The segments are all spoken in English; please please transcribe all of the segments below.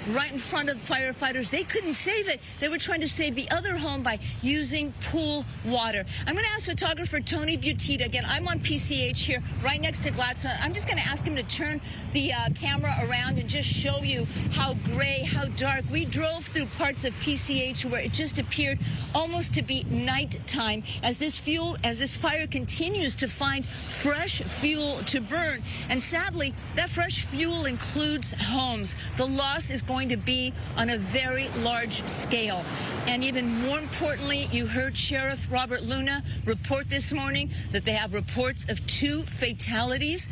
right in front of firefighters. They couldn't save it. They were trying to save the other home by using pool water. I'm going to ask photographer Tony Butita again. I'm on PCH here, right next to Gladstone. I'm just going to ask him to turn the camera around and just show you how gray, how dark. We drove through parts of PCH where it just appeared almost to be nighttime as this fire continues to find fresh fuel to burn. And sadly, that fresh fuel includes homes. The loss is going to be on a very large scale. And even more importantly, you heard Sheriff Robert Luna report this morning that they have reports of 2 fatalities.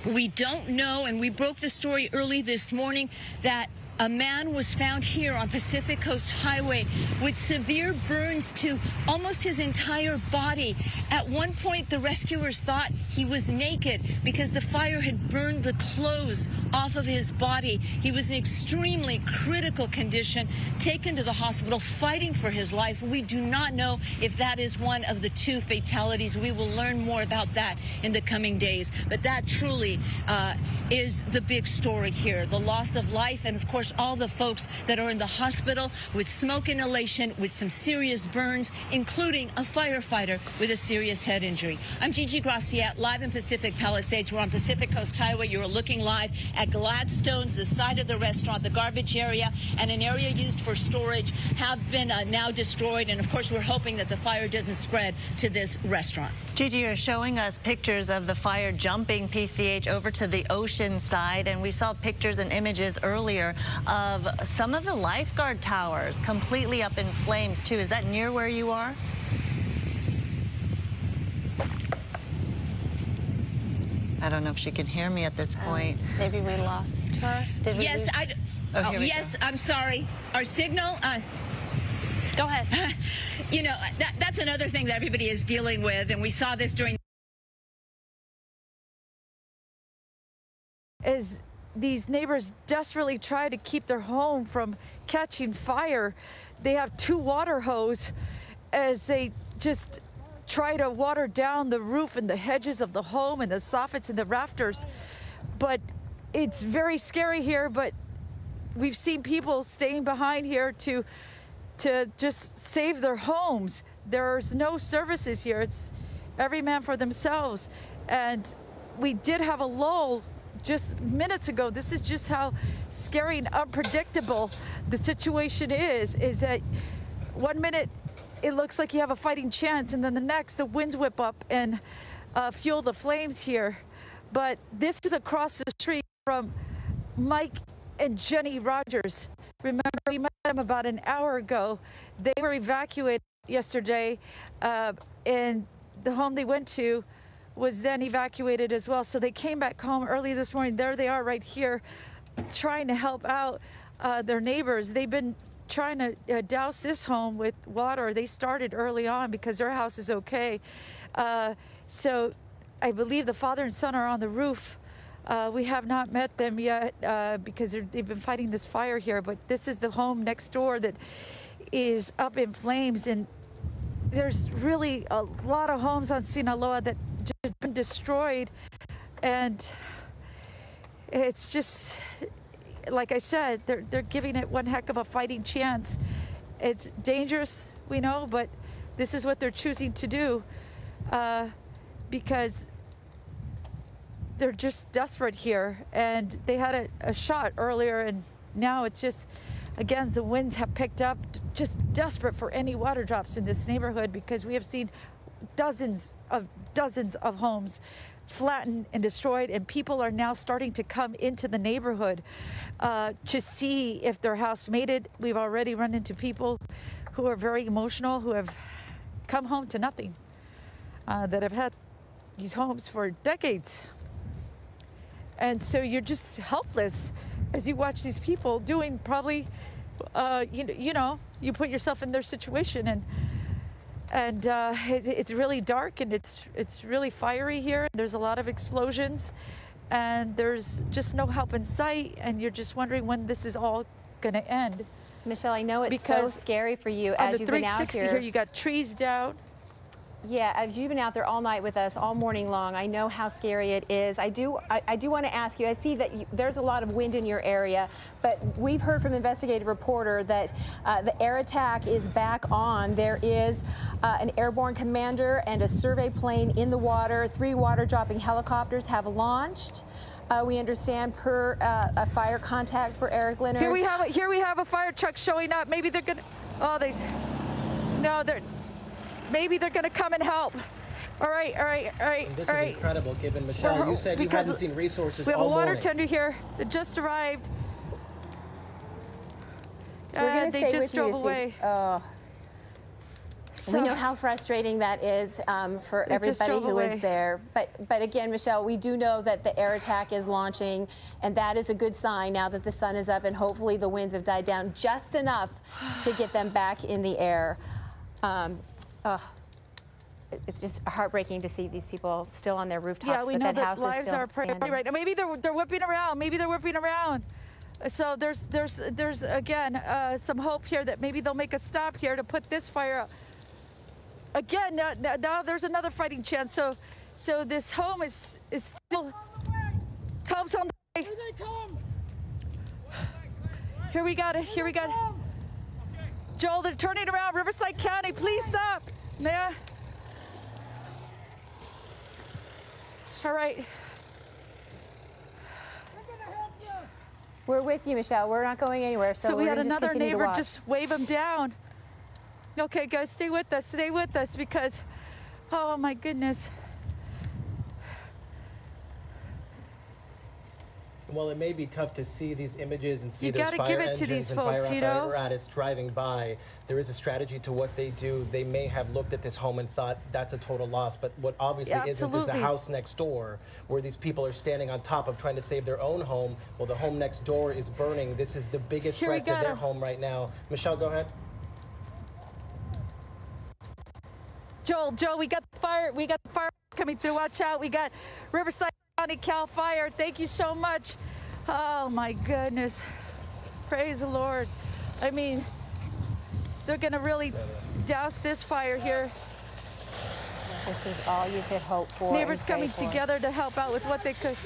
We don't know, and we broke the story early this morning, that a man was found here on Pacific Coast Highway with severe burns to almost his entire body. At one point, the rescuers thought he was naked because the fire had burned the clothes off of his body. He was in extremely critical condition, taken to the hospital, fighting for his life. We do not know if that is one of the 2 fatalities. We will learn more about that in the coming days. But that truly is the big story here, the loss of life, and of course, all the folks that are in the hospital with smoke inhalation, with some serious burns, including a firefighter with a serious head injury. I'm Gigi Graciette, live in Pacific Palisades. We're on Pacific Coast Highway. You're looking live at Gladstone's, the side of the restaurant, the garbage area, and an area used for storage have been now destroyed. And of course, we're hoping that the fire doesn't spread to this restaurant. Gigi, you're showing us pictures of the fire jumping PCH over to the ocean side, and we saw pictures and images earlier of some of the lifeguard towers completely up in flames too. Is that near where you are? I don't know if she can hear me at this point. Maybe we lost her. Did we yes, lose? Yes, I'm sorry. Our signal. Go ahead. You know, that's another thing that everybody is dealing with, and we saw this during. As these neighbors desperately try to keep their home from catching fire, they have 2 water hoses as they just try to water down the roof and the hedges of the home and the soffits and the rafters. But it's very scary here, but we've seen people staying behind here to just save their homes. There's no services here. It's every man for themselves. And we did have a lull just minutes ago. This is just how scary and unpredictable the situation is that 1 minute it looks like you have a fighting chance, and then the next the winds whip up and fuel the flames here. But this is across the street from Mike and Jenny Rogers. Remember, we met them about an hour ago. They were evacuated yesterday, and the home they went to was then evacuated as well. So they came back home early this morning. There they are right here trying to help out their neighbors. They've been trying to douse this home with water. They started early on because their house is okay. So I believe the father and son are on the roof. We have not met them yet because they've been fighting this fire here, but this is the home next door that is up in flames. And there's really a lot of homes on Sinaloa that just been destroyed, and it's just, like I said, they're giving it one heck of a fighting chance. It's dangerous, we know, but this is what they're choosing to do because they're just desperate here. And they had a shot earlier, and now it's just, again, the winds have picked up, just desperate for any water drops in this neighborhood, because we have seen dozens of homes flattened and destroyed, and people are now starting to come into the neighborhood to see if their house made it. We've already run into people who are very emotional, who have come home to nothing, that have had these homes for decades. And so you're just helpless as you watch these people doing probably, you know, you put yourself in their situation, and it's really dark, and it's really fiery here. There's a lot of explosions, and there's just no help in sight, and you're just wondering when this is all going to end. Michelle, I know it's so scary for you as you've been out here. On the 360 here, you got trees down. Yeah, as you've been out there all night with us, all morning long, I know how scary it is. I do want to ask you, I see that there's a lot of wind in your area, but we've heard from investigative reporter that the air attack is back on. There is an airborne commander and a survey plane in the water. 3 water-dropping helicopters have launched. We understand per a fire contact for Eric Leonard. Here we have a fire truck showing up. Maybe they're gonna. Maybe they're gonna come and help. All right. And this is incredible, given Michelle, you said you hadn't seen resources all morning. We have a water tender here that just arrived. They just drove away. We know how frustrating that is for everybody who is there. But again, Michelle, we do know that the air attack is launching, and that is a good sign now that the sun is up and hopefully the winds have died down just enough to get them back in the air. It's just heartbreaking to see these people still on their rooftops. Yeah, we know that lives are priority right now. Maybe they're whipping around. Maybe they're whipping around. So there's again some hope here that maybe they'll make a stop here to put this fire out. Again, now there's another fighting chance. So this home is still comes on the way. Here they come. Here we got it. Joel, they're turning around. Riverside County, please stop. Yeah. All right. We're with you, Michelle. We're not going anywhere. So we had another neighbor just wave him down. Okay, guys, stay with us because, oh my goodness. Well, it may be tough to see these images and see You those gotta fire give it to engines these and folks, fire you know? apparatus driving by. There is a strategy to what they do. They may have looked at this home and thought that's a total loss, but what obviously isn't is the house next door where these people are standing on top of trying to save their own home. Well, the home next door is burning. This is the biggest threat to their home right now. Michelle, go ahead. Joel, we got the fire coming through. Watch out. We got Riverside County Cal Fire. Thank you so much. Oh my goodness. Praise the Lord. I mean, they're gonna really douse this fire here. This is all you could hope for. Neighbors coming together to help out with what they could.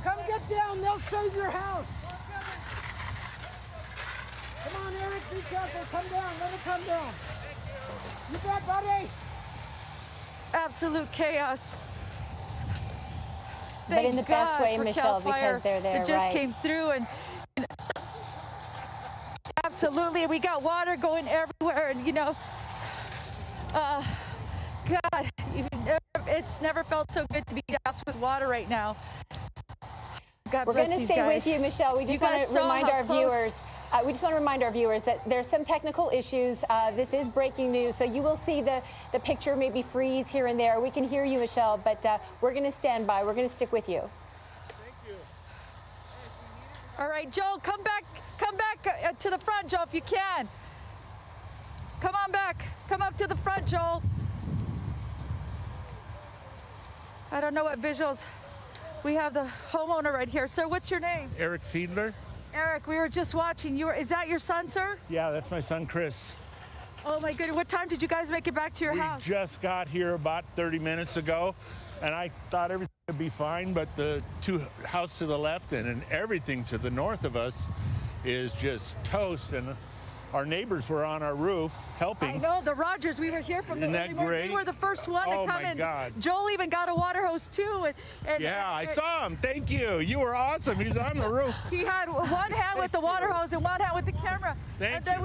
Come get down, they'll save your house. Come on, Eric, be careful. Come down, let it come down. You bet, buddy. Absolute chaos. But in the best way, Michelle, because they're there, it just came through and absolutely, we got water going everywhere, and God, it's never felt so good to be doused with water right now. God We're going to stay guys. with you, Michelle. We just want to remind our viewers. We just want to remind our viewers that there's some technical issues. This is breaking news, so you will see the picture maybe freeze here and there. We can hear you, Michelle, but we're going to stand by. We're going to stick with you. Thank you. All right, Joel, come back to the front, Joel, if you can. Come on back. Come up to the front, Joel. I don't know what visuals. We have the homeowner right here. Sir, what's your name? Eric Fiedler. Eric, we were just watching. Is that your son, sir? Yeah, that's my son, Chris. Oh my goodness, what time did you guys make it back to your house? We just got here about 30 minutes ago, and I thought everything would be fine, but the house to the left and everything to the north of us is just toast, and our neighbors were on our roof helping. I know, the Rogers, we were here from the early morning. They were the first one to come in. Oh my God. Joel even got a water hose too. Yeah, I saw him. Thank you. You were awesome. He was on the roof. He had one hand with the water hose and one hand with the camera. Then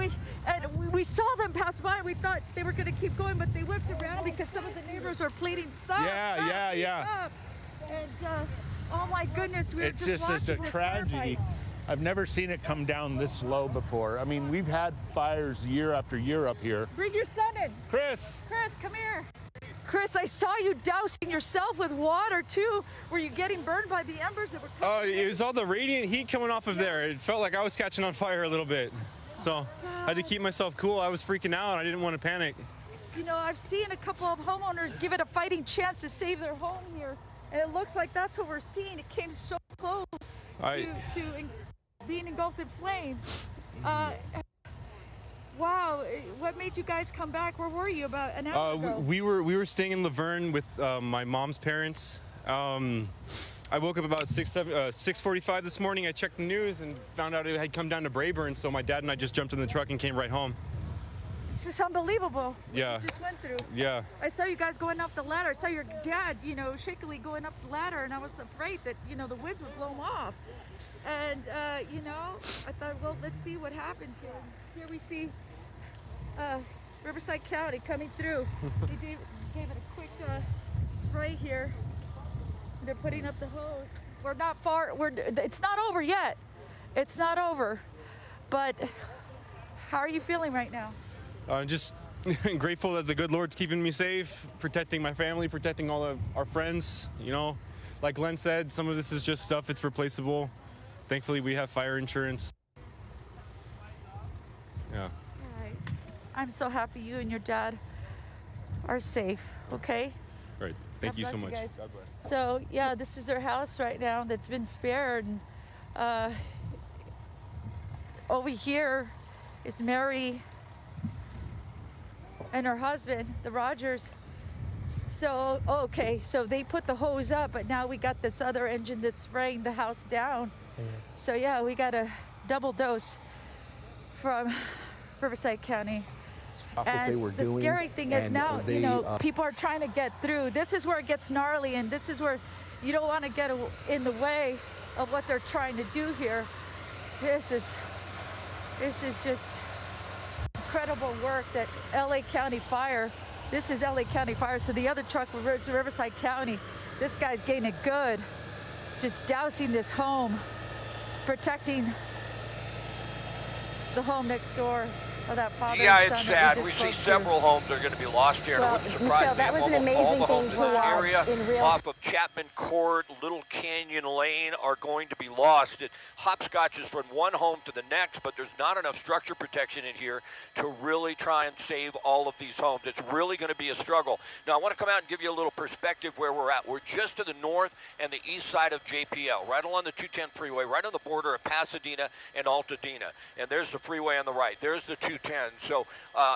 we saw them pass by. We thought they were going to keep going, but they whipped around because some of the neighbors were pleading, stop, Yeah. stop. And oh my goodness, we were just it's watching a this tragedy. firefight. I've never seen it come down this low before. I mean, we've had fires year after year up here. Bring your son in. Chris, come here. Chris, I saw you dousing yourself with water too. Were you getting burned by the embers that were coming? Oh, it was all the radiant heat coming off of there. It felt like I was catching on fire a little bit. So I had to keep myself cool. I was freaking out. I didn't want to panic. I've seen a couple of homeowners give it a fighting chance to save their home here. And it looks like that's what we're seeing. It came so close to being engulfed in flames. Wow, what made you guys come back? Where were you about an hour ago? We were staying in Laverne with my mom's parents. I woke up about 6:45 this morning. I checked the news and found out it had come down to Brayburn, so my dad and I just jumped in the truck and came right home. It's just unbelievable. Yeah. What you just went through. Yeah. I saw you guys going up the ladder. I saw your dad, shakily going up the ladder, and I was afraid that, the winds would blow him off. And, I thought, well, let's see what happens here. Here we see Riverside County coming through. They gave it a quick spray here. They're putting up the hose. We're not far. It's not over yet. It's not over. But how are you feeling right now? Just grateful that the good Lord's keeping me safe, protecting my family, protecting all of our friends. Like Glenn said, some of this is just stuff. It's replaceable. Thankfully, we have fire insurance. Yeah. All right. I'm so happy you and your dad are safe. Okay. All right. Thank you so much. God bless. So yeah, this is their house right now that's been spared. And over here is Mary and her husband, the Rogers. So, okay, so they put the hose up, but now we got this other engine that's spraying the house down. So yeah, we got a double dose from Riverside County. And the scary thing is now, people are trying to get through. This is where it gets gnarly, and this is where you don't want to get in the way of what they're trying to do here. This is just incredible work that LA County Fire. This is LA County Fire, so the other truck was Riverside County. This guy's getting it good, just dousing this home, protecting the home next door of that father and son. Yeah, it's sad. We see several homes that are going to be lost here. Well, Michelle, that was an amazing thing to watch in real off of Chapman Court, Little Canyon Lane are going to be lost. It hopscotches from one home to the next, but there's not enough structure protection in here to really try and save all of these homes. It's really going to be a struggle. Now, I want to come out and give you a little perspective where we're at. We're just to the north and the east side of JPL, right along the 210 freeway, right on the border of Pasadena and Altadena. And there's the freeway on the right. There's the 210. So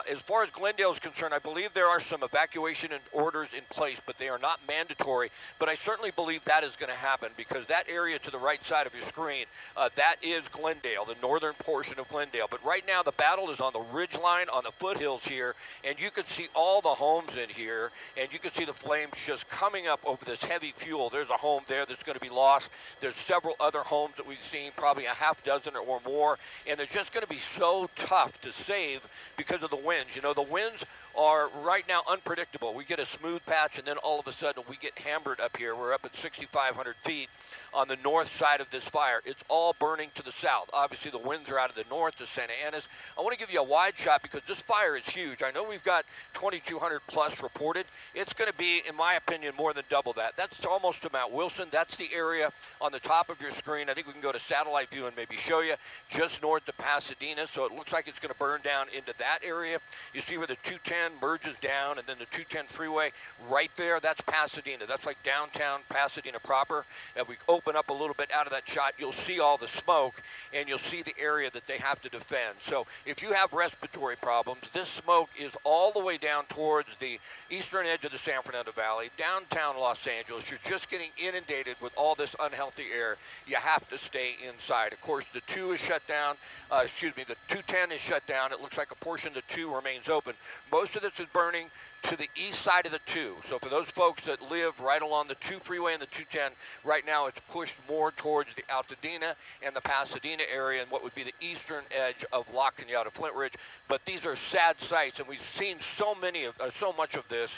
as far as Glendale is concerned, I believe there are some evacuation orders in place, but they are not mandatory. But I certainly believe that is going to happen because that area to the right side of your screen, that is Glendale, the northern portion of Glendale. But right now the battle is on the ridge line, on the foothills here, and you can see all the homes in here, and you can see the flames just coming up over this heavy fuel. There's a home there that's going to be lost. There's several other homes that we've seen, probably a half dozen or more, and they're just going to be so tough to save because of the winds. The winds are right now unpredictable. We get a smooth patch, and then all of a sudden we get hammered up here. We're up at 6,500 feet on the north side of this fire. It's all burning to the south. Obviously, the winds are out of the north to Santa Ana's. I want to give you a wide shot because this fire is huge. I know we've got 2,200 plus reported. It's going to be, in my opinion, more than double that. That's almost to Mount Wilson. That's the area on the top of your screen. I think we can go to satellite view and maybe show you just north of Pasadena. So it looks like it's going to burn down into that area. You see where the 210 merges down, and then the 210 freeway right there, that's Pasadena. That's like downtown Pasadena proper. And we open up a little bit out of that shot, you'll see all the smoke, and you'll see the area that they have to defend. So if you have respiratory problems, this smoke is all the way down towards the eastern edge of the San Fernando Valley, downtown Los Angeles. You're just getting inundated with all this unhealthy air. You have to stay inside. Of course, the 2 is shut down. The 210 is shut down. It looks like a portion of the 2 remains open. Most of this is burning to the east side of the 2. So for those folks that live right along the 2 freeway and the 210, right now it's pushed more towards the Altadena and the Pasadena area and what would be the eastern edge of La Cañada, Flint Ridge. But these are sad sights, and we've seen so much of this,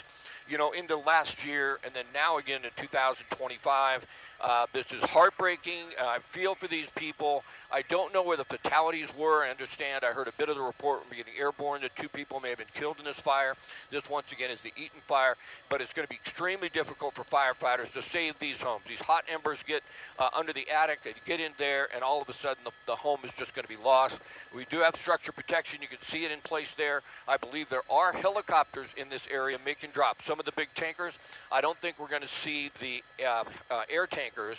into last year and then now again in 2025. This is heartbreaking. I feel for these people. I don't know where the fatalities were. I understand. I heard a bit of the report from getting airborne that 2 people may have been killed in this fire. This, once again, is the Eaton fire. But it's going to be extremely difficult for firefighters to save these homes. These hot embers get under the attic. They get in there, and all of a sudden the home is just going to be lost. We do have structure protection. You can see it in place there. I believe there are helicopters in this area making drops. Some of the big tankers, I don't think we're going to see the air tank tankers,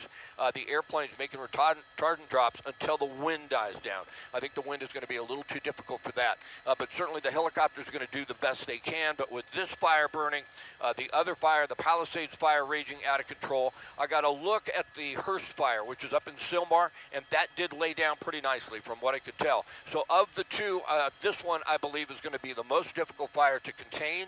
the airplanes making retardant drops until the wind dies down. I think the wind is going to be a little too difficult for that. But certainly the helicopters are going to do the best they can. But with this fire burning, the other fire, the Palisades fire raging out of control, I got a look at the Hearst fire, which is up in Sylmar, and that did lay down pretty nicely from what I could tell. So of the two, this one I believe is going to be the most difficult fire to contain.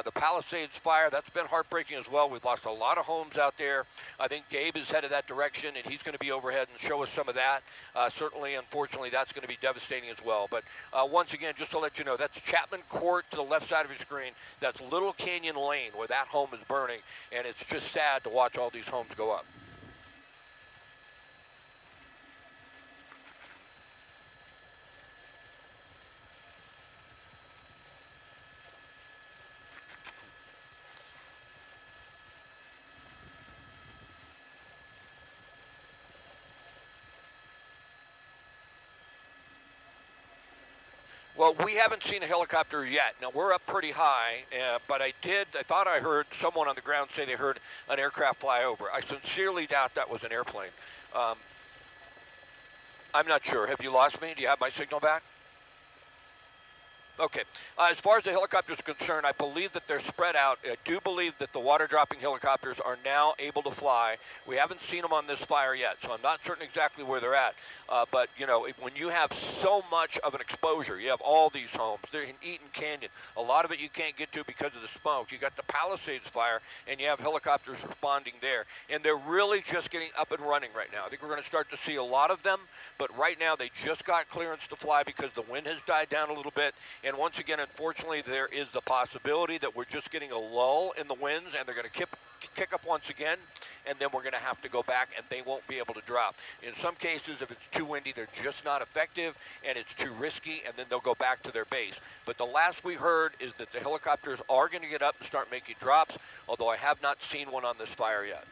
The Palisades fire, that's been heartbreaking as well. We've lost a lot of homes out there. I think Gabe is headed that direction, and he's going to be overhead and show us some of that. Certainly, unfortunately, that's going to be devastating as well. But once again, just to let you know, that's Chapman Court to the left side of your screen. That's Little Canyon Lane where that home is burning, and it's just sad to watch all these homes go up. Well, we haven't seen a helicopter yet. Now, we're up pretty high, but I thought I heard someone on the ground say they heard an aircraft fly over. I sincerely doubt that was an airplane. I'm not sure. Have you lost me? Do you have my signal back? Okay. As far as the helicopters are concerned, I believe that they're spread out. I do believe that the water-dropping helicopters are now able to fly. We haven't seen them on this fire yet, so I'm not certain exactly where they're at. But, you know, when you have so much of an exposure, you have all these homes. They're in Eaton Canyon. A lot of it you can't get to because of the smoke. You got the Palisades fire, and you have helicopters responding there. And they're really just getting up and running right now. I think we're going to start to see a lot of them, but right now they just got clearance to fly because the wind has died down a little bit. And once again, unfortunately, there is the possibility that we're just getting a lull in the winds, and they're going to kick up once again, and then we're going to have to go back, and they won't be able to drop. In some cases, if it's too windy, they're just not effective, and it's too risky, and then they'll go back to their base. But the last we heard is that the helicopters are going to get up and start making drops, although I have not seen one on this fire yet.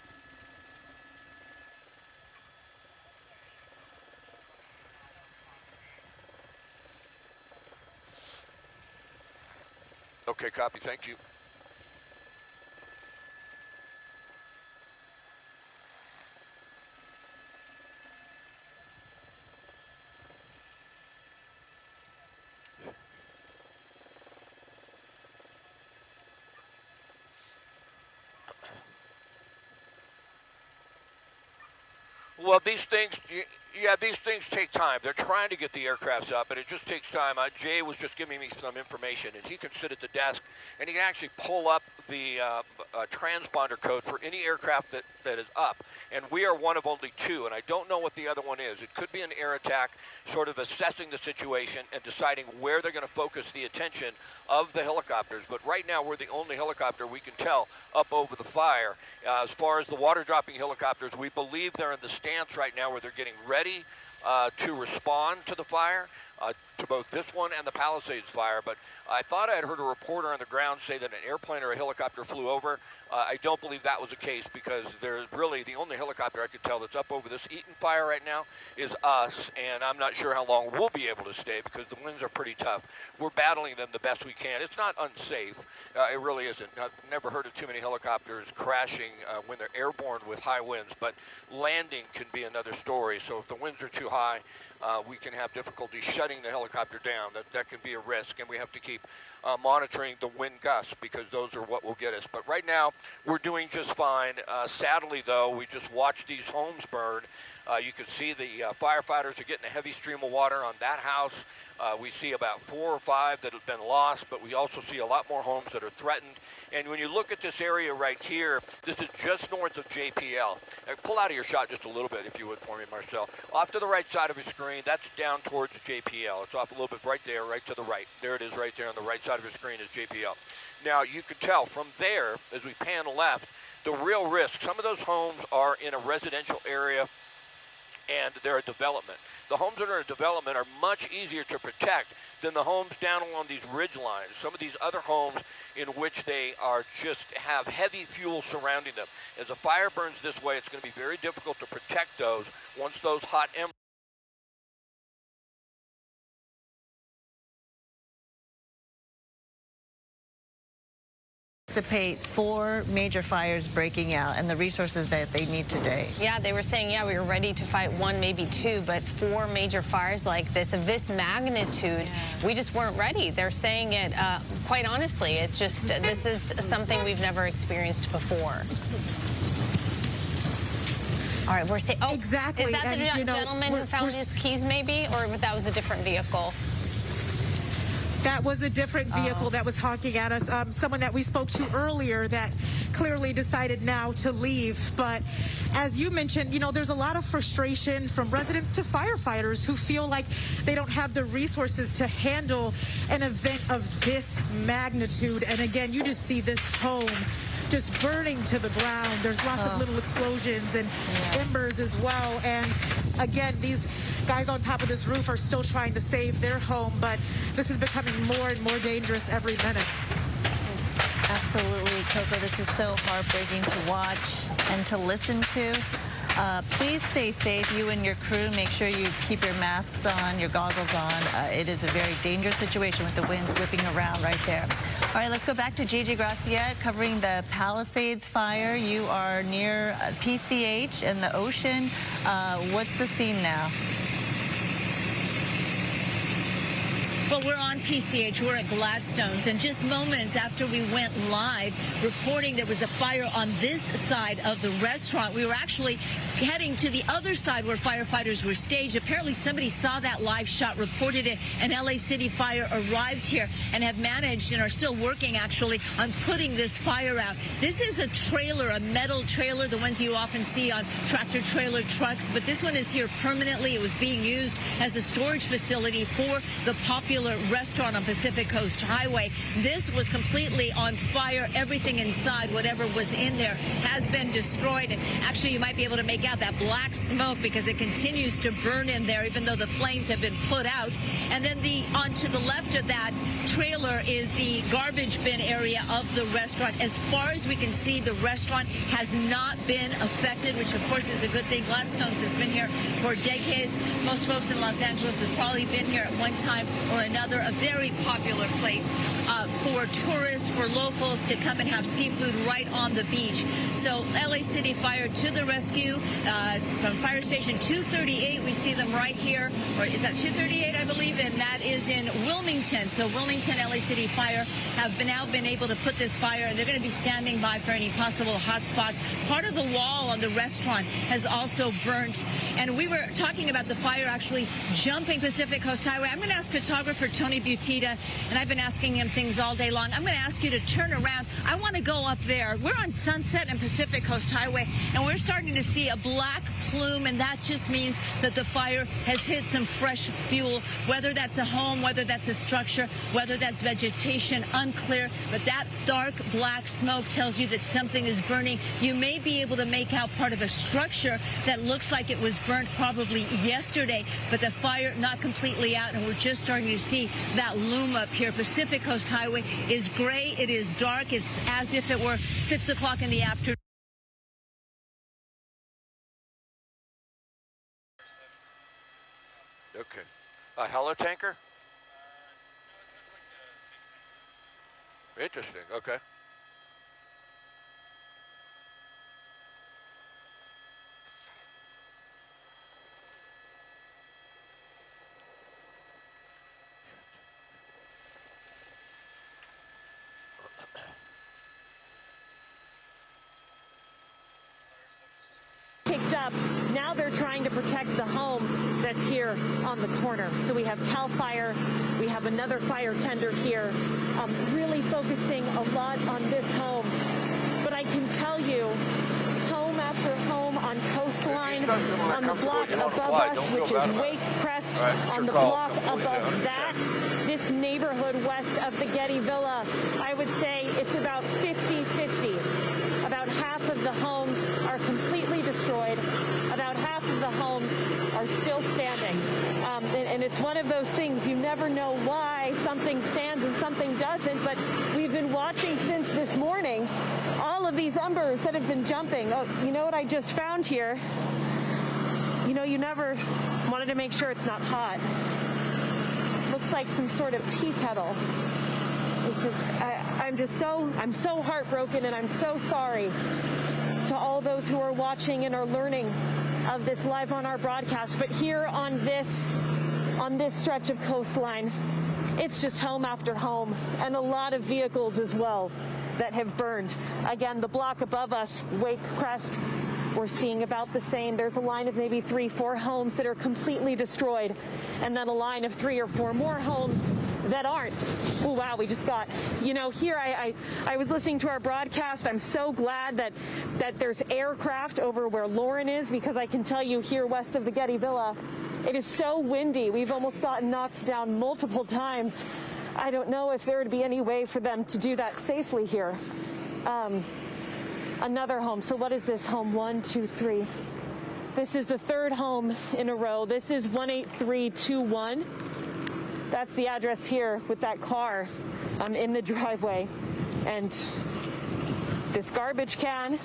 Okay, copy. Thank you. Well, these things, yeah, these things take time. They're trying to get the aircrafts up, but it just takes time. Jay was just giving me some information, and he can sit at the desk, and he can actually pull up the transponder code for any aircraft that is up. And we are one of only two, and I don't know what the other one is. It could be an air attack, sort of assessing the situation and deciding where they're going to focus the attention of the helicopters. But right now, we're the only helicopter we can tell up over the fire. As far as the water-dropping helicopters, we believe they're in the stance right now where they're getting ready to respond to the fire, to both this one and the Palisades fire. But I thought I had heard a reporter on the ground say that an airplane or a helicopter flew over. I don't believe that was the case, because they're really the only helicopter I could tell that's up over this Eaton fire right now is us, and I'm not sure how long we'll be able to stay because the winds are pretty tough. We're battling them the best we can. It's not unsafe. It really isn't. I've never heard of too many helicopters crashing when they're airborne with high winds, but landing can be another story. So if the winds are too high, we can have difficulty shutting the helicopter down. That can be a risk, and we have to keep monitoring the wind gusts, because those are what will get us. But right now, we're doing just fine. Sadly, though, we just watched these homes burn. You can see the firefighters are getting a heavy stream of water on that house. We see about 4 or 5 that have been lost, but we also see a lot more homes that are threatened. And when you look at this area right here, this is just north of JPL. Pull out of your shot just a little bit, if you would, for me, Marcel. Off to the right side of your screen, that's down towards JPL. It's off a little bit right there, right to the right. There it is right there on the right side of your screen is JPL. Now, you can tell from there, as we pan left, the real risk. Some of those homes are in a residential area, and they're a development. The homes that are in development are much easier to protect than the homes down along these ridge lines. Some of these other homes in which they are just have heavy fuel surrounding them. As a fire burns this way, it's going to be very difficult to protect those once those hot embers Anticipate 4 major fires breaking out and the resources that they need today. Yeah, they were saying, yeah, we were ready to fight 1, maybe 2, but 4 major fires like this, of this magnitude, we just weren't ready. They're saying it, quite honestly, it's just, this is something we've never experienced before. All right, we're saying, oh, exactly. Is that the gentleman who found his keys maybe, or that was a different vehicle? That was a different vehicle that was honking at us. Someone that we spoke to earlier that clearly decided now to leave. But as you mentioned, there's a lot of frustration from residents to firefighters who feel like they don't have the resources to handle an event of this magnitude. And again, you just see this home just burning to the ground. There's lots of little explosions and embers as well. And again, these guys on top of this roof are still trying to save their home, but this is becoming more and more dangerous every minute. Absolutely, Coco. This is so heartbreaking to watch and to listen to. Please stay safe, you and your crew. Make sure you keep your masks on, your goggles on. It is a very dangerous situation with the winds whipping around right there. All right, let's go back to JJ Graciette covering the Palisades fire. You are near PCH and the ocean. What's the scene now? Well, we're on PCH. We're at Gladstone's. And just moments after we went live reporting there was a fire on this side of the restaurant, we were actually heading to the other side where firefighters were staged. Apparently somebody saw that live shot, reported it, and LA City Fire arrived here and have managed and are still working actually on putting this fire out. This is a trailer, a metal trailer, the ones you often see on tractor trailer trucks, but this one is here permanently. It was being used as a storage facility for the popular restaurant on Pacific Coast Highway. This was completely on fire. Everything inside, whatever was in there, has been destroyed. And actually, you might be able to make out that black smoke because it continues to burn in there, even though the flames have been put out. And then onto the left of that trailer is the garbage bin area of the restaurant. As far as we can see, the restaurant has not been affected, which of course is a good thing. Gladstone's has been here for decades. Most folks in Los Angeles have probably been here at one time or another. A very popular place for tourists, for locals to come and have seafood right on the beach. So LA City Fire to the rescue from Fire Station 238. We see them right here, or is that 238, I believe, and that is in Wilmington. So Wilmington LA City Fire have now been able to put this fire, and they're going to be standing by for any possible hot spots. Part of the wall on the restaurant has also burnt, and we were talking about the fire actually jumping Pacific Coast Highway. I'm going to ask photographer Tony Butita, and I've been asking him things all day long. I'm going to ask you to turn around. I want to go up there. We're on Sunset and Pacific Coast Highway, and we're starting to see a black plume, and that just means that the fire has hit some fresh fuel, whether that's a home, whether that's a structure, whether that's vegetation, unclear. But that dark black smoke tells you that something is burning. You may be able to make out part of a structure that looks like it was burnt probably yesterday, but the fire not completely out, and we're just starting to see that loom up here. Pacific Coast Highway is gray. It is dark. It's as if it were 6 o'clock in the afternoon. Okay. A helitanker? Interesting. Okay. Picked up. Now they're trying to protect the home that's here on the corner. So we have CAL FIRE, we have another fire tender here, really focusing a lot on this home. But I can tell you, home after home on Coastline, on the block above us, which is Wake Crest, on the block above that, this neighborhood west of the Getty Villa, I would say it's about 50-50. About half of the homes are completely destroyed. About half of the homes are still standing. And it's one of those things, you never know why something stands and something doesn't, but we've been watching since this morning all of these embers that have been jumping. Oh, you know what I just found here? You know, you never wanted to make sure it's not hot. Looks like some sort of tea kettle I'm so heartbroken, and I'm so sorry to all those who are watching and are learning of this live on our broadcast. But here on this stretch of coastline, it's just home after home, and a lot of vehicles as well that have burned. Again, the block above us, Wake Crest, we're seeing about the same. There's a line of maybe 3-4 homes that are completely destroyed, and then a line of 3 or 4 more homes that aren't. Oh, wow, we just got, here I was listening to our broadcast. I'm so glad that there's aircraft over where Lauren is, because I can tell you here west of the Getty Villa, it is so windy. We've almost gotten knocked down multiple times. I don't know if there would be any way for them to do that safely here. Another home. So what is this home? 1, 2, 3. This is the 3rd home in a row. This is 18321. That's the address here with that car in the driveway. And this garbage can,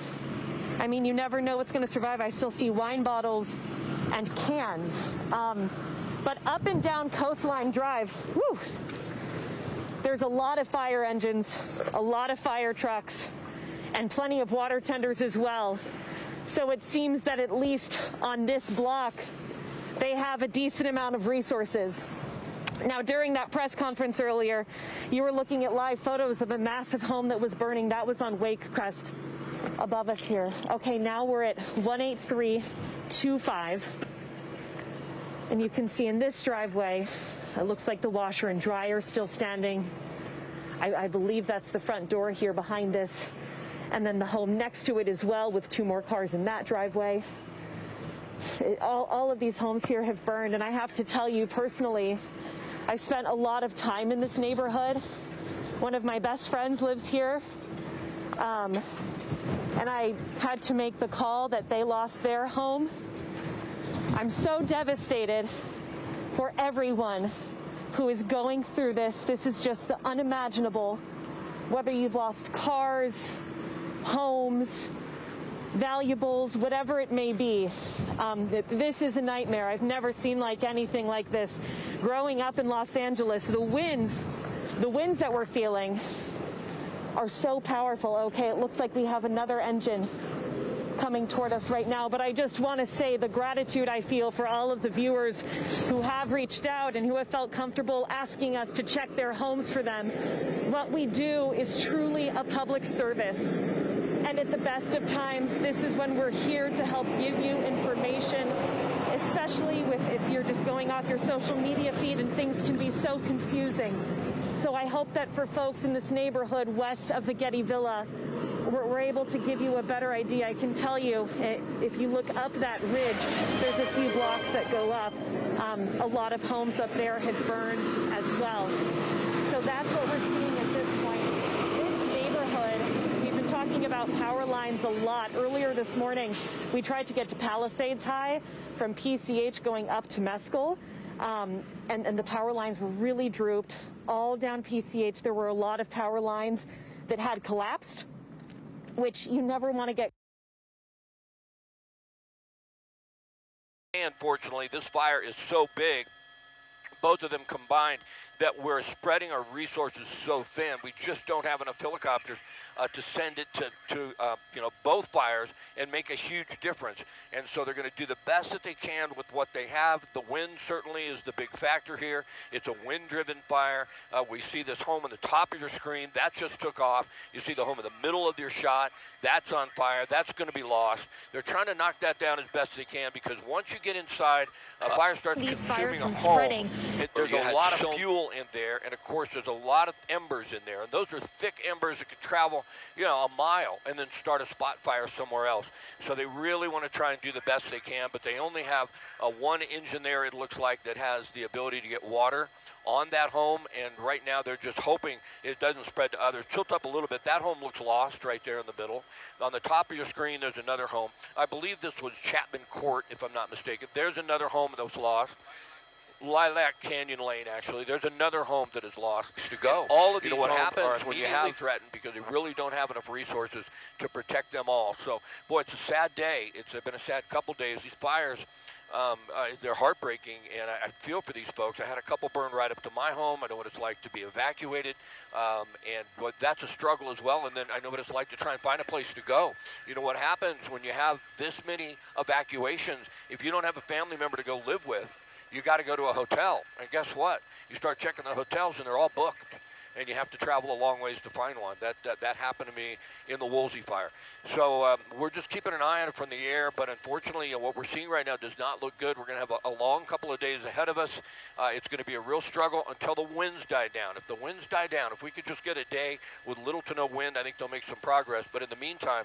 I mean, you never know what's going to survive. I still see wine bottles and cans. But up and down Coastline Drive, whew, there's a lot of fire engines, a lot of fire trucks, and plenty of water tenders as well. So it seems that at least on this block, they have a decent amount of resources. Now, during that press conference earlier, you were looking at live photos of a massive home that was burning. That was on Wake Crest above us here. Okay, now we're at 18325. And you can see in this driveway, it looks like the washer and dryer still standing. I believe that's the front door here behind this. And then the home next to it as well, with 2 more cars in that driveway. All of these homes here have burned, and I have to tell you personally, I spent a lot of time in this neighborhood. One of my best friends lives here, and I had to make the call that they lost their home. I'm so devastated for everyone who is going through this. This is just the unimaginable, whether you've lost cars, homes, valuables, whatever it may be. This is a nightmare. I've never seen anything like this. Growing up in Los Angeles, the winds that we're feeling are so powerful. Okay, it looks like we have another engine coming toward us right now, but I just want to say the gratitude I feel for all of the viewers who have reached out and who have felt comfortable asking us to check their homes for them. What we do is truly a public service. And at the best of times, this is when we're here to help give you information, especially if you're just going off your social media feed and things can be so confusing. So I hope that for folks in this neighborhood west of the Getty Villa, we're able to give you a better idea. I can tell you, if you look up that ridge, there's a few blocks that go up. A lot of homes up there have burned as well. So that's what we're seeing at this point. This neighborhood, we've been talking about power lines a lot. Earlier this morning, we tried to get to Palisades High from PCH going up to Mescal. And the power lines were really drooped all down PCH. There were a lot of power lines that had collapsed, which you never want to get. Unfortunately, this fire is so big, both of them combined, that we're spreading our resources so thin. We just don't have enough helicopters to send it to both fires and make a huge difference. And so they're going to do the best that they can with what they have. The wind certainly is the big factor here. It's a wind-driven fire. We see this home on the top of your screen. That just took off. You see the home in the middle of your shot. That's on fire. That's going to be lost. They're trying to knock that down as best they can, because once you get inside, a fire starts consuming a home. There's a lot of fuel in there, and of course there's a lot of embers in there, and those are thick embers that could travel a mile and then start a spot fire somewhere else. So they really want to try and do the best they can, but they only have one engine there, it looks like, that has the ability to get water on that home, and right now they're just hoping it doesn't spread to others. Tilt up a little bit. That home looks lost right there in the middle. On the top of your screen, there's another home. I believe this was Chapman Court, if I'm not mistaken. There's another home that was lost. Lilac Canyon Lane, actually. There's another home that is lost to go. And all of these homes are immediately threatened because they really don't have enough resources to protect them all. So, boy, it's a sad day. It's been a sad couple days. These fires, they're heartbreaking, and I feel for these folks. I had a couple burn right up to my home. I know what it's like to be evacuated, and that's a struggle as well. And then I know what it's like to try and find a place to go. You know what happens when you have this many evacuations? If you don't have a family member to go live with, you got to go to a hotel. And guess what? You start checking the hotels, and they're all booked. And you have to travel a long ways to find one. That happened to me in the Woolsey fire. So we're just keeping an eye on it from the air, but unfortunately what we're seeing right now does not look good. We're going to have a long couple of days ahead of us. It's going to be a real struggle until the winds die down. If the winds die down, if we could just get a day with little to no wind, I think they'll make some progress. But in the meantime,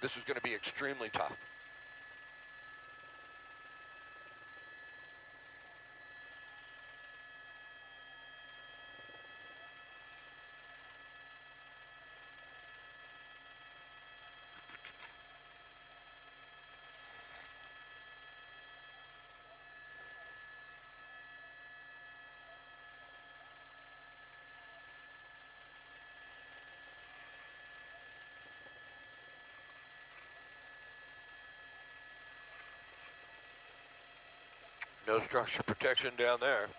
this is going to be extremely tough. No structure protection down there.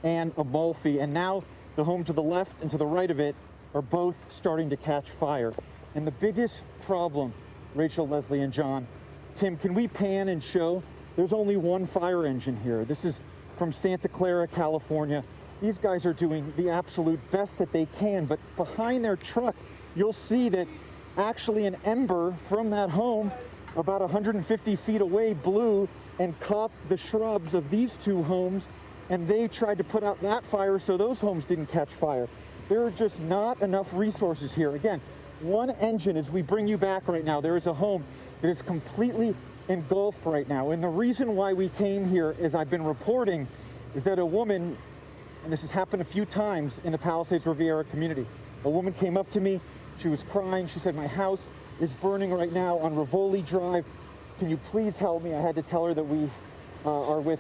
And Amalfi, and now the home to the left and to the right of it are both starting to catch fire. And the biggest problem, Rachel, Leslie, and John, Tim, can we pan and show? There's only one fire engine here. This is from Santa Clara, California. These guys are doing the absolute best that they can, but behind their truck, you'll see that actually an ember from that home about 150 feet away blew and caught the shrubs of these two homes, and they tried to put out that fire so those homes didn't catch fire. There are just not enough resources here. Again, one engine as we bring you back right now. There is a home that is completely engulfed right now, and the reason why we came here, as I've been reporting, is that a woman, and this has happened a few times in the Palisades Riviera community. A woman came up to me, she was crying, she said, my house is burning right now on Rivoli Drive. Can you please help me? I had to tell her that we are with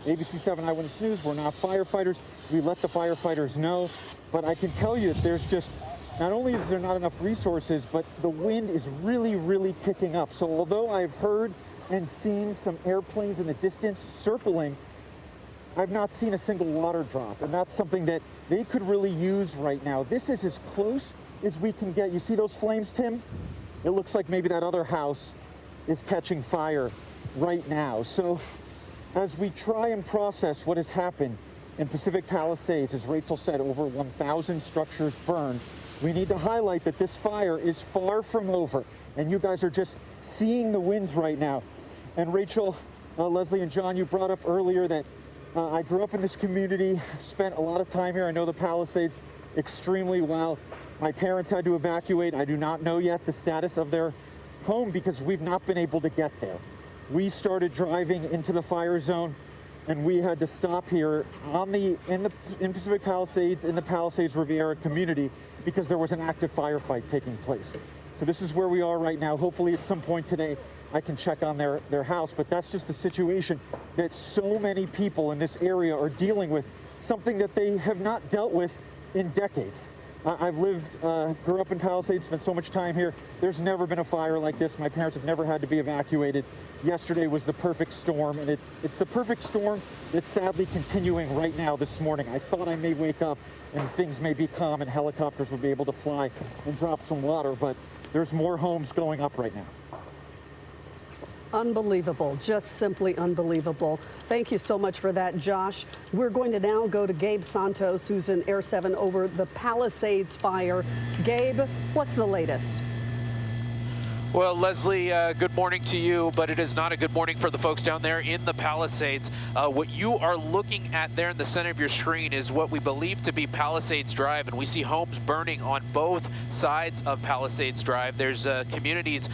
ABC 7 Eyewitness News. We're not firefighters. We let the firefighters know. But I can tell you that there's just, not only is there not enough resources, but the wind is really, really kicking up. So although I've heard and seen some airplanes in the distance circling, I've not seen a single water drop, and that's something that they could really use right now. This is as close as we can get. You see those flames, Tim? It looks like maybe that other house is catching fire right now. So as we try and process what has happened in Pacific Palisades, as Rachel said, over 1,000 structures burned, we need to highlight that this fire is far from over, and you guys are just seeing the winds right now. And Rachel, Leslie, and John, you brought up earlier that I grew up in this community, spent a lot of time here. I know the Palisades extremely well. My parents had to evacuate. I do not know yet the status of their home because we've not been able to get there. We started driving into the fire zone, and we had to stop here in Pacific Palisades, in the Palisades Riviera community, because there was an active firefight taking place. So this is where we are right now. Hopefully at some point today, I can check on their house, but that's just the situation that so many people in this area are dealing with, something that they have not dealt with in decades. I've grew up in Palisades, spent so much time here. There's never been a fire like this. My parents have never had to be evacuated. Yesterday was the perfect storm, and it's the perfect storm that's sadly continuing right now this morning. I thought I may wake up and things may be calm and helicopters would be able to fly and drop some water, but there's more homes going up right now. Unbelievable, just simply unbelievable. Thank you so much for that, Josh. We're going to now go to Gabe Santos, who's in Air 7 over the Palisades fire. Gabe, what's the latest? Well, Leslie, good morning to you, but it is not a good morning for the folks down there in the Palisades. What you are looking at there in the center of your screen is what we believe to be Palisades Drive, and we see homes burning on both sides of Palisades Drive. There's communities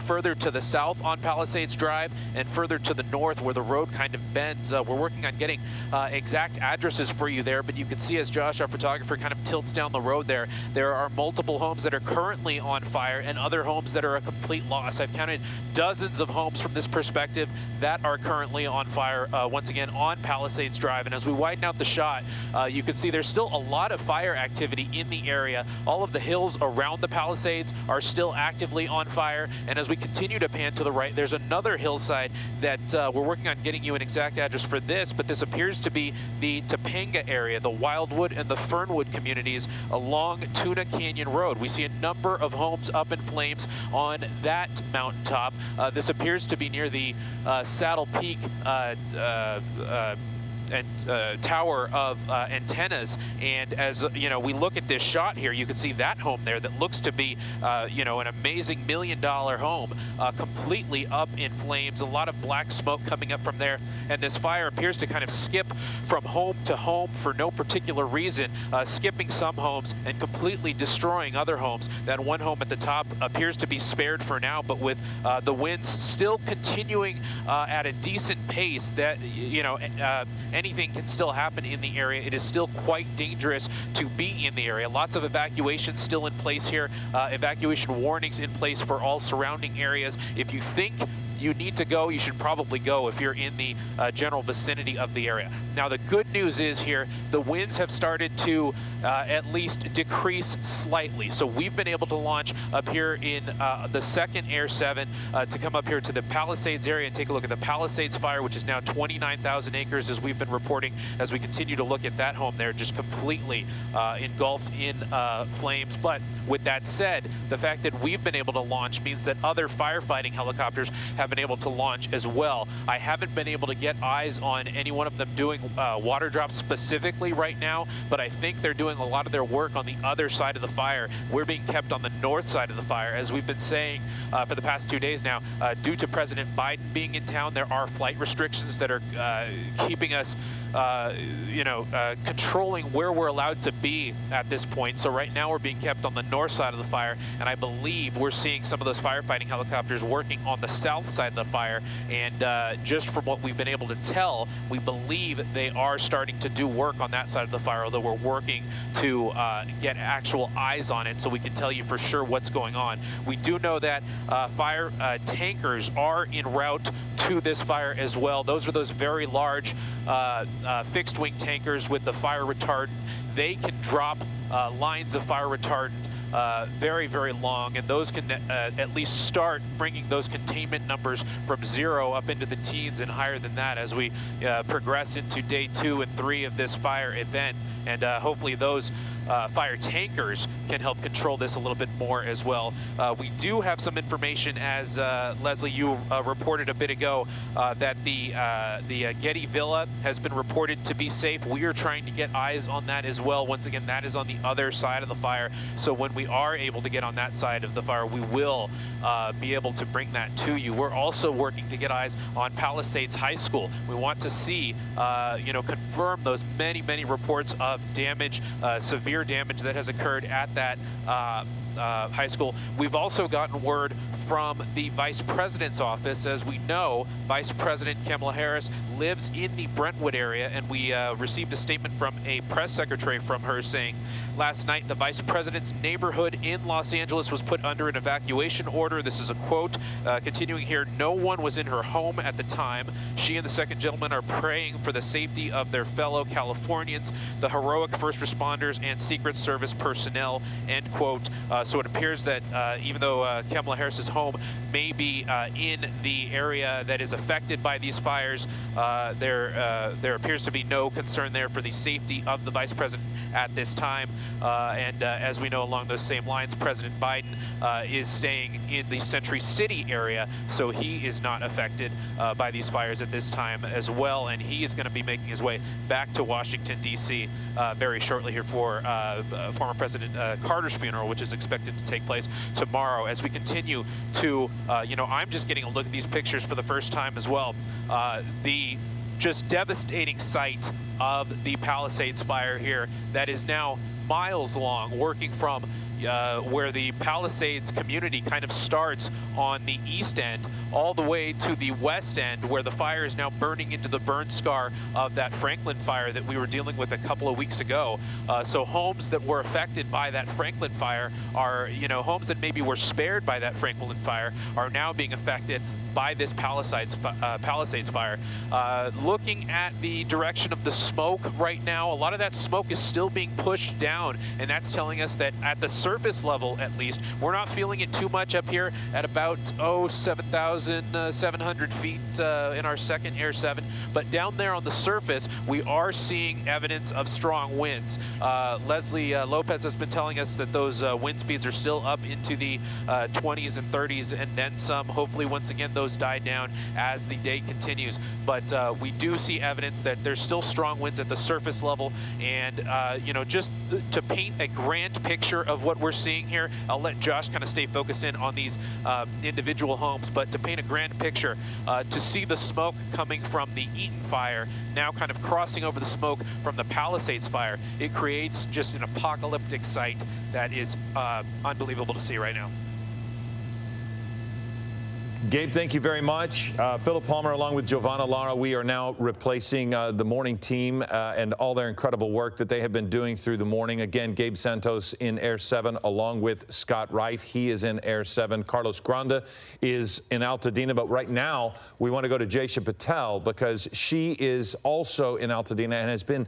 further to the south on Palisades Drive and further to the north where the road kind of bends. We're working on getting exact addresses for you there, but you can see as Josh, our photographer, kind of tilts down the road there, there are multiple homes that are currently on fire and other homes that are a complete loss. I've counted dozens of homes from this perspective that are currently on fire, once again, on Palisades Drive. And as we widen out the shot, you can see there's still a lot of fire activity in the area. All of the hills around the Palisades are still actively on fire. And as we continue to pan to the right, there's another hillside that we're working on getting you an exact address for this, but this appears to be the Topanga area, the Wildwood and the Fernwood communities along Tuna Canyon Road. We see a number of homes up in flames on that mountaintop. This appears to be near the Saddle Peak tower of antennas, and as you know, we look at this shot here, you can see that home there that looks to be you know, an amazing $1 million home, completely up in flames, a lot of black smoke coming up from there, and this fire appears to kind of skip from home to home for no particular reason, skipping some homes and completely destroying other homes. That one home at the top appears to be spared for now, but with the winds still continuing at a decent pace, that you know, anything can still happen in the area. It is still quite dangerous to be in the area. Lots of evacuations still in place here. Evacuation warnings in place for all surrounding areas. If you think you need to go, you should probably go if you're in the general vicinity of the area. Now, the good news is here, the winds have started to at least decrease slightly. So we've been able to launch up here in the second Air 7 to come up here to the Palisades area and take a look at the Palisades fire, which is now 29,000 acres, as we've been reporting, as we continue to look at that home there, just completely engulfed in flames. But with that said, the fact that we've been able to launch means that other firefighting helicopters have been able to launch as well. I haven't been able to get eyes on any one of them doing water drops specifically right now, but I think they're doing a lot of their work on the other side of the fire. We're being kept on the north side of the fire, as we've been saying for the past 2 days now. Due to President Biden being in town, there are flight restrictions that are keeping us you know, controlling where we're allowed to be at this point. So right now we're being kept on the north side of the fire, and I believe we're seeing some of those firefighting helicopters working on the south side of the fire. And just from what we've been able to tell, we believe they are starting to do work on that side of the fire, although we're working to get actual eyes on it so we can tell you for sure what's going on. We do know that fire tankers are en route to this fire as well. Those are those very large fixed wing tankers with the fire retardant. They can drop lines of fire retardant very, very long, and those can at least start bringing those containment numbers from 0 up into the teens and higher than that as we progress into day 2 and 3 of this fire event. And hopefully those fire tankers can help control this a little bit more as well. We do have some information, as Leslie, you reported a bit ago, that the Getty Villa has been reported to be safe. We are trying to get eyes on that as well. Once again, that is on the other side of the fire. So when we are able to get on that side of the fire, we will be able to bring that to you. We're also working to get eyes on Palisades High School. We want to see, you know, confirm those many, many reports of damage, severe damage that has occurred at that high school. We've also gotten word from the Vice President's office. As we know, Vice President Kamala Harris lives in the Brentwood area, and we received a statement from a press secretary from her saying, last night the Vice President's neighborhood in Los Angeles was put under an evacuation order. This is a quote, continuing here, no one was in her home at the time. She and the second gentleman are praying for the safety of their fellow Californians, the heroic first responders and Secret Service personnel, end quote. So it appears that even though Kamala Harris's home may be in the area that is affected by these fires, there appears to be no concern there for the safety of the Vice President at this time. And as we know, along those same lines, President Biden is staying in the Century City area, so he is not affected by these fires at this time as well, and he is going to be making his way back to Washington, D.C. very shortly here for former President Carter's funeral, which is expected to take place tomorrow. As we continue to, I'm just getting a look at these pictures for the first time as well. The just devastating sight of the Palisades fire here that is now miles long, working from where the Palisades community kind of starts on the east end all the way to the west end, where the fire is now burning into the burn scar of that Franklin fire that we were dealing with a couple of weeks ago. So homes that were affected by that Franklin fire are, homes that maybe were spared by that Franklin fire are now being affected by this Palisades fire. Looking at the direction of the smoke right now, a lot of that smoke is still being pushed down, and that's telling us that at the surface level, at least, we're not feeling it too much up here at about 7,700 feet in our second Air 7. But down there on the surface, we are seeing evidence of strong winds. Leslie Lopez has been telling us that those wind speeds are still up into the 20s and 30s and then some. Hopefully, once again, those die down as the day continues. But we do see evidence that there's still strong winds at the surface level. And, just to paint a grand picture of what we're seeing here, I'll let Josh kind of stay focused in on these individual homes. But to paint a grand picture, to see the smoke coming from the Eaton fire, now kind of crossing over the smoke from the Palisades fire, it creates just an apocalyptic sight that is unbelievable to see right now. Gabe, thank you very much. Philip Palmer, along with Giovanna Lara, we are now replacing the morning team and all their incredible work that they have been doing through the morning. Again, Gabe Santos in Air 7, along with Scott Reif. He is in Air 7. Carlos Granda is in Altadena. But right now, we want to go to Jaysha Patel because she is also in Altadena and has been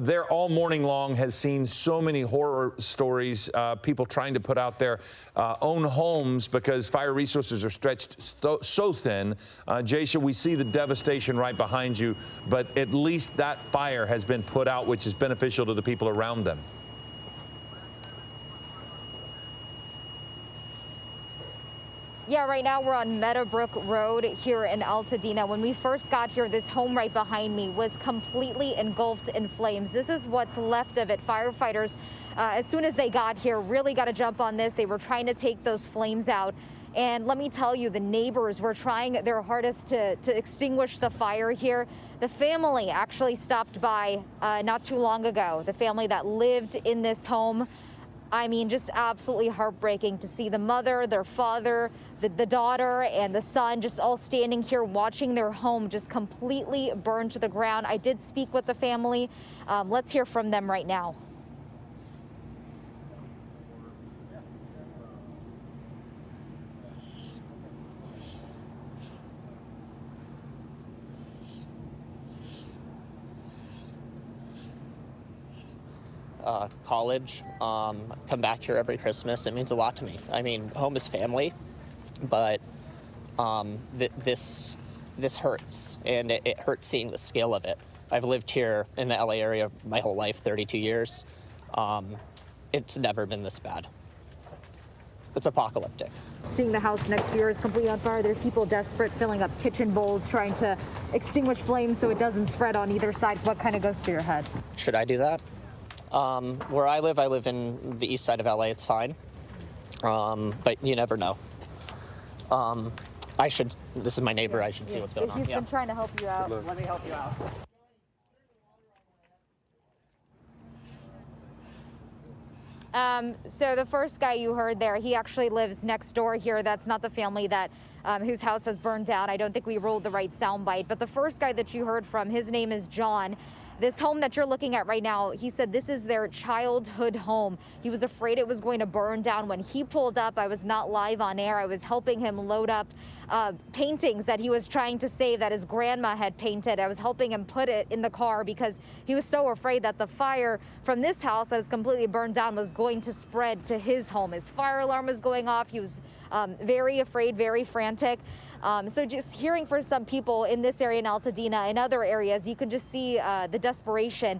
there all morning long, has seen so many horror stories, people trying to put out their own homes because fire resources are stretched so thin. Jaysha, we see the devastation right behind you, but at least that fire has been put out, which is beneficial to the people around them. Yeah, right now we're on Meadowbrook Road here in Altadena. When we first got here, this home right behind me was completely engulfed in flames. This is what's left of it. Firefighters, as soon as they got here, really got to jump on this. They were trying to take those flames out. And let me tell you, the neighbors were trying their hardest to extinguish the fire here. The family actually stopped by not too long ago, the family that lived in this home. I mean, just absolutely heartbreaking to see the mother, their father, the daughter, and the son just all standing here watching their home just completely burned to the ground. I did speak with the family. Let's hear from them right now. College, come back here every Christmas. It means a lot to me. I mean, home is family, but this hurts, and it hurts seeing the scale of it. I've lived here in the LA area my whole life, 32 years. It's never been this bad. It's apocalyptic. Seeing the house next to yours completely on fire, there's people desperate, filling up kitchen bowls, trying to extinguish flames so it doesn't spread on either side. What kind of goes through your head? Should I do that? Where I live in the east side of LA. It's fine, but you never know. This is my neighbor. I should see what's going on. He's been trying to help you out. Let me help you out. So the first guy you heard there, he actually lives next door here. That's not the family that whose house has burned down. I don't think we rolled the right soundbite. But the first guy that you heard from, his name is John. This home that you're looking at right now, he said this is their childhood home. He was afraid it was going to burn down. When he pulled up, I was not live on air. I was helping him load up paintings that he was trying to save that his grandma had painted. I was helping him put it in the car because he was so afraid that the fire from this house that is completely burned down was going to spread to his home. His fire alarm was going off. He was very afraid, very frantic. So just hearing from some people in this area in Altadena and other areas, you can just see the desperation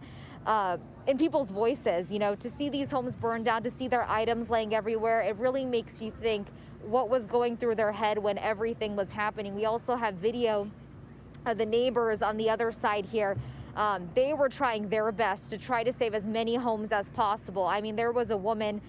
in people's voices, to see these homes burn down, to see their items laying everywhere. It really makes you think what was going through their head when everything was happening. We also have video of the neighbors on the other side here. They were trying their best to try to save as many homes as possible. I mean, there was a woman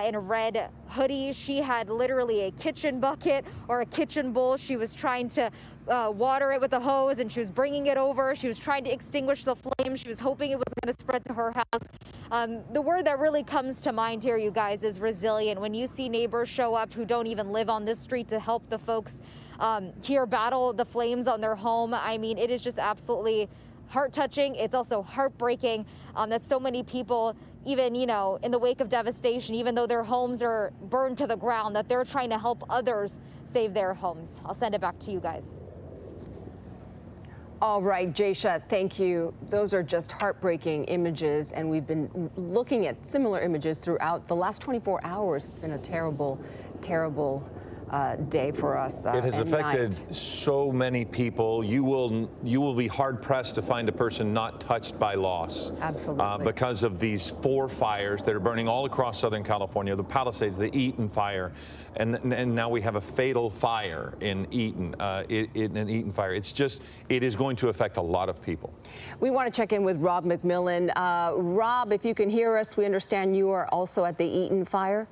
in a red hoodie. She had literally a kitchen bucket or a kitchen bowl. She was trying to water it with a hose, and she was bringing it over. She was trying to extinguish the flames. She was hoping it was going to spread to her house. The word that really comes to mind here, you guys, is resilient. When you see neighbors show up who don't even live on this street to help the folks here battle the flames on their home, I mean, it is just absolutely heart-touching. It's also heartbreaking that so many people, even, you know, in the wake of devastation, even though their homes are burned to the ground, that they're trying to help others save their homes. I'll send it back to you guys. All right, Jaysha, thank you. Those are just heartbreaking images, and we've been looking at similar images throughout the last 24 hours. It's been a terrible, terrible day for us. It has affected so many people. You will be hard pressed to find a person not touched by loss. Absolutely. Because of these 4 fires that are burning all across Southern California, the Palisades, the Eaton fire, and now we have a fatal fire in Eaton, an Eaton fire. It's just, it is going to affect a lot of people. We want to check in with Rob McMillan. Rob, if you can hear us, we understand you are also at the Eaton fire.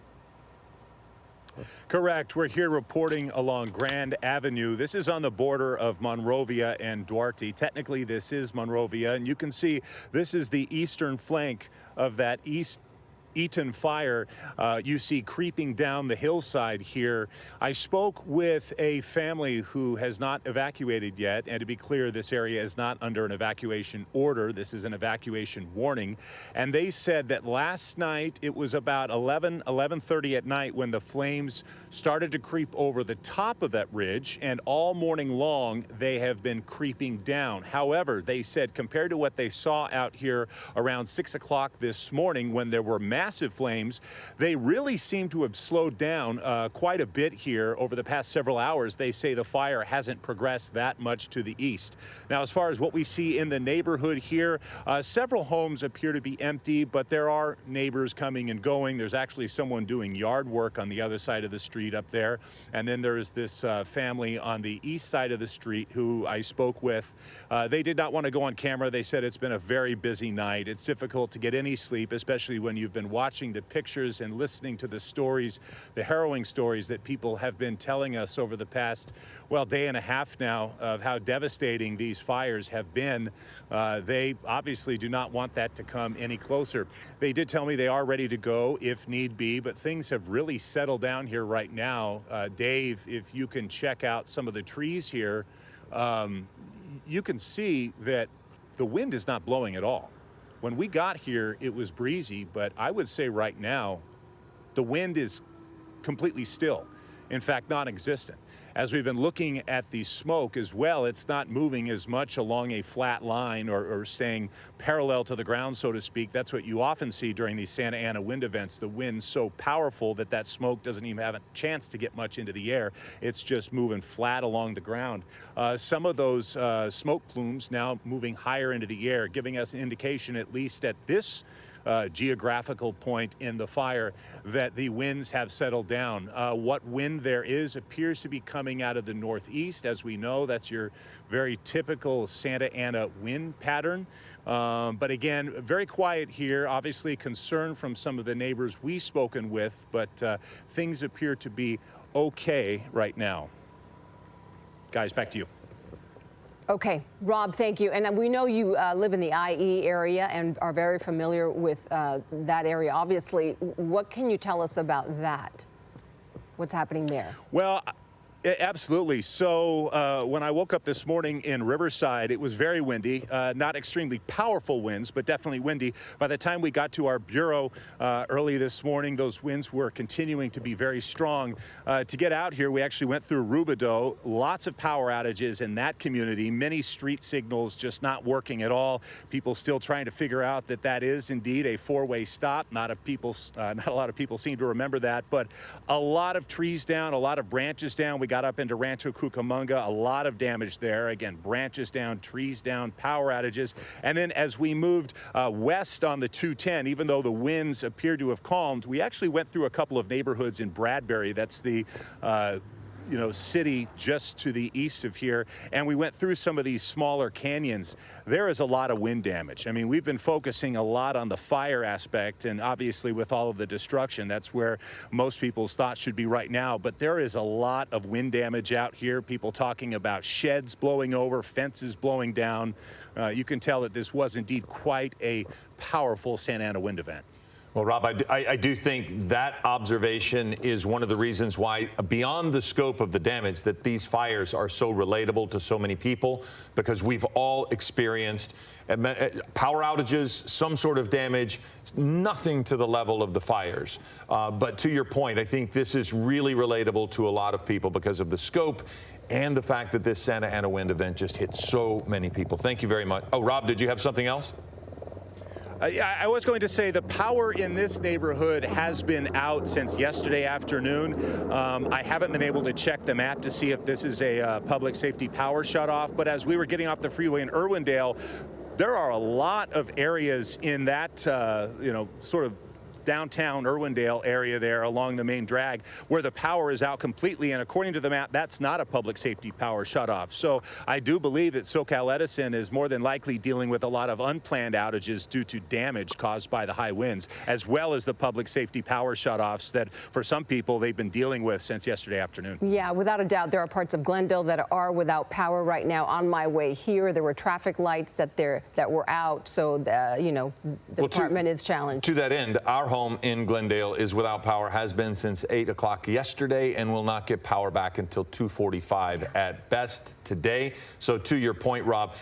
Correct. We're here reporting along Grand Avenue. This is on the border of Monrovia and Duarte. Technically, this is Monrovia, and you can see this is the eastern flank of that Eaton fire you see creeping down the hillside here. I spoke with a family who has not evacuated yet, and to be clear, this area is not under an evacuation order. This is an evacuation warning. And they said that last night, it was about 11:30 at night when the flames started to creep over the top of that ridge, and all morning long, they have been creeping down. However, they said compared to what they saw out here around 6 o'clock this morning when there were massive flames, they really seem to have slowed down quite a bit here over the past several hours. They say the fire hasn't progressed that much to the east. Now, as far as what we see in the neighborhood here, several homes appear to be empty, but there are neighbors coming and going. There's actually someone doing yard work on the other side of the street up there. And then there's this family on the east side of the street who I spoke with. They did not want to go on camera. They said it's been a very busy night. It's difficult to get any sleep, especially when you've been watching the pictures and listening to the stories, the harrowing stories that people have been telling us over the past, well, day and a half now of how devastating these fires have been. They obviously do not want that to come any closer. They did tell me they are ready to go if need be, but things have really settled down here right now. Dave, if you can check out some of the trees here, you can see that the wind is not blowing at all. When we got here, it was breezy, but I would say right now, the wind is completely still. In fact, non-existent. As we've been looking at the smoke as well, it's not moving as much along a flat line or staying parallel to the ground, so to speak. That's what you often see during these Santa Ana wind events. The wind's so powerful that that smoke doesn't even have a chance to get much into the air. It's just moving flat along the ground. Some of those smoke plumes now moving higher into the air, giving us an indication, at least at this geographical point in the fire, that the winds have settled down. What wind there is appears to be coming out of the northeast. As we know, that's your very typical Santa Ana wind pattern. But again, very quiet here. Obviously concern from some of the neighbors we've spoken with, but things appear to be okay right now. Guys, back to you. Okay, Rob, thank you. And we know you live in the IE area and are very familiar with that area. Obviously, what can you tell us about that? What's happening there? Well, absolutely. So when I woke up this morning in Riverside, it was very windy, not extremely powerful winds, but definitely windy. By the time we got to our bureau early this morning, those winds were continuing to be very strong. To get out here, we actually went through Rubidoux. Lots of power outages in that community. Many street signals just not working at all. People still trying to figure out that that is indeed a four-way stop. Not a lot of people seem to remember that, but a lot of trees down, a lot of branches down. We got up into Rancho Cucamonga, a lot of damage there. Again, branches down, trees down, power outages. And then as we moved west on the 210, even though the winds appeared to have calmed, we actually went through a couple of neighborhoods in Bradbury. That's the city just to the east of here, and we went through some of these smaller canyons. There is a lot of wind damage. I mean, we've been focusing a lot on the fire aspect, and obviously with all of the destruction, that's where most people's thoughts should be right now. But there is a lot of wind damage out here. People talking about sheds blowing over, fences blowing down. You can tell that this was indeed quite a powerful Santa Ana wind event. Well, Rob, I do think that observation is one of the reasons why, beyond the scope of the damage, that these fires are so relatable to so many people, because we've all experienced power outages, some sort of damage, nothing to the level of the fires. But to your point, I think this is really relatable to a lot of people because of the scope and the fact that this Santa Ana wind event just hit so many people. Thank you very much. Oh, Rob, did you have something else? Yeah, I was going to say the power in this neighborhood has been out since yesterday afternoon. I haven't been able to check the map to see if this is a public safety power shutoff, but as we were getting off the freeway in Irwindale, there are a lot of areas in that, sort of downtown Irwindale area there along the main drag where the power is out completely, and according to the map, that's not a public safety power shutoff. So I do believe that SoCal Edison is more than likely dealing with a lot of unplanned outages due to damage caused by the high winds, as well as the public safety power shutoffs that for some people they've been dealing with since yesterday afternoon. Yeah, without a doubt, there are parts of Glendale that are without power right now. On my way here, there were traffic lights that were out, so the department is challenged. To that end, our home in Glendale is without power, has been since 8 o'clock yesterday, and will not get power back until 2:45 at best today. So to your point, Rob,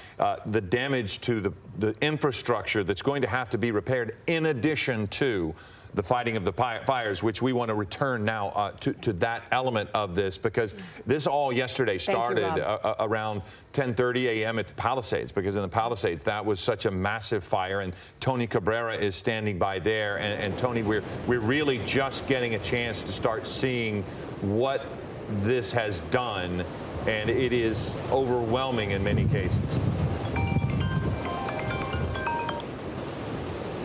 the damage to the infrastructure that's going to have to be repaired, in addition to the fighting of the fires, which we want to return now to that element of this, because this all yesterday started around 10:30 a.m. at the Palisades, because in the Palisades that was such a massive fire, and Tony Cabrera is standing by there, and Tony, we're really just getting a chance to start seeing what this has done, and it is overwhelming in many cases.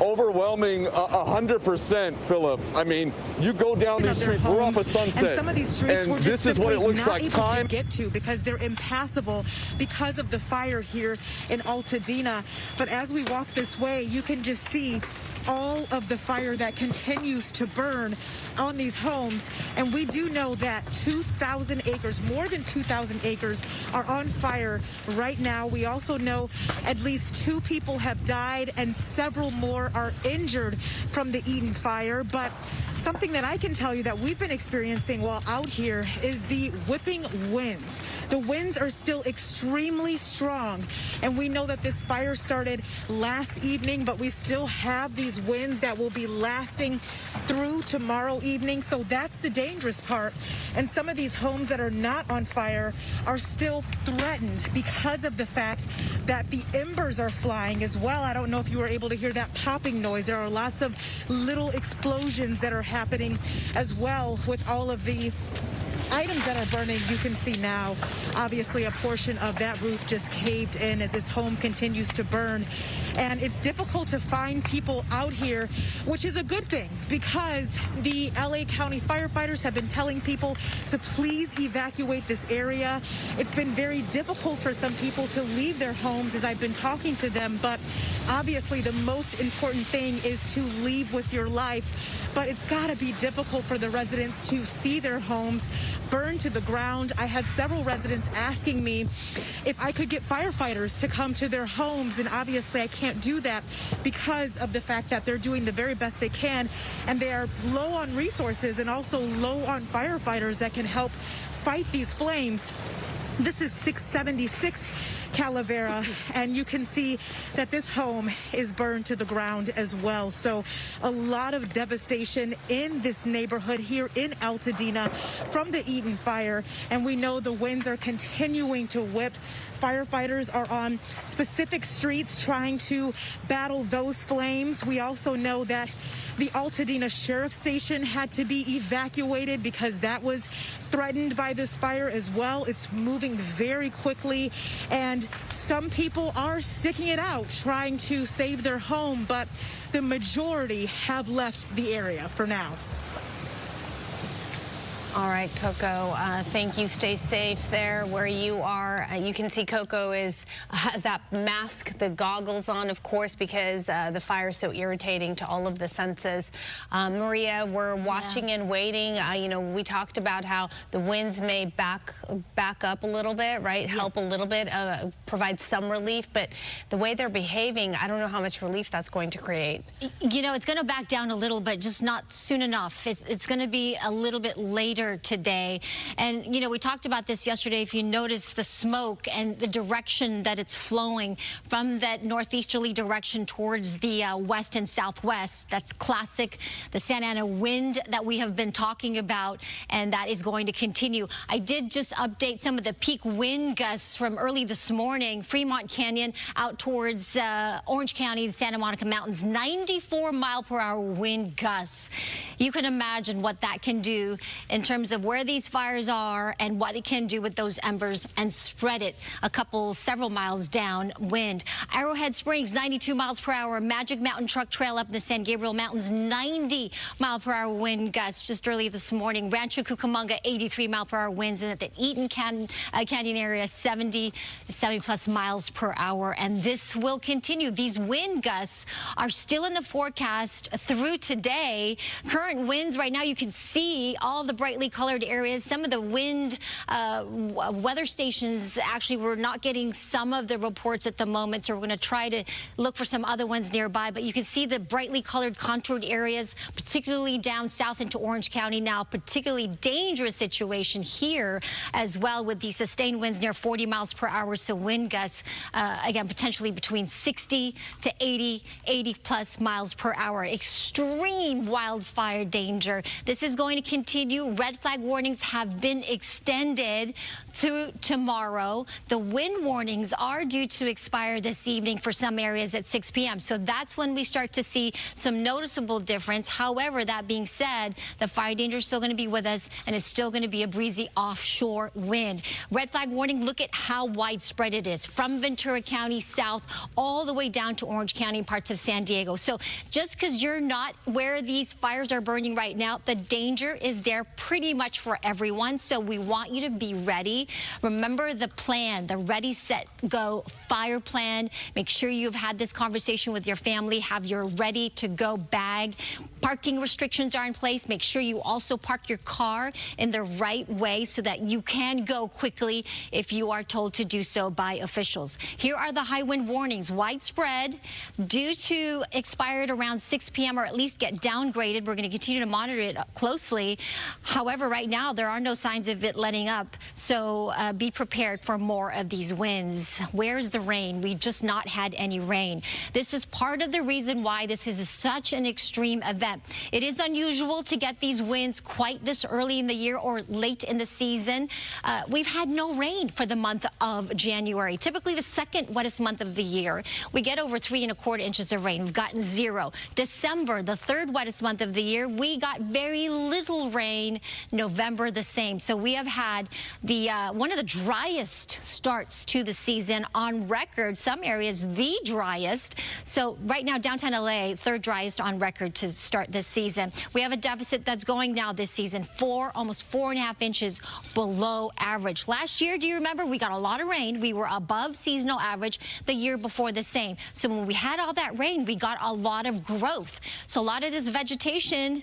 Overwhelming 100%, Philip. I mean, you go down these streets, we're off of Sunset, and some of these streets and were just this is what it looks not like. able to get to because they're impassable because of the fire here in Altadena. But as we walk this way, you can just see all of the fire that continues to burn on these homes. And we do know that 2,000 acres, more than 2,000 acres are on fire right now. We also know at least 2 people have died and several more are injured from the Eaton fire. But something that I can tell you that we've been experiencing while out here is the whipping winds. The winds are still extremely strong, and we know that this fire started last evening, but we still have these winds that will be lasting through tomorrow evening. So that's the dangerous part. And some of these homes that are not on fire are still threatened because of the fact that the embers are flying as well. I don't know if you were able to hear that popping noise. There are lots of little explosions that are happening as well with all of the items that are burning. You can see now, obviously, a portion of that roof just caved in as this home continues to burn. And it's difficult to find people out here, which is a good thing, because the LA County firefighters have been telling people to please evacuate this area. It's been very difficult for some people to leave their homes as I've been talking to them, but obviously the most important thing is to leave with your life. But it's got to be difficult for the residents to see their homes burn to the ground. I had several residents asking me if I could get firefighters to come to their homes, and obviously I can't do that because of the fact that they're doing the very best they can, and they are low on resources and also low on firefighters that can help fight these flames. This is 676 Calavera, and you can see that this home is burned to the ground as well. So a lot of devastation in this neighborhood here in Altadena from the Eaton fire, and we know the winds are continuing to whip. Firefighters are on specific streets trying to battle those flames. We also know that the Altadena Sheriff Station had to be evacuated because that was threatened by this fire as well. It's moving very quickly, and some people are sticking it out, trying to save their home, but the majority have left the area for now. All right, Coco, thank you. Stay safe there where you are. You can see Coco has that mask, the goggles on, of course, because the fire is so irritating to all of the senses. Maria, we're watching and waiting. You know, we talked about how the winds may back up a little bit, right? Help a little bit, provide some relief, but the way they're behaving, I don't know how much relief that's going to create. You know, it's going to back down a little bit, just not soon enough. It's going to be a little bit later today. And, you know, we talked about this yesterday. If you notice the smoke and the direction that it's flowing from that northeasterly direction towards the west and southwest, that's classic, the Santa Ana wind that we have been talking about, and that is going to continue. I did just update some of the peak wind gusts from early this morning. Fremont Canyon out towards Orange County, the Santa Monica Mountains, 94-mile-per-hour wind gusts. You can imagine what that can do in terms of where these fires are and what it can do with those embers and spread it several miles downwind. Arrowhead Springs, 92 miles per hour. Magic Mountain Truck Trail up in the San Gabriel Mountains, 90-mile-per-hour wind gusts just early this morning. Rancho Cucamonga, 83-mile-per-hour winds, and at the Eaton Canyon area, 70-plus miles per hour. And this will continue. These wind gusts are still in the forecast through today. Current winds right now, you can see all the brightly colored areas. Some of the wind weather stations actually were not getting some of the reports at the moment, so we're going to try to look for some other ones nearby. But you can see the brightly colored contoured areas, particularly down south into Orange County now. Particularly dangerous situation here as well, with the sustained winds near 40 miles per hour. So wind gusts, again, potentially between 60 to 80-plus miles per hour. Extreme wildfire danger. This is going to continue. Red flag warnings have been extended through tomorrow. The wind warnings are due to expire this evening for some areas at 6 p.m. So that's when we start to see some noticeable difference. However, that being said, the fire danger is still going to be with us, and it's still going to be a breezy offshore wind. Red flag warning, look at how widespread it is from Ventura County south all the way down to Orange County and parts of San Diego. So just because you're not where these fires are burning right now, the danger is there pretty much for everyone. So we want you to be ready. Remember the plan, the ready, set, go fire plan. Make sure you've had this conversation with your family, have your ready to go bag. Parking restrictions are in place. Make sure you also park your car in the right way so that you can go quickly if you are told to do so by officials. Here are the high wind warnings. Widespread, due to expired around 6 p.m. or at least get downgraded. We're going to continue to monitor it closely. However, right now there are no signs of it letting up, so be prepared for more of these winds. Where's the rain? We've just not had any rain. This is part of the reason why this is such an extreme event. It is unusual to get these winds quite this early in the year or late in the season. We've had no rain for the month of January, typically the second wettest month of the year. We get over 3¼ inches of rain. We've gotten 0. December, the third wettest month of the year, we got very little rain. November, the same. So we have had the one of the driest starts to the season on record. Some areas the driest. So right now, downtown LA, third driest on record to start this season. We have a deficit that's going now this season, almost 4½ inches below average. Last year, do you remember, we got a lot of rain. We were above seasonal average the year before the same. So when we had all that rain, we got a lot of growth. So a lot of this vegetation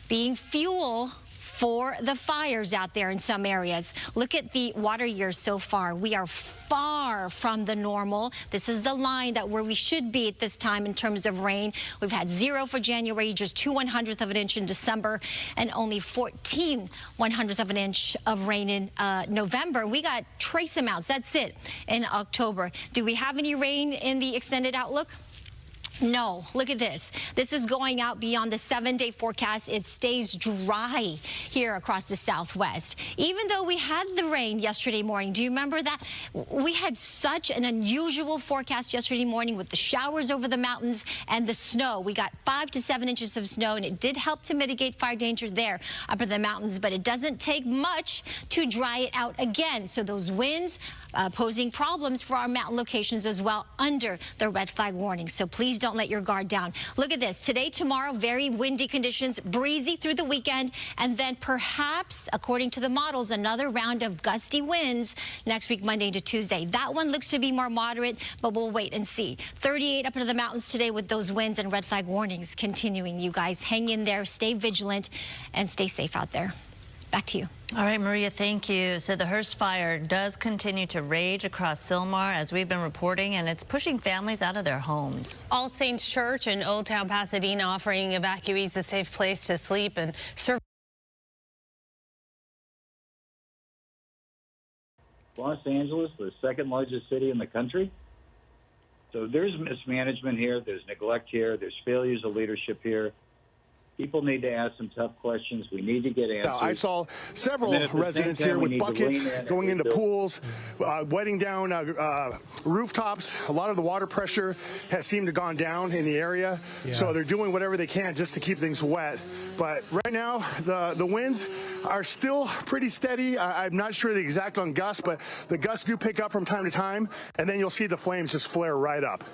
being fuel for the fires out there in some areas. Look at the water years so far. We are far from the normal. This is the line that where we should be at this time in terms of rain. We've had 0 for January, just 2/100th of an inch in December, and only 14/100th of an inch of rain in November. We got trace amounts, that's it, in October. Do we have any rain in the extended outlook? No. Look at this. This is going out beyond the 7-day forecast. It stays dry here across the Southwest. Even though we had the rain yesterday morning, do you remember that? We had such an unusual forecast yesterday morning with the showers over the mountains and the snow. We got 5 to 7 inches of snow, and it did help to mitigate fire danger there up in the mountains, but it doesn't take much to dry it out again. So those winds posing problems for our mountain locations as well under the red flag warning. So please don't let your guard down. Look at this. Today, tomorrow, very windy conditions, breezy through the weekend, and then perhaps, according to the models, another round of gusty winds next week, Monday to Tuesday. That one looks to be more moderate, but we'll wait and see. 38 up into the mountains today with those winds and red flag warnings continuing. You guys hang in there, stay vigilant, and stay safe out there. Back to you. All right, Maria, thank you. So the Hearst fire does continue to rage across Sylmar, as we've been reporting, and it's pushing families out of their homes. All Saints Church in Old Town Pasadena offering evacuees a safe place to sleep and serve. Los Angeles, the second largest city in the country. So there's mismanagement here, there's neglect here, there's failures of leadership here. People need to ask some tough questions. We need to get answers. I saw several residents here with buckets going into pools, wetting down rooftops. A lot of the water pressure has seemed to gone down in the area, so they're doing whatever they can just to keep things wet. But right now, the winds are still pretty steady. I'm not sure the exact on gusts, but the gusts do pick up from time to time, and then you'll see the flames just flare right up.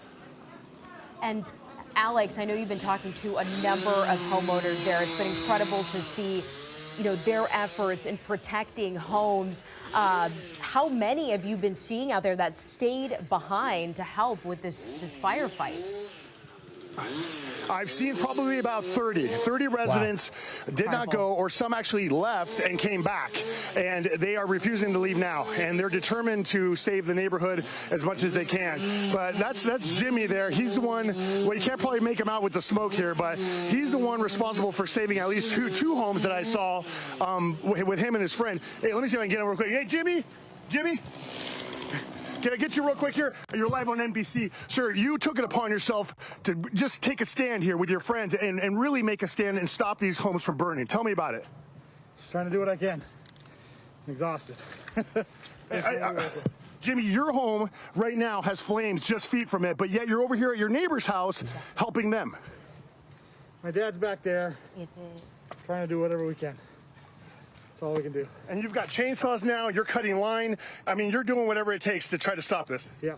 And Alex, I know you've been talking to a number of homeowners there. It's been incredible to see, you know, their efforts in protecting homes. How many have you been seeing out there that stayed behind to help with this firefight? I've seen probably about 30 residents did not go, or some actually left and came back, and they are refusing to leave now, and they're determined to save the neighborhood as much as they can. But that's Jimmy there. He's the one, well, you can't probably make him out with the smoke here, but he's the one responsible for saving at least two homes that I saw with him and his friend. Hey, let me see if I can get him real quick. Hey, Jimmy? Can I get you real quick here? You're live on NBC. Sir, you took it upon yourself to just take a stand here with your friends and really make a stand and stop these homes from burning. Tell me about it. Just trying to do what I can. I'm exhausted. Jimmy, your home right now has flames just feet from it, but yet you're over here at your neighbor's house helping them. My dad's back there. Trying to do whatever we can. That's all we can do. And you've got chainsaws now, you're cutting line. I mean, you're doing whatever it takes to try to stop this. Yeah,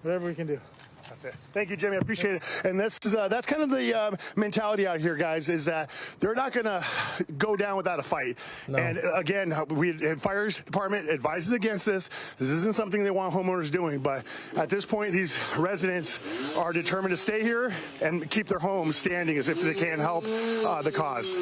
whatever we can do. That's it. Thank you, Jimmy. I appreciate it. And that's kind of the mentality out here, guys, is that they're not going to go down without a fight. No. And again, fire department advises against this. This isn't something they want homeowners doing. But at this point, these residents are determined to stay here and keep their homes standing as if they can help the cause.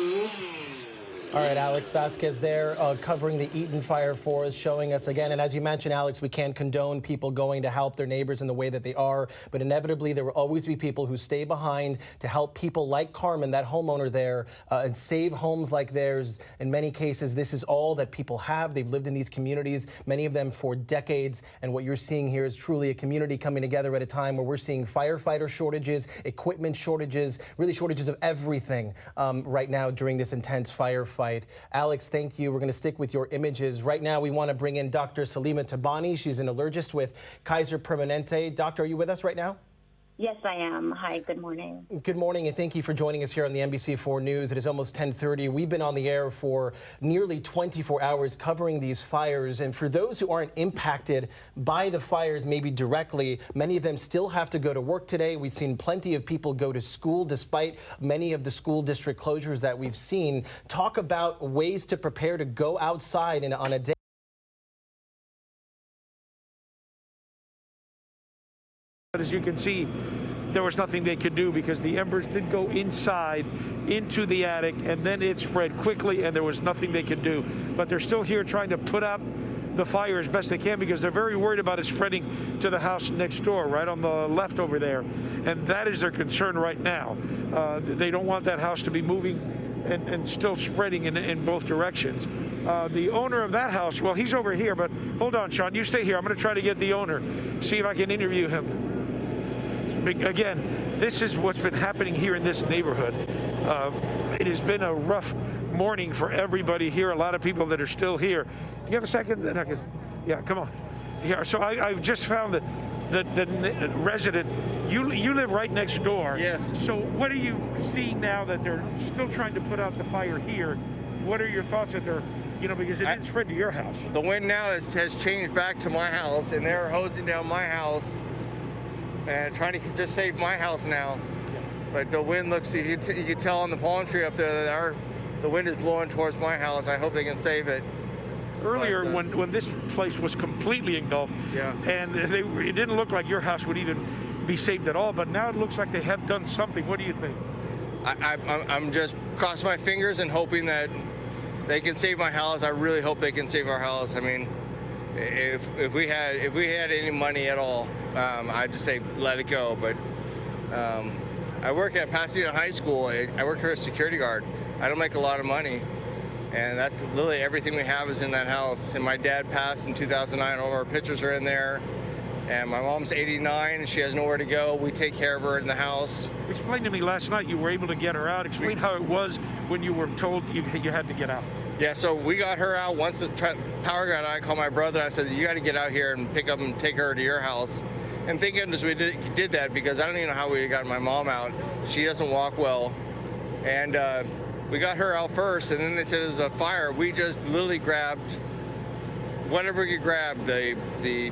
All right, Alex Vasquez there covering the Eaton fire for us, showing us again. And as you mentioned, Alex, we can't condone people going to help their neighbors in the way that they are. But inevitably, there will always be people who stay behind to help people like Carmen, that homeowner there, and save homes like theirs. In many cases, this is all that people have. They've lived in these communities, many of them for decades. And what you're seeing here is truly a community coming together at a time where we're seeing firefighter shortages, equipment shortages, really shortages of everything right now during this intense firefight. Alex, thank you. We're going to stick with your images. Right now, we want to bring in Dr. Salima Tabani. She's an allergist with Kaiser Permanente. Doctor, are you with us right now? Yes, I am. Hi, good morning. Good morning, and thank you for joining us here on the NBC4 News. It is almost 10:30. We've been on the air for nearly 24 hours covering these fires. And for those who aren't impacted by the fires, maybe directly, many of them still have to go to work today. We've seen plenty of people go to school despite many of the school district closures that we've seen. Talk about ways to prepare to go outside on a day. But as you can see, there was nothing they could do because the embers did go inside into the attic, and then it spread quickly, and there was nothing they could do. But they're still here trying to put out the fire as best they can because they're very worried about it spreading to the house next door, right on the left over there. And that is their concern right now. They don't want that house to be moving and still spreading in both directions. The owner of that house, well, he's over here, but hold on, Sean, you stay here. I'm going to try to get the owner, see if I can interview him. Again, this is what's been happening here in this neighborhood. It has been a rough morning for everybody here. A lot of people that are still here. Do you have a second? Then I can, yeah, come on. Yeah, so I've just found that the resident, you live right next door. Yes. So what are you seeing now that they're still trying to put out the fire here? What are your thoughts that they're You know, because it didn't spread to your house. The wind now has changed back to my house, and they're hosing down my house and trying to just save my house now. But the wind looks, you can tell on the palm tree up there that the wind is blowing towards my house. I hope they can save it. Earlier, when this place was completely engulfed, and it didn't look like your house would even be saved at all, but now it looks like they have done something. What do you think? I'm just crossing my fingers and hoping that they can save my house. I really hope they can save our house. I mean, if we had any money at all, I'd just say let it go. But I work at Pasadena High School. I work here as a security guard. I don't make a lot of money, and that's literally everything we have is in that house. And my dad passed in 2009. All of our pictures are in there. And my mom's 89, and she has nowhere to go. We take care of her in the house. Explain to me, last night you were able to get her out. Explain how it was when you were told you had to get out. Yeah, so we got her out. Once the power got out, I called my brother, and I said, you got to get out here and pick up and take her to your house. And thank goodness we did that, because I don't even know how we got my mom out. She doesn't walk well. And we got her out first, and then they said there was a fire. We just literally grabbed whatever we could grab, the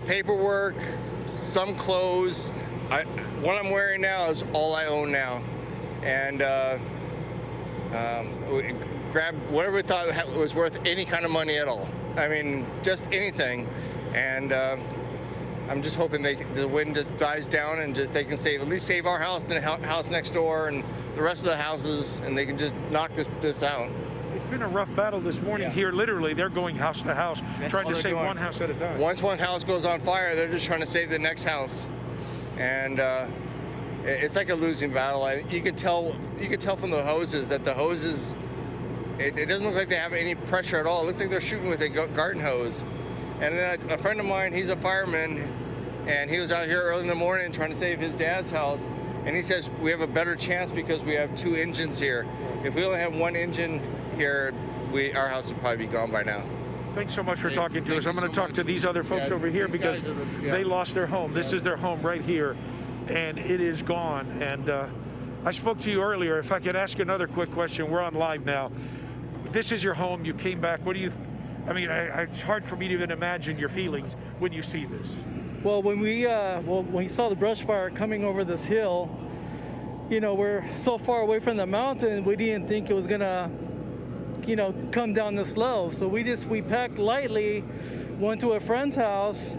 paperwork, some clothes. What I'm wearing now is all I own now. And we grabbed whatever we thought was worth any kind of money at all. I mean, just anything. And I'm just hoping the wind just dies down and they can at least save our house and the house next door and the rest of the houses, and they can just knock this out. It's been a rough battle this morning here. Literally, they're going house to house, trying to save one house at a time. Once one house goes on fire, they're just trying to save the next house, and it's like a losing battle. You can tell from the hoses that the hoses, it doesn't look like they have any pressure at all. It looks like they're shooting with a garden hose. And then a friend of mine, he's a fireman, and he was out here early in the morning trying to save his dad's house. And he says we have a better chance because we have 2 engines here. If we only have 1 engine here, our house would probably be gone by now. Thanks so much for talking to us. I'm going to talk to these other folks over here because they lost their home. This is their home right here, and it is gone. And I spoke to you earlier. If I could ask another quick question, we're on live now. This is your home. You came back. What do you? I mean, it's hard for me to even imagine your feelings when you see this. Well, when we saw the brush fire coming over this hill, you know, we're so far away from the mountain, we didn't think it was gonna, you know, come down this low. So we packed lightly, went to a friend's house,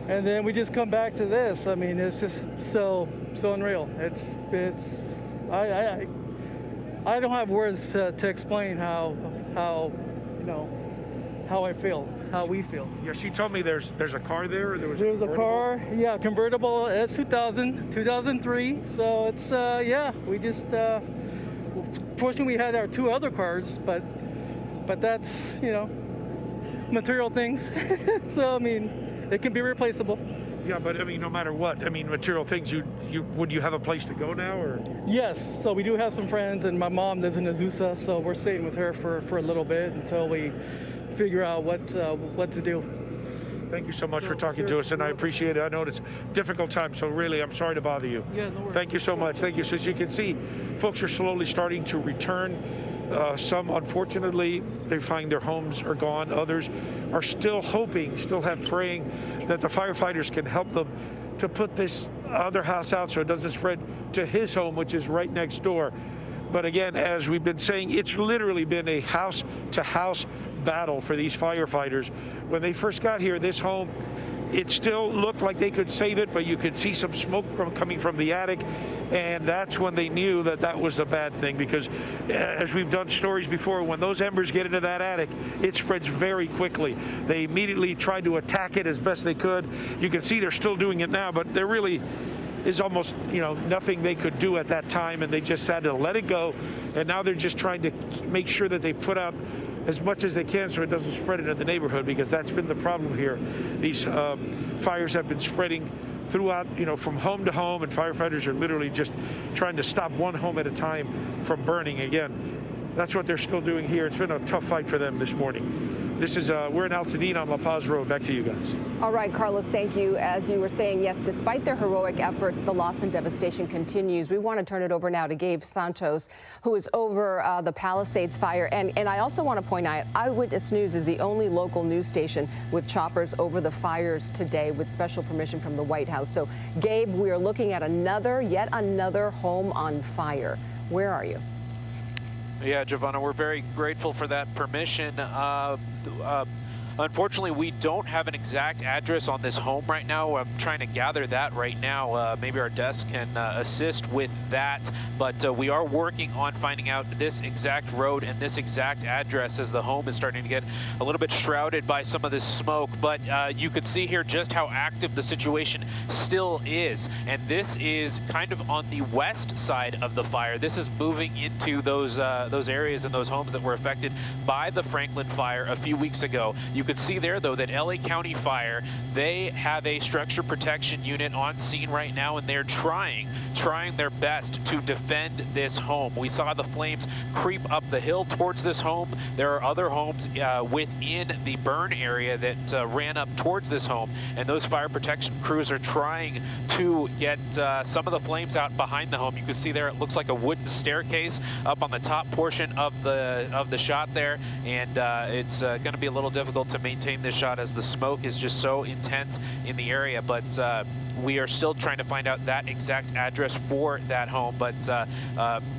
and then we just come back to this. I mean, it's just so unreal. I don't have words to explain how you know, how I feel, how we feel. Yeah, she told me there's a car there. Or there was a car, yeah, convertible. It's 2003. So it's yeah. We just fortunately we had our 2 other cars, but that's, you know, material things. So I mean, it can be replaceable. Yeah, but I mean, no matter what, I mean, material things. Would you have a place to go now, or? Yes. So we do have some friends, and my mom lives in Azusa, so we're staying with her for a little bit until we figure out what to do. Thank you so much for talking to us, and I appreciate it. I know it's a difficult time, so really, I'm sorry to bother you. Yeah, no worries. Thank you so much. Thank you. So as you can see, folks are slowly starting to return. Some, unfortunately, they find their homes are gone. Others are still hoping, still have praying that the firefighters can help them to put this other house out so it doesn't spread to his home, which is right next door. But again, as we've been saying, it's literally been a house-to-house battle for these firefighters. When they first got here, this home, it still looked like they could save it, but you could see some smoke coming from the attic, and that's when they knew that was the bad thing, because as we've done stories before, when those embers get into that attic, it spreads very quickly. They immediately tried to attack it as best they could. You can see they're still doing it now, but there really is almost, you know, nothing they could do at that time, and they just had to let it go. And now they're just trying to make sure that they put out as much as they can so it doesn't spread into the neighborhood, because that's been the problem here. These fires have been spreading throughout, you know, from home to home, and firefighters are literally just trying to stop one home at a time from burning again. That's what they're still doing here. It's been a tough fight for them this morning. This is we're in Altadena on La Paz Road. Back to you guys. All right, Carlos, thank you. As you were saying, yes, despite their heroic efforts, the loss and devastation continues. We want to turn it over now to Gabe Santos, who is over the Palisades fire. And I also want to point out, Eyewitness News is the only local news station with choppers over the fires today with special permission from the White House. So, Gabe, we are looking at yet another home on fire. Where are you? Yeah, Giovanna, we're very grateful for that permission. Unfortunately, we don't have an exact address on this home right now. I'm trying to gather that right now. Maybe our desk can assist with that. But we are working on finding out this exact road and this exact address, as the home is starting to get a little bit shrouded by some of this smoke. But you could see here just how active the situation still is. And this is kind of on the west side of the fire. This is moving into those areas and those homes that were affected by the Franklin fire a few weeks ago. You could see there, though, that LA County Fire, they have a structure protection unit on scene right now, and they're trying their best to defend this home. We saw the flames creep up the hill towards this home. There are other homes within the burn area that ran up towards this home, and those fire protection crews are trying to get some of the flames out behind the home. You can see there, it looks like a wooden staircase up on the top portion of the shot there, and it's going to be a little difficult to maintain this shot as the smoke is just so intense in the area. But we are still trying to find out that exact address for that home. But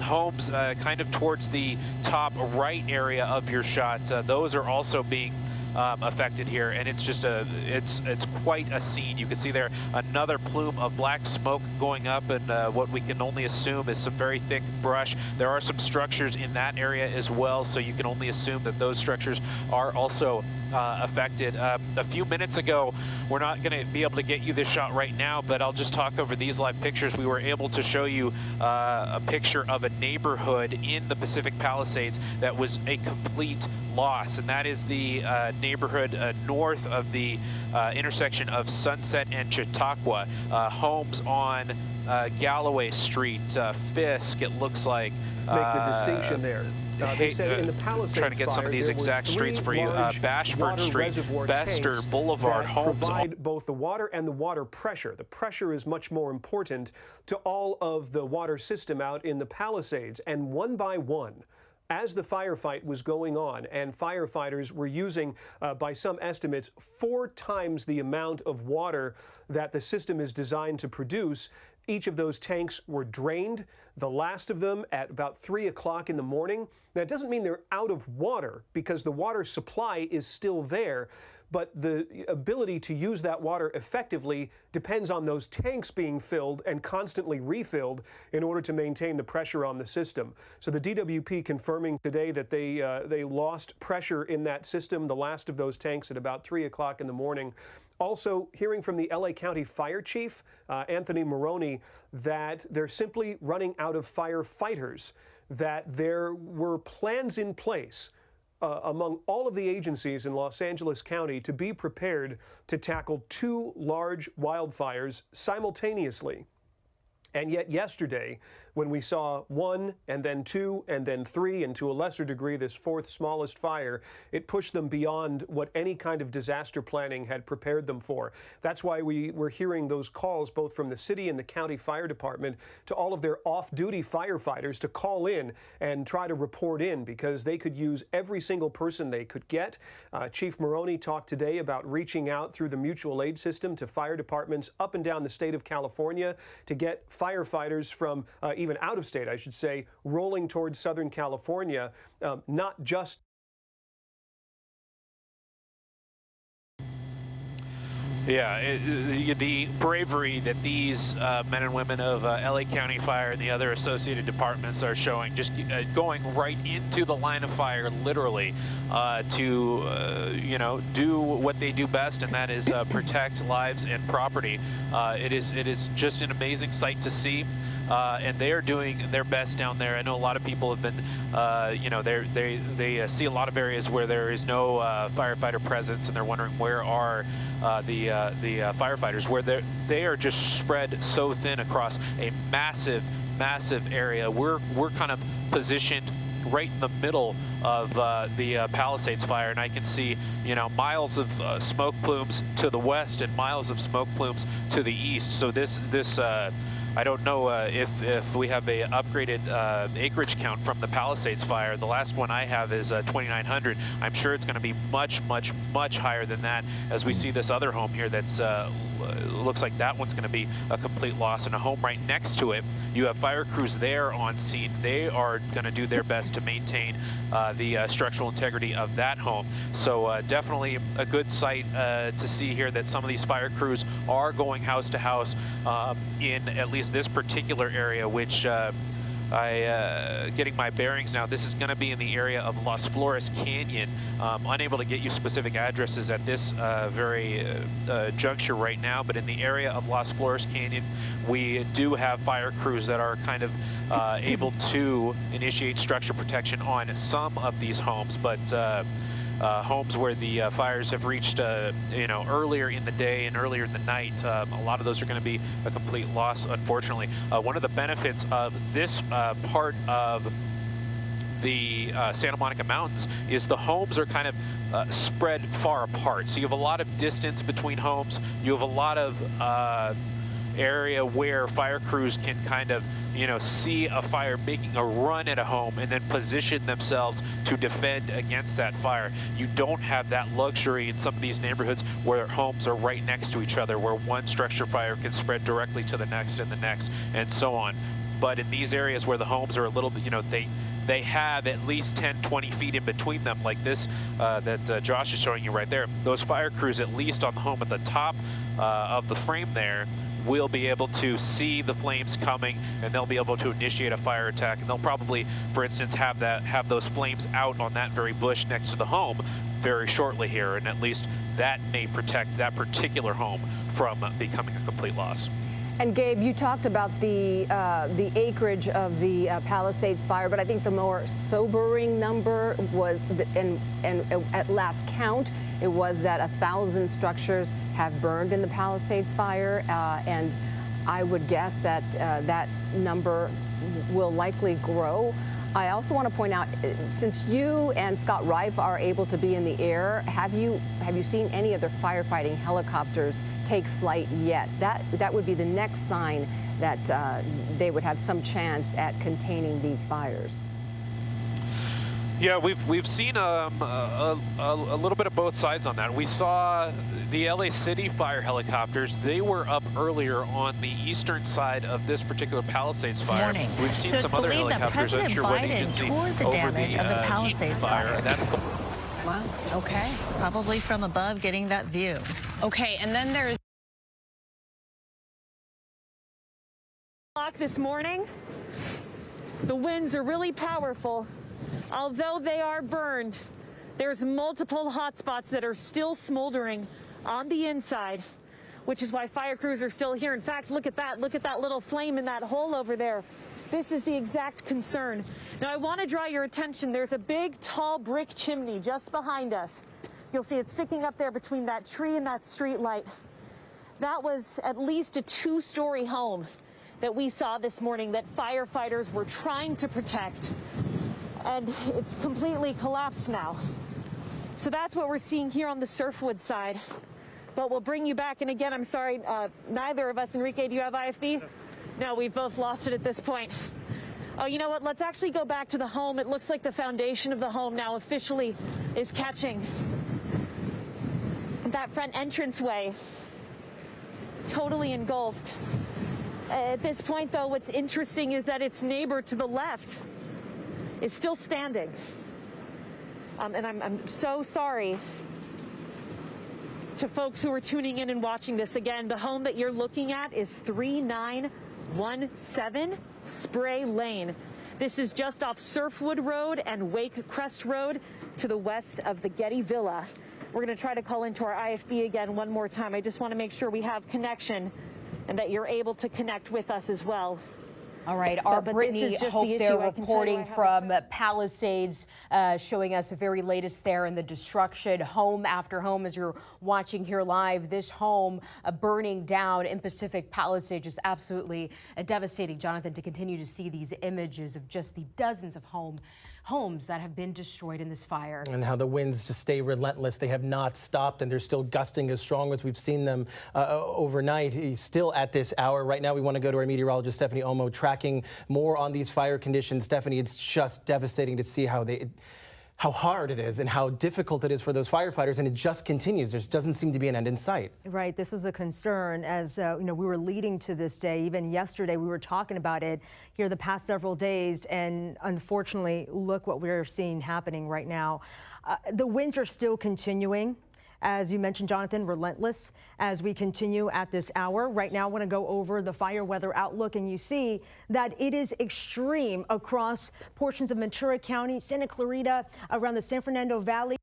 homes kind of towards the top right area of your shot, those are also being affected here, and it's just it's quite a scene. You can see there another plume of black smoke going up, and what we can only assume is some very thick brush. There are some structures in that area as well, so you can only assume that those structures are also affected. A few minutes ago, we're not going to be able to get you this shot right now, but I'll just talk over these live pictures. We were able to show you a picture of a neighborhood in the Pacific Palisades that was a complete loss, and that is the neighborhood north of the intersection of Sunset and Chautauqua. Homes on Galloway Street, Fisk, it looks like. Make the distinction there. They said in the Palisades trying to get some of these exact streets for you. Bashford Street, Bester Boulevard, homes provide both the water and the water pressure. The pressure is much more important to all of the water system out in the Palisades, and one by one, as the firefight was going on and firefighters were using, by some estimates, 4 times the amount of water that the system is designed to produce, each of those tanks were drained, the last of them at about 3 o'clock in the morning. That doesn't mean they're out of water, because the water supply is still there, but the ability to use that water effectively depends on those tanks being filled and constantly refilled in order to maintain the pressure on the system. So the DWP confirming today that they lost pressure in that system, the last of those tanks, at about 3 o'clock in the morning. Also hearing from the LA County Fire Chief, Anthony Maroney, that they're simply running out of firefighters, that there were plans in place among all of the agencies in Los Angeles County to be prepared to tackle 2 large wildfires simultaneously. And yet yesterday, when we saw 1 and then 2 and then 3 and to a lesser degree this 4th smallest fire, it pushed them beyond what any kind of disaster planning had prepared them for. That's why we were hearing those calls both from the city and the county fire department to all of their off-duty firefighters to call in and try to report in, because they could use every single person they could get. Chief Maroney talked today about reaching out through the mutual aid system to fire departments up and down the state of California to get firefighters from even out of state, I should say, rolling towards Southern California, not just. Yeah, the bravery that these men and women of LA County Fire and the other associated departments are showing, just going right into the line of fire, literally, to do what they do best, and that is protect lives and property. It is just an amazing sight to see. and they are doing their best down there. I know a lot of people have been, they see a lot of areas where there is no firefighter presence, and they're wondering where are the firefighters, where they are just spread so thin across a massive area. We're kind of positioned right in the middle of the Palisades fire, and I can see, miles of smoke plumes to the west and miles of smoke plumes to the east. So this I don't know if we have a upgraded acreage count from the Palisades fire. The last one I have is 2,900. I'm sure it's going to be much higher than that, as we see this other home here that's looks like that one's going to be a complete loss, and a home right next to it. You have fire crews there on scene. They are going to do their best to maintain the structural integrity of that home. So definitely a good sight to see here that some of these fire crews are going house to house in at least this particular area, which getting my bearings now, this is going to be in the area of Las Flores Canyon. Unable to get you specific addresses at this very juncture right now, but in the area of Las Flores Canyon, we do have fire crews that are kind of able to initiate structure protection on some of these homes, but homes where the fires have reached, earlier in the day and earlier in the night, a lot of those are going to be a complete loss, unfortunately. One of the benefits of this part of the Santa Monica Mountains is the homes are kind of spread far apart. So you have a lot of distance between homes. You have a lot of area where fire crews can kind of, see a fire making a run at a home and then position themselves to defend against that fire. You don't have that luxury in some of these neighborhoods where homes are right next to each other, where one structure fire can spread directly to the next and the next and so on. But in these areas where the homes are a little bit, they have at least 10, 20 feet in between them, like this that Josh is showing you right there. Those fire crews, at least on the home at the top of the frame there, will be able to see the flames coming, and they'll be able to initiate a fire attack. And they'll probably, for instance, have those flames out on that very bush next to the home very shortly here, and at least that may protect that particular home from becoming a complete loss. And Gabe, you talked about the acreage of the Palisades fire, but I think the more sobering number was, and at last count, it was that 1,000 structures have burned in the Palisades fire, and I would guess that that number will likely grow. I also want to point out, since you and Scott Reif are able to be in the air, have you seen any other firefighting helicopters take flight yet? That would be the next sign that they would have some chance at containing these fires. Yeah, we've seen a little bit of both sides on that. We saw the LA City fire helicopters. They were up earlier on the eastern side of this particular Palisades fire. We've seen some other helicopters. I'm sure what you can see toured the damage of the Palisades fire. That's the wow. Okay. Probably from above, getting that view. Okay, and then there's this morning. The winds are really powerful. Although they are burned, there's multiple hot spots that are still smoldering on the inside, which is why fire crews are still here. In fact, look at that. Look at that little flame in that hole over there. This is the exact concern. Now, I want to draw your attention. There's a big, tall brick chimney just behind us. You'll see it sticking up there between that tree and that street light. That was at least a 2-story home that we saw this morning that firefighters were trying to protect. And it's completely collapsed now. So that's what we're seeing here on the Surfwood side. But we'll bring you back. And again, I'm sorry, neither of us, Enrique, do you have IFB? No, we've both lost it at this point. Oh, you know what? Let's actually go back to the home. It looks like the foundation of the home now officially is catching. That front entranceway, totally engulfed. At this point, though, what's interesting is that its neighbor to the left is still standing. And I'm so sorry to folks who are tuning in and watching this. Again, the home that you're looking at is 3917 Spray Lane. This is just off Surfwood Road and Wake Crest Road to the west of the Getty Villa. We're going to try to call into our IFB again one more time. I just want to make sure we have connection and that you're able to connect with us as well. All right, our But Brittany this is just Hope the there issue. I can tell you reporting I have from Palisades, showing us the very latest there in the destruction. Home after home, as you're watching here live, this home burning down in Pacific Palisades is absolutely devastating, Jonathan, to continue to see these images of just the dozens of homes that have been destroyed in this fire. And how the winds just stay relentless. They have not stopped, and they're still gusting as strong as we've seen them overnight. Still at this hour. Right now, we want to go to our meteorologist, Stephanie Omo, tracking more on these fire conditions. Stephanie, it's just devastating to see how hard it is and how difficult it is for those firefighters, and it just continues. There doesn't seem to be an end in sight. Right. This was a concern as we were leading to this day. Even yesterday, we were talking about it here the past several days, and unfortunately, look what we're seeing happening right now. The winds are still continuing. As you mentioned, Jonathan, relentless as we continue at this hour. Right now, I want to go over the fire weather outlook, and you see that it is extreme across portions of Ventura County, Santa Clarita, around the San Fernando Valley.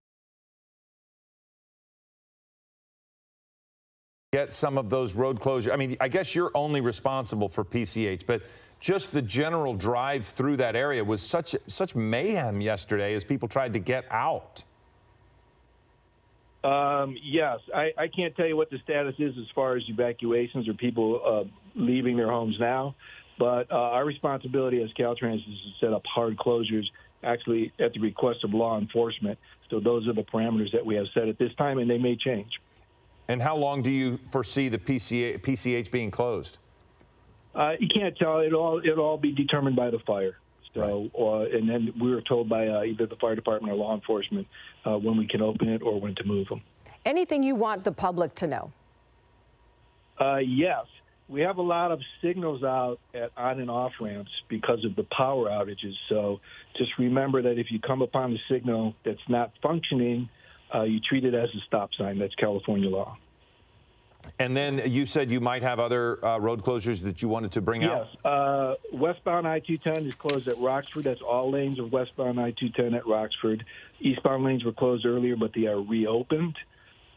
Get some of those road closures. I mean, I guess you're only responsible for PCH, but just the general drive through that area was such mayhem yesterday as people tried to get out. Yes, I can't tell you what the status is as far as evacuations or people leaving their homes now, but our responsibility as Caltrans is to set up hard closures, actually at the request of law enforcement. So those are the parameters that we have set at this time, and they may change. And how long do you foresee the PCH being closed? You can't tell. It'll all be determined by the fire. So, and then we were told by either the fire department or law enforcement when we can open it or when to move them. Anything you want the public to know? Yes. We have a lot of signals out at on and off ramps because of the power outages. So just remember that if you come upon a signal that's not functioning, you treat it as a stop sign. That's California law. And then you said you might have other road closures that you wanted to bring out? Yes. Westbound I-210 is closed at Roxford. That's all lanes of westbound I-210 at Roxford. Eastbound lanes were closed earlier, but they are reopened.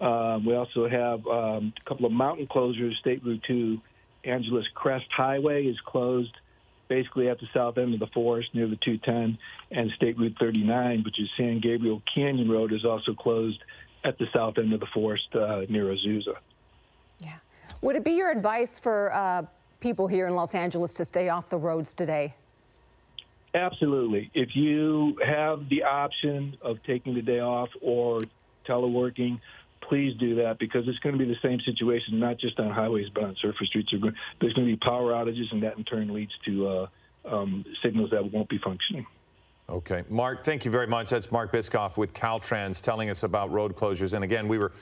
We also have a couple of mountain closures. State Route 2, Angeles Crest Highway is closed basically at the south end of the forest near the 210. And State Route 39, which is San Gabriel Canyon Road, is also closed at the south end of the forest near Azusa. Would it be your advice for people here in Los Angeles to stay off the roads today? Absolutely. If you have the option of taking the day off or teleworking, please do that, because it's going to be the same situation, not just on highways, but on surface streets. There's going to be power outages, and that in turn leads to signals that won't be functioning. Okay. Mark, thank you very much. That's Mark Biscoff with Caltrans telling us about road closures. And again, we were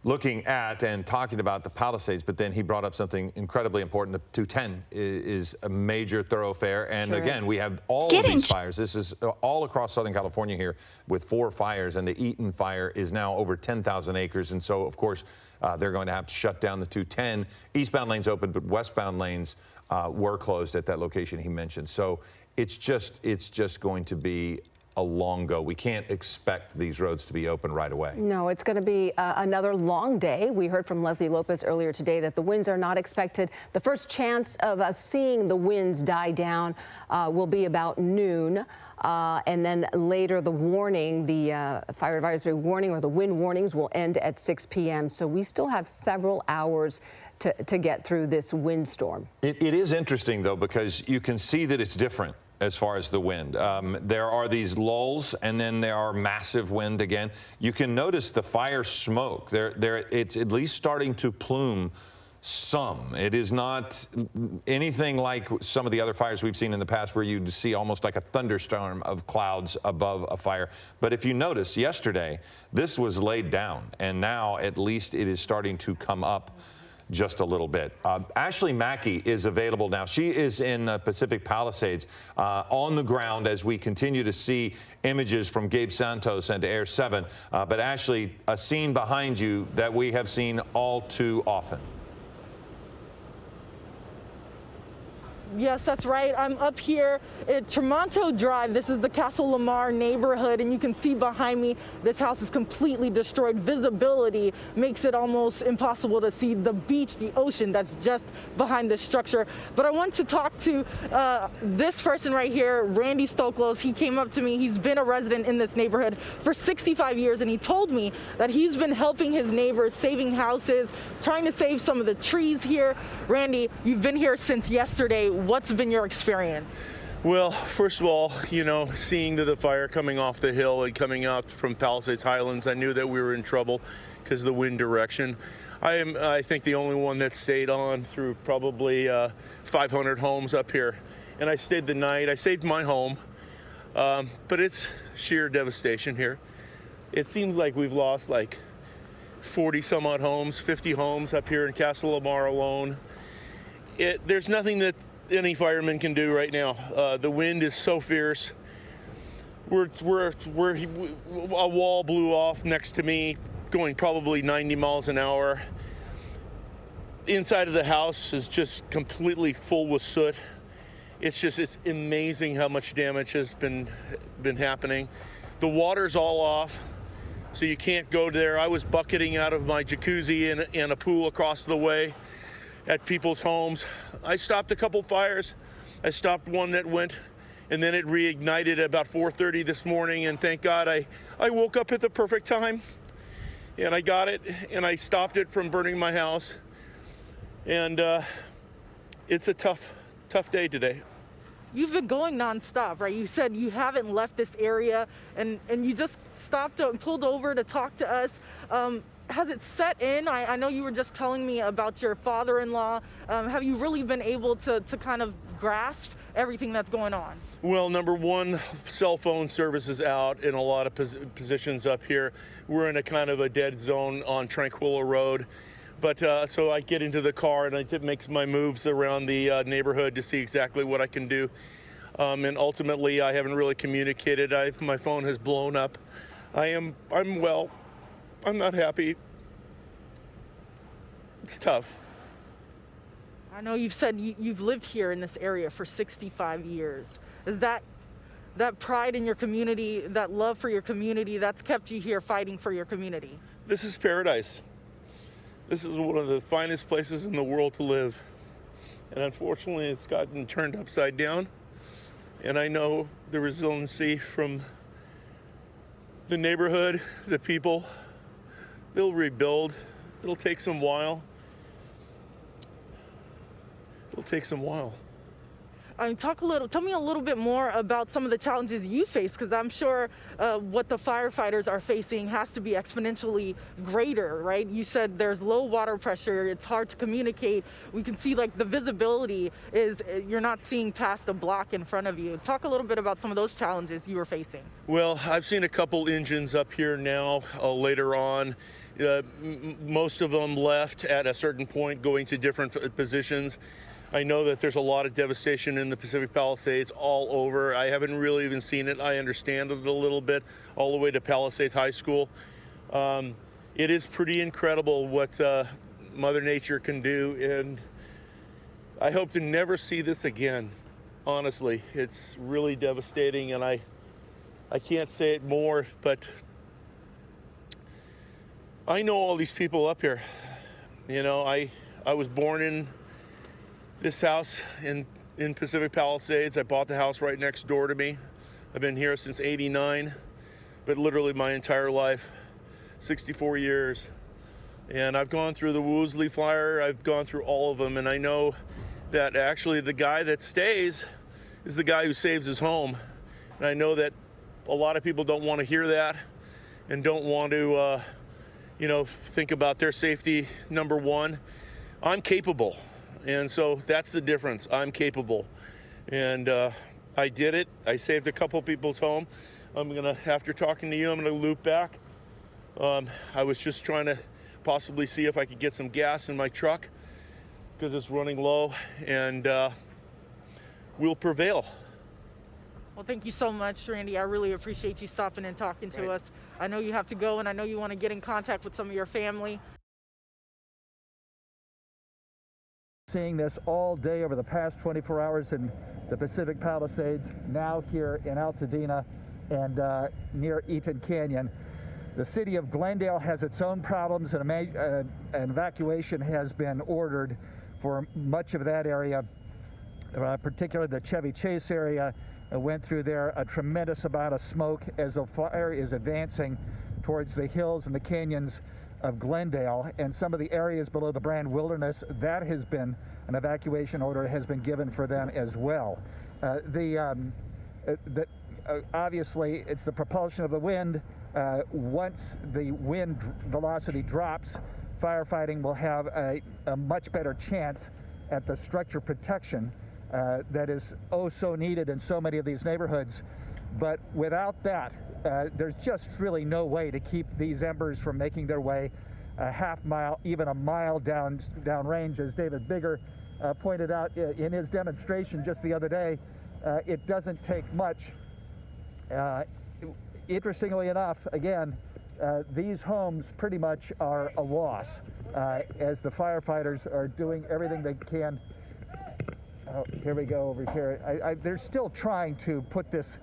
looking at and talking about the Palisades, but then he brought up something incredibly important. The 210 is a major thoroughfare. And Sure again, is. we have all of these fires. This is all across Southern California here with 4 fires. And the Eaton fire is now over 10,000 acres. And so, of course, they're going to have to shut down the 210. Eastbound lanes open, but westbound lanes were closed at that location he mentioned. So it's just going to be a long go. We can't expect these roads to be open right away. No, it's going to be another long day. We heard from Leslie Lopez earlier today that the winds are not expected. The first chance of us seeing the winds die down will be about noon. And then later the warning, the fire advisory warning or the wind warnings will end at 6 p.m. So we still have several hours to get through this windstorm. It is interesting, though, because you can see that it's different as far as the wind. There are these lulls, and then there are massive wind again. You can notice the fire smoke. It's at least starting to plume some. It is not anything like some of the other fires we've seen in the past where you'd see almost like a thunderstorm of clouds above a fire. But if you notice, yesterday, this was laid down, and now at least it is starting to come up just a little bit. Ashley Mackey is available now. She is in Pacific Palisades on the ground as we continue to see images from Gabe Santos and Air 7. But Ashley, a scene behind you that we have seen all too often. Yes, that's right. I'm up here at Tremonto Drive. This is the Castle Lamar neighborhood, and you can see behind me, this house is completely destroyed. Visibility makes it almost impossible to see the beach, the ocean that's just behind this structure. But I want to talk to this person right here, Randy Stoklos. He came up to me. He's been a resident in this neighborhood for 65 years, and he told me that he's been helping his neighbors, saving houses, trying to save some of the trees here. Randy, you've been here since yesterday. What's been your experience? Well, first of all, you know, seeing the fire coming off the hill and coming out from Palisades Highlands, I knew that we were in trouble because of the wind direction. I think, the only one that stayed on through probably 500 homes up here. And I stayed the night. I saved my home, but it's sheer devastation here. It seems like we've lost like 40 some odd homes, 50 homes up here in Castle Lamar alone. There's nothing that any fireman can do right now. The wind is so fierce. A wall blew off next to me, going probably 90 miles an hour. Inside of the house is just completely full with soot. It's amazing how much damage has been happening. The water's all off, so you can't go there. I was bucketing out of my jacuzzi in a pool across the way at people's homes. I stopped a couple fires. I stopped one that went, and then it reignited about 4:30 this morning, and thank God I woke up at the perfect time, and I got it, and I stopped it from burning my house. And it's a tough day today. You've been going nonstop, right? You said you haven't left this area, and you just stopped and pulled over to talk to us. Has it set in? I know you were just telling me about your father-in-law. Have you really been able to kind of grasp everything that's going on? Well, number one, cell phone service is out in a lot of positions up here. We're in a kind of a dead zone on Tranquilla Road. But so I get into the car and I make my moves around the neighborhood to see exactly what I can do. And ultimately, I haven't really communicated. My phone has blown up. I'm well. I'm not happy. It's tough. I know you've said you've lived here in this area for 65 years. Is that pride in your community, that love for your community, that's kept you here fighting for your community? This is paradise. This is one of the finest places in the world to live. And unfortunately, it's gotten turned upside down. And I know the resiliency from the neighborhood, the people, they'll rebuild. It'll take some while. It'll take some while. Tell me a little bit more about some of the challenges you face, because I'm sure what the firefighters are facing has to be exponentially greater, right? You said there's low water pressure, it's hard to communicate. We can see like the visibility is, you're not seeing past a block in front of you. Talk a little bit about some of those challenges you were facing. Well, I've seen a couple engines up here now later on. Most of them left at a certain point going to different positions. I know that there's a lot of devastation in the Pacific Palisades all over. I haven't really even seen it. I understand it a little bit, all the way to Palisades High School. It is pretty incredible what Mother Nature can do, and I hope to never see this again. Honestly, it's really devastating, and I can't say it more, but I know all these people up here. You know, I was born in this house in Pacific Palisades. I bought the house right next door to me. I've been here since '89, but literally my entire life, 64 years. And I've gone through the Woolsey fire, I've gone through all of them, and I know that actually the guy that stays is the guy who saves his home. And I know that a lot of people don't want to hear that and don't want to, think about their safety, number one. I'm capable. And so that's the difference. I'm capable. And I did it. I saved a couple people's home. After talking to you, I'm gonna loop back. I was just trying to possibly see if I could get some gas in my truck because it's running low, and we'll prevail. Well, thank you so much, Randy. I really appreciate you stopping and talking to us. I know you have to go, and I know you want to get in contact with some of your family. Seeing this all day over the past 24 hours in the Pacific Palisades, now here in Altadena and near Eaton Canyon. The city of Glendale has its own problems, and an evacuation has been ordered for much of that area, particularly the Chevy Chase area. Went through there a tremendous amount of smoke as the fire is advancing towards the hills and the canyons of Glendale and some of the areas below the Brand Wilderness. That has been an evacuation order has been given for them as well. Obviously, it's the propulsion of the wind. Once the wind velocity drops, firefighting will have a much better chance at the structure protection that is oh so needed in so many of these neighborhoods. But without that, there's just really no way to keep these embers from making their way a half mile, even a mile down range. As David Bigger pointed out in his demonstration just the other day, it doesn't take much. Interestingly enough, again, these homes pretty much are a loss as the firefighters are doing everything they can. Oh, here we go over here. They're still trying to put this,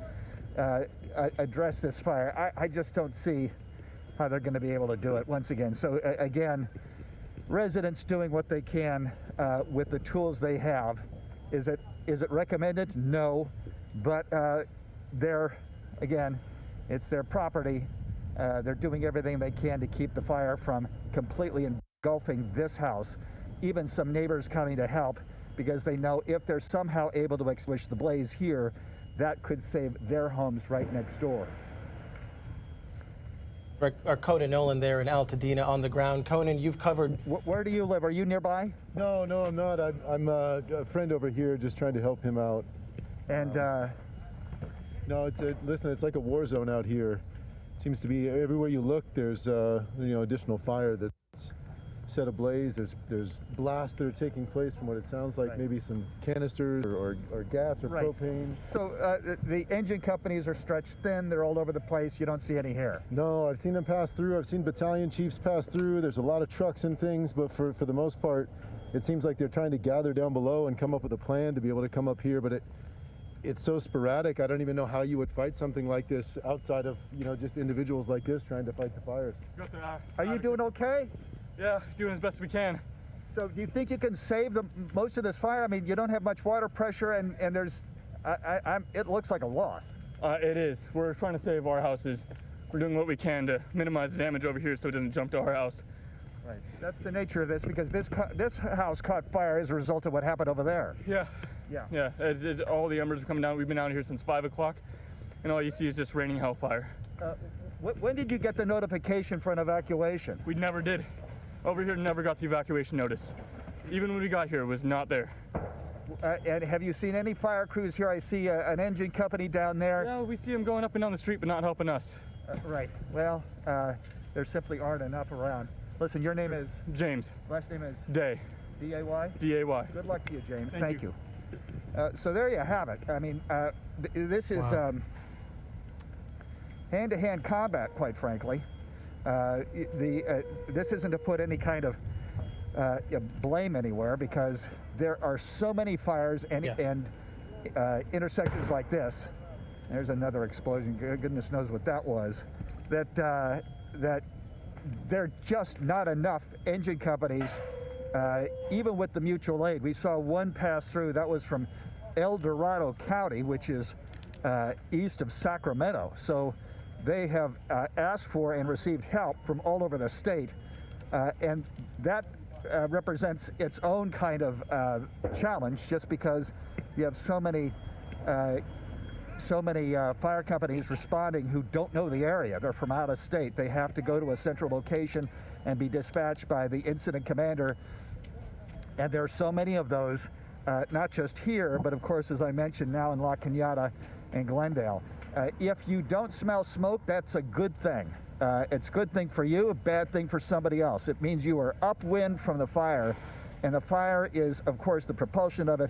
address this fire. I just don't see how they're going to be able to do it once again. So again, residents doing what they can with the tools they have. Is it recommended? No, but again, it's their property. They're doing everything they can to keep the fire from completely engulfing this house. Even some neighbors coming to help because they know if they're somehow able to extinguish the blaze here, that could save their homes right next door. Our Conan Nolan there in Altadena on the ground. Conan, you've covered... Where do you live? Are you nearby? No, I'm not. I'm a friend over here just trying to help him out. And... No, listen, it's like a war zone out here. Seems to be everywhere you look, there's additional fire that's set ablaze. There's blasts that are taking place from what it sounds like, maybe some canisters or gas or propane. So the engine companies are stretched thin. They're all over the place. You don't see any here. No, I've seen them pass through. I've seen battalion chiefs pass through. There's a lot of trucks and things, but for the most part, it seems like they're trying to gather down below and come up with a plan to be able to come up here, but it's so sporadic. I don't even know how you would fight something like this outside of, just individuals like this trying to fight the fires. Are you doing okay? Yeah, doing as best we can. So do you think you can save most of this fire? I mean, you don't have much water pressure and there's, it looks like a loss. It is. We're trying to save our houses. We're doing what we can to minimize the damage over here so it doesn't jump to our house. Right. That's the nature of this because this house caught fire as a result of what happened over there. Yeah. All the embers are coming down. We've been out here since 5 o'clock, and all you see is just raining hellfire. When did you get the notification for an evacuation? We never did. Over here, never got the evacuation notice. Even when we got here, it was not there. And have you seen any fire crews here? I see an engine company down there. Yeah, we see them going up and down the street, but not helping us. Right. Well, there simply aren't enough around. Listen, your name is? James. Last name is? Day. D-A-Y? D-A-Y. Good luck to you, James. Thank you. So there you have it. I mean, this is hand-to-hand combat, quite frankly. This isn't to put any kind of blame anywhere because there are so many fires and intersections like this. There's another explosion. Goodness knows what that was. That there are just not enough engine companies. Even with the mutual aid, we saw one pass through. That was from El Dorado County, which is east of Sacramento. So they have asked for and received help from all over the state, and that represents its own kind of challenge, just because you have so many fire companies responding who don't know the area. They're from out of state. They have to go to a central location and be dispatched by the incident commander. And there are so many of those, not just here, but of course, as I mentioned, now in La Cañada and Glendale. If you don't smell smoke, that's a good thing. It's a good thing for you, a bad thing for somebody else. It means you are upwind from the fire, and the fire is, of course, the propulsion of it.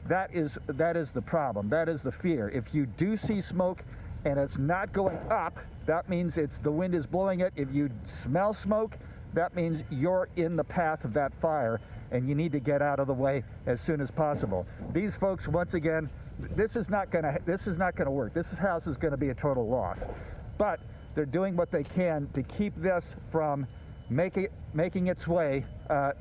That is the problem. That is the fear. If you do see smoke and it's not going up, that means the wind is blowing it. If you smell smoke, that means you're in the path of that fire. and you need to get out of the way as soon as possible. These folks, once again, this is not going to work. This house is going to be a total loss. But they're doing what they can to keep this from making its way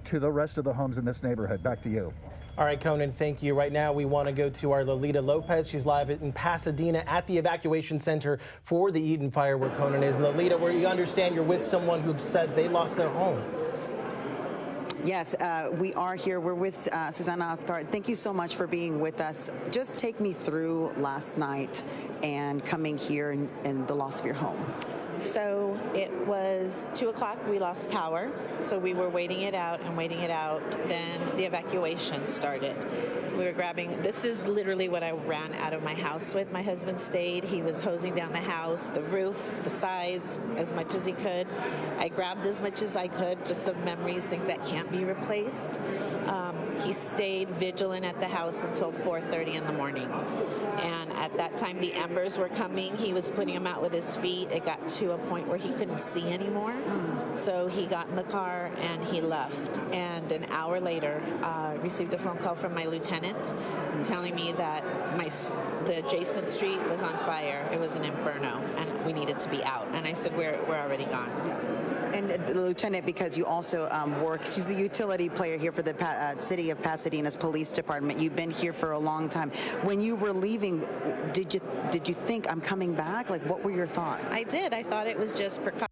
to the rest of the homes in this neighborhood. Back to you. All right, Conan, thank you. Right now, we want to go to our Lolita Lopez. She's live in Pasadena at the evacuation center for the Eaton fire where Conan is. And Lolita, where you understand you're with someone who says they lost their home. Yes, we are here. We're with Susanna Oscar. Thank you so much for being with us. Just take me through last night and coming here and the loss of your home. So it was 2 o'clock, we lost power. So we were waiting it out and waiting it out. Then the evacuation started. So we were grabbing, this is literally what I ran out of my house with. My husband stayed. He was hosing down the house, the roof, the sides, as much as he could. I grabbed as much as I could, just some memories, things that can't be replaced. He stayed vigilant at the house until 4:30 in the morning. And at that time, the embers were coming. He was putting them out with his feet. It got to a point where he couldn't see anymore. So he got in the car and he left. And an hour later, received a phone call from my lieutenant telling me that the adjacent street was on fire. It was an inferno, and we needed to be out. And I said, we're already gone. And Lieutenant, because you also work, she's the utility player here for the City of Pasadena's Police Department. You've been here for a long time. When you were leaving, did you think, I'm coming back? Like, what were your thoughts? I did. I thought it was just precaution.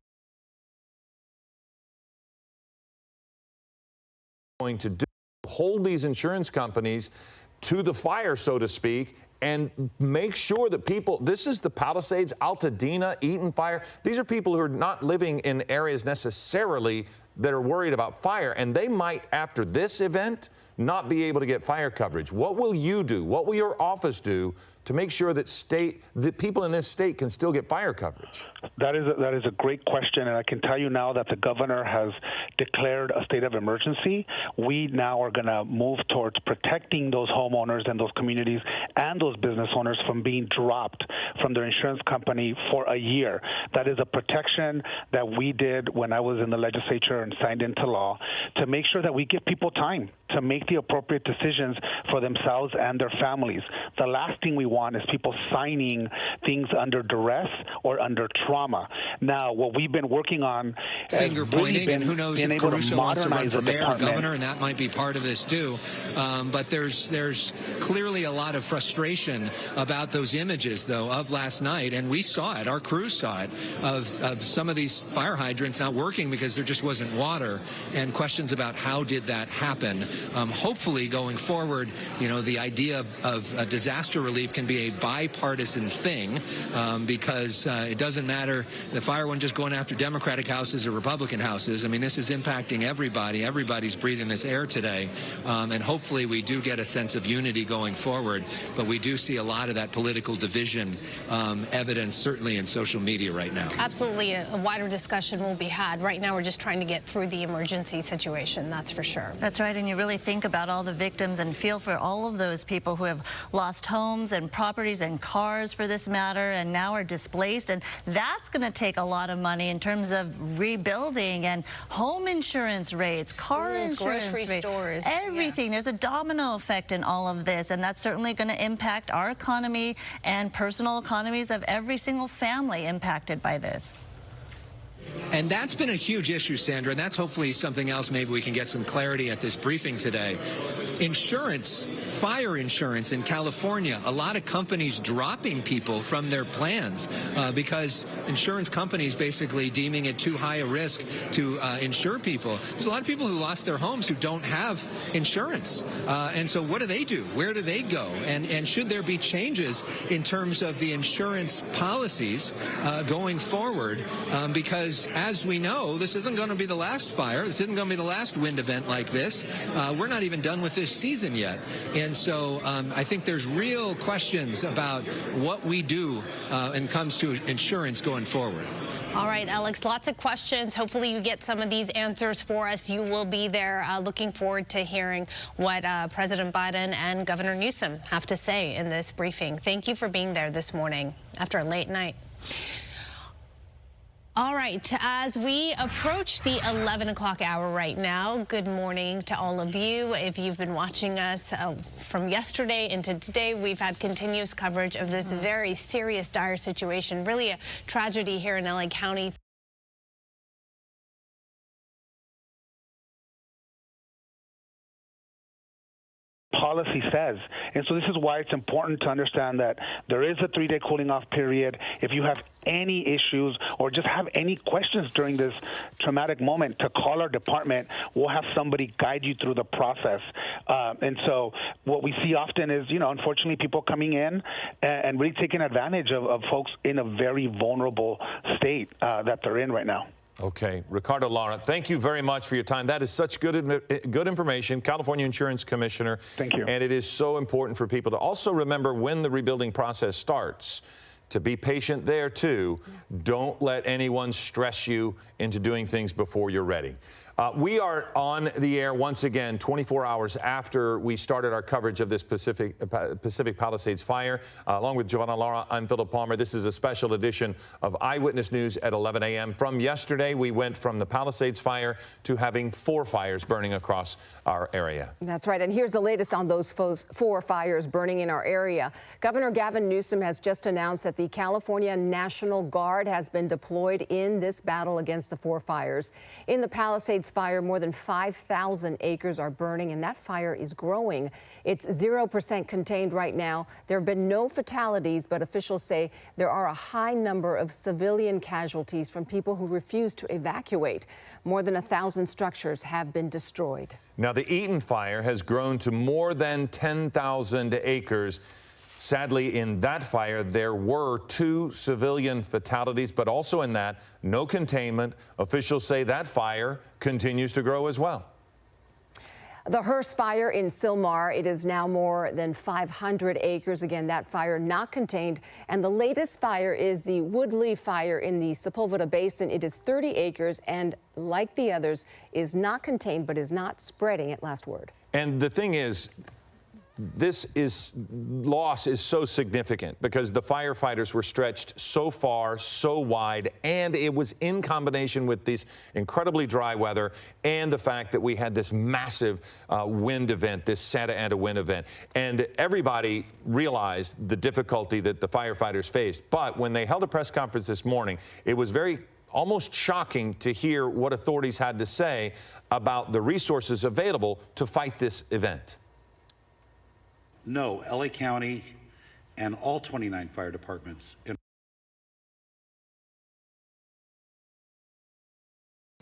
Going to do hold these insurance companies to the fire, so to speak, and make sure that people, this is the Palisades, Altadena, Eaton fire. These are people who are not living in areas necessarily that are worried about fire, and they might, after this event, not be able to get fire coverage. What will you do? What will your office do to make sure that people in this state can still get fire coverage? That is a great question, and I can tell you now that the governor has declared a state of emergency. We now are going to move towards protecting those homeowners and those communities and those business owners from being dropped from their insurance company for a year. That is a protection that we did when I was in the legislature and signed into law to make sure that we give people time to make the appropriate decisions for themselves and their families. The last thing we want is people signing things under duress or under trauma. Now, what we've been working on, finger pointing, and who knows if Caruso wants to run for mayor or governor, and that might be part of this too. But there's clearly a lot of frustration about those images, though, of last night, and we saw it. Our crew saw it of some of these fire hydrants not working because there just wasn't water, and questions about how did that happen. Hopefully, going forward, the idea of disaster relief can be a bipartisan thing because it doesn't matter. The fire wasn't just going after Democratic houses or Republican houses. I mean, this is impacting everybody. Everybody's breathing this air today. And hopefully we do get a sense of unity going forward. But we do see a lot of that political division evidence, certainly in social media right now. Absolutely. A wider discussion will be had. Right now, we're just trying to get through the emergency situation. That's for sure. That's right. And you really think about all the victims and feel for all of those people who have lost homes and properties and cars, for this matter, and now are displaced. And that's going to take a lot of money in terms of rebuilding and home insurance rates, car insurance grocery rates, stores, everything. Yeah. There's a domino effect in all of this, and that's certainly going to impact our economy and personal economies of every single family impacted by this. And that's been a huge issue, Sandra, and that's hopefully something else maybe we can get some clarity at this briefing today. Insurance, fire insurance in California, a lot of companies dropping people from their plans because insurance companies basically deeming it too high a risk to insure people. There's a lot of people who lost their homes who don't have insurance. And so what do they do? Where do they go? And should there be changes in terms of the insurance policies going forward? Because as we know, this isn't going to be the last fire. This isn't going to be the last wind event like this. We're not even done with this season yet. And so I think there's real questions about what we do when it comes to insurance going forward. All right, Alex, lots of questions. Hopefully you get some of these answers for us. You will be there. Looking forward to hearing what President Biden and Governor Newsom have to say in this briefing. Thank you for being there this morning after a late night. All right, as we approach the 11 o'clock hour right now, good morning to all of you. If you've been watching us from yesterday into today, we've had continuous coverage of this very serious, dire situation, really a tragedy here in LA County. Policy says. And so this is why it's important to understand that there is a 3-day cooling off period. If you have any issues or just have any questions during this traumatic moment, to call our department. We'll have somebody guide you through the process. And so what we see often is, unfortunately, people coming in and really taking advantage of folks in a very vulnerable state that they're in right now. Okay, Ricardo Lara, thank you very much for your time. That is such good information. California Insurance Commissioner. Thank you. And it is so important for people to also remember when the rebuilding process starts, to be patient there too. Don't let anyone stress you into doing things before you're ready. We are on the air once again 24 hours after we started our coverage of this Pacific Palisades fire. Along with Giovanna Lara, I'm Philip Palmer. This is a special edition of Eyewitness News at 11 a.m. From yesterday, we went from the Palisades fire to having 4 fires burning across our area. That's right. And here's the latest on those 4 fires burning in our area. Governor Gavin Newsom has just announced that the California National Guard has been deployed in this battle against the 4 fires. In the Palisades fire, more than 5,000 acres are burning, and that fire is growing. It's 0% contained right now. There have been no fatalities, but officials say there are a high number of civilian casualties from people who refuse to evacuate. More than 1,000 structures have been destroyed. Now, the Eaton fire has grown to more than 10,000 acres. Sadly, in that fire, there were 2 civilian fatalities, but also in that, no containment. Officials say that fire continues to grow as well. The Hearst fire in Sylmar, it is now more than 500 acres. Again, that fire not contained. And the latest fire is the Woodley fire in the Sepulveda Basin. It is 30 acres and, like the others, is not contained but is not spreading at last word. And the thing is, loss is so significant because the firefighters were stretched so far, so wide, and it was in combination with this incredibly dry weather and the fact that we had this massive wind event, this Santa Ana wind event. And everybody realized the difficulty that the firefighters faced. But when they held a press conference this morning, it was almost shocking to hear what authorities had to say about the resources available to fight this event. No, LA County and all 29 fire departments.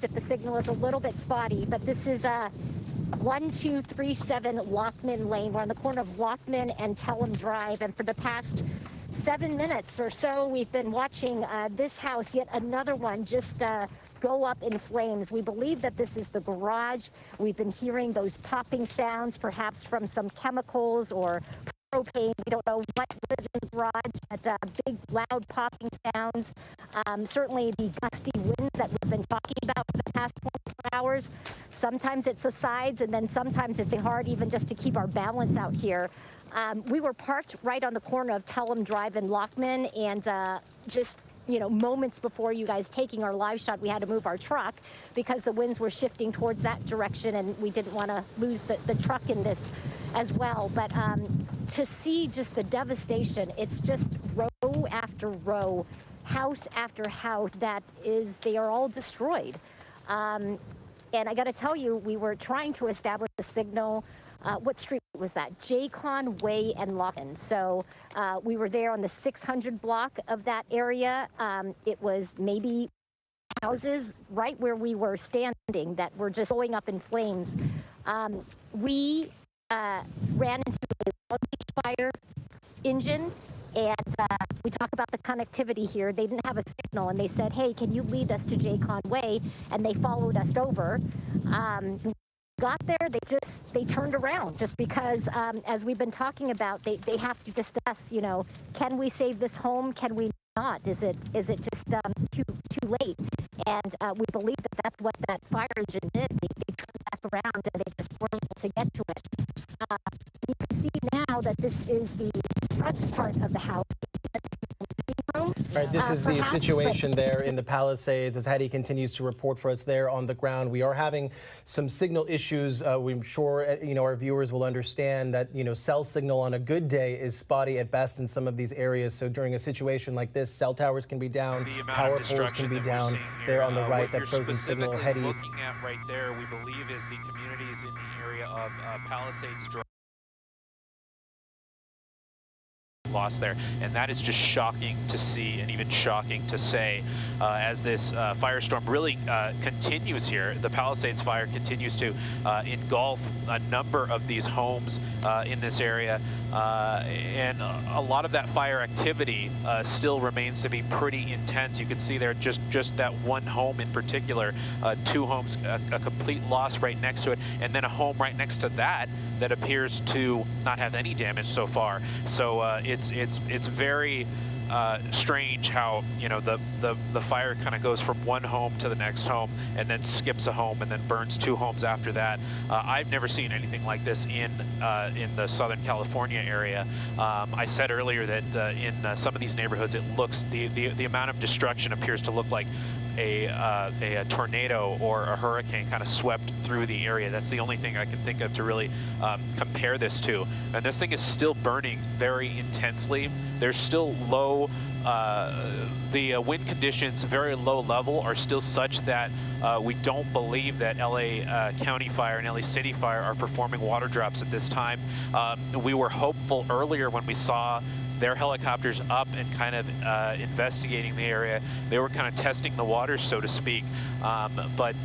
If the signal is a little bit spotty, but this is 1237 Lockman Lane. We're on the corner of Lockman and Tellum Drive, and for the past 7 minutes or so, we've been watching this house, yet another one, just go up in flames. We believe that this is the garage. We've been hearing those popping sounds, perhaps from some chemicals or propane. We don't know what was in the garage, but big, loud popping sounds. Certainly the gusty winds that we've been talking about for the past 24 hours. Sometimes it subsides, and then sometimes it's hard even just to keep our balance out here. We were parked right on the corner of Tellum Drive and Lockman, and just moments before you guys taking our live shot, we had to move our truck because the winds were shifting towards that direction, and we didn't want to lose the truck in this as well. But to see just the devastation, it's just row after row, house after house they are all destroyed. And I got to tell you, we were trying to establish a signal. What street was that? Jaycon Way and Lockman. So we were there on the 600 block of that area. It was maybe houses right where we were standing that were just going up in flames. We ran into a Long Beach fire engine, and we talk about the connectivity here. They didn't have a signal, and they said, hey, can you lead us to Jaycon Way? And they followed us over. Got there, they turned around just because, as we've been talking about, they have to just ask, can we save this home? Can we not? Is it just too late? And we believe that that's what that fire engine did. They turned back around and they just weren't able to get to it. You can see now that this is the front part of the house. All right, this is the situation there in the Palisades as Hattie continues to report for us there on the ground. We are having some signal issues. We're sure our viewers will understand that cell signal on a good day is spotty at best in some of these areas. So during a situation like this, cell towers can be down, power poles can be down. There on the right, that frozen signal, Hattie. Looking at right there, we believe is the communities in the area of Palisades Drive. Lost there, and that is just shocking to see and even shocking to say as this firestorm really continues here. The Palisades fire continues to engulf a number of these homes in this area, and a lot of that fire activity still remains to be pretty intense. You can see there just that one home in particular, 2 homes, a complete loss right next to it, and then a home right next to that appears to not have any damage so far. So it's very strange how the fire kind of goes from one home to the next home and then skips a home and then burns 2 homes after that. I've never seen anything like this in the Southern California area. I said earlier that in some of these neighborhoods, it looks the amount of destruction appears to look like a tornado or a hurricane kind of swept through the area. That's the only thing I can think of to really compare this to. And this thing is still burning very intensely. There's still low, the wind conditions, very low level, are still such that we don't believe that LA County Fire and LA City Fire are performing water drops at this time. We were hopeful earlier when we saw their helicopters up and kind of investigating the area. They were kind of testing the waters, so to speak, but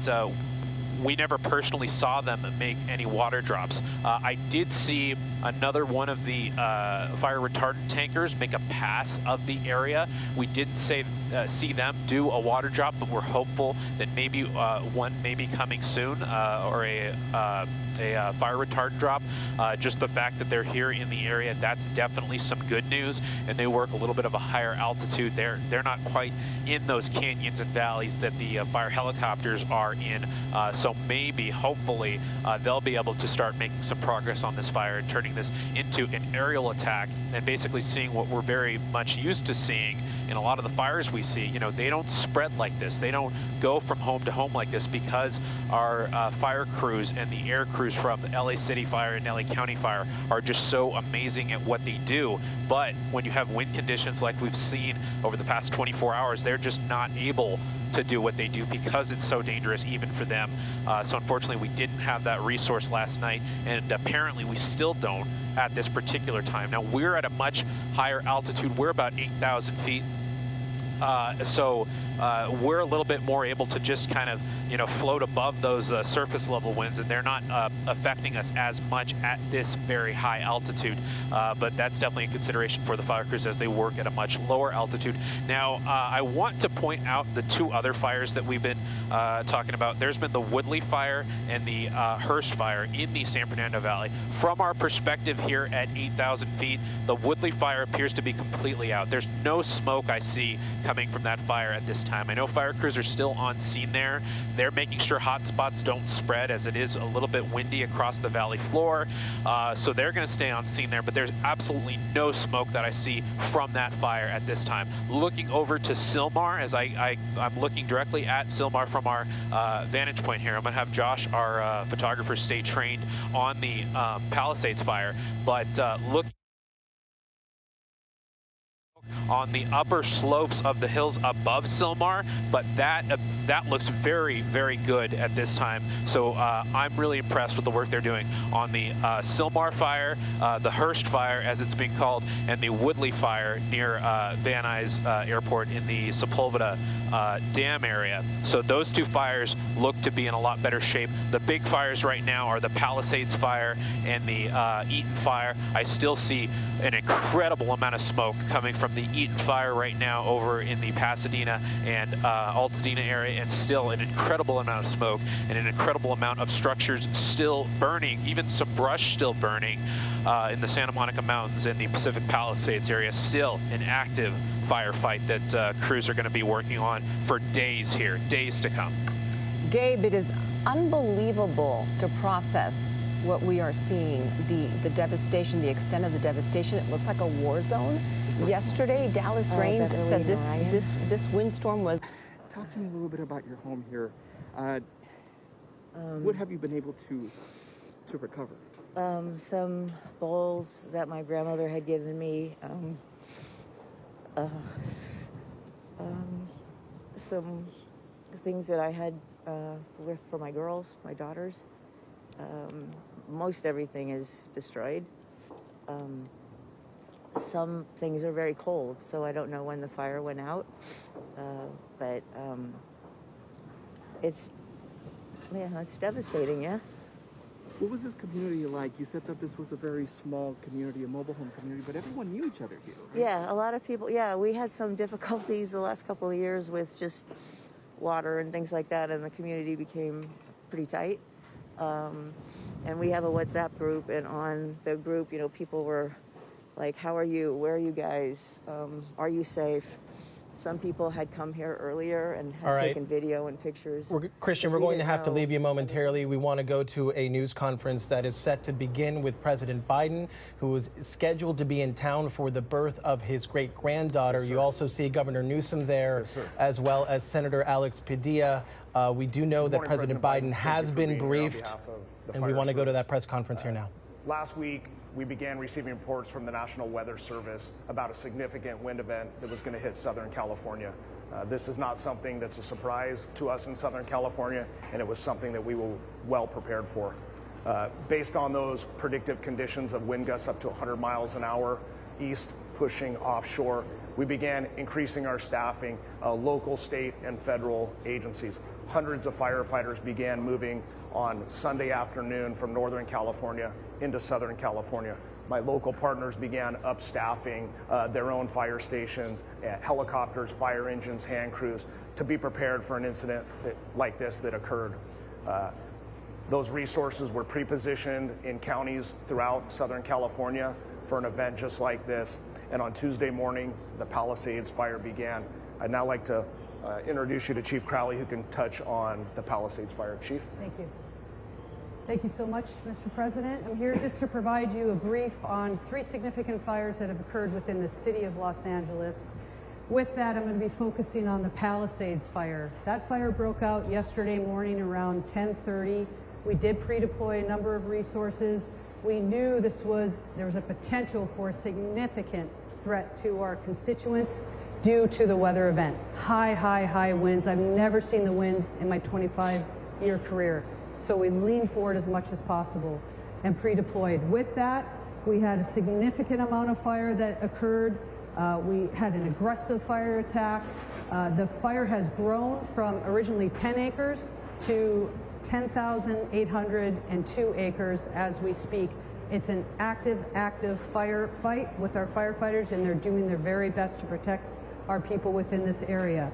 we never personally saw them make any water drops. I did see another one of the fire retardant tankers make a pass of the area. We didn't see them do a water drop, but we're hopeful that maybe one may be coming soon, or a fire retardant drop. Just the fact that they're here in the area, that's definitely some good news, and they work a little bit of a higher altitude. They're not quite in those canyons and valleys that the fire helicopters are in, so maybe, hopefully, they'll be able to start making some progress on this fire and turning this into an aerial attack and basically seeing what we're very much used to seeing in a lot of the fires we see. They don't spread like this. They don't go from home to home like this because our fire crews and the air crews from the LA City Fire and LA County Fire are just so amazing at what they do. But when you have wind conditions like we've seen over the past 24 hours, they're just not able to do what they do because it's so dangerous even for them. So unfortunately, we didn't have that resource last night, and apparently we still don't at this particular time. Now, we're at a much higher altitude. We're about 8,000 feet. So we're a little bit more able to just kind of, float above those surface level winds, and they're not affecting us as much at this very high altitude. But that's definitely a consideration for the fire crews as they work at a much lower altitude. Now, I want to point out the 2 other fires that we've been talking about. There's been the Woodley fire and the Hearst fire in the San Fernando Valley. From our perspective here at 8,000 feet, the Woodley fire appears to be completely out. There's no smoke I see coming from that fire at this time. I know fire crews are still on scene there. They're making sure hot spots don't spread as it is a little bit windy across the valley floor. So they're going to stay on scene there, but there's absolutely no smoke that I see from that fire at this time. Looking over to Sylmar, as I'm looking directly at Sylmar from our vantage point here. I'm going to have Josh, our photographer, stay trained on the Palisades fire, but look on the upper slopes of the hills above Sylmar, but that looks very, very good at this time. So I'm really impressed with the work they're doing on the Sylmar fire, the Hearst fire, as it's being called, and the Woodley fire near Van Nuys Airport in the Sepulveda Dam area. So those 2 fires look to be in a lot better shape. The big fires right now are the Palisades fire and the Eaton fire. I still see an incredible amount of smoke coming from the Eaton fire right now over in the Pasadena and Altadena area, and still an incredible amount of smoke and an incredible amount of structures still burning, even some brush still burning in the Santa Monica Mountains and the Pacific Palisades area. Still an active firefight that crews are going to be working on for days here, days to come. Gabe, it is unbelievable to process what we are seeing, the devastation, the extent of the devastation. It looks like a war zone. Yesterday, Dallas Raines said this windstorm was. Talk to me a little bit about your home here. What have you been able to recover? Some bowls that my grandmother had given me. Some things that I had for my girls, my daughters. Most everything is destroyed. Some things are very cold, so I don't know when the fire went out. But it's devastating, yeah. What was this community like? You said that this was a very small community, a mobile home community, but everyone knew each other here, right? Yeah, a lot of people. Yeah, we had some difficulties the last couple of years with just water and things like that, and the community became pretty tight. And we have a WhatsApp group, and on the group, people were like, how are you? Where are you guys? Are you safe? Some people had come here earlier and had taken video and pictures. Christian, we're going to have to leave you momentarily. We want to go to a news conference that is set to begin with President Biden, who is scheduled to be in town for the birth of his great-granddaughter. Yes, you also see Governor Newsom there, as well as Senator Alex Padilla. We do know that President Biden has been briefed, and we want to go to that press conference here now. Last week, we began receiving reports from the National Weather Service about a significant wind event that was going to hit Southern California. This is not something that's a surprise to us in Southern California, and it was something that we were well prepared for. Based on those predictive conditions of wind gusts up to 100 miles an hour east, pushing offshore, we began increasing our staffing, local, state, and federal agencies. Hundreds of firefighters began moving on Sunday afternoon from Northern California into Southern California. My local partners began upstaffing their own fire stations, helicopters, fire engines, hand crews, to be prepared for an incident like this that occurred. Those resources were pre-positioned in counties throughout Southern California for an event just like this. And on Tuesday morning, the Palisades fire began. I'd now like to introduce you to Chief Crowley, who can touch on the Palisades fire. Chief? Thank you. Thank you so much, Mr. President. I'm here just to provide you a brief on 3 significant fires that have occurred within the city of Los Angeles. With that, I'm going to be focusing on the Palisades fire. That fire broke out yesterday morning around 10:30. We did pre-deploy a number of resources. We knew there was a potential for a significant threat to our constituents due to the weather event. High winds. I've never seen the winds in my 25-year career. So we leaned forward as much as possible and pre-deployed. With that, we had a significant amount of fire that occurred. We had an aggressive fire attack. The fire has grown from originally 10 acres to 10,802 acres as we speak. It's an active firefight with our firefighters, and they're doing their very best to protect our people within this area.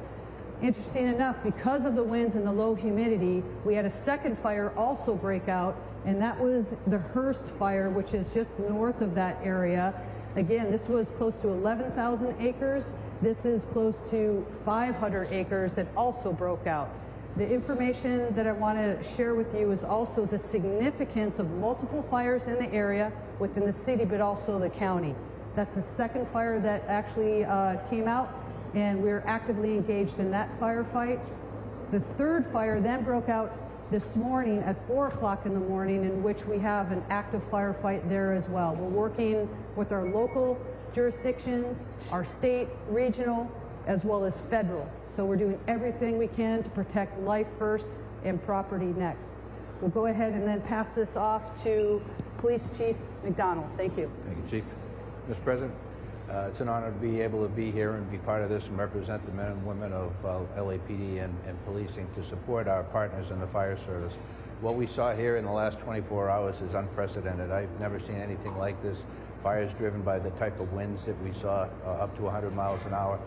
Interesting enough, because of the winds and the low humidity, we had a second fire also break out, and that was the Hearst fire, which is just north of that area. Again, this was close to 11,000 acres. This is close to 500 acres that also broke out. The information that I want to share with you is also the significance of multiple fires in the area within the city, but also the county. That's the second fire that actually came out, and we're actively engaged in that firefight. The third fire then broke out this morning at 4 o'clock in the morning, in which we have an active firefight there as well. We're working with our local jurisdictions, our state, regional, as well as federal. So we're doing everything we can to protect life first and property next. We'll go ahead and then pass this off to Police Chief McDonald. Thank you. Thank you, Chief. Mr. President, it's an honor to be able to be here and be part of this and represent the men and women of LAPD and policing to support our partners in the fire service. What we saw here in the last 24 hours is unprecedented. I've never seen anything like this. Fires driven by the type of winds that we saw up to 100 miles an hour.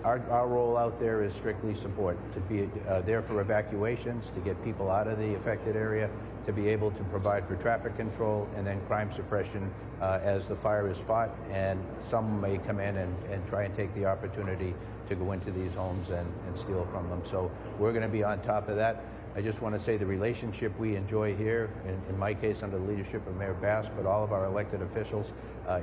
Our role out there is strictly support, to be there for evacuations, to get people out of the affected area, to be able to provide for traffic control, and then crime suppression as the fire is fought, and some may come in and try and take the opportunity to go into these homes and steal from them. So we're going to be on top of that. I just want to say the relationship we enjoy here, in my case under the leadership of Mayor Bass, but all of our elected officials,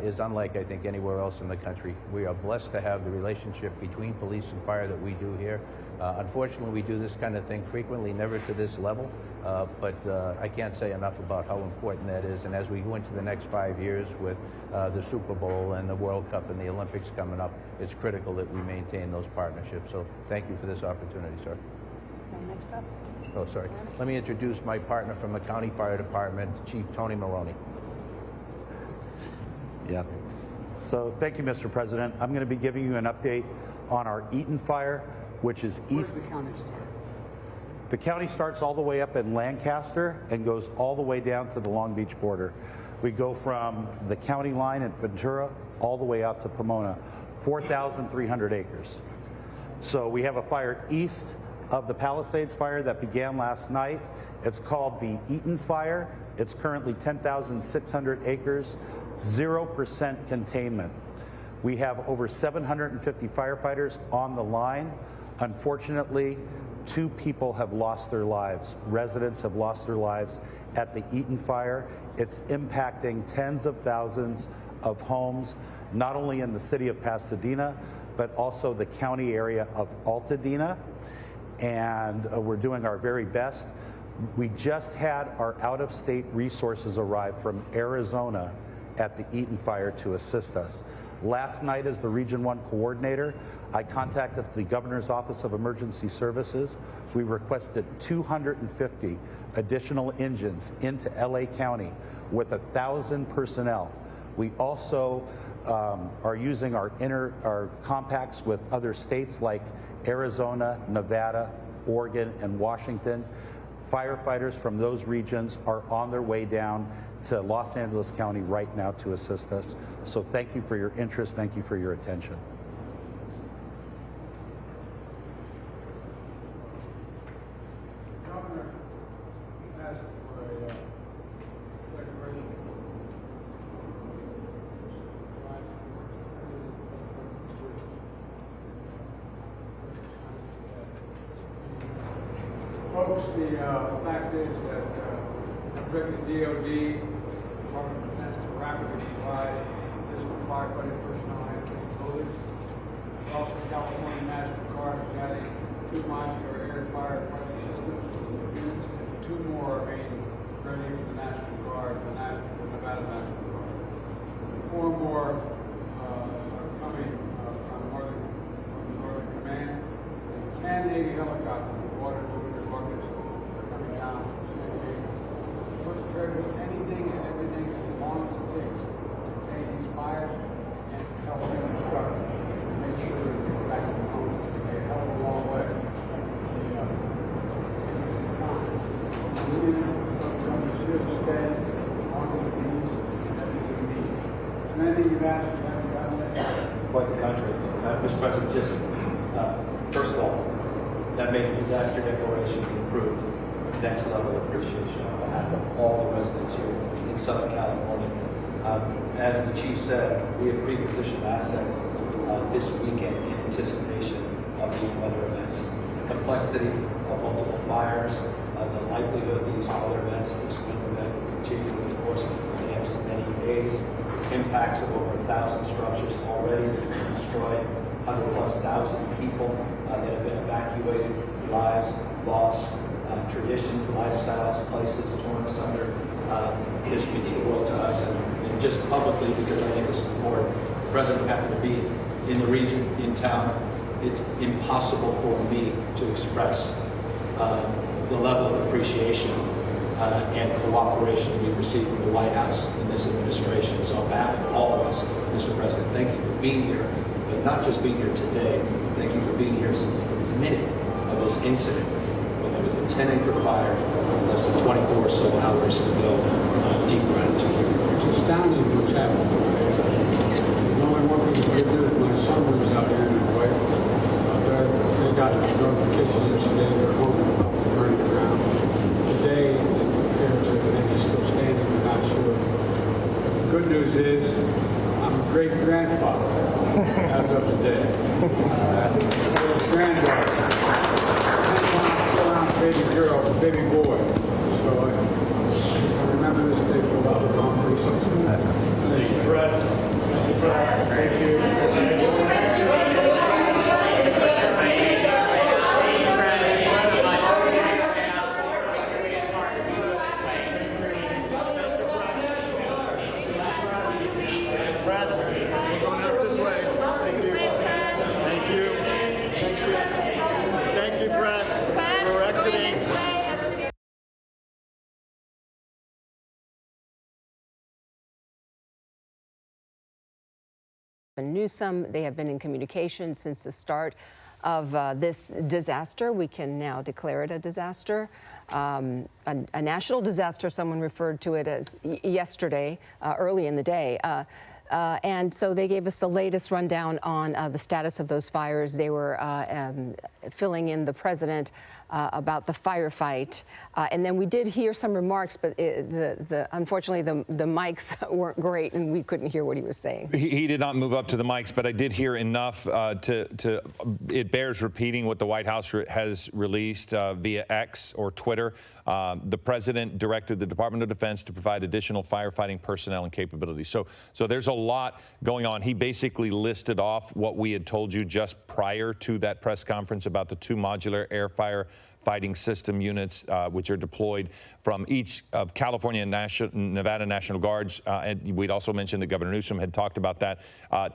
is unlike I think anywhere else in the country. We are blessed to have the relationship between police and fire that we do here. Unfortunately, we do this kind of thing frequently, never to this level, but I can't say enough about how important that is. And as we go into the next 5 years with the Super Bowl and the World Cup and the Olympics coming up, it's critical that we maintain those partnerships. So thank you for this opportunity, sir. Next up. Oh, sorry. Let me introduce my partner from the County Fire Department, Chief Tony Maloney. Yeah. So thank you, Mr. President. I'm going to be giving you an update on our Eaton fire, which is east. Where does the county start? The county starts all the way up in Lancaster and goes all the way down to the Long Beach border. We go from the county line at Ventura all the way out to Pomona, 4,300 acres. So we have a fire east of the Palisades fire that began last night. It's called the Eaton fire. It's currently 10,600 acres, 0% containment. We have over 750 firefighters on the line. Unfortunately, 2 people have lost their lives. Residents have lost their lives at the Eaton fire. It's impacting tens of thousands of homes, not only in the city of Pasadena, but also the county area of Altadena. And we're doing our very best. We just had our out-of-state resources arrive from Arizona at the Eaton fire to assist us. Last night, as the Region 1 coordinator, I contacted the Governor's Office of Emergency Services. We requested 250 additional engines into LA County with 1,000 personnel. We also are using our compacts with other states like Arizona, Nevada, Oregon, and Washington. Firefighters from those regions are on their way down to Los Angeles County right now to assist us. So thank you for your interest. Thank you for your attention. Governor asked for a declaration. Folks, the fact is that directed DOD, Department of Defense, to rapidly provide additional firefighting personnel and capabilities. Also, California National Guard is adding 2 modular air firefighting systems units, and 2 more are being ready for the National Guard, the Nevada National Guard. 4 more are coming from Northern Command, and 10 Navy helicopters, water moving rockets, are coming down from San Diego. We're prepared to do anything and everything as long as it takes to contain these fires and help them construct and make sure that they get back to home. They hell of a long way. Government's here to stay, on the needs, and everything we need. And anything you've asked, you haven't gotten it. Quite the country. Mr. President, just first of all, that major disaster declaration be approved. Next level of appreciation on behalf of all the residents here in Southern California. As the chief said, we have pre-positioned assets this weekend in anticipation of these weather events. The complexity of multiple fires, the likelihood of these weather events, this wind event will continue over the course of the next many days. Impacts of over 1,000 structures already that have been destroyed, 100,000+ people that have been evacuated, lives lost, traditions, lifestyles, places torn asunder. This means the world to us, and just publicly, because I think this is important, the President happened to be in the region, in town. It's impossible for me to express the level of appreciation and cooperation we receive from the White House in this administration. So on behalf of all of us, Mr. President, thank you for being here, but not just being here today. Thank you for being here since the minute of this incident, when there was a 10-acre fire less than 24 or so hours ago. Deep gratitude. It's astounding what's happening. There's only one thing to do. My son lives out here in Hawaii. They got a notification yesterday they're home burning ground. Today, it appears everything is still standing. We're not sure. But the good news is, I'm a great grandfather as of today. Granddaughter. 10 pounds, 4 ounce baby girl, a baby boy. So I remember this day for a lot of reasons. Thank you, press. Thank you. Newsom, they have been in communication since the start of this disaster. We can now declare it a disaster, a national disaster. Someone referred to it as yesterday, early in the day. And so they gave us the latest rundown on the status of those fires. They were filling in the president about the firefight. And then we did hear some remarks, but unfortunately the mics weren't great and we couldn't hear what he was saying. He did not move up to the mics, but I did hear enough it bears repeating what the White House has released via X or Twitter. The president directed the Department of Defense to provide additional firefighting personnel and capabilities. So there's a lot going on. He basically listed off what we had told you just prior to that press conference about the 2 modular air fighting system units, which are deployed from each of California and Nevada National Guards. And we'd also mentioned that Governor Newsom had talked about that.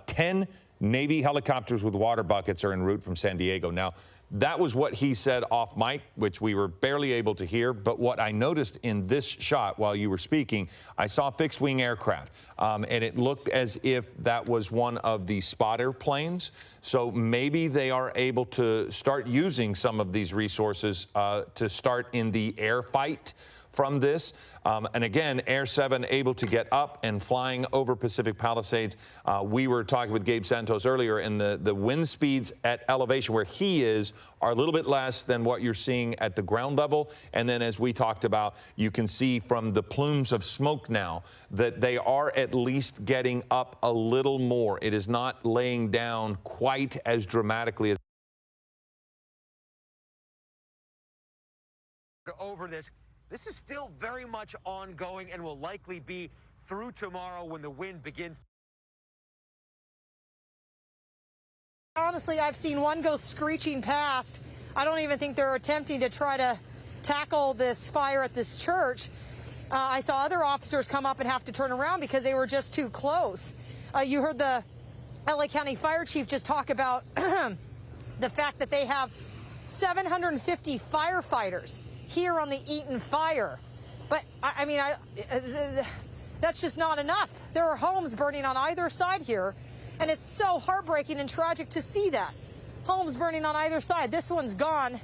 10 Navy helicopters with water buckets are en route from San Diego. Now, that was what he said off mic, which we were barely able to hear. But what I noticed in this shot while you were speaking, I saw fixed wing aircraft, and it looked as if that was one of the spotter planes. So maybe they are able to start using some of these resources to start in the air fight from this. And again, Air 7 able to get up and flying over Pacific Palisades. We were talking with Gabe Santos earlier, and the wind speeds at elevation where he is are a little bit less than what you're seeing at the ground level. And then as we talked about, you can see from the plumes of smoke now that they are at least getting up a little more. It is not laying down quite as dramatically as over this. This is still very much ongoing and will likely be through tomorrow when the wind begins. Honestly, I've seen one go screeching past. I don't even think they're attempting to try to tackle this fire at this church. I saw other officers come up and have to turn around because they were just too close. You heard the LA County Fire Chief just talk about the fact that they have 750 firefighters here on the Eaton fire. But I mean, that's just not enough. There are homes burning on either side here, and it's so heartbreaking and tragic to see that. Homes burning on either side. This one's gone,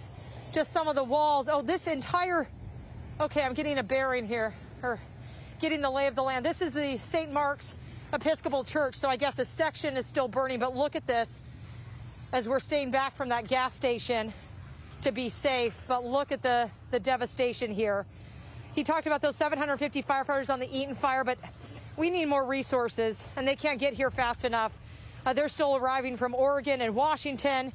just some of the walls. Oh, this entire, okay, I'm getting a bearing here, or getting the lay of the land. This is the St. Mark's Episcopal Church, so I guess a section is still burning, but look at this as we're staying back from that gas station to be safe, but look at the devastation here. He talked about those 750 firefighters on the Eaton fire, but we need more resources, and they can't get here fast enough. They're still arriving from Oregon and Washington.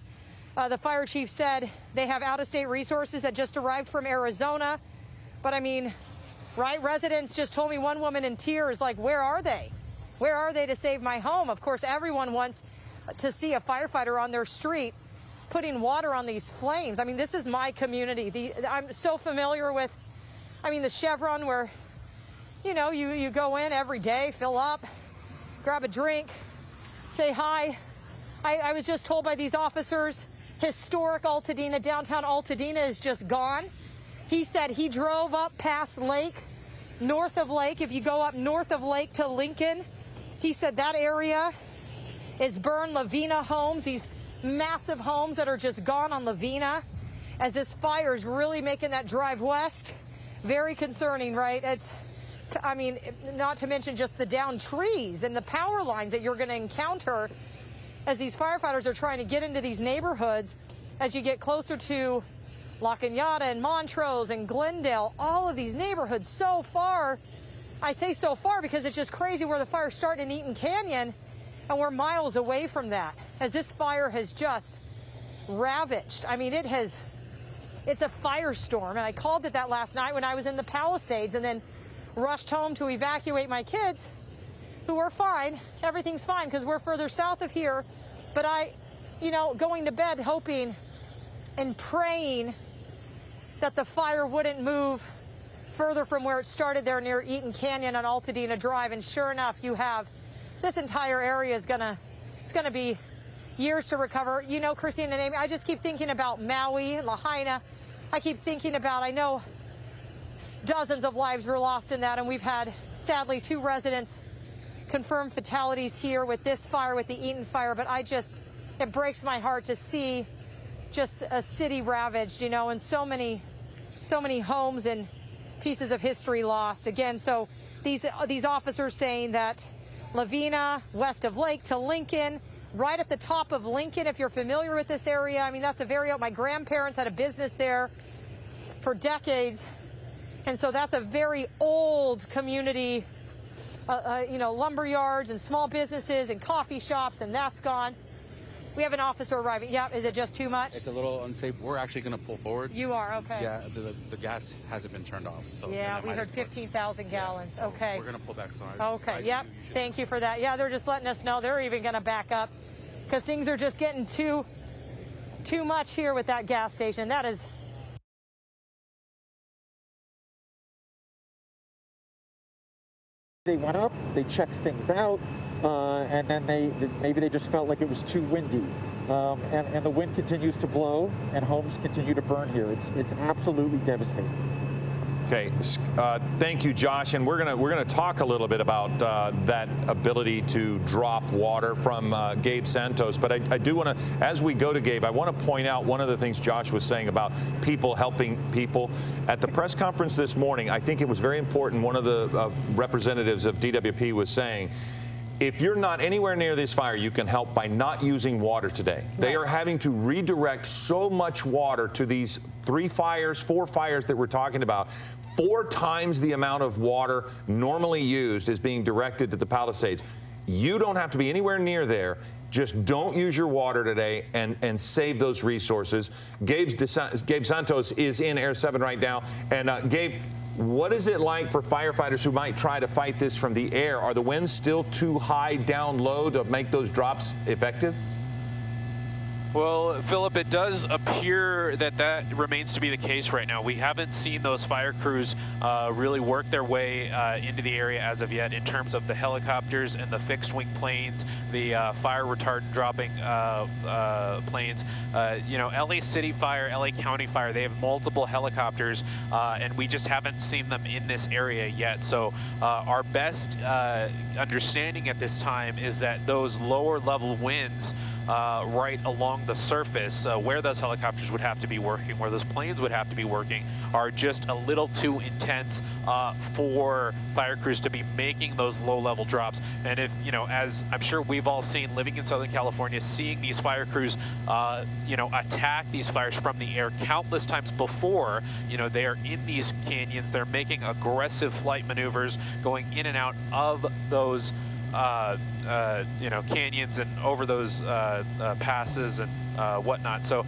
The fire chief said they have out-of-state resources that just arrived from Arizona. But I mean, right, residents just told me, one woman in tears, like, where are they? Where are they to save my home? Of course, everyone wants to see a firefighter on their street putting water on these flames. I mean, this is my community. I'm so familiar with, I mean, the Chevron where, you know, you go in every day, fill up, grab a drink, say hi. I was just told by these officers, historic Altadena, downtown Altadena is just gone. He said he drove up past Lake, north of Lake. If you go up north of Lake to Lincoln, he said that area is burned. Lavina homes, these massive homes that are just gone on Lavina, as this fire is really making that drive west very concerning, right? It's, I mean, not to mention just the downed trees and the power lines that you're going to encounter as these firefighters are trying to get into these neighborhoods as you get closer to La Cañada and Montrose and Glendale, all of these neighborhoods so far. I say so far because it's just crazy where the fire started in Eaton Canyon, and we're miles away from that, as this fire has just ravaged. I mean, it has it's a firestorm. And I called it that last night when I was in the Palisades, and then rushed home to evacuate my kids, who are fine. Everything's fine because we're further south of here. But going to bed hoping and praying that the fire wouldn't move further from where it started there near Eaton Canyon on Altadena Drive. And sure enough, you have this entire area it's gonna be years to recover. Christine and Amy, I just keep thinking about Maui, Lahaina. I keep thinking about, I know dozens of lives were lost in that, and we've had, sadly, 2 residents confirmed fatalities here with this fire, with the Eaton fire. But it breaks my heart to see just a city ravaged, and so many homes and pieces of history lost. Again, so these officers saying that Lavina, west of Lake to Lincoln, right at the top of Lincoln, if you're familiar with this area. I mean, that's a very old, my grandparents had a business there for decades. And so that's a very old community, lumber yards and small businesses and coffee shops, and that's gone. We have an officer arriving. Yeah, is it just too much? It's a little unsafe. We're actually going to pull forward. You are, okay. Yeah, the gas hasn't been turned off. So yeah, we heard 15,000 gallons. Yeah, so okay. We're going to pull back. Okay, yep. Thank you for that. Yeah, they're just letting us know they're even going to back up because things are just getting too much here with that gas station. That is... They went up, they checked things out, and then maybe they just felt like it was too windy. And the wind continues to blow, and homes continue to burn here. It's absolutely devastating. Okay, thank you, Josh. And we're gonna talk a little bit about that ability to drop water from Gabe Santos. But I do want to, as we go to Gabe, I want to point out one of the things Josh was saying about people helping people. At the press conference this morning, I think it was very important. One of the representatives of DWP was saying, if you're not anywhere near this fire, you can help by not using water today. Right. They are having to redirect so much water to these 4 fires that we're talking about. 4 times the amount of water normally used is being directed to the Palisades. You don't have to be anywhere near there. Just don't use your water today and save those resources. Gabe Santos is in Air 7 right now. And Gabe, what is it like for firefighters who might try to fight this from the air? Are the winds still too high down low to make those drops effective? Well, Philip, it does appear that remains to be the case right now. We haven't seen those fire crews really work their way into the area as of yet in terms of the helicopters and the fixed wing planes, the fire retardant dropping planes. LA City Fire, LA County Fire, they have multiple helicopters, and we just haven't seen them in this area yet. So our best understanding at this time is that those lower level winds right along the surface where those helicopters would have to be working, where those planes would have to be working, are just a little too intense for fire crews to be making those low-level drops. And if, as I'm sure we've all seen living in Southern California, seeing these fire crews, attack these fires from the air countless times before, they are in these canyons, they're making aggressive flight maneuvers, going in and out of those canyons and over those passes and whatnot. So,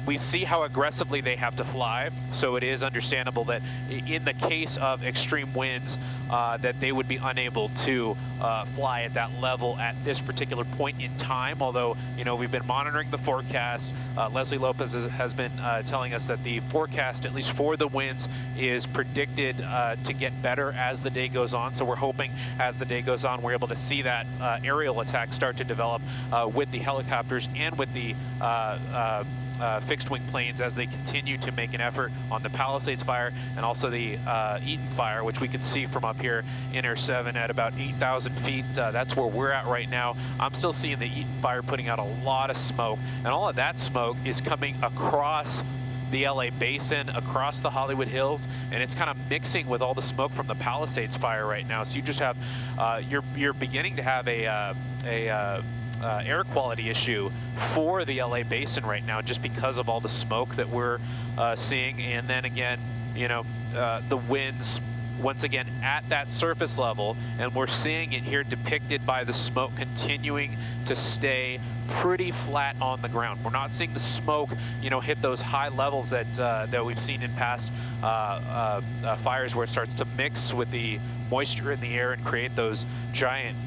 we see how aggressively they have to fly. So it is understandable that in the case of extreme winds, that they would be unable to fly at that level at this particular point in time. Although, we've been monitoring the forecast. Leslie Lopez has been telling us that the forecast, at least for the winds, is predicted to get better as the day goes on. So we're hoping as the day goes on, we're able to see that aerial attack start to develop with the helicopters and with the fixed wing planes as they continue to make an effort on the Palisades fire and also the Eaton fire, which we can see from up here in Air 7 at about 8,000 feet. That's where we're at right now. I'm still seeing the Eaton fire putting out a lot of smoke, and all of that smoke is coming across the LA basin, across the Hollywood Hills, and it's kind of mixing with all the smoke from the Palisades fire right now. So you just have, you're beginning to have a air quality issue for the LA basin right now, just because of all the smoke that we're seeing. And then again, the winds once again at that surface level, and we're seeing it here depicted by the smoke continuing to stay pretty flat on the ground. We're not seeing the smoke, hit those high levels that we've seen in past fires, where it starts to mix with the moisture in the air and create those giant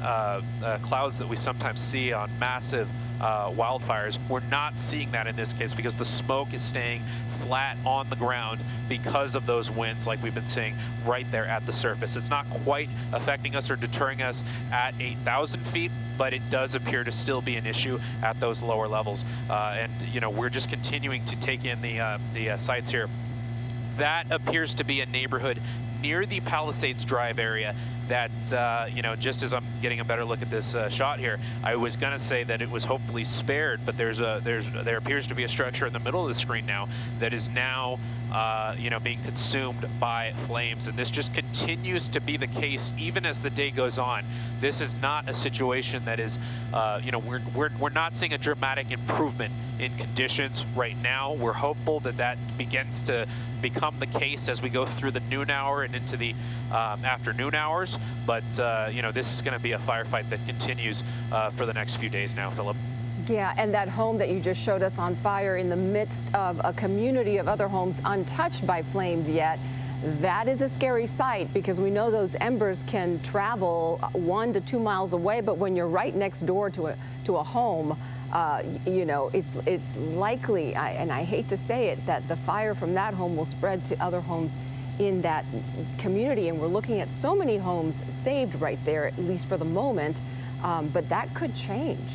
clouds that we sometimes see on massive wildfires. We're not seeing that in this case because the smoke is staying flat on the ground because of those winds like we've been seeing right there at the surface. It's not quite affecting us or deterring us at 8,000 feet, but it does appear to still be an issue at those lower levels. And we're just continuing to take in the sites here. That appears to be a neighborhood near the Palisades Drive area that, just as I'm getting a better look at this shot here, I was going to say that it was hopefully spared, but there appears to be a structure in the middle of the screen now that is now, being consumed by flames. And this just continues to be the case even as the day goes on. This is not a situation that is, we're not seeing a dramatic improvement in conditions right now. We're hopeful that that begins to become the case as we go through the noon hour and into the afternoon hours. But, this is going to be a firefight that continues for the next few days now, Philip. Yeah, and that home that you just showed us on fire in the midst of a community of other homes untouched by flames yet, that is a scary sight because we know those embers can travel 1 to 2 miles away, but when you're right next door to a home, it's likely, and I hate to say it, that the fire from that home will spread to other homes in that community. And we're looking at so many homes saved right there, at least for the moment, but that could change.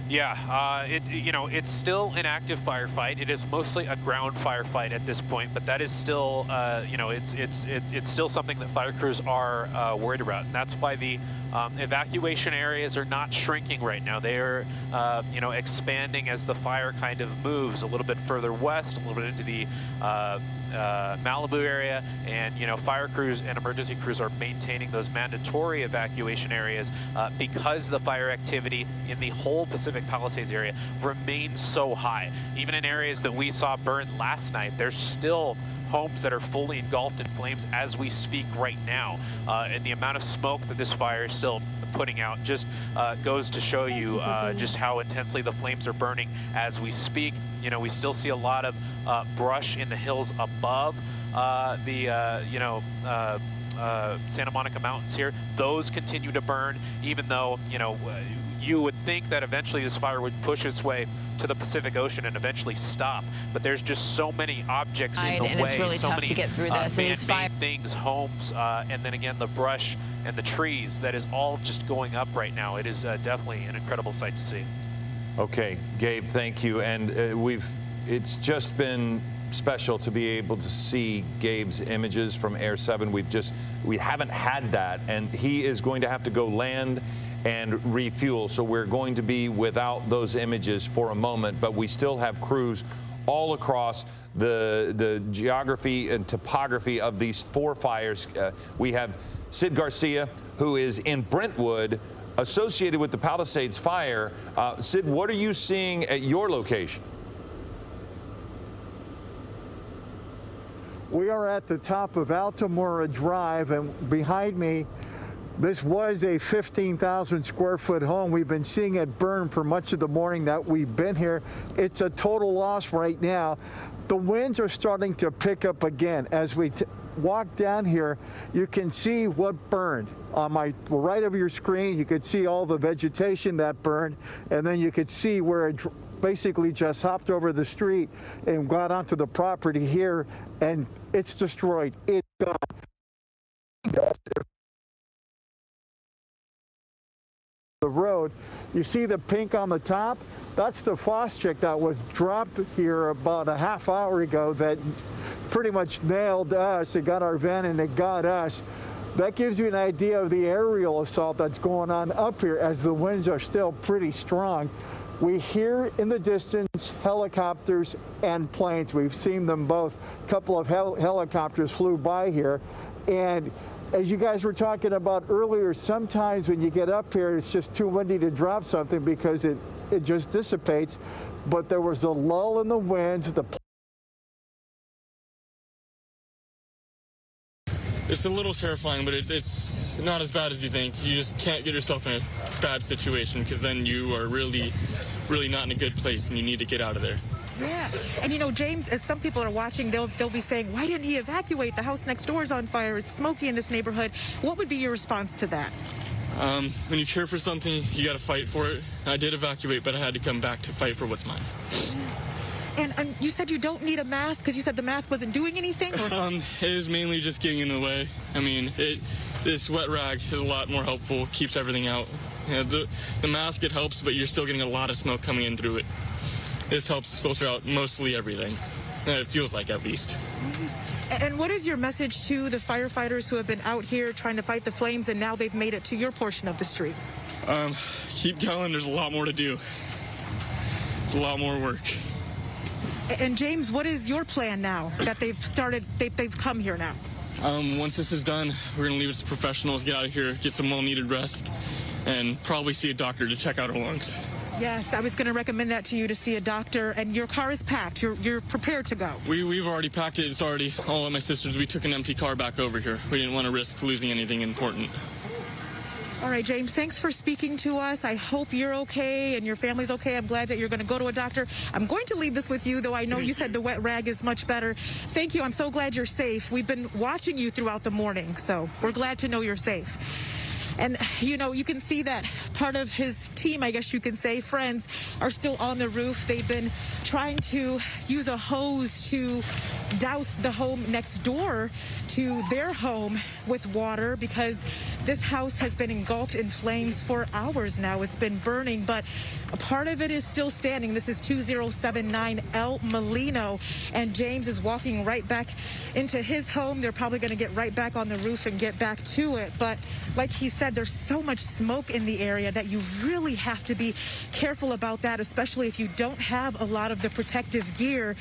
Yeah, it's still an active firefight. It is mostly a ground firefight at this point, but that is still, it's still something that fire crews are worried about, and that's why the evacuation areas are not shrinking right now. They are, expanding as the fire kind of moves a little bit further west, a little bit into the Malibu area, and fire crews and emergency crews are maintaining those mandatory evacuation areas because the fire activity in the whole Pacific Palisades area remains so high. Even in areas that we saw burn last night, there's still homes that are fully engulfed in flames as we speak right now. And the amount of smoke that this fire is still putting out just goes to show you just how intensely the flames are burning as we speak. We still see a lot of brush in the hills above Santa Monica Mountains here. Those continue to burn, even though, you would think that eventually this fire would push its way to the Pacific Ocean and eventually stop. But there's just so many objects in the way. And it's really so tough many, to get through this. And these man-made things, homes, and then again, the brush and the trees, that is all just going up right now. It is definitely an incredible sight to see. Okay, Gabe, thank you. And it's just been special to be able to see Gabe's images from Air 7. We haven't had that, and he is going to have to go land and refuel. So we're going to be without those images for a moment, but we still have crews all across the geography and topography of these 4 fires. We have Sid Garcia, who is in Brentwood, associated with the Palisades fire. Sid, what are you seeing at your location? We are at the top of Altamora Drive, and behind me, this was a 15,000 square foot home. We've been seeing it burn for much of the morning that we've been here. It's a total loss right now. The winds are starting to pick up again. As we walk down here, you can see what burned. On my right of your screen, you could see all the vegetation that burned, and then you could see where it basically just hopped over the street and got onto the property here, and it's destroyed. It's gone. The road, you see the pink on the top? That's the faucet that was dropped here about a half hour ago that pretty much nailed us. It got our van and it got us. That gives you an idea of the aerial assault that's going on up here as the winds are still pretty strong. We hear in the distance helicopters and planes. We've seen them both. A couple of helicopters flew by here. And as you guys were talking about earlier, sometimes when you get up here, it's just too windy to drop something because it just dissipates. But there was a lull in the winds. The It's a little terrifying, but it's not as bad as you think. You just can't get yourself in a bad situation, because then you are really not in a good place and you need to get out of there. Yeah, and you know, James, as some people are watching, they'll be saying, why didn't he evacuate? The house next door is on fire. It's smoky in this neighborhood. What would be your response to that? When you care for something, you got to fight for it. I did evacuate, but I had to come back to fight for what's mine. And you said you don't need a mask because you said the mask wasn't doing anything? Or? It is mainly just getting in the way. I mean, this wet rag is a lot more helpful, keeps everything out. Yeah, the mask, it helps, but you're still getting a lot of smoke coming in through it. This helps filter out mostly everything. It feels like, at least. And what is your message to the firefighters who have been out here trying to fight the flames and now they've made it to your portion of the street? Keep going. There's a lot more to do. There's a lot more work. And James, what is your plan now that they've come here now? Once this is done, we're going to leave it to professionals, get out of here, get some well-needed rest, and probably see a doctor to check out our lungs. Yes, I was going to recommend that to you, to see a doctor. And your car is packed. You're prepared to go. We've already packed it. It's already all at my sister's. We took an empty car back over here. We didn't want to risk losing anything important. All right, James, thanks for speaking to us. I hope you're okay and your family's okay. I'm glad that you're going to go to a doctor. I'm going to leave this with you, though I know you said the wet rag is much better. Thank you. I'm so glad you're safe. We've been watching you throughout the morning, so we're glad to know you're safe. And, you know, you can see that part of his team, I guess you can say, friends, are still on the roof. They've been trying to use a hose to douse the home next door to their home with water because this house has been engulfed in flames for hours now. It's been burning, but a part of it is still standing. This is 2079 El Molino, and James is walking right back into his home. They're probably going to get right back on the roof and get back to it. But like he said, there's so much smoke in the area that you really have to be careful about that, especially if you don't have a lot of the protective gear.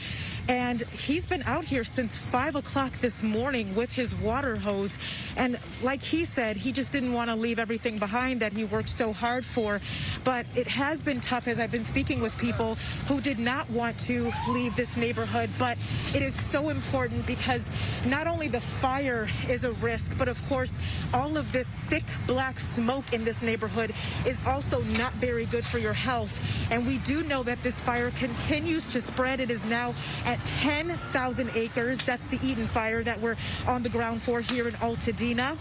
And he's been out here since 5 o'clock this morning with his water hose. And like he said, he just didn't want to leave everything behind that he worked so hard for. But it has been tough, as I've been speaking with people who did not want to leave this neighborhood. But it is so important because not only the fire is a risk, but of course, all of this thick black smoke in this neighborhood is also not very good for your health. And we do know that this fire continues to spread. It is now at 10,000 acres. That's the Eaton fire that we're on the ground for here in Altadena.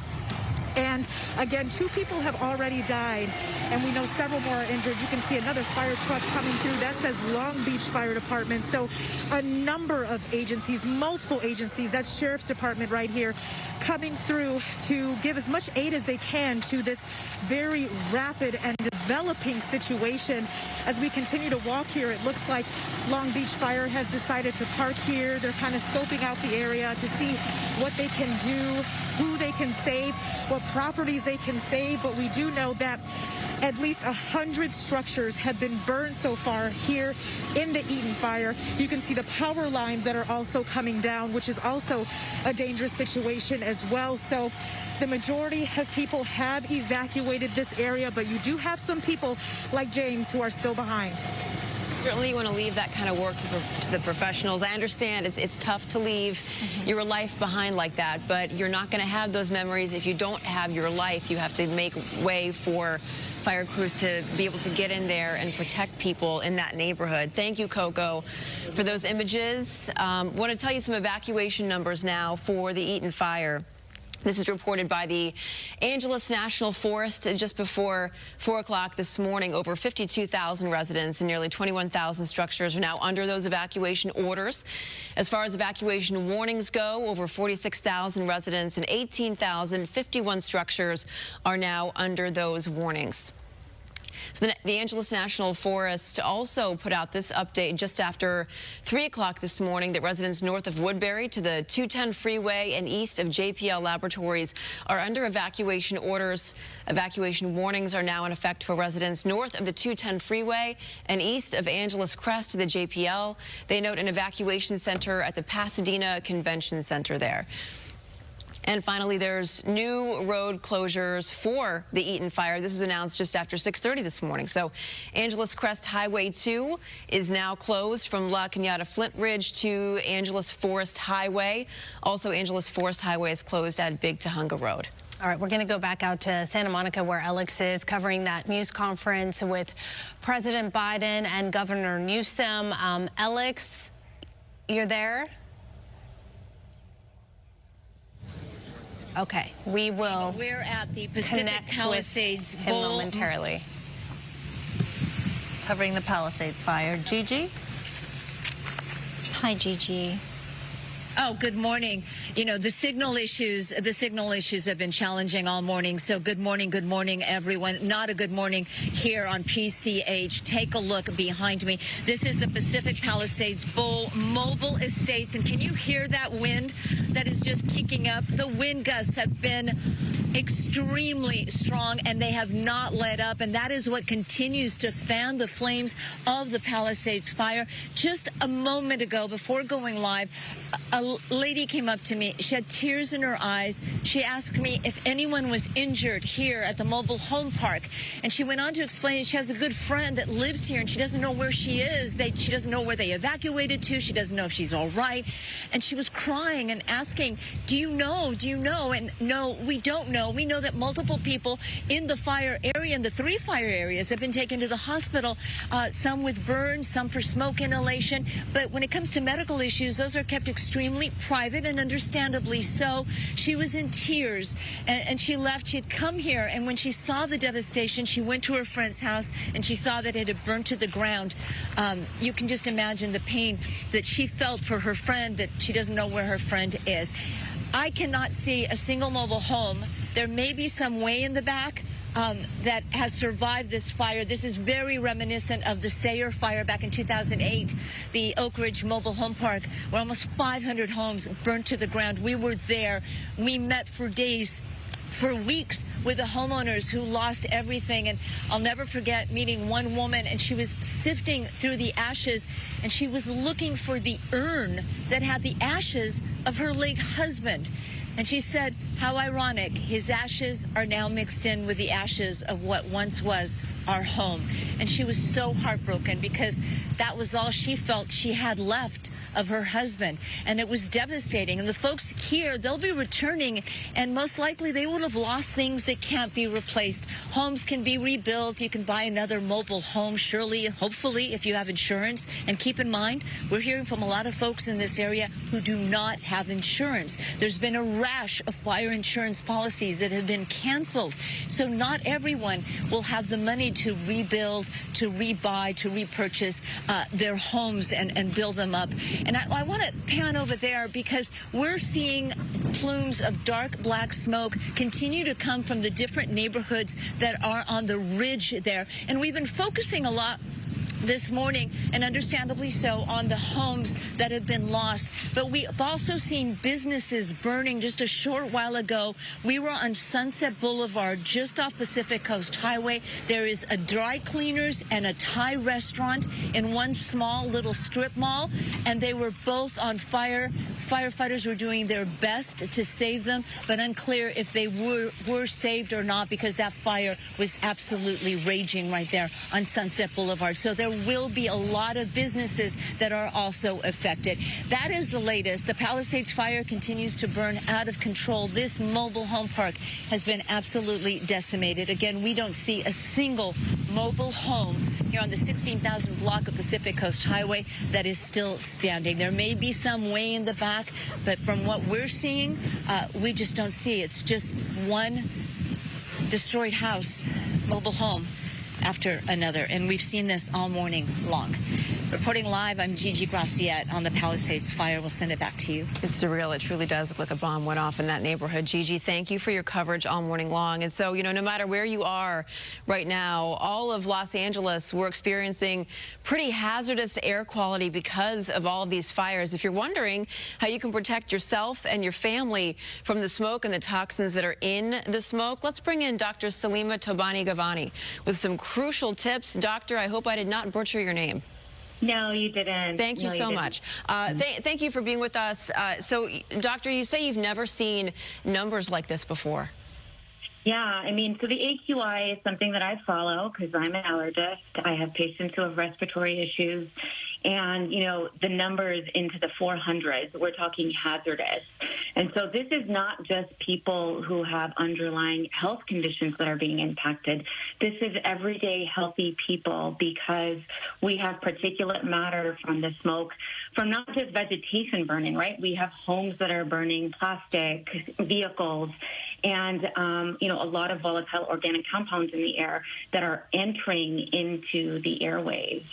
And again, 2 people have already died, and we know several more are injured. You can see another fire truck coming through. That says Long Beach Fire Department. So a number of agencies, multiple agencies, that's Sheriff's Department right here, coming through to give as much aid as they can to this very rapid and developing situation. As we continue to walk here, it looks like Long Beach Fire has decided to park here. They're kind of scoping out the area to see what they can do, who they can save, what properties they can save. But we do know that at least 100 structures have been burned so far here in the Eaton fire. You can see the power lines that are also coming down, which is also a dangerous situation as well. So the majority of people have evacuated this area, but you do have some people like James who are still behind. Certainly you want to leave that kind of work to the professionals. I understand it's tough to leave your life behind like that, but you're not going to have those memories if you don't have your life. You have to make way for fire crews to be able to get in there and protect people in that neighborhood. Thank you, Coco, for those images. Want to tell you some evacuation numbers now for the Eaton fire. This is reported by the Angeles National Forest just before 4 o'clock this morning. Over 52,000 residents and nearly 21,000 structures are now under those evacuation orders. As far as evacuation warnings go, over 46,000 residents and 18,051 structures are now under those warnings. So the Angeles National Forest also put out this update just after 3 o'clock this morning that residents north of Woodbury to the 210 freeway and east of JPL Laboratories are under evacuation orders. Evacuation warnings are now in effect for residents north of the 210 freeway and east of Angeles Crest to the JPL. They note an evacuation center at the Pasadena Convention Center there. And finally, there's new road closures for the Eaton fire. This was announced just after 6:30 this morning. So Angeles Crest Highway 2 is now closed from La Cañada Flint Ridge to Angeles Forest Highway. Also, Angeles Forest Highway is closed at Big Tahunga Road. All right, we're going to go back out to Santa Monica where Alex is covering that news conference with President Biden and Governor Newsom. Alex, you're there? Okay, we will. We're at the Pacific Palisades Bowl momentarily. Covering the Palisades fire. Gigi? Hi, Gigi. Oh, good morning. You know, the signal issues have been challenging all morning. So good morning, everyone. Not a good morning here on PCH. Take a look behind me. This is the Pacific Palisades Bowl Mobile Estates. And can you hear that wind that is just kicking up? The wind gusts have been extremely strong, and they have not let up. And that is what continues to fan the flames of the Palisades fire. Just a moment ago, before going live, a lady came up to me. She had tears in her eyes. She asked me if anyone was injured here at the mobile home park. And she went on to explain she has a good friend that lives here, and she doesn't know where she is. She doesn't know where they evacuated to. She doesn't know if she's all right. And she was crying and asking, do you know? Do you know? And no, we don't know. We know that multiple people in the fire area, in the 3 fire areas, have been taken to the hospital, some with burns, some for smoke inhalation. But when it comes to medical issues, those are kept extremely private, and understandably so. She was in tears, and she left. She had come here, and when she saw the devastation, she went to her friend's house, and she saw that it had burnt to the ground. You can just imagine the pain that she felt for her friend, that she doesn't know where her friend is. I cannot see a single mobile home. There may be some way in the back that has survived this fire. This is very reminiscent of the Sayre fire back in 2008, the Oak Ridge Mobile Home Park, where almost 500 homes burnt to the ground. We were there. We met for days, for weeks, with the homeowners who lost everything. And I'll never forget meeting one woman, and she was sifting through the ashes, and she was looking for the urn that had the ashes of her late husband. And she said, how ironic, his ashes are now mixed in with the ashes of what once was our home. And she was so heartbroken because that was all she felt she had left of her husband. And it was devastating. And the folks here, they'll be returning, and most likely they will have lost things that can't be replaced. Homes can be rebuilt. You can buy another mobile home, surely, hopefully, if you have insurance. And keep in mind, we're hearing from a lot of folks in this area who do not have insurance. There's been a rash of fire insurance policies that have been canceled. So not everyone will have the money to rebuild, to rebuy, to repurchase their homes and build them up. And I want to pan over there because we're seeing plumes of dark black smoke continue to come from the different neighborhoods that are on the ridge there. And we've been focusing a lot this morning, and understandably so, on the homes that have been lost. But we've also seen businesses burning. Just a short while ago, we were on Sunset Boulevard, just off Pacific Coast Highway. There is a dry cleaners and a Thai restaurant in one small little strip mall, and they were both on fire. Firefighters were doing their best to save them, but unclear if they were saved or not, because that fire was absolutely raging right there on Sunset Boulevard. So there will be a lot of businesses that are also affected. That is the latest. The Palisades fire continues to burn out of control. This mobile home park has been absolutely decimated. Again, we don't see a single mobile home here on the 16,000 block of Pacific Coast Highway that is still standing. There may be some way in the back, but from what we're seeing, we just don't see. It's just one destroyed house, mobile home, after another, and we've seen this all morning long. Reporting live, I'm Gigi Graciette on the Palisades fire. We'll send it back to you. It's surreal. It truly does look like a bomb went off in that neighborhood. Gigi, thank you for your coverage all morning long. And so, you know, no matter where you are right now, all of Los Angeles, we're experiencing pretty hazardous air quality because of all of these fires. If you're wondering how you can protect yourself and your family from the smoke and the toxins that are in the smoke, let's bring in Dr. Salima Tobani Gavani with some crucial tips. Doctor, I hope I did not butcher your name. No, you didn't. Thank you so much. Thank you for being with us. So, doctor, you say you've never seen numbers like this before. Yeah, I mean, so the AQI is something that I follow because I'm an allergist. I have patients who have respiratory issues. And, you know, the numbers into the 400s, we're talking hazardous. And so this is not just people who have underlying health conditions that are being impacted. This is everyday healthy people because we have particulate matter from the smoke, from not just vegetation burning, right? We have homes that are burning, plastic, vehicles, and, you know, a lot of volatile organic compounds in the air that are entering into the airwaves.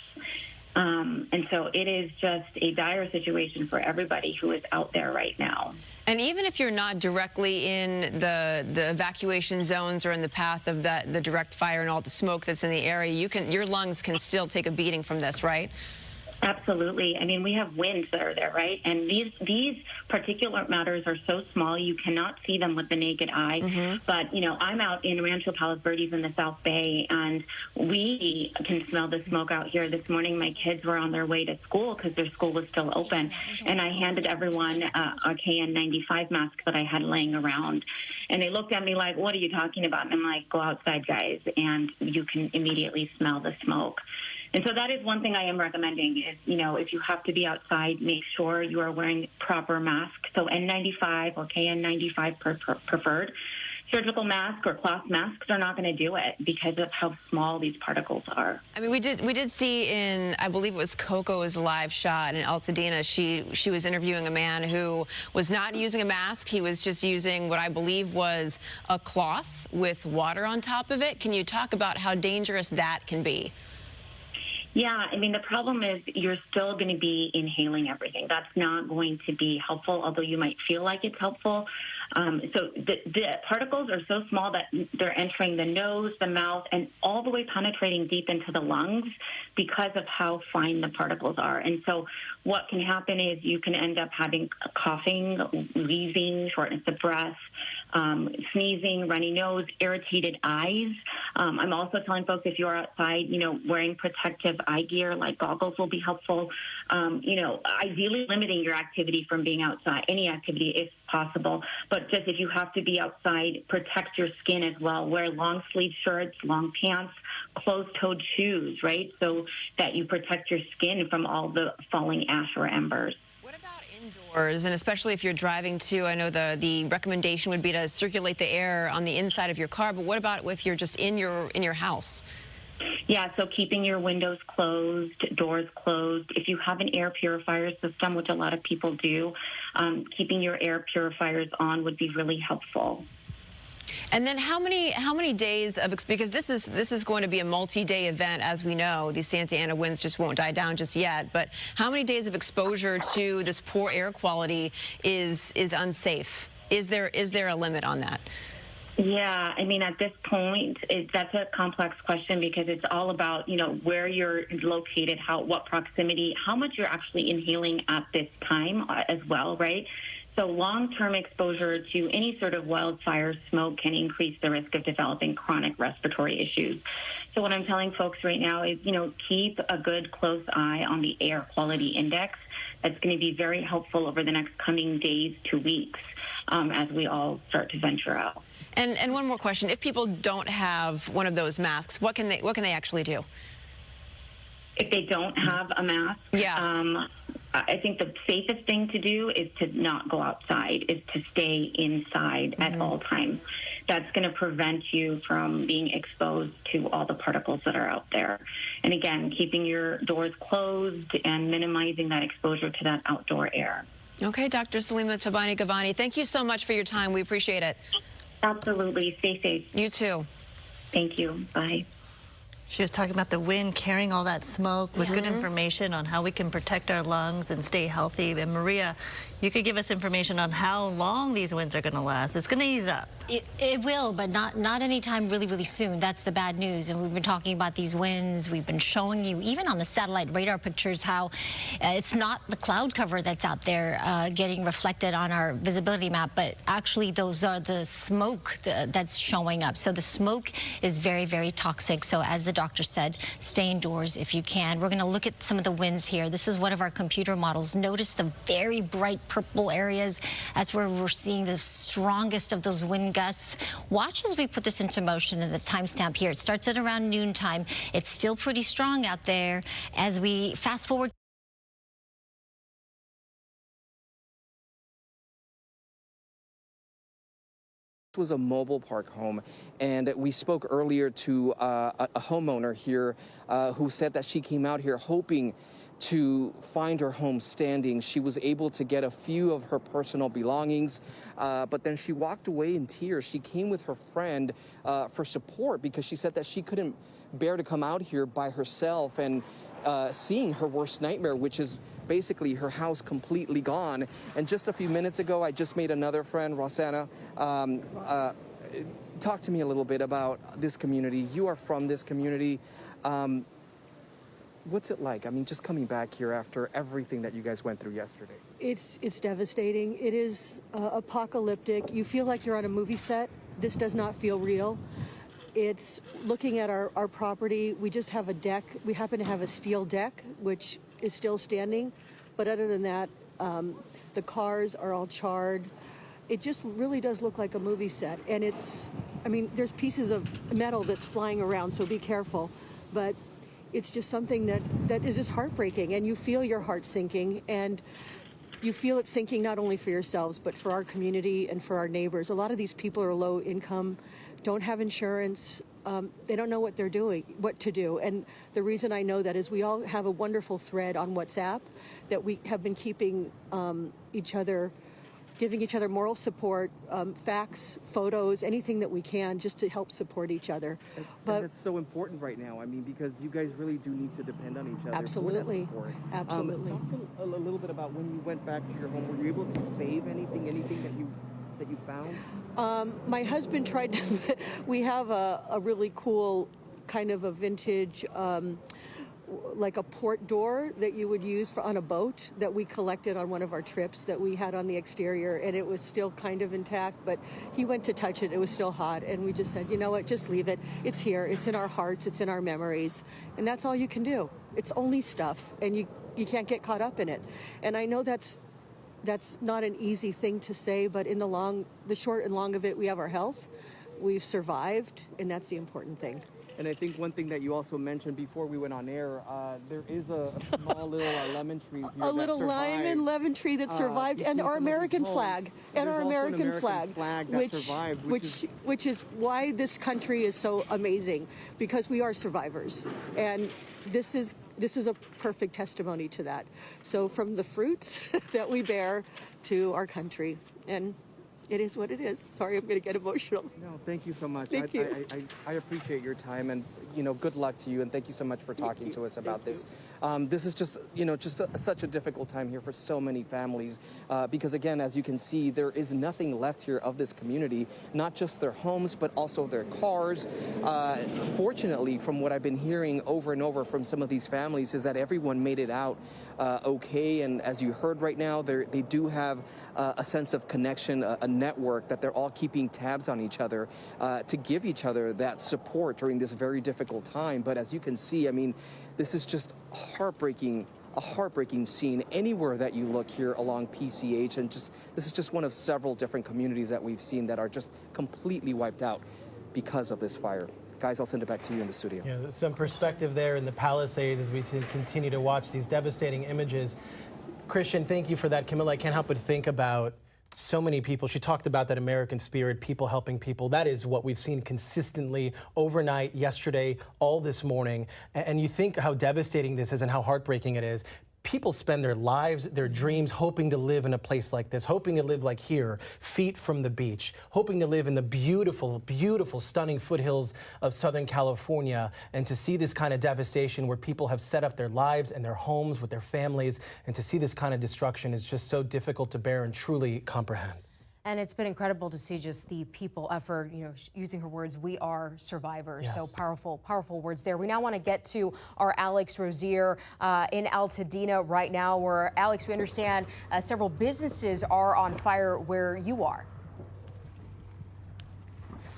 And so it is just a dire situation for everybody who is out there right now. And even if you're not directly in the evacuation zones or in the path of the direct fire and all the smoke that's in the area, your lungs can still take a beating from this, right? Absolutely. I mean, we have winds that are there, right? And these particulate matters are so small you cannot see them with the naked eye. Mm-hmm. But, you know, I'm out in Rancho Palos Verdes in the South Bay, and we can smell the smoke out here. This morning, my kids were on their way to school because their school was still open, and I handed everyone a KN95 mask that I had laying around. And they looked at me like, what are you talking about? And I'm like, go outside, guys, and you can immediately smell the smoke. And so that is one thing I am recommending is, you know, if you have to be outside, make sure you are wearing proper masks. So N95 or KN95 preferred. Surgical mask or cloth masks are not going to do it because of how small these particles are. I mean, we did see in, I believe it was Coco's live shot in Altadena, she was interviewing a man who was not using a mask. He was just using what I believe was a cloth with water on top of it. Can you talk about how dangerous that can be? Yeah, I mean, the problem is you're still going to be inhaling everything. That's not going to be helpful, although you might feel like it's helpful. So the particles are so small that they're entering the nose, the mouth, and all the way penetrating deep into the lungs because of how fine the particles are. And so what can happen is you can end up having coughing, wheezing, shortness of breath, sneezing, runny nose, irritated eyes. I'm also telling folks if you're outside, you know, wearing protective eye gear like goggles will be helpful. You know, ideally limiting your activity from being outside, any activity if possible. But just if you have to be outside, protect your skin as well. Wear long sleeve shirts, long pants, closed-toed shoes, right? So that you protect your skin from all the falling ash or embers. And especially if you're driving too, I know the recommendation would be to circulate the air on the inside of your car, but what about if you're just in your house? Yeah, so keeping your windows closed, doors closed. If you have an air purifier system, which a lot of people do, keeping your air purifiers on would be really helpful. And then how many days of, because this is going to be a multi-day event, as we know. These Santa Ana winds just won't die down just yet. But how many days of exposure to this poor air quality is unsafe? Is there a limit on that? Yeah, I mean, at this point, that's a complex question because it's all about, you know, where you're located, what proximity, how much you're actually inhaling at this time as well, right? So long-term exposure to any sort of wildfire smoke can increase the risk of developing chronic respiratory issues. So what I'm telling folks right now is, you know, keep a good close eye on the air quality index. That's going to be very helpful over the next coming days to weeks as we all start to venture out. And one more question: if people don't have one of those masks, what can they actually do? If they don't have a mask, I think the safest thing to do is to not go outside, is to stay inside at all times. That's going to prevent you from being exposed to all the particles that are out there. And again, keeping your doors closed and minimizing that exposure to that outdoor air. Okay, Dr. Salima Tabani-Ghavani, thank you so much for your time. We appreciate it. Absolutely. Stay safe. You too. Thank you. Bye. She was talking about the wind carrying all that smoke with good information on how we can protect our lungs and stay healthy. And Maria, you could give us information on how long these winds are going to last. It's going to ease up. It will, but not anytime really soon. That's the bad news. And we've been talking about these winds. We've been showing you, even on the satellite radar pictures, how it's not the cloud cover that's out there getting reflected on our visibility map, but actually those are the smoke that's showing up. So the smoke is very, very toxic. So as the doctor said, stay indoors if you can. We're going to look at some of the winds here. This is one of our computer models. Notice the very bright purple areas. That's where we're seeing the strongest of those wind gusts. Watch as we put this into motion in the timestamp here. It starts at around noontime. It's still pretty strong out there. As we fast forward. Was a mobile park home, and we spoke earlier to a homeowner here who said that she came out here hoping to find her home standing. She was able to get a few of her personal belongings, but then she walked away in tears. She came with her friend for support because she said that she couldn't bear to come out here by herself and seeing her worst nightmare, which is basically her house completely gone. And just a few minutes ago, I just made another friend, Rosanna. Talk to me a little bit about this community. You are from this community. What's it like? I mean, just coming back here after everything that you guys went through yesterday. It's devastating. It is apocalyptic. You feel like you're on a movie set. This does not feel real. It's looking at our property. We just have a deck. We happen to have a steel deck, which is still standing. But other than that, the cars are all charred. It just really does look like a movie set. And I mean, there's pieces of metal that's flying around, so be careful. But it's just something that is just heartbreaking. And you feel your heart sinking. And you feel it sinking not only for yourselves, but for our community and for our neighbors. A lot of these people are low income, don't have insurance. They don't know what they're doing, what to do. And the reason I know that is we all have a wonderful thread on WhatsApp that we have been keeping giving each other moral support, facts, photos, anything that we can just to help support each other. But it's so important right now. I mean, because you guys really do need to depend on each other. Absolutely. For that support. Absolutely. Talk to a little bit about when you went back to your home. Were you able to save anything that you found? My husband tried to, we have a really cool kind of a vintage, like a port door that you would use on a boat that we collected on one of our trips that we had on the exterior, and it was still kind of intact, but he went to touch it. It was still hot, and we just said, you know what, just leave it. It's here. It's in our hearts. It's in our memories, and that's all you can do. It's only stuff, and you can't get caught up in it. And I know that's not an easy thing to say, but in the short and long of it, we have our health, we've survived, and that's the important thing. And I think one thing that you also mentioned before we went on air, there is a small little lemon tree here a little lime lemon tree that survived, and our American flag, which is why this country is so amazing, because we are survivors, and this is a perfect testimony to that. So from the fruits that we bear to our country, and it is what it is. Sorry, I'm going to get emotional. No, thank you so much. Thank you. I appreciate your time, and good luck to you, and thank you so much for talking to us about this. This is just such a difficult time here for so many families, because again, as you can see, there is nothing left here of this community, not just their homes, but also their cars. Fortunately, from what I've been hearing over and over from some of these families, is that everyone made it out okay, and as you heard right now, they do have a sense of connection, a network that they're all keeping tabs on each other to give each other that support during this very difficult time. But as you can see, I mean, this is just a heartbreaking scene anywhere that you look here along PCH, and this is just one of several different communities that we've seen that are just completely wiped out because of this fire. Guys, I'll send it back to you in the studio. Yeah, there's some perspective there in the Palisades as we continue to watch these devastating images. Christian, thank you for that. Camilla, I can't help but think about so many people. She talked about that American spirit, people helping people. That is what we've seen consistently overnight, yesterday, all this morning. And you think how devastating this is and how heartbreaking it is. People spend their lives, their dreams, hoping to live in a place like this, hoping to live like here, feet from the beach, hoping to live in the beautiful, beautiful, stunning foothills of Southern California, and to see this kind of devastation where people have set up their lives and their homes with their families, and to see this kind of destruction is just so difficult to bear and truly comprehend. And it's been incredible to see just the people effort, using her words, we are survivors. Yes. So powerful, powerful words there. We now want to get to our Alex Rozier in Altadena right now, where, Alex, we understand several businesses are on fire where you are.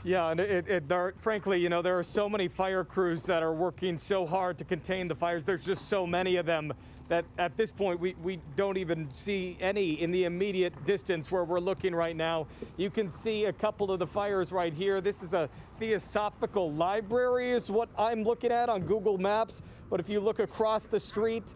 Yeah, and frankly, you know, there are so many fire crews that are working so hard to contain the fires. There's just so many of them that at this point we don't even see any in the immediate distance where we're looking right now. You can see a couple of the fires right here. This is a Theosophical Library is what I'm looking at on Google Maps. But if you look across the street,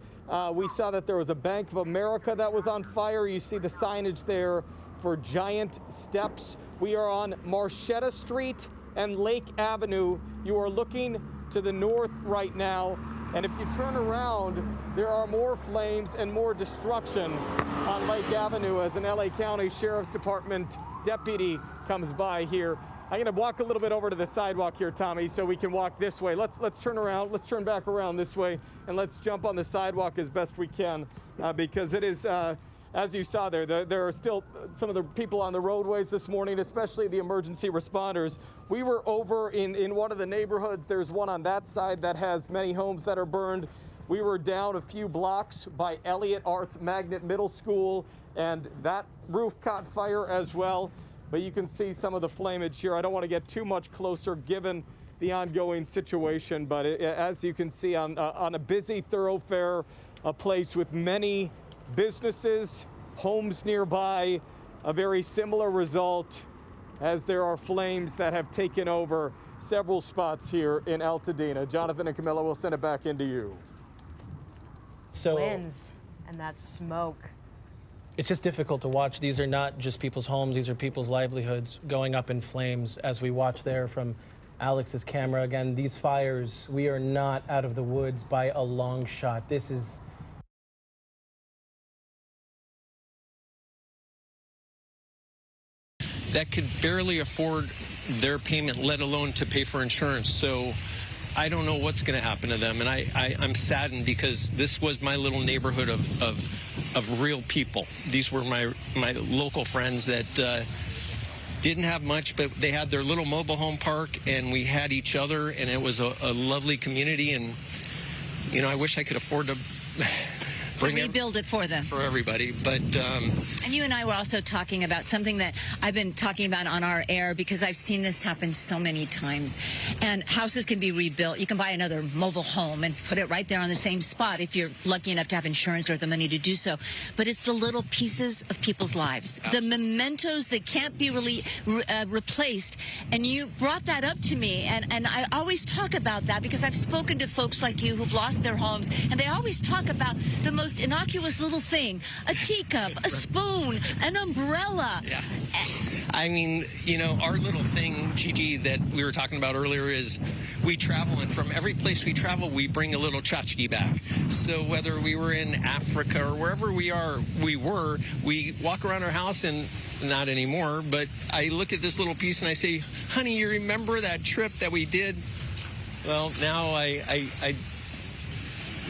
we saw that there was a Bank of America that was on fire. You see the signage there for Giant Steps. We are on Marchetta Street and Lake Avenue. You are looking to the north right now. And if you turn around, there are more flames and more destruction on Lake Avenue as an LA County Sheriff's Department deputy comes by here. I'm going to walk a little bit over to the sidewalk here, Tommy, so we can walk this way. Let's turn around. Let's turn back around this way, and let's jump on the sidewalk as best we can because it is, as you saw there are still some of the people on the roadways this morning, especially the emergency responders. We were over in one of the neighborhoods. There's one on that side that has many homes that are burned. We were down a few blocks by Elliott Arts Magnet Middle School, and that roof caught fire as well. But you can see some of the flamage here. I don't want to get too much closer given the ongoing situation, but as you can see on a busy thoroughfare, a place with many businesses, homes nearby, a very similar result as there are flames that have taken over several spots here in Altadena. Jonathan and Camilla, we'll send it back into you. So winds and that smoke. It's just difficult to watch. These are not just people's homes. These are people's livelihoods going up in flames as we watch there from Alex's camera. Again, these fires, we are not out of the woods by a long shot. This is that could barely afford their payment, let alone to pay for insurance. So I don't know what's going to happen to them. And I'm saddened because this was my little neighborhood of real people. These were my local friends that didn't have much, but they had their little mobile home park, and we had each other, and it was a lovely community. And, you know, I wish I could afford to rebuild it for them. For everybody. But and you and I were also talking about something that I've been talking about on our air because I've seen this happen so many times. And houses can be rebuilt. You can buy another mobile home and put it right there on the same spot if you're lucky enough to have insurance or the money to do so. But it's the little pieces of people's lives, absolutely, the mementos that can't be really replaced. And you brought that up to me, and I always talk about that because I've spoken to folks like you who've lost their homes, and they always talk about the most innocuous little thing, a teacup, a spoon, an umbrella. Yeah. I mean, you know, our little thing, Gigi, that we were talking about earlier is we travel, and from every place we travel, we bring a little tchotchke back. So whether we were in Africa or wherever we walk around our house, and not anymore, but I look at this little piece and I say, honey, you remember that trip that we did? Well, now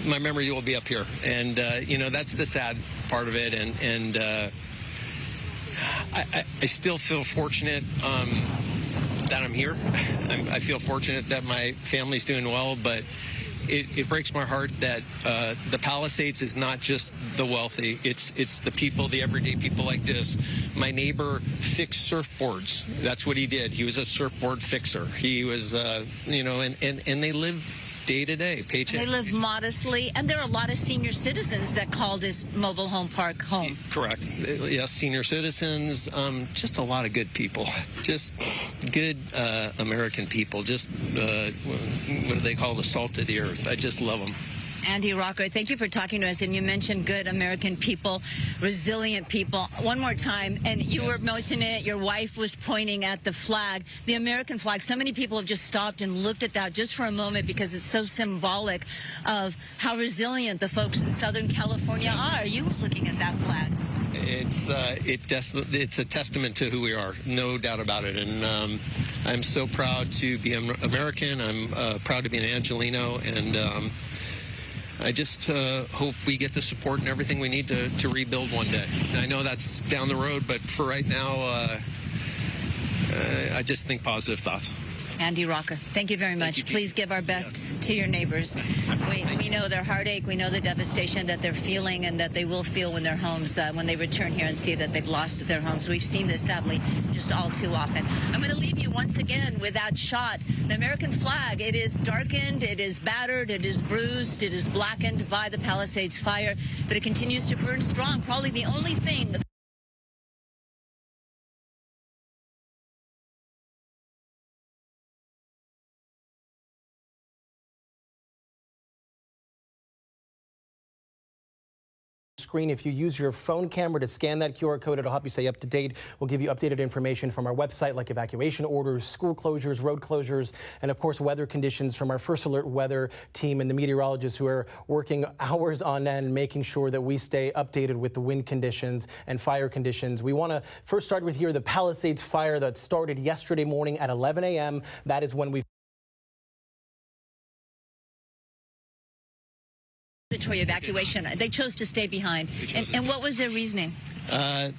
my memory will be up here, and you know, that's the sad part of it. And I still feel fortunate that I'm here. I feel fortunate that my family's doing well, but it breaks my heart that the Palisades is not just the wealthy. It's the people, the everyday people like this. My neighbor fixed surfboards. That's what he did. He was a surfboard fixer. He was, you know, and they live day to day, paycheck. They live modestly, and there are a lot of senior citizens that call this mobile home park home. Correct. Yes, senior citizens, just a lot of good people, just good American people, just what do they call the salt of the earth? I just love them. Andy Rocker, thank you for talking to us. And you mentioned good American people, resilient people. One more time, and you were mentioning it, your wife was pointing at the flag, the American flag. So many people have just stopped and looked at that just for a moment because it's so symbolic of how resilient the folks in Southern California are. You were looking at that flag. It's a testament to who we are, no doubt about it. And I'm so proud to be American. I'm proud to be an Angelino, and I just hope we get the support and everything we need to rebuild one day. I know that's down the road, but for right now, I just think positive thoughts. Andy Rocker, thank you very much. Please give our best to your neighbors. We know their heartache. We know the devastation that they're feeling and that they will feel when their homes, when they return here and see that they've lost their homes. We've seen this, sadly, just all too often. I'm going to leave you once again with that shot. The American flag, it is darkened, it is battered, it is bruised, it is blackened by the Palisades fire, but it continues to burn strong. Probably the only thing screen. If you use your phone camera to scan that QR code, it'll help you stay up to date. We'll give you updated information from our website, like evacuation orders, school closures, road closures, and of course weather conditions from our First Alert weather team and the meteorologists who are working hours on end, making sure that we stay updated with the wind conditions and fire conditions. We want to first start with here the Palisades fire that started yesterday morning at 11 a.m. That is when we evacuation. They chose to stay behind. And what was their reasoning?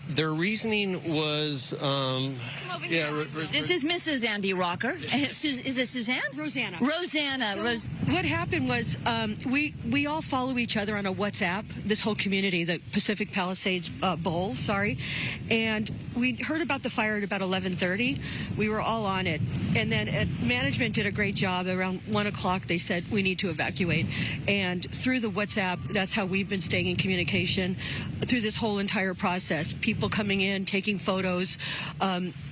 Their reasoning was, This is Mrs. Andy Rocker. Is it Suzanne? Rosanna. Rosanna. What happened was we all follow each other on a WhatsApp, this whole community, the Pacific Palisades Bowl, and we heard about the fire at about 11:30. We were all on it. And then management did a great job. Around 1 o'clock, they said, we need to evacuate. And through the WhatsApp, that's how we've been staying in communication through this whole entire process. People coming in, taking photos,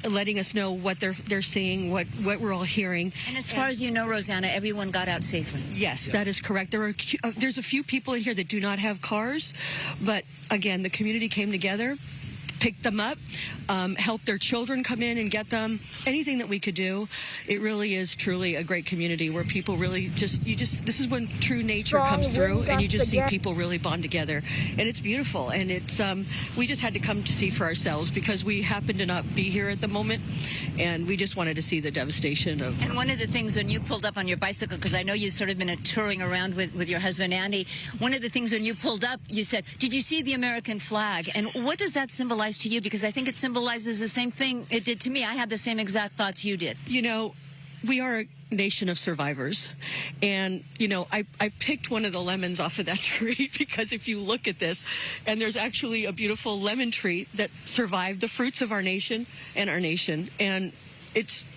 letting us know what they're seeing, what we're all hearing. And as far as you know, Rosanna, everyone got out safely. Yes, that is correct. There's a few people in here that do not have cars, but again, the community came together, picked them up, helped their children come in and get them, anything that we could do. It really is truly a great community where people really this is when true nature comes through and you just see people really bond together. And it's beautiful. And it's, we just had to come to see for ourselves because we happen to not be here at the moment. And we just wanted to see the devastation of. And one of the things when you pulled up on your bicycle, because I know you've sort of been touring around with your husband, Andy, one of the things when you pulled up, you said, did you see the American flag? And what does that symbolize to you? Because I think it symbolizes the same thing it did to me. I had the same exact thoughts you did. You know, we are a nation of survivors. And, you know, I picked one of the lemons off of that tree because if you look at this, and there's actually a beautiful lemon tree that survived the fruits of our nation. And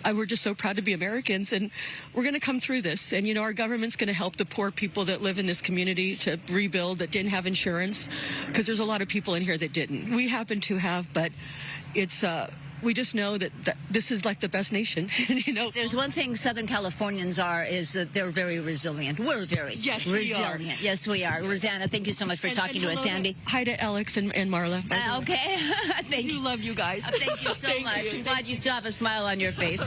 we're just so proud to be Americans, and we're going to come through this. And, you know, our government's going to help the poor people that live in this community to rebuild that didn't have insurance, because there's a lot of people in here that didn't. We happen to have, but it's we just know that this is like the best nation. You know, there's one thing Southern Californians is that they're very resilient. We're very resilient. We are. Yes, we are. Rosanna, thank you so much for talking to us, Andy. Hi to Alex and Marla. Okay. Thank you. Love you guys. Thank you so much. I'm glad you still have a smile on your face.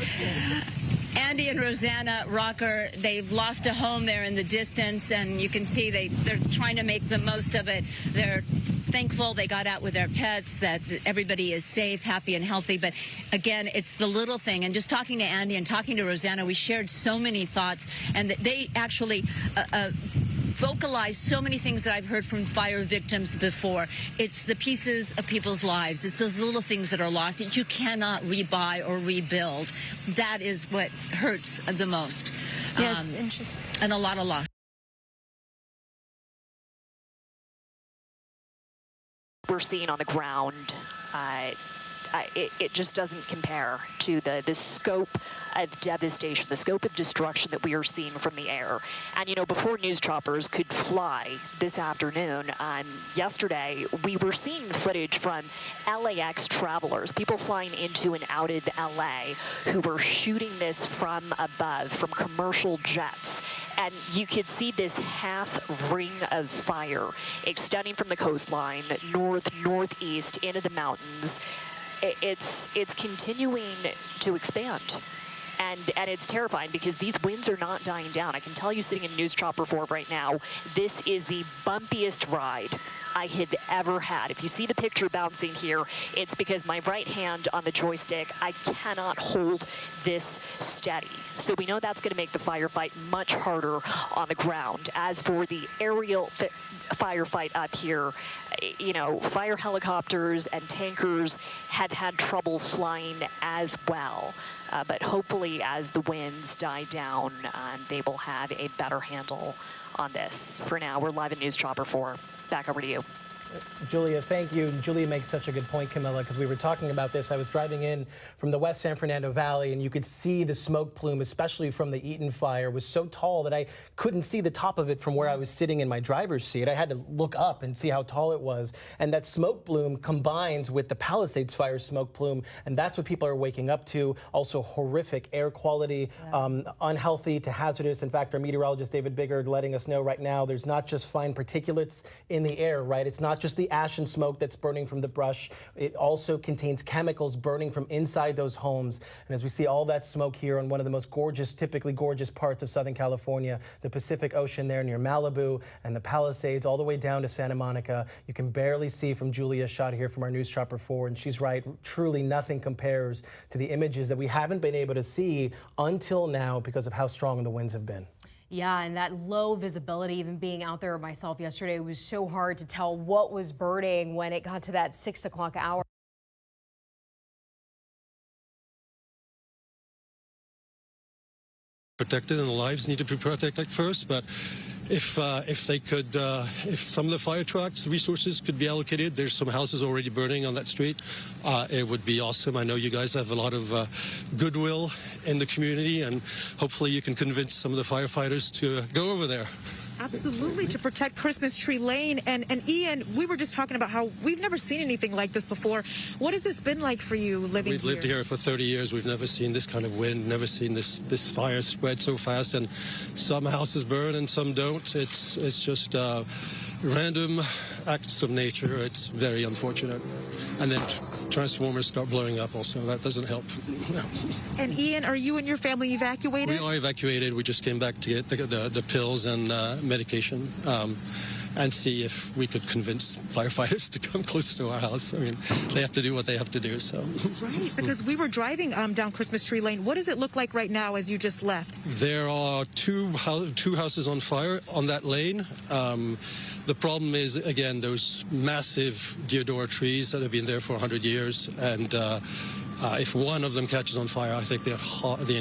Andy and Rosanna Rocker, they've lost a home there in the distance, and you can see they're trying to make the most of it. They're thankful they got out with their pets, that everybody is safe, happy, and healthy. But again, it's the little thing. And just talking to Andy and talking to Rosanna, we shared so many thoughts, and they actually vocalize so many things that I've heard from fire victims before. It's the pieces of people's lives. It's those little things that are lost that you cannot rebuy or rebuild. That is what hurts the most. Yeah, it's interesting. And a lot of loss. We're seeing on the ground, it just doesn't compare to the scope of devastation, the scope of destruction that we are seeing from the air. And, you know, before news choppers could fly this afternoon, yesterday, we were seeing footage from LAX travelers, people flying into and out of LA who were shooting this from above, from commercial jets. And you could see this half ring of fire extending from the coastline, northeast into the mountains. It's continuing to expand. And it's terrifying because these winds are not dying down. I can tell you, sitting in News Chopper 4 right now, this is the bumpiest ride I have ever had. If you see the picture bouncing here, it's because my right hand on the joystick, I cannot hold this steady. So we know that's going to make the firefight much harder on the ground. As for the aerial firefight up here, you know, fire helicopters and tankers have had trouble flying as well. But hopefully as the winds die down, they will have a better handle on this. For now, we're live at News Chopper 4. Back over to you. Julia, thank you. Julia makes such a good point, Camilla, because we were talking about this. I was driving in from the West San Fernando Valley, and you could see the smoke plume, especially from the Eaton fire, was so tall that I couldn't see the top of it from where I was sitting in my driver's seat. I had to look up and see how tall it was. And that smoke plume combines with the Palisades fire smoke plume, and that's what people are waking up to. Also horrific air quality, unhealthy to hazardous. In fact, our meteorologist David Biggard letting us know right now there's not just fine particulates in the air, right? It's not just the ash and smoke that's burning from the brush. It also contains chemicals burning from inside those homes. And as we see all that smoke here on one of the most gorgeous, typically gorgeous parts of Southern California, the Pacific Ocean there near Malibu and the Palisades all the way down to Santa Monica, you can barely see from Julia's shot here from our News Chopper 4. And she's right, truly nothing compares to the images that we haven't been able to see until now because of how strong the winds have been. Yeah, and that low visibility, even being out there myself yesterday, it was so hard to tell what was burning when it got to that 6 o'clock hour. Protected, and the lives need to be protected first, but if they could, if some of the fire trucks resources could be allocated, there's some houses already burning on that street, it would be awesome. I know you guys have a lot of goodwill in the community, and hopefully you can convince some of the firefighters to go over there. Absolutely, to protect Christmas Tree Lane. And Ian, we were just talking about how we've never seen anything like this before. What has this been like for you living here? We've lived here for 30 years. We've never seen this kind of wind, never seen this fire spread so fast, and some houses burn and some don't. It's just random acts of nature. It's very unfortunate. And then transformers start blowing up also. That doesn't help. And Ian, are you and your family evacuated? We are evacuated. We just came back to get the pills and medication and see if we could convince firefighters to come closer to our house. I mean, they have to do what they have to do, so. Right, because we were driving down Christmas Tree Lane. What does it look like right now as you just left? There are two houses on fire on that lane. The problem is, again, those massive deodora trees that have been there for 100 years, and if one of them catches on fire, I think the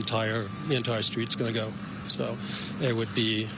entire street's going to go. So it would be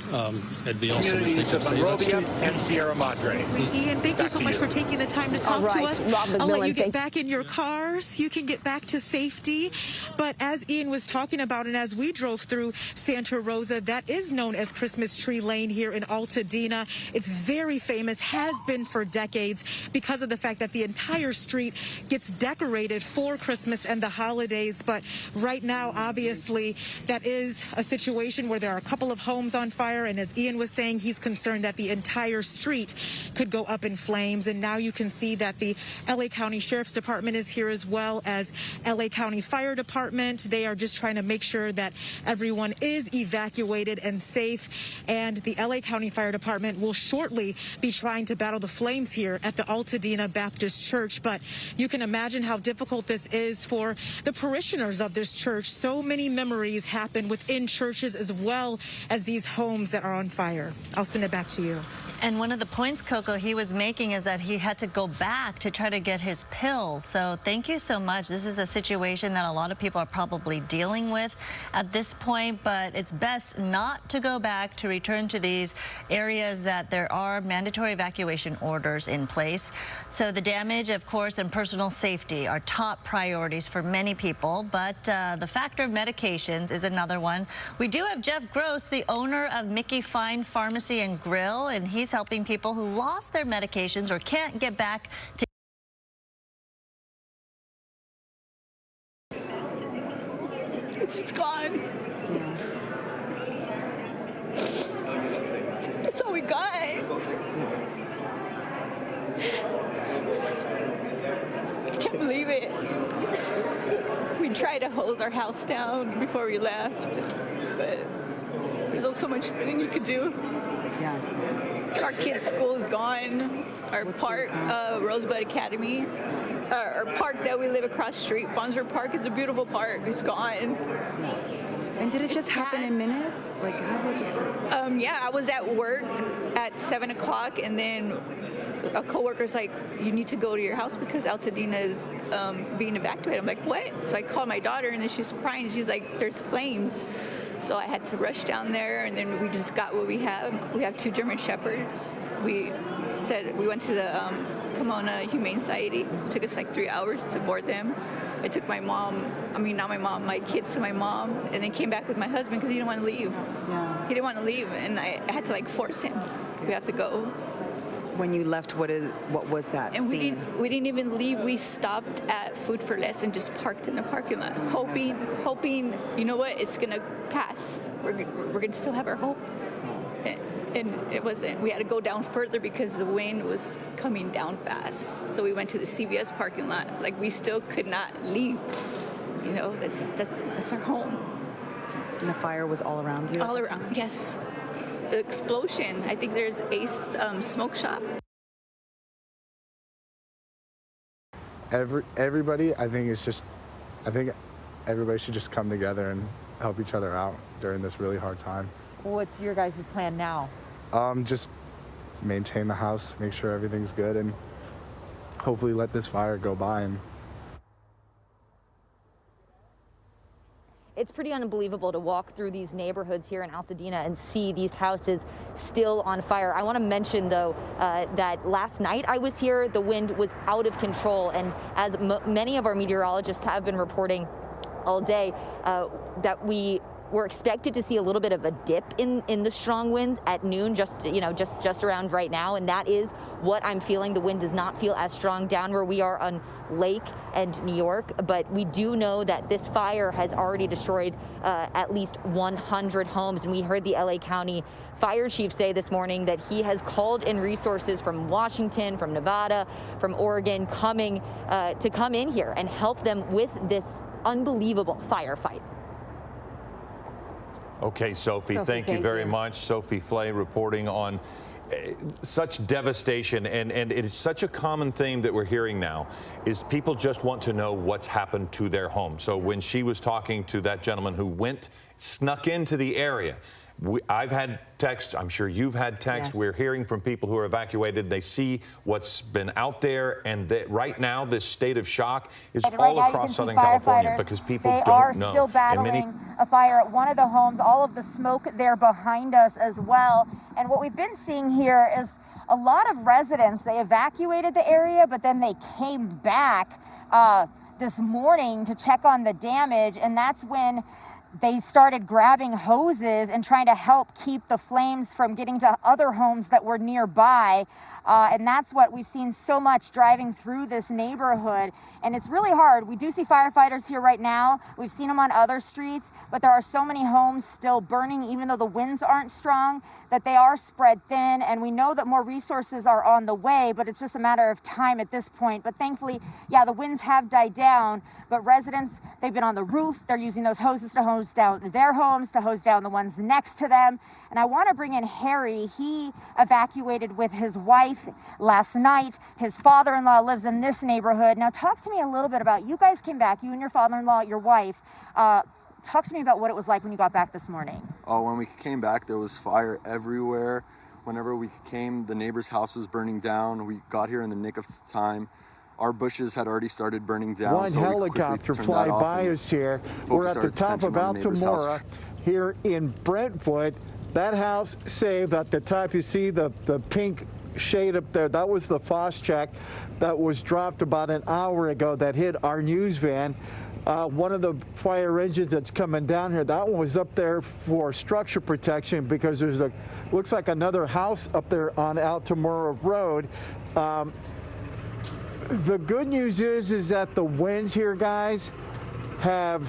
it'd be awesome if they could save that street. And Sierra Madre. Ian, thank you so much for taking the time to talk to us. I'll let you get back in your cars. You can get back to safety. But as Ian was talking about, and as we drove through Santa Rosa, that is known as Christmas Tree Lane here in Altadena. It's very famous, has been for decades, because of the fact that the entire street gets decorated for Christmas and the holidays. But right now, obviously, that is a situation where there are a couple of homes on fire, and as Ian was saying, he's concerned that the entire street could go up in flames. And now you can see that the LA County Sheriff's Department is here, as well as LA County Fire Department. They are just trying to make sure that everyone is evacuated and safe. And the LA County Fire Department will shortly be trying to battle the flames here at the Altadena Baptist Church. But you can imagine how difficult this is for the parishioners of this church. So many memories happen within churches as well as these homes that are on fire. I'll send it back to you. And one of the points, Coco, he was making is that he had to go back to try to get his pills. So thank you so much. This is a situation that a lot of people are probably dealing with at this point, but it's best not to go back, to return to these areas that there are mandatory evacuation orders in place. So the damage, of course, and personal safety are top priorities for many people, but the factor of medications is another one. We do have Jeff Gross, the owner of Mickey Fine Pharmacy and Grill, and he's helping people who lost their medications or can't get back to. It's gone. That's all we got. I can't believe it. We tried to hose our house down before we left, but there's only so much thing you could do. Yeah. Our kids' school is gone. Our park, Rosebud Academy, our park that we live across the street, Farnsworth Park, is a beautiful park. It's gone. And did it just happen in minutes? Like, how was it? Yeah, I was at work at 7 o'clock, and then a coworker's like, "You need to go to your house because Altadena is being evacuated." I'm like, "What?" So I called my daughter, and then she's crying. She's like, "There's flames." So I had to rush down there, and then we just got what we have. We have 2 German Shepherds. We went to the Pomona Humane Society. It took us like 3 hours to board them. I took my my kids to my mom, and then came back with my husband because he didn't want to leave. Yeah. He didn't want to leave, and I had to like force him. We have to go. When you left, what was that and scene? We didn't even leave. We stopped at Food for Less and just parked in the parking lot, hoping, you know what, it's gonna pass. We're gonna still have our hope. And it wasn't. We had to go down further because the wind was coming down fast. So we went to the CVS parking lot. Like, we still could not leave. You know, that's our home. And the fire was all around you? All around, yes. The explosion. I think there's Ace Smoke Shop. Everybody, I think everybody should just come together and help each other out during this really hard time. What's your guys' plan now? Just maintain the house, make sure everything's good, and hopefully let this fire go by. And It's pretty unbelievable to walk through these neighborhoods here in Altadena and see these houses still on fire. I want to mention, though, that last night I was here, the wind was out of control, and as many of our meteorologists have been reporting all day, that we're expected to see a little bit of a dip in the strong winds at noon, just around right now, and that is what I'm feeling. The wind does not feel as strong down where we are on Lake and New York, but we do know that this fire has already destroyed at least 100 homes, and we heard the LA County Fire Chief say this morning that he has called in resources from Washington, from Nevada, from Oregon, to come in here and help them with this unbelievable firefight. Okay, Sophie, thank you very much. Sophie Flay reporting on such devastation, and it is such a common theme that we're hearing now, is people just want to know what's happened to their home. So when she was talking to that gentleman who snuck into the area, I've had text, I'm sure you've had text. Yes. We're hearing from people who are evacuated. They see what's been out there, and that right now this state of shock is all across Southern California because people don't know. They are still battling a fire at one of the homes, all of the smoke there behind us as well. And what we've been seeing here is a lot of residents, they evacuated the area, but then they came back this morning to check on the damage, and that's when they started grabbing hoses and trying to help keep the flames from getting to other homes that were nearby. And that's what we've seen so much driving through this neighborhood. And it's really hard. We do see firefighters here right now. We've seen them on other streets, but there are so many homes still burning, even though the winds aren't strong, that they are spread thin. And we know that more resources are on the way, but it's just a matter of time at this point. But thankfully, yeah, the winds have died down, but residents, they've been on the roof. They're using those hoses to hose down their homes, to hose down the ones next to them. And I want to bring in Harry. He evacuated with his wife last night. His father-in-law lives in this neighborhood. Now talk to me a little bit about, you guys came back, you and your father-in-law, your wife. Talk to me about what it was like when you got back this morning. When we came back, there was fire everywhere. Whenever we came, the neighbor's house was burning down. We got here in the nick of time. Our bushes had already started burning down. One helicopter fly by us here. We're at the top of Altamora here in Brentwood. That house saved. At the top, you see the pink shade up there. That was the Phoscheck that was dropped about an hour ago that hit our news van. One of the fire engines that's coming down here, that one was up there for structure protection because there's looks like another house up there on Altamora Road. The good news is that the winds here, guys, have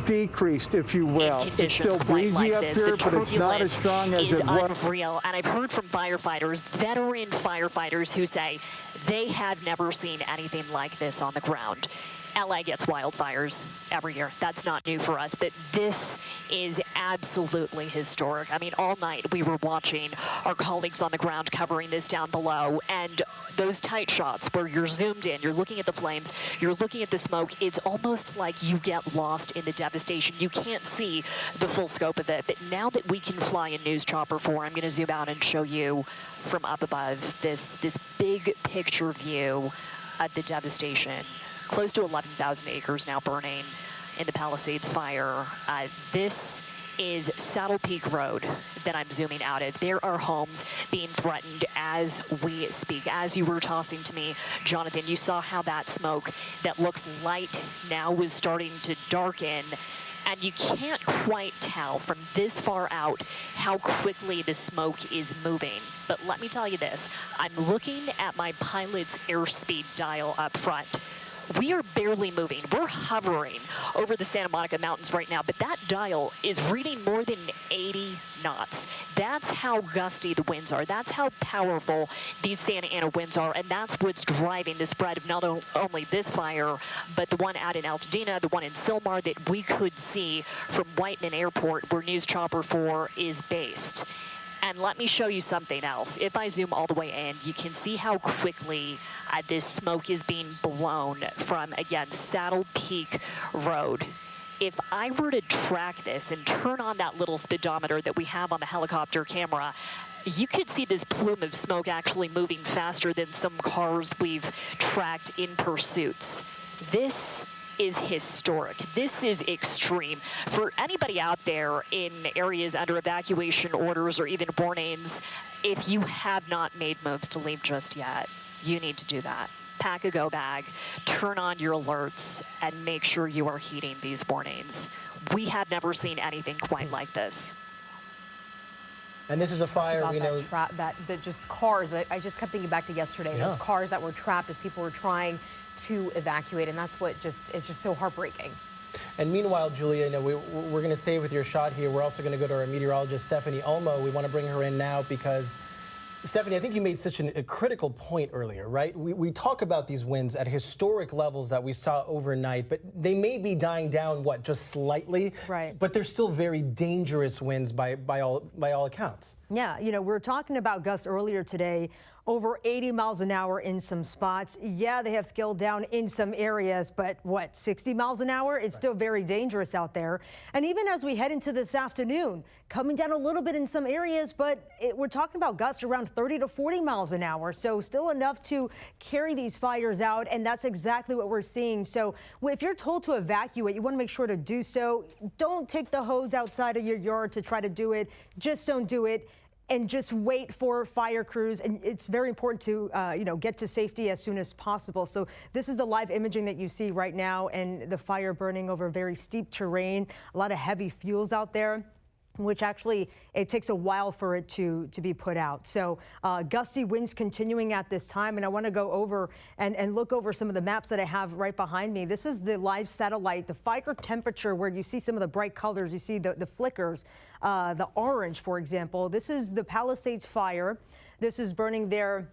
decreased, if you will. It's still breezy up here, but it's not as strong as it was. Unreal, and I've heard from firefighters, veteran firefighters, who say they have never seen anything like this on the ground. LA gets wildfires every year. That's not new for us, but this is absolutely historic. I mean, all night we were watching our colleagues on the ground covering this down below, and those tight shots where you're zoomed in, you're looking at the flames, you're looking at the smoke, it's almost like you get lost in the devastation. You can't see the full scope of it, but now that we can fly a news chopper for, I'm going to zoom out and show you from up above this big picture view of the devastation. Close to 11,000 acres now burning in the Palisades fire. This is Saddle Peak Road that I'm zooming out of. There are homes being threatened as we speak. As you were tossing to me, Jonathan, you saw how that smoke that looks light now was starting to darken. And you can't quite tell from this far out how quickly the smoke is moving. But let me tell you this, I'm looking at my pilot's airspeed dial up front. We are barely moving. We're hovering over the Santa Monica Mountains right now, but that dial is reading more than 80 knots. That's how gusty the winds are. That's how powerful these Santa Ana winds are, and that's what's driving the spread of not only this fire, but the one out in Altadena, the one in Sylmar that we could see from Whiteman Airport, where News Chopper 4 is based. And let me show you something else. If I zoom all the way in, you can see how quickly this smoke is being blown from, again, Saddle Peak Road. If I were to track this and turn on that little speedometer that we have on the helicopter camera, you could see this plume of smoke actually moving faster than some cars we've tracked in pursuits. This is historic. This is extreme. For anybody out there in areas under evacuation orders or even warnings, if you have not made moves to leave just yet, you need to do that. Pack a go bag, turn on your alerts, and make sure you are heeding these warnings. We have never seen anything quite like this. And this is a fire we know. That just cars. I just kept thinking back to yesterday. Yeah. Those cars that were trapped as people were trying to evacuate, and that's what is just so heartbreaking. And meanwhile, Julia, you know, we're going to stay with your shot here. We're also going to go to our meteorologist, Stephanie Olmo. We want to bring her in now because, Stephanie, I think you made such a critical point earlier, right? We talk about these winds at historic levels that we saw overnight, but they may be dying down, what, just slightly? Right. But they're still very dangerous winds by all accounts. Yeah, you know, we were talking about gusts earlier today, over 80 miles an hour in some spots. Yeah, they have scaled down in some areas, but what, 60 miles an hour? It's still very dangerous out there. And even as we head into this afternoon, coming down a little bit in some areas, but we're talking about gusts around 30 to 40 miles an hour. So still enough to carry these fires out. And that's exactly what we're seeing. So if you're told to evacuate, you want to make sure to do so. Don't take the hose outside of your yard to try to do it. Just don't do it. And just wait for fire crews. And it's very important to, get to safety as soon as possible. So this is the live imaging that you see right now, and the fire burning over very steep terrain, a lot of heavy fuels out there, which actually it takes a while for it to be put out. So gusty winds continuing at this time. And I want to go over and look over some of the maps that I have right behind me. This is the live satellite, the fire temperature where you see some of the bright colors. You see the flickers, the orange, for example. This is the Palisades fire. This is burning there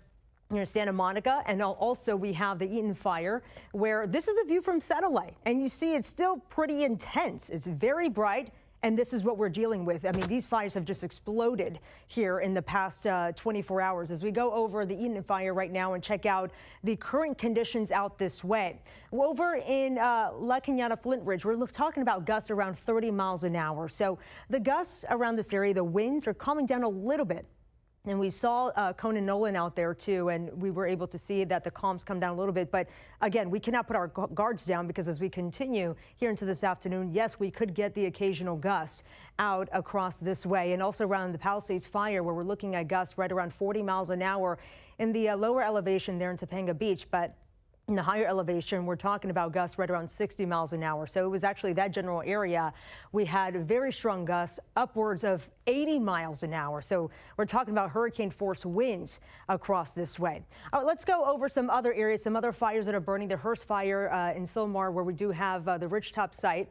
near Santa Monica, and also we have the Eaton fire, where this is a view from satellite. And you see it's still pretty intense. It's very bright. And this is what we're dealing with. I mean, these fires have just exploded here in the past 24 hours. As we go over the Eaton fire right now and check out the current conditions out this way. Over in La Cañada Flint Ridge, we're talking about gusts around 30 miles an hour. So the gusts around this area, the winds are calming down a little bit. And we saw Conan Nolan out there, too, and we were able to see that the calms come down a little bit. But again, we cannot put our guards down because as we continue here into this afternoon, yes, we could get the occasional gust out across this way. And also around the Palisades fire, where we're looking at gusts right around 40 miles an hour in the lower elevation there in Topanga Beach. But in the higher elevation, we're talking about gusts right around 60 miles an hour. So it was actually that general area. We had very strong gusts, upwards of 80 miles an hour. So we're talking about hurricane force winds across this way. All right, let's go over some other areas, some other fires that are burning. The Hearst fire in Sylmar, where we do have the Ridgetop site.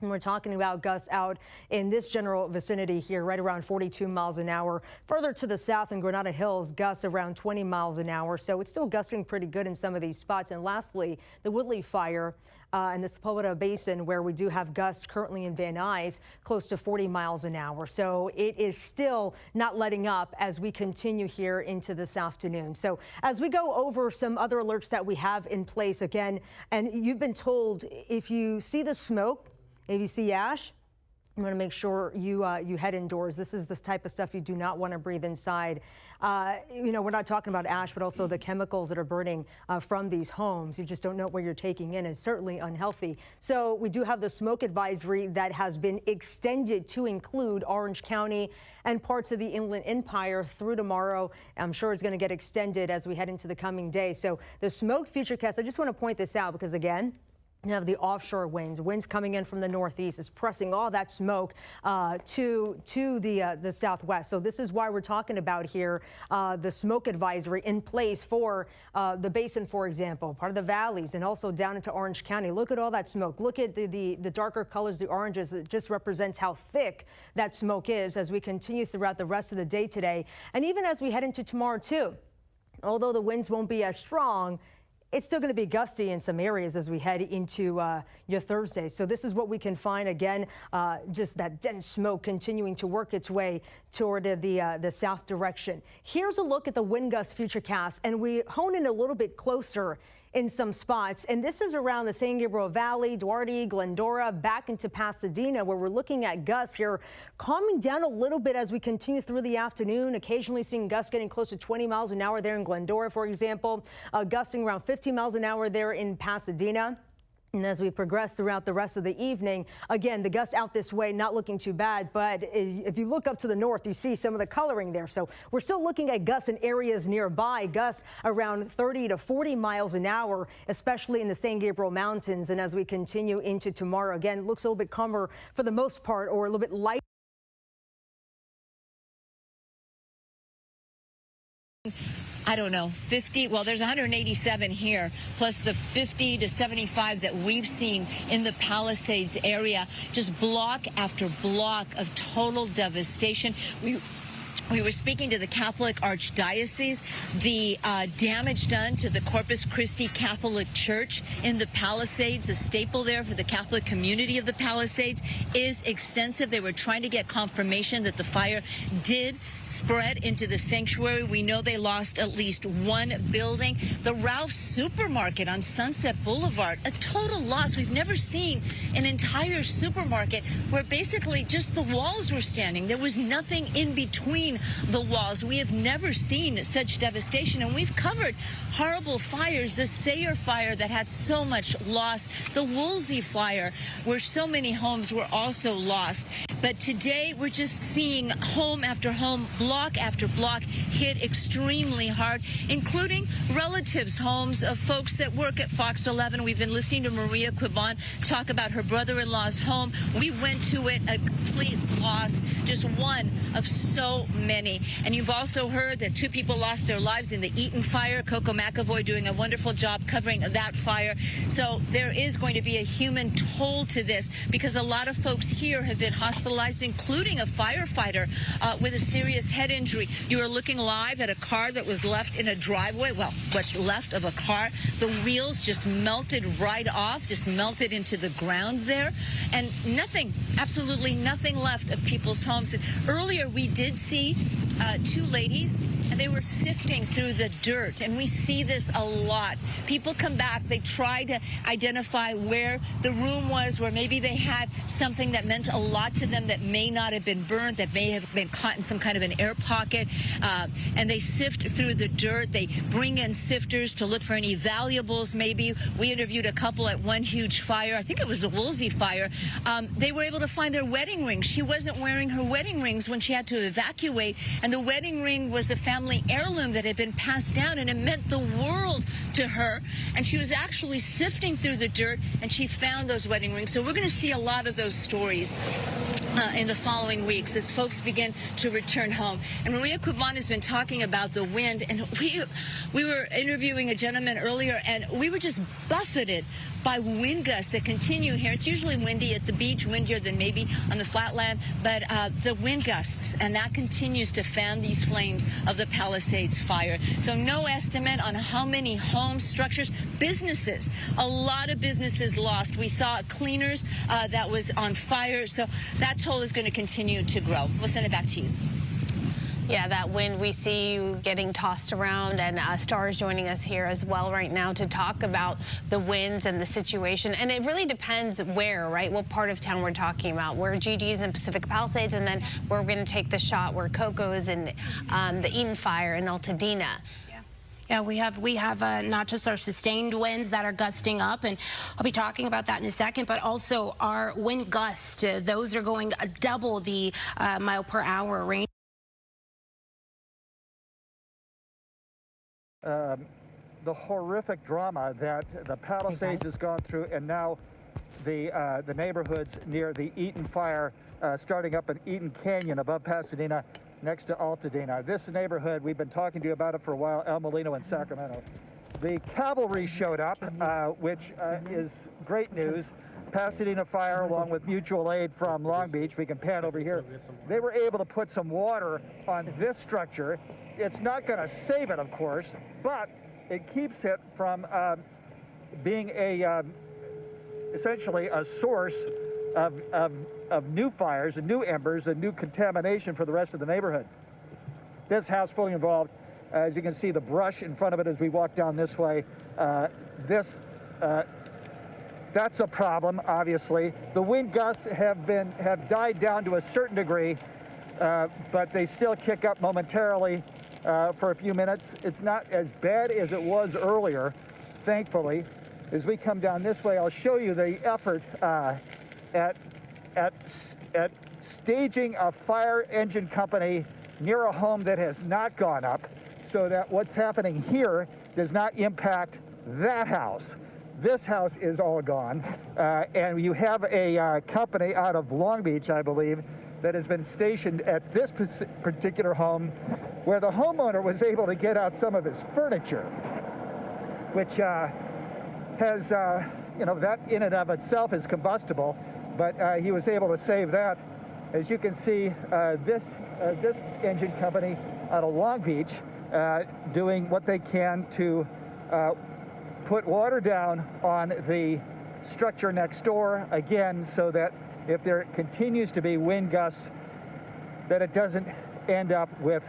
And we're talking about gusts out in this general vicinity here, right around 42 miles an hour. Further to the south in Granada Hills, gusts around 20 miles an hour. So it's still gusting pretty good in some of these spots. And lastly, the Woodley fire in the Sepulveda Basin, where we do have gusts currently in Van Nuys, close to 40 miles an hour. So it is still not letting up as we continue here into this afternoon. So as we go over some other alerts that we have in place again, and you've been told if you see the smoke, if you see ash, you want to make sure you head indoors. This is the type of stuff you do not want to breathe inside. You know, we're not talking about ash, but also the chemicals that are burning from these homes. You just don't know what you're taking in. It's certainly unhealthy. So we do have the smoke advisory that has been extended to include Orange County and parts of the Inland Empire through tomorrow. I'm sure it's going to get extended as we head into the coming day. So the smoke futurecast, I just want to point this out because, again, you have the offshore winds coming in from the northeast. Is pressing all that smoke to the southwest. So this is why we're talking about here the smoke advisory in place for the basin, for example, part of the valleys, and also down into Orange County. Look at all that smoke. Look at the darker colors, the oranges. It just represents how thick that smoke is as we continue throughout the rest of the day today, and even as we head into tomorrow too. Although the winds won't be as strong, it's still going to be gusty in some areas as we head into your Thursday. So this is what we can find. Again, just that dense smoke continuing to work its way toward the south direction. Here's a look at the wind gust futurecast, and we hone in a little bit closer in some spots. And this is around the San Gabriel Valley, Duarte, Glendora, back into Pasadena, where we're looking at gusts here calming down a little bit as we continue through the afternoon, occasionally seeing gusts getting close to 20 miles an hour there in Glendora, for example, gusting around 15 miles an hour there in Pasadena. And as we progress throughout the rest of the evening, again, the gusts out this way, not looking too bad. But if you look up to the north, you see some of the coloring there. So we're still looking at gusts in areas nearby, gusts around 30 to 40 miles an hour, especially in the San Gabriel Mountains. And as we continue into tomorrow, again, it looks a little bit calmer for the most part, or a little bit light. I don't know, 50, well, there's 187 here, plus the 50 to 75 that we've seen in the Palisades area. Just block after block of total devastation. We were speaking to the Catholic Archdiocese. The damage done to the Corpus Christi Catholic Church in the Palisades, a staple there for the Catholic community of the Palisades, is extensive. They were trying to get confirmation that the fire did spread into the sanctuary. We know they lost at least one building. The Ralph's Supermarket on Sunset Boulevard, a total loss. We've never seen an entire supermarket where basically just the walls were standing. There was nothing in between the walls. We have never seen such devastation, and we've covered horrible fires. The Sayre fire that had so much loss, the Woolsey fire where so many homes were also lost. But today we're just seeing home after home, block after block hit extremely hard, including relatives' homes of folks that work at Fox 11. We've been listening to Maria Quibon talk about her brother-in-law's home. We went to it, a complete loss, just one of so many. And you've also heard that 2 people lost their lives in the Eaton fire. Coco McAvoy doing a wonderful job covering that fire. So there is going to be a human toll to this because a lot of folks here have been hospitalized, including a firefighter with a serious head injury. You are looking live at a car that was left in a driveway. Well, what's left of a car. The wheels just melted right off, just melted into the ground there. And nothing, absolutely nothing left of people's homes. Earlier, we did see 2 ladies, and they were sifting through the dirt, and we see this a lot. People come back, they try to identify where the room was, where maybe they had something that meant a lot to them that may not have been burned, that may have been caught in some kind of an air pocket, and they sift through the dirt. They bring in sifters to look for any valuables maybe. We interviewed a couple at one huge fire. I think it was the Woolsey fire. They were able to find their wedding rings. She wasn't wearing her wedding rings when she had to evacuate, and the wedding ring was a family heirloom that had been passed down, and it meant the world to her. And she was actually sifting through the dirt, and she found those wedding rings. So we're going to see a lot of those stories in the following weeks as folks begin to return home. And Maria Quibon has been talking about the wind, and we were interviewing a gentleman earlier, and we were just buffeted by wind gusts that continue here. It's usually windy at the beach, windier than maybe on the flatland, but the wind gusts, and that continues to fan these flames of the Palisades fire. So no estimate on how many homes, structures, businesses, a lot of businesses lost. We saw cleaners that was on fire, so that toll is going to continue to grow. We'll send it back to you. Yeah, that wind we see you getting tossed around, and Star is joining us here as well right now to talk about the winds and the situation. And it really depends where, right? What part of town we're talking about. Where GG's in Pacific Palisades, and then where we're going to take the shot where Coco's in the Eaton fire in Altadena. Yeah, we have not just our sustained winds that are gusting up, and I'll be talking about that in a second, but also our wind gusts. Those are going double the mile per hour range. The horrific drama that the Palisades has gone through, and now the neighborhoods near the Eaton fire, starting up in Eaton Canyon above Pasadena, next to Altadena. This neighborhood, we've been talking to you about it for a while, El Molino and Sacramento. The cavalry showed up, which is great news. Pasadena Fire, along with mutual aid from Long Beach, we can pan over here. They were able to put some water on this structure. It's not going to save it, of course, but it keeps it from being essentially a source of new fires and new embers and new contamination for the rest of the neighborhood. This house fully involved. As you can see, the brush in front of it as we walk down this way. That's a problem, obviously. The wind gusts have died down to a certain degree, but they still kick up momentarily for a few minutes. It's not as bad as it was earlier, thankfully. As we come down this way, I'll show you the effort at staging a fire engine company near a home that has not gone up, so that what's happening here does not impact that house. This house is all gone, and you have a company out of Long Beach, I believe, that has been stationed at this particular home, where the homeowner was able to get out some of his furniture, which has, that in and of itself is combustible, but he was able to save that. As you can see, this engine company out of Long Beach doing what they can to put water down on the structure next door, again, so that if there continues to be wind gusts, that it doesn't end up with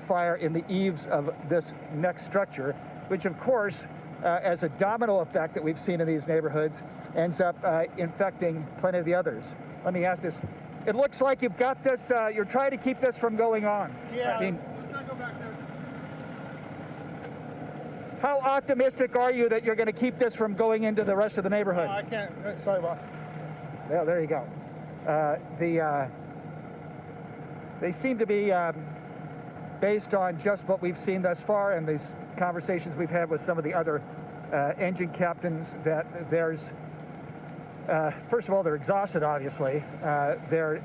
fire in the eaves of this next structure, which of course, as a domino effect that we've seen in these neighborhoods, ends up infecting plenty of the others. Let me ask this. It looks like you've got this, you're trying to keep this from going on. Yeah, I mean, let's not go back there. how optimistic are you that you're going to keep this from going into the rest of the neighborhood? I can't, sorry, boss. Yeah, there you go. They seem to be, based on just what we've seen thus far and these conversations we've had with some of the other engine captains, that there's, first of all, they're exhausted, obviously. They're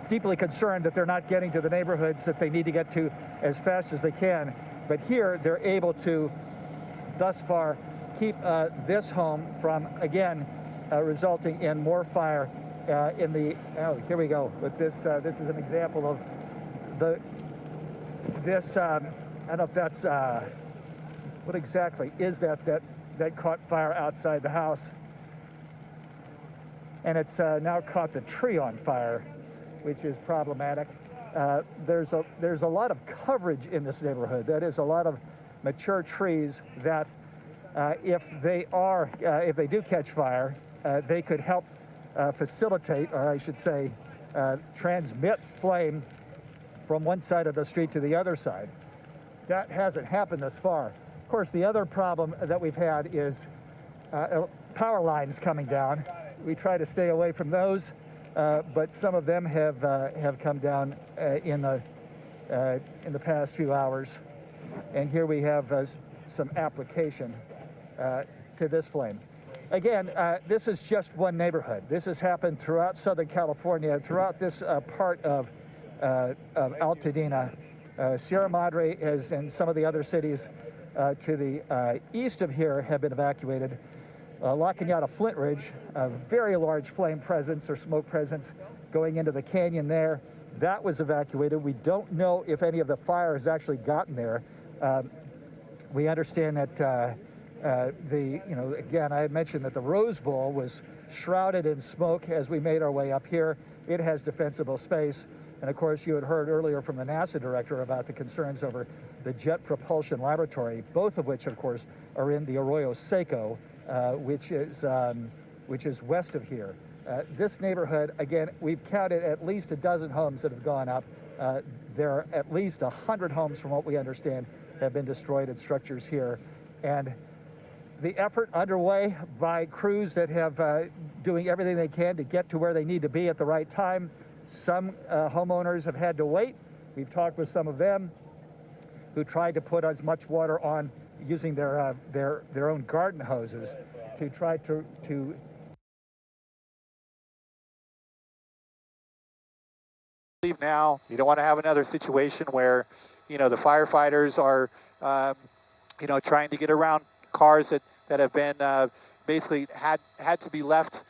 deeply concerned that they're not getting to the neighborhoods that they need to get to as fast as they can. But here, they're able to, thus far, keep this home from, again, resulting in more fire in the, oh, here we go. But this is an example of this, I don't know if that's, what exactly is that caught fire outside the house. And it's now caught the tree on fire, which is problematic. There's a lot of coverage in this neighborhood. That is a lot of mature trees that, if they do catch fire, they could help facilitate, or I should say, transmit flame from one side of the street to the other side. That hasn't happened thus far. Of course, the other problem that we've had is power lines coming down. We try to stay away from those, but some of them have come down in the past few hours. And here we have some application to this flame. Again, this is just one neighborhood. This has happened throughout Southern California, throughout this part of Altadena. Sierra Madre and some of the other cities to the east of here have been evacuated. locking out a Flint Ridge, a very large flame presence or smoke presence going into the canyon there. That was evacuated. We don't know if any of the fire has actually gotten there. We understand that again, I had mentioned that the Rose Bowl was shrouded in smoke as we made our way up here. It has defensible space. And of course, you had heard earlier from the NASA director about the concerns over the Jet Propulsion Laboratory, both of which, of course, are in the Arroyo Seco, which is west of here. This neighborhood, again, we've counted at least a dozen homes that have gone up. There are at least 100 homes, from what we understand, have been destroyed and structures here. And the effort underway by crews that have doing everything they can to get to where they need to be at the right time. Some homeowners have had to wait. We've talked with some of them who tried to put as much water on using their own garden hoses to try to leave now. You don't want to have another situation where, the firefighters are, trying to get around cars that have been basically had to be left,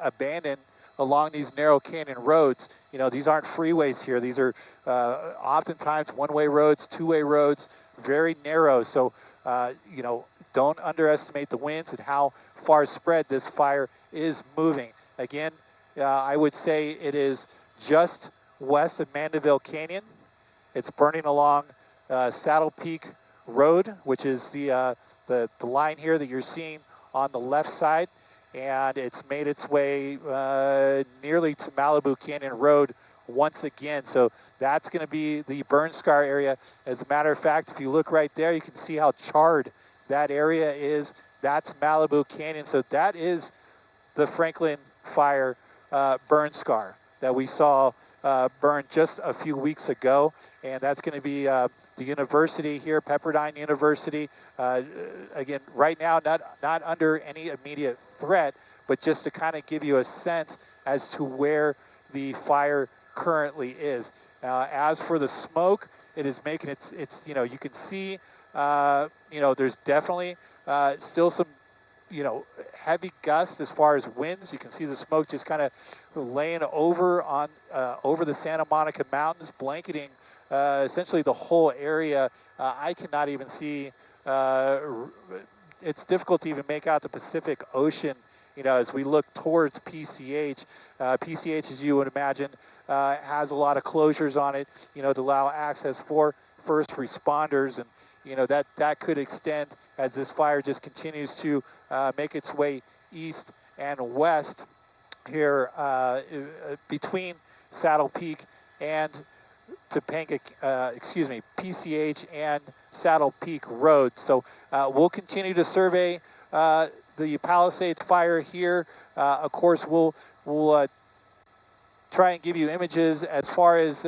abandoned along these narrow canyon roads. These aren't freeways here. These are oftentimes one-way roads, two-way roads, very narrow. So, don't underestimate the winds and how far spread this fire is moving. Again, I would say it is just west of Mandeville Canyon. It's burning along Saddle Peak Road, which is the line here that you're seeing on the left side, and it's made its way nearly to Malibu Canyon Road once again. So that's going to be the burn scar area. As a matter of fact, if you look right there, you can see how charred that area is. That's Malibu Canyon. So that is the Franklin fire burn scar that we saw burn just a few weeks ago. And that's going to be the university here, Pepperdine University. Again, right now, not under any immediate threat, but just to kind of give you a sense as to where the fire currently is. As for the smoke, it is making it's you can see, there's definitely still some, heavy gusts as far as winds. You can see the smoke just kind of laying over on over the Santa Monica Mountains, blanketing essentially the whole area. I cannot even see. It's difficult to even make out the Pacific Ocean, as we look towards PCH. PCH, as you would imagine, has a lot of closures on it, to allow access for first responders, and that could extend as this fire just continues to make its way east and west here between Saddle Peak and Topanga, PCH and Saddle Peak Road. So we'll continue to survey the Palisades fire here. Of course, we'll try and give you images as far as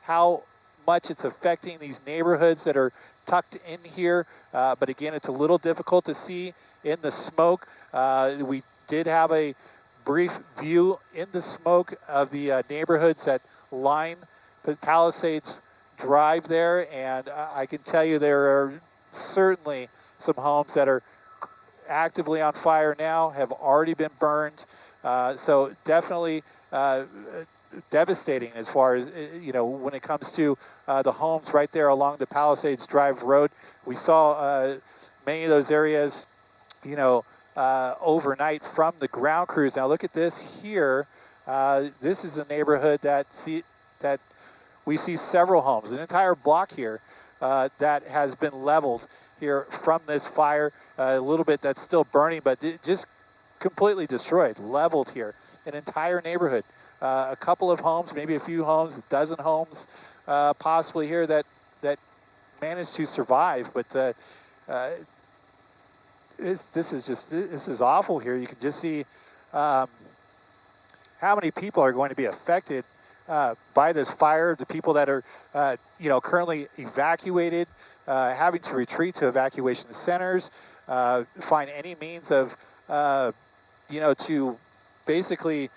how much it's affecting these neighborhoods that are tucked in here. But again, it's a little difficult to see in the smoke. We did have a brief view in the smoke of the neighborhoods that line the Palisades Drive there, and I can tell you there are certainly some homes that are actively on fire now, have already been burned. So definitely devastating as far as, when it comes to the homes right there along the Palisades Drive Road. We saw many of those areas, overnight from the ground crews. Now look at this here. This is a neighborhood that we see several homes, an entire block here that has been leveled here from this fire. A little bit that's still burning, but just completely destroyed, leveled here. An entire neighborhood. A couple of homes, maybe a few homes, a dozen homes possibly here that managed to survive. But this is awful here. You can just see how many people are going to be affected by this fire. The people that are, currently evacuated, having to retreat to evacuation centers, find any means of, to basically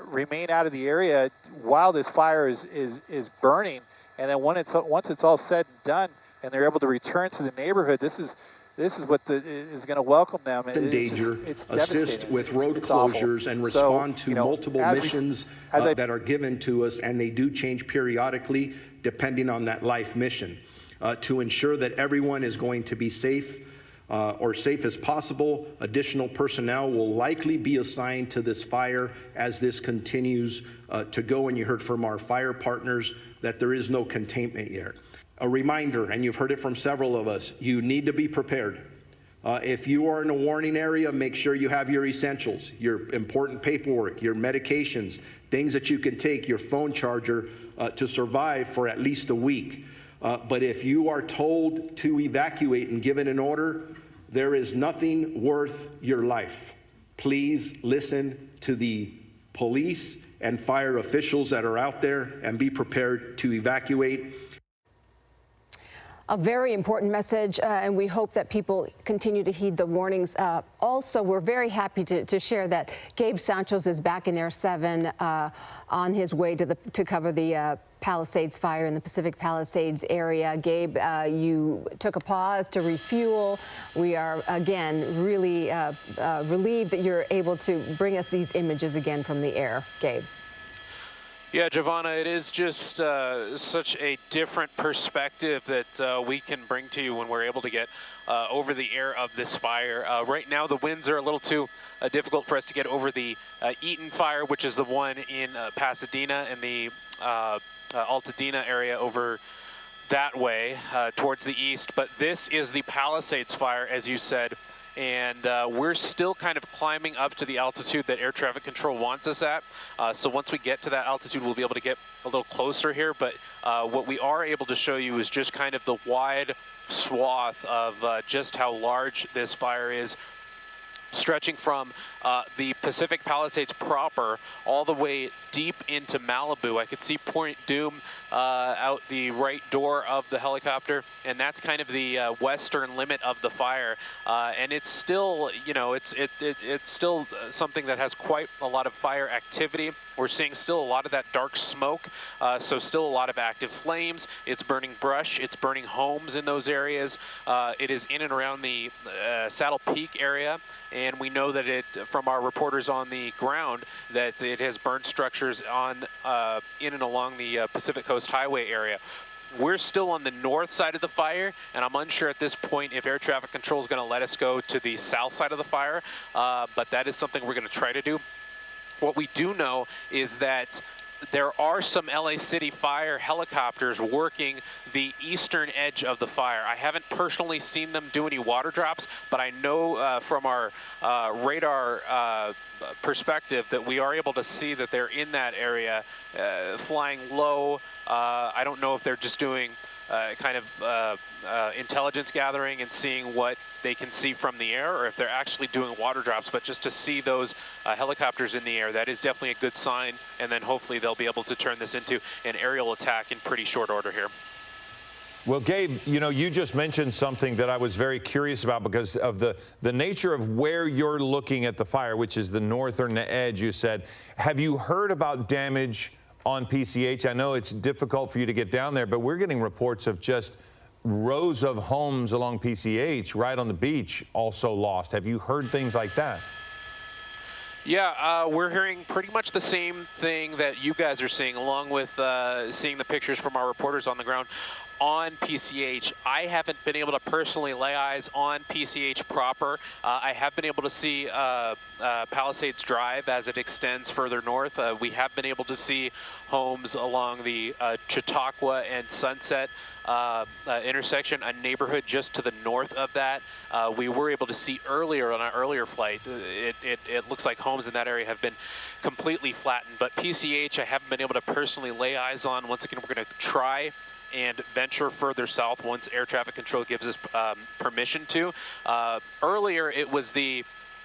remain out of the area while this fire is burning. And then once it's all said and done, and they're able to return to the neighborhood, this is this is what is going to welcome them. Endanger, it's assist with road it's awful. closures, and So, respond to you know, multiple missions that are given to us, and they do change periodically depending on that life mission. To ensure that everyone is going to be safe or safe as possible, additional personnel will likely be assigned to this fire as this continues to go. And you heard from our fire partners that there is no containment yet. A reminder, and you've heard it from several of us, you need to be prepared. If you are in a warning area, make sure you have your essentials, your important paperwork, your medications, things that you can take, your phone charger to survive for at least a week. But if you are told to evacuate and given an order, there is nothing worth your life. Please listen to the police and fire officials that are out there and be prepared to evacuate. A very important message, and we hope that people continue to heed the warnings. Also, we're very happy to share that Gabe Santos is back in Air 7 on his way to cover the Palisades fire in the Pacific Palisades area. Gabe, you took a pause to refuel. We are, again, really relieved that you're able to bring us these images again from the air. Gabe. Yeah, Giovanna, it is just such a different perspective that we can bring to you when we're able to get over the air of this fire. Right now, the winds are a little too difficult for us to get over the Eaton fire, which is the one in Pasadena and the Altadena area over that way towards the east. But this is the Palisades fire, as you said. And we're still kind of climbing up to the altitude that air traffic control wants us at. So once we get to that altitude, we'll be able to get a little closer here. But what we are able to show you is just kind of the wide swath of just how large this fire is, stretching from the Pacific Palisades proper all the way deep into Malibu. I could see Point Doom out the right door of the helicopter, and that's kind of the western limit of the fire. And it's still, you know, it's still something that has quite a lot of fire activity. We're seeing still a lot of that dark smoke, so still a lot of active flames. It's burning brush, it's burning homes in those areas. It is in and around the Saddle Peak area, and we know that it, from our reporters on the ground, that it has burned structures on in and along the Pacific Coast Highway area. We're still on the north side of the fire, and I'm unsure at this point if air traffic control is going to let us go to the south side of the fire, but that is something we're going to try to do. What we do know is that there are some LA City Fire helicopters working the eastern edge of the fire. I haven't personally seen them do any water drops, but I know from our radar perspective that we are able to see that they're in that area, flying low. I don't know if they're just doing kind of intelligence gathering and seeing what they can see from the air, or if they're actually doing water drops. But just to see those helicopters in the air, that is definitely a good sign, and then hopefully they'll be able to turn this into an aerial attack in pretty short order here. Well, Gabe, you know, you just mentioned something that I was very curious about because of the nature of where you're looking at the fire, which is the northern edge, you said. Have you heard about damage on PCH? I know it's difficult for you to get down there, but we're getting reports of just rows of homes along PCH right on the beach also lost. Have you heard things like that? Yeah, we're hearing pretty much the same thing that you guys are seeing, along with seeing the pictures from our reporters on the ground on PCH. I haven't been able to personally lay eyes on PCH proper. I have been able to see Palisades Drive as it extends further north. We have been able to see homes along the Chautauqua and Sunset intersection, a neighborhood just to the north of that. We were able to see earlier on an earlier flight, it looks like homes in that area have been completely flattened. But PCH, I haven't been able to personally lay eyes on. Once again, we're going to try and venture further south once air traffic control gives us permission to. Earlier, it was the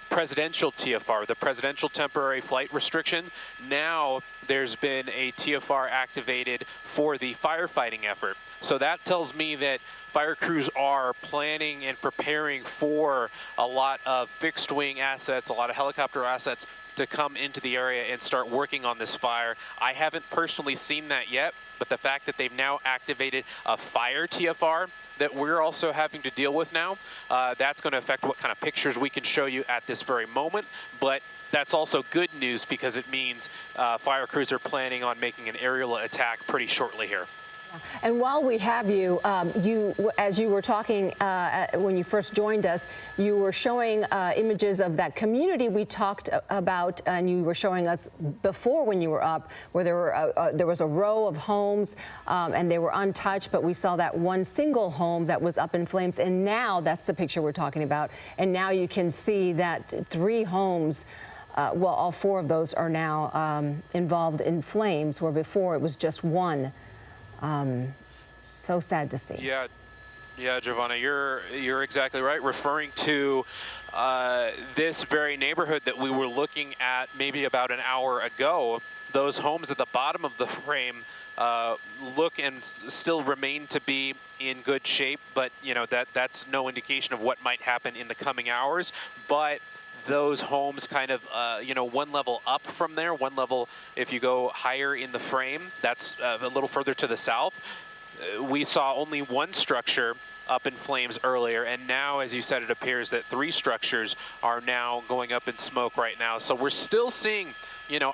presidential TFR, the presidential temporary flight restriction. Now there's been a TFR activated for the firefighting effort. So that tells me that fire crews are planning and preparing for a lot of fixed wing assets, a lot of helicopter assets to come into the area and start working on this fire. I haven't personally seen that yet, but the fact that they've now activated a fire TFR that we're also having to deal with now, that's going to affect what kind of pictures we can show you at this very moment. But that's also good news because it means fire crews are planning on making an aerial attack pretty shortly here. And while we have you, as you were talking when you first joined us, you were showing images of that community we talked about, and you were showing us before when you were up, where there was a row of homes, and they were untouched, but we saw that one single home that was up in flames, and now that's the picture we're talking about, and now you can see that 3 homes. Well, all 4 of those are now involved in flames, where before it was just one. So sad to see. Yeah, Giovanna, you're exactly right. Referring to this very neighborhood that we were looking at maybe about an hour ago, those homes at the bottom of the frame look and still remain to be in good shape, but you know that's no indication of what might happen in the coming hours. But those homes kind of, one level up from there, one level, if you go higher in the frame, that's a little further to the south. We saw only one structure up in flames earlier, and now, as you said, it appears that 3 structures are now going up in smoke right now. So we're still seeing,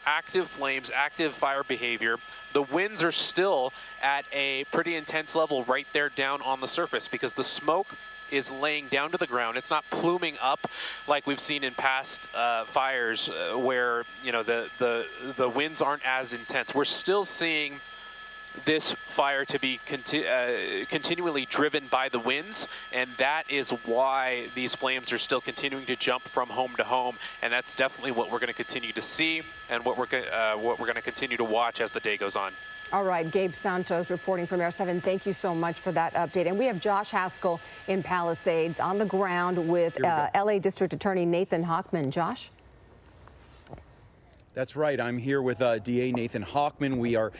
active flames, active fire behavior. The winds are still at a pretty intense level right there down on the surface because the smoke is laying down to the ground. It's not pluming up like we've seen in past fires where the winds aren't as intense. We're still seeing this fire to be continually driven by the winds, and that is why these flames are still continuing to jump from home to home, and that's definitely what we're going to continue to see and what we're going to continue to watch as the day goes on. All right, Gabe Santos reporting from Air 7. Thank you so much for that update. And we have Josh Haskell in Palisades on the ground with LA District Attorney Nathan Hochman. Josh? That's right. I'm here with DA Nathan Hochman. We are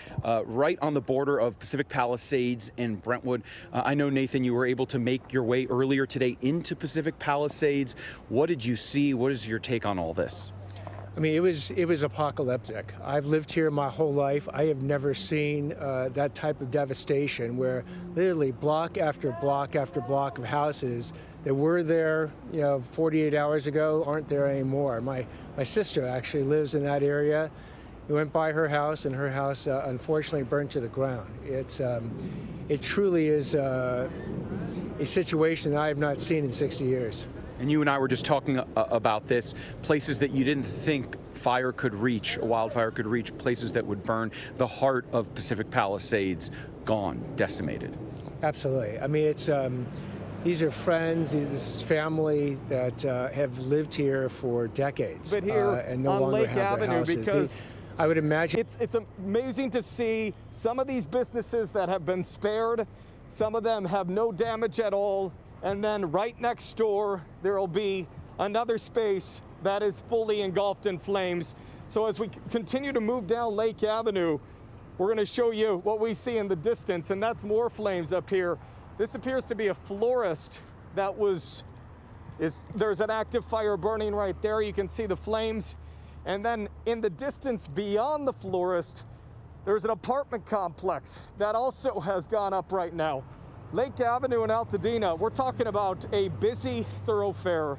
right on the border of Pacific Palisades and Brentwood. I know, Nathan, you were able to make your way earlier today into Pacific Palisades. What did you see? What is your take on all this? I mean, it was apocalyptic. I've lived here my whole life. I have never seen that type of devastation where literally block after block after block of houses that were there, 48 hours ago aren't there anymore. My sister actually lives in that area. We went by her house, and her house unfortunately burned to the ground. It truly is a situation that I have not seen in 60 years. And you and I were just talking about this, places that you didn't think fire could reach, a wildfire could reach, places that would burn. The heart of Pacific Palisades gone, decimated. Absolutely. I mean, it's these are friends, this is family that have lived here for decades but here and no on longer Lake have their Avenue houses. Because I would imagine it's amazing to see some of these businesses that have been spared. Some of them have no damage at all. And then right next door, there will be another space that is fully engulfed in flames. So as we continue to move down Lake Avenue, we're going to show you what we see in the distance, and that's more flames up here. This appears to be a florist that there's an active fire burning right there. You can see the flames. And then in the distance beyond the florist, there's an apartment complex that also has gone up right now. Lake Avenue in Altadena, we're talking about a busy thoroughfare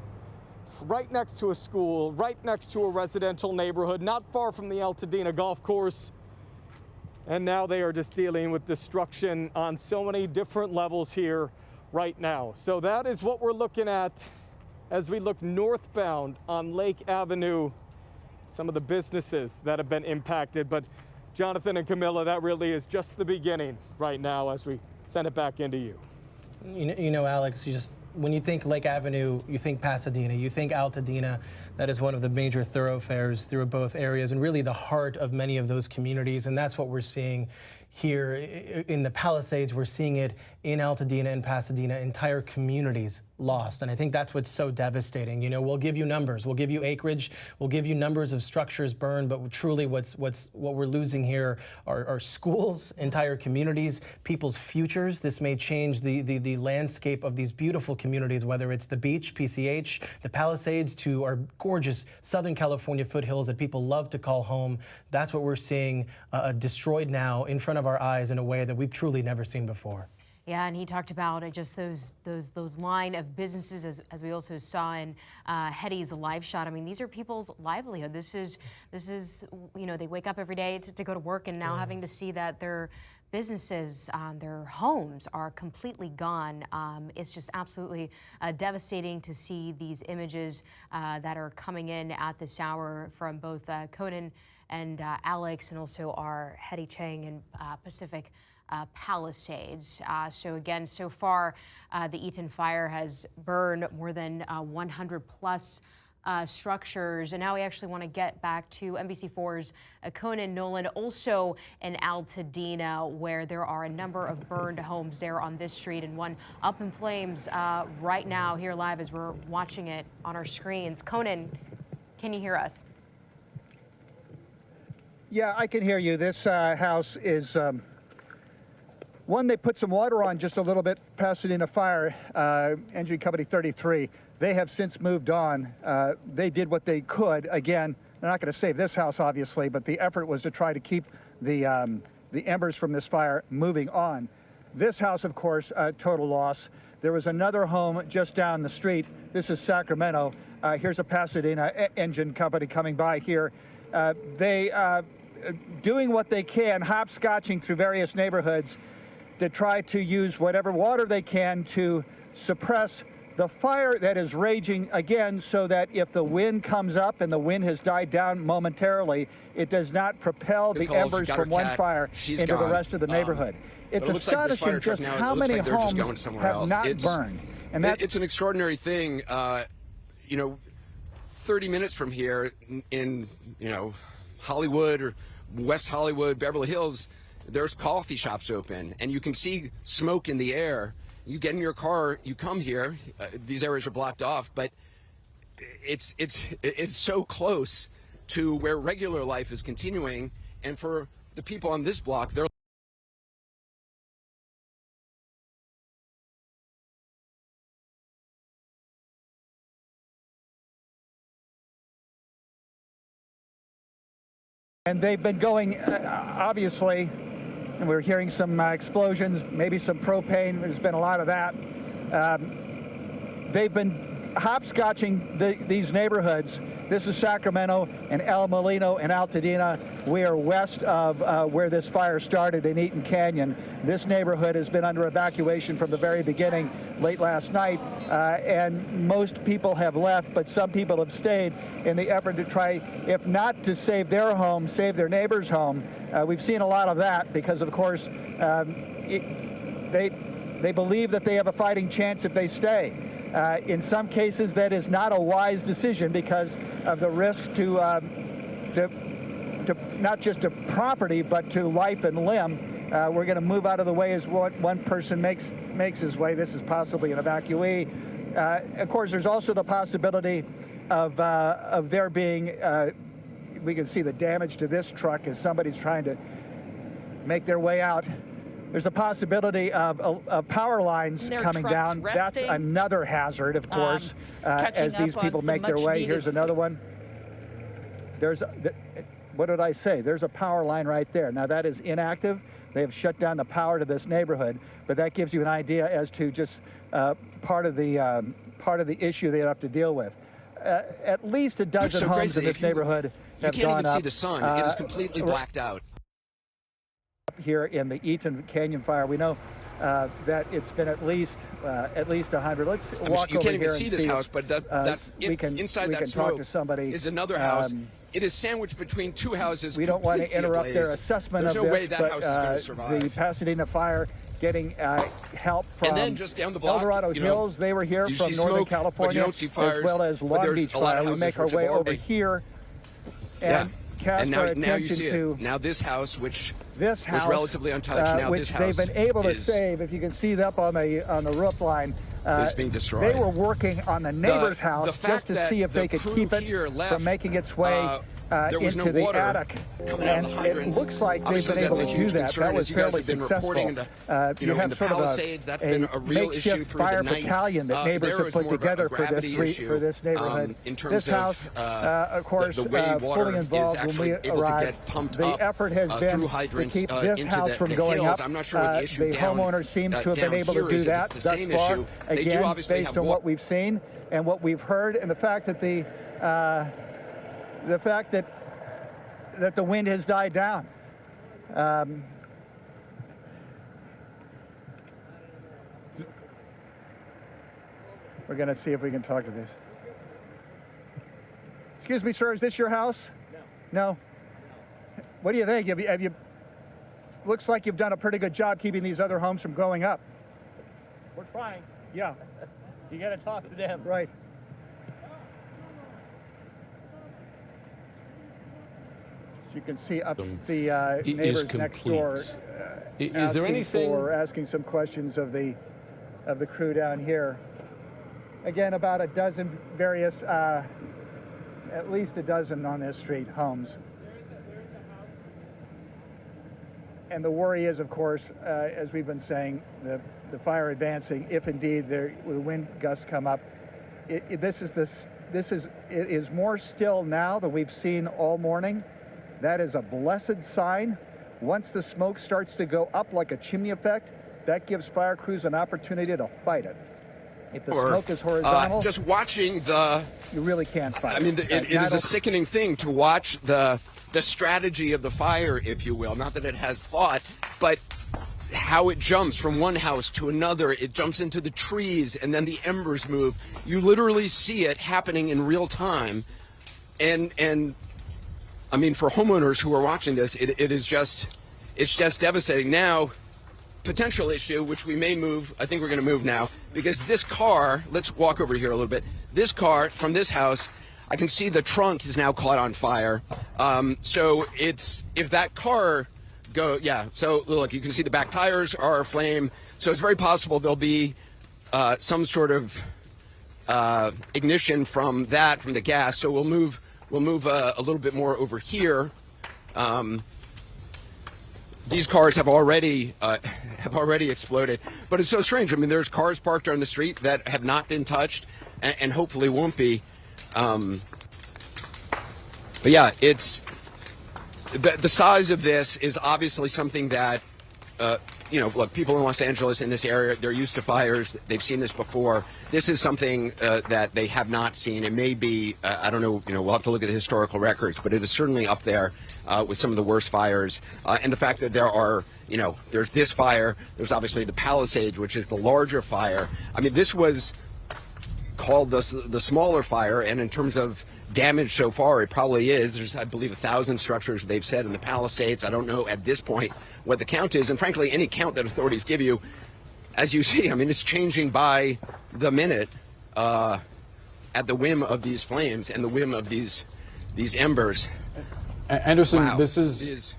right next to a school, right next to a residential neighborhood, not far from the Altadena golf course. And now they are just dealing with destruction on so many different levels here right now. So that is what we're looking at as we look northbound on Lake Avenue, some of the businesses that have been impacted. But Jonathan and Camilla, that really is just the beginning right now as we send it back into you. You know, Alex, when you think Lake Avenue, you think Pasadena, you think Altadena. That is one of the major thoroughfares through both areas and really the heart of many of those communities. And that's what we're seeing here in the Palisades. We're seeing it in Altadena and Pasadena, entire communities lost. And I think that's what's so devastating. You know, we'll give you numbers, we'll give you acreage, we'll give you numbers of structures burned, but truly what we're losing here are schools, entire communities, people's futures. This may change the landscape of these beautiful communities, whether it's the beach, PCH, the Palisades, to our gorgeous Southern California foothills that people love to call home. That's what we're seeing destroyed now in front of our eyes in a way that we've truly never seen before. Yeah, and he talked about just those line of businesses, as we also saw in Hetty's live shot. I mean, these are people's livelihood. This is you know, they wake up every day to go to work, and now having to see that their businesses, their homes are completely gone. It's just absolutely devastating to see these images that are coming in at this hour from both Conan and Alex, and also our Hetty Chang and Pacific Palisades. So again, so far, the Eaton fire has burned more than 100 plus structures. And now we actually want to get back to NBC4's Conan Nolan, also in Altadena, where there are a number of burned homes there on this street, and one up in flames right now here live as we're watching it on our screens. Conan, can you hear us? Yeah, I can hear you. This house is one they put some water on just a little bit. Pasadena Fire, Engine Company 33. They have since moved on. They did what they could. Again, they're not going to save this house, obviously, but the effort was to try to keep the embers from this fire moving on. This house, of course, total loss. There was another home just down the street. This is Sacramento. Here's a Pasadena Engine Company coming by here. They doing what they can, hopscotching through various neighborhoods to try to use whatever water they can to suppress the fire that is raging again, so that if the wind comes up, and the wind has died down momentarily, it does not propel the embers from one fire into the rest of the neighborhood. It's astonishing just how many homes have not burned. And it's an extraordinary thing. You know, 30 minutes from here in, you know, Hollywood or West Hollywood, Beverly Hills, there's coffee shops open, and you can see smoke in the air. You get in your car, you come here. These areas are blocked off, but it's so close to where regular life is continuing. And for the people on this block, they're and they've been going, obviously, and we're hearing some explosions, maybe some propane. There's been a lot of that. They've been hopscotching these neighborhoods. This is Sacramento and El Molino and Altadena. We are west of where this fire started in Eaton Canyon. This neighborhood has been under evacuation from the very beginning, late last night, and most people have left, but some people have stayed in the effort to try, if not to save their home, save their neighbor's home. We've seen a lot of that because, of course, they believe that they have a fighting chance if they stay. In some cases, that is not a wise decision because of the risk to not just to property, but to life and limb. We're going to move out of the way as one person makes his way. This is possibly an evacuee. Of course, there's also the possibility of there being, we can see the damage to this truck as somebody's trying to make their way out. There's a possibility of power lines coming down. That's another hazard, of course, as these people make their way. Here's another one. What did I say? There's a power line right there. Now that is inactive. They have shut down the power to this neighborhood, but that gives you an idea as to just part of the issue they have to deal with. At least a dozen homes in this neighborhood have gone up. You can't even see the sun. It is completely blacked out. Here in the Eaton Canyon fire, we know that it's been at least 100. Let's walk you over can't even here see and this house, but inside that smoke is another house. It is sandwiched between two houses. We don't want to interrupt their assessment of this, way that house is going to survive. The Pasadena fire getting help from and then just down the block, El Dorado Hills. They were here from Northern California, fires, as well as Long Beach fire. We make our way over here, and cast and our now you attention see to it. Now this house, which this house was relatively untouched, now which this house they've been able to is, save. If you can see up on the roof line, is being destroyed. They were working on the neighbor's house just to see if they could keep it from making its way into the attic, and it looks like they've been able to do that. That was fairly successful. You have sort of a makeshift fire battalion that neighbors have put together for this neighborhood. This house, of course, fully involved when we arrived. The effort has been to keep this house from going up. The homeowner seems to have been able to do that thus far. Again, based on what we've seen and what we've heard, and the fact that the wind has died down. We're going to see if we can talk to this. Excuse me, sir, is this your house? No. What do you think? Have you looks like you've done a pretty good job keeping these other homes from going up. We're trying. Yeah. You got to talk to them. Right. You can see up the neighbors next door is there anything asking some questions of the crew down here. Again, about a dozen various, at least a dozen on this street, homes. And the worry is, of course, as we've been saying, the fire advancing. If indeed the wind gusts come up, it is more still now than we've seen all morning. That is a blessed sign. Once the smoke starts to go up like a chimney effect, that gives fire crews an opportunity to fight it. If the smoke is horizontal, just watching you really can't fight. I mean, it is a sickening thing to watch the strategy of the fire, if you will. Not that it has thought, but how it jumps from one house to another. It jumps into the trees, and then the embers move. You literally see it happening in real time, and I mean, for homeowners who are watching this, it's just devastating. Now, potential issue, which we may move, I think we're going to move now, because this car, let's walk over here a little bit. This car from this house, I can see the trunk is now caught on fire. So if that car so look, you can see the back tires are aflame. So it's very possible there'll be some sort of ignition from the gas. So we'll move a little bit more over here. These cars have already exploded, but it's so strange. I mean, there's cars parked on the street that have not been touched, and hopefully won't be. But yeah, it's the size of this is obviously something that look, people in Los Angeles in this area, they're used to fires. They've seen this before. This is something that they have not seen. It may be, I don't know, we'll have to look at the historical records, but it is certainly up there with some of the worst fires. And the fact that there are, there's this fire, there's obviously the Palisades, which is the larger fire. I mean, this was called the smaller fire, and in terms of damage so far, it probably is. There's, I believe, 1,000 structures they've said in the Palisades. I don't know at this point what the count is, and frankly, any count that authorities give you, as you see, I mean, it's changing by the minute at the whim of these flames and the whim of these embers. Anderson, Wow. this is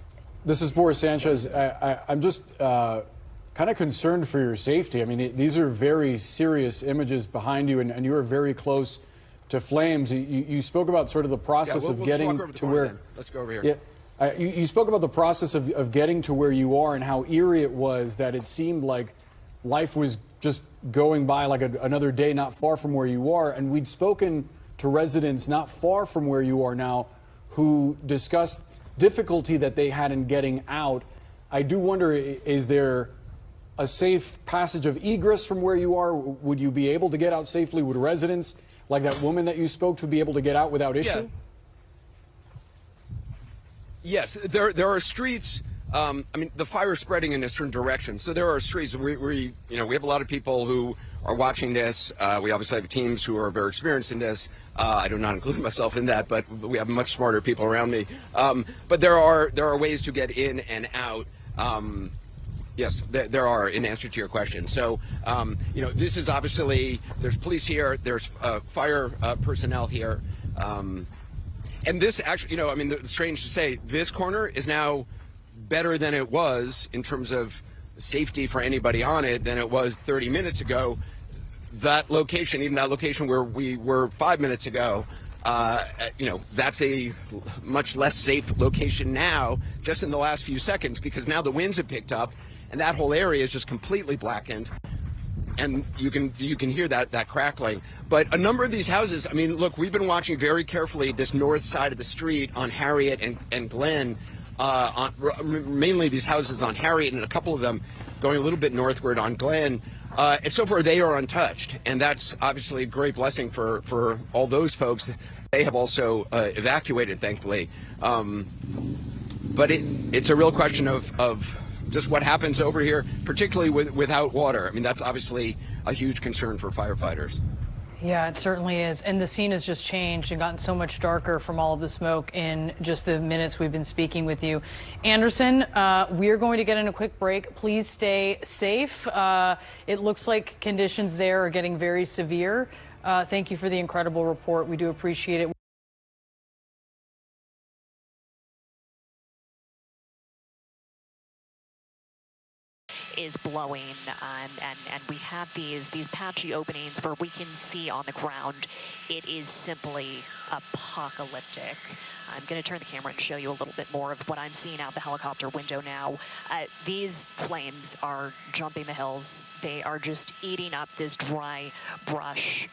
Boris Sanchez. I'm just kind of concerned for your safety. I mean, these are very serious images behind you, and you are very close to flames. You spoke about sort of the process of getting to where. Then. Let's go over here. Yeah, you spoke about the process of getting to where you are and how eerie it was, that it seemed like life was just going by like another day not far from where you are. And we'd spoken to residents not far from where you are now who discussed difficulty that they had in getting out. I do wonder, is there a safe passage of egress from where you are? Would you be able to get out safely? Would residents, like that woman that you spoke to, be able to get out without issue? Yeah. Yes, there are streets. I mean, the fire is spreading in a certain direction, so there are streets. We have a lot of people who are watching this. We obviously have teams who are very experienced in this. I do not include myself in that, but we have much smarter people around me. But there are ways to get in and out. Yes, there are, in answer to your question. So, this is obviously, there's police here, there's fire personnel here. And this actually, you know, I mean, it's strange to say, this corner is now better than it was in terms of safety for anybody on it than it was 30 minutes ago. That location, even that location where we were 5 minutes ago, you know, that's a much less safe location now, just in the last few seconds, because now the winds have picked up and that whole area is just completely blackened. And you can hear that crackling. But a number of these houses, I mean, look, we've been watching very carefully this north side of the street on Harriet and Glen, mainly these houses on Harriet and a couple of them going a little bit northward on Glen. And so far they are untouched. And that's obviously a great blessing for all those folks. They have also evacuated, thankfully. But it's a real question of just what happens over here, particularly without water. I mean, that's obviously a huge concern for firefighters. Yeah, it certainly is. And the scene has just changed and gotten so much darker from all of the smoke in just the minutes we've been speaking with you. Anderson, we are going to get in a quick break. Please stay safe. It looks like conditions there are getting very severe. Thank you for the incredible report. We do appreciate it. Is blowing, and we have these patchy openings where we can see on the ground. It is simply apocalyptic. I'm going to turn the camera and show you a little bit more of what I'm seeing out the helicopter window now. These flames are jumping the hills. They are just eating up this dry brush.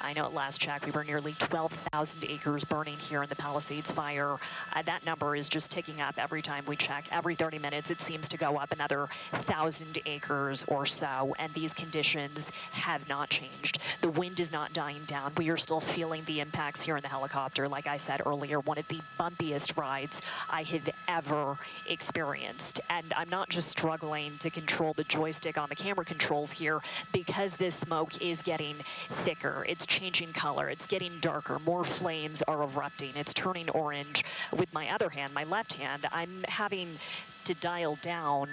I know at last check we were nearly 12,000 acres burning here in the Palisades fire. That number is just ticking up every time we check. Every 30 minutes it seems to go up another 1,000 acres or so, and these conditions have not changed. The wind is not dying down. We are still feeling the impacts here in the helicopter. Like I said earlier, one of the bumpiest rides I have ever experienced. And I'm not just struggling to control the joystick on the camera controls here because this smoke is getting thicker. It's changing color. It's getting darker. More flames are erupting. It's turning orange. With my other hand, my left hand, I'm having to dial down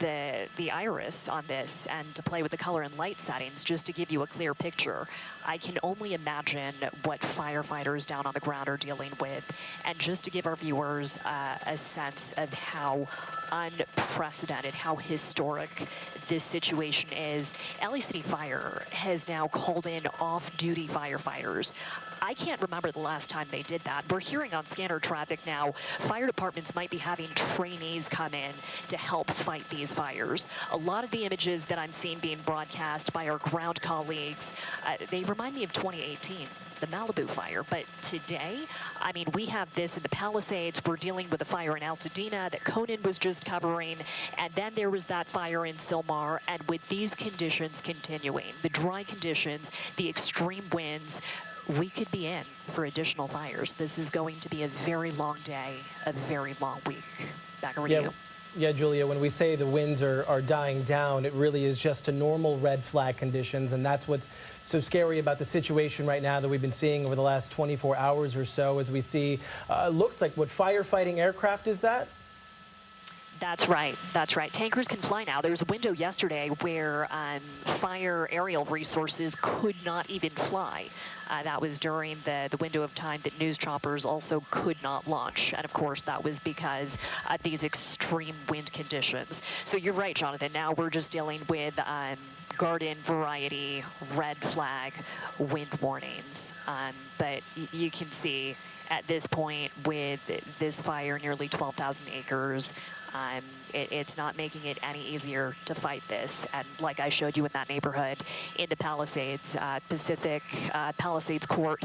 the iris on this and to play with the color and light settings just to give you a clear picture. I can only imagine what firefighters down on the ground are dealing with, and just to give our viewers a sense of how unprecedented, how historic this situation is. LA City Fire has now called in off-duty firefighters. I can't remember the last time they did that. We're hearing on scanner traffic now, fire departments might be having trainees come in to help fight these fires. A lot of the images that I'm seeing being broadcast by our ground colleagues, they remind me of 2018. The Malibu fire. But today, I mean, we have this in the Palisades. We're dealing with a fire in Altadena that Conan was just covering. And then there was that fire in Silmar. And with these conditions continuing, the dry conditions, the extreme winds, we could be in for additional fires. This is going to be a very long day, a very long week. Back over to you. Yeah, Julia, when we say the winds are dying down, it really is just to normal red flag conditions, and that's what's so scary about the situation right now that we've been seeing over the last 24 hours or so as we see, looks like, what, firefighting aircraft is that? That's right. That's right. Tankers can fly now. There was a window yesterday where fire aerial resources could not even fly. That was during the window of time that news choppers also could not launch. And of course, that was because of these extreme wind conditions. So you're right, Jonathan. Now we're just dealing with garden variety red flag wind warnings. But you can see at this point with this fire, nearly 12,000 acres, it's not making it any easier to fight this. And like I showed you in that neighborhood in the Palisades, Pacific Palisades Court,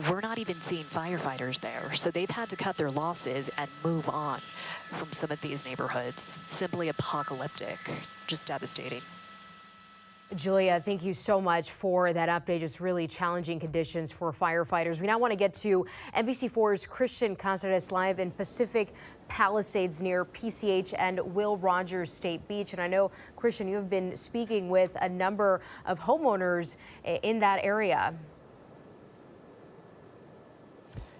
we're not even seeing firefighters there. So they've had to cut their losses and move on from some of these neighborhoods. Simply apocalyptic, just devastating. Julia, thank you so much for that update. Just really challenging conditions for firefighters. We now want to get to NBC4's Christian Cazares live in Pacific Palisades near PCH and Will Rogers State Beach. And I know, Christian, you have been speaking with a number of homeowners in that area.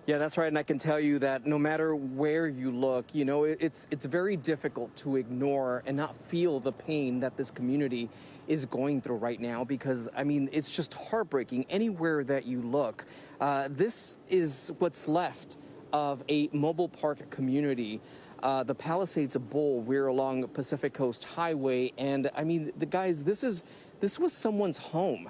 Yeah, that's right. And I can tell you that no matter where you look, you know, it's very difficult to ignore and not feel the pain that this community is going through right now, because, I mean, it's just heartbreaking anywhere that you look. This is what's left of a mobile park community. The Palisades Bowl, we're along Pacific Coast Highway, and I mean, the guys, this was someone's home.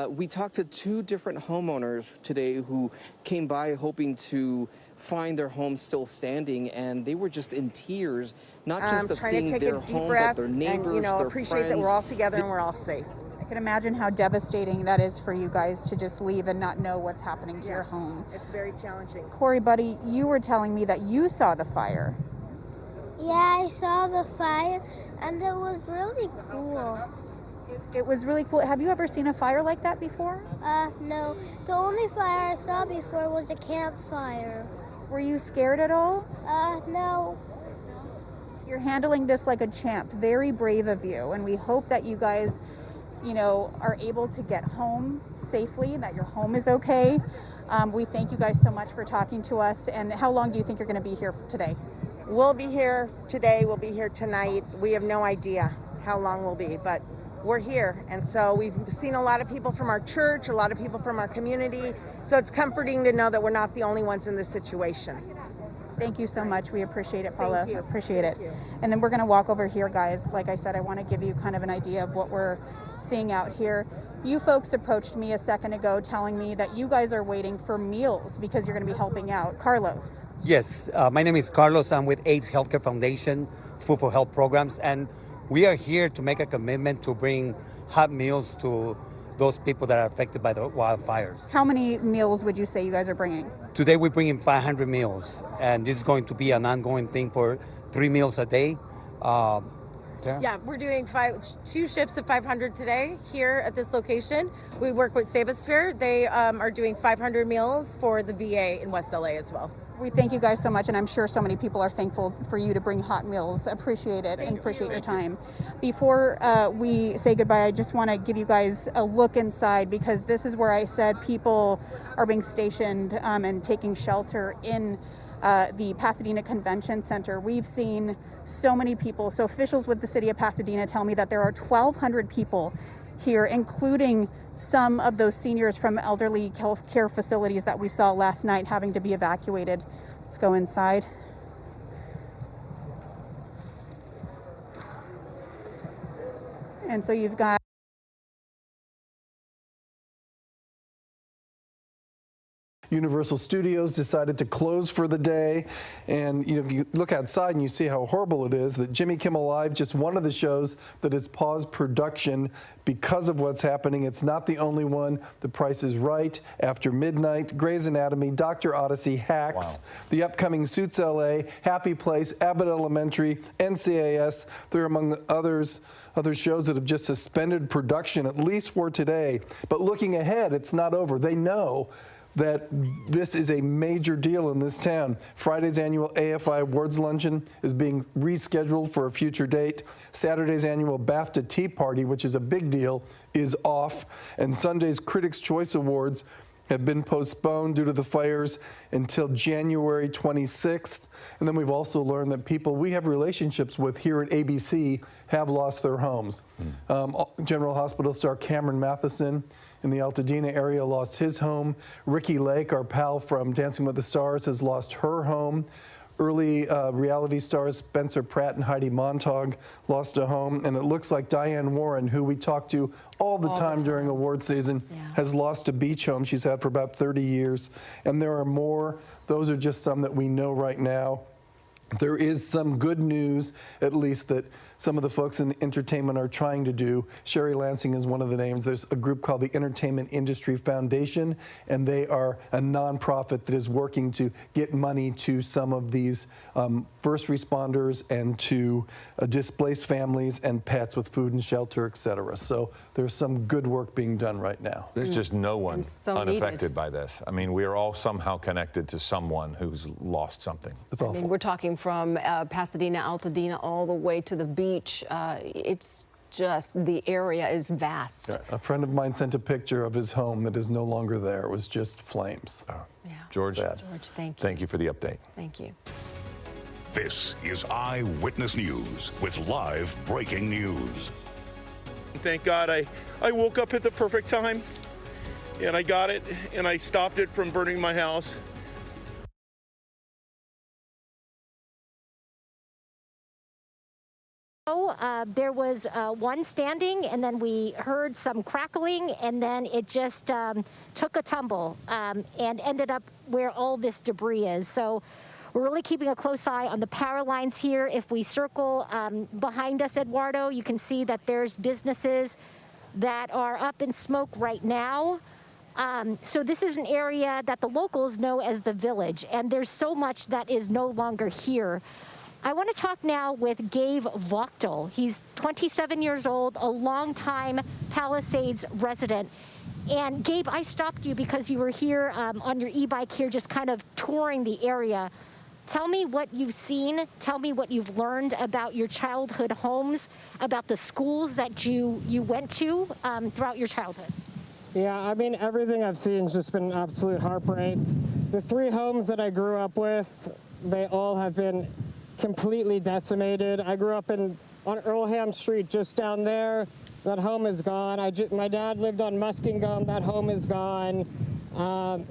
We talked to 2 different homeowners today who came by hoping to find their home still standing, and they were just in tears, not just of trying to seeing take their a deep home, breath but their neighbors, and their appreciate that friends. we're all together and we're all safe. I can imagine how devastating that is for you guys to just leave and not know what's happening to your home. It's very challenging. Corey, buddy, you were telling me that you saw the fire. Yeah, I saw the fire, and it was really cool. It was really cool. Have you ever seen a fire like that before? No. The only fire I saw before was a campfire. Were you scared at all? No. You're handling this like a champ. Very brave of you. And we hope that you guys, are able to get home safely, that your home is okay. We thank you guys so much for talking to us. And how long do you think you're going to be here today? We'll be here today. We'll be here tonight. We have no idea how long we'll be, but we're here. And so we've seen a lot of people from our church, a lot of people from our community. So it's comforting to know that we're not the only ones in this situation. Thank you so much. We appreciate it, Paula. Thank you. Appreciate it. And then we're going to walk over here, guys. Like I said, I want to give you kind of an idea of what we're seeing out here. You folks approached me a second ago telling me that you guys are waiting for meals because you're going to be helping out. Carlos. Yes, my name is Carlos. I'm with AIDS Healthcare Foundation, Food for Health Programs, and we are here to make a commitment to bring hot meals to those people that are affected by the wildfires. How many meals would you say you guys are bringing? Today we're bringing 500 meals, and this is going to be an ongoing thing for 3 meals a day. Yeah, we're doing 2 shifts of 500 today here at this location. We work with Savosphere. They are doing 500 meals for the VA in West LA as well. We thank you guys so much, and I'm sure so many people are thankful for you to bring hot meals. Appreciate it and appreciate your time. Before we say goodbye, I just want to give you guys a look inside, because this is where I said people are being stationed and taking shelter in the Pasadena Convention Center. We've seen so many people. So officials with the city of Pasadena tell me that there are 1,200 people here, including some of those seniors from elderly health care facilities that we saw last night having to be evacuated. Let's go inside. And so you've got Universal Studios decided to close for the day, and you look outside and you see how horrible it is that Jimmy Kimmel Live, just one of the shows that has paused production because of what's happening. It's not the only one. The Price is Right, After Midnight, Grey's Anatomy, Dr. Odyssey, Hacks, the upcoming Suits LA, Happy Place, Abbott Elementary, NCIS. They're among the other shows that have just suspended production, at least for today. But looking ahead, it's not over. They know that this is a major deal in this town. Friday's annual AFI Awards Luncheon is being rescheduled for a future date. Saturday's annual BAFTA Tea Party, which is a big deal, is off. And Sunday's Critics' Choice Awards have been postponed due to the fires until January 26th. And then we've also learned that people we have relationships with here at ABC have lost their homes. General Hospital star Cameron Matheson in the Altadena area lost his home. Ricky Lake, our pal from Dancing with the Stars, has lost her home. Early reality stars Spencer Pratt and Heidi Montag lost a home. And it looks like Diane Warren, who we talk to all the time during award season, has lost a beach home she's had for about 30 years. And there are more. Those are just some that we know right now. There is some good news, at least, that some of the folks in entertainment are trying to do. Sherry Lansing is one of the names. There's a group called the Entertainment Industry Foundation, and they are a nonprofit that is working to get money to some of these first responders and to displaced families and pets with food and shelter, et cetera. So there's some good work being done right now. There's just no one so unaffected by this. I mean, we are all somehow connected to someone who's lost something. It's awful. I mean, we're talking from Pasadena, Altadena, all the way to the beach. It's just, the area is vast. Yeah, a friend of mine sent a picture of his home that is no longer there. It was just flames. Yeah. George, George, thank you. Thank you for the update. Thank you. This is Eyewitness News with live breaking news. Thank God I woke up at the perfect time, and I got it, and I stopped it from burning my house. there was one standing, and then we heard some crackling, and then it just took a tumble and ended up where all this debris is. So we're really keeping a close eye on the power lines here. If we circle behind us, Eduardo, you can see that there's businesses that are up in smoke right now. So this is an area that the locals know as the village, and there's so much that is no longer here. I want to talk now with Gabe Vochtel. He's 27 years old, a longtime Palisades resident. And Gabe, I stopped you because you were here on your e-bike here, just kind of touring the area. Tell me what you've seen. Tell me what you've learned about your childhood homes, about the schools that you went to throughout your childhood. Yeah, I mean, everything I've seen has just been absolute heartbreak. The 3 homes that I grew up with, they all have been completely decimated. I grew up on Earlham Street, just down there. That home is gone. My dad lived on Muskingum. That home is gone.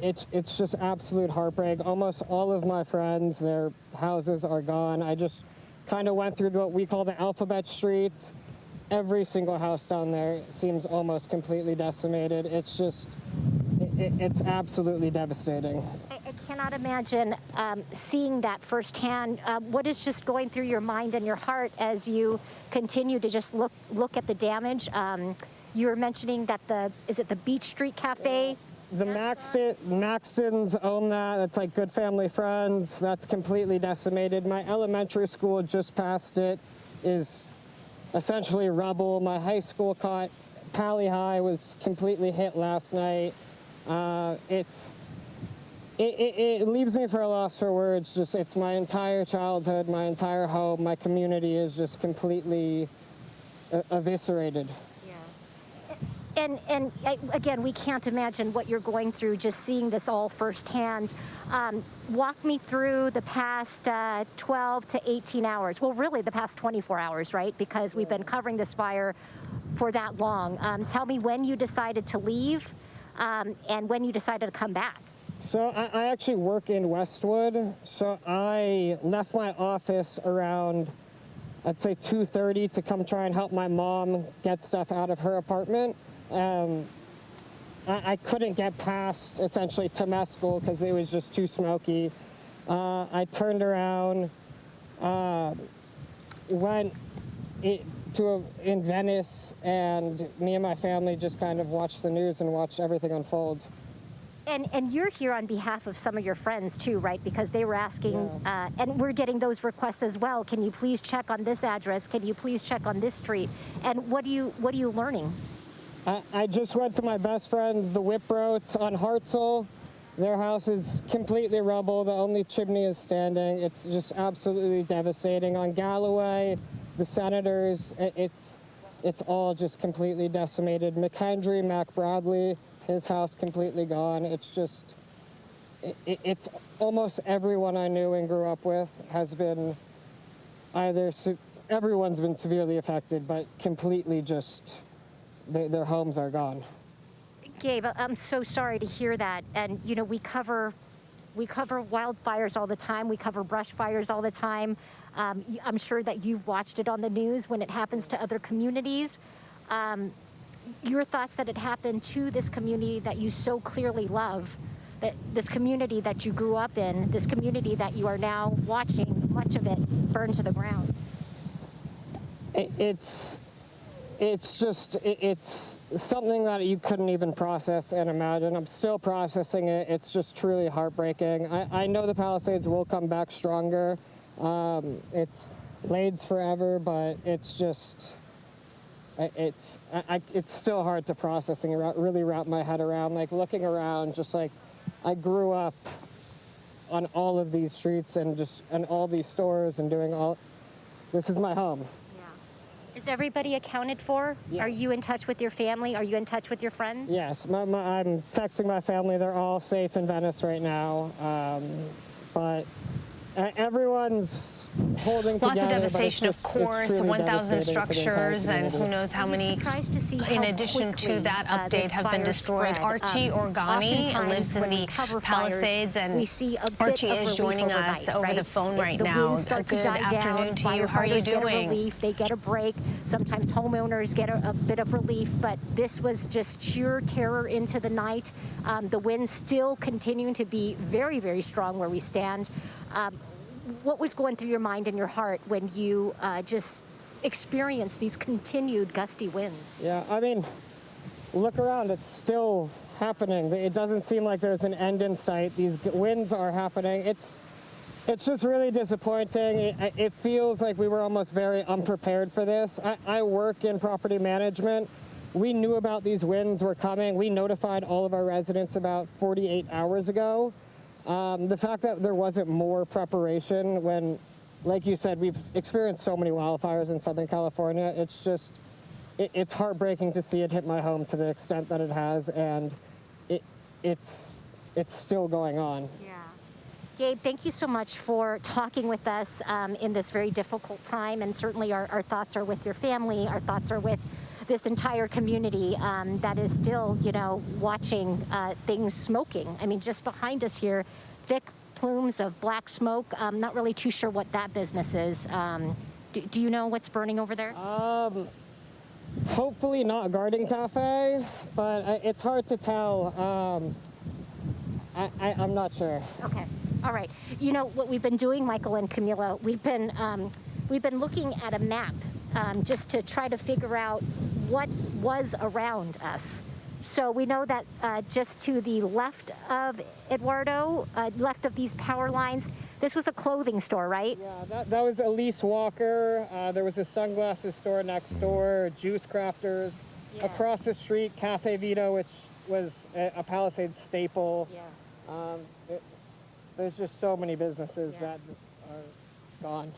It's just absolute heartbreak. Almost all of my friends, their houses are gone. I just kind of went through what we call the alphabet streets. Every single house down there seems almost completely decimated. It's just, it's absolutely devastating. I cannot imagine seeing that firsthand. What is just going through your mind and your heart as you continue to just look at the damage? You were mentioning that is it the Beach Street Cafe? The Maxtons own that. It's like Good Family Friends. That's completely decimated. My elementary school just past it is essentially rubble. My high school Pally High was completely hit last night. It leaves me for a loss for words. Just, it's my entire childhood, my entire home, my community is just completely eviscerated. And again, we can't imagine what you're going through just seeing this all firsthand. Walk me through the past 12 to 18 hours. Well, really the past 24 hours, right? Because we've been covering this fire for that long. Tell me when you decided to leave and when you decided to come back. So I actually work in Westwood. So I left my office around, I'd say 2:30 to come try and help my mom get stuff out of her apartment. I couldn't get past essentially Temescal because it was just too smoky. I turned around, went in Venice, and me and my family just kind of watched the news and watched everything unfold. And you're here on behalf of some of your friends too, right? Because they were asking, and we're getting those requests as well. Can you please check on this address? Can you please check on this street? And what are you learning? I just went to my best friends, the Whiproats on Hartzell. Their house is completely rubble. The only chimney is standing. It's just absolutely devastating. On Galloway, the Senators, it's all just completely decimated. McHenry, Mac Bradley, his house completely gone. It's just, it's almost everyone I knew and grew up with has been either, everyone's been severely affected, but completely just, their homes are gone. Gabe, I'm so sorry to hear that. And you know, we cover wildfires all the time. We cover brush fires all the time. I'm sure that you've watched it on the news when it happens to other communities. Your thoughts that it happened to this community that you so clearly love, that this community that you grew up in, this community that you are now watching much of it burn to the ground. It's something that you couldn't even process and imagine. I'm still processing it. It's just truly heartbreaking. I know the Palisades will come back stronger. It's Blades forever, but it's just, it's still hard to process and really wrap my head around. Like looking around, just like I grew up on all of these streets and all these stores and doing all, this is my home. Is everybody accounted for? Yes. Are you in touch with your family? Are you in touch with your friends? Yes, I'm texting my family. They're all safe in Venice right now. But everyone's holding together. Lots of devastation, but it's of course, 1,000 structures, and who knows how many, in addition to that update, have been destroyed. Archie Organi lives in the Palisades, and Archie is joining us over the phone right now. Good afternoon to you. How are you doing? They get a break. Sometimes homeowners get a bit of relief, but this was just sheer terror into the night. The winds still continuing to be very, very strong where we stand. What was going through your mind and your heart when you just experienced these continued gusty winds? Yeah, I mean, look around. It's still happening. It doesn't seem like there's an end in sight. These winds are happening. It's just really disappointing. It feels like we were almost very unprepared for this. I work in property management. We knew about these winds were coming. We notified all of our residents about 48 hours ago. The fact that there wasn't more preparation when, like you said, we've experienced so many wildfires in Southern California. It's just, it's heartbreaking to see it hit my home to the extent that it has, and it's still going on. Yeah. Gabe, thank you so much for talking with us in this very difficult time, and certainly our thoughts are with your family. Our thoughts are with this entire community that is still, you know, watching things smoking. I mean, just behind us here, thick plumes of black smoke. I'm not really too sure what that business is. Do you know what's burning over there? Hopefully not Garden Cafe, but it's hard to tell. I'm not sure. Okay. All right. You know what we've been doing, Michael and Camila? We've been looking at a map just to try to figure out what was around us. So we know that just to the left of Eduardo, left of these power lines, this was a clothing store, right? Yeah, that was Elise Walker. There was a sunglasses store next door, Juice Crafters. Yeah. Across the street, Cafe Vito, which was a Palisades staple. Yeah. There's just so many businesses that just are gone.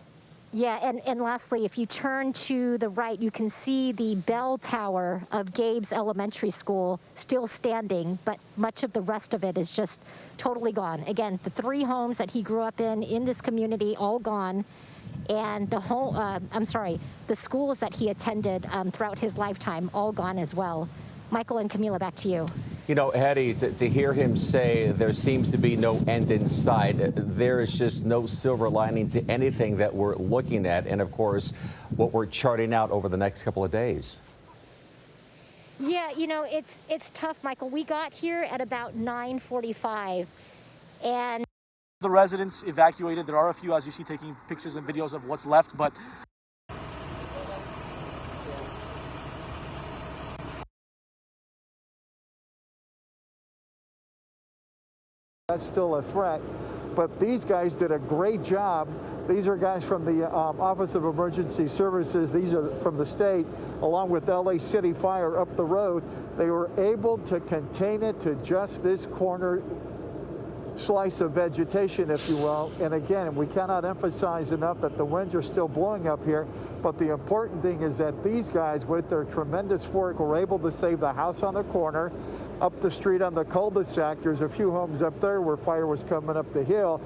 Yeah, and lastly, if you turn to the right, you can see the bell tower of Gabe's elementary school still standing, but much of the rest of it is just totally gone. Again, the 3 homes that he grew up in this community, all gone. And the schools that he attended throughout his lifetime, all gone as well. Michael and Camila, back to you. You know, Hetty, to hear him say there seems to be no end in sight, there is just no silver lining to anything that we're looking at, and of course, what we're charting out over the next couple of days. Yeah, you know, it's tough, Michael. We got here at about 9:45, and the residents evacuated. There are a few, as you see, taking pictures and videos of what's left, but that's still a threat, but these guys did a great job. These are guys from the Office of Emergency Services. These are from the state, along with LA City Fire up the road. They were able to contain it to just this corner slice of vegetation, if you will. And again, we cannot emphasize enough that the winds are still blowing up here, but the important thing is that these guys, with their tremendous work, were able to save the house on the corner. Up the street on the cul-de-sac, there's a few homes up there where fire was coming up the hill.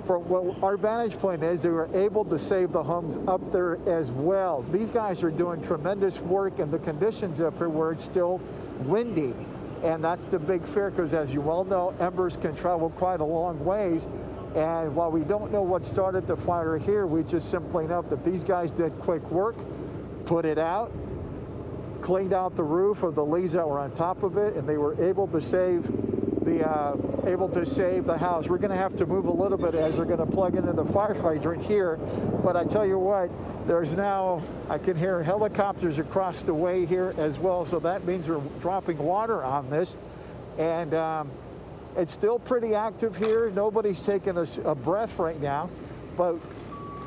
From what our vantage point is, they were able to save the homes up there as well. These guys are doing tremendous work in the conditions up here where it's still windy. And that's the big fear, because as you well know, embers can travel quite a long ways. And while we don't know what started the fire here, we just simply know that these guys did quick work, put it out, cleaned out the roof of the leaves that were on top of it, and they were able to save the house. We're going to have to move a little bit as they're going to plug into the fire hydrant here. But I tell you what, there's now, I can hear helicopters across the way here as well, so that means we're dropping water on this. And it's still pretty active here. Nobody's taking a breath right now, but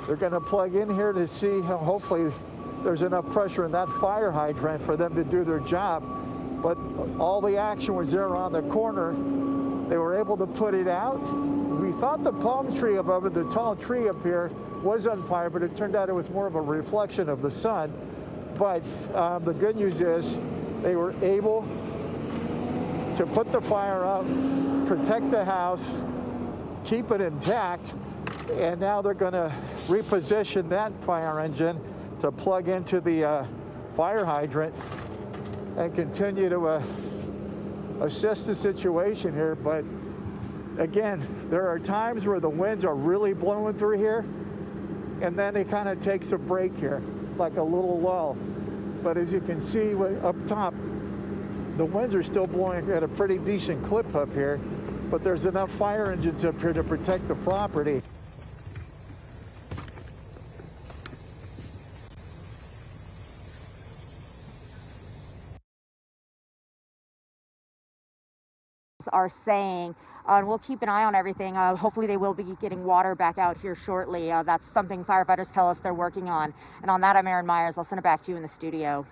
they're going to plug in here to see how hopefully there's enough pressure in that fire hydrant for them to do their job. But all the action was there on the corner. They were able to put it out. We thought the palm tree above it, the tall tree up here, was on fire, but it turned out it was more of a reflection of the sun. But the good news is they were able to put the fire out, protect the house, keep it intact, And now they're going to reposition that fire engine to plug into the fire hydrant and continue to assess the situation here. But again, there are times where the winds are really blowing through here, and then it kind of takes a break here, like a little lull. But as you can see up top, the winds are still blowing at a pretty decent clip up here, but there's enough fire engines up here to protect the property. Are saying, and we'll keep an eye on everything. Hopefully they will be getting water back out here shortly. That's something firefighters tell us they're working on. And on that, I'm Erin Myers. I'll send it back to you in the studio.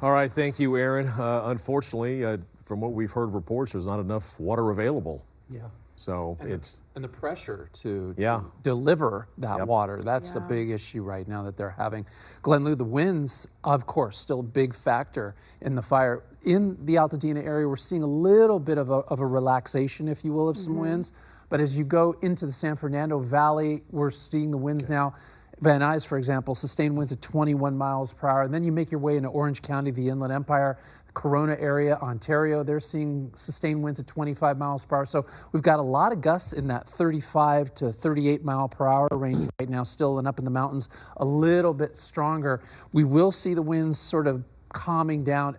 All right, thank you, Erin. Unfortunately, from what we've heard reports, there's not enough water available. Yeah. So and the pressure to yeah. deliver that Yep. water. That's a big issue right now that they're having. Glenn Lou, the winds, of course, still a big factor in the fire. In the Altadena area, we're seeing a little bit of a relaxation, if you will, of some winds. But as you go into the San Fernando Valley, we're seeing the winds now. Van Nuys, for example, sustained winds at 21 miles per hour. And then you make your way into Orange County, the Inland Empire, Corona area, Ontario. They're seeing sustained winds at 25 miles per hour. So we've got a lot of gusts in that 35 to 38 mile per hour range right now still, and up in the mountains a little bit stronger. We will see the winds sort of calming down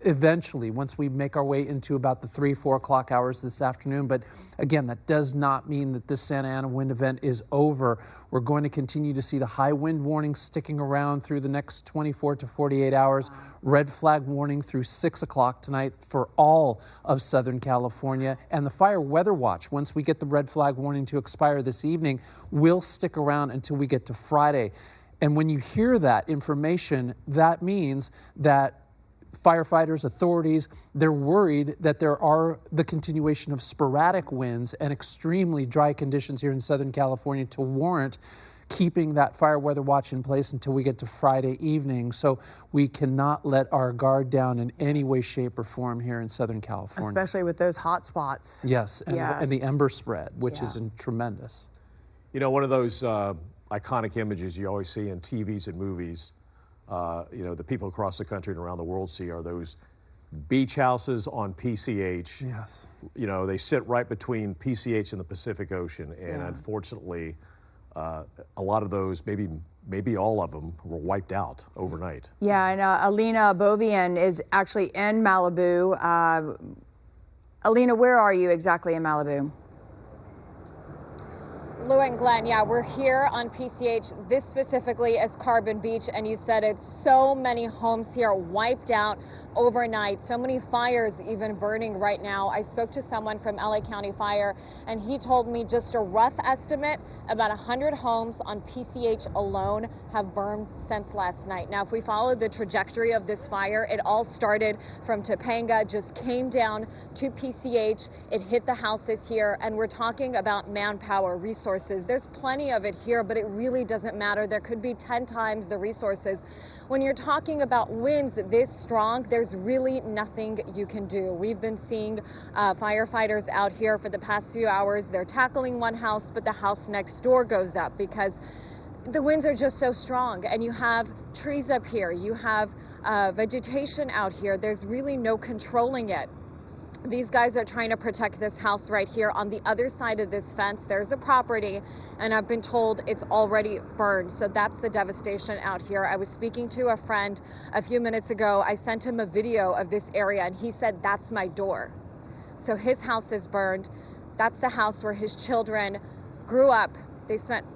eventually once we make our way into about the 3-4 o'clock hours this afternoon. But again, that does not mean that this Santa Ana wind event is over. We're going to continue to see the high wind warning sticking around through the next 24 to 48 hours. Red flag warning through 6 o'clock tonight for all of Southern California. And the fire weather watch, once we get the red flag warning to expire this evening, will stick around until we get to Friday. And when you hear that information, that means that firefighters, authorities, they're worried that there are the continuation of sporadic winds and extremely dry conditions here in Southern California to warrant keeping that fire weather watch in place until we get to Friday evening. So we cannot let our guard down in any way, shape, or form here in Southern California. Especially with those hot spots. Yes, and the ember spread, which is tremendous. You know, one of those iconic images you always see in TVs and movies, you know, the people across the country and around the world see are those beach houses on PCH. Yes. You know, they sit right between PCH and the Pacific Ocean. And unfortunately, a lot of those, maybe all of them, were wiped out overnight. Yeah, and Alina Bovian is actually in Malibu. Alina, where are you exactly in Malibu? Lou and Glenn, yeah, we're here on PCH. This specifically is Carbon Beach, and you said it's so many homes here wiped out overnight, so many fires even burning right now. I spoke to someone from LA County Fire, and he told me just a rough estimate, about 100 homes on PCH alone have burned since last night. Now, if we follow the trajectory of this fire, it all started from Topanga, just came down to PCH, it hit the houses here, and we're talking about manpower, resources. There's plenty of it here, but it really doesn't matter. There could be 10 times the resources. When you're talking about winds this strong, there's really nothing you can do. We've been seeing firefighters out here for the past few hours. They're tackling one house, but the house next door goes up because the winds are just so strong. And you have trees up here, you have vegetation out here. There's really no controlling it. These guys are trying to protect this house right here. On the other side of this fence, there's a property, and I've been told it's already burned. So that's the devastation out here. I was speaking to a friend a few minutes ago. I sent him a video of this area, and he said, that's my door. So his house is burned. That's the house where his children grew up. They spent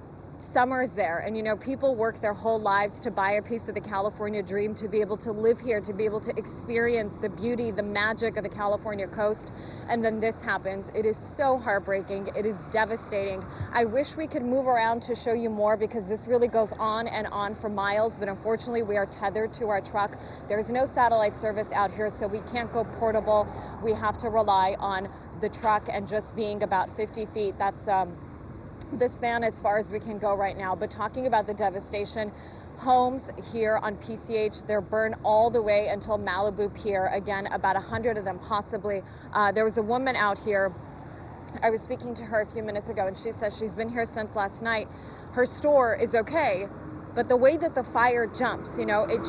summers there, and you know, people work their whole lives to buy a piece of the California dream, to be able to live here, to be able to experience the beauty, the magic of the California coast, and then this happens. It is so heartbreaking. It is devastating. I wish we could move around to show you more, because this really goes on and on for miles, but unfortunately we are tethered to our truck. There's no satellite service out here, so we can't go portable. We have to rely on the truck and just being about 50 feet. That's the span as far as we can go right now. But talking about the devastation, homes here on PCH, they're burned all the way until Malibu Pier. Again, about 100 of them possibly. There was a woman out here I was speaking to her a few minutes ago, and she says she's been here since last night. Her store is okay, but the way that the fire jumps, you know, it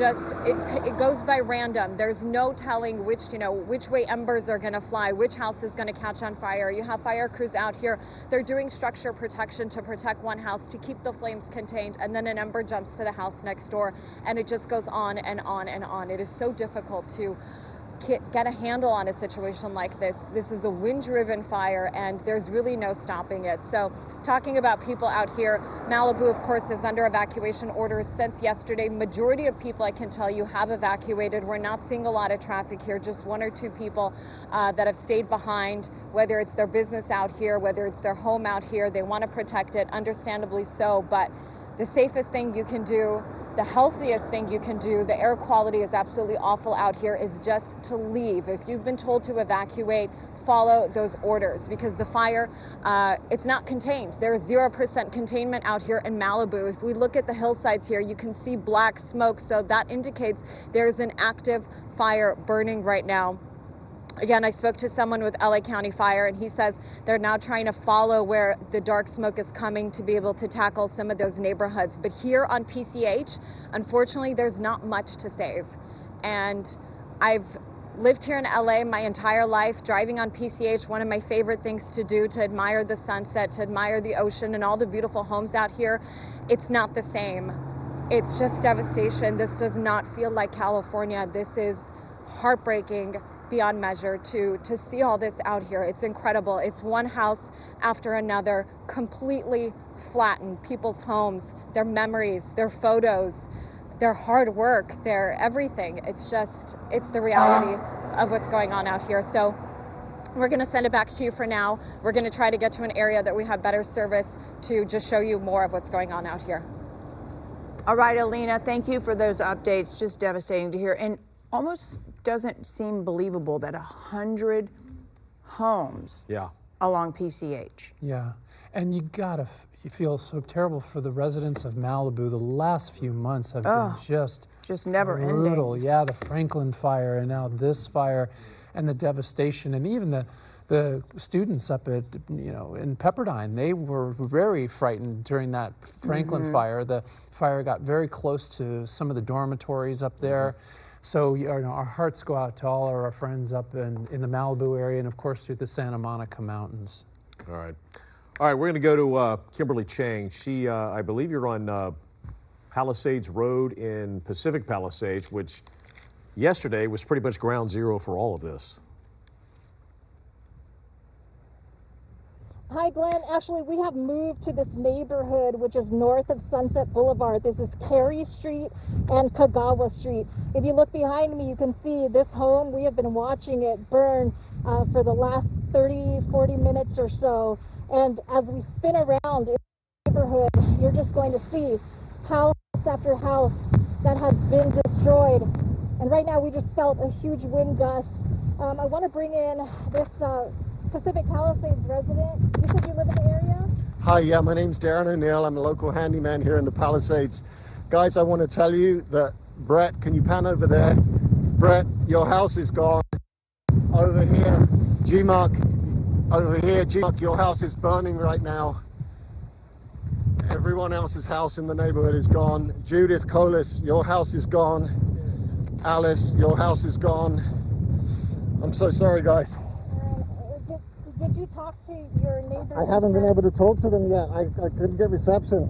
goes by random. There's no telling which way embers are going to fly, which house is going to catch on fire. You have fire crews out here. They're doing structure protection to protect one house, to keep the flames contained, and then an ember jumps to the house next door, and it just goes on and on and on. It is so difficult to get a handle on a situation like this. This is a wind-driven fire, and there's really no stopping it. So talking about people out here, Malibu, of course, is under evacuation orders since yesterday. Majority of people, I can tell you, have evacuated. We're not seeing a lot of traffic here, just 1 or 2 people that have stayed behind, whether it's their business out here, whether it's their home out here. They want to protect it, understandably so, but the safest thing you can do, the healthiest thing you can do, the air quality is absolutely awful out here, is just to leave. If you've been told to evacuate, follow those orders, because the fire, it's not contained. There is 0% containment out here in Malibu. If we look at the hillsides here, you can see black smoke, so that indicates there's an active fire burning right now. Again, I spoke to someone with LA County Fire, and he says they're now trying to follow where the dark smoke is coming to be able to tackle some of those neighborhoods. But here on PCH, unfortunately, there's not much to save. And I've lived here in LA my entire life, driving on PCH, one of my favorite things to do, to admire the sunset, to admire the ocean and all the beautiful homes out here. It's not the same. It's just devastation. This does not feel like California. This is heartbreaking beyond measure to see all this out here. It's incredible. It's one house after another, completely flattened. People's homes, their memories, their photos, their hard work, their everything. It's the reality of what's going on out here. So we're going to send it back to you for now. We're going to try to get to an area that we have better service to just show you more of what's going on out here. All right, Alina, thank you for those updates. Just devastating to hear. And almost doesn't seem believable that 100 homes along PCH. Yeah, and you feel so terrible for the residents of Malibu. The last few months have been just never brutal. ending. Yeah, the Franklin fire, and now this fire, and the devastation, and even the students up at in Pepperdine, they were very frightened during that Franklin fire. The fire got very close to some of the dormitories up there. So our hearts go out to all of our friends up in the Malibu area, and of course through the Santa Monica Mountains. All right, we're going to go to Kimberly Chang. She, I believe you're on Palisades Road in Pacific Palisades, which yesterday was pretty much ground zero for all of this. Hi, Glenn. Actually, we have moved to this neighborhood, which is north of Sunset Boulevard. This is Carey Street and Kagawa Street. If you look behind me, you can see this home. We have been watching it burn for the last 30-40 minutes or so. And as we spin around in the neighborhood, you're just going to see house after house that has been destroyed. And right now, we just felt a huge wind gust. I want to bring in this Pacific Palisades resident. You said you live in the area? Hi, yeah, my name's Darren O'Neill. I'm a local handyman here in the Palisades. Guys, I want to tell you that, Brett, can you pan over there? Brett, your house is gone. Over here, G-Mark, over here, G-Mark, your house is burning right now. Everyone else's house in the neighborhood is gone. Judith Colis, your house is gone. Alice, your house is gone. I'm so sorry, guys. Did you talk to your neighbors? I haven't been able to talk to them yet. I couldn't get reception.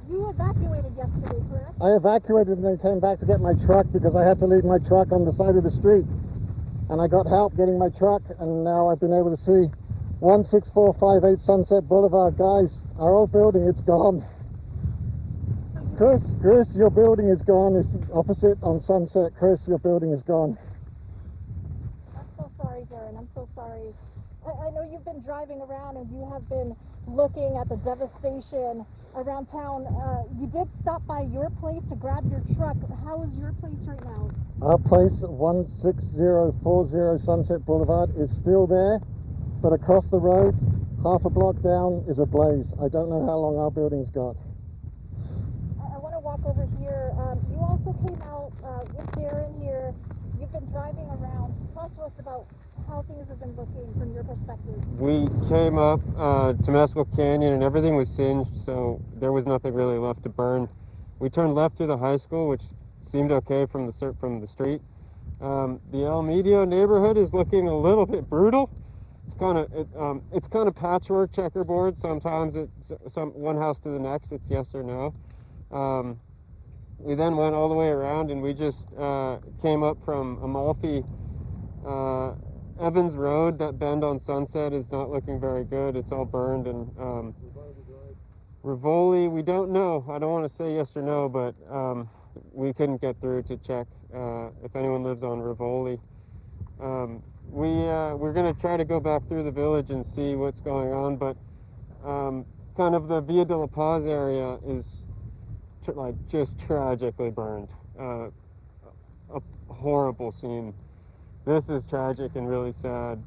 You evacuated yesterday, correct? I evacuated and then came back to get my truck because I had to leave my truck on the side of the street. And I got help getting my truck, and now I've been able to see 16458 Sunset Boulevard. Guys, our old building, it's gone. Chris, your building is gone. It's opposite on Sunset. Chris, your building is gone. Sorry, Darren, I'm so sorry. I know you've been driving around and you have been looking at the devastation around town. You did stop by your place to grab your truck. How is your place right now? Our place, 16040 Sunset Boulevard, is still there, but across the road, half a block down, is ablaze. I don't know how long our building's got. I want to walk over here. You also came out with Darren here. You've been driving around. Talk to us about how things have been looking from your perspective. We came up to Mescal Canyon and everything was singed, so there was nothing really left to burn. We turned left through the high school, which seemed okay from the street. The El Medio neighborhood is looking a little bit brutal. It's kind of patchwork checkerboard. Sometimes it's one house to the next. It's yes or no. We then went all the way around and we just came up from Amalfi. Evans Road, that bend on Sunset, is not looking very good. It's all burned. And Rivoli, we don't know. I don't want to say yes or no, but we couldn't get through to check if anyone lives on Rivoli. We're going to try to go back through the village and see what's going on, but kind of the Via de la Paz area is just tragically burned. A horrible scene. This is tragic and really sad.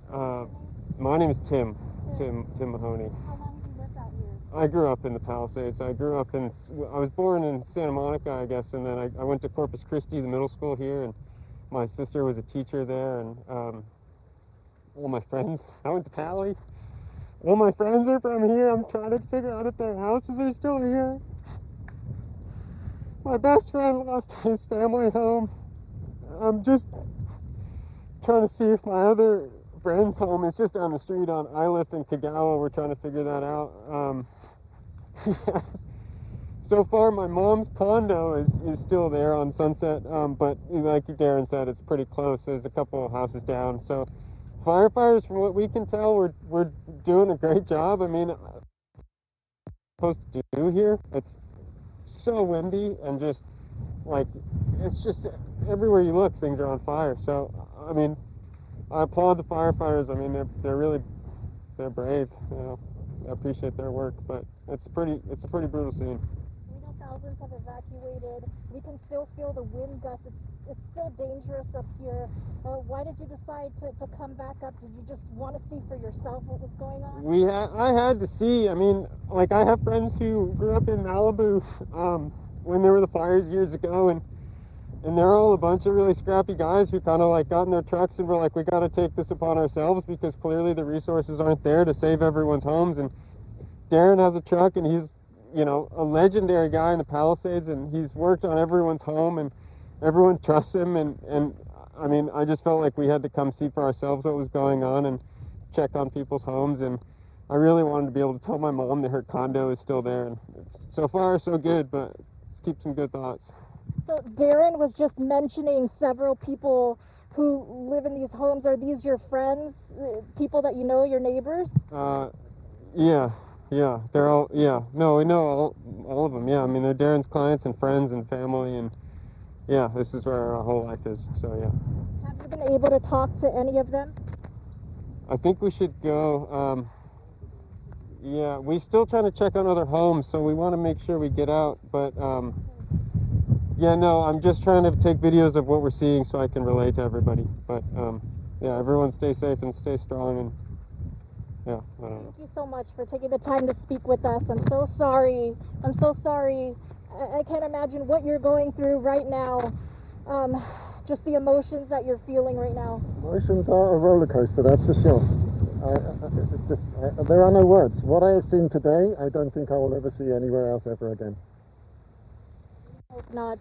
My name is Tim Mahoney. How long have you lived out here? I grew up in the Palisades. I was born in Santa Monica, I guess, and then I went to Corpus Christi, the middle school here, and my sister was a teacher there, and all my friends, I went to Cali. All my friends are from here. I'm trying to figure out if their houses are still here. My best friend lost his family home. I'm just trying to see if my other friend's home is just down the street on Iliff and Kagawa. We're trying to figure that out. So far, my mom's condo is still there on Sunset, but like Darren said, it's pretty close. There's a couple of houses down. So firefighters, from what we can tell, we're doing a great job. I mean, supposed to do here. It's so windy and just it's just everywhere you look, things are on fire. So I mean, I applaud the firefighters. I mean, they're brave. You know, I appreciate their work, but it's a pretty brutal scene. We know thousands have evacuated. We can still feel the wind gusts. It's still dangerous up here. Why did you decide to come back up? Did you just want to see for yourself what was going on? I had to see. I mean, like, I have friends who grew up in Malibu when there were the fires years ago, and they're all a bunch of really scrappy guys who kind of like got in their trucks and were like, we got to take this upon ourselves because clearly the resources aren't there to save everyone's homes. And Darren has a truck, and he's, you know, a legendary guy in the Palisades, and he's worked on everyone's home, and everyone trusts him. And I mean, I just felt like we had to come see for ourselves what was going on and check on people's homes. And I really wanted to be able to tell my mom that her condo is still there. And so far, so good, but let's keep some good thoughts. So Darren was just mentioning several people who live in these homes. Are these your friends, people that you know, your neighbors? Yeah, they're all, no, we know all of them, yeah. I mean, they're Darren's clients and friends and family, and yeah, this is where our whole life is, so yeah. Have you been able to talk to any of them? I think we should go, yeah, we're still trying to check on other homes, so we want to make sure we get out, but yeah, no, I'm just trying to take videos of what we're seeing so I can relate to everybody, but yeah, everyone stay safe and stay strong, and yeah, I don't know. Thank you so much for taking the time to speak with us. I'm so sorry. I'm so sorry. I can't imagine what you're going through right now. Just the emotions that you're feeling right now. Emotions are a roller coaster, that's for sure. There are no words. What I have seen today, I don't think I will ever see anywhere else ever again. Hope not.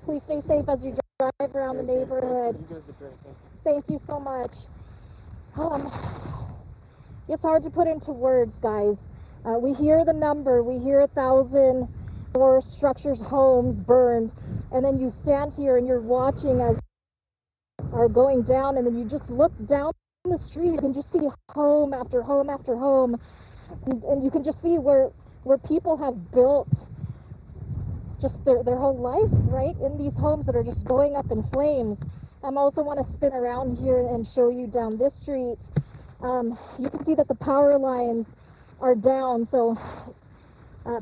Please stay safe as you drive around the neighborhood. Thank you so much. It's hard to put into words, guys. We hear the number, we hear 1,000 more structures, homes burned, and then you stand here and you're watching as are going down, and then you just look down the street and just see home after home after home, and you can just see where people have built just their whole life, right, in these homes that are just going up in flames. I also want to spin around here and show you down this street. You can see that the power lines are down, so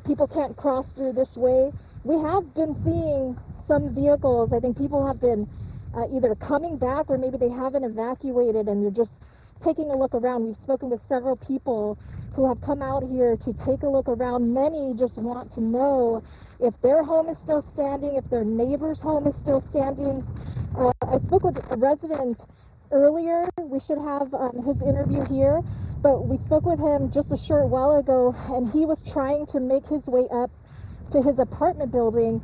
people can't cross through this way. We have been seeing some vehicles. I think people have been either coming back or maybe they haven't evacuated and they're just taking a look around. We've spoken with several people who have come out here to take a look around. Many just want to know if their home is still standing, if their neighbor's home is still standing. I spoke with a resident earlier. We should have his interview here, but we spoke with him just a short while ago, and he was trying to make his way up to his apartment building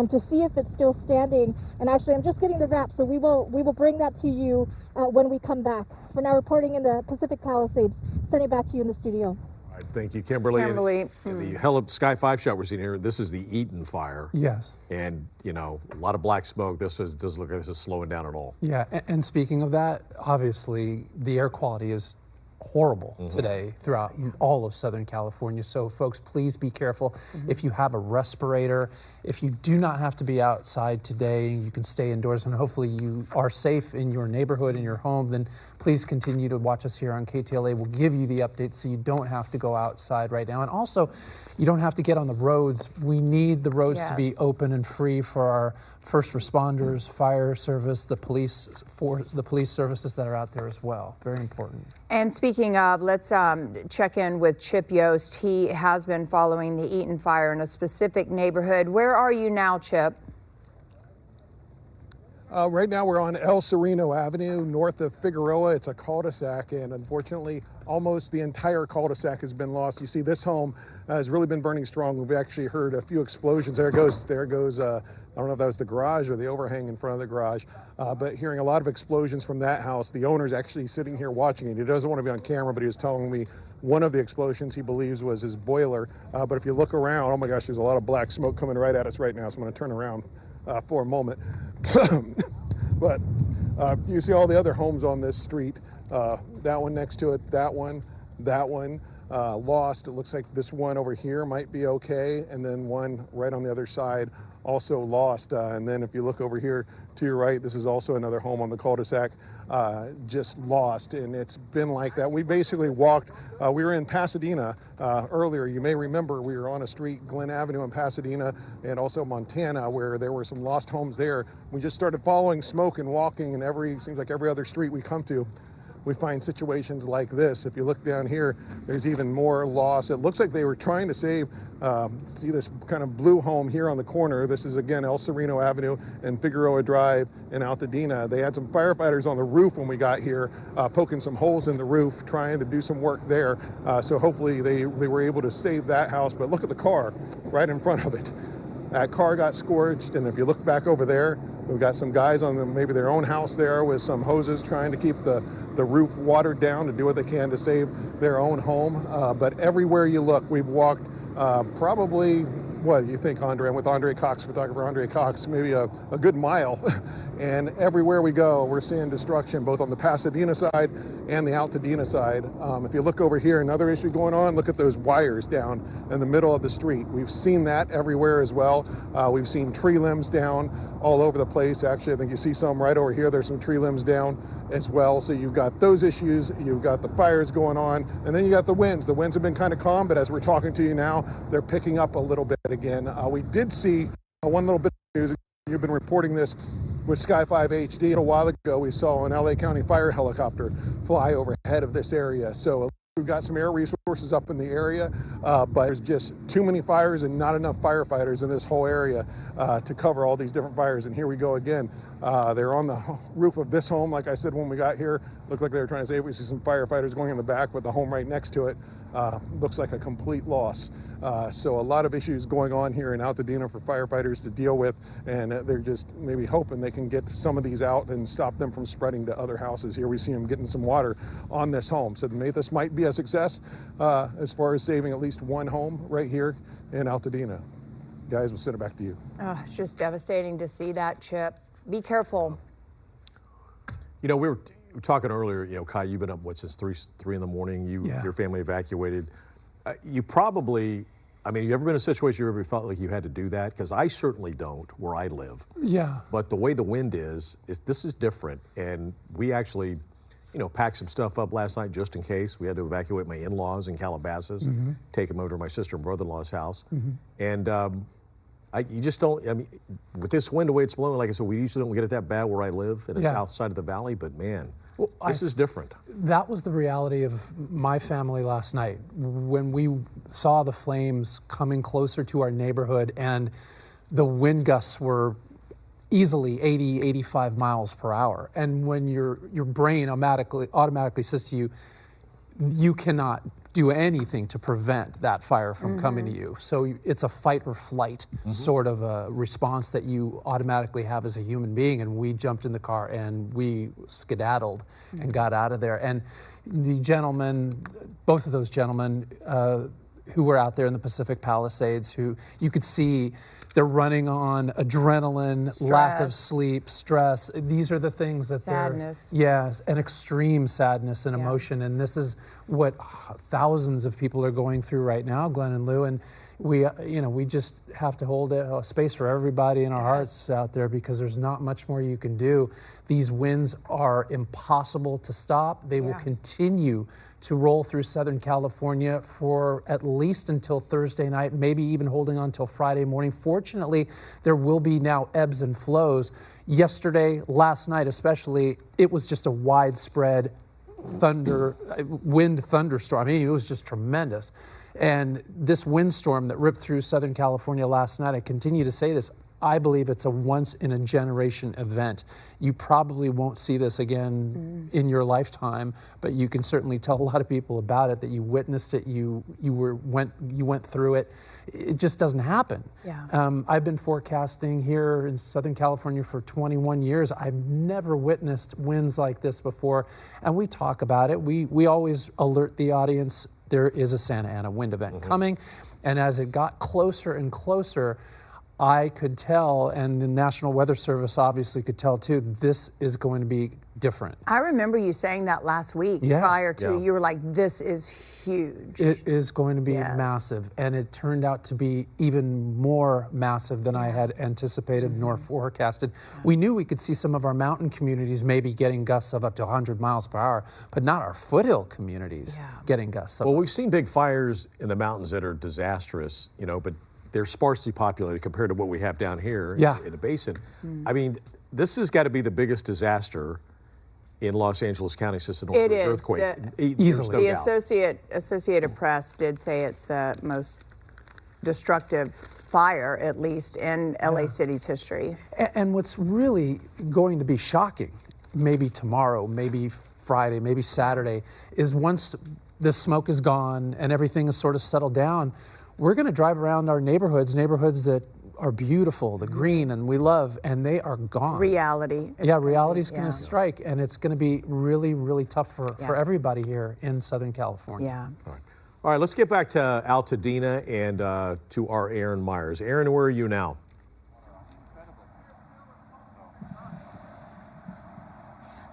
to see if it's still standing. And actually, I'm just getting the wrap, so we will bring that to you when we come back. For now, reporting in the Pacific Palisades, sending it back to you in the studio. All right, thank you, Kimberly. Kimberly. And the Sky 5 shot we're seeing here, this is the Eaton fire. Yes. And, you know, a lot of black smoke. This doesn't look like this is slowing down at all. Yeah, and speaking of that, obviously the air quality is horrible today throughout all of Southern California. So folks, please be careful. If you have a respirator, if you do not have to be outside today, you can stay indoors, and hopefully you are safe in your neighborhood, in your home, then please continue to watch us here on KTLA. We'll give you the updates so you don't have to go outside right now. And also, you don't have to get on the roads. We need the roads to be open and free for our first responders, fire service, the police services that are out there as well. Very important. And speaking of, let's check in with Chip Yost. He has been following the Eaton fire in a specific neighborhood. Where are you now, Chip? Right now we're on El Sereno Avenue, north of Figueroa. It's a cul-de-sac, and unfortunately, almost the entire cul-de-sac has been lost. You see, this home has really been burning strong. We've actually heard a few explosions. There goes, I don't know if that was the garage or the overhang in front of the garage, but hearing a lot of explosions from that house. The owner's actually sitting here watching it. He doesn't want to be on camera, but he was telling me one of the explosions he believes was his boiler. But if you look around, oh my gosh, there's a lot of black smoke coming right at us right now, so I'm going to turn around for a moment. But you see all the other homes on this street, that one next to it, that one, lost. It looks like this one over here might be okay, and then one right on the other side also lost. And then if you look over here to your right, this is also another home on the cul-de-sac, just lost. And it's been like that. We basically walked, we were in Pasadena earlier. You may remember we were on a street, Glen Avenue in Pasadena, and also Montana, where there were some lost homes there. We just started following smoke and walking, and seems like every other street we come to, we find situations like this. If you look down here, there's even more loss. It looks like they were trying to save, see this kind of blue home here on the corner. This is, again, El Sereno Avenue and Figueroa Drive in Altadena. They had some firefighters on the roof when we got here, poking some holes in the roof, trying to do some work there. So hopefully they were able to save that house. But look at the car right in front of it. That car got scorched, and if you look back over there, we've got some guys on maybe their own house there with some hoses trying to keep the roof watered down to do what they can to save their own home. But everywhere you look, we've walked probably, what do you think, Andre? I'm with Andre Cox, photographer Andre Cox, maybe a good mile. And everywhere we go, we're seeing destruction, both on the Pasadena side and the Altadena side. If you look over here, another issue going on, look at those wires down in the middle of the street. We've seen that everywhere as well. We've seen tree limbs down all over the place. Actually, I think you see some right over here. There's some tree limbs down as well. So you've got those issues, you've got the fires going on, and then you got the winds. The winds have been kind of calm, but as we're talking to you now, they're picking up a little bit again. We did see one little bit of news. You've been reporting this with Sky 5 HD. A while ago, we saw an LA County fire helicopter fly overhead of this area. So we've got some air resources up in the area, but there's just too many fires and not enough firefighters in this whole area to cover all these different fires. And here we go again. They're on the roof of this home. Like I said, when we got here, looked like they were trying to save. We see some firefighters going in the back, but the home right next to it looks like a complete loss. So a lot of issues going on here in Altadena for firefighters to deal with, and they're just maybe hoping they can get some of these out and stop them from spreading to other houses. Here we see them getting some water on this home. So this might be a success as far as saving at least one home right here in Altadena. Guys, we'll send it back to you. Oh, it's just devastating to see that, Chip. Be careful. You know, we were talking earlier, you know, Kai, you've been up, since 3 in the morning? Your family evacuated. You probably, I mean, you ever been in a situation you ever felt like you had to do that? Because I certainly don't where I live. Yeah. But the way the wind is this is different. And we actually, you know, packed some stuff up last night just in case. We had to evacuate my in-laws in Calabasas, take them over to my sister and brother-in-law's house. And you just don't, I mean, with this wind, the way it's blowing, like I said, we usually don't get it that bad where I live in the south side of the valley, but man. This is different. That was the reality of my family last night. When we saw the flames coming closer to our neighborhood and the wind gusts were easily 80, 85 miles per hour. And when your brain automatically says to you, you cannot do anything to prevent that fire from coming to you. So it's a fight or flight sort of a response that you automatically have as a human being. And we jumped in the car and we skedaddled and got out of there. And the gentlemen, both of those gentlemen who were out there in the Pacific Palisades, who you could see they're running on adrenaline, lack of sleep, stress. These are the things that sadness. Yes, an extreme sadness and emotion. And this is what thousands of people are going through right now, Glenn and Lou. And we just have to hold a space for everybody in our hearts out there, because there's not much more you can do. These winds are impossible to stop. They will continue to roll through Southern California for at least until Thursday night, maybe even holding on until Friday morning. Fortunately, there will be now ebbs and flows. Yesterday, last night especially, it was just a widespread wind thunderstorm. I mean, it was just tremendous. And this windstorm that ripped through Southern California last night, I continue to say this, I believe it's a once-in-a-generation event. You probably won't see this again in your lifetime, but you can certainly tell a lot of people about it, that you witnessed it, you went through it. It just doesn't happen. Yeah. I've been forecasting here in Southern California for 21 years. I've never witnessed winds like this before, and we talk about it. We always alert the audience there is a Santa Ana wind event coming, and as it got closer and closer, I could tell, and the National Weather Service obviously could tell too, this is going to be different. I remember you saying that last week prior to, you were like, this is huge. It is going to be massive, and it turned out to be even more massive than I had anticipated nor forecasted. We knew we could see some of our mountain communities maybe getting gusts of up to 100 miles per hour, but not our foothill communities getting gusts of. Well, we've seen big fires in the mountains that are disastrous, but they're sparsely populated compared to what we have down here in the basin. I mean, this has got to be the biggest disaster in Los Angeles County since the Northridge earthquake. Easily. The Associated Press did say it's the most destructive fire, at least in LA City's history. And what's really going to be shocking, maybe tomorrow, maybe Friday, maybe Saturday, is once the smoke is gone and everything is sort of settled down, we're going to drive around our neighborhoods that are beautiful, the green, and we love, and they are gone. Reality. Reality's going to strike, and it's going to be really, really tough for everybody here in Southern California. Yeah. All right, let's get back to Altadena and to our Aaron Myers. Aaron, where are you now?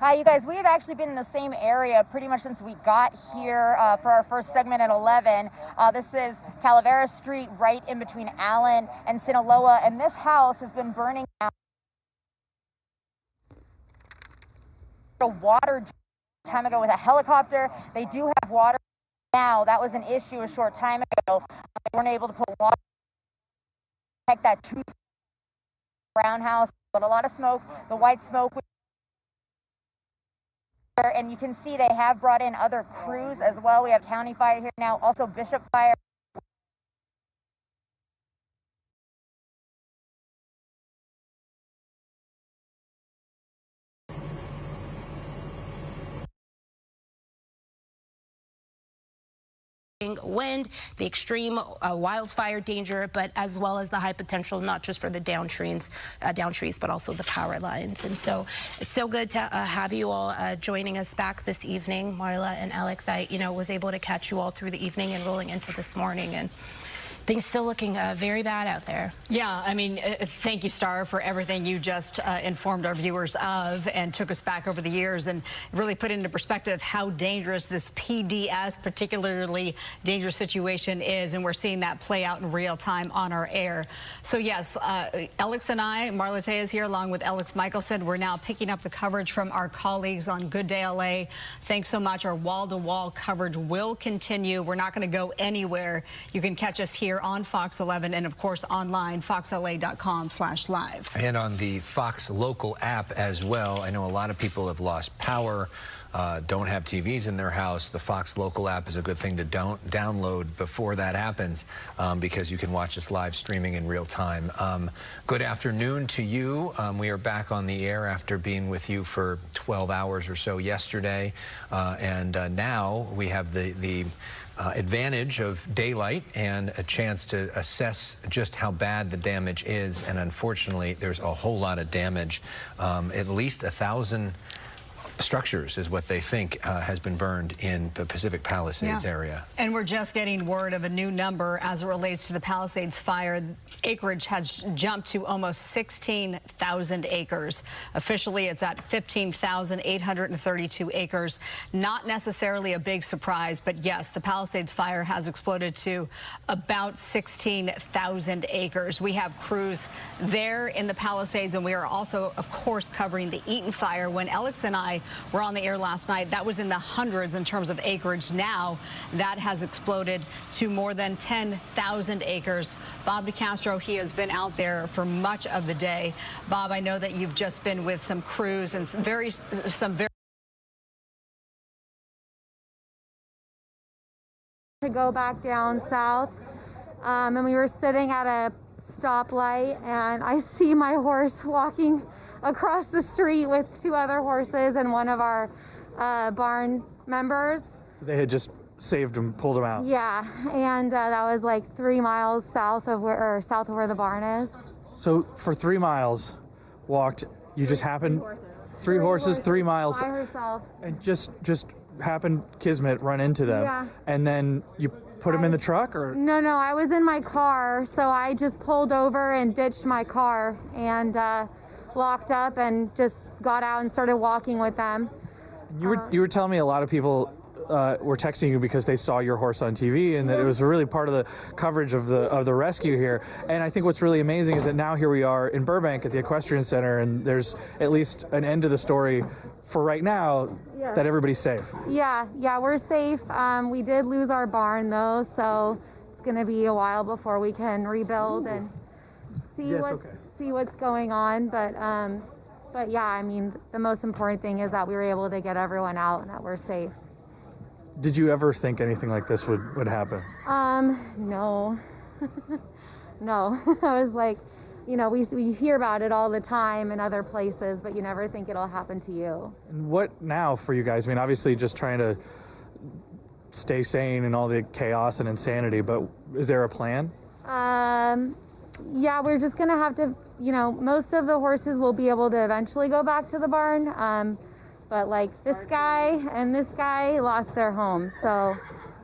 Hi, you guys. We have actually been in the same area pretty much since we got here for our first segment at 11. This is Calavera Street, right in between Allen and Sinaloa, and this house has been burning down. Water time ago with a helicopter. They do have water now. That was an issue a short time ago. They weren't able to put water. Protect that brown house, but a lot of smoke. The white smoke. And you can see they have brought in other crews as well. We have County Fire here now, also Bishop Fire. Wind, the extreme wildfire danger, but as well as the high potential, not just for the down trees, but also the power lines. And so it's so good to have you all joining us back this evening. Marla and Alex, I was able to catch you all through the evening and rolling into this morning, and things still looking very bad out there. Yeah, I mean, thank you, Star, for everything you just informed our viewers of and took us back over the years and really put into perspective how dangerous this PDS, particularly dangerous situation is, and we're seeing that play out in real time on our air. So yes, Alex and I, Marla Tay is here along with Alex Michelson. We're now picking up the coverage from our colleagues on Good Day LA. Thanks so much. Our wall-to-wall coverage will continue. We're not going to go anywhere. You can catch us here on Fox 11 and, of course, online, foxla.com/live. And on the Fox local app as well. I know a lot of people have lost power don't have TVs in their house, the Fox Local app is a good thing to download before that happens, because you can watch us live streaming in real time. Good afternoon to you. We are back on the air after being with you for 12 hours or so yesterday, and now we have the advantage of daylight and a chance to assess just how bad the damage is. And unfortunately, there's a whole lot of damage. At least 1,000 structures is what they think has been burned in the Pacific Palisades area. And we're just getting word of a new number as it relates to the Palisades fire. Acreage has jumped to almost 16,000 acres. Officially, it's at 15,832 acres. Not necessarily a big surprise, but yes, the Palisades fire has exploded to about 16,000 acres. We have crews there in the Palisades, and we are also, of course, covering the Eaton fire. When Alex and I were on the air last night, that was in the hundreds in terms of acreage. Now that has exploded to more than 10,000 acres. Bob DeCastro, he has been out there for much of the day. Bob, I know that you've just been with some crews and some very to go back down south, and we were sitting at a stoplight, and I see my horse walking across the street with 2 other horses and one of our barn members. So they had just saved him, pulled him out. Yeah, and that was like 3 miles south of where the barn is. So for 3 miles, walked. You just happened. 3 horses, 3 miles. By herself. And just happened kismet run into them. Yeah. And then you put him in the truck, or? No, I was in my car, so I just pulled over and ditched my car and locked up and just got out and started walking with them. You were telling me a lot of people were texting you because they saw your horse on TV, and that it was really part of the coverage of the rescue here. And I think what's really amazing is that now here we are in Burbank at the Equestrian Center, and there's at least an end to the story for right now. Yeah. That everybody's safe. Yeah, we're safe. We did lose our barn though, so it's going to be a while before we can rebuild and see what's going on. But yeah, I mean, the most important thing is that we were able to get everyone out and that we're safe. Did you ever think anything like this would happen? No. No. I was like, you know, we hear about it all the time in other places, but you never think it'll happen to you. And what now for you guys? I mean, obviously just trying to stay sane in all the chaos and insanity, but is there a plan? Yeah, we're just gonna have to, you know, most of the horses will be able to eventually go back to the barn. But like this guy and this guy lost their home. So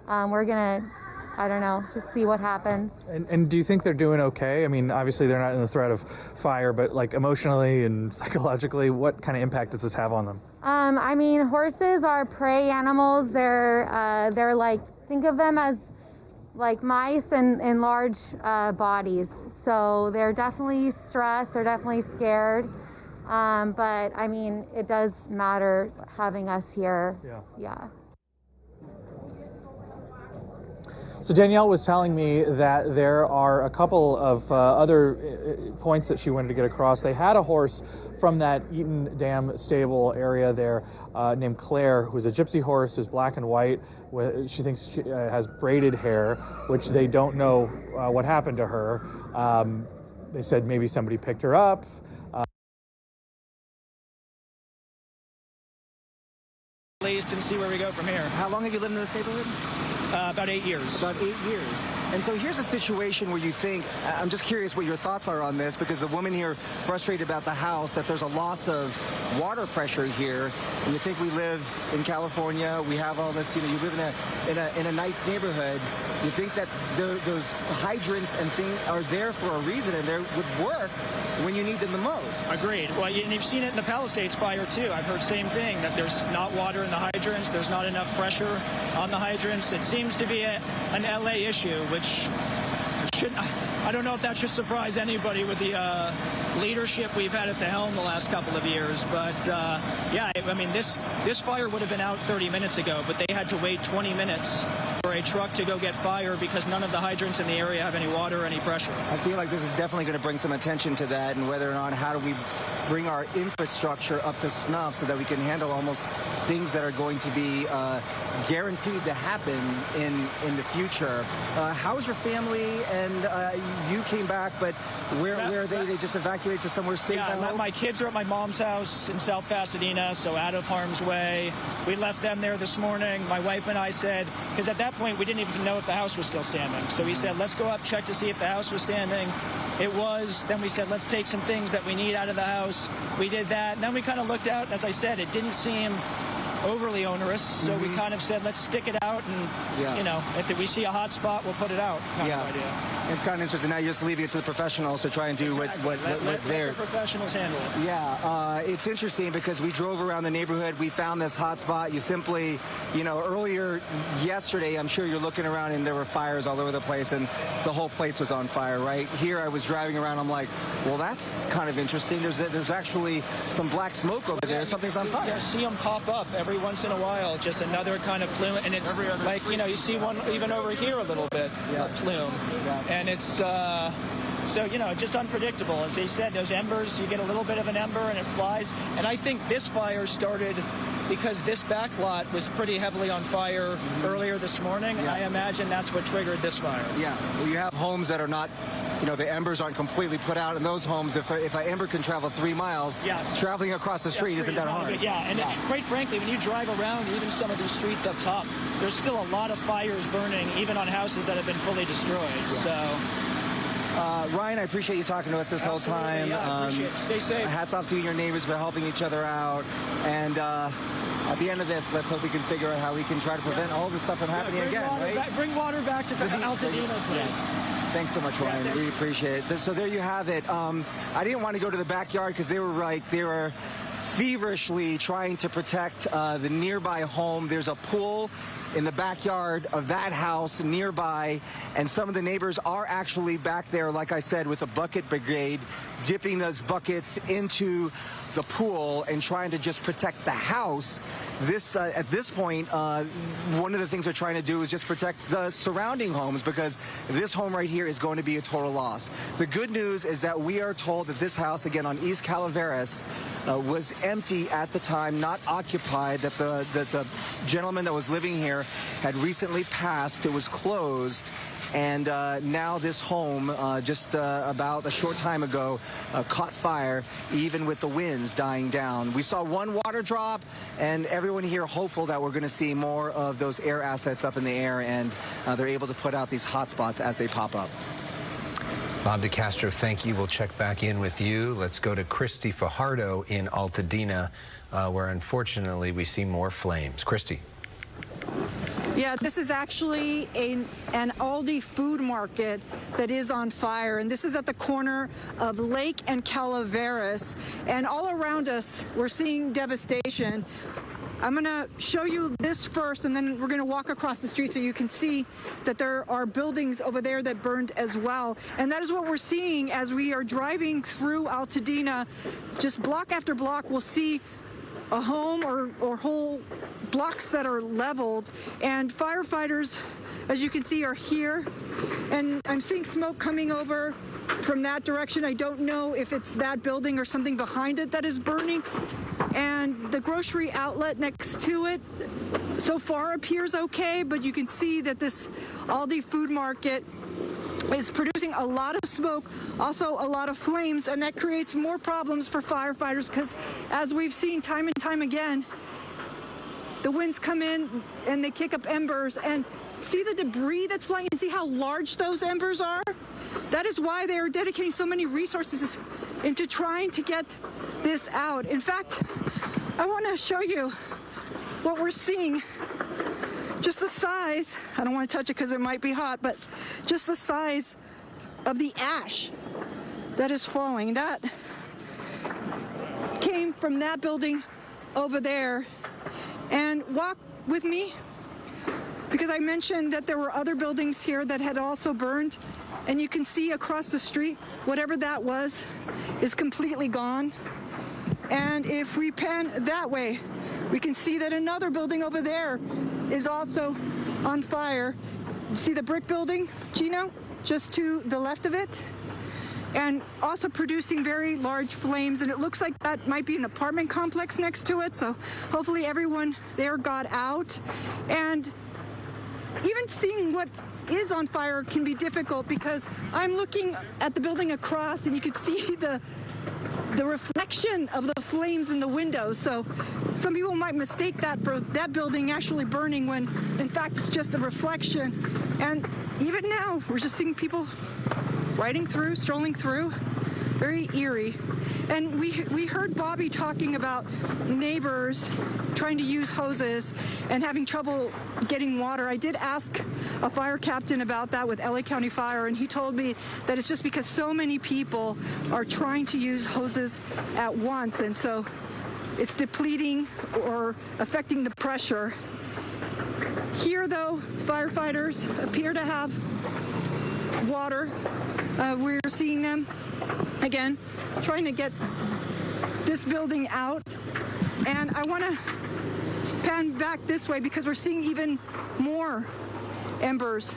we're gonna, I don't know, just see what happens. And do you think they're doing okay? I mean, obviously they're not in the threat of fire, but like emotionally and psychologically, what kind of impact does this have on them? I mean, horses are prey animals. They're like, think of them as like mice in large bodies. So they're definitely stressed, they're definitely scared. But I mean, it does matter having us here. Yeah. So Danielle was telling me that there are a couple of other points that she wanted to get across. They had a horse from that Eaton Dam stable area there named Claire, who's a gypsy horse, who's black and white. She thinks she has braided hair, which they don't know what happened to her. They said maybe somebody picked her up. And see where we go from here. How long have you lived in this neighborhood? About 8 years. About 8 years. And so here's a situation where you think, I'm just curious what your thoughts are on this, because the woman here frustrated about the house, that there's a loss of water pressure here. And you think we live in California, we have all this, you know, you live in a nice neighborhood. You think that those hydrants and things are there for a reason, and they would work when you need them the most. Agreed. Well, and you've seen it in the Palisades fire too. I've heard same thing, that there's not water in the hydrants, there's not enough pressure on the hydrants. It seems to be an LA issue, which I don't know if that should surprise anybody with the leadership we've had at the helm the last couple of years. But yeah, I mean, this fire would have been out 30 minutes ago, but they had to wait 20 minutes for a truck to go get fire because none of the hydrants in the area have any water or any pressure. I feel like this is definitely going to bring some attention to that, and whether or not how do we bring our infrastructure up to snuff so that we can handle almost things that are going to be guaranteed to happen in the future. How's your family? And you came back, but where are they? They just evacuated to somewhere safe? Yeah, my kids are at my mom's house in South Pasadena, so out of harm's way. We left them there this morning. My wife and I said, because at that point we didn't even know if the house was still standing. So we said, let's go up, check to see if the house was standing. It was. Then we said, let's take some things that we need out of the house. We did that. And then we kind of looked out. As I said, it didn't seem overly onerous, so we kind of said, let's stick it out, and you know, if we see a hot spot, we'll put it out. Kind of idea. It's kind of interesting. Now you're just leaving it to the professionals to try and do what they're. Let the professionals handle it. Yeah, it's interesting because we drove around the neighborhood. We found this hot spot. You simply, you know, earlier yesterday, I'm sure you're looking around and there were fires all over the place, and the whole place was on fire. Right here, I was driving around. I'm like, well, that's kind of interesting. There's actually some black smoke over there. Something's on fire. Yeah, see them pop up every once in a while. Just another kind of plume, and it's like, you know, you see one even over here a little bit, a plume. And it's, so, you know, just unpredictable. As they said, those embers, you get a little bit of an ember and it flies. And I think this fire started because this back lot was pretty heavily on fire earlier this morning. I imagine that's what triggered this fire. Yeah, well, you have homes that are not, you know, the embers aren't completely put out in those homes. If an ember can travel 3 miles, traveling across the street isn't that hard. Yeah, and quite frankly, when you drive around even some of these streets up top, there's still a lot of fires burning, even on houses that have been fully destroyed. So. Ryan, I appreciate you talking to us this whole time. I appreciate it. Stay safe. Hats off to you and your neighbors for helping each other out. And at the end of this, let's hope we can figure out how we can try to prevent all this stuff from happening again. Bring water back to Altadena, please. Thanks so much, Ryan. We appreciate it. So there you have it. I didn't want to go to the backyard because they were feverishly trying to protect the nearby home. There's a pool in the backyard of that house nearby, and some of the neighbors are actually back there, like I said, with a bucket brigade, dipping those buckets into the pool and trying to just protect the house. At this point, one of the things they're trying to do is just protect the surrounding homes, because this home right here is going to be a total loss. The good news is that we are told that this house, again on East Calaveras, was empty at the time, not occupied, that the gentleman that was living here had recently passed. It was closed. And now this home, just about a short time ago, caught fire, even with the winds dying down. We saw one water drop, and everyone here hopeful that we're going to see more of those air assets up in the air, and they're able to put out these hot spots as they pop up. Bob DeCastro, thank you. We'll check back in with you. Let's go to Christy Fajardo in Altadena, where unfortunately we see more flames. Christy. Yeah, this is actually an Aldi food market that is on fire, and this is at the corner of Lake and Calaveras, and all around us we're seeing devastation. I'm going to show you this first, and then we're going to walk across the street so you can see that there are buildings over there that burned as well. And that is what we're seeing as we are driving through Altadena. Just block after block, we'll see a home or whole blocks that are leveled, and firefighters, as you can see, are here, and I'm seeing smoke coming over from that direction. I don't know if it's that building or something behind it that is burning, and the grocery outlet next to it so far appears okay, but you can see that this Aldi food market is producing a lot of smoke, also a lot of flames, and that creates more problems for firefighters because, as we've seen time and time again, the winds come in and they kick up embers, and see the debris that's flying and see how large those embers are? That is why they are dedicating so many resources into trying to get this out. In fact, I want to show you what we're seeing. Just the size, I don't want to touch it because it might be hot, but just the size of the ash that is falling. That came from that building over there. And walk with me, because I mentioned that there were other buildings here that had also burned, and you can see across the street, whatever that was is completely gone. And if we pan that way, we can see that another building over there is also on fire. You see the brick building, Gino, just to the left of it? and also producing very large flames. And it looks like that might be an apartment complex next to it. So hopefully everyone there got out. And even seeing what is on fire can be difficult because I'm looking at the building across and you can see the reflection of the flames in the windows. So some people might mistake that for that building actually burning when in fact it's just a reflection. And even now we're just seeing people riding through, strolling through. Very eerie. And we heard Bobby talking about neighbors trying to use hoses and having trouble getting water. I did ask a fire captain about that with LA County Fire, and he told me that it's just because so many people are trying to use hoses at once, and so it's depleting or affecting the pressure. Here, though, firefighters appear to have water. We're seeing them again trying to get this building out, and I want to pan back this way because we're seeing even more embers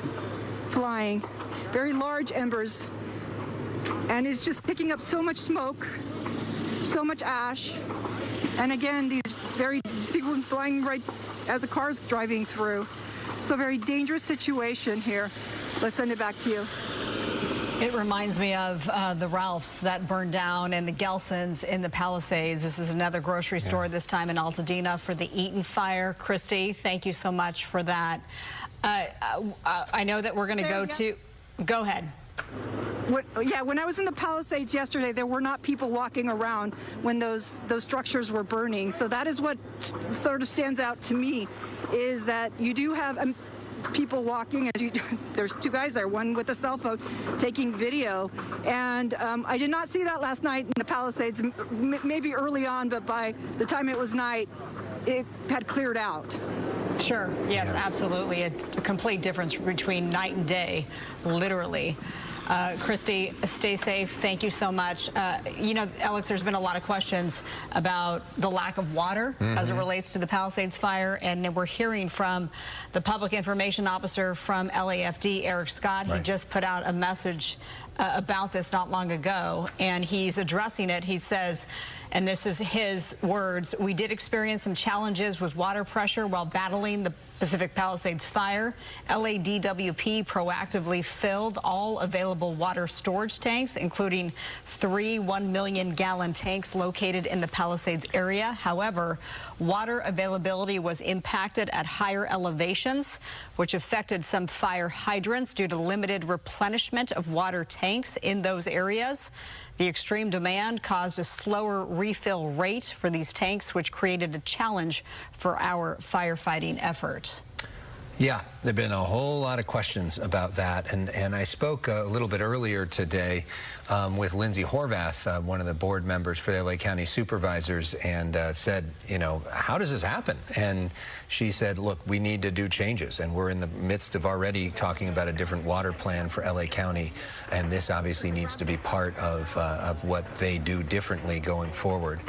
flying, very large embers, and it's just picking up so much smoke, so much ash, and again these very, see one flying right as a car's driving through. So a very dangerous situation here. Let's send it back to you. It reminds me of the Ralphs that burned down and the Gelsons in the Palisades. This is another grocery store, this time in Altadena, for the Eaton fire. Christy, thank you so much for that. I know that we're going to go to... Go ahead. When I was in the Palisades yesterday, there were not people walking around when those structures were burning. So that is what sort of stands out to me, is that you do have... people walking, there's two guys there, one with a cell phone taking video, and I did not see that last night in the Palisades, maybe early on, but by the time it was night, it had cleared out. Sure, yes, absolutely. A complete difference between night and day, literally. Christy, stay safe. Thank you so much. You know, Alex, there's been a lot of questions about the lack of water as it relates to the Palisades fire, and we're hearing from the public information officer from LAFD, Eric Scott. He just put out a message about this not long ago, and he's addressing it. He says, and this is his words, "We did experience some challenges with water pressure while battling the Pacific Palisades fire. LADWP proactively filled all available water storage tanks, including 3 1-million-gallon tanks located in the Palisades area. However, water availability was impacted at higher elevations, which affected some fire hydrants due to limited replenishment of water tanks in those areas. The extreme demand caused a slower refill rate for these tanks, which created a challenge for our firefighting effort." Yeah, there have been a whole lot of questions about that, and I spoke a little bit earlier today with Lindsay Horvath, one of the board members for the LA County Supervisors, and said, you know, how does this happen? And she said, look, we need to do changes, and we're in the midst of already talking about a different water plan for LA County, and this obviously needs to be part of what they do differently going forward.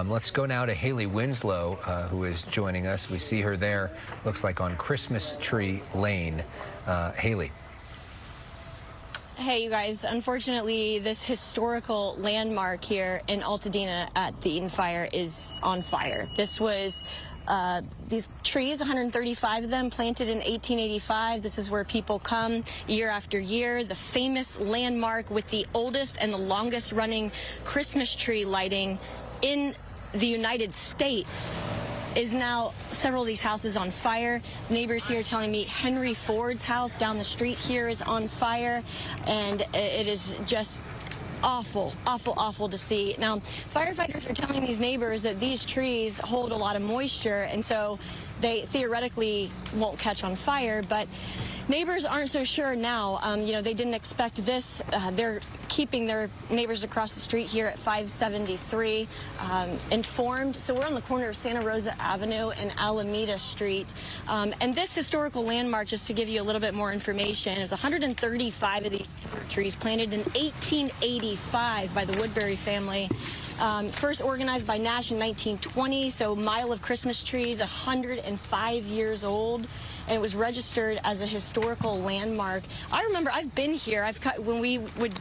Let's go now to Haley Winslow, who is joining us. We see her there, looks like on Christmas Tree Lane. Haley. Hey, you guys. Unfortunately, this historical landmark here in Altadena at the Eaton fire is on fire. This was these trees, 135 of them, planted in 1885. This is where people come year after year. The famous landmark with the oldest and the longest running Christmas tree lighting in the United States is now several of these houses on fire. Neighbors here telling me Henry Ford's house down the street here is on fire, and it is just awful, awful, awful to see. Now, firefighters are telling these neighbors that these trees hold a lot of moisture, and so they theoretically won't catch on fire, but neighbors aren't so sure now. You know, they didn't expect this. They're keeping their neighbors across the street here at 573 informed. So we're on the corner of Santa Rosa Avenue and Alameda Street. And this historical landmark, just to give you a little bit more information, is 135 of these trees planted in 1885 by the Woodbury family. First organized by Nash in 1920, so Mile of Christmas Trees, 105 years old, and it was registered as a historical landmark. I remember I've been here. When we would,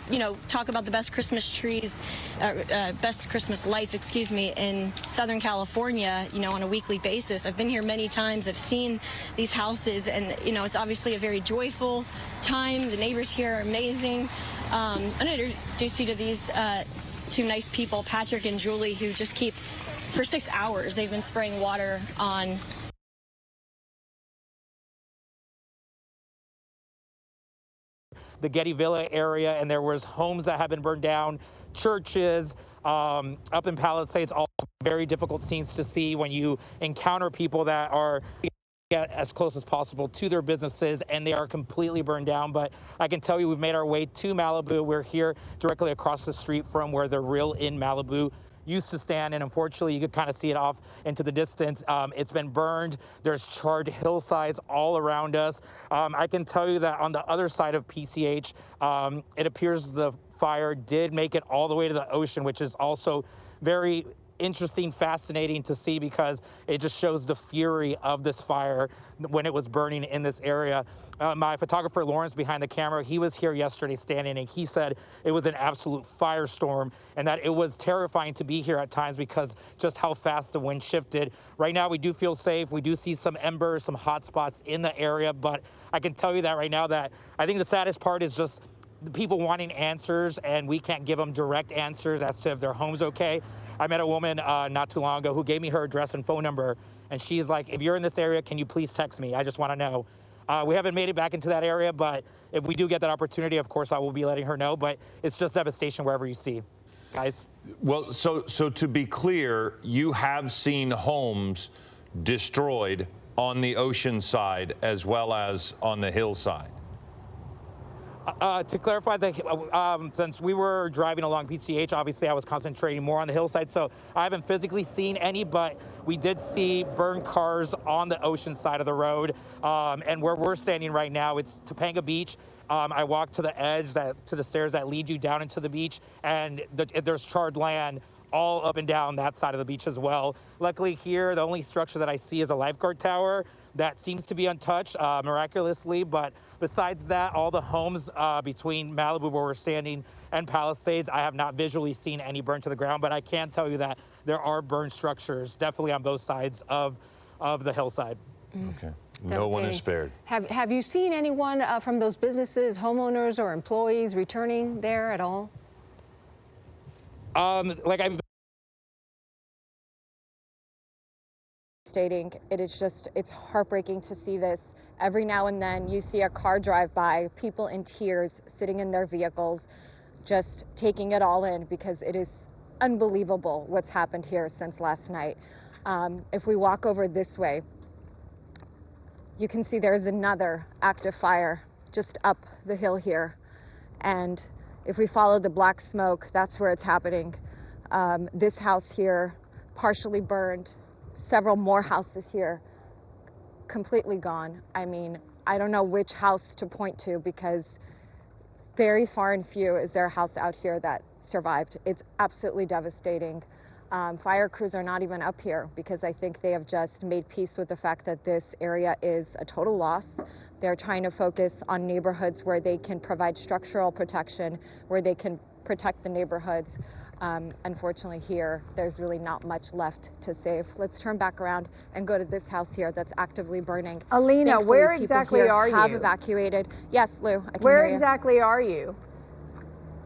talk about the best Christmas trees, best Christmas lights, excuse me, in Southern California, on a weekly basis. I've been here many times. I've seen these houses, and it's obviously a very joyful time. The neighbors here are amazing. I'm going to introduce you to these two nice people, Patrick and Julie, who just keep, for 6 hours, they've been spraying water on the Getty Villa area, and there was homes that have been burned down, churches, up in Palisades, all very difficult scenes to see when you encounter people that are get as close as possible to their businesses, and they are completely burned down. But I can tell you, we've made our way to Malibu. We're here directly across the street from where the Real Inn Malibu used to stand, and unfortunately you could kind of see it off into the distance. It's been burned. There's charred hillsides all around us. I can tell you that on the other side of PCH, it appears the fire did make it all the way to the ocean, which is also very interesting, fascinating to see, because it just shows the fury of this fire when it was burning in this area. My photographer Lawrence behind the camera, he was here yesterday standing, and he said it was an absolute firestorm and that it was terrifying to be here at times because just how fast the wind shifted. Right now we do feel safe. We do see some embers, some hot spots in the area, but I can tell you that right now that I think the saddest part is just the people wanting answers, and we can't give them direct answers as to if their home's okay. I met a woman not too long ago who gave me her address and phone number, and she's like, if you're in this area, can you please text me? I just want to know. We haven't made it back into that area, but if we do get that opportunity, of course, I will be letting her know. But it's just devastation wherever you see, guys. Well, so to be clear, you have seen homes destroyed on the ocean side as well as on the hillside. To clarify, since we were driving along PCH, obviously I was concentrating more on the hillside, so I haven't physically seen any, but we did see burned cars on the ocean side of the road. And where we're standing right now, it's Topanga Beach. I walked to the edge, to the stairs that lead you down into the beach, and there's charred land all up and down that side of the beach as well. Luckily here, the only structure that I see is a lifeguard tower that seems to be untouched, miraculously, but besides that, all the homes between Malibu, where we're standing, and Palisades, I have not visually seen any burned to the ground, but I can tell you that there are burned structures, definitely on both sides of the hillside. Okay. No one is spared. Have you seen anyone from those businesses, homeowners or employees, returning there at all? Stating it's heartbreaking to see this. Every now and then you see a car drive by, people in tears sitting in their vehicles, just taking it all in, because it is unbelievable what's happened here since last night. If we walk over this way, you can see there's another active fire just up the hill here. And if we follow the black smoke, that's where it's happening. This house here, partially burned. Several more houses here, completely gone. I mean, I don't know which house to point to, because very far and few is there a house out here that survived. It's absolutely devastating. Fire crews are not even up here, because I think they have just made peace with the fact that this area is a total loss. They're trying to focus on neighborhoods where they can provide structural protection, where they can protect the neighborhoods. Unfortunately here, there's really not much left to save. Let's turn back around and go to this house here that's actively burning. Alina, Thankfully, where people exactly here are you? have evacuated. Yes, Lou, I can Where hear you. exactly are you?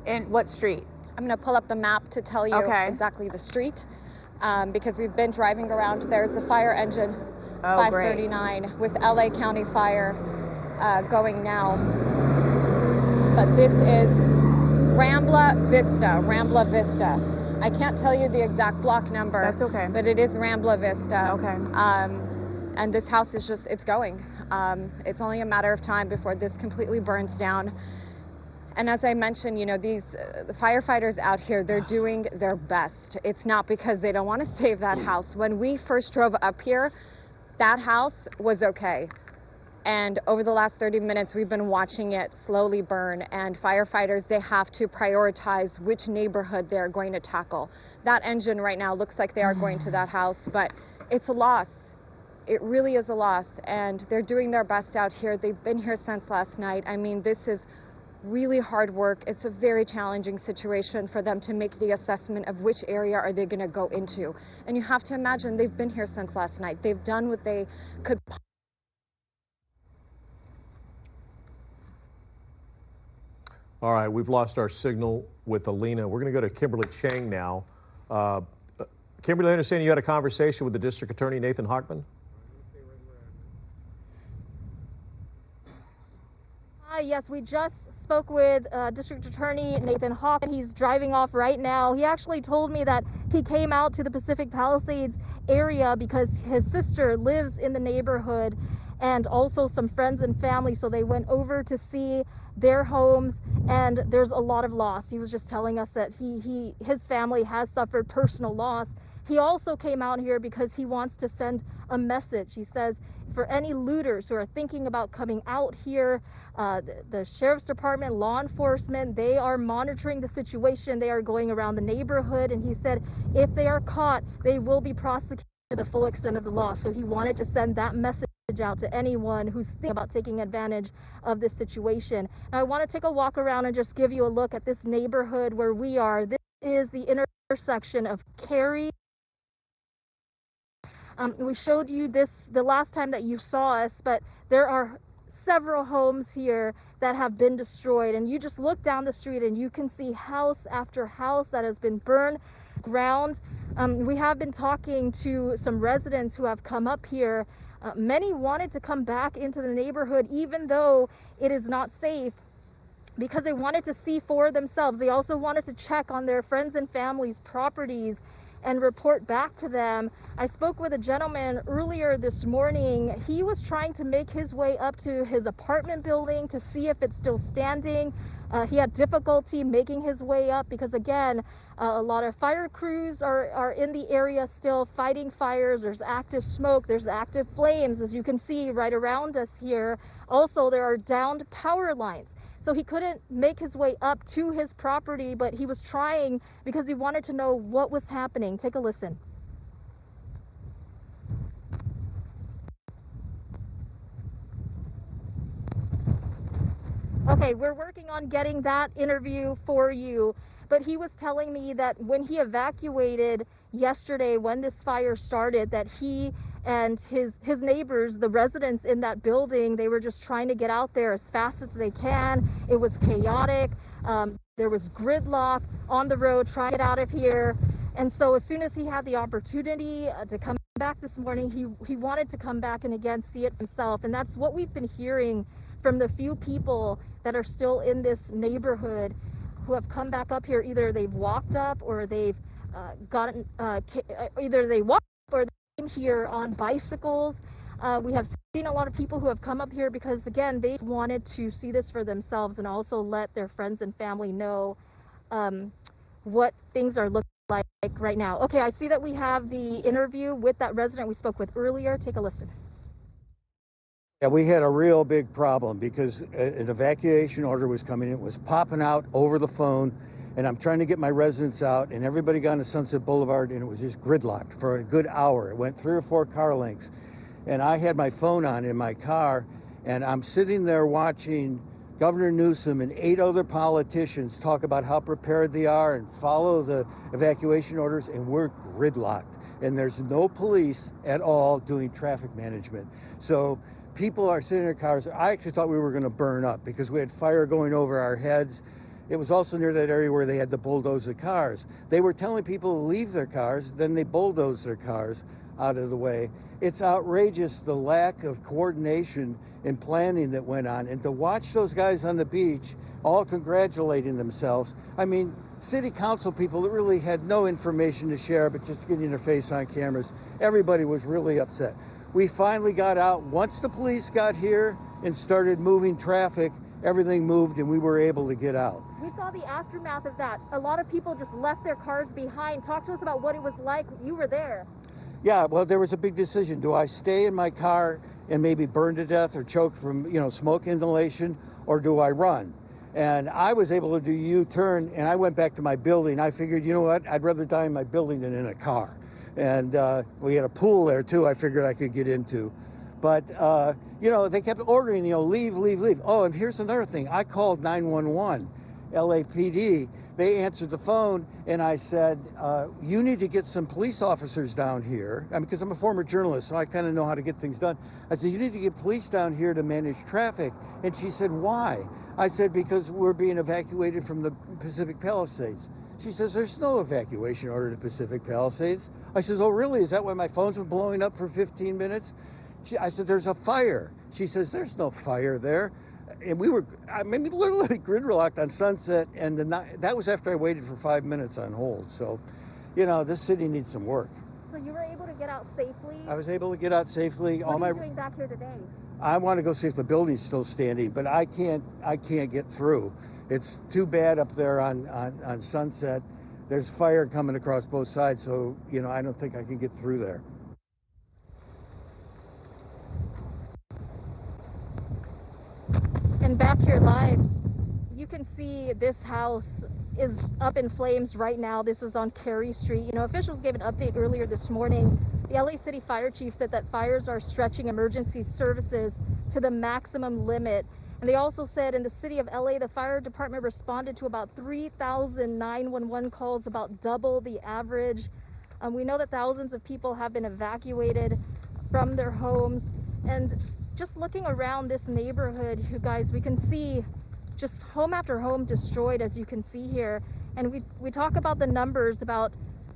In what street? I'm going to pull up the map to tell you exactly the street, because we've been driving around. There's the fire engine, 539, with LA County Fire going now. But this is Rambla Vista. I can't tell you the exact block number. That's okay. But it is Rambla Vista. Okay. And this house is just, it's going. It's only a matter of time before this completely burns down. And as I mentioned, the firefighters out here, they're doing their best. It's not because they don't want to save that house. When we first drove up here, that house was okay. And over the last 30 minutes, we've been watching it slowly burn, and firefighters, they have to prioritize which neighborhood they're going to tackle. That engine right now looks like they are going to that house, but it's a loss. It really is a loss, and they're doing their best out here. They've been here since last night. I mean, this is really hard work. It's a very challenging situation for them to make the assessment of which area are they going to go into. And you have to imagine they've been here since last night. They've done what they could. All right, we've lost our signal with Alina. We're going to go to Kimberly Chang now. Kimberly, I understand you had a conversation with the District Attorney, Nathan Hochman? Yes, we just spoke with District Attorney Nathan Hochman. He's driving off right now. He actually told me that he came out to the Pacific Palisades area because his sister lives in the neighborhood, and also some friends and family, so they went over to see their homes, and there's a lot of loss. He was just telling us that his family has suffered personal loss. He also came out here because he wants to send a message. He says, for any looters who are thinking about coming out here, the Sheriff's Department, law enforcement, they are monitoring the situation. They are going around the neighborhood, and he said if they are caught, they will be prosecuted to the full extent of the law. So he wanted to send that message out to anyone who's thinking about taking advantage of this situation. Now, I want to take a walk around and just give you a look at this neighborhood where we are. This is the intersection of Cary. We showed you this the last time that you saw us, but there are several homes here that have been destroyed, and you just look down the street and you can see house after house that has been burned ground. We have been talking to some residents who have come up here. Many wanted to come back into the neighborhood even though it is not safe, because they wanted to see for themselves. They also wanted to check on their friends and family's properties and report back to them. I spoke with a gentleman earlier this morning. He was trying to make his way up to his apartment building to see if it's still standing. He had difficulty making his way up because, again, a lot of fire crews are in the area still fighting fires. There's active smoke, there's active flames, as you can see right around us here. Also, there are downed power lines. So he couldn't make his way up to his property, but he was trying because he wanted to know what was happening. Take a listen. Okay, we're working on getting that interview for you, but he was telling me that when he evacuated yesterday, when this fire started, that he and his neighbors, the residents in that building, they were just trying to get out there as fast as they can. It was chaotic. There was gridlock on the road trying to get out of here. And so as soon as he had the opportunity to come back this morning, he wanted to come back and again see it himself. And that's what we've been hearing from the few people that are still in this neighborhood who have come back up here. Either they've walked up or they've either they walked up or they came here on bicycles. We have seen a lot of people who have come up here because, again, they wanted to see this for themselves and also let their friends and family know what things are looking like right now. Okay, I see that we have the interview with that resident we spoke with earlier. Take a listen. Yeah, we had a real big problem because an evacuation order was coming in. It was popping out over the phone, and I'm trying to get my residents out, and everybody got into Sunset Boulevard, and it was just gridlocked for a good hour. It went 3 or 4 car lengths, and I had my phone on in my car, and I'm sitting there watching Governor Newsom and 8 other politicians talk about how prepared they are and follow the evacuation orders, and we're gridlocked, and there's no police at all doing traffic management. So people are sitting in their cars. I actually thought we were going to burn up because we had fire going over our heads. It was also near that area where they had to bulldoze the cars. They were telling people to leave their cars, then they bulldozed their cars out of the way. It's outrageous, the lack of coordination and planning that went on. And to watch those guys on the beach all congratulating themselves. I mean, city council people that really had no information to share, but just getting their face on cameras. Everybody was really upset. We finally got out. Once the police got here and started moving traffic, everything moved and we were able to get out. We saw the aftermath of that. A lot of people just left their cars behind. Talk to us about what it was like. You were there. Yeah, well, there was a big decision. Do I stay in my car and maybe burn to death or choke from, smoke inhalation, or do I run? And I was able to do U-turn, and I went back to my building. I figured, you know what, I'd rather die in my building than in a car. And we had a pool there too I figured I could get into. But, they kept ordering, leave, leave, leave. Oh, and here's another thing. I called 911, LAPD. They answered the phone, and I said, you need to get some police officers down here. Because I'm a former journalist, so I kind of know how to get things done. I said, you need to get police down here to manage traffic. And she said, why? I said, because we're being evacuated from the Pacific Palisades. She says, there's no evacuation order to Pacific Palisades. I says, oh, really? Is that why my phone's been blowing up for 15 minutes? I said, there's a fire. She says, there's no fire there. And we were, literally gridlocked on Sunset, and that was after I waited for 5 minutes on hold. So, this city needs some work. So you were able to get out safely? I was able to get out safely. What are you doing back here today? I want to go see if the building's still standing, but I can't get through. It's too bad up there on Sunset. There's fire coming across both sides, so, I don't think I can get through there. And back here live, you can see this house is up in flames right now. This is on Carey Street. Officials gave an update earlier this morning. The LA City Fire Chief said that fires are stretching emergency services to the maximum limit. And they also said in the city of LA, the fire department responded to about 3,000 911 calls, about double the average. We know that thousands of people have been evacuated from their homes. And just looking around this neighborhood, you guys, we can see just home after home destroyed, as you can see here. And we talk about the numbers, about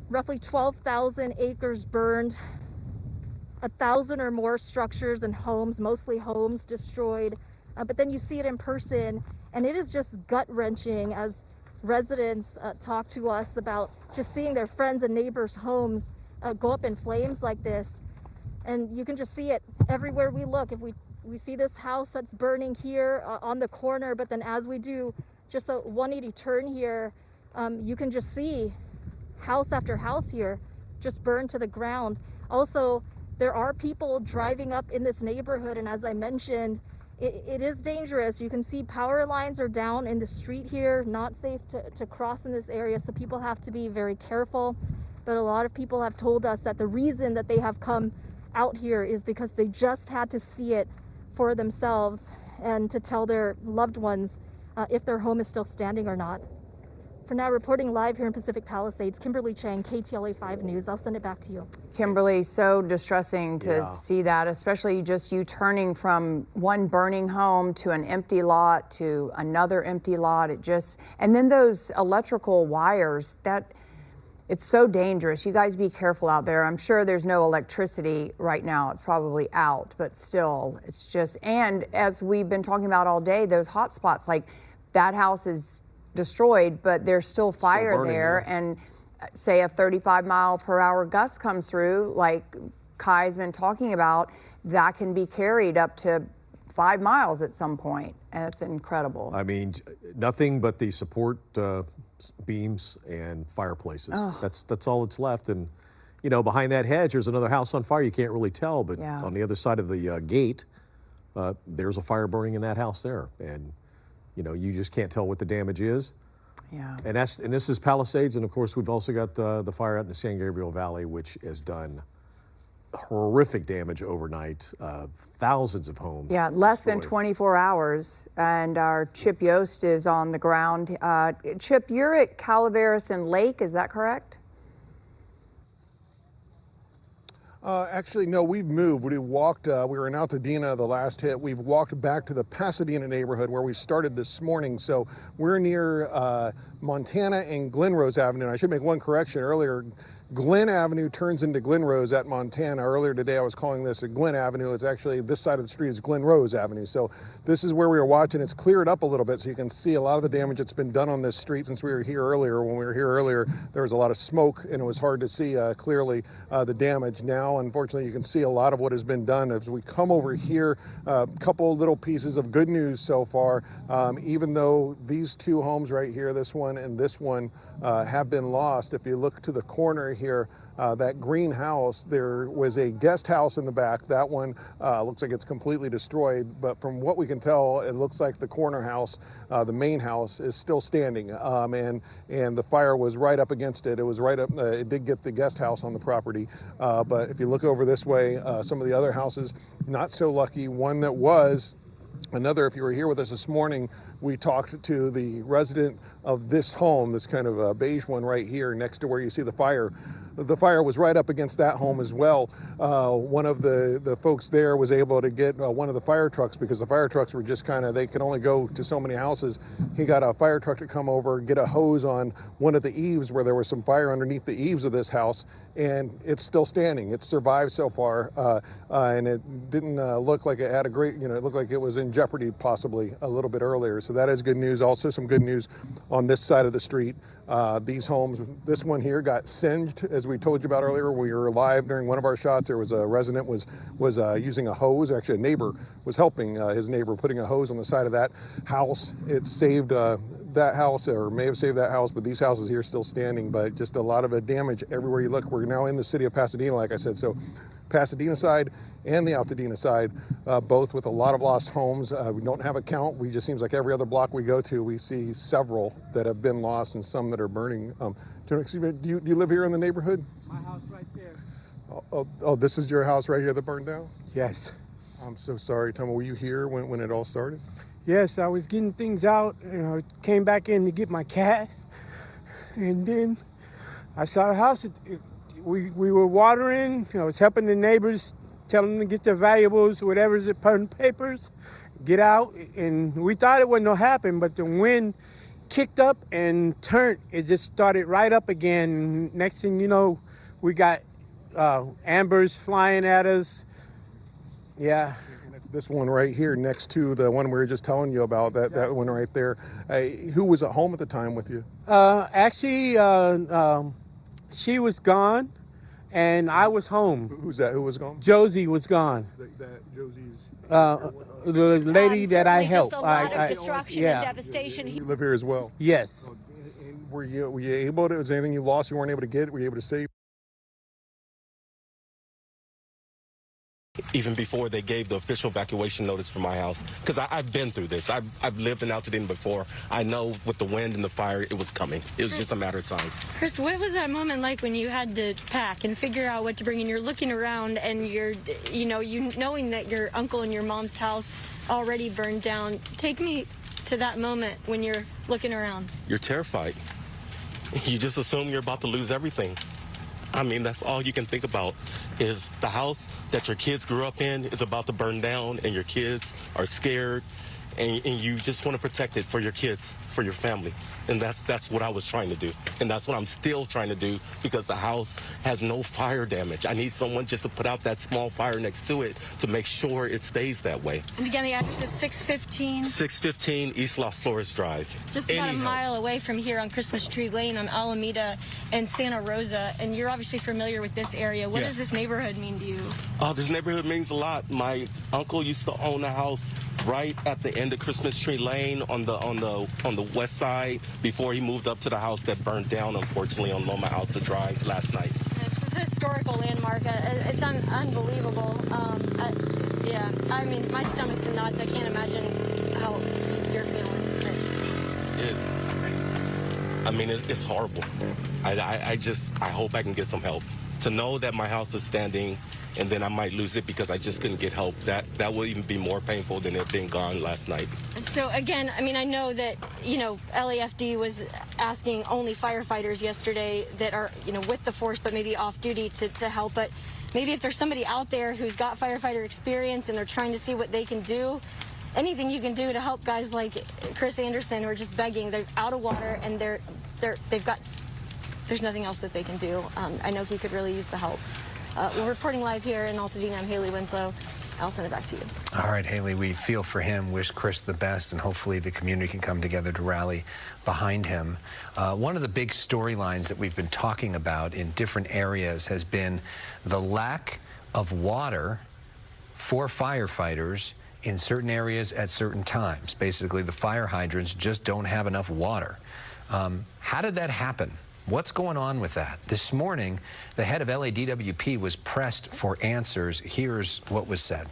roughly 12,000 acres burned, 1,000 or more structures and homes, mostly homes, destroyed. But then you see it in person, and it is just gut-wrenching as residents talk to us about just seeing their friends and neighbors' homes go up in flames like this. And you can just see it everywhere we look. If we see this house that's burning here on the corner, but then as we do just a 180 turn here, you can just see house after house here just burned to the ground. Also, there are people driving up in this neighborhood, and as I mentioned, it is dangerous. You can see power lines are down in the street here, not safe to cross in this area, so people have to be very careful. But a lot of people have told us that the reason that they have come out here is because they just had to see it for themselves and to tell their loved ones if their home is still standing or not. For now, reporting live here in Pacific Palisades, Kimberly Chang, KTLA 5 News. I'll send it back to you. Kimberly, so distressing to see that, especially just you turning from one burning home to an empty lot to another empty lot. And then those electrical wires, it's so dangerous. You guys be careful out there. I'm sure there's no electricity right now. It's probably out, but still, it's just, and as we've been talking about all day, those hot spots, like that house is destroyed, but there's still fire there. And say a 35-mile-per-hour gust comes through, like Kai's been talking about, that can be carried up to 5 miles at some point. And it's incredible. Nothing but the support beams and fireplaces. Oh. That's all that's left. And behind that hedge there's another house on fire. You can't really tell, but on the other side of the gate there's a fire burning in that house there, and you just can't tell what the damage is. And this is Palisades, and of course we've also got the fire out in the San Gabriel Valley, which has done horrific damage overnight. Thousands of homes. Less than 24 hours. And our Chip Yost is on the ground. Chip, you're at Calaveras and Lake, is that correct? Actually, no, we've moved. We walked, we were in Altadena, the last hit. We've walked back to the Pasadena neighborhood where we started this morning. So we're near Montana and Glenrose Avenue. And I should make one correction earlier. Glen Avenue turns into Glenrose at Montana. Earlier today I was calling this a Glen Avenue. It's actually, this side of the street is Glenrose Avenue. So this is where we were watching. It's cleared up a little bit so you can see a lot of the damage that's been done on this street since we were here earlier. When we were here earlier, there was a lot of smoke and it was hard to see clearly the damage. Now, unfortunately, you can see a lot of what has been done. As we come over here, a couple little pieces of good news so far. Even though these two homes right here, this one and this one, have been lost, if you look to the corner here, that green house, there was a guest house in the back. That one looks like it's completely destroyed, but from what we can tell, it looks like the corner house, the main house, is still standing, and the fire was right up against it. It was right up, it did get the guest house on the property, but if you look over this way, some of the other houses, not so lucky. One that was, another, if you were here with us this morning, we talked to the resident of this home, this kind of a beige one right here next to where you see the fire. The fire was right up against that home as well. One of the folks there was able to get one of the fire trucks, because the fire trucks were just kind of, they could only go to so many houses. He got a fire truck to come over, get a hose on one of the eaves where there was some fire underneath the eaves of this house, and it's still standing. It's survived so far, and it didn't look like it had a great, it looked like it was in jeopardy possibly a little bit earlier. So that is good news. Also some good news on this side of the street. These homes, this one here got singed, as we told you about earlier. We were live during one of our shots. There was a resident was using a hose. Actually, a neighbor was helping his neighbor, putting a hose on the side of that house. It saved that house, or may have saved that house, but these houses here are still standing. But just a lot of damage everywhere you look. We're now in the city of Pasadena, like I said. So Pasadena side and the Altadena side, both with a lot of lost homes. We don't have a count. We just seems like every other block we go to, we see several that have been lost and some that are burning. Excuse me, do you live here in the neighborhood? My house right there. Oh, this is your house right here that burned down? Yes. I'm so sorry. Tell me, were you here when it all started? Yes, I was getting things out, came back in to get my cat, and then I saw the house. We were watering, I was helping the neighbors, telling them to get their valuables, whatever's it, putting papers, get out, and we thought it wasn't gonna happen, but the wind kicked up and turned. It just started right up again. Next thing you know, we got ambers flying at us. Yeah. And it's this one right here next to the one we were just telling you about, that one right there. Who was at home at the time with you? Actually, she was gone, and I was home. Who's that? Who was gone? Josie was gone. That Josie's... the lady that I helped. Just a lot of destruction and devastation. You live here as well? Yes. And were you able to, was there anything you lost you weren't able to get? Were you able to save? Even before they gave the official evacuation notice for my house, because I've been through this. I've lived in Altadena before. I know with the wind and the fire, it was coming. It was just a matter of time. Chris, what was that moment like when you had to pack and figure out what to bring, and you're looking around and you're, you knowing that your uncle and your mom's house already burned down? Take me to that moment when you're looking around. You're terrified. You just assume you're about to lose everything. I mean, that's all you can think about, is the house that your kids grew up in is about to burn down, and your kids are scared, and you just want to protect it for your kids, for your family. And that's what I was trying to do. And that's what I'm still trying to do, because the house has no fire damage. I need someone just to put out that small fire next to it to make sure it stays that way. And again, the address is 615? 615 East Los Flores Drive. Just about a mile away from here on Christmas Tree Lane on Alameda and Santa Rosa. And you're obviously familiar with this area. What does this neighborhood mean to you? Oh, this neighborhood means a lot. My uncle used to own a house right at the end of Christmas Tree Lane on the west side, before he moved up to the house that burned down, unfortunately, on Loma Alta Drive last night. It's a historical landmark. It's unbelievable. Yeah, I mean, my stomach's in knots. I can't imagine how you're feeling. I mean, it's horrible. I hope I can get some help. To know that my house is standing and then I might lose it because I just couldn't get help, that will even be more painful than it being gone last night. So again, I mean, I know that, LAFD was asking only firefighters yesterday that are, with the force, but maybe off duty to help. But maybe if there's somebody out there who's got firefighter experience and they're trying to see what they can do, anything you can do to help guys like Chris Anderson who are just begging. They're out of water and there's nothing else that they can do. I know he could really use the help. We're reporting live here in Altadena. I'm Haley Winslow. I'll send it back to you. All right, Haley, we feel for him, wish Chris the best, and hopefully the community can come together to rally behind him. One of the big storylines that we've been talking about in different areas has been the lack of water for firefighters in certain areas at certain times. Basically, the fire hydrants just don't have enough water. How did that happen? What's going on with that? This morning, the head of LADWP was pressed for answers. Here's what was said.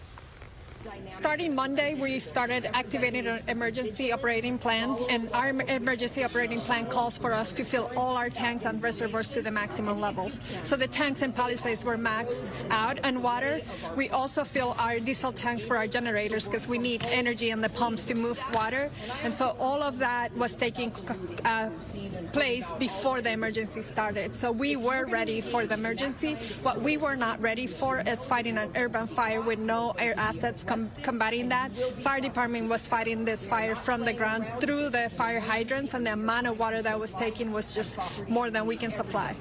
Starting Monday, we started activating an emergency operating plan, and our emergency operating plan calls for us to fill all our tanks and reservoirs to the maximum levels. So the tanks in Palisades were maxed out on water. We also fill our diesel tanks for our generators because we need energy in the pumps to move water. And so all of that was taking place before the emergency started. So we were ready for the emergency. What we were not ready for is fighting an urban fire with no air assets combating that. Fire department was fighting this fire from the ground through the fire hydrants, and the amount of water that was taken was just more than we can supply.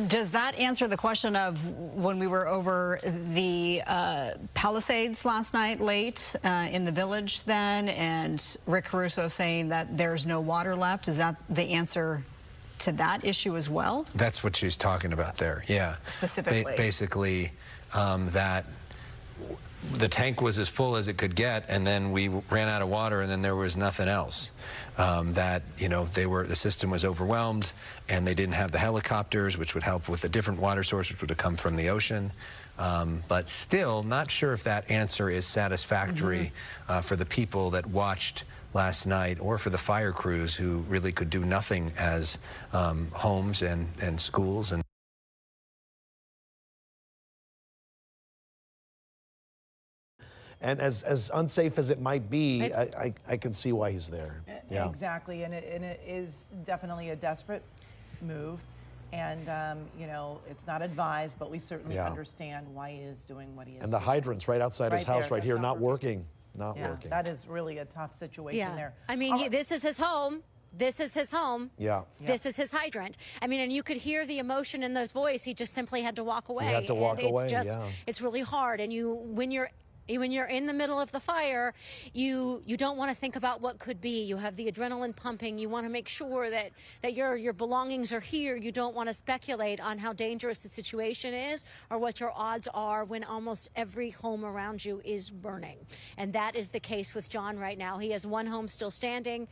Does that answer the question of when we were over the Palisades last night late in the village then, and Rick Caruso saying that there's no water left? Is that the answer to that issue as well? That's what she's talking about there, yeah. Specifically. Basically, that the tank was as full as it could get, and then we ran out of water, and then there was nothing else. That, you know, the system was overwhelmed, and they didn't have the helicopters, which would help with a different water source, which would have come from the ocean. But still, not sure if that answer is satisfactory for the people that watched last night, or for the fire crews who really could do nothing as homes and schools and And as unsafe as it might be, I can see why he's there. Yeah. Exactly, and it is definitely a desperate move. And, you know, it's not advised, but we certainly understand why he is doing what he is And the doing. hydrant's right outside his house right here, not working. Not Yeah, working. that is really a tough situation there. I mean, this is his home. This is his home. Yeah. This is his hydrant. I mean, and you could hear the emotion in those voice. He just simply had to walk away. He had to walk away, it's just, it's really hard. And when you're in the middle of the fire, you don't want to think about what could be. You have the adrenaline pumping. You want to make sure that your belongings are here. You don't want to speculate on how dangerous the situation is or what your odds are when almost every home around you is burning. And that is the case with John right now. He has one home still standing.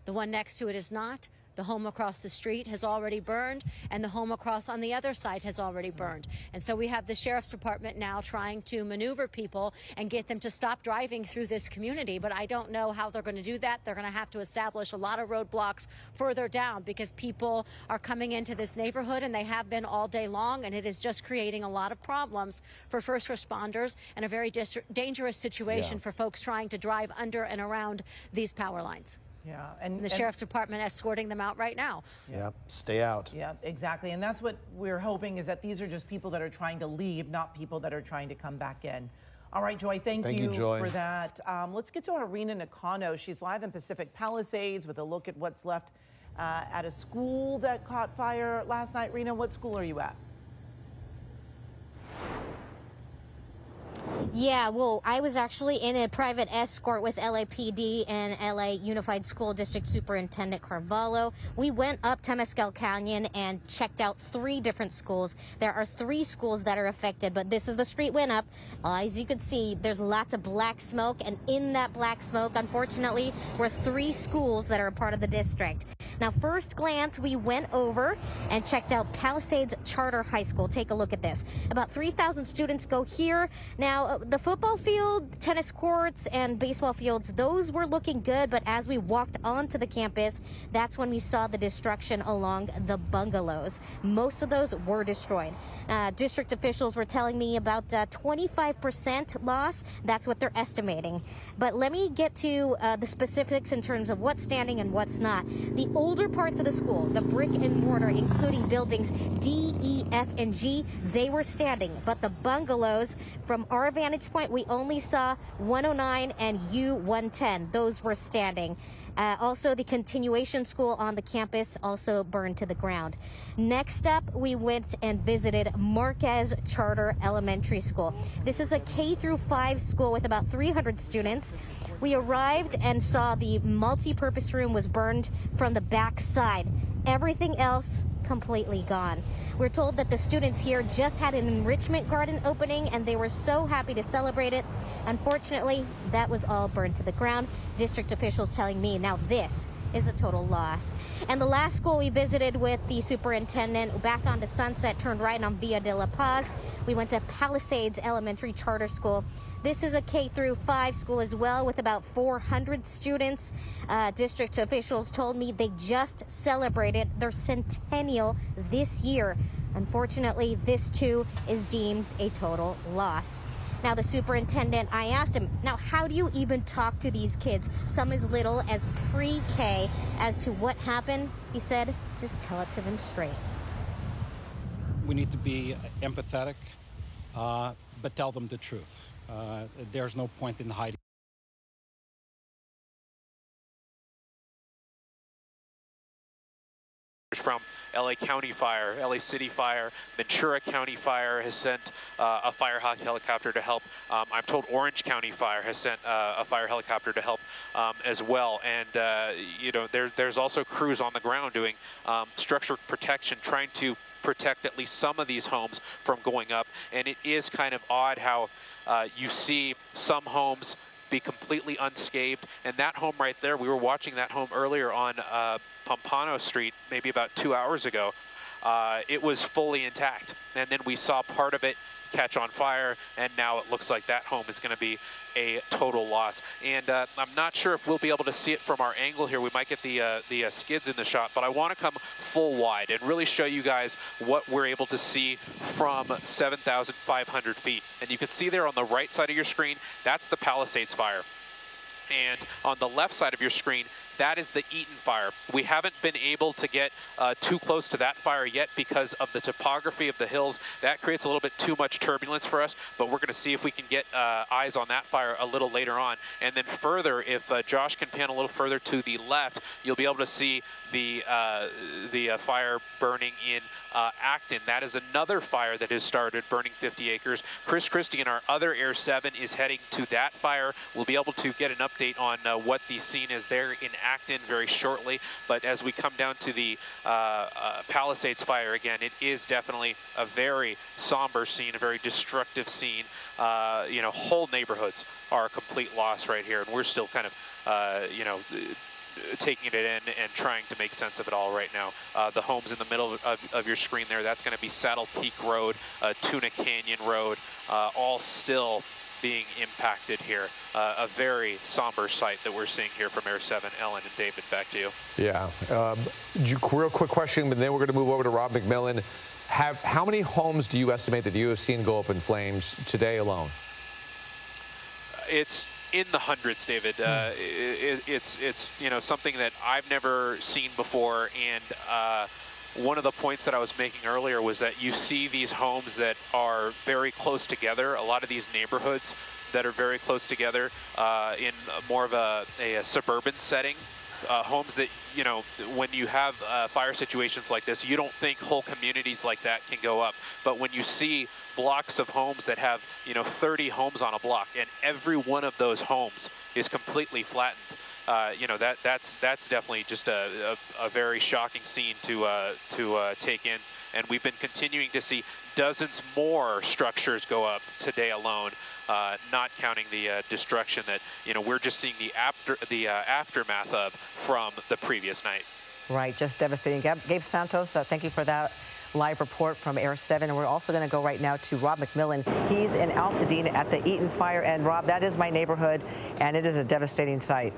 The one next to it is not. The home across the street has already burned, and the home across on the other side has already burned. And so we have the sheriff's department now trying to maneuver people and get them to stop driving through this community. But I don't know how they're going to do that. They're going to have to establish a lot of roadblocks further down because people are coming into this neighborhood, and they have been all day long, and it is just creating a lot of problems for first responders and a very dangerous situation for folks trying to drive under and around these power lines. Yeah, and the sheriff's department escorting them out right now. Yeah, stay out. Yeah, exactly. And that's what we're hoping, is that these are just people that are trying to leave, not people that are trying to come back in. All right, Joy, thank you Joy. for that. Let's get to Irina Nakano. She's live in Pacific Palisades with a look at what's left at a school that caught fire last night. Rena, what school are you at? Yeah, well, I was actually in a private escort with LAPD and LA Unified School District Superintendent Carvalho. We went up Temescal Canyon and checked out 3 different schools. There are 3 schools that are affected, but this is the street went up. As you can see, there's lots of black smoke, and in that black smoke, unfortunately, were 3 schools that are a part of the district. Now, first glance, we went over and checked out Palisades Charter High School. Take a look at this. About 3,000 students go here. Now, the football field, tennis courts, and baseball fields, those were looking good, but as we walked onto the campus, that's when we saw the destruction along the bungalows. Most of those were destroyed. District officials were telling me about 25% loss. That's what they're estimating. But let me get to the specifics in terms of what's standing and what's not. The older parts of the school, the brick and mortar, including buildings D, E, F, and G, they were standing. But the bungalows, from our vantage point, we only saw 109 and U110. Those were standing. Also, the continuation school on the campus also burned to the ground. Next up, we went and visited Marquez Charter Elementary School. This is a K-5 school with about 300 students. We arrived and saw the multi-purpose room was burned from the back side. Everything else completely gone. We're told that the students here just had an enrichment garden opening and they were so happy to celebrate it. Unfortunately, that was all burned to the ground. District officials telling me now this is a total loss. And the last school we visited with the superintendent back onto Sunset, turned right on Via de la Paz. We went to Palisades Elementary Charter School. This is a K-5 school as well with about 400 students. District officials told me they just celebrated their centennial this year. Unfortunately, this too is deemed a total loss. Now, the superintendent, I asked him, now how do you even talk to these kids, some as little as pre-K, as to what happened? He said, just tell it to them straight. We need to be empathetic, but tell them the truth. There's no point in hiding. From LA County Fire, LA City Fire, Ventura County Fire has sent a fire helicopter to help. I'm told Orange County Fire has sent a fire helicopter to help as well. And you know, there's also crews on the ground doing structural protection, trying to protect at least some of these homes from going up. And it is kind of odd how you see some homes be completely unscathed. And that home right there, we were watching that home earlier on Pompano Street, maybe about 2 hours ago. It was fully intact. And then we saw part of it catch on fire, and now it looks like that home is going to be a total loss. And I'm not sure if we'll be able to see it from our angle here. We might get the skids in the shot, but I want to come full wide and really show you guys what we're able to see from 7,500 feet. And you can see there on the right side of your screen, that's the Palisades fire. And on the left side of your screen, that is the Eaton fire. We haven't been able to get too close to that fire yet because of the topography of the hills. That creates a little bit too much turbulence for us, but we're gonna see if we can get eyes on that fire a little later on. And then further, if Josh can pan a little further to the left, you'll be able to see the fire burning in Acton. That is another fire that has started burning 50 acres. Chris Christie in our other Air 7 is heading to that fire. We'll be able to get an update on what the scene is there in Acton very shortly. But as we come down to the Palisades fire again, it is definitely a very somber scene, a very destructive scene. You know, whole neighborhoods are a complete loss right here, and we're still kind of, you know, taking it in and trying to make sense of it all right now. The homes in the middle of your screen there, that's going to be Saddle Peak Road, Tuna Canyon Road, all still being impacted here. A very somber sight that we're seeing here from Air 7. Ellen and David, back to you. Yeah. Real quick question, but then we're going to move over to Rob McMillan. How many homes do you estimate that you have seen go up in flames today alone? It's in the hundreds, David. It's you know, something that I've never seen before. And one of the points that I was making earlier was that you see these homes that are very close together, a lot of these neighborhoods that are very close together in more of a suburban setting. Homes that, you know, when you have fire situations like this, you don't think whole communities like that can go up. But when you see blocks of homes that have, you know, 30 homes on a block, and every one of those homes is completely flattened, you know, that's definitely just a very shocking scene to take in. And we've been continuing to see dozens more structures go up today alone, not counting the destruction that, you know, we're just seeing the aftermath of from the previous night. Right, just devastating. Gabe Santos, thank you for that live report from Air 7. And we're also going to go right now to Rob McMillan. He's in Altadena at the Eaton fire. And Rob, that is my neighborhood, and it is a devastating sight.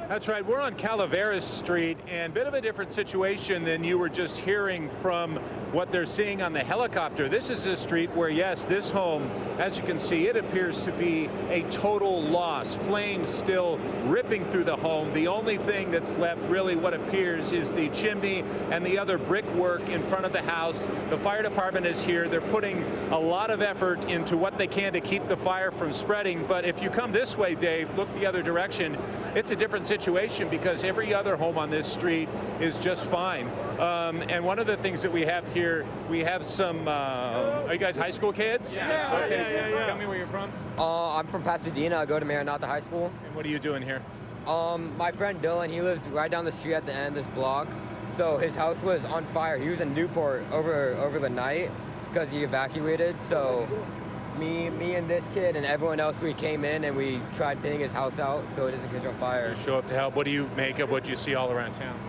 That's right. We're on Calaveras Street, and a bit of a different situation than you were just hearing from what they're seeing on the helicopter. This is a street where, yes, this home, as you can see, it appears to be a total loss. Flames still ripping through the home. The only thing that's left, really, what appears, is the chimney and the other brickwork in front of the house. The fire department is here. They're putting a lot of effort into what they can to keep the fire from spreading. But if you come this way, Dave, look the other direction, it's a different situation because every other home on this street is just fine. And one of the things that we have here, we have some, are you guys high school kids? Yeah. Okay. Yeah. Tell me where you're from. I'm from Pasadena. I go to Maranatha High School. And what are you doing here? My friend Dylan, he lives right down the street at the end of this block. So his house was on fire. He was in Newport over the night because he evacuated. So me and this kid and everyone else, we came in and we tried putting his house out so it doesn't catch on fire. Show up to help. What do you make of what you see all around town?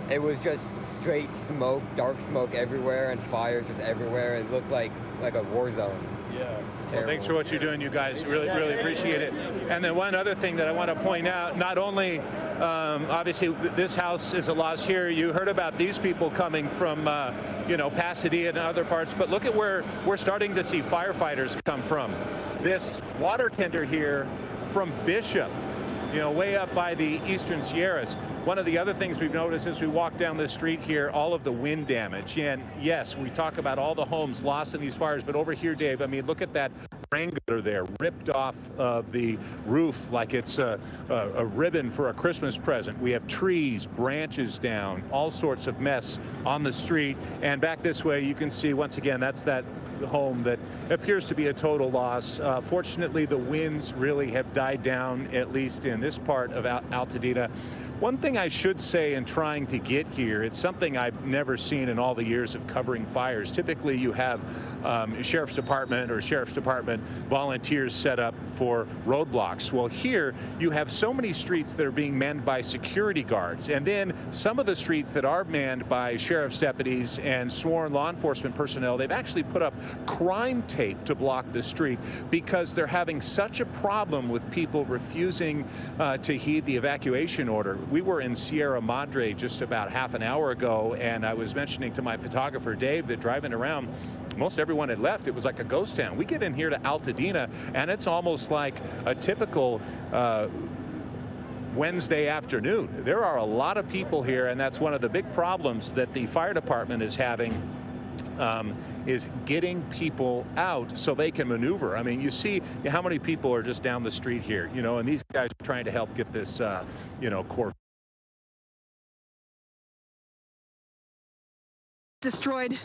It was just straight smoke, dark smoke everywhere, and fires just everywhere. It looked like a war zone. Yeah. It's Well, terrible. thanks for what you're doing, you guys. Really appreciate it. And then one other thing that I want to point out, not only, obviously, this house is a loss here. You heard about these people coming from, Pasadena and other parts, but look at where we're starting to see firefighters come from. This water tender here from Bishop, way up by the Eastern Sierras. One of the other things we've noticed as we walk down the street here, all of the wind damage. And yes, we talk about all the homes lost in these fires, but over here, Dave, I mean, look at that rain gutter there, ripped off of the roof like it's a ribbon for a Christmas present. We have trees, branches down, all sorts of mess on the street. And back this way, you can see, once again, that's that home that appears to be a total loss. Fortunately, the winds really have died down, at least in this part of Altadena. One thing I should say in trying to get here, it's something I've never seen in all the years of covering fires. Typically, you have sheriff's department volunteers set up for roadblocks. Well, here you have so many streets that are being manned by security guards, and then some of the streets that are manned by sheriff's deputies and sworn law enforcement personnel, they've actually put up crime tape to block the street because they're having such a problem with people refusing to heed the evacuation order. We were in Sierra Madre just about half an hour ago, and I was mentioning to my photographer, Dave, that driving around, most everyone had left. It was like a ghost town. We get in here to Altadena, and it's almost like a typical Wednesday afternoon. There are a lot of people here, and that's one of the big problems that the fire department is having. Is getting people out so they can maneuver. I mean, you see how many people are just down the street here, and these guys are trying to help get this, core. Destroyed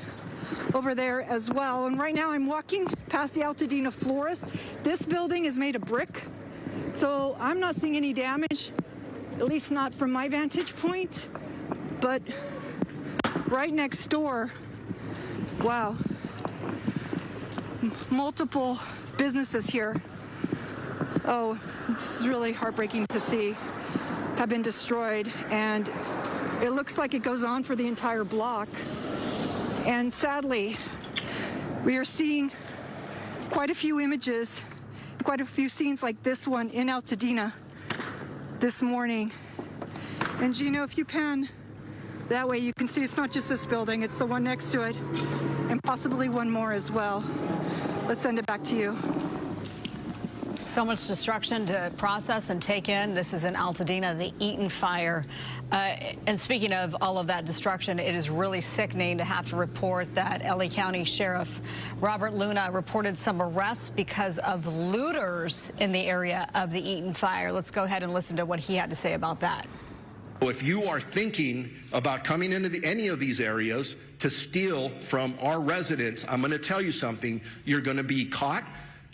over there as well. And right now I'm walking past the Altadena Florist. This building is made of brick, so I'm not seeing any damage, at least not from my vantage point. But right next door, wow, multiple businesses here. Oh, this is really heartbreaking to see, have been destroyed, and it looks like it goes on for the entire block. And sadly, we are seeing quite a few images, quite a few scenes like this one in Altadena this morning. And Gino, if you pan that way, you can see it's not just this building, it's the one next to it, and possibly one more as well. Let's send it back to you. So much destruction to process and take in. This is in Altadena, the Eaton fire. And speaking of all of that destruction, it is really sickening to have to report that LA County Sheriff Robert Luna reported some arrests because of looters in the area of the Eaton fire. Let's go ahead and listen to what he had to say about that. If you are thinking about coming into any of these areas to steal from our residents, I'm going to tell you something. You're going to be caught,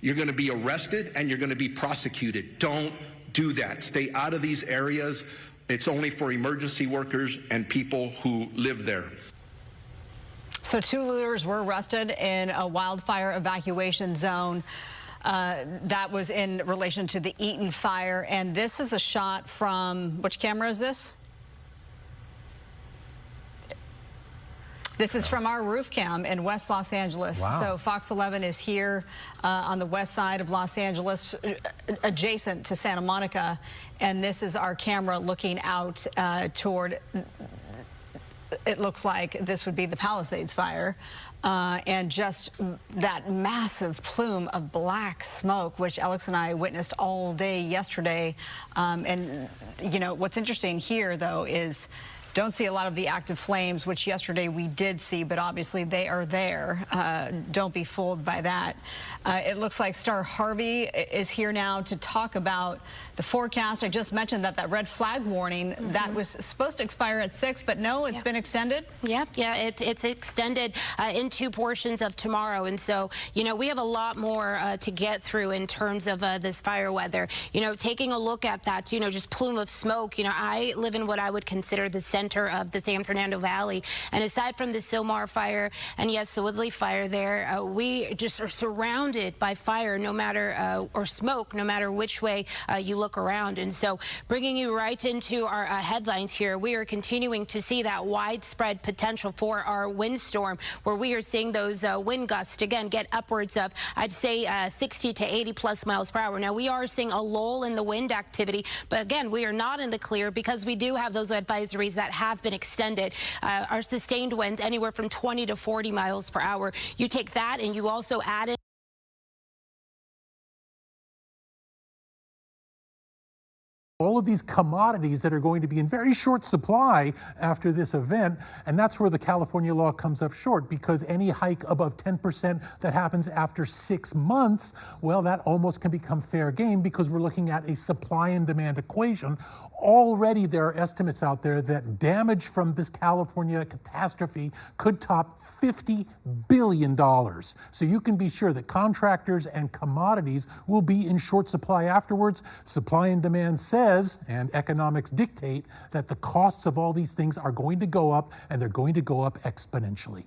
you're going to be arrested, and you're going to be prosecuted. Don't do that. Stay out of these areas. It's only for emergency workers and people who live there. So 2 looters were arrested in a wildfire evacuation zone. That was in relation to the Eaton fire. And this is a shot from, which camera is this? This is from our roof cam in West Los Angeles. Wow. So Fox 11 is here on the west side of Los Angeles, adjacent to Santa Monica. And this is our camera looking out toward, it looks like this would be the Palisades fire. And just that massive plume of black smoke, which Alex and I witnessed all day yesterday. And, what's interesting here, though, is don't see a lot of the active flames, which yesterday we did see, but obviously they are there. Don't be fooled by that. It looks like Star Harvey is here now to talk about the forecast. I just mentioned that red flag warning that was supposed to expire at 6, but no, it's been extended. Yeah, it's extended in 2 portions of tomorrow. And so, we have a lot more to get through in terms of this fire weather. Taking a look at that, just plume of smoke. I live in what I would consider the center center of the San Fernando Valley. And aside from the Silmar fire and yes, the Woodley fire there, we just are surrounded by fire no matter, or smoke, no matter which way you look around. And so bringing you right into our headlines here, we are continuing to see that widespread potential for our windstorm, where we are seeing those wind gusts again get upwards of, I'd say, 60 to 80 plus miles per hour. Now we are seeing a lull in the wind activity, but again, we are not in the clear because we do have those advisories that have been extended. Our sustained winds anywhere from 20 to 40 miles per hour. You take that and you also add in all of these commodities that are going to be in very short supply after this event, and that's where the California law comes up short, because any hike above 10% that happens after 6 months, well, that almost can become fair game because we're looking at a supply and demand equation. Already there are estimates out there that damage from this California catastrophe could top $50 billion. So you can be sure that contractors and commodities will be in short supply afterwards. Supply and demand says, and economics dictate, that the costs of all these things are going to go up, and they're going to go up exponentially.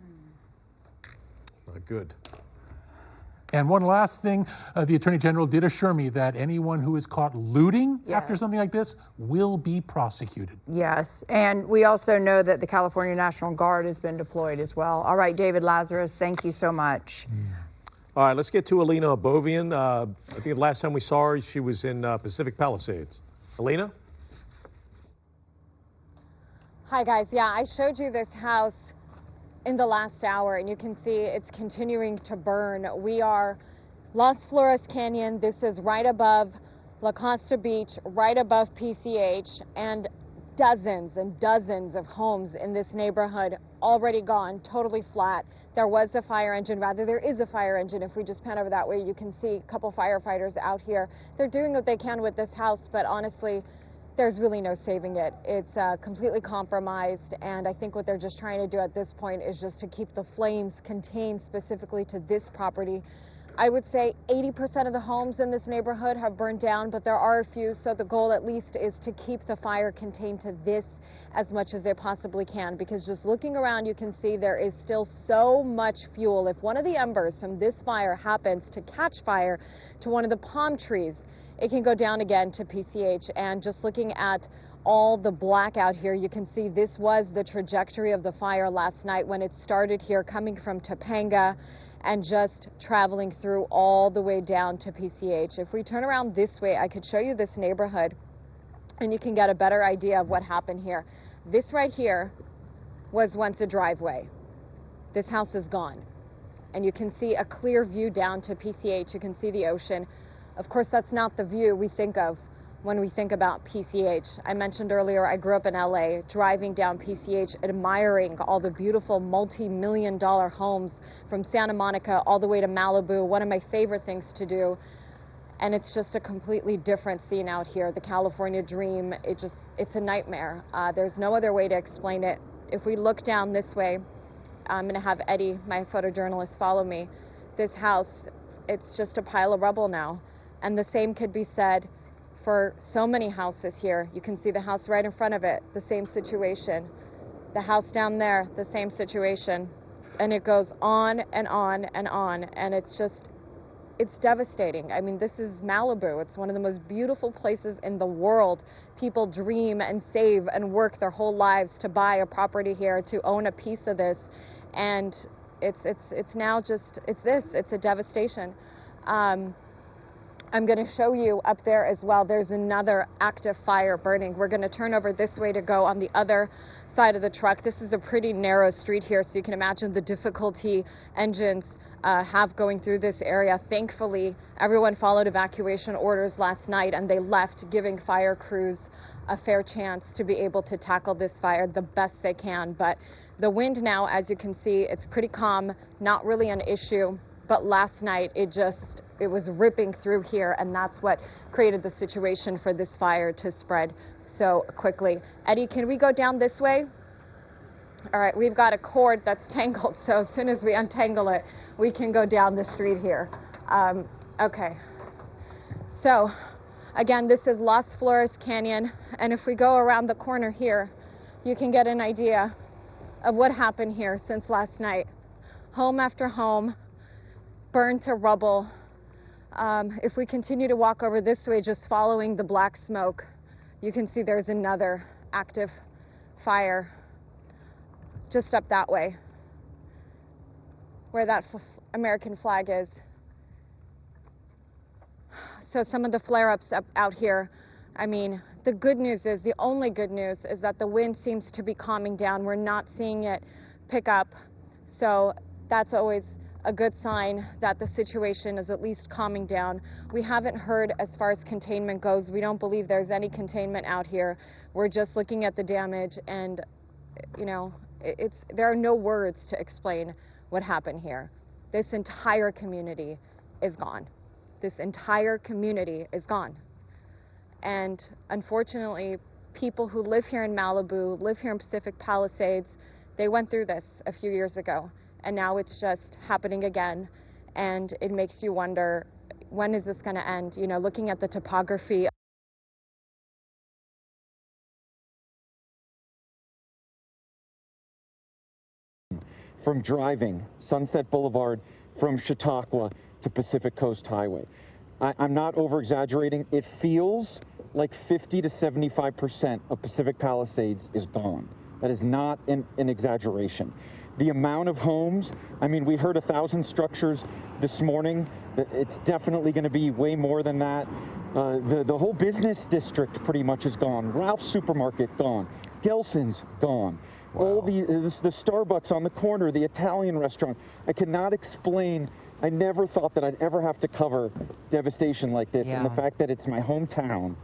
Good. And one last thing, the Attorney General did assure me that anyone who is caught looting after something like this will be prosecuted. Yes, and we also know that the California National Guard has been deployed as well. All right, David Lazarus, thank you so much. All right, let's get to Alina Abovian. I think the last time we saw her, she was in Pacific Palisades. Alina? Hi, guys. Yeah, I showed you this house in the last hour, and you can see it's continuing to burn. We are Las Flores Canyon. This is right above La Costa Beach, right above PCH, and dozens and dozens of homes in this neighborhood already gone, totally flat. There was a fire engine, rather there is a fire engine. If we just pan over that way, you can see a couple firefighters out here. They're doing what they can with this house, but honestly, there's really no saving it. It's completely compromised, and I think what they're just trying to do at this point is just to keep the flames contained specifically to this property. I would say 80% of the homes in this neighborhood have burned down, but there are a few, so the goal at least is to keep the fire contained to this as much as they possibly can, because just looking around, you can see there is still so much fuel. If one of the embers from this fire happens to catch fire to one of the palm trees, it can go down again to PCH. And just looking at all the black out here, you can see this was the trajectory of the fire last night when it started here, coming from Topanga and just traveling through all the way down to PCH. If we turn around this way, I could show you this neighborhood and you can get a better idea of what happened here. This right here was once a driveway. This house is gone. And you can see a clear view down to PCH. You can see the ocean. Of course, that's not the view we think of when we think about PCH. I mentioned earlier, I grew up in LA, driving down PCH, admiring all the beautiful multi-million-dollar homes from Santa Monica all the way to Malibu, one of my favorite things to do. And it's just a completely different scene out here. The California dream, it's a nightmare. There's no other way to explain it. If we look down this way, I'm gonna have Eddie, my photojournalist, follow me. This house, it's just a pile of rubble now. And the same could be said for so many houses here. You can see the house right in front of it, the same situation. The house down there, the same situation. And it goes on and on and on. And it's devastating. I mean, this is Malibu. It's one of the most beautiful places in the world. People dream and save and work their whole lives to buy a property here, to own a piece of this. And it's now just, it's a devastation. I'm going to show you up there as well. There's another active fire burning. We're going to turn over this way to go on the other side of the truck. This is a pretty narrow street here, so you can imagine the difficulty engines have going through this area. Thankfully, everyone followed evacuation orders last night and they left, giving fire crews a fair chance to be able to tackle this fire the best they can. But the wind now, as you can see, it's pretty calm, not really an issue. But last night, it was ripping through here, and that's what created the situation for this fire to spread so quickly. Eddie, can we go down this way? All right, we've got a cord that's tangled, so as soon as we untangle it, we can go down the street here. Okay. So, again, this is Las Flores Canyon, and if we go around the corner here, you can get an idea of what happened here since last night. Home after home burned to rubble. If we continue to walk over this way, just following the black smoke, you can see there's another active fire just up that way, where that American flag is. So some of the flare-ups out here, I mean, the good news is, the only good news is that the wind seems to be calming down. We're not seeing it pick up. So that's always a good sign that the situation is at least calming down. We haven't heard as far as containment goes. We don't believe there's any containment out here. We're just looking at the damage, and, you know, there are no words to explain what happened here. This entire community is gone. This entire community is gone. And unfortunately, people who live here in Malibu, live here in Pacific Palisades, they went through this a few years ago, and now it's just happening again. And it makes you wonder, when is this going to end? You know, looking at the topography. From driving Sunset Boulevard from Chautauqua to Pacific Coast Highway. I'm not over-exaggerating. It feels like 50 to 75% of Pacific Palisades is gone. That is not an exaggeration. The amount of homes, I mean, we heard 1,000 structures this morning. It's definitely going to be way more than that. The whole business district pretty much is gone. Ralph's Supermarket gone. Gelson's gone. Wow. All the Starbucks on the corner, the Italian restaurant. I cannot explain. I never thought that I'd ever have to cover devastation like this. Yeah. And the fact that it's my hometown,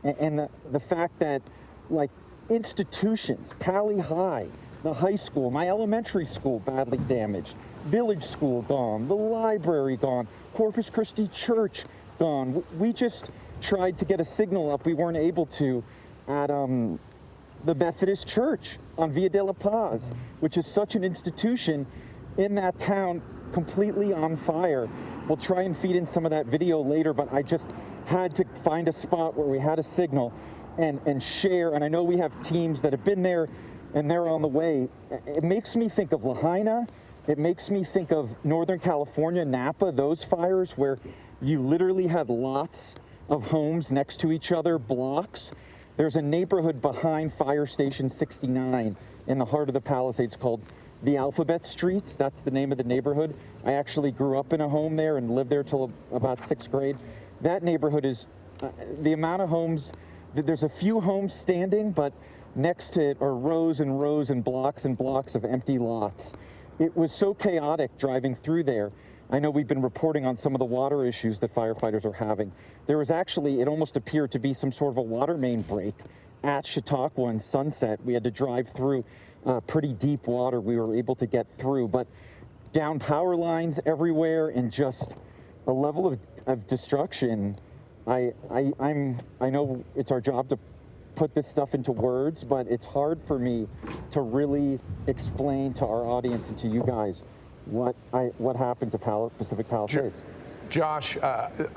and the fact that, like, institutions, Pali High, the high school, my elementary school badly damaged, village school gone, the library gone, Corpus Christi Church gone. We just tried to get a signal up. We weren't able to at the Methodist Church on Via de la Paz, which is such an institution in that town, completely on fire. We'll try and feed in some of that video later, but I just had to find a spot where we had a signal and share. And I know we have teams that have been there and they're on the way. It makes me think of Lahaina. It makes me think of Northern California, Napa, those fires where you literally had lots of homes next to each other, blocks. There's a neighborhood behind Fire Station 69 in the heart of the Palisades called the Alphabet Streets. That's the name of the neighborhood. I actually grew up in a home there and lived there till about 6th grade. That neighborhood is, the amount of homes, there's a few homes standing, but next to it are rows and rows and blocks of empty lots. It was so chaotic driving through there. I know we've been reporting on some of the water issues that firefighters are having. There was actually, it almost appeared to be some sort of a water main break at Chautauqua and Sunset. We had to drive through pretty deep water. We were able to get through, but down power lines everywhere and just a level of destruction. I know it's our job to put this stuff into words, but it's hard for me to really explain to our audience and to you guys what happened to Pacific Palisades. Josh,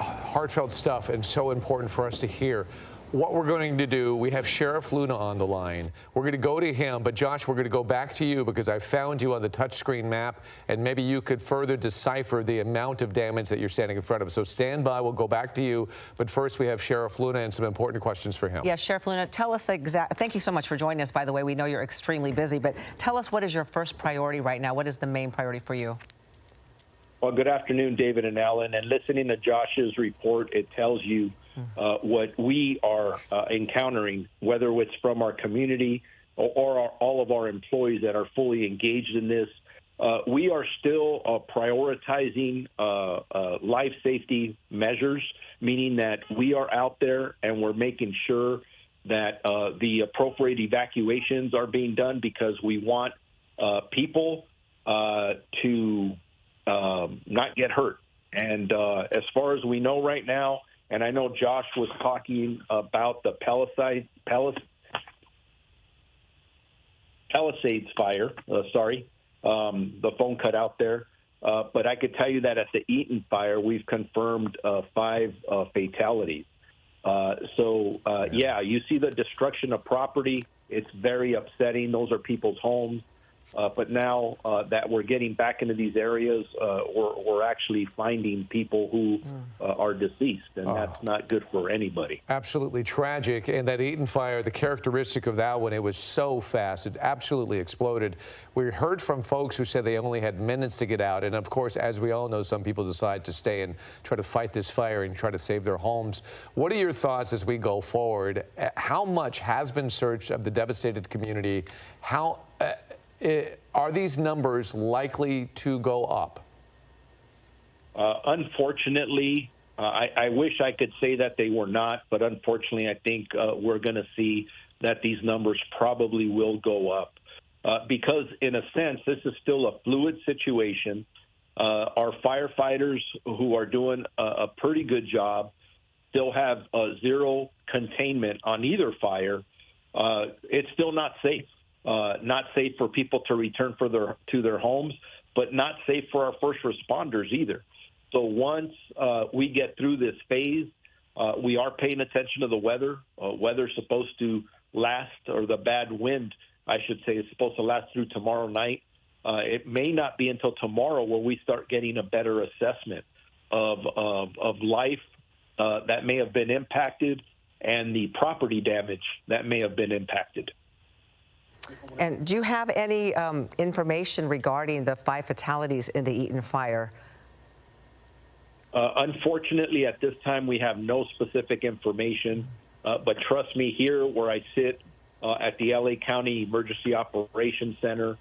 heartfelt stuff and so important for us to hear. What we're going to do, we have Sheriff Luna on the line. We're going to go to him, but Josh, we're going to go back to you because I found you on the touchscreen map, and maybe you could further decipher the amount of damage that you're standing in front of. So stand by, we'll go back to you. But first, we have Sheriff Luna and some important questions for him. Yes, Sheriff Luna, tell us thank you so much for joining us, by the way. We know you're extremely busy, but tell us, what is your first priority right now? What is the main priority for you? Well, good afternoon, David and Ellen. And listening to Josh's report, it tells you what we are encountering, whether it's from our community or all of our employees that are fully engaged in this. We are still prioritizing life safety measures, meaning that we are out there and we're making sure that the appropriate evacuations are being done, because we want people to not get hurt. And as far as we know right now, and I know Josh was talking about the Palisades fire. The phone cut out there. But I could tell you that at the Eaton fire, we've confirmed 5 fatalities. Yeah, you see the destruction of property. It's very upsetting. Those are people's homes. But now that we're getting back into these areas, we're actually finding people who are deceased, and that's not good for anybody. Absolutely tragic. And that Eaton fire, the characteristic of that one, it was so fast. It absolutely exploded. We heard from folks who said they only had minutes to get out. And of course, as we all know, some people decide to stay and try to fight this fire and try to save their homes. What are your thoughts as we go forward? How much has been searched of the devastated community? How are these numbers likely to go up? Unfortunately, I wish I could say that they were not, but unfortunately, I think we're going to see that these numbers probably will go up because, in a sense, this is still a fluid situation. Our firefighters, who are doing a pretty good job, still have zero containment on either fire. It's still not safe. Not safe for people to return to their homes, but not safe for our first responders either. So once we get through this phase, we are paying attention to the weather. Weather's supposed to last, or the bad wind, I should say, is supposed to last through tomorrow night. It may not be until tomorrow where we start getting a better assessment of life that may have been impacted and the property damage that may have been impacted. And do you have any information regarding the 5 fatalities in the Eaton fire? Unfortunately, at this time, we have no specific information. But trust me, here where I sit at the LA County Emergency Operations Center,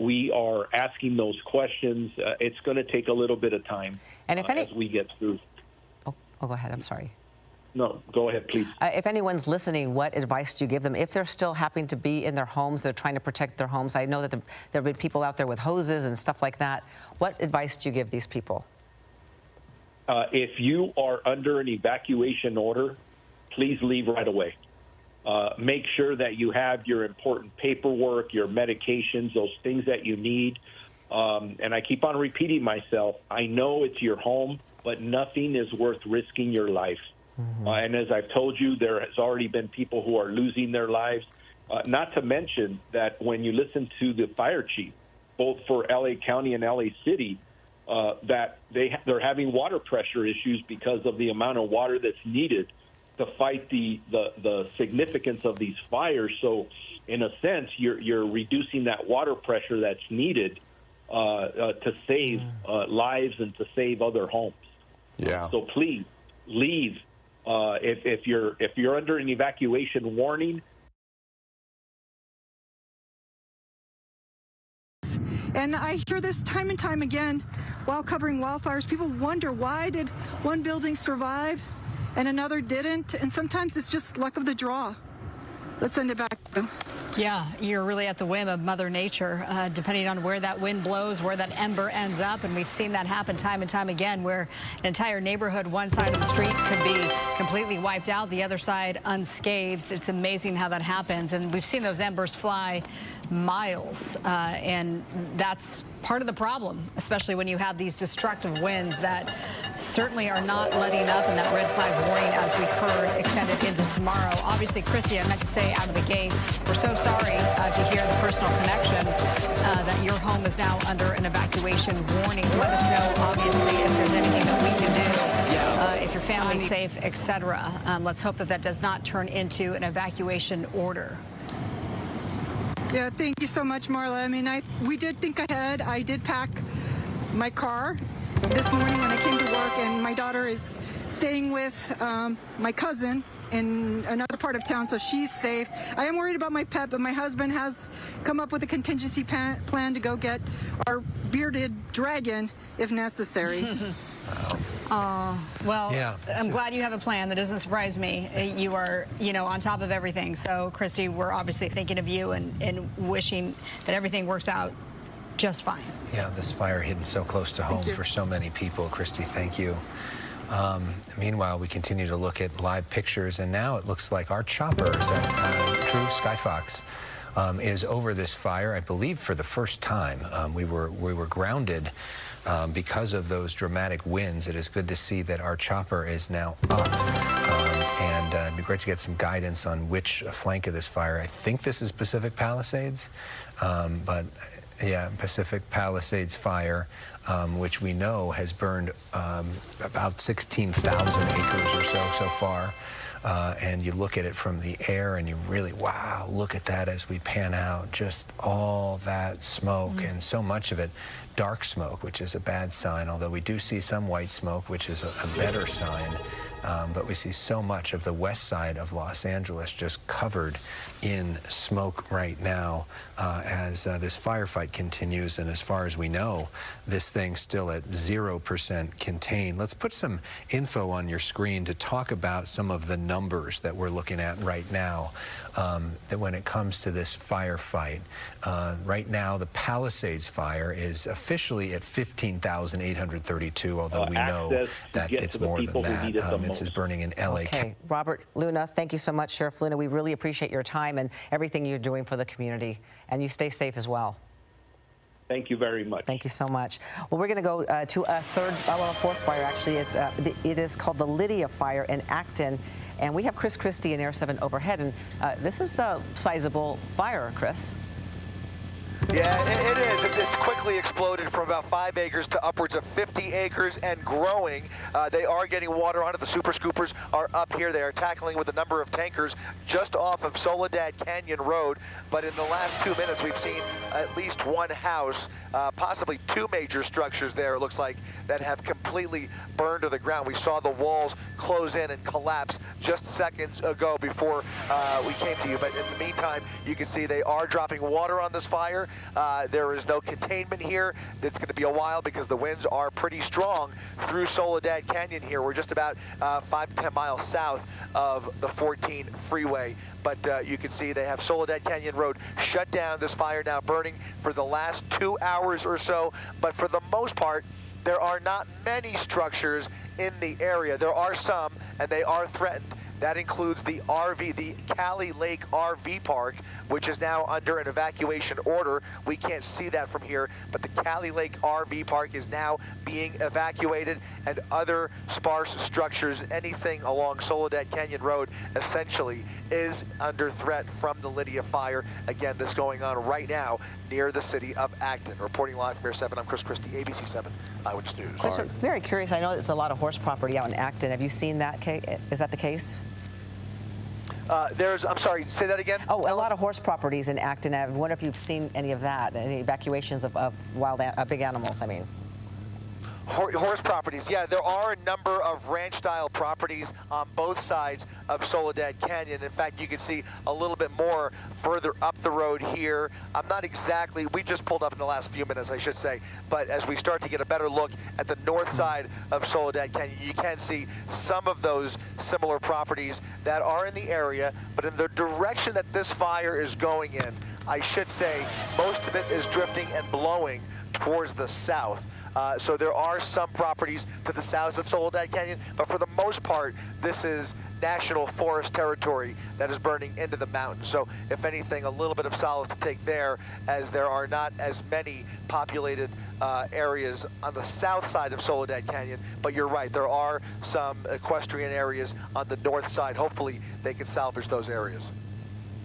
we are asking those questions. It's going to take a little bit of time as we get through. Oh, go ahead. I'm sorry. No, go ahead, please. If anyone's listening, what advice do you give them? If they're still happy to be in their homes, they're trying to protect their homes. I know that there have been people out there with hoses and stuff like that. What advice do you give these people? If you are under an evacuation order, please leave right away. Make sure that you have your important paperwork, your medications, those things that you need. And I keep on repeating myself, I know it's your home, but nothing is worth risking your life. And as I've told you, there has already been people who are losing their lives. Not to mention that when you listen to the fire chief, both for LA County and LA City, that they're having water pressure issues because of the amount of water that's needed to fight the significance of these fires. So in a sense, you're reducing that water pressure that's needed to save lives and to save other homes. Yeah. So please leave. If you're under an evacuation warning. And I hear this time and time again while covering wildfires. People wonder, why did one building survive and another didn't? And sometimes it's just luck of the draw. Let's send it back to them. Yeah, you're really at the whim of Mother Nature, depending on where that wind blows, where that ember ends up. And we've seen that happen time and time again, where an entire neighborhood, one side of the street could be completely wiped out, the other side unscathed. It's amazing how that happens. And we've seen those embers fly miles, and that's part of the problem, especially when you have these destructive winds that certainly are not letting up, and that red flag warning, as we heard, extended into tomorrow. Obviously, Christy, I meant to say out of the gate, we're so sorry to hear the personal connection that your home is now under an evacuation warning. Let us know, obviously, if there's anything that we can do, if your family's safe, etc. Let's hope that that does not turn into an evacuation order. Yeah, thank you so much, Marla. I mean, we did think ahead. I did pack my car this morning when I came to work, and my daughter is staying with my cousin in another part of town, so she's safe. I am worried about my pet, but my husband has come up with a contingency plan to go get our bearded dragon if necessary. Well, yeah, I'm glad you have a plan. That doesn't surprise me. You are, on top of everything. So, Christy, we're obviously thinking of you and wishing that everything works out just fine. Yeah, this fire hitting so close to home for so many people. Christy, thank you. Meanwhile, we continue to look at live pictures, and now it looks like our choppers at True Skyfox is over this fire, I believe, for the first time. We were grounded because of those dramatic winds. It is good to see that our chopper is now up and it'd be great to get some guidance on which flank of this fire. I think this is Pacific Palisades, but yeah, Pacific Palisades fire, which we know has burned about 16,000 acres or so far. And you look at it from the air and you really, wow, look at that as we pan out, just all that smoke and so much of it dark smoke, which is a bad sign, although we do see some white smoke, which is a better sign. But we see so much of the west side of Los Angeles just covered in smoke right now as this firefight continues. And as far as we know, this thing's still at 0% contained. Let's put some info on your screen to talk about some of the numbers that we're looking at right now that when it comes to this firefight. Right now, the Palisades fire is officially at 15,832, although we know that it's more than that. It's burning in LA. Okay, Robert Luna, thank you so much, Sheriff Luna. We really appreciate your time and everything you're doing for the community. And you stay safe as well. Thank you very much. Thank you so much. Well, we're going to go to a fourth fire, actually. It is called the Lydia fire in Acton. And we have Chris Christie in Air 7 overhead. And this is a sizable fire, Chris. Yeah, it is. It's quickly exploded from about 5 acres to upwards of 50 acres and growing. They are getting water on it. The super scoopers are up here. They are tackling with a number of tankers just off of Soledad Canyon Road. But in the last 2 minutes, we've seen at least one house, possibly two major structures there, it looks like, that have completely burned to the ground. We saw the walls close in and collapse just seconds ago before we came to you. But in the meantime, you can see they are dropping water on this fire. There is no containment here. It's going to be a while because the winds are pretty strong through Soledad Canyon here. We're just about 5 to 10 miles south of the 14 freeway. But you can see they have Soledad Canyon Road shut down. This fire now burning for the last 2 hours or so. But for the most part, there are not many structures in the area. There are some, and they are threatened. That includes the Cali Lake RV Park, which is now under an evacuation order. We can't see that from here, but the Cali Lake RV Park is now being evacuated, and other sparse structures, anything along Soledad Canyon Road, essentially is under threat from the Lydia fire. Again, this going on right now near the city of Acton. Reporting live from Air 7, I'm Chris Christie, ABC 7 Eyewitness News. Chris, I'm very curious. I know it's a lot of horse property out in Acton. Have you seen that? Is that the case? I'm sorry, say that again? Oh, a lot of horse properties in Acton. I wonder if you've seen any of that, any evacuations of big animals, I mean. Horse properties, yeah, there are a number of ranch-style properties on both sides of Soledad Canyon. In fact, you can see a little bit more further up the road here. I'm not exactly, we just pulled up in the last few minutes, I should say, but as we start to get a better look at the north side of Soledad Canyon, you can see some of those similar properties that are in the area, but in the direction that this fire is going in, I should say most of it is drifting and blowing towards the south. So there are some properties to the south of Soledad Canyon, but for the most part, this is national forest territory that is burning into the mountains. So if anything, a little bit of solace to take there, as there are not as many populated areas on the south side of Soledad Canyon. But you're right, there are some equestrian areas on the north side. Hopefully they can salvage those areas.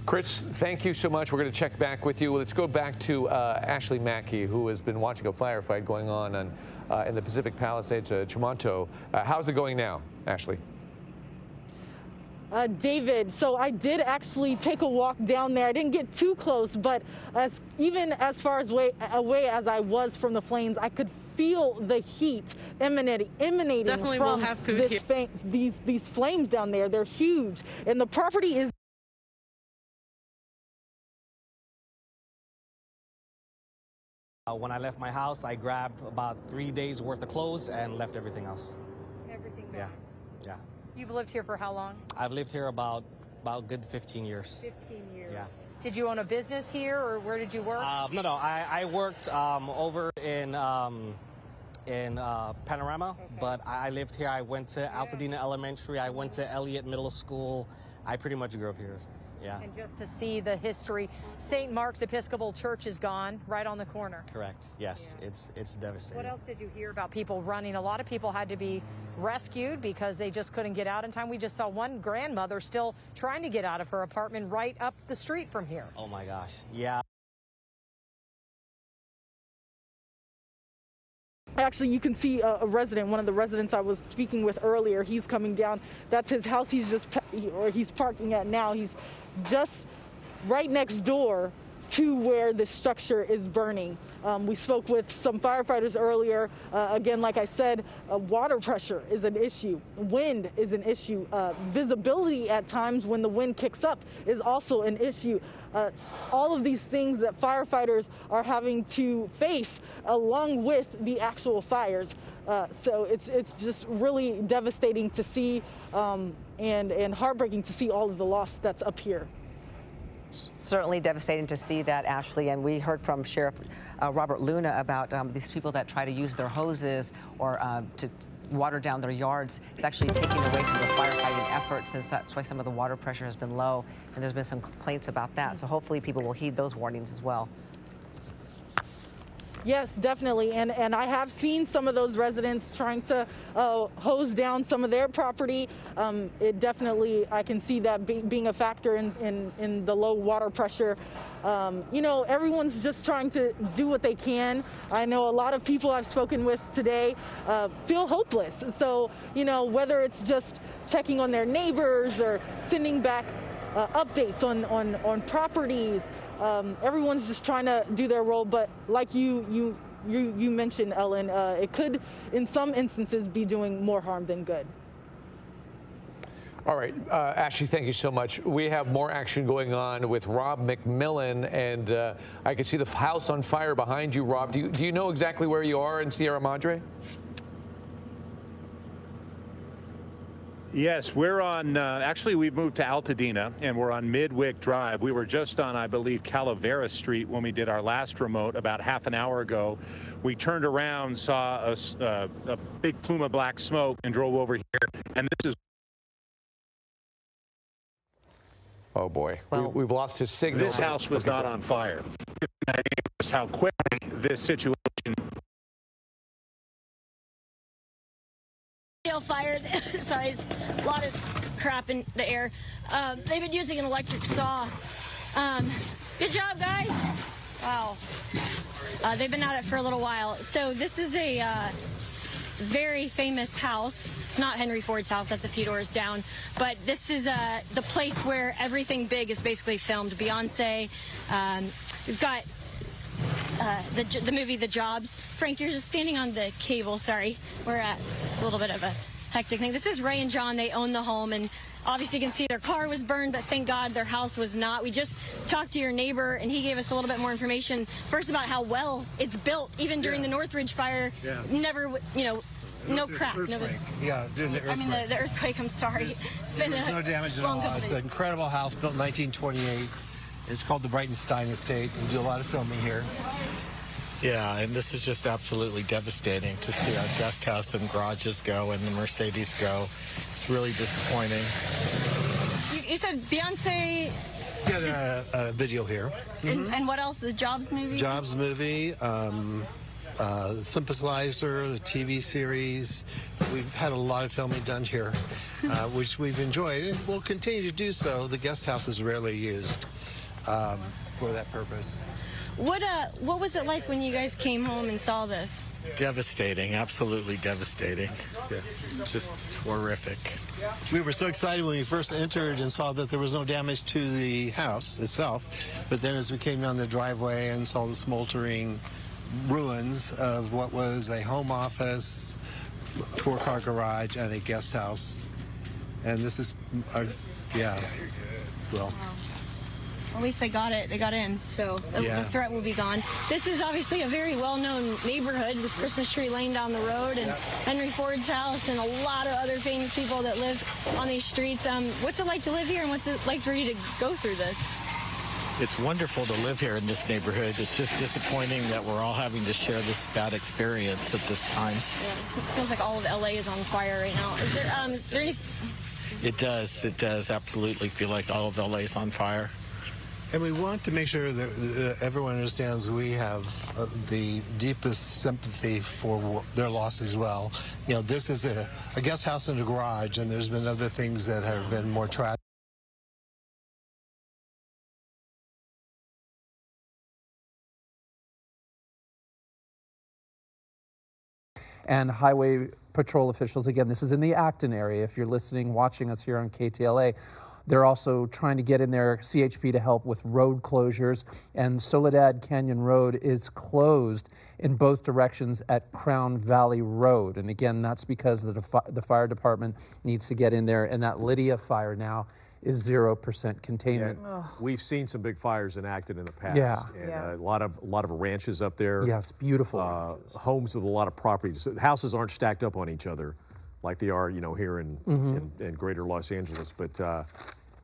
Chris, thank you so much. We're going to check back with you. Let's go back to Ashley Mackey, who has been watching a firefight going on in the Pacific Palisades, Tremonto. How's it going now, Ashley? David, so I did actually take a walk down there. I didn't get too close, but even as far away as I was from the flames, I could feel the heat emanating Definitely from will have food here. These flames down there. They're huge, and the property is. When I left my house, I grabbed about 3 days worth of clothes and left everything else. Everything gone. Yeah, yeah. You've lived here for how long? I've lived here about good 15 years. 15 years. Yeah. Did you own a business here, or where did you work? No. I worked over in Panorama, okay. But I lived here. I went to Altadena Elementary. I went to Elliott Middle School. I pretty much grew up here. Yeah. And just to see the history, St. Mark's Episcopal Church is gone, right on the corner. Correct. Yes, yeah. It's devastating. What else did you hear about people running? A lot of people had to be rescued because they just couldn't get out in time. We just saw one grandmother still trying to get out of her apartment right up the street from here. Oh my gosh. Yeah. Actually, you can see a resident, one of the residents I was speaking with earlier. He's coming down. That's his house. He's parking at now. He's just right next door to where the structure is burning. We spoke with some firefighters earlier. Again, like I said, water pressure is an issue. Wind is an issue. Visibility at times when the wind kicks up is also an issue. All of these things that firefighters are having to face along with the actual fires. So it's just really devastating to see and heartbreaking to see all of the loss that's up here. Certainly devastating to see that, Ashley. And we heard from Sheriff Robert Luna about these people that try to use their hoses or to water down their yards. It's actually taking away from the firefighting effort, since that's why some of the water pressure has been low. And there's been some complaints about that. So hopefully people will heed those warnings as well. Yes, definitely. And I have seen some of those residents trying to hose down some of their property. It definitely, I can see that being a factor in the low water pressure. You know, everyone's just trying to do what they can. I know a lot of people I've spoken with today feel hopeless. So, you know, whether it's just checking on their neighbors or sending back updates on properties, everyone's just trying to do their role, but like you mentioned, Ellen, it could, in some instances, be doing more harm than good. All right, Ashley, thank you so much. We have more action going on with Rob McMillan, and I can see the house on fire behind you, Rob. Do you know exactly where you are in Sierra Madre? Yes, we're on, actually we've moved to Altadena and we're on Midwick Drive. We were just on, I believe, Calavera Street when we did our last remote about half an hour ago. We turned around, saw a big plume of black smoke and drove over here. And this is... Oh boy, well, we've lost his signal. This house was not on fire. Just how quickly this situation... Fire. Sorry, it's a lot of crap in the air. They've been using an electric saw. Good job, guys. Wow. They've been at it for a little while. So this is a very famous house. It's not Henry Ford's house. That's a few doors down. But this is the place where everything big is basically filmed. Beyonce. We've got the movie The Jobs. Frank, you're just standing on the cable. Sorry. We're at a little bit of a hectic thing. This is Ray and John. They own the home, and obviously you can see their car was burned, but thank God their house was not. We just talked to your neighbor, and he gave us a little bit more information. First, about how well it's built, even during the Northridge fire. Yeah. Never, you know, no crack. No, yeah, during the earthquake. I mean, the earthquake, I'm sorry. It's been no damage at all. It's an incredible house built in 1928. It's called the Breitenstein Estate. We do a lot of filming here. Yeah, and this is just absolutely devastating to see our guest house and garages go and the Mercedes go. It's really disappointing. You said Beyonce... Got a video here. And what else? The Jobs movie? Jobs movie, Sympathizer, the TV series. We've had a lot of filming done here, which we've enjoyed, and we'll continue to do so. The guest house is rarely used for that purpose. What was it like when you guys came home and saw this? Devastating, absolutely devastating. Yeah. Just horrific. We were so excited when we first entered and saw that there was no damage to the house itself, but then as we came down the driveway and saw the smoldering ruins of what was a home office, 4-car garage, and a guest house. And this is, yeah, well. At least they got it. They got in, so the threat will be gone. This is obviously a very well-known neighborhood with Christmas Tree Lane down the road and Henry Ford's house and a lot of other famous people that live on these streets. What's it like to live here, and what's it like for you to go through this? It's wonderful to live here in this neighborhood. It's just disappointing that we're all having to share this bad experience at this time. Yeah, it feels like all of LA is on fire right now. Is there any... It does absolutely feel like all of LA is on fire. And we want to make sure that everyone understands we have the deepest sympathy for their loss as well. You know, this is a guest house and a garage, and there's been other things that have been more tragic. And highway patrol officials, again, this is in the Acton area. If you're listening, watching us here on KTLA, they're also trying to get in there, CHP, to help with road closures. And Soledad Canyon Road is closed in both directions at Crown Valley Road. And again, that's because the fire department needs to get in there. And that Lydia fire now is 0% containment. Yeah. We've seen some big fires in Acton in the past. Yeah. And a lot of ranches up there. Yes, beautiful. Homes with a lot of properties. The houses aren't stacked up on each other like they are, here in greater Los Angeles. But,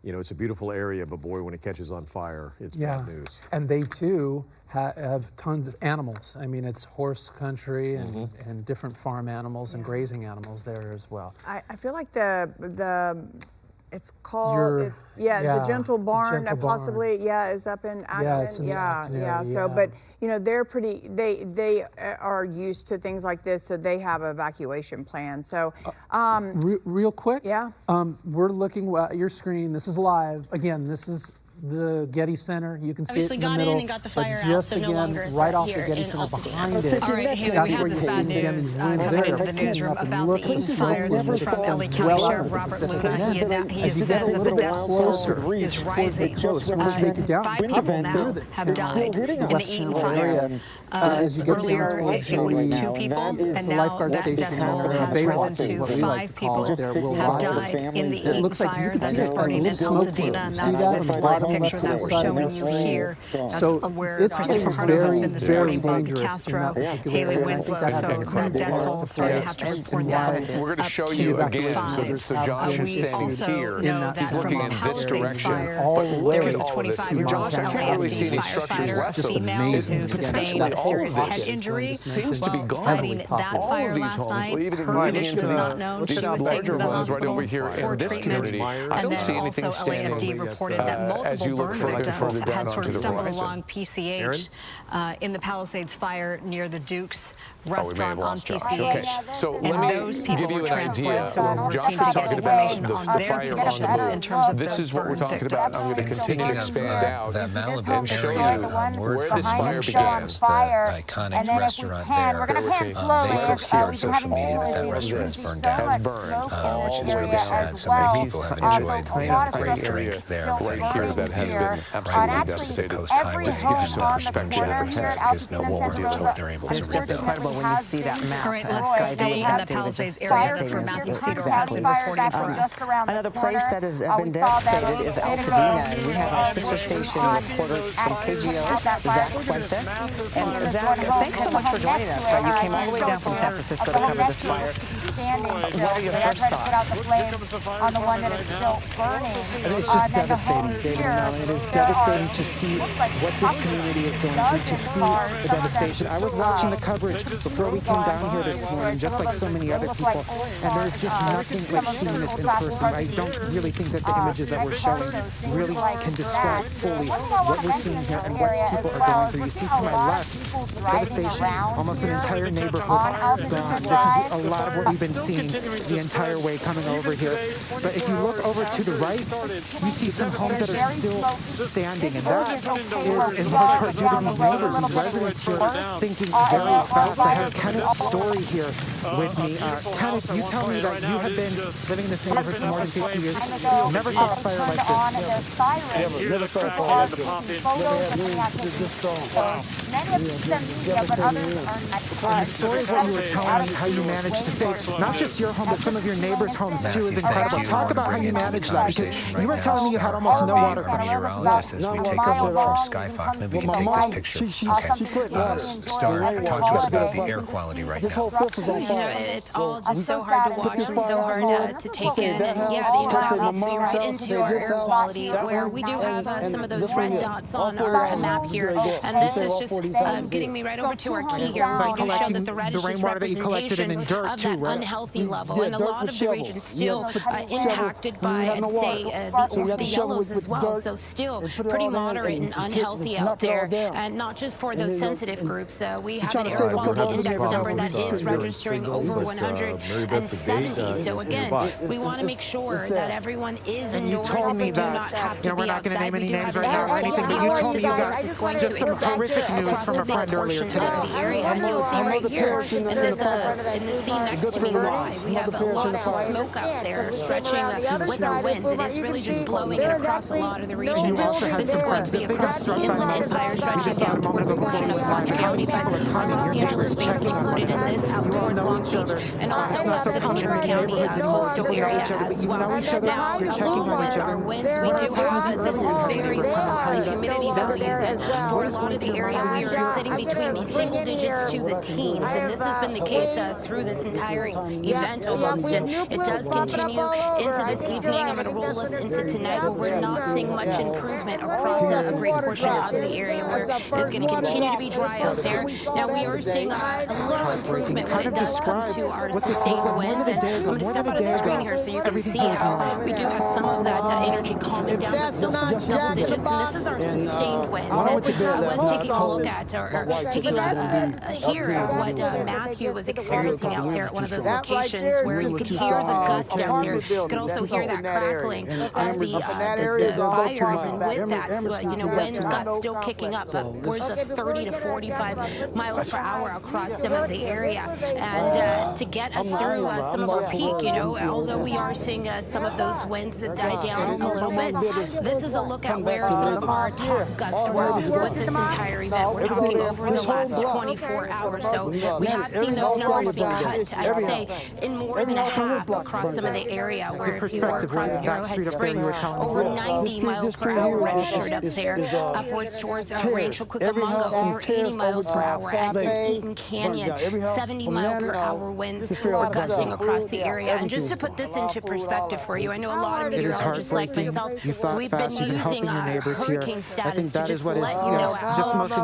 it's a beautiful area, but boy, when it catches on fire, it's bad news. And they too have tons of animals. I mean, it's horse country and different farm animals and grazing animals there as well. I feel like it's called, the Gentle Barn, possibly, is up in Acton. Yeah, it's in the Acton area, So, but, they're pretty, they are used to things like this, so they have an evacuation plan. So, real quick, we're looking at your screen. This is live. Again, this is the Getty Center. You can see Obviously it in the got middle. in and got the fire but just out, so no again, longer right off here the Getty in Center Altadena. behind it. All right, Haley, we have this bad news coming into the newsroom about the Eaton fire. This is from LA County Sheriff Robert Luna. He says that the death toll is rising. 5 people now have died in the Eaton fire. Earlier, it was 2 people, and now that death toll has risen to 5 people have died in the Eaton fire that is burning in Altadena, and that's this live picture that we're showing you here. That's where Christopher Harder has been this morning, Bob Castro, Haley Winslow. So that death toll, sorry to have to report that. We're going to show you again. So Josh is standing here. He's looking in this direction. But look at all of this. Josh, I can't really see any structures left. So potentially all of this seems to be gone. Fighting that fire last night. Her condition is not known. She was taken to the hospital for treatment. And then also LAFD reported that multiple burn victims had sort of stumbled along PCH in the Palisades fire near the Duke's restaurant on PCH. Okay. So let me give you an idea. Josh is talking about the fire on the move. This is what we're talking about. I'm going to continue to expand out and show you where this fire began. The iconic restaurant there. We're going to pan slowly. They post here on social media that restaurant is burned down. Which is really sad. So many people have enjoyed great drinks there. Right here that has been absolutely devastated. Coast Highway to give you some perspective because no war. Let's hope they're able to rebuild. When you see that map. All right, let's stay in the Palisades area. That's where Matthew Cedar has been reporting for us. Another place that has been devastated is Altadena, and we have our sister station reporter from KGO, Zach Fuentes. And Zach, thanks so much for joining us. You came all the way down from San Francisco to cover this fire. What are your first thoughts? On the one that is still burning. It's just devastating, David and Ellen. It is devastating to see what this community is going through, to see the devastation. I was watching the coverage before we came down here this morning, just like so many other people, and there's just nothing like seeing this in person. I don't really think that the images that we're showing really can describe fully what we're seeing here and what people are going through. You see to my left, devastation, almost an entire neighborhood gone. This is a lot of what we've been seeing the entire way coming over here. But if you look over to the right, you see some homes that are still standing, and that is in large part due to these neighbors, these residents here thinking very fast. I have Kenneth's story here with me. Kenneth, you tell me that you have been living in this neighborhood for more than 50 years. Never saw a fire like this. Never saw a fire like The story of what you were telling me, how you managed to save not just your home, but some of your neighbors' homes too, is incredible. Talk about how you managed that, because you were telling me you had almost no water. Meteorologist, as we take a look from Skyfox, maybe we can take this picture. Okay. Star, talk to us about the air quality right now. It's all just so hard to watch and so hard to take in. And that leads me right into our air quality, where we do have some of those red dots on our map here. And this is just getting me right over to our key here. We're going to show that the reddish is representation of that unhealthy level, and a lot of the region still impacted by, I'd say, the yellows as well. So still pretty moderate and unhealthy out there, and not just for those sensitive groups. We have an air quality index number that is registering over 170. So again, we want to make sure that everyone is indoors if you do not have to be outside. We do have an air quality alert is going to extend across a big portion of the area, and you'll see right here in this scene next to me why. We have lots of smoke out there stretching with our winds. It is really just blowing it across a lot of the region. This is going to be across the Inland Empire, stretching down towards a portion of Orange County, but Los Angeles Basin included in this, out towards Long Beach, and also the Ventura County coastal area as well. Now, along with our winds, we do have this very low humidity values, and for a lot of the area, we are sitting between these single digits to the teens, and this has been the case through this entire event almost, and it does continue into this evening. I'm going to roll us into tonight, where we're not seeing much improvement across a great portion of the area, where it's going to continue to be dry out there. Now, we are seeing a little improvement when it does come to our sustained winds, and I'm going to step out of the screen here so you can see how we do have some of that energy calming down, but still double digits, and this is our sustained winds. And I was taking a look at, or taking a hear at what Matthew was experiencing out there at one of those locations, where you could hear the gust out there. You could also hear that crackling of the fires, and with that, wind gusts still kicking up, upwards of 30 to 45 miles per hour across some of the area. And to get us through some of our peak, although we are seeing some of those winds die down a little bit, this is a look at where some of our top gusts were with this entire event. We're talking over the last 24 hours. So we have seen those numbers be cut, I'd say, in more than a half across some of the area, where if you were across Arrowhead Springs, over 90 miles per hour registered up there, upwards towards Rancho Cucamonga, over 80 miles per hour, and in Eaton Canyon, 70 mile per hour winds were gusting across the area. And just to put this into perspective for you, I know a lot of meteorologists like myself, we've been using hurricane status to just let you know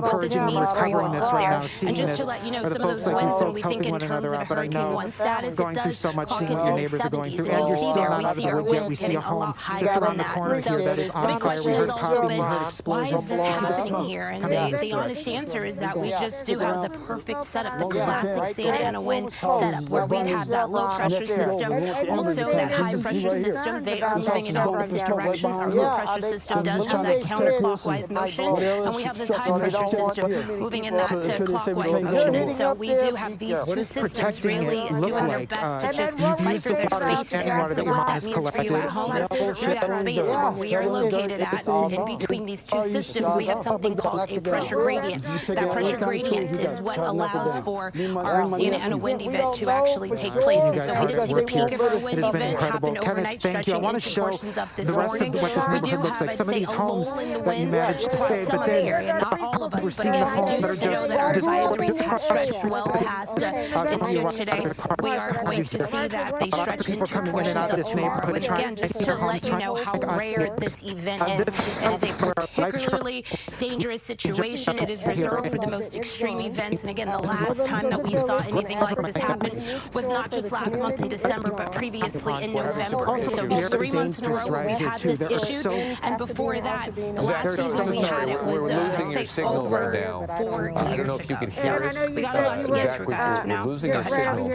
what this means for you all out there. And just to let you know, some of those winds, when we think in terms of Hurricane 1 status, it does clock in the 70s. And you'll see there, we see our winds getting a lot higher than that. And so the big question has also been, why is this happening here? And the honest answer is that we just do have the perfect setup, the classic Santa Ana wind setup, where we have that low pressure system, also that high pressure system. They are moving in opposite directions. Our low pressure system does have that counterclockwise motion, and we have this high pressure system moving in that clockwise motion. And so we do have these two systems really doing their best to just fight for their space there. So what that means for you at home is, through that space where we are located at, in between these two systems, we have something called a pressure gradient. That pressure gradient is what allows for our Santa Ana wind event to actually take place. And so we did see the peak of our wind event happen overnight, stretching into portions of this morning. We do have, I'd say, a lull in the winds across some of the area, not all of us, but again, we do know that our advisories have stretched well past into today. We are going to see that they stretch into portions of tomorrow. But again, just to let you know how rare this event is, it is a particularly dangerous situation. It is reserved for the most extreme events. And again, the last time that we saw anything like this happen was not just last month in December, but previously in November. So just 3 months in a row where we've had this issue. And before that, the last season we had it was over 4 years ago. I don't know if you can hear us. So we got a lot to get through, guys, for now. We're losing our signal.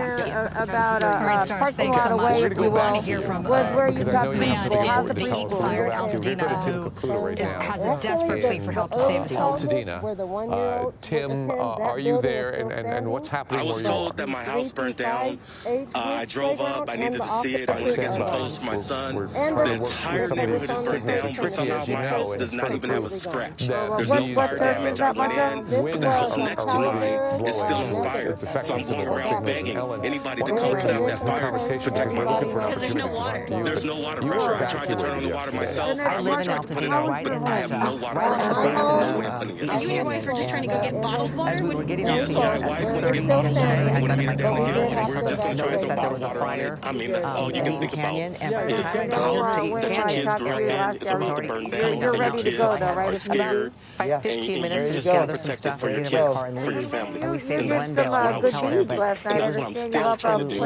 About a parking lot away, if you will, where you talk to people, how's the Eaton fire? Has a desperate plea for help to save his home. Altadena. Tim, are you there, and what's happening? I was told that my house burnt down. I drove up. I needed to see it. I went to get some clothes for my son. The entire neighborhood is burnt down, but somehow my house does not even have a scratch. There's no fire damage. I went in. The house next to mine is still on fire. So I'm going around begging anybody to come put out that fire to protect my home. Because there's no water. There's no water pressure. I tried to turn on the water myself. I live in Altadena, right in that, right in the basin of You and your wife are just trying to go get bottled water? As we were getting off the air at 6:30 yesterday, I got in my car and I saw the notice that there was a fire in Eaton Canyon, and by the time I drove to Eaton Canyon, it was already coming You're down ready to go, though, right? It's about 15 minutes to just gather some stuff and get in my car and leave. And we stayed in Glendale and good hotel there, but last night. it was absolutely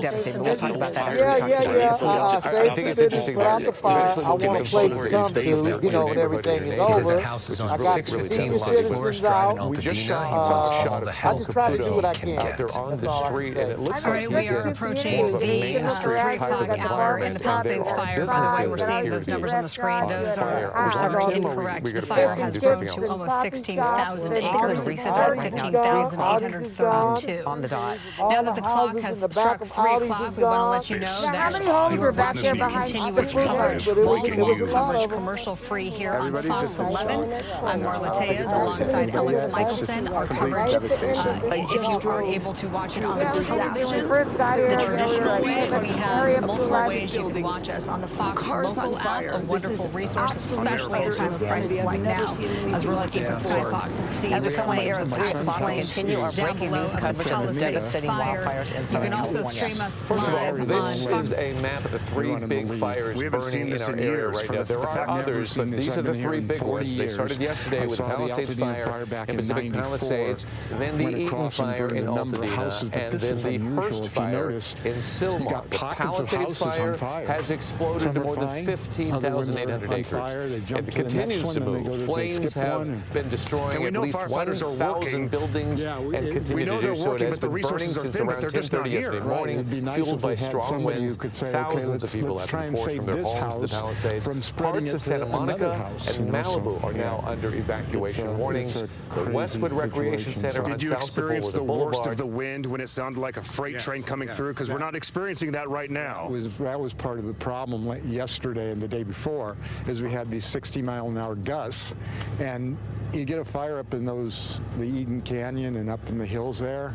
devastating. We'll talk about that. I think it's interesting that eventually we'll get some sort of come to, you know, when everything is over. I got 15 citizens out. We just shot a I just try to do what I can. out there on the street, and it looks All like right, we are approaching the 3 o'clock hour in the Palisades fire. By the way, we're seeing those numbers on the screen. Those are incorrect. The fire has grown to almost 16,000 acres. Lisa said 15,832. On the dot. Now that the clock has struck 3 o'clock, we want to let you know that you are back to continuous coverage, wall-to-wall coverage, commercial-free here on Fox 11. I'm Marla Tejas alongside Alex Michelson. Our coverage, if you are able to watch it on the television, the traditional way, we have multiple ways you can watch us on the Fox local app, a wonderful resource, especially in a time of crisis like now, as we're looking from Sky Fox and see the flames, the flames down below of the Palisades fire. You can also stream us live this on is a map of the 3 big fires burning in our area right now. There are others, but these are the 3 big ones. They started yesterday with the Palisades fire in Pacific Palisades, then the Eaton fire in Altadena, and then the Hearst fire in Sylmar. The Palisades fire has exploded to more than 15,800 acres. It continues to move. Flames have been destroying at least 1,000 buildings and continue to do so. It has been burning since around 10:30 yesterday morning, fueled by strong winds. Thousands of people have been forced from their homes to the Palisades. Parts of Santa Monica and Malibu are now under evacuation warnings. The Westwood Recreation Center on South Sepulveda Boulevard. Did you experience the worst of the wind when it sounded like a freight train coming through? Because we're not experiencing that right now. That was part of the problem yesterday and the day before, is we had these 60-mile-an-hour gusts, and you get a fire up in the Eaton Canyon and up in the hills there,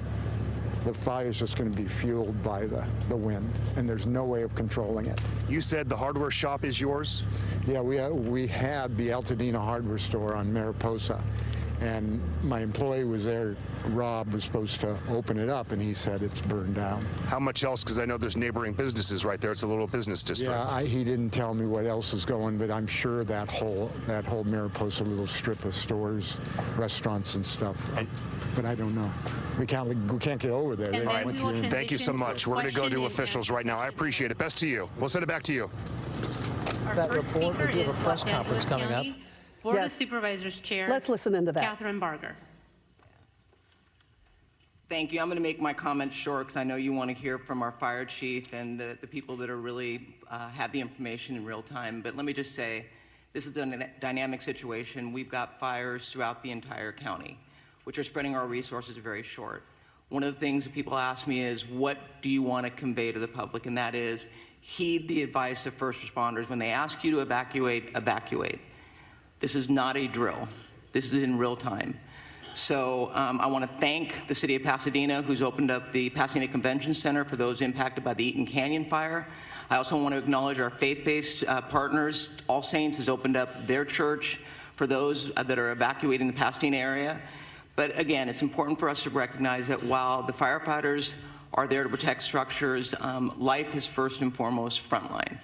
the fire is just going to be fueled by the wind, and there's no way of controlling it. You said the hardware shop is yours? Yeah, we had the Altadena hardware store on Mariposa, and my employee was there. Rob was supposed to open it up, and he said it's burned down. How much else? Because I know there's neighboring businesses right there. It's a little business district. Yeah, he didn't tell me what else is going, but I'm sure that whole Mariposa little strip of stores, restaurants and stuff. But I don't know. We can't get over there. Thank you so much. We're going to go to officials right now. I appreciate it. Best to you. We'll send it back to you. That report, we do have a press conference coming up. Board of Supervisors Chair. Let's listen into that. Catherine Barger. Thank you. I'm going to make my comments short because I know you want to hear from our fire chief and the people that are really have the information in real time. But let me just say, this is a dynamic situation. We've got fires throughout the entire county, which are spreading our resources very short. One of the things that people ask me is, what do you want to convey to the public? And that is, heed the advice of first responders. When they ask you to evacuate, evacuate. This is not a drill. This is in real time. So I want to thank the city of Pasadena, who's opened up the Pasadena Convention Center for those impacted by the Eaton Canyon fire. I also want to acknowledge our faith-based partners. All Saints has opened up their church for those that are evacuating the Pasadena area. But again, it's important for us to recognize that while the firefighters are there to protect structures, life is first and foremost frontline.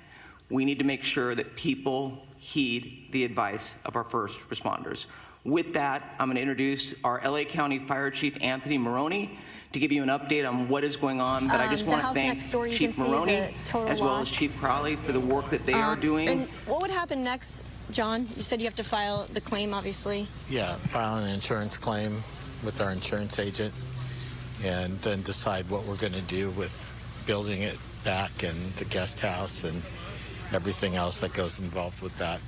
We need to make sure that people heed the advice of our first responders. With that, I'm going to introduce our LA County Fire Chief, Anthony Maroney, to give you an update on what is going on. But I just want to thank Chief Maroney as well as Chief Crowley for the work that they are doing. And what would happen next, John? You said you have to file the claim, obviously. Yeah, file an insurance claim with our insurance agent and then decide what we're going to do with building it back and the guest house and everything else that goes involved with that.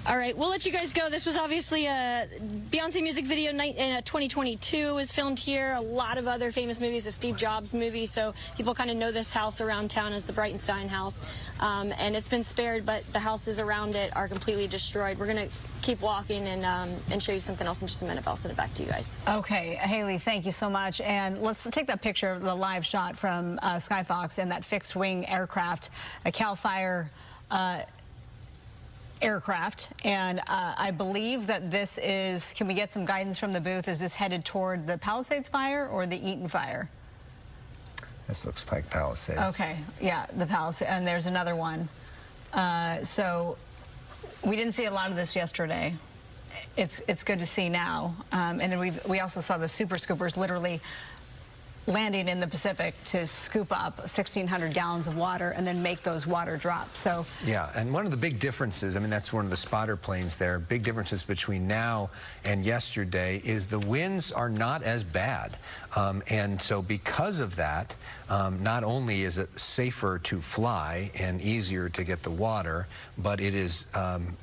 All right, we'll let you guys go. This was obviously a Beyonce music video in 2022 was filmed here. A lot of other famous movies, a Steve Jobs movie, so people kind of know this house around town as the Breitenstein house. And it's been spared, but the houses around it are completely destroyed. We're going to keep walking and show you something else in just a minute, but I'll send it back to you guys. Okay, Haley, thank you so much. And let's take that picture of the live shot from Sky Fox and that fixed-wing aircraft, a CAL FIRE aircraft, and I believe that this is, can we get some guidance from the booth, is this headed toward the Palisades fire or the Eaton fire? This looks like Palisades. Okay, yeah, the Palisades, and there's another one. So we didn't see a lot of this yesterday. It's good to see now. And then we also saw the super scoopers literally landing in the Pacific to scoop up 1,600 gallons of water and then make those water drops. So yeah, and one of the big differences, I mean, that's one of the spotter planes there, big differences between now and yesterday is the winds are not as bad. And so because of that, not only is it safer to fly and easier to get the water, but it is,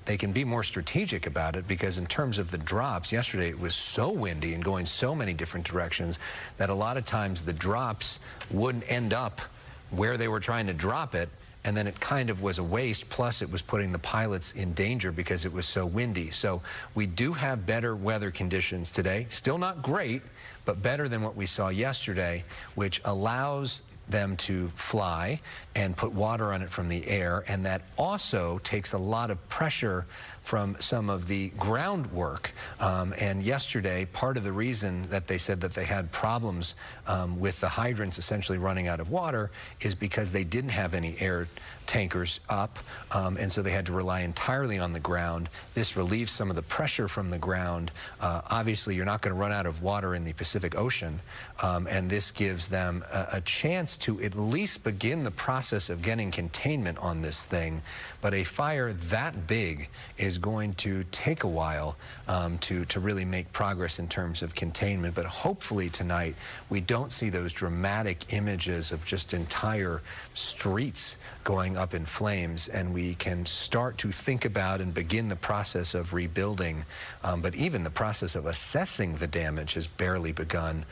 they can be more strategic about it, because in terms of the drops, yesterday it was so windy and going so many different directions that a lot of times the drops wouldn't end up where they were trying to drop it, and then it kind of was a waste, plus it was putting the pilots in danger because it was so windy. So we do have better weather conditions today. Still not great, but better than what we saw yesterday, which allows them to fly and put water on it from the air, and that also takes a lot of pressure from some of the groundwork. And yesterday, part of the reason that they said that they had problems with the hydrants essentially running out of water is because they didn't have any air tankers up, and so they had to rely entirely on the ground. This relieves some of the pressure from the ground. Obviously, you're not going to run out of water in the Pacific Ocean, and this gives them a chance to at least begin the process of getting containment on this thing. But a fire that big is going to take a while to really make progress in terms of containment. But hopefully tonight we don't see those dramatic images of just entire streets going up in flames, and we can start to think about and begin the process of rebuilding. But even the process of assessing the damage has barely begun,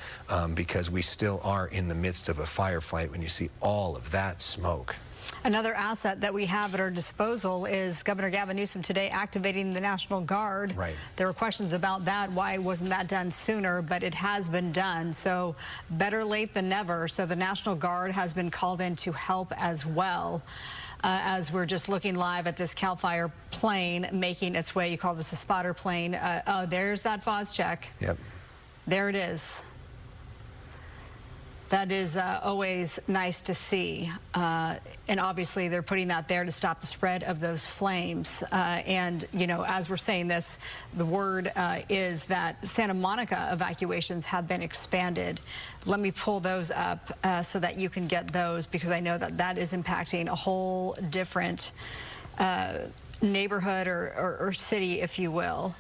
because we still are in the midst of a firefight when you see all of that smoke. Another asset that we have at our disposal is Governor Gavin Newsom today activating the National Guard. Right. There were questions about that. Why wasn't that done sooner? But it has been done. So better late than never. So the National Guard has been called in to help as well. As we're just looking live at this CAL FIRE plane making its way. You call this a spotter plane. Oh, there's that FOS check. Yep. There it is. That is always nice to see. And obviously they're putting that there to stop the spread of those flames. And, you know, as we're saying this, the word is that Santa Monica evacuations have been expanded. Let me pull those up so that you can get those, because I know that that is impacting a whole different neighborhood or city, if you will.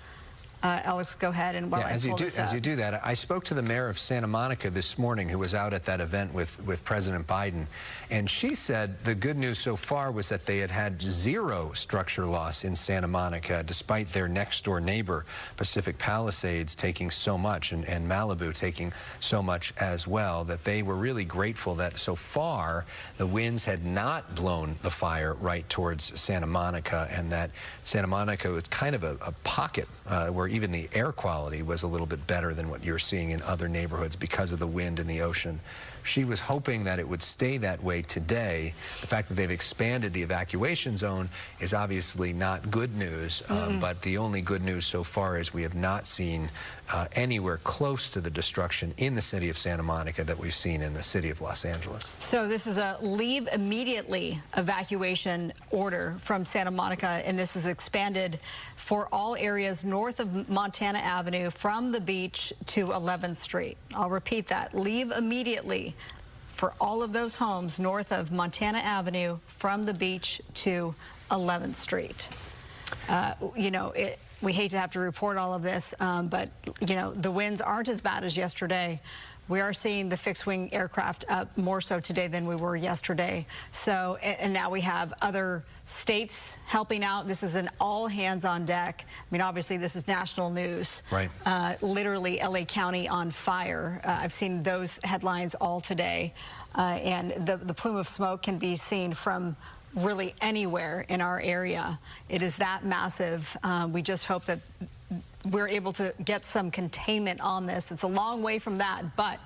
Alex, go ahead, and while I pull this up. As you do that, I spoke to the mayor of Santa Monica this morning, who was out at that event with President Biden, and she said the good news so far was that they had zero structure loss in Santa Monica, despite their next-door neighbor, Pacific Palisades, taking so much, and Malibu taking so much as well, that they were really grateful that so far the winds had not blown the fire right towards Santa Monica, and that Santa Monica was kind of a pocket where even the air quality was a little bit better than what you're seeing in other neighborhoods because of the wind and the ocean. She was hoping that it would stay that way today. The fact that they've expanded the evacuation zone is obviously not good news, but the only good news so far is we have not seen anywhere close to the destruction in the city of Santa Monica that we've seen in the city of Los Angeles. So this is a leave immediately evacuation order from Santa Monica, and this is expanded for all areas north of Montana Avenue from the beach to 11th Street. I'll repeat that. Leave immediately for all of those homes north of Montana Avenue from the beach to 11th Street. You know, we hate to have to report all of this, but, you know, the winds aren't as bad as yesterday. We are seeing the fixed-wing aircraft up more so today than we were yesterday. So, and now we have other states helping out. This is an all-hands-on-deck. I mean, obviously, this is national news. Right. Literally, LA County on fire. I've seen those headlines all today. And the plume of smoke can be seen from really anywhere in our area. It is that massive. We just hope that we're able to get some containment on this. It's a long way from that, but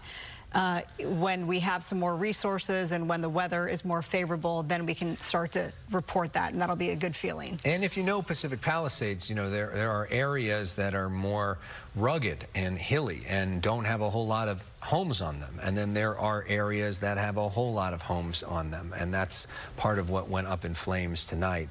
when we have some more resources and when the weather is more favorable, then we can start to report that, and that'll be a good feeling. And if you know Pacific Palisades, you know, there are areas that are more rugged and hilly and don't have a whole lot of homes on them. And then there are areas that have a whole lot of homes on them. And that's part of what went up in flames tonight.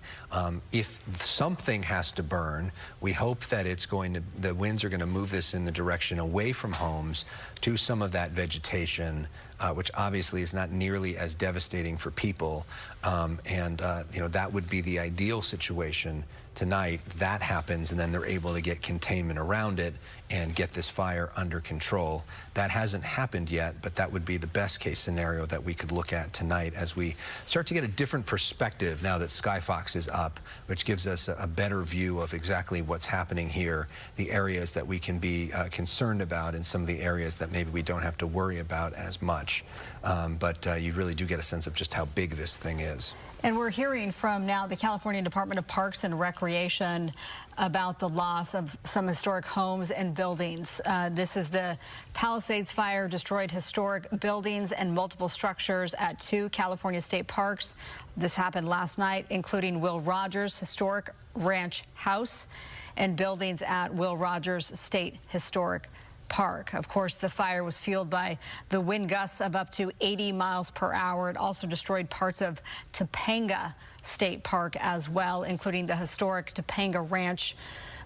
If something has to burn, we hope that the winds are going to move this in the direction away from homes to some of that vegetation, which obviously is not nearly as devastating for people. You know, that would be the ideal situation tonight. That happens, and then they're able to get containment around it and get this fire under control. That hasn't happened yet, but that would be the best case scenario that we could look at tonight as we start to get a different perspective now that Skyfox is up, which gives us a better view of exactly what's happening here, the areas that we can be concerned about, and some of the areas that maybe we don't have to worry about as much. You really do get a sense of just how big this thing is. And we're hearing from now the California Department of Parks and Recreation about the loss of some historic homes and buildings. This is the Palisades fire destroyed historic buildings and multiple structures at 2 California state parks. This happened last night, including Will Rogers Historic Ranch House and buildings at Will Rogers State Historic Park. Of course, the fire was fueled by the wind gusts of up to 80 miles per hour. It also destroyed parts of Topanga State Park as well, including the historic Topanga Ranch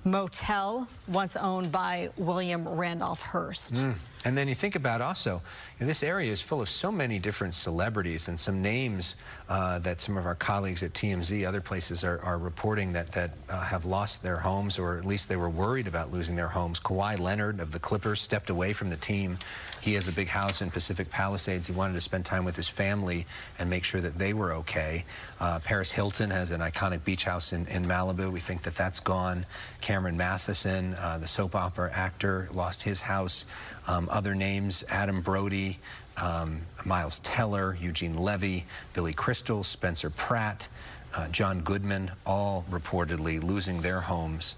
Motel, once owned by William Randolph Hearst. And then you think about also, this area is full of so many different celebrities and some names that some of our colleagues at TMZ, other places are reporting that have lost their homes, or at least they were worried about losing their homes. Kawhi Leonard of the Clippers stepped away from the team. He has a big house in Pacific Palisades. He wanted to spend time with his family and make sure that they were okay. Paris Hilton has an iconic beach house in Malibu. We think that that's gone. Cameron Matheson, the soap opera actor, lost his house. Other names, Adam Brody, Miles Teller, Eugene Levy, Billy Crystal, Spencer Pratt, John Goodman, all reportedly losing their homes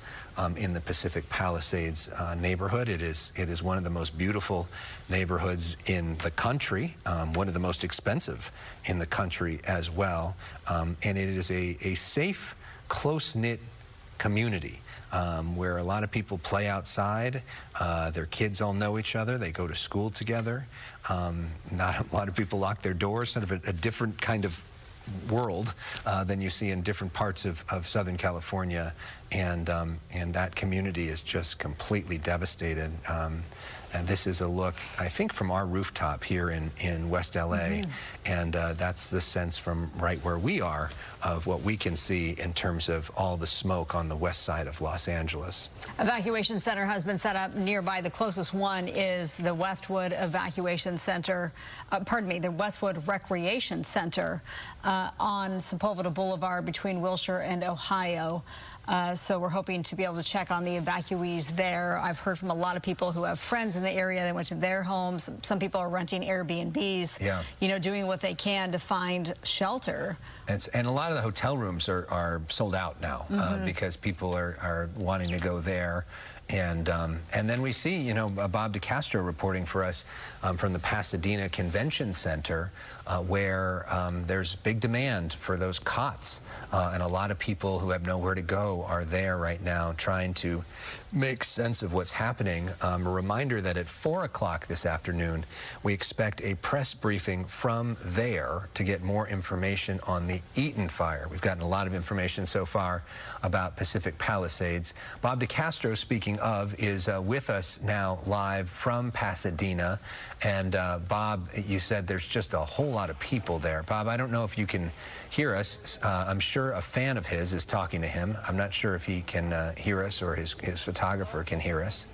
in the Pacific Palisades neighborhood. It is one of the most beautiful neighborhoods in the country, one of the most expensive in the country as well. And it is a safe, close-knit community where a lot of people play outside. Their kids all know each other. They go to school together. Not a lot of people lock their doors, sort of a different kind of world than you see in different parts of Southern California, and that community is just completely devastated. And this is a look, I think, from our rooftop here in West LA, and that's the sense from right where we are of what we can see in terms of all the smoke on the west side of Los Angeles. Evacuation center has been set up nearby. The closest one is the Westwood Evacuation Center, the Westwood Recreation Center on Sepulveda Boulevard between Wilshire and Ohio. So we're hoping to be able to check on the evacuees there. I've heard from a lot of people who have friends in the area. They went to their homes. Some people are renting Airbnbs, you know, doing what they can to find shelter. And a lot of the hotel rooms are sold out now because people are wanting to go there. And then we see, you know, Bob DeCastro reporting for us from the Pasadena Convention Center, where there's big demand for those cots. And a lot of people who have nowhere to go are there right now trying to make sense of what's happening. A reminder that at 4 o'clock this afternoon, we expect a press briefing from there to get more information on the Eaton fire. We've gotten a lot of information so far about Pacific Palisades. Bob DeCastro, speaking of, is with us now live from Pasadena. And Bob, you said there's just a whole lot of people there. Bob, I don't know if you can hear us. I'm sure a fan of his is talking to him. I'm not sure if he can hear us or his photographer can hear us.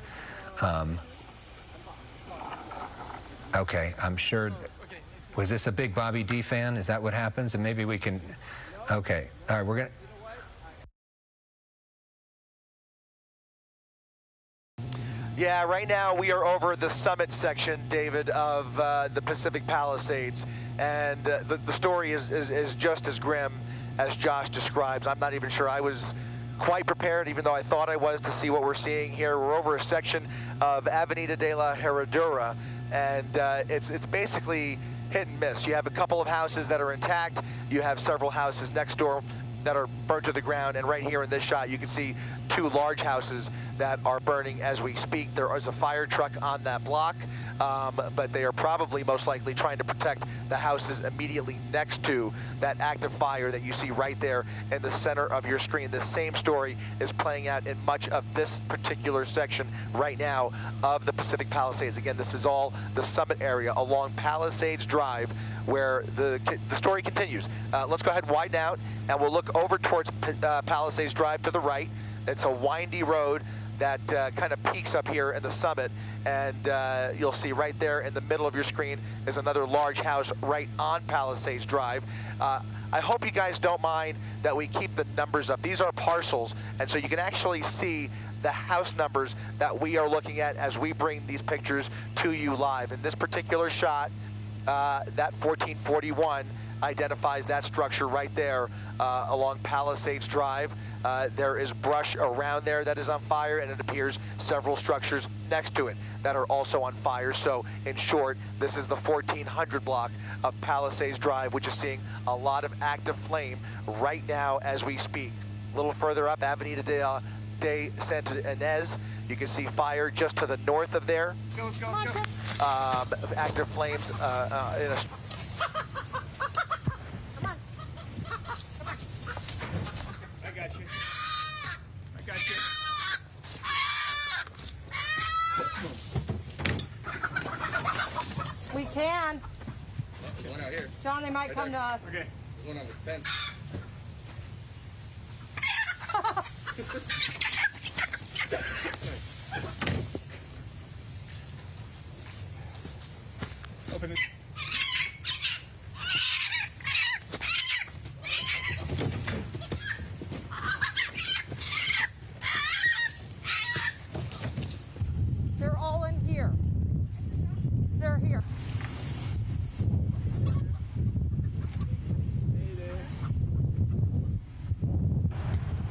Okay, I'm sure. Was this a big Bobby D fan? Is that what happens? And maybe we can. Okay, all right, we're going to. Yeah, right now we are over the summit section, David, of the Pacific Palisades, and the story is just as grim as Josh describes. I'm not even sure I was quite prepared, even though I thought I was, to see what we're seeing here. We're over a section of Avenida de la Herradura, and it's basically hit and miss. You have a couple of houses that are intact. You have several houses next door that are burnt to the ground, and right here in this shot you can see two large houses that are burning as we speak. There is a fire truck on that block, but they are probably most likely trying to protect the houses immediately next to that active fire that you see right there in the center of your screen. The same story is playing out in much of this particular section right now of the Pacific Palisades. Again, this is all the summit area along Palisades Drive where the story continues. Let's go ahead and widen out, and we'll look over towards Palisades Drive to the right. It's a windy road that kind of peaks up here in the summit, and you'll see right there in the middle of your screen is another large house right on Palisades Drive. I hope you guys don't mind that we keep the numbers up. These are parcels, and so you can actually see the house numbers that we are looking at as we bring these pictures to you live. In this particular shot, that 1441 identifies that structure right there along Palisades Drive. There is brush around there that is on fire, and it appears several structures next to it that are also on fire. So in short, this is the 1400 block of Palisades Drive, which is seeing a lot of active flame right now as we speak. A little further up, Avenida de Santa Ynez, you can see fire just to the north of there. Go. Active flames in a... I got you. We can. There's one out here. John, they might come to us. Okay. There's one on the fence. Open it. They're all in here. They're here.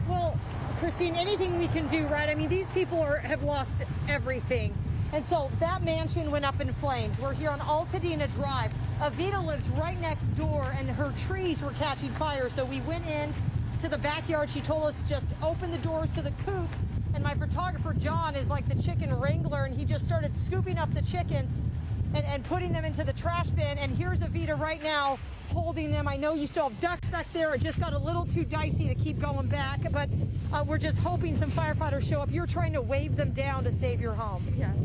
Well, Christine, anything we can do, right? I mean, these people have lost everything. And so that mansion went up in flames. We're here on Altadena Drive. Avita lives right next door, and her trees were catching fire. So we went in to the backyard. She told us just open the doors to the coop. And my photographer, John, is like the chicken wrangler, and he just started scooping up the chickens and putting them into the trash bin. And here's Avita right now holding them. I know you still have ducks back there. It just got a little too dicey to keep going back, but we're just hoping some firefighters show up. You're trying to wave them down to save your home. Yes.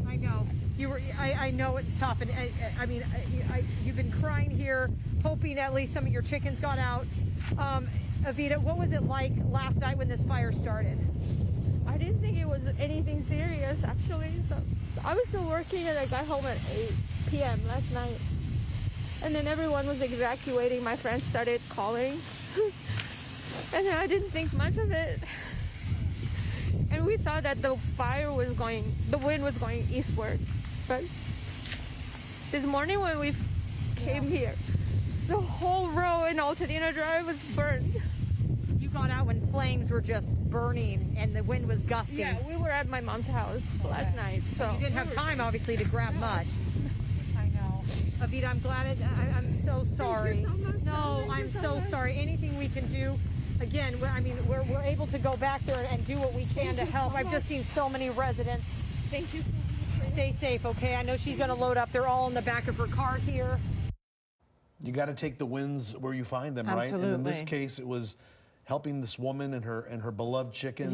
I know. I know it's tough, and I mean, you've been crying here, hoping at least some of your chickens got out. Avita, what was it like last night when this fire started? I didn't think it was anything serious, actually. So I was still working, and I got home at 8 p.m. last night. And then everyone was evacuating. My friends started calling. And I didn't think much of it. And we thought that the wind was going eastward. But this morning when we came here, the whole row in Altadena Drive was burned. You got out when flames were just burning and the wind was gusting. Yeah, we were at my mom's house last night. So you didn't have time, obviously, to grab much. I know. Avita, I'm glad I'm so sorry. Thank you so much. No, I'm so sorry. Anything we can do. Again, I mean, we're able to go back there and do what we can to help. I've just seen so many residents. Thank you so much. Stay safe, okay? I know she's going to load up. They're all in the back of her car here. You got to take the wins where you find them, right? And in this case, it was helping this woman and her beloved chickens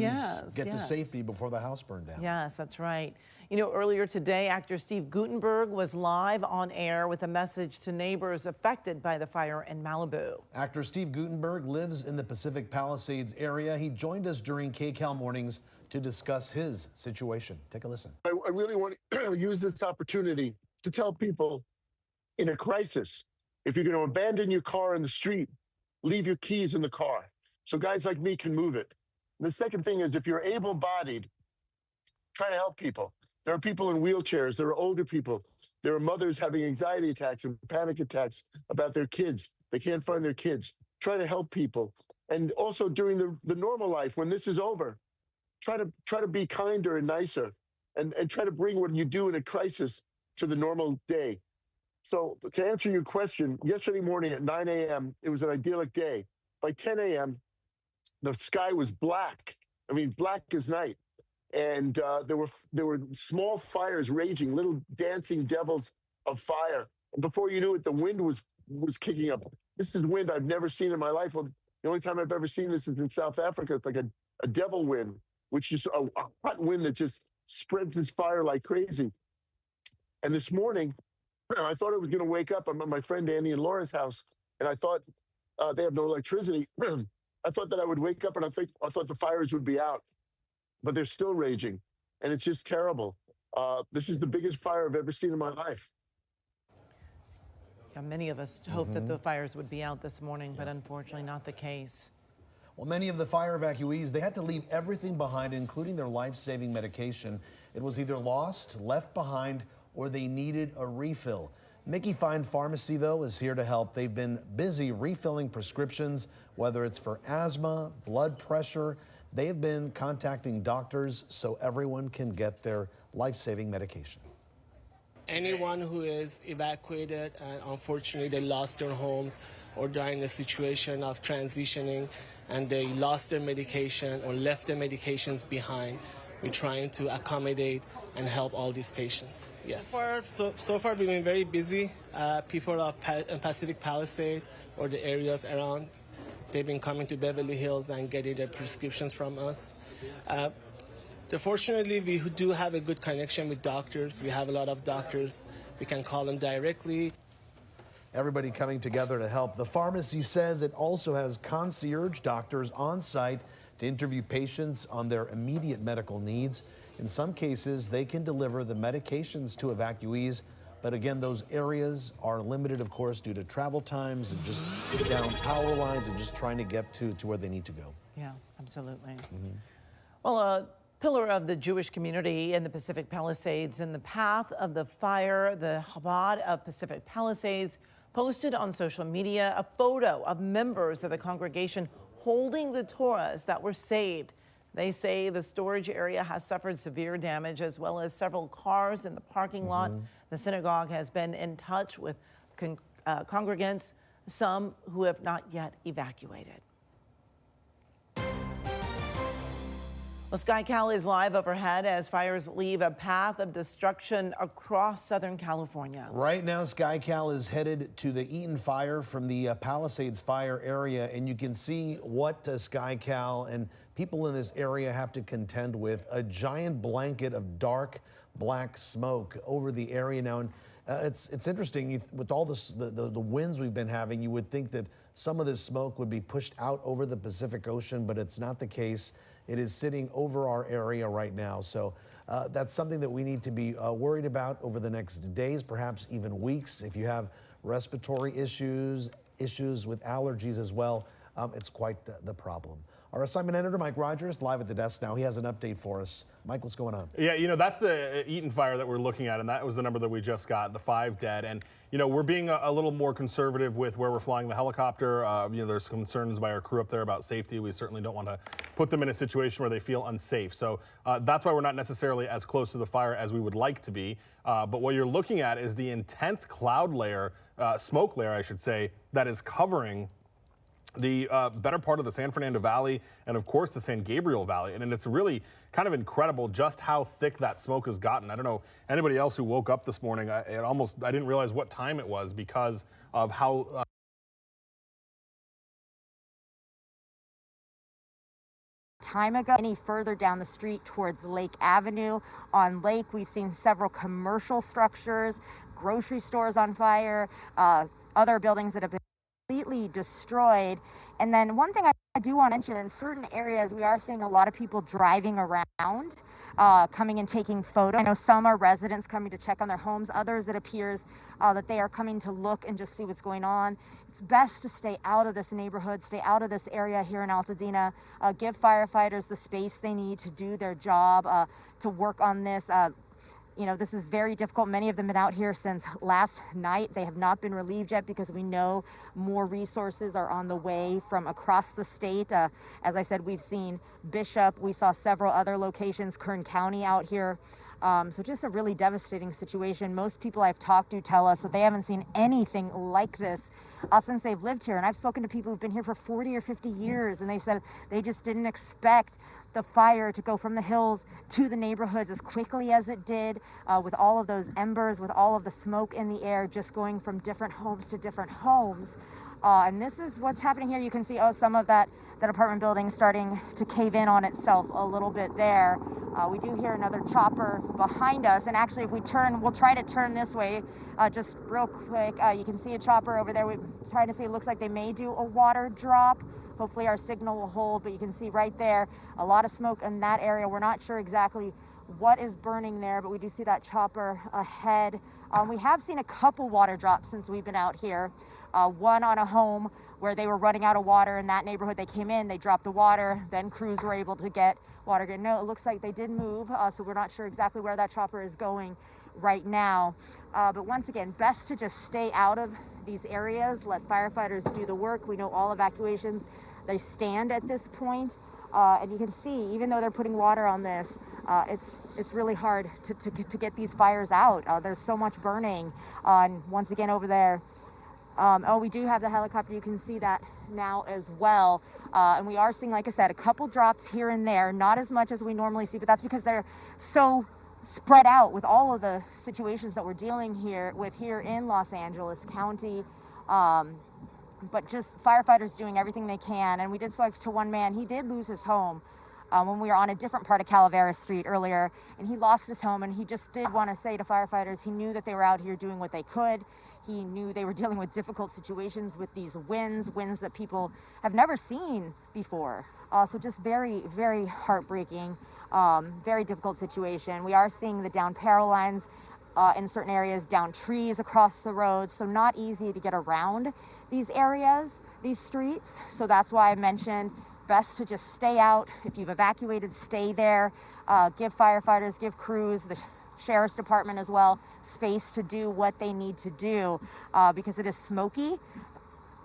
get to safety before the house burned down. Yes, that's right. You know, earlier today, actor Steve Guttenberg was live on air with a message to neighbors affected by the fire in Malibu. Actor Steve Guttenberg lives in the Pacific Palisades area. He joined us during KCAL Mornings to discuss his situation. Take a listen. I really want to use this opportunity to tell people in a crisis, if you're going to abandon your car in the street, leave your keys in the car so guys like me can move it. And the second thing is, if you're able-bodied, try to help people. There are people in wheelchairs. There are older people. There are mothers having anxiety attacks and panic attacks about their kids. They can't find their kids. Try to help people. And also during the normal life, when this is over, try to be kinder and nicer, and try to bring what you do in a crisis to the normal day. So to answer your question, yesterday morning at 9 a.m., it was an idyllic day. By 10 a.m., the sky was black. I mean, black as night. And there were small fires raging, little dancing devils of fire. And before you knew it, the wind was kicking up. This is wind I've never seen in my life. Well, the only time I've ever seen this is in South Africa. It's like a devil wind, which is a hot wind that just spreads this fire like crazy. And this morning, I thought I was going to wake up. I'm at my friend Andy and Laura's house, and I thought they have no electricity. I thought that I would wake up, and I thought the fires would be out, but they're still raging, and it's just terrible. This is the biggest fire I've ever seen in my life. Yeah, many of us hoped that the fires would be out this morning, but unfortunately not the case. Well, many of the fire evacuees, they had to leave everything behind, including their life-saving medication. It was either lost, left behind, or they needed a refill. Mickey Fine Pharmacy, though, is here to help. They've been busy refilling prescriptions, whether it's for asthma, blood pressure. They have been contacting doctors so everyone can get their life-saving medication. Anyone who is evacuated and unfortunately they lost their homes or they're in a situation of transitioning and they lost their medication or left their medications behind, we're trying to accommodate and help all these patients. Yes. So far we've been very busy. People of Pacific Palisades or the areas around, they've been coming to Beverly Hills and getting their prescriptions from us. Fortunately, we do have a good connection with doctors. We have a lot of doctors. We can call them directly. Everybody coming together to help. The pharmacy says it also has concierge doctors on site to interview patients on their immediate medical needs. In some cases, they can deliver the medications to evacuees. But again, those areas are limited, of course, due to travel times and just down power lines and just trying to get to where they need to go. Yeah, absolutely. Well, a pillar of the Jewish community in the Pacific Palisades in the path of the fire, the Chabad of Pacific Palisades posted on social media a photo of members of the congregation holding the Torahs that were saved. They say the storage area has suffered severe damage, as well as several cars in the parking lot. The synagogue has been in touch with congregants, some who have not yet evacuated. Well, SkyCal is live overhead as fires leave a path of destruction across Southern California. Right now, SkyCal is headed to the Eaton fire from the Palisades fire area, and you can see what SkyCal and people in this area have to contend with. A giant blanket of dark black smoke over the area now. And it's interesting, with all this, the winds we've been having, you would think that some of this smoke would be pushed out over the Pacific Ocean, but it's not the case. It is sitting over our area right now. So that's something that we need to be worried about over the next days, perhaps even weeks. If you have respiratory issues with allergies as well, it's quite the problem. Our assignment editor, Mike Rogers, live at the desk now. He has an update for us. Mike, what's going on? Yeah, that's the Eaton fire that we're looking at, and that was the number that we just got, the 5 dead. And, we're being a little more conservative with where we're flying the helicopter. There's concerns by our crew up there about safety. We certainly don't want to put them in a situation where they feel unsafe. So that's why we're not necessarily as close to the fire as we would like to be. But what you're looking at is the intense cloud layer, smoke layer, I should say, that is covering the better part of the San Fernando Valley and, of course, the San Gabriel Valley. And it's really kind of incredible just how thick that smoke has gotten. I don't know anybody else who woke up this morning. I didn't realize what time it was because of how time ago. Any further down the street towards Lake Avenue. On Lake, we've seen several commercial structures, grocery stores on fire, other buildings that have been completely destroyed. And then one thing I do want to mention, in certain areas we are seeing a lot of people driving around, coming and taking photos. I know some are residents coming to check on their homes, others it appears that they are coming to look and just see what's going on. It's best to stay out of this neighborhood, stay out of this area here in Altadena, give firefighters the space they need to do their job, to work on this. You know, this is very difficult. Many of them have been out here since last night. They have not been relieved yet because we know more resources are on the way from across the state. As I said, we've seen Bishop. We saw several other locations, Kern County out here. So just a really devastating situation. Most people I've talked to tell us that they haven't seen anything like this since they've lived here. And I've spoken to people who've been here for 40 or 50 years, and they said they just didn't expect the fire to go from the hills to the neighborhoods as quickly as it did, with all of those embers, with all of the smoke in the air, just going from different homes to different homes. And this is what's happening here. You can see, some of that apartment building starting to cave in on itself a little bit there. We do hear another chopper behind us. And actually, if we turn, we'll try to turn this way just real quick. You can see a chopper over there. We're trying to see, it looks like they may do a water drop. Hopefully our signal will hold, but you can see right there, a lot of smoke in that area. We're not sure exactly what is burning there, but we do see that chopper ahead. We have seen a couple water drops since we've been out here. One on a home where they were running out of water in that neighborhood. They came in, they dropped the water, then crews were able to get water. No, it looks like they did move, so we're not sure exactly where that chopper is going right now. But once again, best to just stay out of these areas, let firefighters do the work. We know all evacuations, they stand at this point. And you can see, even though they're putting water on this, it's really hard to get these fires out. There's so much burning. And once again over there, we do have the helicopter. You can see that now as well. And we are seeing, like I said, a couple drops here and there, not as much as we normally see, but that's because they're so spread out with all of the situations that we're dealing with here in Los Angeles County. But just firefighters doing everything they can. And we did speak to one man. He did lose his home when we were on a different part of Calaveras Street earlier, and he lost his home, and he just did want to say to firefighters, he knew that they were out here doing what they could. He knew they were dealing with difficult situations with these winds that people have never seen before. So just very, very heartbreaking, very difficult situation. We are seeing the down power lines in certain areas, down trees across the road, so not easy to get around these areas, these streets. So that's why I mentioned best to just stay out. If you've evacuated, stay there. Give firefighters, give crews, the sheriff's department as well, space to do what they need to do because it is smoky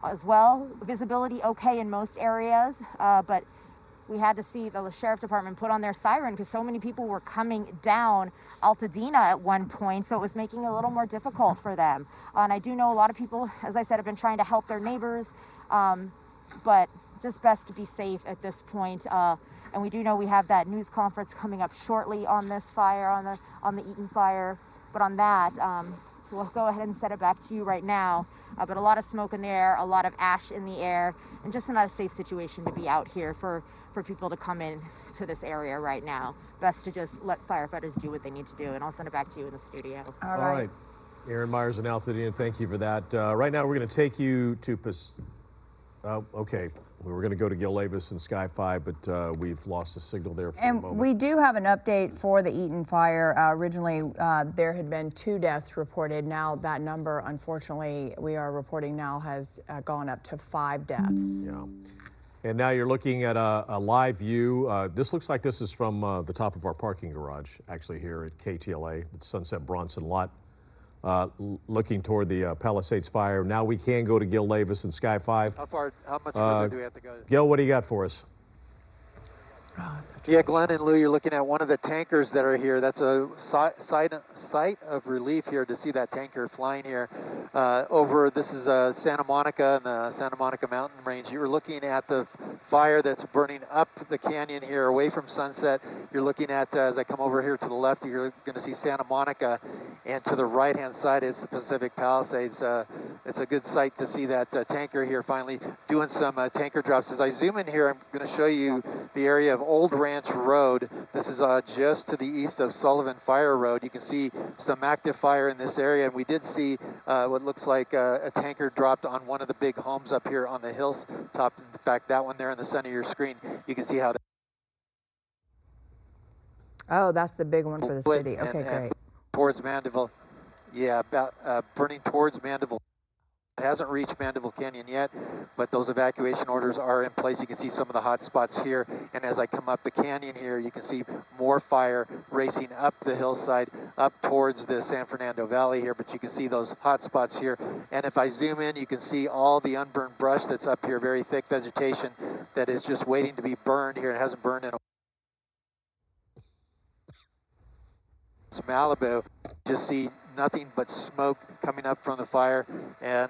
as well. Visibility okay in most areas, but we had to see the sheriff department put on their siren because so many people were coming down Altadena at one point, so it was making it a little more difficult for them. And I do know a lot of people, as I said, have been trying to help their neighbors, but just best to be safe at this point. And we do know we have that news conference coming up shortly on this fire, on the Eaton fire. But on that, we'll go ahead and set it back to you right now. But a lot of smoke in the air, a lot of ash in the air, and just not a safe situation to be out here for people to come in to this area right now. Best to just let firefighters do what they need to do, and I'll send it back to you in the studio. All right. Aaron Myers in Altadena, thank you for that. Right now, we're going to take you to okay. We were going to go to Gil Davis and Sky 5, but we've lost the signal there for a moment. And we do have an update for the Eaton fire. Originally, there had been 2 deaths reported. Now that number, unfortunately, we are reporting now has gone up to 5 deaths. Yeah. And now you're looking at a live view. This looks like this is from the top of our parking garage, actually here at KTLA, the Sunset Bronson lot. Looking toward the Palisades fire. Now we can go to Gil Davis and Sky 5. How much further do we have to go? Gil, what do you got for us? Yeah, Glenn and Lou, you're looking at one of the tankers that are here. That's a sight of relief here to see that tanker flying here over. This is Santa Monica and the Santa Monica mountain range. You're looking at the fire that's burning up the canyon here away from Sunset. You're looking at, as I come over here to the left, you're going to see Santa Monica, and to the right-hand side is the Pacific Palisades. It's a good sight to see that tanker here finally doing some tanker drops. As I zoom in here, I'm going to show you the area of Old Ranch Road. This is just to the east of Sullivan Fire Road. You can see some active fire in this area, and we did see what looks like a tanker dropped on one of the big homes up here on the hilltop. In fact, that one there in the center of your screen, you can see how. Oh, that's the big one for the city. Okay, great. Towards Mandeville. Yeah, about burning towards Mandeville. It hasn't reached Mandeville Canyon yet, but those evacuation orders are in place. You can see some of the hot spots here, and as I come up the canyon here, you can see more fire racing up the hillside up towards the San Fernando Valley here, but you can see those hot spots here. And if I zoom in, you can see all the unburned brush that's up here, very thick vegetation that is just waiting to be burned here. It hasn't burned in a Malibu. Just see nothing but smoke coming up from the fire, and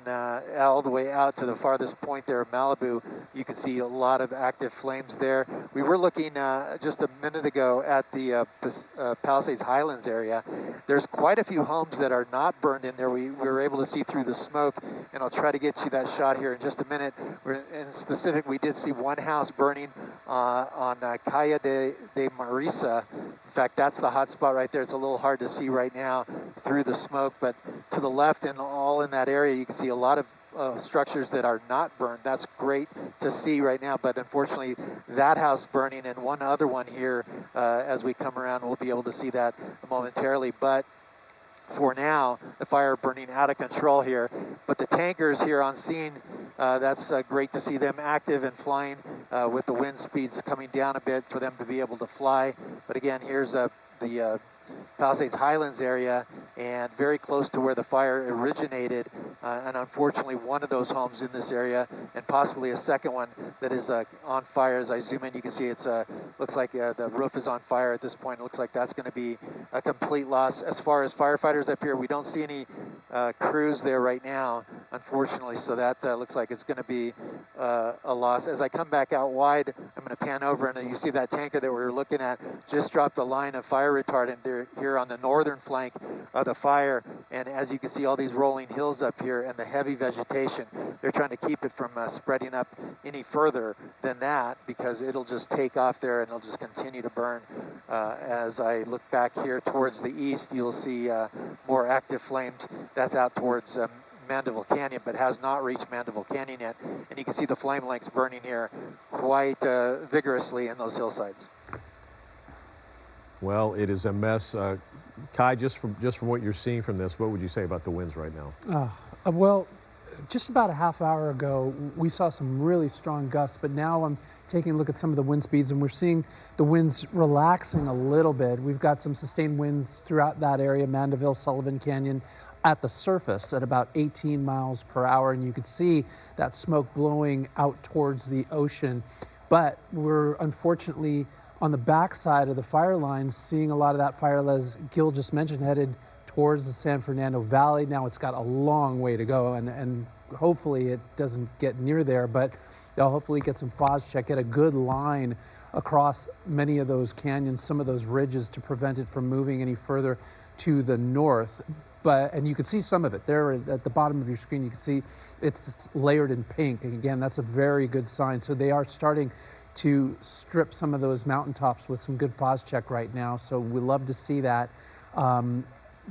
all the way out to the farthest point there of Malibu, you can see a lot of active flames there. We were looking just a minute ago at the Palisades Highlands area. There's quite a few homes that are not burned in there. We were able to see through the smoke, and I'll try to get you that shot here in just a minute. In specific, we did see one house burning on Calle de Marisa. In fact, that's the hot spot right there. It's a little hard to see right now through the smoke, but to the left and all in that area, you can see a lot of structures that are not burned. That's great to see right now, but unfortunately, that house burning and one other one here, as we come around, we'll be able to see that momentarily. But for now, the fire burning out of control here. But the tankers here on scene, that's great to see them active and flying with the wind speeds coming down a bit for them to be able to fly. But again, here's the Palisades Highlands area, and very close to where the fire originated, and unfortunately one of those homes in this area, and possibly a second one that is on fire. As I zoom in, you can see it's looks like the roof is on fire at this point. It looks like that's going to be a complete loss. As far as firefighters up here, we don't see any crews there right now, unfortunately, so that looks like it's going to be a loss. As I come back out wide, I'm going to pan over, and you see that tanker that we were looking at just dropped a line of fire retardant there here on the northern flank of the fire. And as you can see, all these rolling hills up here and the heavy vegetation, they're trying to keep it from spreading up any further than that, because it'll just take off there and it'll just continue to burn. As I look back here towards the east, you'll see more active flames. That's out towards Mandeville Canyon, but has not reached Mandeville Canyon yet. And you can see the flame lengths burning here quite vigorously in those hillsides. Well, it is a mess. Kai, just from what you're seeing from this, what would you say about the winds right now? Well, just about a half hour ago, we saw some really strong gusts, but now I'm taking a look at some of the wind speeds, and we're seeing the winds relaxing a little bit. We've got some sustained winds throughout that area, Mandeville, Sullivan Canyon, at the surface at about 18 miles per hour, and you could see that smoke blowing out towards the ocean. But we're unfortunately on the backside of the fire lines, seeing a lot of that fire, as Gil just mentioned, headed towards the San Fernando Valley. Now it's got a long way to go, and hopefully it doesn't get near there, but they'll hopefully get some phos-check, get a good line across many of those canyons, some of those ridges, to prevent it from moving any further to the north. And you can see some of it there at the bottom of your screen. You can see it's layered in pink, and again, that's a very good sign. So they are starting to strip some of those mountaintops with some good phos-check right now, so we love to see that.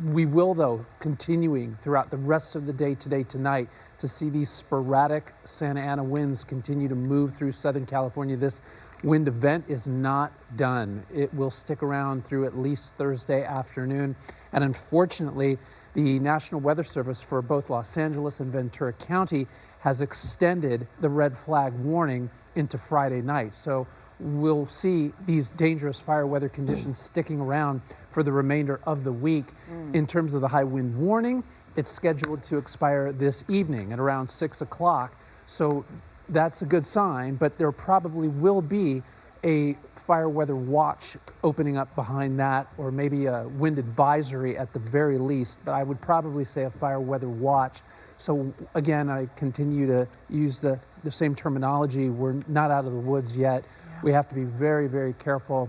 We will, though, continuing throughout the rest of the day today, tonight, to see these sporadic Santa Ana winds continue to move through Southern California. This wind event is not done. It will stick around through at least Thursday afternoon, and unfortunately, the National Weather Service for both Los Angeles and Ventura County has extended the red flag warning into Friday night. So we'll see these dangerous fire weather conditions sticking around for the remainder of the week. In terms of the high wind warning, it's scheduled to expire this evening at around 6 o'clock. So that's a good sign, but there probably will be a fire weather watch opening up behind that, or maybe a wind advisory at the very least, but I would probably say a fire weather watch. So again, I continue to use the same terminology. We're not out of the woods yet. We have to be very, very careful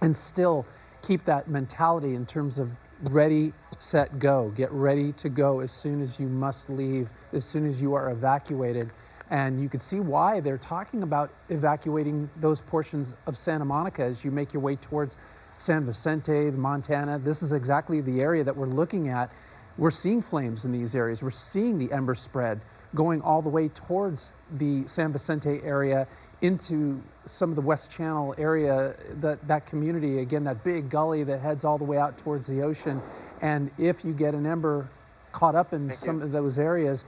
and still keep that mentality in terms of ready, set, go. Get ready to go as soon as you must leave, as soon as you are evacuated. And you can see why they're talking about evacuating those portions of Santa Monica as you make your way towards San Vicente, Montana. This is exactly the area that we're looking at. We're seeing flames in these areas. We're seeing the ember spread going all the way towards the San Vicente area into some of the West Channel area, that community, again, that big gully that heads all the way out towards the ocean. And if you get an ember caught up in some of those areas,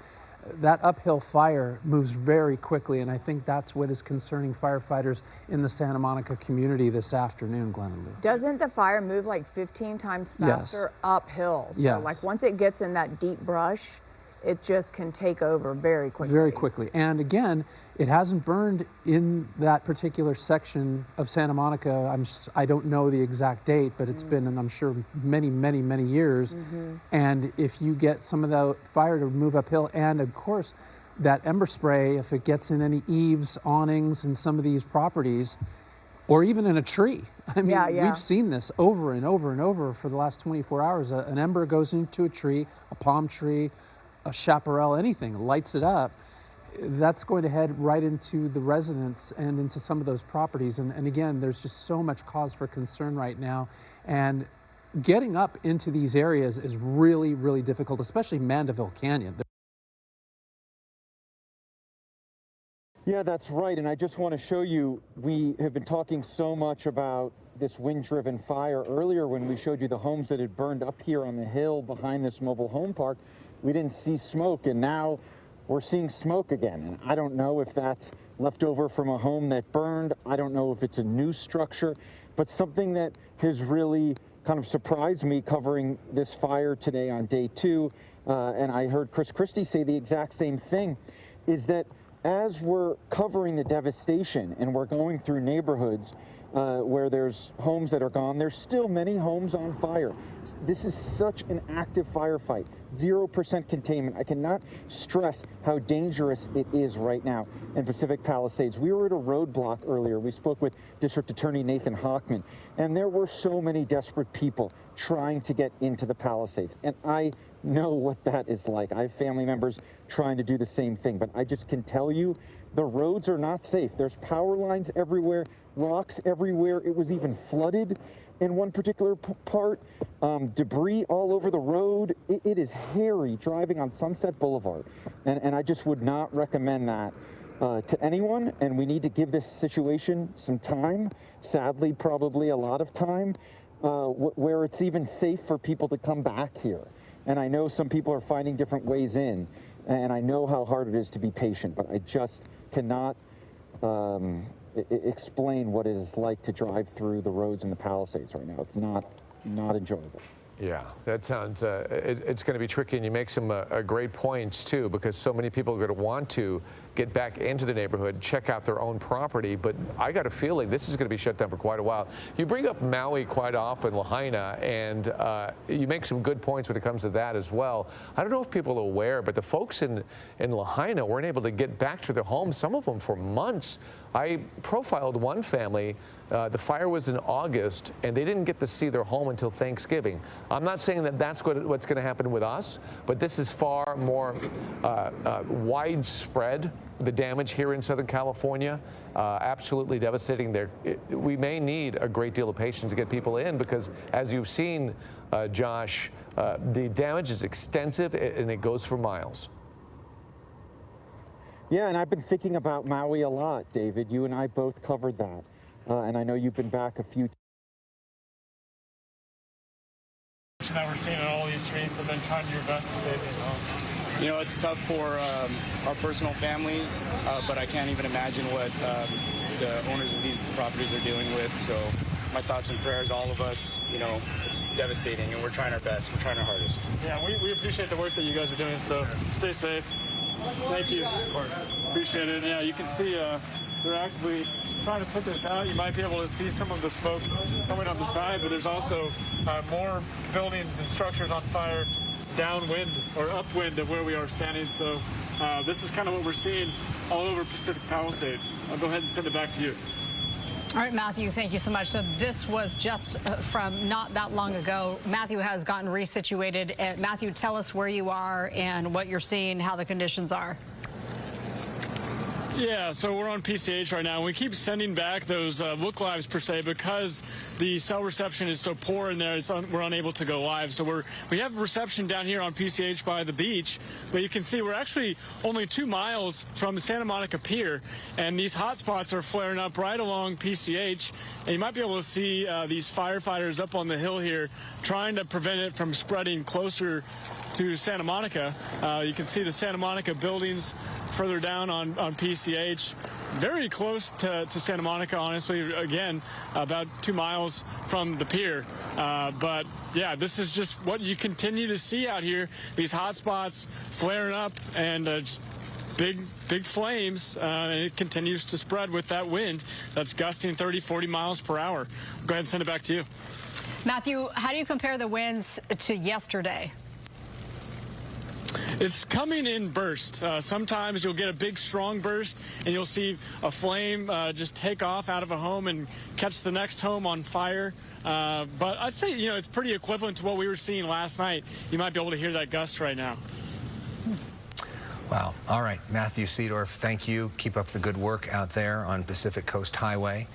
that uphill fire moves very quickly, and I think that's what is concerning firefighters in the Santa Monica community this afternoon, Glenn and Lou. Doesn't the fire move like 15 times faster uphill? So Yes. like once it gets in that deep brush, it just can take over very quickly. Very quickly. And again, it hasn't burned in that particular section of Santa Monica. I don't know the exact date, but it's been, and I'm sure, many, many, many years. And if you get some of the fire to move uphill, and of course, that ember spray, if it gets in any eaves, awnings, in some of these properties, or even in a tree. I mean, we've seen this over and over and over for the last 24 hours. An ember goes into a tree, a palm tree, a chaparral, anything, lights it up, that's going to head right into the residents and into some of those properties. And again, there's just so much cause for concern right now. And getting up into these areas is really, really difficult, especially Mandeville Canyon. Yeah, that's right. And I just want to show you, we have been talking so much about this wind-driven fire. Earlier, when we showed you the homes that had burned up here on the hill behind this mobile home park, we didn't see smoke, and now we're seeing smoke again. And I don't know if that's left over from a home that burned. I don't know if it's a new structure, but something that has really kind of surprised me covering this fire today on day 2, and I heard Chris Christie say the exact same thing, is that as we're covering the devastation and we're going through neighborhoods where there's homes that are gone, there's still many homes on fire. This is such an active firefight. 0% containment. I cannot stress how dangerous it is right now in Pacific Palisades. We were at a roadblock earlier. We spoke with District Attorney Nathan Hochman, and there were so many desperate people trying to get into the Palisades. And I know what that is like. I have family members trying to do the same thing, but I just can tell you the roads are not safe. There's power lines everywhere, rocks everywhere. It was even flooded in one particular part, debris all over the road. It is hairy driving on Sunset Boulevard, and I just would not recommend that to anyone, and we need to give this situation some time, sadly probably a lot of time, where it's even safe for people to come back here. And I know some people are finding different ways in, and I know how hard it is to be patient, but I just cannot explain what it is like to drive through the roads in the Palisades right now. It's not enjoyable. Yeah, that sounds, it's going to be tricky, and you make some great points, too, because so many people are going to want to get back into the neighborhood, check out their own property, but I got a feeling this is going to be shut down for quite a while. You bring up Maui quite often, Lahaina, and you make some good points when it comes to that as well. I don't know if people are aware, but the folks in Lahaina weren't able to get back to their homes, some of them for months. I profiled one family. The fire was in August, and they didn't get to see their home until Thanksgiving. I'm not saying that that's what's going to happen with us, but this is far more widespread, the damage here in Southern California. Absolutely devastating. We may need a great deal of patience to get people in because, as you've seen, Josh, the damage is extensive, and it goes for miles. Yeah, and I've been thinking about Maui a lot, David. You and I both covered that. And I know you've been back a few times. That we're seeing on all these streets and then trying to do your best to save these homes. You know, it's tough for our personal families, but I can't even imagine what the owners of these properties are dealing with. So my thoughts and prayers, all of us, you know, it's devastating, and we're trying our best. We're trying our hardest. Yeah, we appreciate the work that you guys are doing, so stay safe. Thank you. Appreciate it. Yeah, you can see they're actively trying to put this out. You might be able to see some of the smoke coming up the side, but there's also more buildings and structures on fire downwind or upwind of where we are standing. So this is kind of what we're seeing all over Pacific Palisades. I'll go ahead and send it back to you. All right, Matthew, thank you so much. So this was just from not that long ago. Matthew has gotten resituated. Matthew, tell us where you are and what you're seeing, how the conditions are. Yeah, so we're on PCH right now. We keep sending back those look lives per se because the cell reception is so poor in there. We're unable to go live. So we have reception down here on PCH by the beach, but you can see we're actually only 2 miles from the Santa Monica Pier, and these hot spots are flaring up right along PCH. And you might be able to see these firefighters up on the hill here trying to prevent it from spreading closer to Santa Monica. You can see the Santa Monica buildings further down on PCH. Very close to Santa Monica, honestly. Again, about 2 miles from the pier. But yeah, this is just what you continue to see out here. These hot spots flaring up and just big flames, and it continues to spread with that wind that's gusting 30, 40 miles per hour. Go ahead and send it back to you. Matthew, how do you compare the winds to yesterday? It's coming in bursts. Sometimes you'll get a big, strong burst, and you'll see a flame just take off out of a home and catch the next home on fire. But I'd say, it's pretty equivalent to what we were seeing last night. You might be able to hear that gust right now. Wow. All right, Matthew Seedorf, thank you. Keep up the good work out there on Pacific Coast Highway.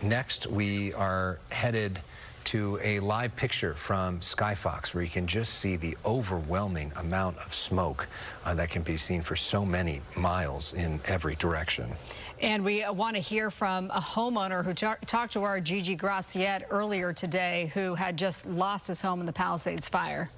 Next, we are headed to a live picture from Skyfox, where you can just see the overwhelming amount of smoke that can be seen for so many miles in every direction. And we want to hear from a homeowner who talked to our Gigi Graciette earlier today, who had just lost his home in the Palisades fire.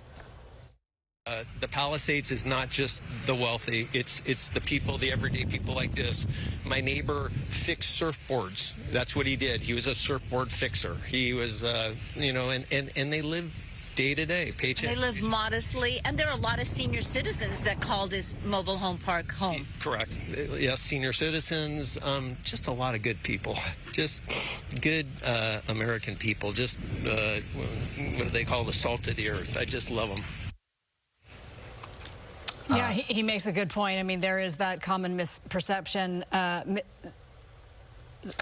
The Palisades is not just the wealthy, it's the people, the everyday people like this. My neighbor fixed surfboards. That's what he did. He was a surfboard fixer. He was, and they live day to day, paycheck. They live modestly, and there are a lot of senior citizens that call this mobile home park home. Correct. Yes, senior citizens, just a lot of good people. Just good American people. Just, what do they call the salt of the earth? I just love them. Yeah, he makes a good point. I mean, there is that common misperception.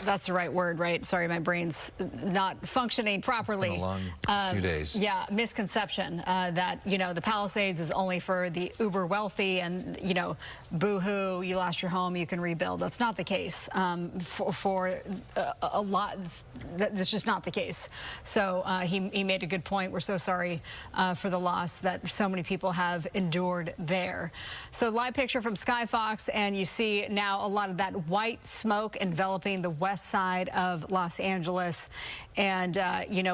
That's the right word, right? Sorry, my brain's not functioning properly. It's been a long few days. Yeah, misconception that, the Palisades is only for the uber wealthy and, boo-hoo, you lost your home, you can rebuild. That's not the case. For a lot, that's just not the case. So he made a good point. We're so sorry for the loss that so many people have endured there. So live picture from Skyfox, and you see now a lot of that white smoke enveloping the west side of Los Angeles. And,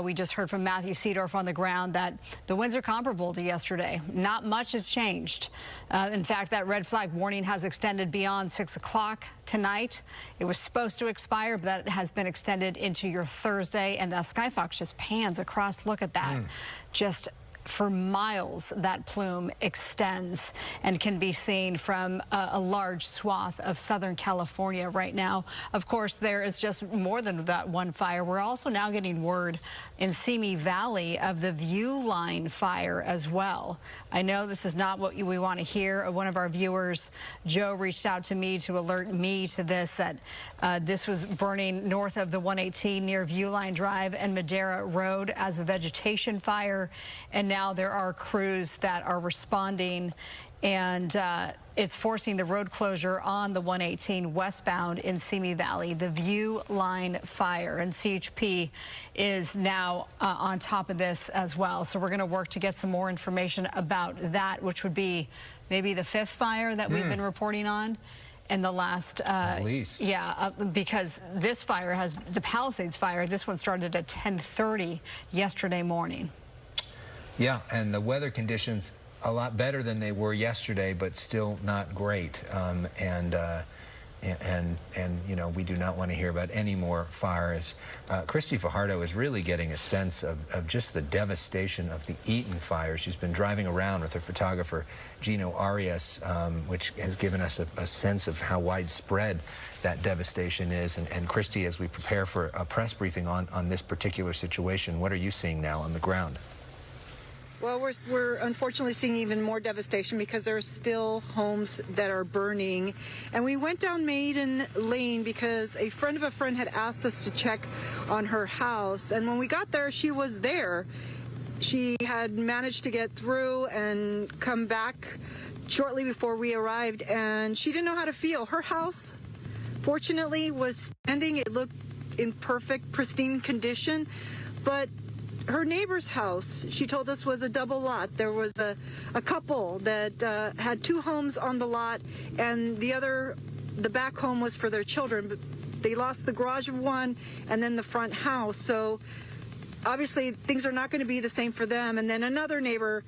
we just heard from Matthew Seedorf on the ground that the winds are comparable to yesterday. Not much has changed. In fact, that red flag warning has extended beyond 6 o'clock tonight. It was supposed to expire, but that has been extended into your Thursday. And that Skyfox just pans across. Look at that. Just for miles, that plume extends and can be seen from a large swath of Southern California right now. Of course, there is just more than that one fire. We're also now getting word in Simi Valley of the View Line fire as well. I know this is not what we want to hear. One of our viewers, Joe, reached out to me to alert me to this, that this was burning north of the 118 near View Line Drive and Madera Road as a vegetation fire. And now there are crews that are responding, and it's forcing the road closure on the 118 westbound in Simi Valley, the View Line fire. And CHP is now on top of this as well. So we're going to work to get some more information about that, which would be maybe the 5th fire that we've been reporting on in the last, at least. Yeah, because this fire has, the Palisades fire, this one started at 10:30 yesterday morning. Yeah, and the weather conditions a lot better than they were yesterday, but still not great. We do not want to hear about any more fires. Christy Fajardo is really getting a sense of just the devastation of the Eaton fire. She's been driving around with her photographer, Gino Arias, which has given us a sense of how widespread that devastation is. And Christy, as we prepare for a press briefing on this particular situation, what are you seeing now on the ground? Well, we're unfortunately seeing even more devastation because there are still homes that are burning. And we went down Maiden Lane because a friend of a friend had asked us to check on her house. And when we got there, she was there. She had managed to get through and come back shortly before we arrived, and she didn't know how to feel. Her house, fortunately, was standing. It looked in perfect, pristine condition, but her neighbor's house, she told us, was a double lot. There was a couple that had 2 homes on the lot, and the back home was for their children. But they lost the garage of one and then the front house. So obviously things are not going to be the same for them. And then another neighbor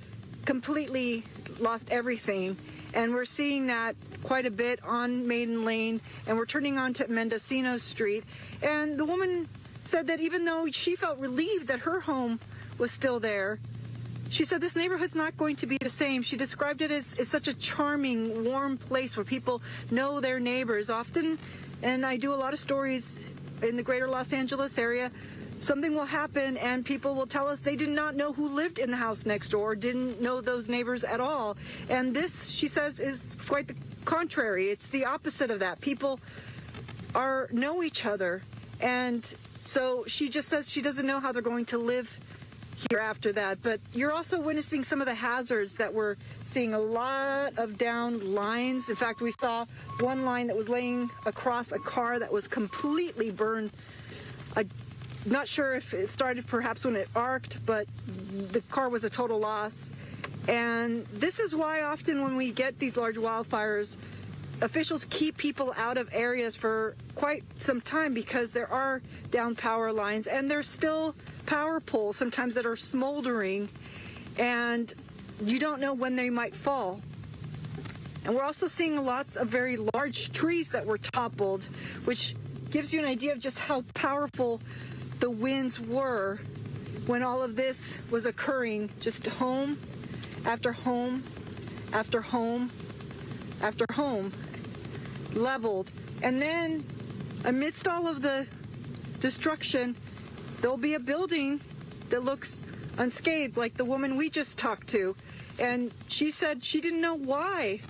completely lost everything. And we're seeing that quite a bit on Maiden Lane, and we're turning onto Mendocino Street. And the woman said that even though she felt relieved that her home was still there, she said this neighborhood's not going to be the same. She described it as such a charming, warm place where people know their neighbors often. And I do a lot of stories in the greater Los Angeles area. Something will happen and people will tell us they did not know who lived in the house next door, didn't know those neighbors at all. And this, she says, is quite the contrary. It's the opposite of that. People know each other. And so she just says she doesn't know how they're going to live here after that. But you're also witnessing some of the hazards that we're seeing, a lot of down lines. In fact, we saw one line that was laying across a car that was completely burned. Not sure if it started perhaps when it arced, but the car was a total loss. And this is why often when we get these large wildfires, officials keep people out of areas for quite some time because there are down power lines and there's still power poles sometimes that are smoldering and you don't know when they might fall. And we're also seeing lots of very large trees that were toppled, which gives you an idea of just how powerful the winds were when all of this was occurring. Just home after home after home after home leveled. And then amidst all of the destruction, there'll be a building that looks unscathed, like the woman we just talked to. And she said she didn't know why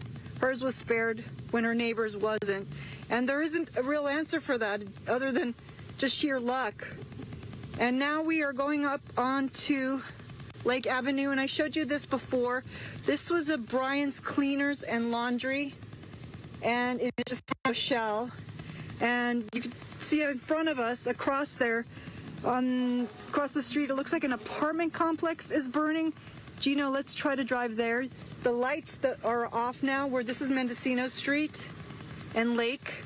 hers was spared when her neighbor's wasn't. And there isn't a real answer for that other than just sheer luck. And now we are going up onto Lake Avenue, and I showed you this before. This was a Brian's Cleaners and Laundry, and it's just a shell. And you can see in front of us, across there, across the street, it looks like an apartment complex is burning. Gino, let's try to drive there. The lights that are off now, where this is Mendocino Street and Lake.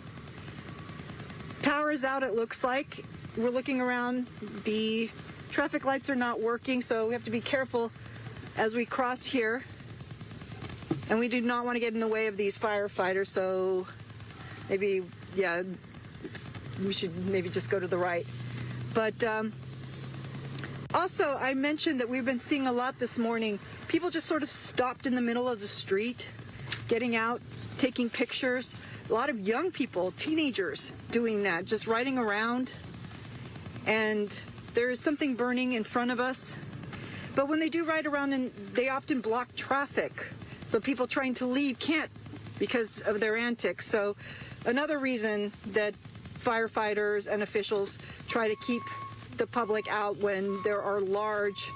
Power is out, it looks like. We're looking around. The traffic lights are not working, so we have to be careful as we cross here. And we do not want to get in the way of these firefighters, so maybe, yeah, we should maybe just go to the right. But also, I mentioned that we've been seeing a lot this morning. People just sort of stopped in the middle of the street, getting out, taking pictures. A lot of young people, teenagers, doing that, just riding around. And there is something burning in front of us. But when they do ride around, and they often block traffic. So people trying to leave can't because of their antics. So another reason that firefighters and officials try to keep the public out when there are large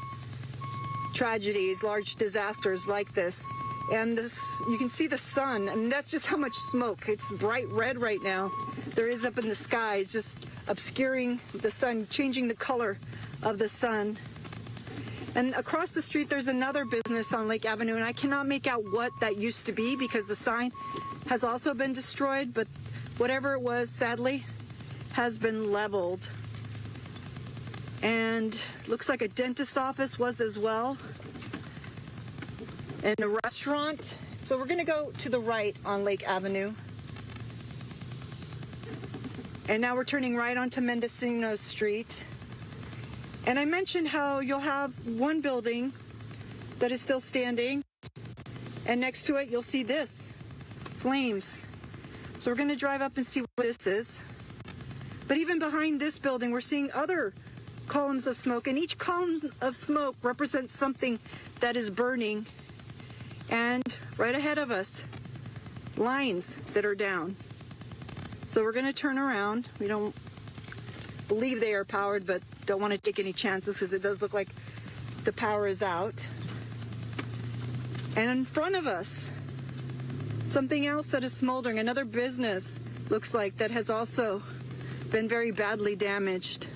tragedies, large disasters like this. And this, you can see the sun, and that's just how much smoke. It's bright red right now. There is up in the sky. It's just obscuring the sun, changing the color of the sun. And across the street, there's another business on Lake Avenue, and I cannot make out what that used to be because the sign has also been destroyed, but whatever it was, sadly, has been leveled. And looks like a dentist office was as well. And a restaurant. So we're going to go to the right on Lake Avenue. And now we're turning right onto Mendocino Street. And I mentioned how you'll have one building that is still standing. And next to it, you'll see this, flames. So we're going to drive up and see what this is. But even behind this building, we're seeing other columns of smoke. And each column of smoke represents something that is burning. And right ahead of us, lines that are down. So we're going to turn around. We don't believe they are powered, but don't want to take any chances because it does look like the power is out. And in front of us, something else that is smoldering, another business looks like that has also been very badly damaged.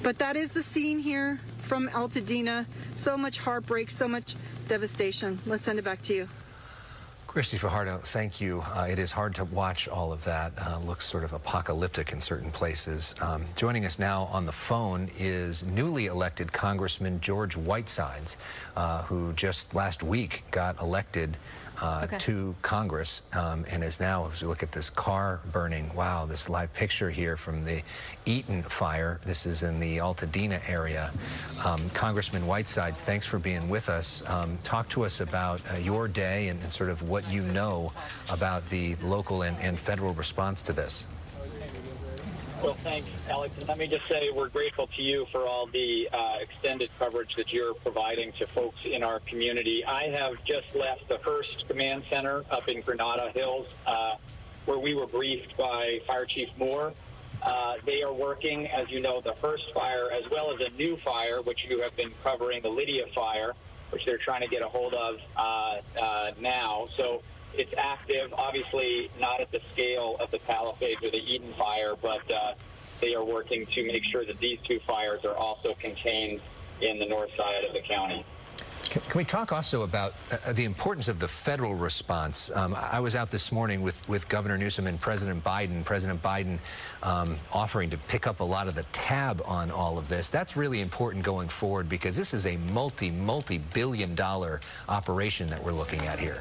But that is the scene here from Altadena. So much heartbreak, so much devastation. Let's send it back to you. Christy Fajardo, thank you. It is hard to watch all of that. Looks sort of apocalyptic in certain places. Joining us now on the phone is newly elected Congressman George Whitesides, who just last week got elected to Congress and is now, as we look at this car burning, wow, this live picture here from the Eaton fire. This is in the Altadena area. Congressman Whitesides, thanks for being with us. Talk to us about your day and sort of what you know about the local and federal response to this. Well, thanks, Alex. And let me just say we're grateful to you for all the extended coverage that you're providing to folks in our community. I have just left the Hearst Command Center up in Granada Hills, where we were briefed by Fire Chief Moore. They are working, as you know, the Hearst fire, as well as a new fire, which you have been covering, the Lydia fire, which they're trying to get a hold of now. So it's active, obviously not at the scale of the Palisades or the Eaton fire, but they are working to make sure that these two fires are also contained in the north side of the county. Can we talk also about the importance of the federal response? I was out this morning with Governor Newsom and President Biden. President Biden offering to pick up a lot of the tab on all of this. That's really important going forward because this is a multi-billion-dollar operation that we're looking at here.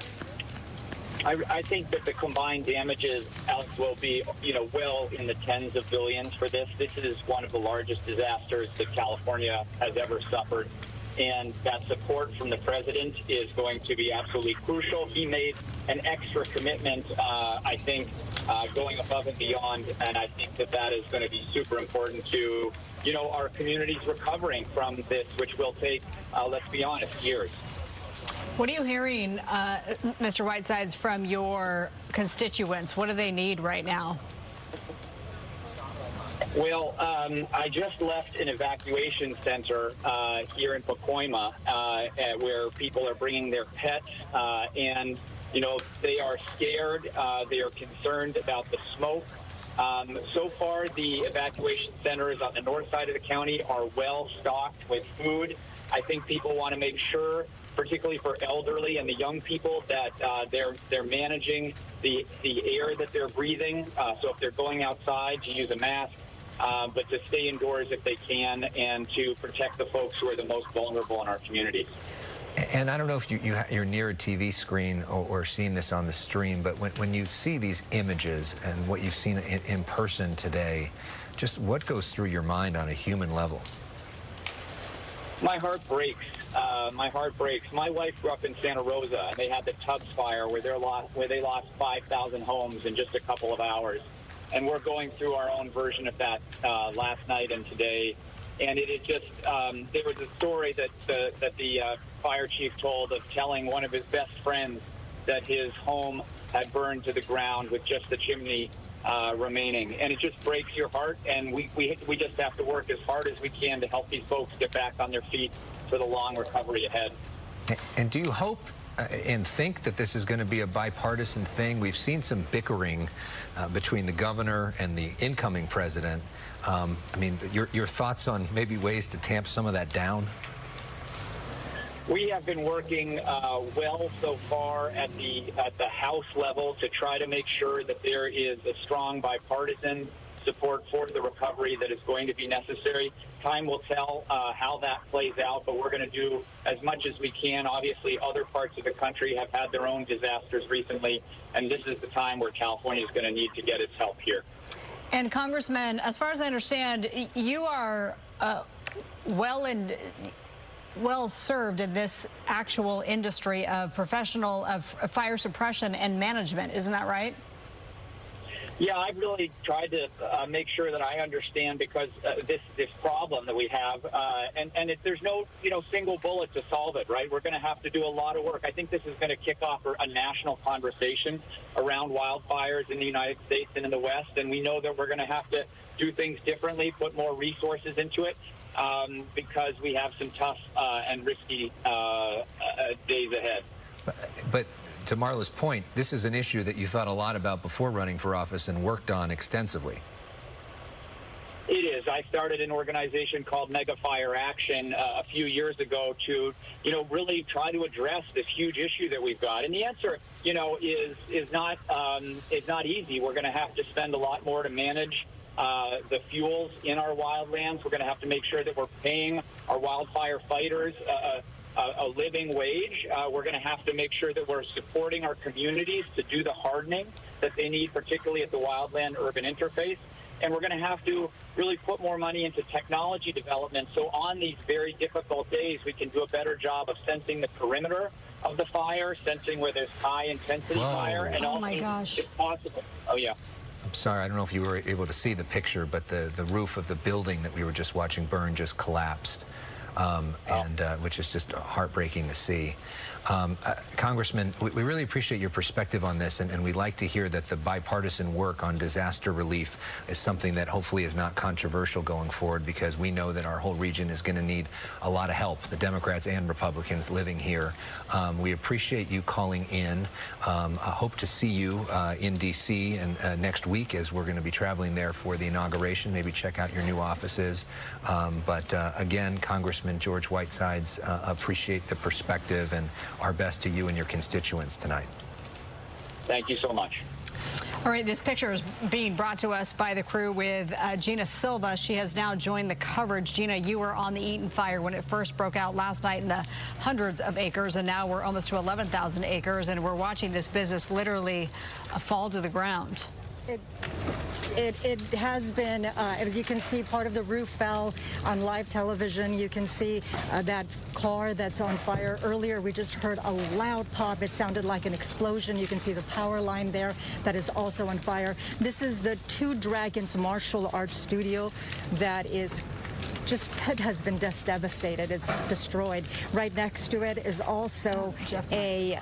I think that the combined damages, Alex, will be, well in the tens of billions for this. This is one of the largest disasters that California has ever suffered. And that support from the president is going to be absolutely crucial. He made an extra commitment, I think, going above and beyond. And I think that that is going to be super important to, our communities recovering from this, which will take, let's be honest, years. What are you hearing, Mr. Whitesides, from your constituents? What do they need right now? Well, I just left an evacuation center here in Pacoima where people are bringing their pets and, they are scared. They are concerned about the smoke. So far, the evacuation centers on the north side of the county are well stocked with food. I think people want to make sure, particularly for elderly and the young people, that they're managing the air that they're breathing. So if they're going outside, to use a mask, but to stay indoors if they can, and to protect the folks who are the most vulnerable in our communities. And I don't know if you're near a TV screen or seeing this on the stream, but when you see these images and what you've seen in person today, just what goes through your mind on a human level? My heart breaks. My heart breaks. My wife grew up in Santa Rosa, and they had the Tubbs fire where they lost 5,000 homes in just a couple of hours. And we're going through our own version of that last night and today. And it is just, there was a story that the fire chief told of telling one of his best friends that his home had burned to the ground with just the chimney remaining. And it just breaks your heart. And we just have to work as hard as we can to help these folks get back on their feet for the long recovery ahead. And do you hope and think that this is going to be a bipartisan thing? We've seen some bickering between the governor and the incoming president. I mean, your thoughts on maybe ways to tamp some of that down? We have been working well so far at the House level to try to make sure that there is a strong bipartisan support for the recovery that is going to be necessary. Time will tell how that plays out, but we're going to do as much as we can. Obviously, other parts of the country have had their own disasters recently, and this is the time where California is going to need to get its help here. And Congressman, as far as I understand, you are well served in this actual industry of fire suppression and management. Isn't that right? Yeah, I've really tried to make sure that I understand, because this problem that we have, and there's no single bullet to solve it, right? We're going to have to do a lot of work. I think this is going to kick off a national conversation around wildfires in the United States and in the West, and we know that we're going to have to do things differently, put more resources into it, because we have some tough and risky days ahead. But to Marla's point, this is an issue that you thought a lot about before running for office and worked on extensively. It is. I started an organization called Mega Fire Action a few years ago to, really try to address this huge issue that we've got. And the answer, is not easy. We're going to have to spend a lot more to manage the fuels in our wildlands. We're going to have to make sure that we're paying our wildfire fighters a living wage. We're going to have to make sure that we're supporting our communities to do the hardening that they need, particularly at the wildland-urban interface. And we're going to have to really put more money into technology development so on these very difficult days we can do a better job of sensing the perimeter of the fire, sensing where there's high-intensity fire, and oh my gosh, if possible. Oh, yeah. I'm sorry, I don't know if you were able to see the picture, but the roof of the building that we were just watching burn just collapsed, which is just heartbreaking to see. Congressman, we really appreciate your perspective on this, and we'd like to hear that the bipartisan work on disaster relief is something that hopefully is not controversial going forward, because we know that our whole region is going to need a lot of help, the Democrats and Republicans living here. We appreciate you calling in. I hope to see you in D.C. and next week, as we're going to be traveling there for the inauguration. Maybe check out your new offices. But again, Congressman George Whitesides, appreciate the perspective, and our best to you and your constituents tonight. Thank you so much. All right, this picture is being brought to us by the crew with Gina Silva. She has now joined the coverage. Gina, you were on the Eaton fire when it first broke out last night in the hundreds of acres, and now we're almost to 11,000 acres, and we're watching this business literally fall to the ground. It has been, as you can see, part of the roof fell on live television. You can see that car that's on fire. Earlier, we just heard a loud pop. It sounded like an explosion. You can see the power line there that is also on fire. This is the Two Dragons martial arts studio that is it has been just devastated. It's destroyed. Right next to it is also a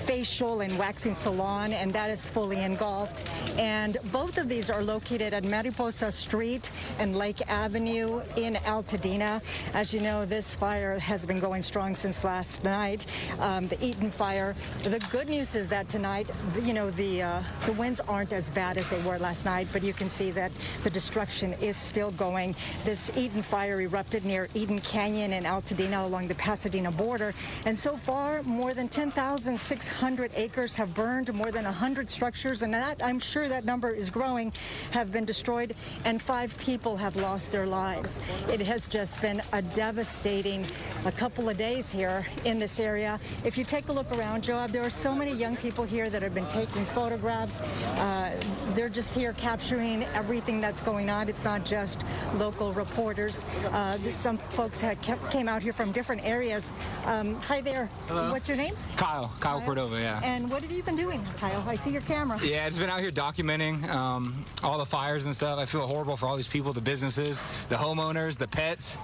facial and waxing salon, and that is fully engulfed. And both of these are located at Mariposa Street and Lake Avenue in Altadena. As you know, this fire has been going strong since last night, the Eaton fire. The good news is that tonight, the winds aren't as bad as they were last night, but you can see that the destruction is still going. This Eaton fire erupted near Eden Canyon in Altadena along the Pasadena border, and so far more than 10,600 acres have burned, more than 100 structures, and that, I'm sure that number is growing, have been destroyed, and 5 people have lost their lives. It has just been a devastating couple of days here in this area. If you take a look around, Joab, there are so many young people here that have been taking photographs. They're just here capturing everything that's going on. It's not just local reporters. Some folks came out here from different areas. Hi there. Hello. What's your name? Kyle Cordova, yeah. And what have you been doing, Kyle? I see your camera. Yeah, it's been out here documenting all the fires and stuff. I feel horrible for all these people, the businesses, the homeowners, the pets.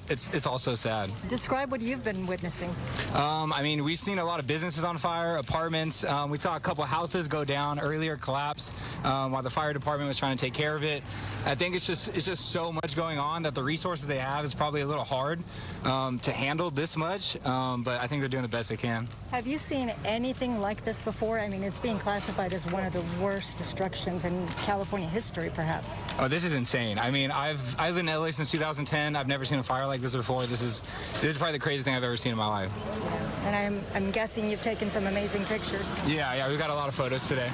It's all so sad. Describe what you've been witnessing. I mean, we've seen a lot of businesses on fire, apartments. We saw a couple houses go down earlier, collapse, while the fire department was trying to take care of it. I think it's just so much going on that the resources they have is probably a little hard to handle this much, but I think they're doing the best they can. Have you seen anything like this before? I mean, it's being classified as one of the worst destructions in California history, perhaps. Oh, this is insane. I mean, I've lived in LA since 2010. I've never seen a fire like this before. This is probably the craziest thing I've ever seen in my life. And I'm guessing you've taken some amazing pictures. Yeah, we've got a lot of photos today.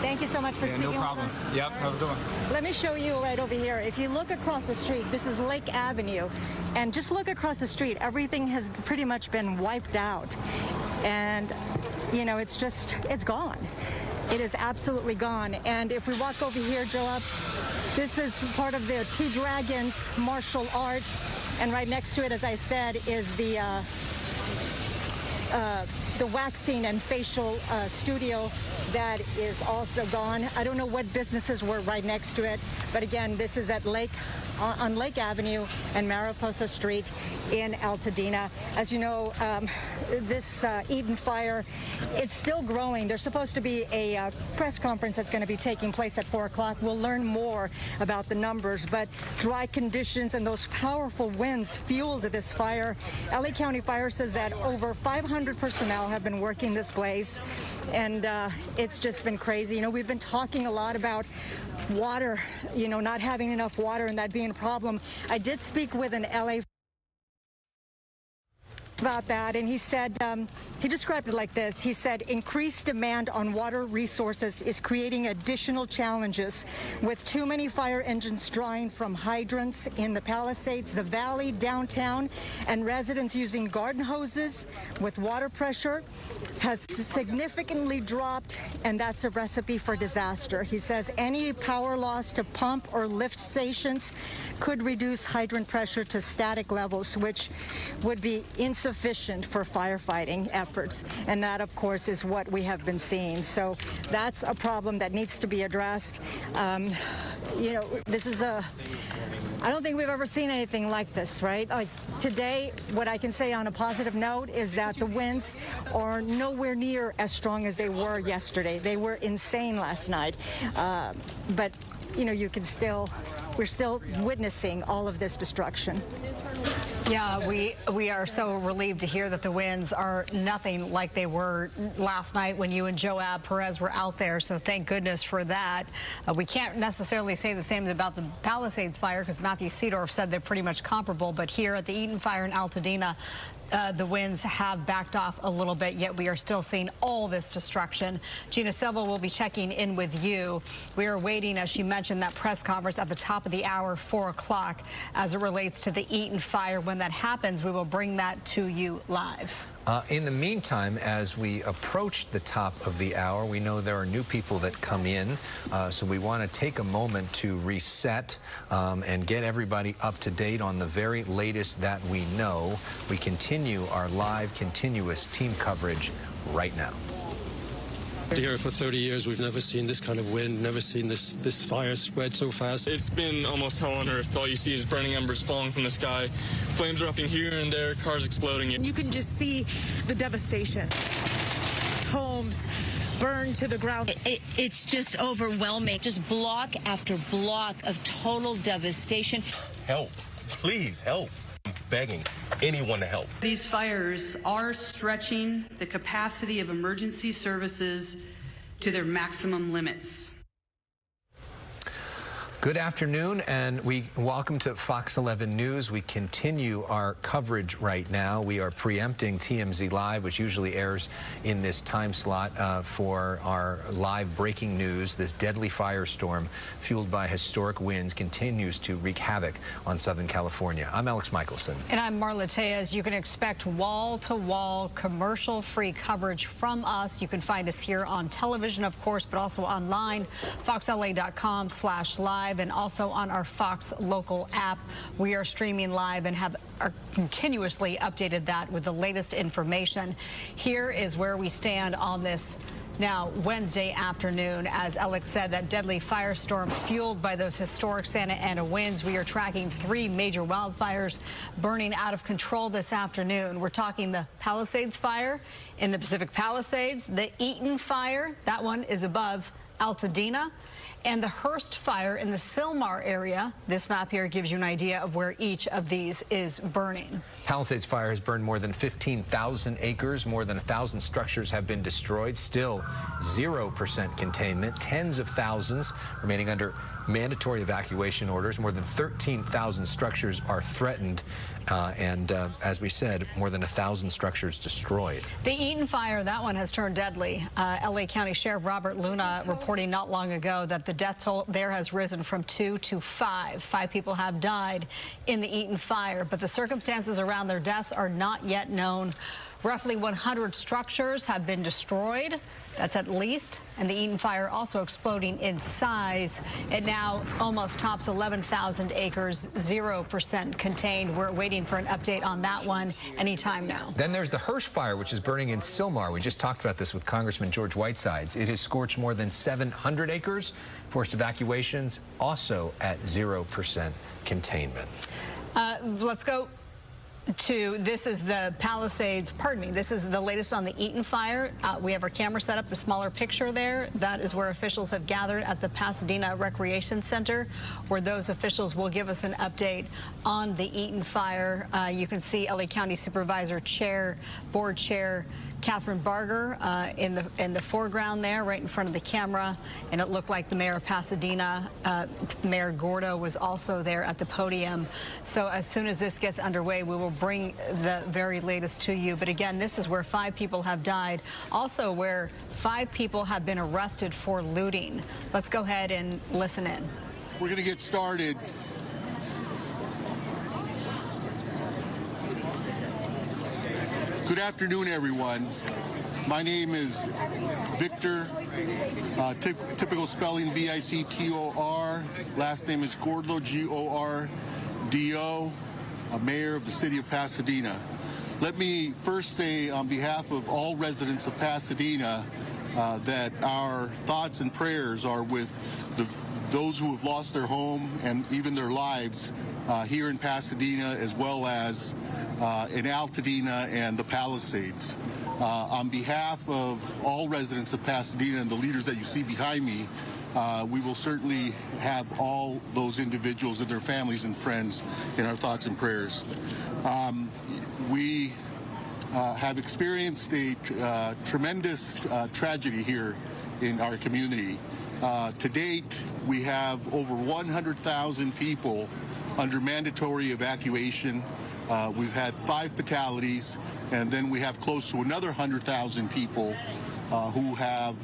Thank you so much for speaking no problem. with us. Yep, have a good one. Let me show you right over here. If you look across the street, this is Lake Avenue, and just look across the street. Everything has pretty much been wiped out, and it's gone. It is absolutely gone. And if we walk over here, Joab, this is part of the Two Dragons martial arts, and right next to it, as I said, is the waxing and facial studio that is also gone. I don't know what businesses were right next to it, but again, this is at on Lake Avenue and Mariposa Street in Altadena. As you know, this Eaton fire, it's still growing. There's supposed to be a press conference that's going to be taking place at 4 o'clock. We'll learn more about the numbers, but dry conditions and those powerful winds fueled this fire. LA County Fire says that over 500 personnel now have been working this blaze, and it's just been crazy. You know, we've been talking a lot about water, you know, not having enough water and that being a problem. I did speak with an LA about that, and he said, he described it like this. He said, increased demand on water resources is creating additional challenges with too many fire engines drawing from hydrants in the Palisades, the Valley, downtown, and residents using garden hoses with water pressure has significantly dropped, and that's a recipe for disaster. He says any power loss to pump or lift stations could reduce hydrant pressure to static levels, which would be insufficient for firefighting efforts. And that, of course, is what we have been seeing. So that's a problem that needs to be addressed. You know, this is I don't think we've ever seen anything like this, right? Like today, what I can say on a positive note is that the winds are nowhere near as strong as they were yesterday. They were insane last night. But, you know, we're still witnessing all of this destruction. Yeah, we are so relieved to hear that the winds are nothing like they were last night when you and Joab Perez were out there, so thank goodness for that. We can't necessarily say the same about the Palisades fire because Matthew Seedorf said they're pretty much comparable, but here at the Eaton fire in Altadena, the winds have backed off a little bit, yet we are still seeing all this destruction. Gina Silva will be checking in with you. We are waiting, as she mentioned, that press conference at the top of the hour, 4 o'clock, as it relates to the Eaton fire. When that happens, we will bring that to you live. In the meantime, as we approach the top of the hour, we know there are new people that come in, so we want to take a moment to reset and get everybody up to date on the very latest that we know. We continue our live, continuous team coverage right now. Here for 30 years, we've never seen this kind of wind, never seen this fire spread so fast. It's been almost hell on earth. All you see is burning embers falling from the sky. Flames erupting here and there, cars exploding. You can just see the devastation. Homes burned to the ground. It's just overwhelming. Just block after block of total devastation. Help. Please help. I'm begging anyone to help. These fires are stretching the capacity of emergency services to their maximum limits. Good afternoon, and welcome to Fox 11 News. We continue our coverage right now. We are preempting TMZ Live, which usually airs in this time slot for our live breaking news. This deadly firestorm, fueled by historic winds, continues to wreak havoc on Southern California. I'm Alex Michelson. And I'm Marla Tejas. You can expect wall-to-wall, commercial-free coverage from us. You can find us here on television, of course, but also online, foxla.com/live. And also on our Fox local app. We are streaming live and are continuously updated that with the latest information. Here is where we stand on this now Wednesday afternoon. As Alex said, that deadly firestorm fueled by those historic Santa Ana winds. We are tracking 3 major wildfires burning out of control this afternoon. We're talking the Palisades fire in the Pacific Palisades, the Eaton fire, that one is above Altadena, and the Hearst fire in the Sylmar area. This map here gives you an idea of where each of these is burning. Palisades fire has burned more than 15,000 acres. More than 1,000 structures have been destroyed. Still 0% containment. Tens of thousands remaining under mandatory evacuation orders. More than 13,000 structures are threatened. As we said, more than 1,000 structures destroyed. The Eaton fire, that one has turned deadly. LA County Sheriff Robert Luna reporting not long ago that the death toll there has risen from 2 to 5. 5 people have died in the Eaton fire, but the circumstances around their deaths are not yet known. Roughly 100 structures have been destroyed. That's at least. And the Eaton fire also exploding in size. It now almost tops 11,000 acres, 0% contained. We're waiting for an update on that one anytime now. Then there's the Hearst fire, which is burning in Sylmar. We just talked about this with Congressman George Whitesides. It has scorched more than 700 acres. Forced evacuations also at 0% containment. Let's go to, this is the Palisades, pardon me, this is the latest on the Eaton fire. We have our camera set up, the smaller picture there. That is where officials have gathered at the Pasadena Recreation Center, where those officials will give us an update on the Eaton fire. You can see LA County Supervisor Board Chair Catherine Barger in the foreground there, right in front of the camera, and it looked like the mayor of Pasadena, Mayor Gordo, was also there at the podium. So as soon as this gets underway, we will bring the very latest to you. But again, this is where 5 people have died, also where 5 people have been arrested for looting. Let's go ahead and listen in. We're going to get started. Good afternoon, everyone. My name is Victor, typical spelling V-I-C-T-O-R. Last name is Gordo, G-O-R-D-O, mayor of the city of Pasadena. Let me first say on behalf of all residents of Pasadena that our thoughts and prayers are with those who have lost their home and even their lives here in Pasadena, as well as in Altadena and the Palisades. On behalf of all residents of Pasadena and the leaders that you see behind me, we will certainly have all those individuals and their families and friends in our thoughts and prayers. We have experienced a tremendous tragedy here in our community. To date, we have over 100,000 people under mandatory evacuation. We've had 5 fatalities, and then we have close to another 100,000 people who have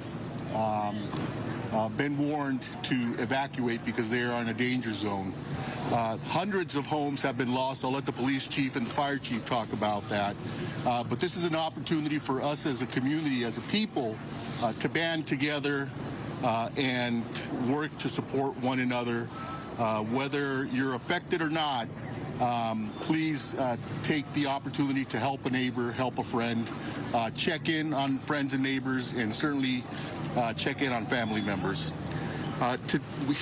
been warned to evacuate because they are in a danger zone. Hundreds of homes have been lost. I'll let the police chief and the fire chief talk about that. But this is an opportunity for us as a community, as a people, to band together and work to support one another. Whether you're affected or not, please take the opportunity to help a neighbor, help a friend, check in on friends and neighbors, and certainly check in on family members.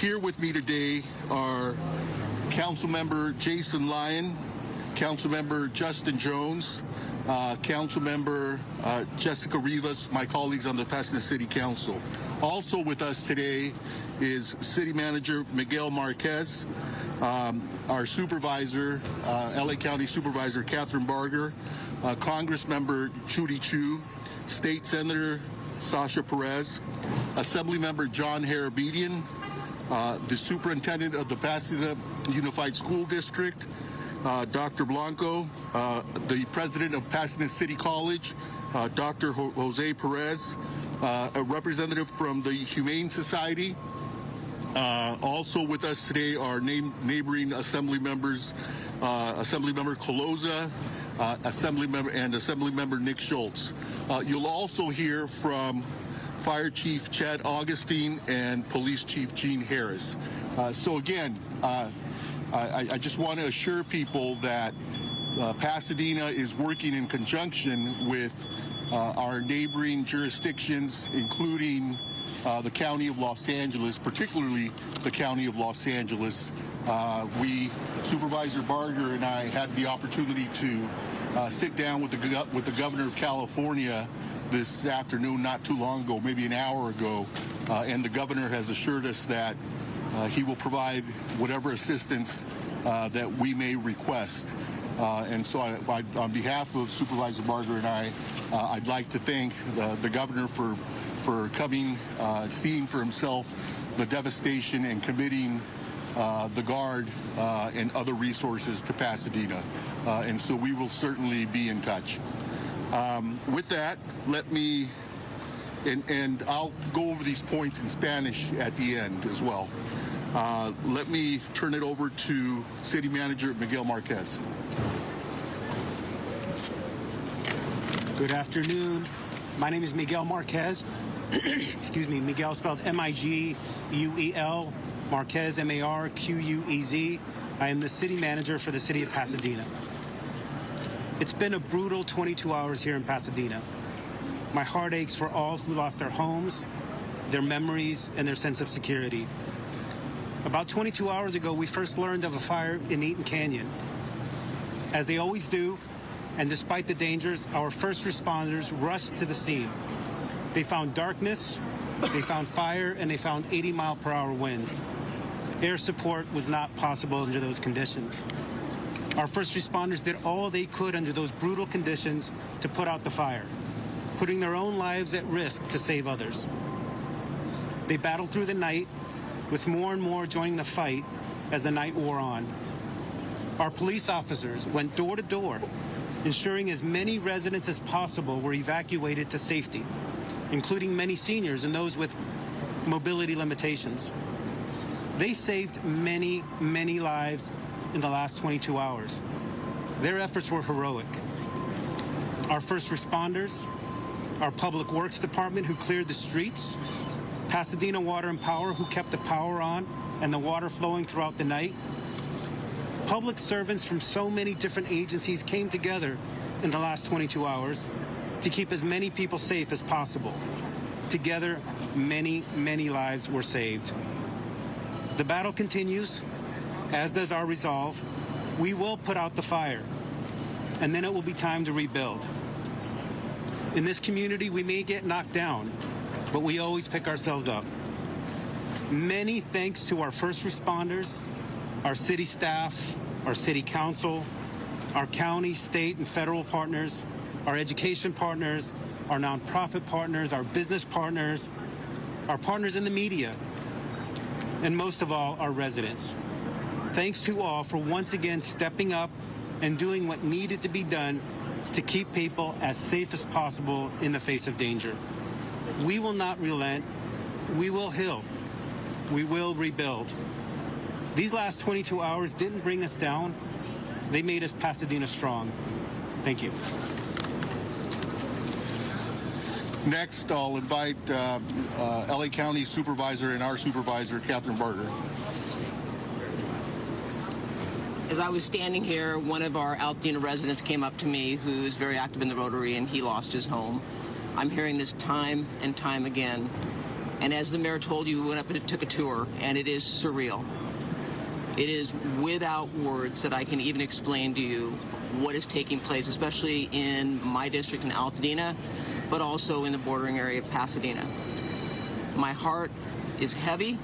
Here with me today are Councilmember Jason Lyon, Councilmember Justin Jones, Councilmember Jessica Rivas, my colleagues on the Pasadena City Council. Also with us today is City Manager Miguel Marquez, our supervisor, LA County Supervisor Catherine Barger, Congress Member Judy Chu, State Senator Sasha Perez, Assembly Member John Harabedian, the Superintendent of the Pasadena Unified School District, Dr. Blanco, the President of Pasadena City College, Dr. Jose Perez, a representative from the Humane Society. Also with us today are neighboring Assembly members, Assemblymember Coloza, Assemblymember Nick Schultz. You'll also hear from Fire Chief Chad Augustine and Police Chief Gene Harris. So again, I just want to assure people that Pasadena is working in conjunction with our neighboring jurisdictions, including the County of Los Angeles, particularly the County of Los Angeles. Supervisor Barger and I had the opportunity to sit down with the Governor of California this afternoon, not too long ago, maybe an hour ago, and the Governor has assured us that he will provide whatever assistance that we may request. And so on behalf of Supervisor Barger and I'd like to thank the Governor for coming, seeing for himself the devastation and committing the Guard and other resources to Pasadena. And so we will certainly be in touch. With that, let me, and I'll go over these points in Spanish at the end as well. Let me turn it over to City Manager Miguel Marquez. Good afternoon. My name is Miguel Marquez. Excuse me, Miguel spelled M-I-G-U-E-L, Marquez, M-A-R-Q-U-E-Z. I am the city manager for the city of Pasadena. It's been a brutal 22 hours here in Pasadena. My heart aches for all who lost their homes, their memories, and their sense of security. About 22 hours ago, we first learned of a fire in Eaton Canyon. As they always do, and despite the dangers, our first responders rushed to the scene. They found darkness, they found fire, and they found 80-mile-per-hour winds. Air support was not possible under those conditions. Our first responders did all they could under those brutal conditions to put out the fire. putting their own lives at risk to save others. They battled through the night, with more and more joining the fight as the night wore on. Our police officers went door to door, ensuring as many residents as possible were evacuated to safety, including many seniors and those with mobility limitations. They saved many, many lives in the last 22 hours. Their efforts were heroic. Our first responders, our Public Works Department who cleared the streets, Pasadena Water and Power who kept the power on and the water flowing throughout the night. Public servants from so many different agencies came together in the last 22 hours to keep as many people safe as possible. Together, many, many lives were saved. The battle continues, as does our resolve. We will put out the fire, and then it will be time to rebuild. In this community, we may get knocked down, but we always pick ourselves up. Many thanks to our first responders, our city staff, our city council, our county, state, and federal partners, our education partners, our nonprofit partners, our business partners, our partners in the media, and most of all, our residents. Thanks to all for once again stepping up and doing what needed to be done to keep people as safe as possible in the face of danger. We will not relent. We will heal. We will rebuild. These last 22 hours didn't bring us down. They made us Pasadena strong. Thank you. Next, I'll invite LA County Supervisor and our Supervisor, Catherine Barger. As I was standing here, one of our Altadena residents came up to me who's very active in the Rotary, and he lost his home. I'm hearing this time and time again. And as the mayor told you, we went up and took a tour, and it is surreal. It is without words that I can even explain to you what is taking place, especially in my district in Altadena, but also in the bordering area of Pasadena. My heart is heavy,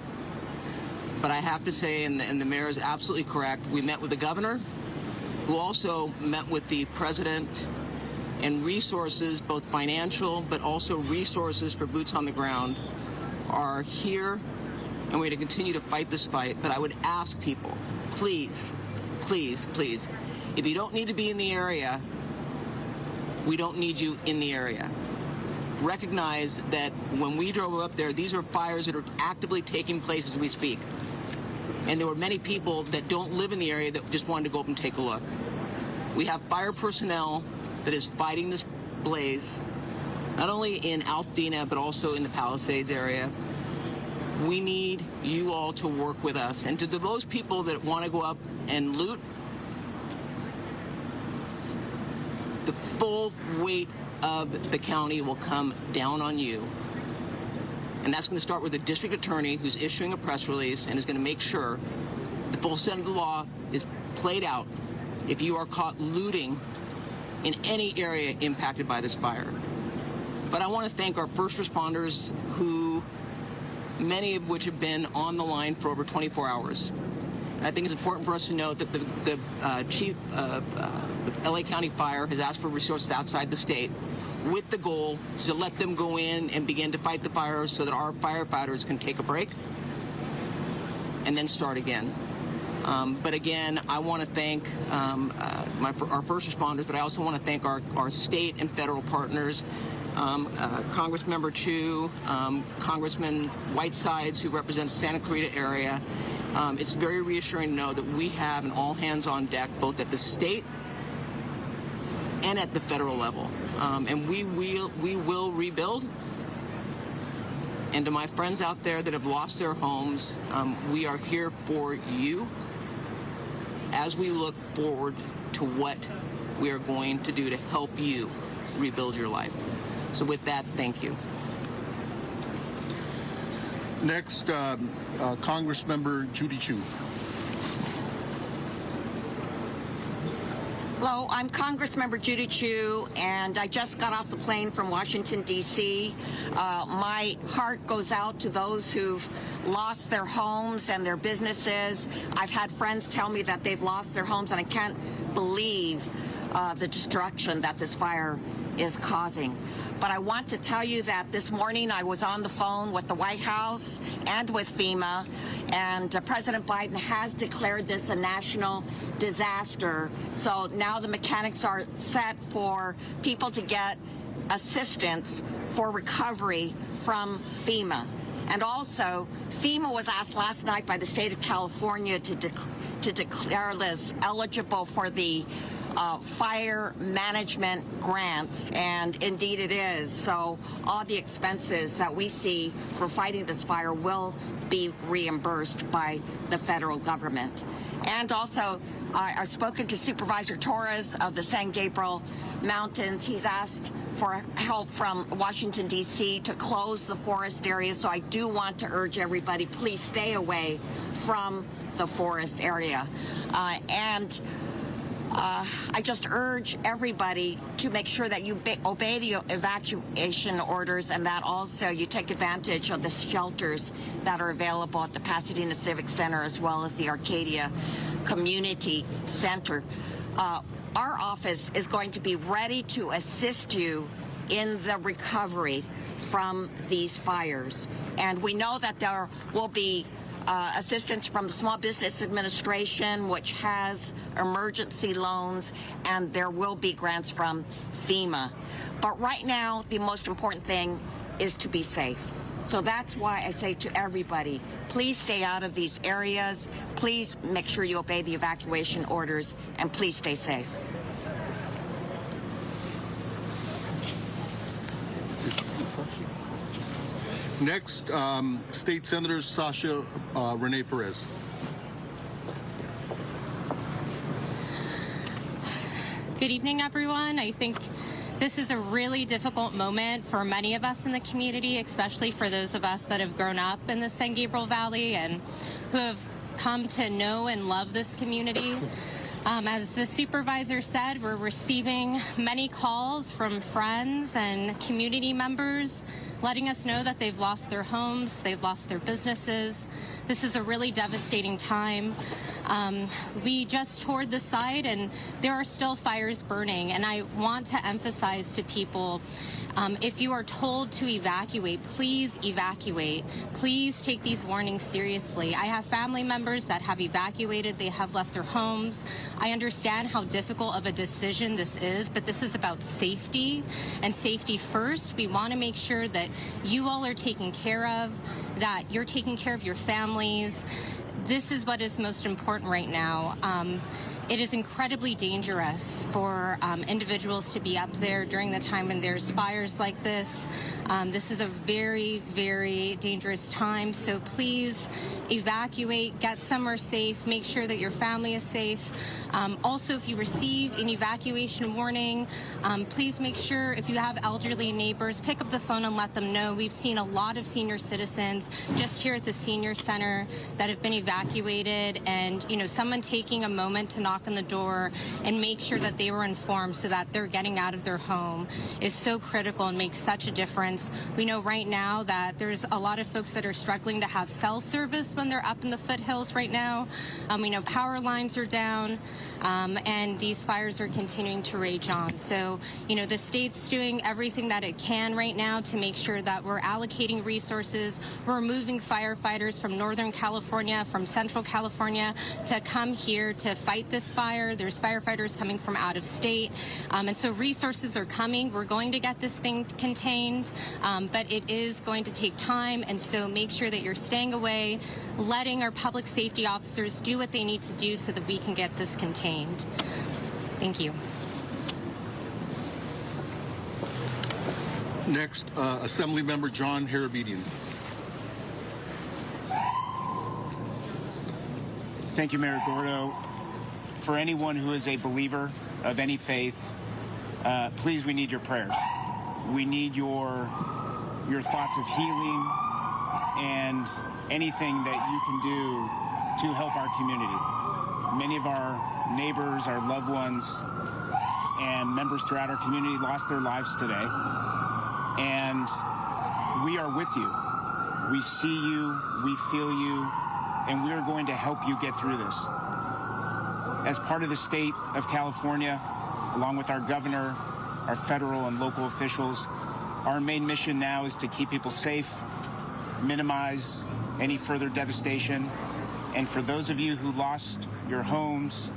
but I have to say, and the mayor is absolutely correct, we met with the governor, who also met with the president, and resources, both financial, but also resources for boots on the ground, are here, and we're going to continue to fight this fight. But I would ask people, please, please, please, if you don't need to be in the area, we don't need you in the area. Recognize that when we drove up there, these are fires that are actively taking place as we speak. And there were many people that don't live in the area that just wanted to go up and take a look. We have fire personnel that is fighting this blaze, not only in Altadena, but also in the Palisades area. We need you all to work with us. And to those people that want to go up and loot, the full weight of the county will come down on you. And that's going to start with the district attorney, who's issuing a press release and is going to make sure the full extent of the law is played out if you are caught looting in any area impacted by this fire. But I want to thank our first responders, who many of which have been on the line for over 24 hours. And I think it's important for us to note that the chief of the LA County Fire has asked for resources outside the state, with the goal to let them go in and begin to fight the fires so that our firefighters can take a break and then start again. But again, I want to thank our first responders, but I also want to thank our state and federal partners, Congressmember Chu, Congressman Whitesides, who represents the Santa Clarita area. It's very reassuring to know that we have an all hands on deck, both at the state and at the federal level. And we will rebuild. And to my friends out there that have lost their homes, we are here for you as we look forward to what we are going to do to help you rebuild your life. So with that, thank you. Next, Congressmember Judy Chu. Hello, I'm Congressmember Judy Chu, and I just got off the plane from Washington, D.C. My heart goes out to those who've lost their homes and their businesses. I've had friends tell me that they've lost their homes, and I can't believe the destruction that this fire is causing. But I want to tell you that this morning I was on the phone with the White House and with FEMA, and President Biden has declared this a national disaster. So now the mechanics are set for people to get assistance for recovery from FEMA. And also, FEMA was asked last night by the state of California to declare this eligible for the fire management grants, and indeed it is. So all the expenses that we see for fighting this fire will be reimbursed by the federal government. And also, I've spoken to Supervisor Torres of the San Gabriel Mountains. He's asked for help from Washington, D.C. to close the forest area. So I do want to urge everybody, please stay away from the forest area. I just urge everybody to make sure that you obey the evacuation orders, and that also you take advantage of the shelters that are available at the Pasadena Civic Center as well as the Arcadia Community Center. Our office is going to be ready to assist you in the recovery from these fires. And we know that there will be assistance from the Small Business Administration, which has emergency loans, and there will be grants from FEMA. But right now, the most important thing is to be safe. So that's why I say to everybody, please stay out of these areas. Please make sure you obey the evacuation orders, and please stay safe. Next, State Senator Sasha Renee Perez. Good evening, everyone. I think this is a really difficult moment for many of us in the community, especially for those of us that have grown up in the San Gabriel Valley and who have come to know and love this community. As the supervisor said, we're receiving many calls from friends and community members letting us know that they've lost their homes, they've lost their businesses. This is a really devastating time. We just toured the site and there are still fires burning, and I want to emphasize to people, if you are told to evacuate, please evacuate. Please take these warnings seriously. I have family members that have evacuated. They have left their homes. I understand how difficult of a decision this is, but this is about safety and safety first. We want to make sure that you all are taken care of, that you're taking care of your families. This is what is most important right now. It is incredibly dangerous for individuals to be up there during the time when there's fires like this. This is a very, very dangerous time. So please evacuate, get somewhere safe, make sure that your family is safe. Also, if you receive an evacuation warning, please make sure if you have elderly neighbors, pick up the phone and let them know. We've seen a lot of senior citizens just here at the senior center that have been evacuated, and someone taking a moment to knock on the door and make sure that they were informed so that they're getting out of their home is so critical and makes such a difference. We know right now that there's a lot of folks that are struggling to have cell service when they're up in the foothills right now. We know power lines are down. And these fires are continuing to rage on. So, the state's doing everything that it can right now to make sure that we're allocating resources. We're moving firefighters from Northern California, from Central California to come here to fight this fire. There's firefighters coming from out of state. And so resources are coming. We're going to get this thing contained, but it is going to take time. And so make sure that you're staying away, letting our public safety officers do what they need to do so that we can get this contained. Thank you. Next, Assemblymember John Harabedian. Thank you, Mayor Gordo. For anyone who is a believer of any faith, please, we need your prayers. We need your thoughts of healing and anything that you can do to help our community. Many of our neighbors, our loved ones, and members throughout our community lost their lives today. And we are with you. We see you, we feel you, and we are going to help you get through this. As part of the state of California, along with our governor, our federal and local officials. Our main mission now is to keep people safe, minimize any further devastation, and for those of you who lost your homes,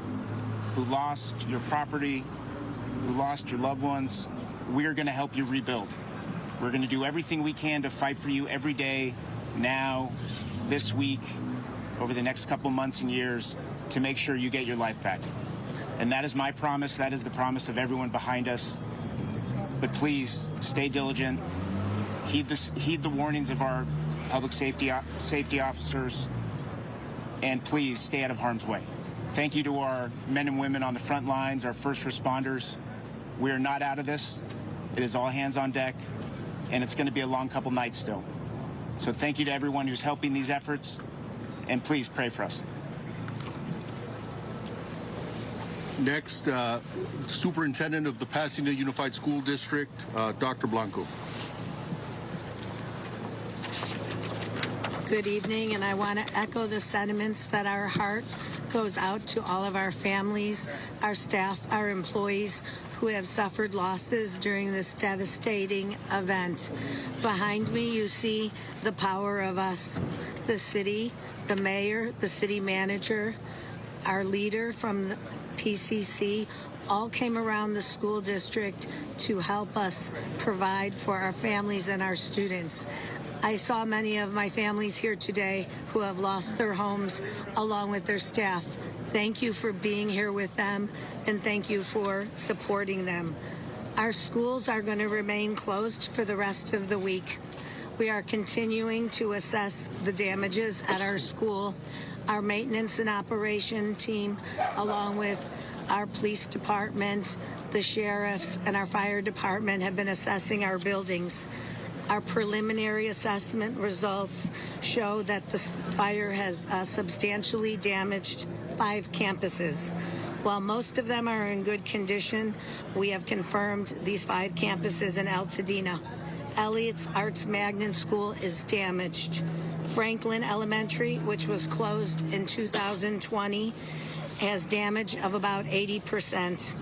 who lost your property, who lost your loved ones, we are going to help you rebuild. We're going to do everything we can to fight for you every day, now, this week, over the next couple months and years, to make sure you get your life back. And that is my promise. That is the promise of everyone behind us. But please, stay diligent. Heed the warnings of our public safety officers. And please, stay out of harm's way. Thank you to our men and women on the front lines, our first responders. We are not out of this. It is all hands on deck, and it's going to be a long couple nights still. So thank you to everyone who's helping these efforts, and please pray for us. Next, Superintendent of the Pasadena Unified School District, Dr. Blanco. Good evening, and I want to echo the sentiments that our heart goes out to all of our families, our staff, our employees who have suffered losses during this devastating event. Behind me, you see the power of us, the city, the mayor, the city manager, our leader from the PCC, all came around the school district to help us provide for our families and our students. I saw many of my families here today who have lost their homes along with their staff. Thank you for being here with them, and thank you for supporting them. Our schools are going to remain closed for the rest of the week. We are continuing to assess the damages at our school. Our maintenance and operation team, along with our police department, the sheriffs, and our fire department have been assessing our buildings. Our preliminary assessment results show that the fire has substantially damaged 5 campuses. While most of them are in good condition, we have confirmed these 5 campuses in Altadena. Elliott's Arts Magnet School is damaged. Franklin Elementary, which was closed in 2020, has damage of about 80%.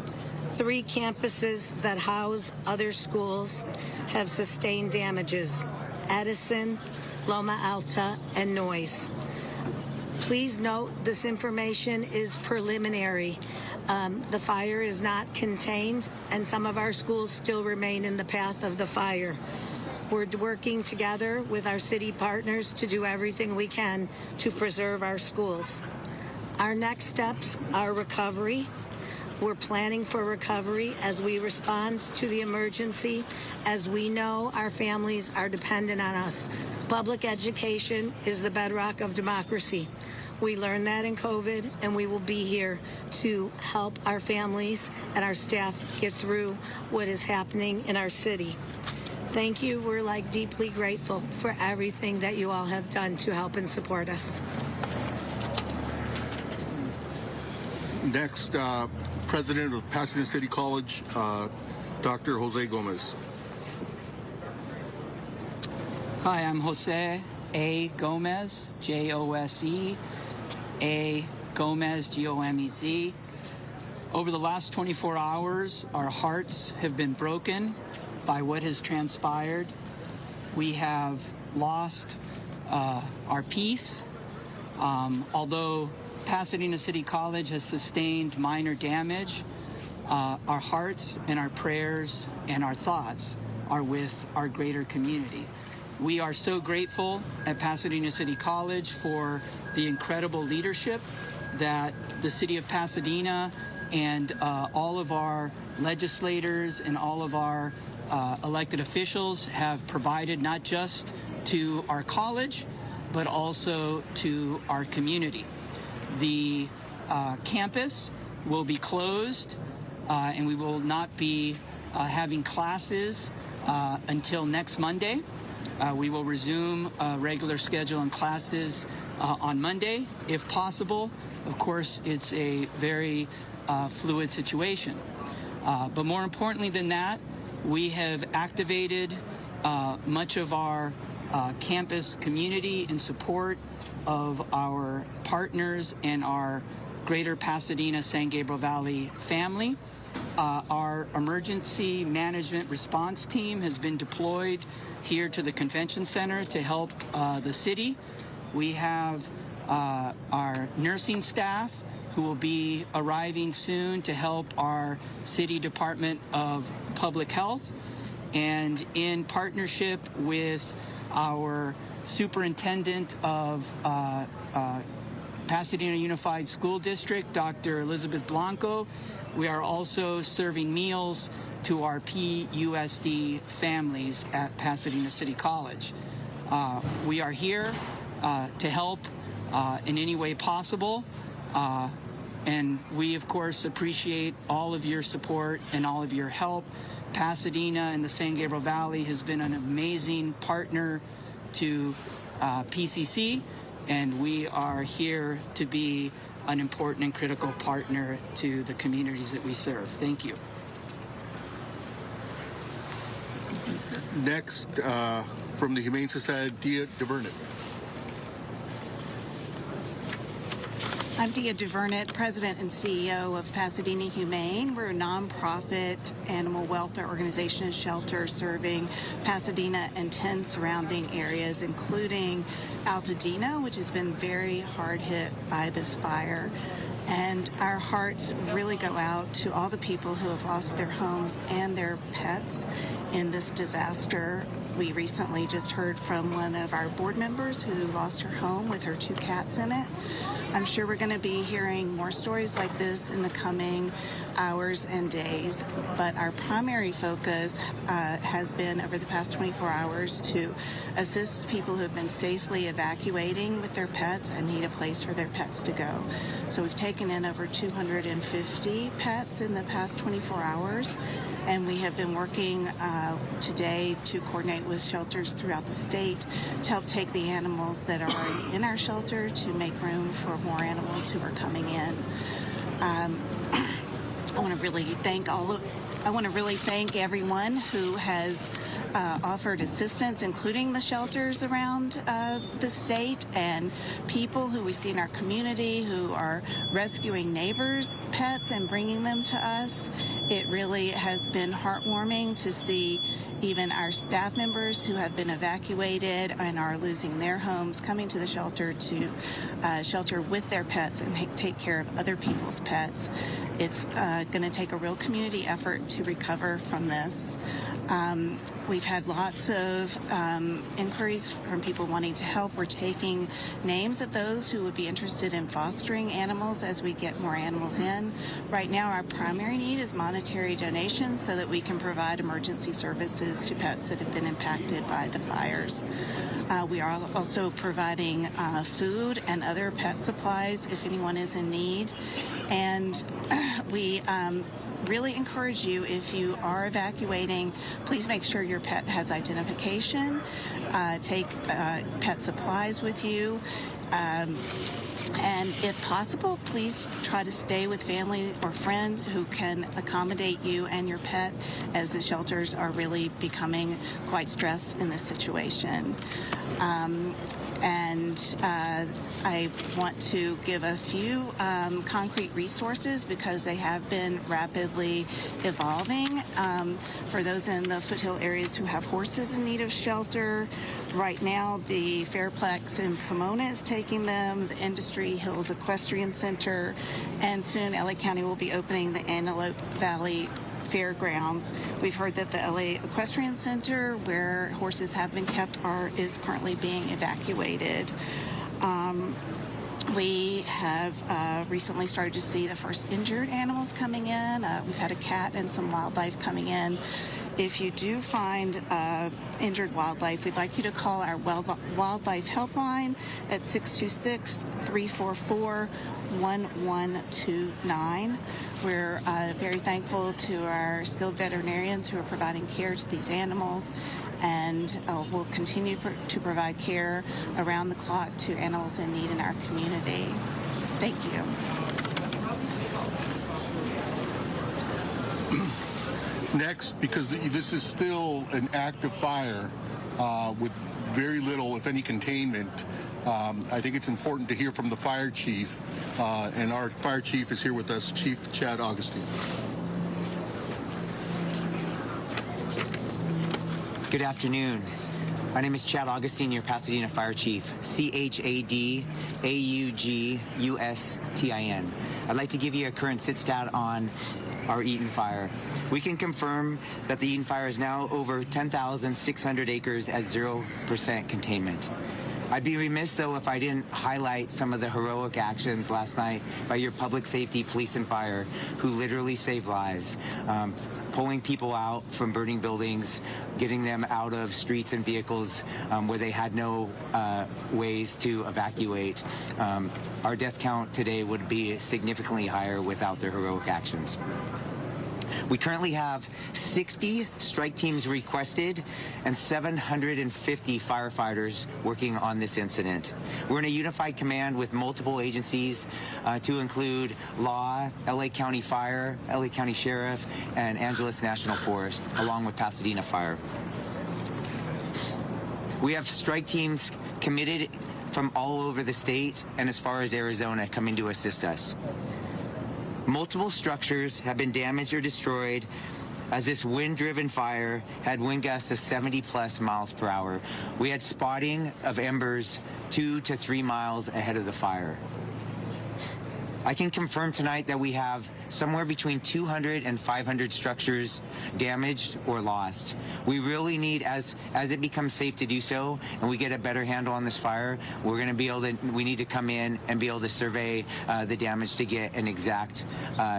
3 campuses that house other schools have sustained damages: Edison, Loma Alta, and Noyes. Please note this information is preliminary. The fire is not contained, and some of our schools still remain in the path of the fire. We're working together with our city partners to do everything we can to preserve our schools. Our next steps are recovery. We're planning for recovery as we respond to the emergency, as we know our families are dependent on us. Public education is the bedrock of democracy. We learned that in COVID, and we will be here to help our families and our staff get through what is happening in our city. Thank you. We're deeply grateful for everything that you all have done to help and support us. Next, President of Pasadena City College, Dr. Jose Gomez. Hi, I'm Jose A. Gomez, Jose A. Gomez, Gomez. Over the last 24 hours, our hearts have been broken by what has transpired. We have lost our peace. Although Pasadena City College has sustained minor damage, our hearts and our prayers and our thoughts are with our greater community. We are so grateful at Pasadena City College for the incredible leadership that the city of Pasadena and all of our legislators and all of our elected officials have provided, not just to our college, but also to our community. The campus will be closed, and we will not be having classes until next Monday. We will resume regular schedule and classes on Monday, if possible. Of course, it's a very fluid situation. But more importantly than that, we have activated much of our campus community in support of our partners and our greater Pasadena San Gabriel Valley family. Our emergency management response team has been deployed here to the convention center to help the city. We have our nursing staff who will be arriving soon to help our City Department of Public Health. And in partnership with our superintendent of Pasadena Unified School District, Dr. Elizabeth Blanco, we are also serving meals to our PUSD families at Pasadena City College. We are here to help in any way possible. And we, of course, appreciate all of your support and all of your help. Pasadena and the San Gabriel Valley has been an amazing partner to PCC, and we are here to be an important and critical partner to the communities that we serve. Thank you. Next, from the Humane Society, Dia DeVernit. I'm Dia DeVernit, President and CEO of Pasadena Humane. We're a nonprofit animal welfare organization and shelter serving Pasadena and 10 surrounding areas, including Altadena, which has been very hard hit by this fire. And our hearts really go out to all the people who have lost their homes and their pets in this disaster. We recently just heard from one of our board members who lost her home with her 2 cats in it. I'm sure we're going to be hearing more stories like this in the coming hours and days, but our primary focus has been over the past 24 hours to assist people who have been safely evacuating with their pets and need a place for their pets to go. So we've taken in over 250 pets in the past 24 hours, and we have been working today to coordinate with shelters throughout the state to help take the animals that are already in our shelter to make room for more animals who are coming in. I want to really thank everyone who has offered assistance, including the shelters around the state and people who we see in our community who are rescuing neighbors' pets and bringing them to us. It really has been heartwarming to see even our staff members who have been evacuated and are losing their homes coming to the shelter to shelter with their pets and take care of other people's pets. It's going to take a real community effort to recover from this. We've had lots of inquiries from people wanting to help. We're taking names of those who would be interested in fostering animals as we get more animals in. Right now, our primary need is monetary donations so that we can provide emergency services to pets that have been impacted by the fires. We are also providing food and other pet supplies if anyone is in need. And we really encourage you, if you are evacuating, please make sure your pet has identification. Take pet supplies with you. And if possible, please try to stay with family or friends who can accommodate you and your pet, as the shelters are really becoming quite stressed in this situation. I want to give a few concrete resources because they have been rapidly evolving. For those in the foothill areas who have horses in need of shelter, right now the Fairplex in Pomona is taking them, the Industry Hills Equestrian Center, and soon LA County will be opening the Antelope Valley Fairgrounds. We've heard that the LA Equestrian Center, where horses have been kept, is currently being evacuated. We have recently started to see the first injured animals coming in. We've had a cat and some wildlife coming in. If you do find injured wildlife, we'd like you to call our wildlife helpline at 626-344-1129. We're very thankful to our skilled veterinarians who are providing care to these animals, and we'll continue to provide care around the clock to animals in need in our community. Thank you. Next, because this is still an active fire with very little, if any, containment, I think it's important to hear from the fire chief, and our fire chief is here with us, Chief Chad Augustine. Good afternoon. My name is Chad Augustine, your Pasadena Fire Chief, CHADAUGUSTIN. I'd like to give you a current sit-stat on our Eaton fire. We can confirm that the Eaton fire is now over 10,600 acres at 0% containment. I'd be remiss, though, if I didn't highlight some of the heroic actions last night by your public safety, police, and fire, who literally saved lives. Pulling people out from burning buildings, getting them out of streets and vehicles where they had no ways to evacuate. Our death count today would be significantly higher without their heroic actions. We currently have 60 strike teams requested and 750 firefighters working on this incident. We're in a unified command with multiple agencies to include Law, LA County Fire, LA County Sheriff, and Angeles National Forest, along with Pasadena Fire. We have strike teams committed from all over the state and as far as Arizona coming to assist us. Multiple structures have been damaged or destroyed as this wind-driven fire had wind gusts of 70+ miles per hour. We had spotting of embers 2 to 3 miles ahead of the fire. I can confirm tonight that we have somewhere between 200 and 500 structures damaged or lost. We really need, as it becomes safe to do so, and we get a better handle on this fire, we're going to be able to, we need to come in and be able to survey the damage to get an exact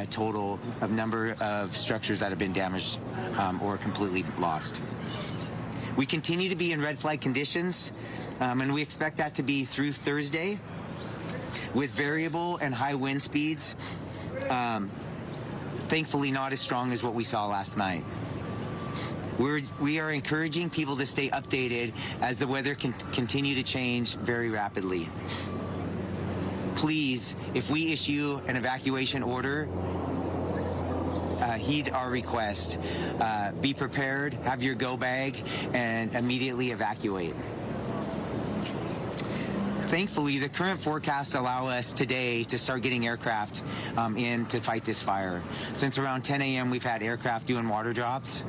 total of number of structures that have been damaged or completely lost. We continue to be in red flag conditions, and we expect that to be through Thursday, with variable and high wind speeds, thankfully not as strong as what we saw last night. We are encouraging people to stay updated as the weather can continue to change very rapidly. Please, if we issue an evacuation order, heed our request. Be prepared, have your go bag, and immediately evacuate. Thankfully, the current forecasts allow us today to start getting aircraft in to fight this fire. Since around 10 a.m., we've had aircraft doing water drops.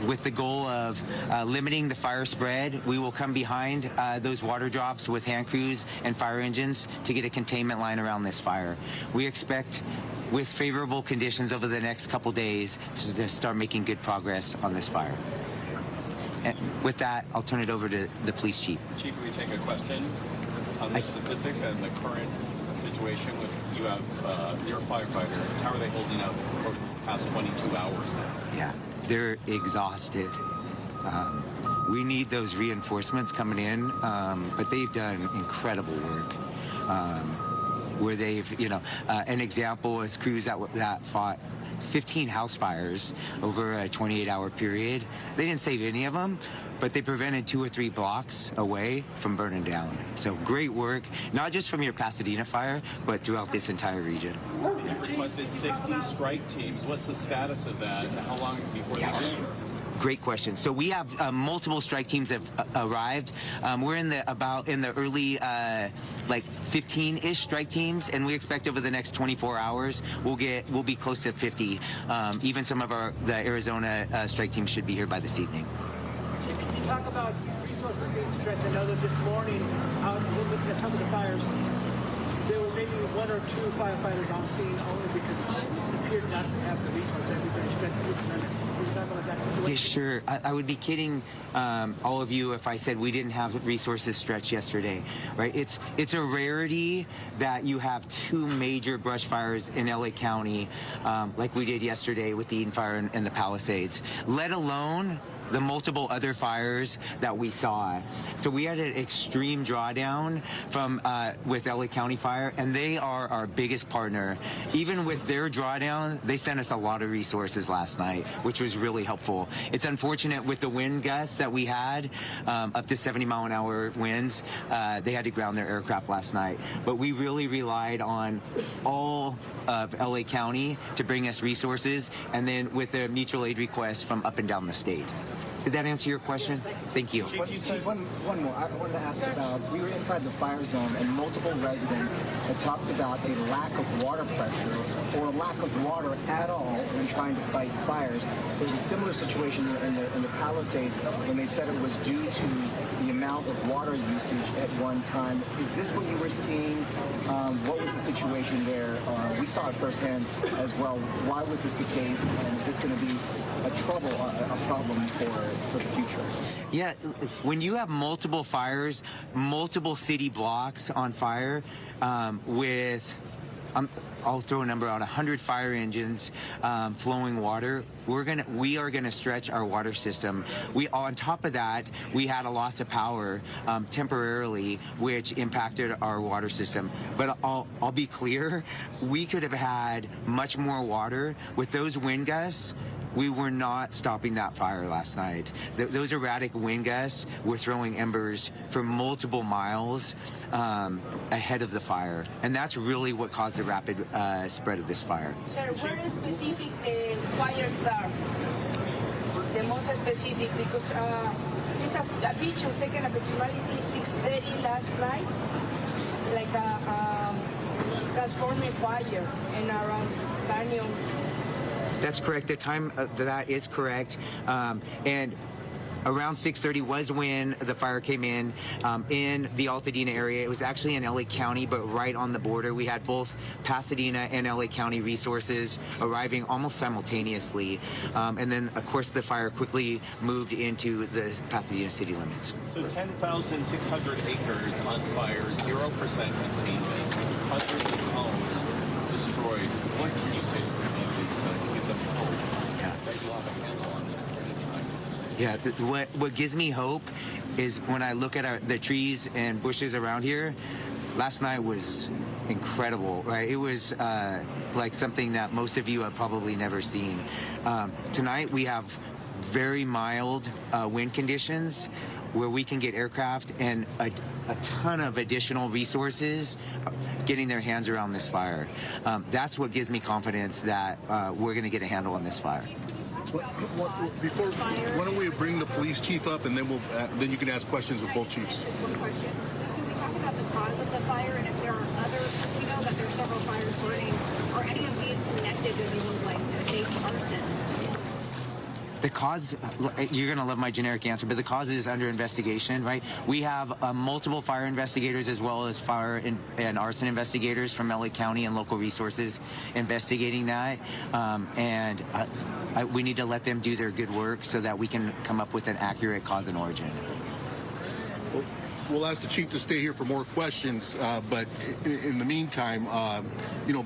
With the goal of limiting the fire spread, we will come behind those water drops with hand crews and fire engines to get a containment line around this fire. We expect, with favorable conditions over the next couple days, to start making good progress on this fire. And with that, I'll turn it over to the police chief. Chief, we take a question on the statistics and the current situation with you have your firefighters. How are they holding up for the past 22 hours now? Yeah, they're exhausted. We need those reinforcements coming in, but they've done incredible work. Where they've, an example is crews that fought 15 house fires over a 28-hour period. They didn't save any of them, but they prevented 2 or 3 blocks away from burning down. So great work, not just from your Pasadena fire, but throughout this entire region. You requested 60 strike teams. What's the status of that, and how long before they do? Great question. So we have multiple strike teams have arrived. We're in the early 15-ish strike teams, and we expect over the next 24 hours we'll be close to 50. Even some of the Arizona strike teams should be here by this evening. Can you talk about resources being stretched? I know that this morning, looking at some of the fires, there were maybe 1 or 2 firefighters on scene only because it appeared not to have the resources. Everybody stretched. Yeah, sure. I would be kidding all of you if I said we didn't have resources stretched yesterday, right? It's a rarity that you have 2 major brush fires in LA County like we did yesterday with the Eaton fire and the Palisades, let alone the multiple other fires that we saw. So we had an extreme drawdown from with LA County Fire, and they are our biggest partner. Even with their drawdown, they sent us a lot of resources last night, which was really helpful. It's unfortunate with the wind gusts that we had, up to 70-mile-an-hour winds, they had to ground their aircraft last night. But we really relied on all of LA County to bring us resources, and then with the mutual aid requests from up and down the state. Did that answer your question? Thank you. Chief, one more. I wanted to ask about, we were inside the fire zone and multiple residents had talked about a lack of water pressure or a lack of water at all when trying to fight fires. There's a similar situation in the Palisades when they said it was due to the amount of water usage at one time. Is this what you were seeing? What was the situation there? We saw it firsthand as well. Why was this the case? And is this going to be a problem for the future? Yeah, when you have multiple fires, multiple city blocks on fire, with I'll throw a number out, 100 fire engines flowing water, we are gonna stretch our water system. On top of that, we had a loss of power temporarily, which impacted our water system. But I'll be clear, we could have had much more water with those wind gusts. We were not stopping that fire last night. Those erratic wind gusts were throwing embers for multiple miles ahead of the fire. And that's really what caused the rapid spread of this fire. Sir, where is specific fire start? The most specific, because this a picture taken approximately 6:30 last night, like a transforming fire and around Canyon. That's correct. The time that is correct. And around 6:30 was when the fire came in the Altadena area. It was actually in LA County, but right on the border. We had both Pasadena and LA County resources arriving almost simultaneously. And then, of course, the fire quickly moved into the Pasadena city limits. So 10,600 acres on fire, 0% containment, hundreds of homes destroyed. What can you say to the community to get them home? Yeah. That you have a handle on this anytime. Yeah, what gives me hope is when I look at the trees and bushes around here. Last night was incredible, right? It was like something that most of you have probably never seen. Tonight we have very mild wind conditions where we can get aircraft and a ton of additional resources getting their hands around this fire. That's what gives me confidence that we're going to get a handle on this fire. Why don't we bring the police chief up, and then you can ask questions of both chiefs. Just one question. Can we talk about the cause of the fire and if there are other, we know that there are several fires burning, are any of these connected to things like maybe arson? The cause, you're going to love my generic answer, but the cause is under investigation, right? We have multiple fire investigators as well as fire and arson investigators from LA County and local resources investigating that. And we need to let them do their good work so that we can come up with an accurate cause and origin. We'll ask the chief to stay here for more questions, but in the meantime,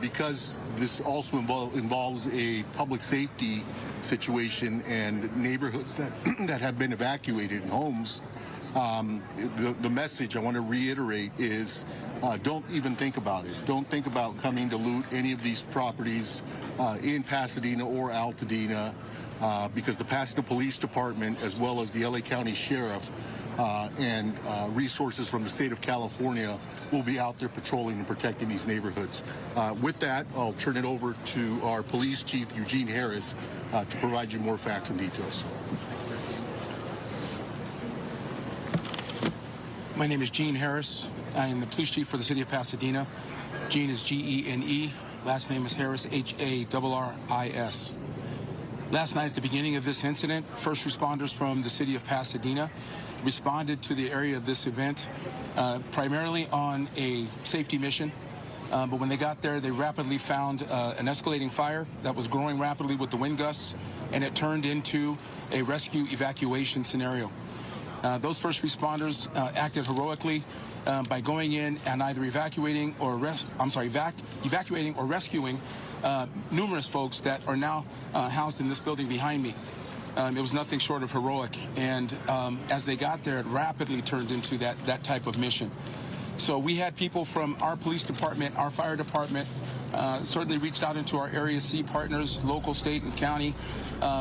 because this also involves a public safety situation and neighborhoods that have been evacuated and homes, the message I want to reiterate is don't even think about it. Don't think about coming to loot any of these properties in Pasadena or Altadena, because the Pasadena Police Department, as well as the LA County Sheriff, and resources from the state of California will be out there patrolling and protecting these neighborhoods. With that, I'll turn it over to our police chief, Eugene Harris, to provide you more facts and details. My name is Gene Harris. I am the police chief for the city of Pasadena. Gene is G-E-N-E. Last name is Harris, H-A-R-R-I-S. Last night at the beginning of this incident, first responders from the city of Pasadena responded to the area of this event primarily on a safety mission. But when they got there, they rapidly found an escalating fire that was growing rapidly with the wind gusts, and it turned into a rescue evacuation scenario. Those first responders acted heroically by going in and either evacuating or rescuing numerous folks that are now housed in this building behind me. It was nothing short of heroic, and as they got there, it rapidly turned into that type of mission. So we had people from our police department, our fire department, certainly reached out into our Area C partners, local, state, and county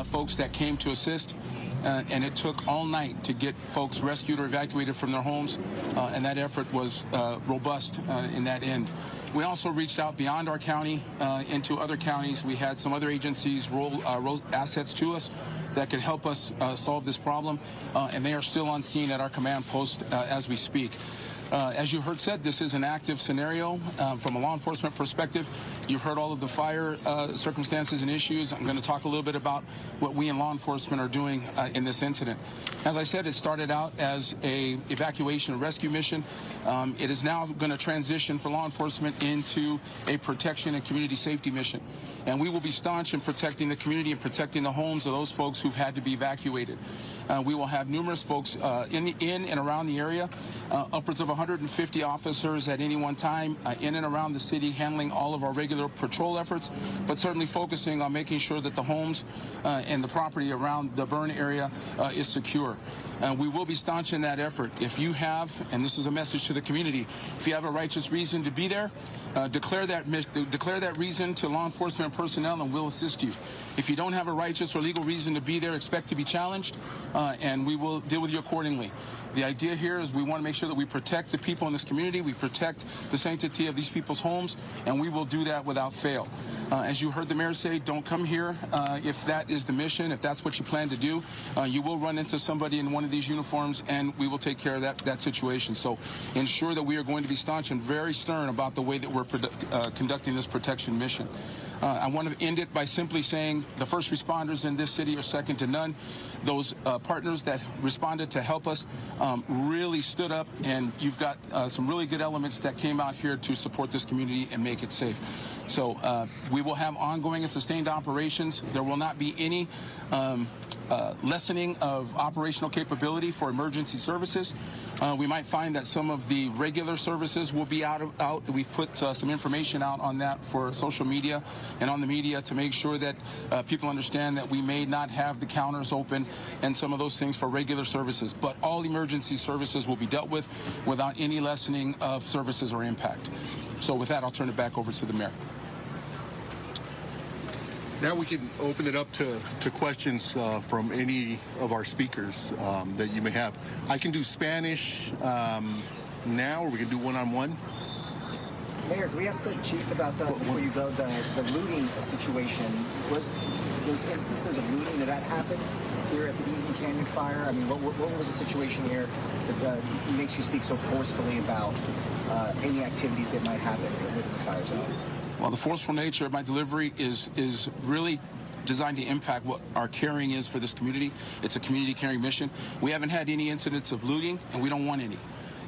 folks that came to assist. And it took all night to get folks rescued or evacuated from their homes, and that effort was robust in that end. We also reached out beyond our county into other counties. We had some other agencies roll assets to us that could help us solve this problem, and they are still on scene at our command post as we speak. As you heard said, this is an active scenario from a law enforcement perspective. You've heard all of the fire circumstances and issues. I'm going to talk a little bit about what we in law enforcement are doing in this incident. As I said, it started out as a evacuation and rescue mission. It is now going to transition for law enforcement into a protection and community safety mission. And we will be staunch in protecting the community and protecting the homes of those folks who've had to be evacuated. We will have numerous folks in and around the area, upwards of 150 officers at any one time in and around the city handling all of our regular patrol efforts, but certainly focusing on making sure that the homes and the property around the burn area is secure. We will be staunch in that effort. If you have, and this is a message to the community, if you have a righteous reason to be there, declare that reason to law enforcement personnel and we'll assist you. If you don't have a righteous or legal reason to be there, expect to be challenged, and we will deal with you accordingly. The idea here is we want to make sure that we protect the people in this community, we protect the sanctity of these people's homes, and we will do that without fail. As you heard the mayor say, don't come here if that is the mission, if that's what you plan to do. You will run into somebody in one of these uniforms, and we will take care of that situation. So ensure that we are going to be staunch and very stern about the way that we're conducting this protection mission. I want to end it by simply saying the first responders in this city are second to none. Those partners that responded to help us really stood up, and you've got some really good elements that came out here to support this community and make it safe. So we will have ongoing and sustained operations. There will not be any lessening of operational capability for emergency services. We might find that some of the regular services will be out. We've put some information out on that for social media and on the media to make sure that people understand that we may not have the counters open and some of those things for regular services. But all emergency services will be dealt with without any lessening of services or impact. So with that, I'll turn it back over to the mayor. Now we can open it up to questions from any of our speakers that you may have. I can do Spanish now, or we can do one-on-one. Mayor, can we ask the chief about before you go, the looting situation? Was those instances of looting, did that happen here at the Eaton Canyon fire? I mean, what was the situation here that makes you speak so forcefully about any activities that might happen within the fire zone? Well, the forceful nature of my delivery is really designed to impact what our caring is for this community. It's a community caring mission. We haven't had any incidents of looting, and we don't want any.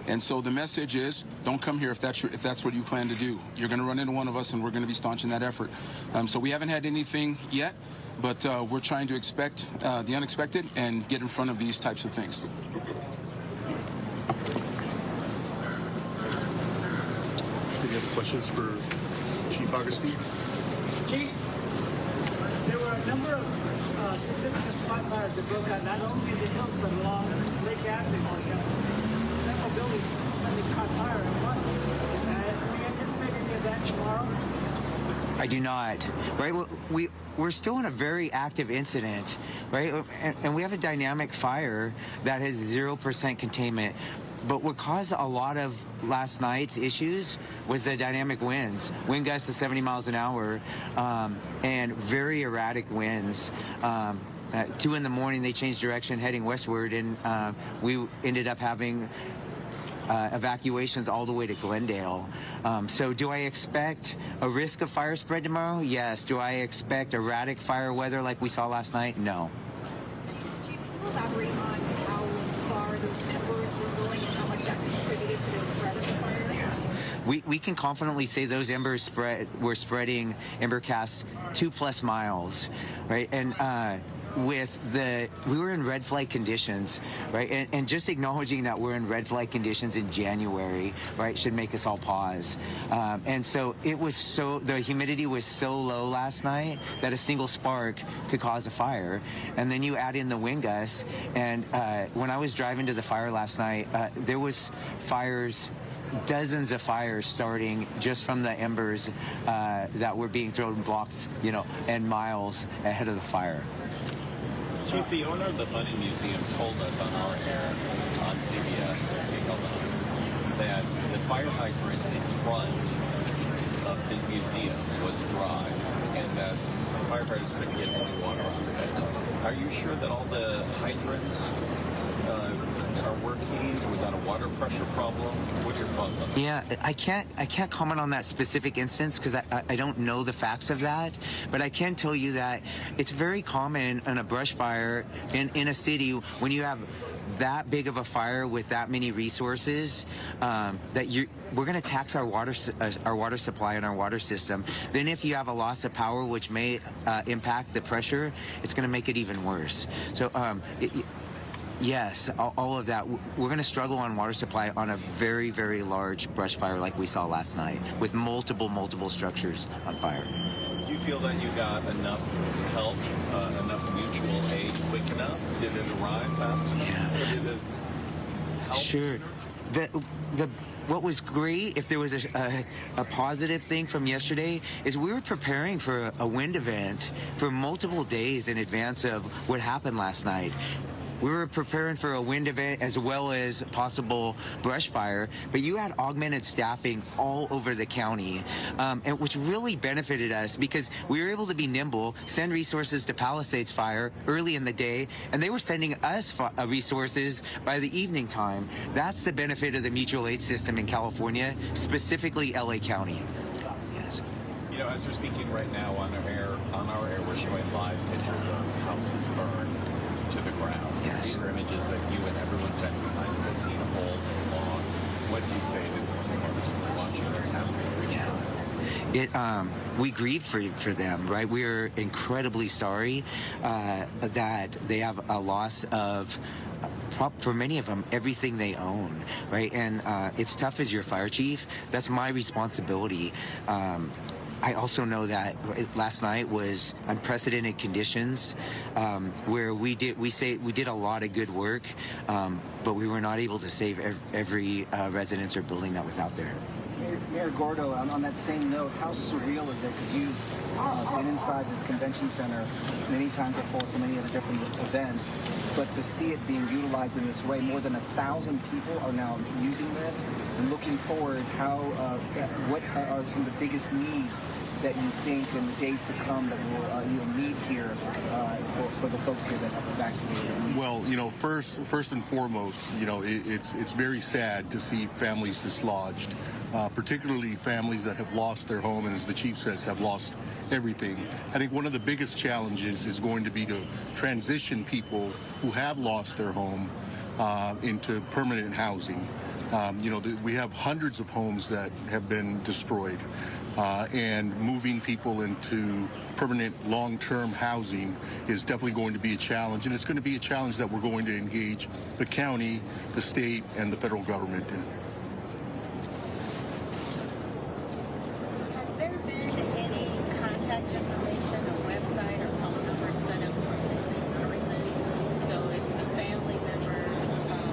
And so the message is, don't come here if that's what you plan to do. You're going to run into one of us, and we're going to be staunch in that effort. So we haven't had anything yet, but we're trying to expect the unexpected and get in front of these types of things. Any other questions for Chief Augustine? Chief, there were a number of significant spot fires that broke out not only in the hills but along Lake Avenue. Several buildings suddenly caught fire at once. Do you anticipate any of that tomorrow? I do not. Right? We're still in a very active incident, right? And we have a dynamic fire that has 0% containment. But what caused a lot of last night's issues was the dynamic winds. Wind gusts of 70 miles an hour and very erratic winds. At 2 in the morning, they changed direction heading westward, and we ended up having evacuations all the way to Glendale. So do I expect a risk of fire spread tomorrow? Yes. Do I expect erratic fire weather like we saw last night? No. Chief, can you elaborate on how far those embers were going and how much that contributed to the spread of the fire? We can confidently say those embers were spreading ember casts 2+ miles, right? And we were in red flag conditions, right? And just acknowledging that we're in red flag conditions in January, right, should make us all pause. And so the humidity was so low last night that a single spark could cause a fire. And then you add in the wind gusts, and when I was driving to the fire last night, there was fires, dozens of fires starting just from the embers that were being thrown in blocks, and miles ahead of the fire. Chief, the owner of the Money Museum told us on our air on CBS that the fire hydrant in front of his museum was dry and that firefighters couldn't get any water out of it. Are you sure that all the hydrants are working? Was that a water pressure problem? What are your thoughts on that? Yeah, I can't comment on that specific instance because I don't know the facts of that, but I can tell you that it's very common in a brush fire in a city when you have that big of a fire with that many resources that we're going to tax our water supply and our water system. Then if you have a loss of power, which may impact the pressure, it's going to make it even worse. So yes, all of that. We're going to struggle on water supply on a very, very large brush fire like we saw last night with multiple structures on fire. Do you feel that you got enough help, enough mutual aid quick enough? Did it arrive fast enough? Yeah. Or did it help? Sure. What was great, if there was a positive thing from yesterday, is we were preparing for a wind event for multiple days in advance of what happened last night. We were preparing for a wind event as well as possible brush fire, but you had augmented staffing all over the county, and which really benefited us because we were able to be nimble, send resources to Palisades Fire early in the day, and they were sending us resources by the evening time. That's the benefit of the mutual aid system in California, specifically LA County. Yes. You know, as you're speaking right now on our air, we're showing live pictures of houses burned to the ground. Yes. These are images that you and everyone standing behind you has seen all day long. What do you say to the person watching this happen? We grieve for them, right? We are incredibly sorry that they have a loss of, for many of them, everything they own, right? And it's tough as your fire chief. That's my responsibility. I also know that last night was unprecedented conditions where we did a lot of good work, but we were not able to save every residence or building that was out there. Mayor Gordo, on that same note, how surreal is it? Because you've been inside this convention center many times before for many other different events, but to see it being utilized in this way, more than 1,000 people are now using this. And looking forward, what are some of the biggest needs that you think in the days to come that you'll need here for the folks here that have evacuated? Well, you know, first and foremost, you know, it's very sad to see families dislodged, particularly families that have lost their home and, as the chief says, have lost everything. I think one of the biggest challenges is going to be to transition people who have lost their home into permanent housing. You know, we have hundreds of homes that have been destroyed, and moving people into permanent long-term housing is definitely going to be a challenge, and it's going to be a challenge that we're going to engage the county, the state, and the federal government in. Has there been any contact information, a website, or phone number set up for missing persons? So if a family member,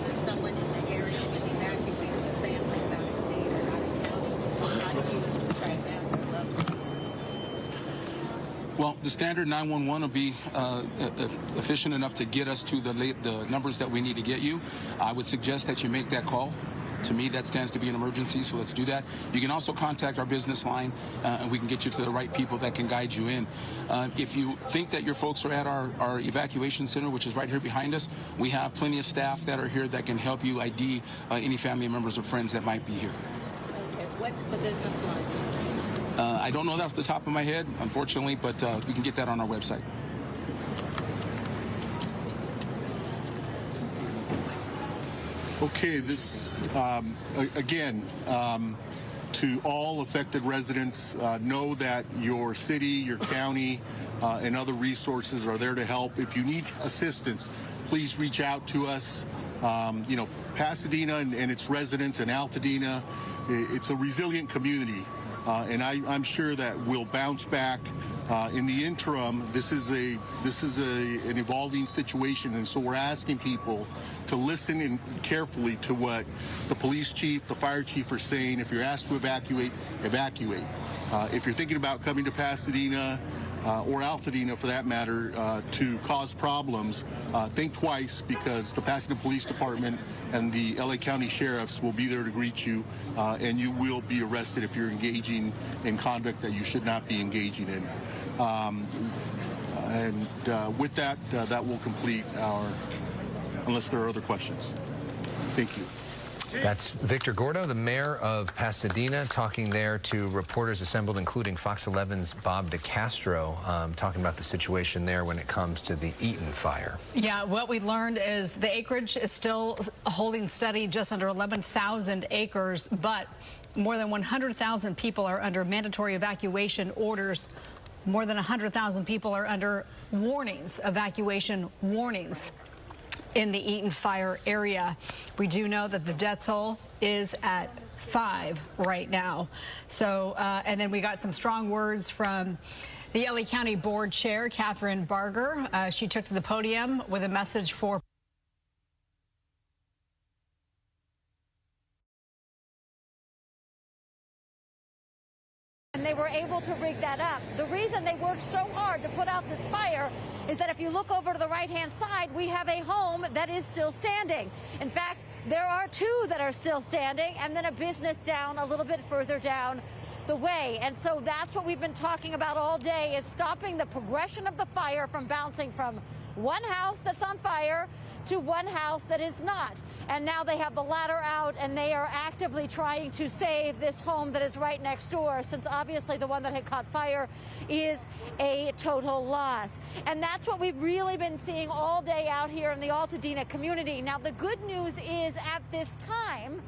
if someone in the area was evacuated, the family's out of state or out of county, how do you track down their loved ones? Well, the standard 911 will be efficient enough to get us to the numbers that we need to get you. I would suggest that you make that call. To me, that stands to be an emergency, so let's do that. You can also contact our business line, and we can get you to the right people that can guide you in. If you think that your folks are at our evacuation center, which is right here behind us, we have plenty of staff that are here that can help you ID any family members or friends that might be here. Okay, what's the business line? I don't know that off the top of my head, unfortunately, but we can get that on our website. Okay, this, again, to all affected residents, know that your city, your county, and other resources are there to help. If you need assistance, please reach out to us. You know, Pasadena and its residents and Altadena, it's a resilient community. And I'm sure that we'll bounce back. In the interim, this is an evolving situation, and so we're asking people to listen in carefully to what the police chief, the fire chief are saying. If you're asked to evacuate, evacuate. If you're thinking about coming to Pasadena or Altadena, for that matter, to cause problems, think twice, because the Pasadena Police Department and the LA County Sheriffs will be there to greet you, and you will be arrested if you're engaging in conduct that you should not be engaging in. And with that, that will complete our, unless there are other questions. Thank you. That's Victor Gordo, the mayor of Pasadena, talking there to reporters assembled, including Fox 11's Bob DeCastro, talking about the situation there when it comes to the Eaton fire. Yeah, what we learned is the acreage is still holding steady, just under 11,000 acres, but more than 100,000 people are under mandatory evacuation orders. More than 100,000 people are under warnings, evacuation warnings, in the Eaton fire area. We do know that the death toll is at 5 right now. So, and then we got some strong words from the LA County Board Chair, Catherine Barger. She took to the podium with a message for and they were able to rig that up. The reason they worked so hard to put out this fire is that if you look over to the right-hand side, we have a home that is still standing. In fact, there are 2 that are still standing, and then a business down a little bit further down the way. And so that's what we've been talking about all day, is stopping the progression of the fire from bouncing from one house that's on fire to one house that is not. And now they have the ladder out, and they are actively trying to save this home that is right next door, since obviously the one that had caught fire is a total loss. And that's what we've really been seeing all day out here in the Altadena community. Now, the good news is at this time,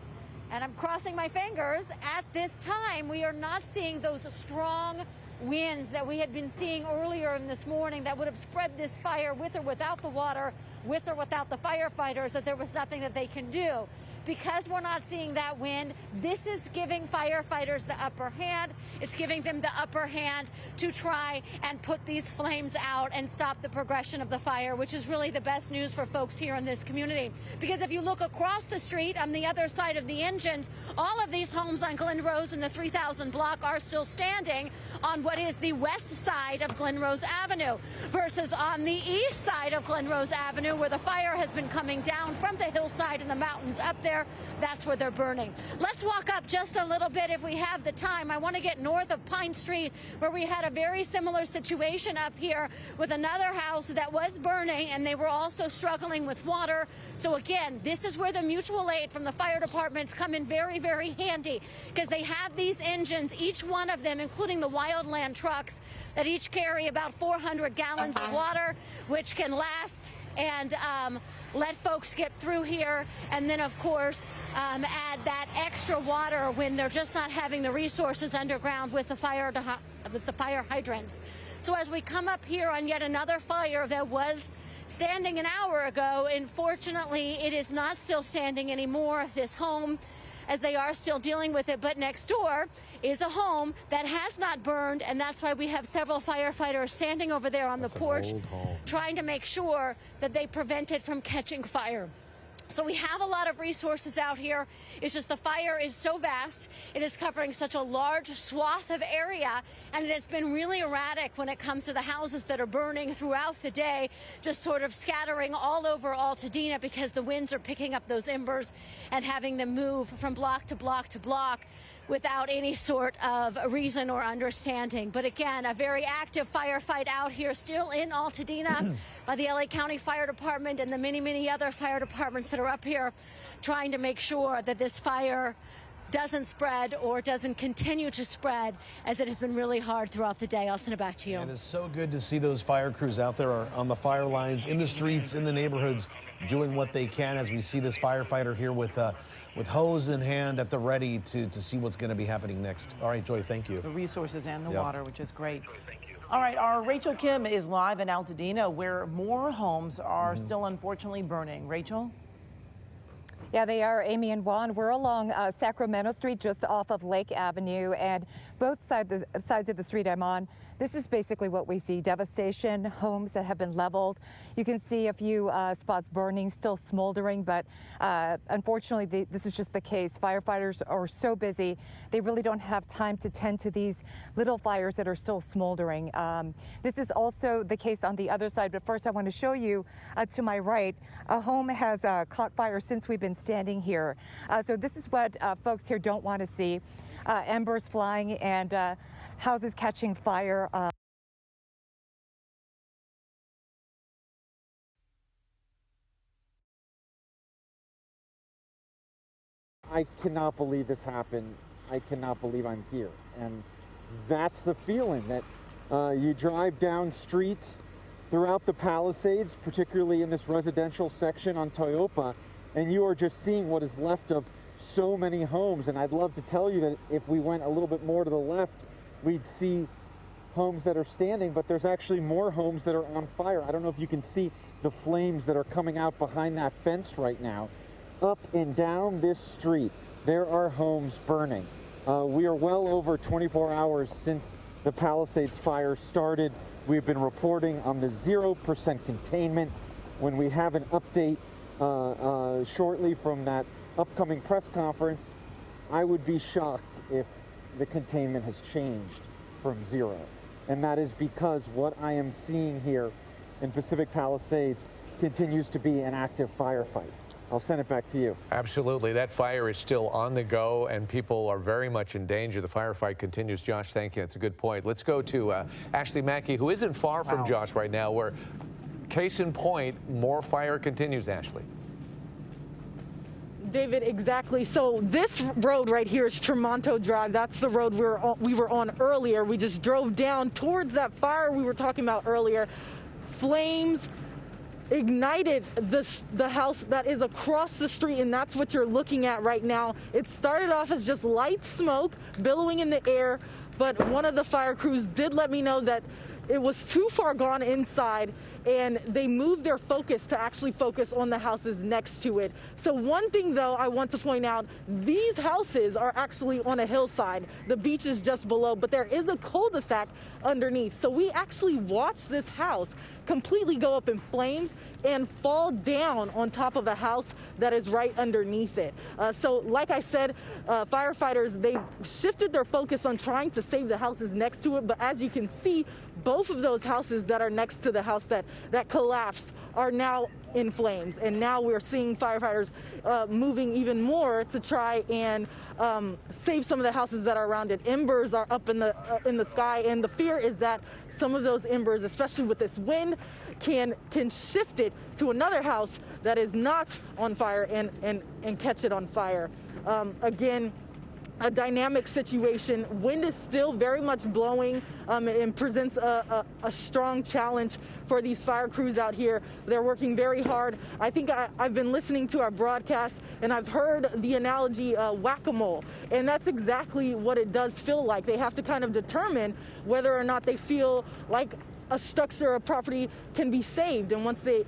and I'm crossing my fingers, at this time, we are not seeing those strong winds that we had been seeing earlier in this morning that would have spread this fire with or without the water, with or without the firefighters, that there was nothing that they can do. Because we're not seeing that wind, this is giving firefighters the upper hand. It's giving them the upper hand to try and put these flames out and stop the progression of the fire, which is really the best news for folks here in this community. Because if you look across the street on the other side of the engines, all of these homes on Glen Rose and the 3000 block are still standing on what is the west side of Glen Rose Avenue, versus on the east side of Glen Rose Avenue, where the fire has been coming down from the hillside and the mountains up there. That's where they're burning. Let's walk up just a little bit if we have the time. I want to get north of Pine Street, where we had a very similar situation up here with another house that was burning, and they were also struggling with water. So again, this is where the mutual aid from the fire departments come in very, very handy, because they have these engines, each one of them, including the wildland trucks, that each carry about 400 gallons of water, which can last and let folks get through here, and then of course add that extra water when they're just not having the resources underground with the fire hydrants. So as we come up here on yet another fire that was standing an hour ago, unfortunately it is not still standing anymore, this home, as they are still dealing with it. But next door is a home that has not burned, and that's why we have several firefighters standing over there on the porch trying to make sure that they prevent it from catching fire. So we have a lot of resources out here. It's just the fire is so vast. It is covering such a large swath of area, and it has been really erratic when it comes to the houses that are burning throughout the day, just sort of scattering all over Altadena, because the winds are picking up those embers and having them move from block to block to block without any sort of reason or understanding. But again, a very active firefight out here still in Altadena by the LA County Fire Department and the many, many other fire departments that are up here trying to make sure that this fire doesn't spread or doesn't continue to spread, as it has been really hard throughout the day. I'll send it back to you. And it's so good to see those fire crews out there on the fire lines, in the streets, in the neighborhoods, doing what they can, as we see this firefighter here with hose in hand at the ready to see what's going to be happening next. All right, Joy, thank you. The resources and the water, which is great. All right, our Rachel Kim is live in Altadena, where more homes are still unfortunately burning. Rachel? Yeah, they are, Amy and Juan. We're along Sacramento Street, just off of Lake Avenue, and both sides of the street I'm on, this is basically what we see: devastation, homes that have been leveled. You can see a few spots burning, still smoldering, but unfortunately, this is just the case. Firefighters are so busy, they really don't have time to tend to these little fires that are still smoldering. This is also the case on the other side, but first I want to show you to my right, a home has caught fire since we've been standing here. So this is what folks here don't want to see: embers flying and houses catching fire. I cannot believe this happened. I cannot believe I'm here. And that's the feeling that you drive down streets throughout the Palisades, particularly in this residential section on Toyopa, and you are just seeing what is left of so many homes. And I'd love to tell you that if we went a little bit more to the left, we'd see homes that are standing, but there's actually more homes that are on fire. I don't know if you can see the flames that are coming out behind that fence right now. Up and down this street, there are homes burning. We are well over 24 hours since the Palisades fire started. We've been reporting on the 0% containment. When we have an update shortly from that upcoming press conference, I would be shocked if the containment has changed from 0. And that is because what I am seeing here in Pacific Palisades continues to be an active firefight. I'll send it back to you. Absolutely. That fire is still on the go, and people are very much in danger. The firefight continues. Josh, thank you. It's a good point. Let's go to Ashley Mackey, who isn't far from Josh right now, where, case in point, more fire continues, Ashley. David, exactly. So this road right here is Tremonto Drive. That's the road we were on earlier. We just drove down towards that fire we were talking about earlier. Flames ignited the house that is across the street, and that's what you're looking at right now. It started off as just light smoke billowing in the air, but one of the fire crews did let me know that it was too far gone inside, and they moved their focus to actually focus on the houses next to it. So one thing, though, I want to point out, these houses are actually on a hillside. The beach is just below, but there is a cul-de-sac underneath. So we actually watched this house completely go up in flames and fall down on top of a house that is right underneath it. So like I said, firefighters, they shifted their focus on trying to save the houses next to it. But as you can see, both of those houses that are next to the house that collapsed are now in flames. And now we're seeing firefighters moving even more to try and save some of the houses that are around it. Embers are up in the sky, and the fear is that some of those embers, especially with this wind, can shift it to another house that is not on fire and catch it on fire. Again, a dynamic situation. Wind is still very much blowing and presents a strong challenge for these fire crews out here. They're working very hard. I think I've been listening to our broadcast, and I've heard the analogy whack-a-mole, and that's exactly what it does feel like. They have to kind of determine whether or not they feel like a structure or property can be saved, and once they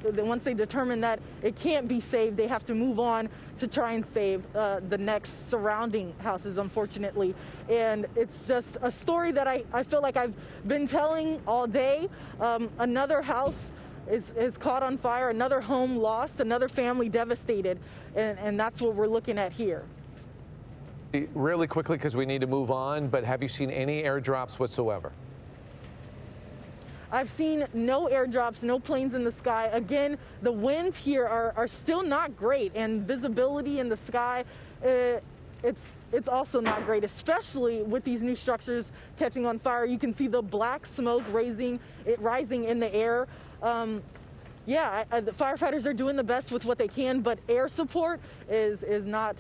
determine that it can't be saved, they have to move on to try and save the next surrounding houses, unfortunately. And it's just a story that I feel like I've been telling all day. Another house is caught on fire, another home lost, another family devastated, and that's what we're looking at here. Really quickly, because we need to move on, but have you seen any airdrops whatsoever? I've seen no airdrops, no planes in the sky. Again, the winds here are still not great, and visibility in the sky, it's also not great, especially with these new structures catching on fire. You can see the black smoke rising in the air. The firefighters are doing the best with what they can, but air support is not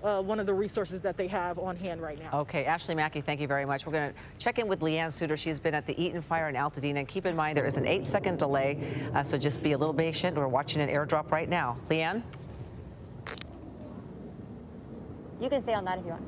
one of the resources that they have on hand right now. Okay, Ashley Mackey, thank you very much. We're going to check in with Leanne Suter. She's been at the Eaton fire in Altadena. And keep in mind, there is an 8-second delay, so just be a little patient. We're watching an airdrop right now. Leanne? You can stay on that if you want.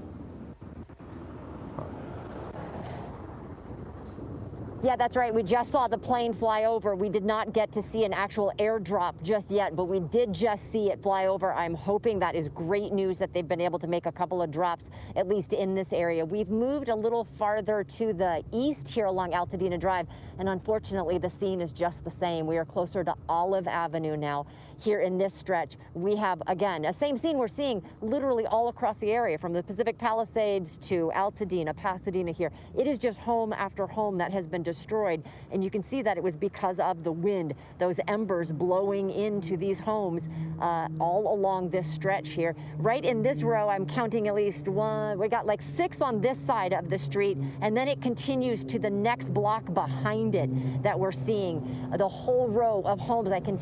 Yeah, that's right. We just saw the plane fly over. We did not get to see an actual airdrop just yet, but we did just see it fly over. I'm hoping that is great news that they've been able to make a couple of drops, at least in this area. We've moved a little farther to the east here along Altadena Drive, and unfortunately, the scene is just the same. We are closer to Olive Avenue now. Here in this stretch, we have, again, a same scene we're seeing literally all across the area, from the Pacific Palisades to Altadena, Pasadena here. It is just home after home that has been destroyed. destroyed. And you can see that it was because of the wind, those embers blowing into these homes all along this stretch here. Right in this row, I'm counting at least one, we got like 6 on this side of the street, and then it continues to the next block behind it that we're seeing the whole row of homes.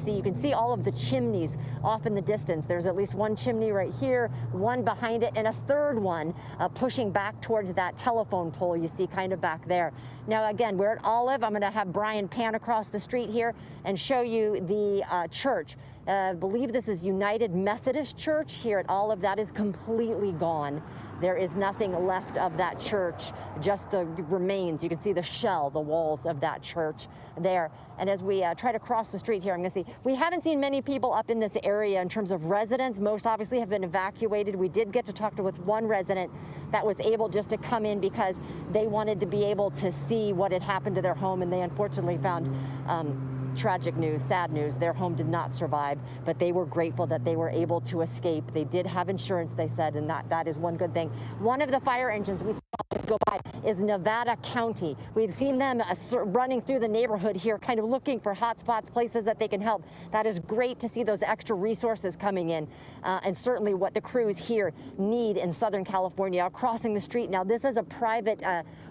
You can see all of the chimneys off in the distance. There's at least one chimney right here, one behind it, and a third one pushing back towards that telephone pole you see kind of back there. Now again, we're at Olive. I'm going to have Brian pan across the street here and show you the church. I believe this is United Methodist Church here at Olive. That is completely gone. There is nothing left of that church, just the remains. You can see the shell, the walls of that church there. And as we try to cross the street here, I'm going to see, we haven't seen many people up in this area in terms of residents. Most obviously have been evacuated. We did get to talk with one resident that was able just to come in because they wanted to be able to see what had happened to their home, and they unfortunately found tragic news, sad news. Their home did not survive, but they were grateful that they were able to escape. They did have insurance, they said, and that is one good thing. One of the fire engines we saw go by is Nevada County. We've seen them running through the neighborhood here, kind of looking for hot spots, places that they can help. That is great to see those extra resources coming in, and certainly what the crews here need in Southern California. Crossing the street now, this is a private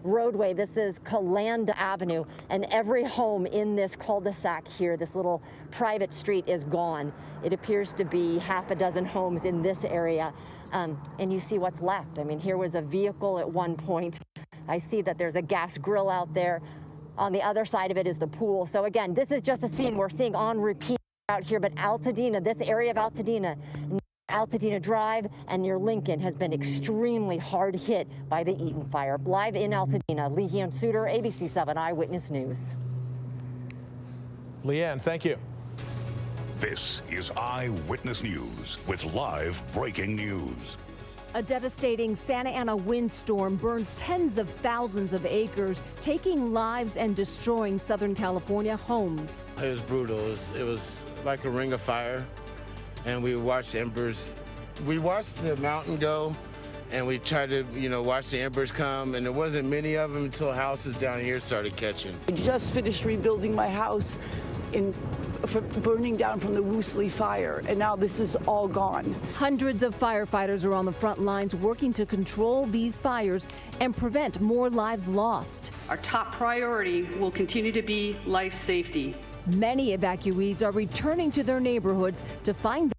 roadway. This is Caland Avenue, and every home in this cul-de-sac here, this little private street, is gone. It appears to be half a dozen homes in this area, and you see what's left. I mean, here was a vehicle at one point. I see that there's a gas grill out there. On the other side of it is the pool. So again, this is just a scene we're seeing on repeat out here, but Altadena, this area of Altadena Drive and near Lincoln has been extremely hard hit by the Eaton fire. Live in Altadena, Leanne Suter, ABC 7 Eyewitness News. Leanne, thank you. This is Eyewitness News with live breaking news. A devastating Santa Ana windstorm burns tens of thousands of acres, taking lives and destroying Southern California homes. It was brutal. It was like a ring of fire, and we watched embers. We watched the mountain go, and we tried to, watch the embers come, and there wasn't many of them until houses down here started catching. I just finished rebuilding my house burning down from the Woosley fire, and now this is all gone. Hundreds of firefighters are on the front lines working to control these fires and prevent more lives lost. Our top priority will continue to be life safety. Many evacuees are returning to their neighborhoods to find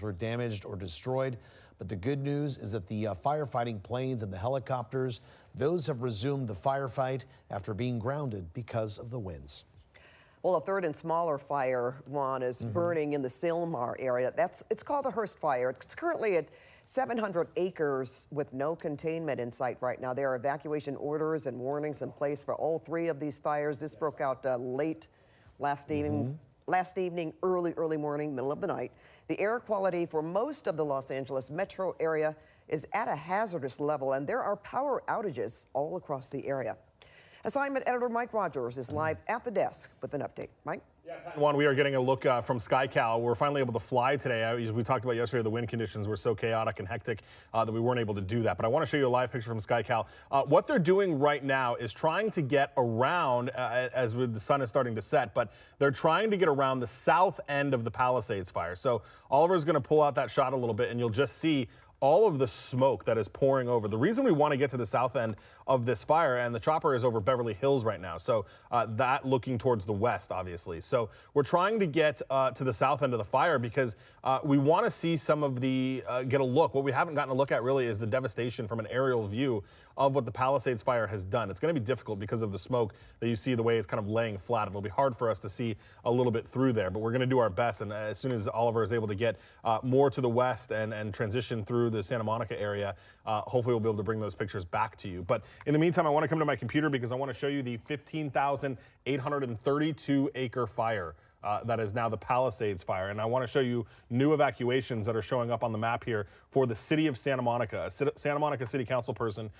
were damaged or destroyed, but the good news is that the firefighting planes and the helicopters, those have resumed the firefight after being grounded because of the winds. Well, a third and smaller fire, Juan, is burning in the Sylmar area. It's called the Hearst Fire. It's currently at 700 acres with no containment in sight right now. There are evacuation orders and warnings in place for all 3 of these fires. This broke out late last evening, early morning, middle of the night. The air quality for most of the Los Angeles metro area is at a hazardous level, and there are power outages all across the area. Assignment editor Mike Rogers is live at the desk with an update. Mike? Juan, we are getting a look from SkyCal. We're finally able to fly today. As we talked about yesterday, the wind conditions were so chaotic and hectic that we weren't able to do that. But I want to show you a live picture from SkyCal. What they're doing right now is trying to get around, as the sun is starting to set, but they're trying to get around the south end of the Palisades fire. So Oliver's going to pull out that shot a little bit, and you'll just see all of the smoke that is pouring over. The reason we want to get to the south end of this fire, and the chopper is over Beverly Hills right now, so that looking towards the west, obviously. So we're trying to get to the south end of the fire because we want to see some of the, get a look. What we haven't gotten a look at really is the devastation from an aerial view of what the Palisades fire has done. It's going to be difficult because of the smoke that you see, the way it's kind of laying flat. It'll be hard for us to see a little bit through there, but we're going to do our best. And as soon as Oliver is able to get more to the west and transition through the Santa Monica area, hopefully we'll be able to bring those pictures back to you. But in the meantime, I want to come to my computer because I want to show you the 15,832 acre fire. That is now the Palisades fire. And I want to show you new evacuations that are showing up on the map here for the city of Santa Monica. A Santa Monica City Council person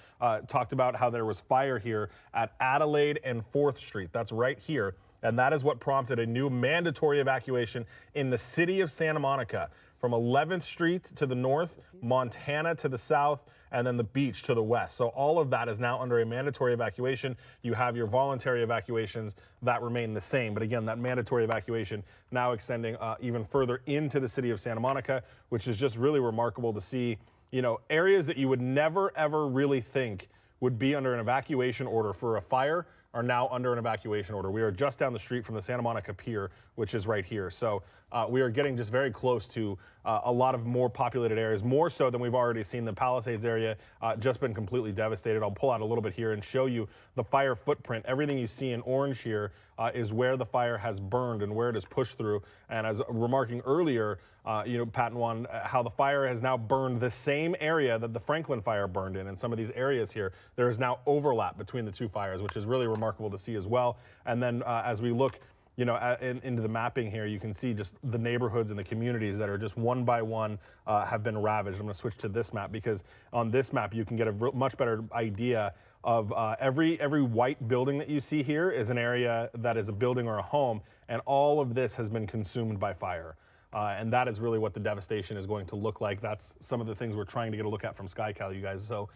talked about how there was fire here at Adelaide and 4th Street. That's right here. And that is what prompted a new mandatory evacuation in the city of Santa Monica from 11th Street to the north, Montana to the south, and then the beach to the west. So all of that is now under a mandatory evacuation. You have your voluntary evacuations that remain the same. But again, that mandatory evacuation now extending even further into the city of Santa Monica, which is just really remarkable to see, you know, areas that you would never, ever really think would be under an evacuation order for a fire are now under an evacuation order. We are just down the street from the Santa Monica Pier, which is right here. So we are getting just very close to a lot of more populated areas, more so than we've already seen. The Palisades area just been completely devastated. I'll pull out a little bit here and show you the fire footprint. Everything you see in orange here is where the fire has burned and where it has pushed through. And as remarking earlier, you know, Pat and Juan, how the fire has now burned the same area that the Franklin fire burned in. And some of these areas here, there is now overlap between the two fires, which is really remarkable to see as well. And then as we look, you know, into the mapping here, you can see just the neighborhoods and the communities that are just one by one have been ravaged. I'm going to switch to this map because on this map you can get a much better idea of every white building that you see here is an area that is a building or a home, and all of this has been consumed by fire. And that is really what the devastation is going to look like. That's some of the things we're trying to get a look at from SkyCal, you guys. So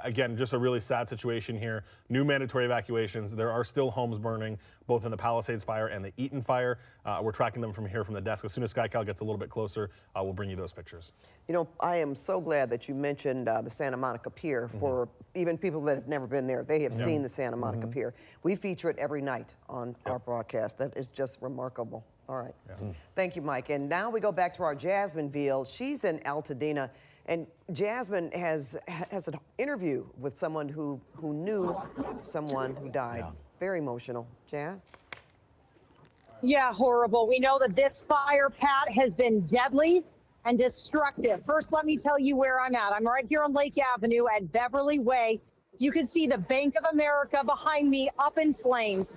again, just a really sad situation here. New mandatory evacuations. There are still homes burning, both in the Palisades fire and the Eaton fire. We're tracking them from here from the desk. As soon as SkyCal gets a little bit closer, we'll bring you those pictures. You know, I am so glad that you mentioned the Santa Monica Pier. For even people that have never been there, they have seen the Santa Monica Pier. We feature it every night on our broadcast. That is just remarkable. All right. Thank you, Mike. And now we go back to our Jasmine Veal. She's in Altadena, and Jasmine has an interview with someone who knew someone who died. Very emotional. Jazz? Yeah, horrible. We know that this fire, Pat, has been deadly and destructive. First, let me tell you where I'm at. I'm right here on Lake Avenue at Beverly Way. You can see the Bank of America behind me up in flames.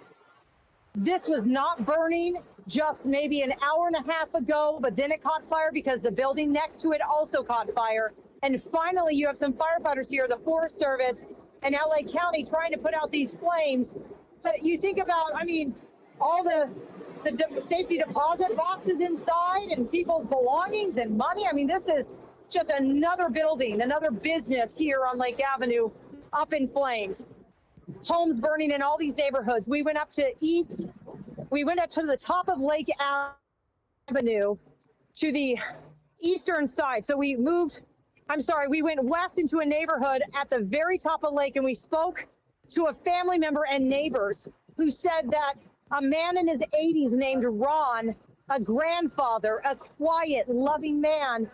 This was not burning just maybe an hour and a half ago, but then it caught fire because the building next to it also caught fire. And finally, you have some firefighters here, the Forest Service and LA County, trying to put out these flames. But you think about, I mean, all the safety deposit boxes inside and people's belongings and money. I mean, this is just another building, another business here on Lake Avenue up in flames. Homes burning in all these neighborhoods. We went up to the top of Lake Avenue to the eastern side. So we went west into a neighborhood at the very top of the lake, and we spoke to a family member and neighbors who said that a man in his 80s named Ron, a grandfather, a quiet, loving man,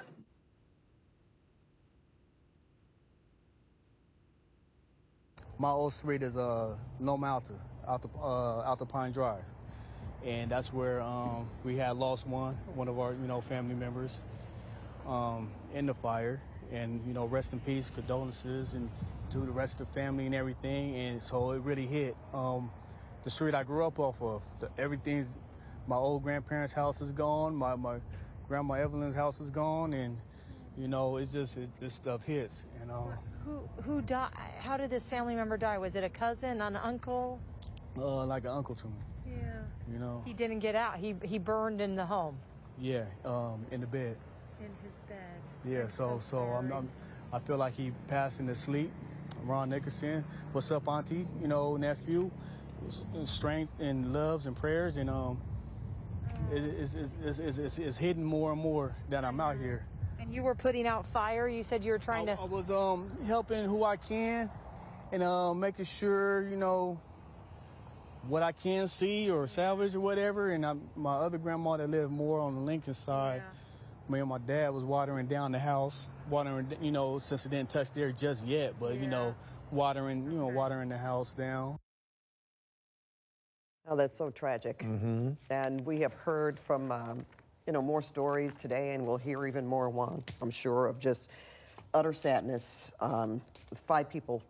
my old street is No Mountain, out the Pine Drive. And that's where we had lost one of our, family members in the fire. And, rest in peace, condolences, and to the rest of the family and everything. And so it really hit the street I grew up off of. Everything's, my old grandparents' house is gone. My grandma Evelyn's house is gone. And, this stuff hits. And, Who died? How did this family member die? Was it a cousin, an uncle? Like an uncle to me. Yeah. He didn't get out. He burned in the home. Yeah, in the bed. In his bed. Yeah. So I feel like he passed in his sleep. Ron Nickerson, what's up, Auntie? Nephew. Strength and loves and prayers, and it's hidden more and more that I'm out here. And you were putting out fire? You said you were trying to... I was helping who I can and making sure, what I can see or salvage or whatever. And my other grandma that lived more on the Lincoln side, me and my dad was watering down the house, since it didn't touch there just yet. But, watering the house down. Oh, that's so tragic. And we have heard from, more stories today, and we'll hear even more, Juan, I'm sure, of just utter sadness. 5 people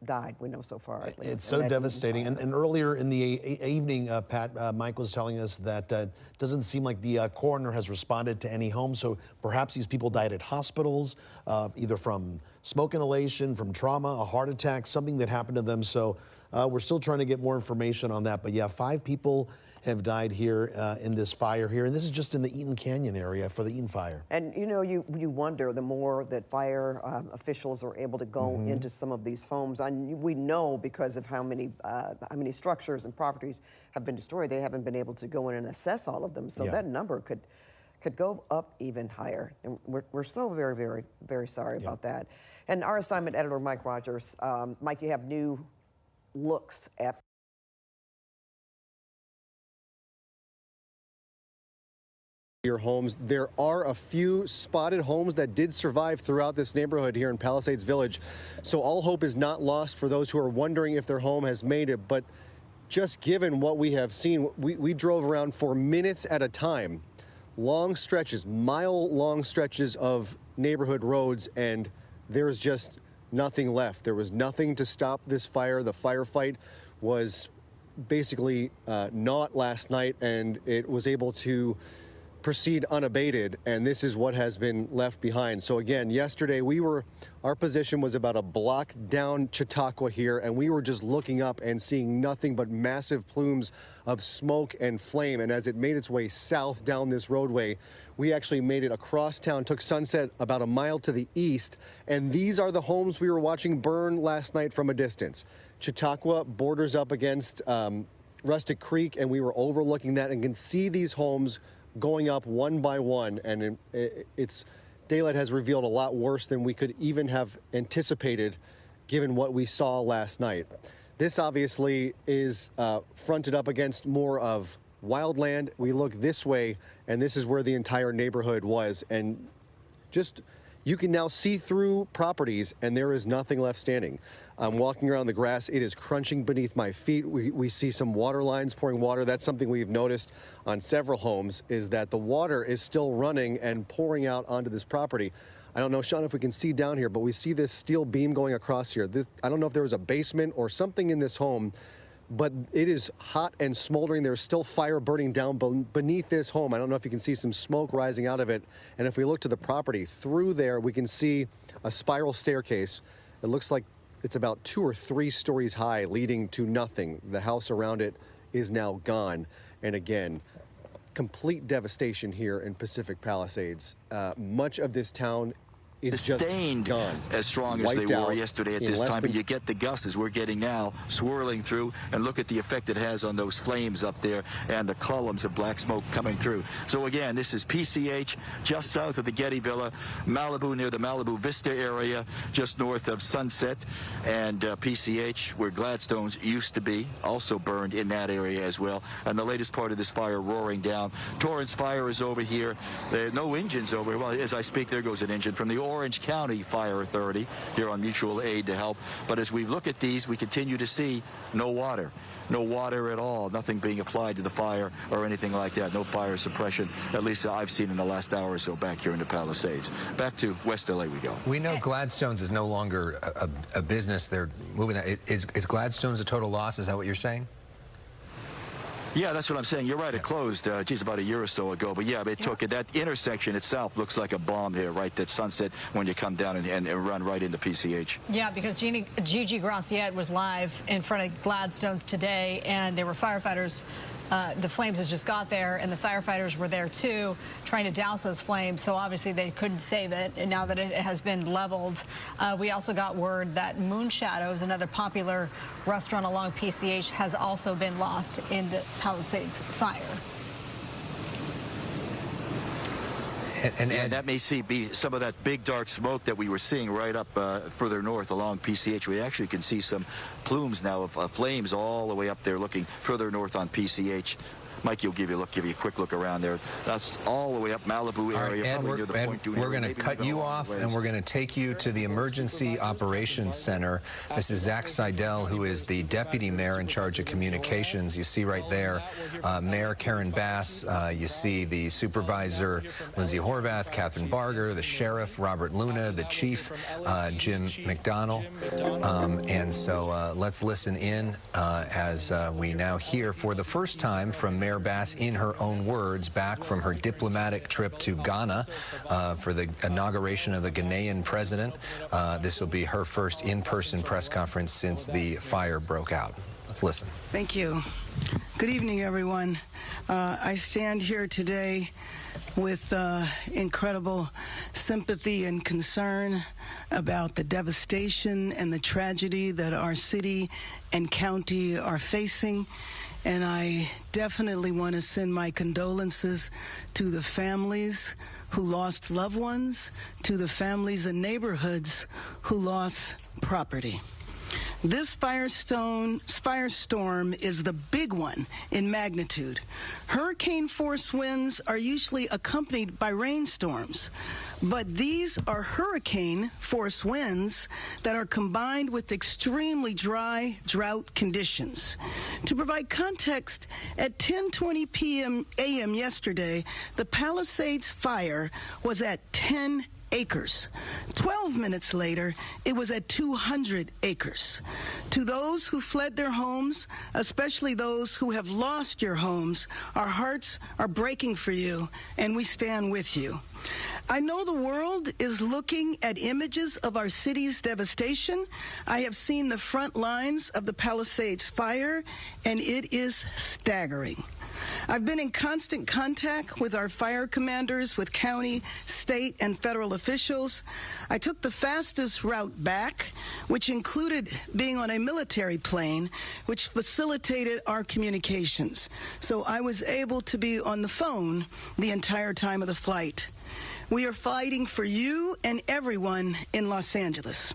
died, we know so far, at least. It's so devastating. And earlier in the evening, Pat, Mike was telling us that it doesn't seem like the coroner has responded to any homes. So perhaps these people died at hospitals, either from smoke inhalation, from trauma, a heart attack, something that happened to them. So we're still trying to get more information on that. But yeah, 5 people have died here in this fire here. And this is just in the Eaton Canyon area for the Eaton fire. And you wonder, the more that fire officials are able to go into some of these homes, and we know because of how many structures and properties have been destroyed, they haven't been able to go in and assess all of them. So that number could go up even higher. And we're so very, very, very sorry about that. And our assignment editor, Mike Rogers, Mike, you have new looks at your homes. There are a few spotted homes that did survive throughout this neighborhood here in Palisades Village. So all hope is not lost for those who are wondering if their home has made it. But just given what we have seen, we drove around for minutes at a time, long stretches, mile-long stretches of neighborhood roads, and there's just nothing left. There was nothing to stop this fire. The firefight was basically not last night, and it was able to proceed unabated, and this is what has been left behind. So again, yesterday our position was about a block down Chautauqua here, and we were just looking up and seeing nothing but massive plumes of smoke and flame. And as it made its way south down this roadway, we actually made it across town, took Sunset about a mile to the east, and these are the homes we were watching burn last night from a distance. Chautauqua borders up against Rustic Creek, and we were overlooking that and can see these homes going up one by one, and it's daylight has revealed a lot worse than we could even have anticipated given what we saw last night. This obviously is fronted up against more of wildland. We look this way, and this is where the entire neighborhood was, and just you can now see through properties, and there is nothing left standing. I'm walking around the grass. It is crunching beneath my feet. We see some water lines pouring water. That's something we've noticed on several homes, is that the water is still running and pouring out onto this property. I don't know, Sean, if we can see down here, but we see this steel beam going across here. I don't know if there was a basement or something in this home, but it is hot and smoldering. There's still fire burning down beneath this home. I don't know if you can see some smoke rising out of it. And if we look to the property, through there, we can see a spiral staircase. It looks like it's about 2 or 3 stories high, leading to nothing. The house around it is now gone. And again, complete devastation here in Pacific Palisades. Much of this town is just gone. As strong as they were yesterday at this time, but you get the gusts as we're getting now, swirling through, and look at the effect it has on those flames up there and the columns of black smoke coming through. So again, this is PCH, just south of the Getty Villa, Malibu near the Malibu Vista area, just north of Sunset, and PCH, where Gladstone's used to be, also burned in that area as well. And the latest part of this fire roaring down. Torrance Fire is over here. There are no engines over here. Well, as I speak, there goes an engine from the Orange County Fire Authority here on mutual aid to help. But as we look at these, we continue to see no water. No water at all, nothing being applied to the fire or anything like that. No fire suppression, at least I've seen in the last hour or so back here in the Palisades. Back to West LA we go. We know Gladstone's is no longer a business. They're moving that. Is Gladstone's a total loss? Is that what you're saying? Yeah, that's what I'm saying. You're right. It closed, about a year or so ago. But yeah, it took it. That intersection itself looks like a bomb here, right? That Sunset when you come down and run right into PCH. Yeah, because Gigi Graciette was live in front of Gladstone's today, and there were firefighters. The flames had just got there, and the firefighters were there too, trying to douse those flames. So obviously they couldn't save it. And now that it has been leveled, we also got word that Moon Shadows, another popular restaurant along PCH, has also been lost in the Palisades fire. And that may be some of that big dark smoke that we were seeing right up further north along PCH. We actually can see some plumes now of flames all the way up there looking further north on PCH. Mike, you'll give you a quick look around there. That's all the way up Malibu area. Ed, we're going to cut you off, and we're going to take you to the Emergency Operations Center. This is Zach Seidel, who is the deputy mayor in charge of communications. You see right there, Mayor Karen Bass. You see the supervisor, Lindsay Horvath, Catherine Barger, the sheriff, Robert Luna, the chief, Jim McDonnell. And so let's listen in as we now hear for the first time from Mayor Bass in her own words, back from her diplomatic trip to Ghana for the inauguration of the Ghanaian president. This will be her first in-person press conference since the fire broke out. Let's listen. Thank you. Good evening, everyone. I stand here today with incredible sympathy and concern about the devastation and the tragedy that our city and county are facing. And I definitely want to send my condolences to the families who lost loved ones, to the families and neighborhoods who lost property. This firestorm is the big one in magnitude. Hurricane force winds are usually accompanied by rainstorms, but these are hurricane force winds that are combined with extremely dry drought conditions. To provide context, at 10:20 a.m. yesterday, the Palisades fire was at 10 acres. 12 minutes later, it was at 200 acres. To those who fled their homes, especially those who have lost your homes, our hearts are breaking for you, and we stand with you. I know the world is looking at images of our city's devastation. I have seen the front lines of the Palisades fire, and it is staggering. I've been in constant contact with our fire commanders, with county, state, and federal officials. I took the fastest route back, which included being on a military plane, which facilitated our communications. So I was able to be on the phone the entire time of the flight. We are fighting for you and everyone in Los Angeles.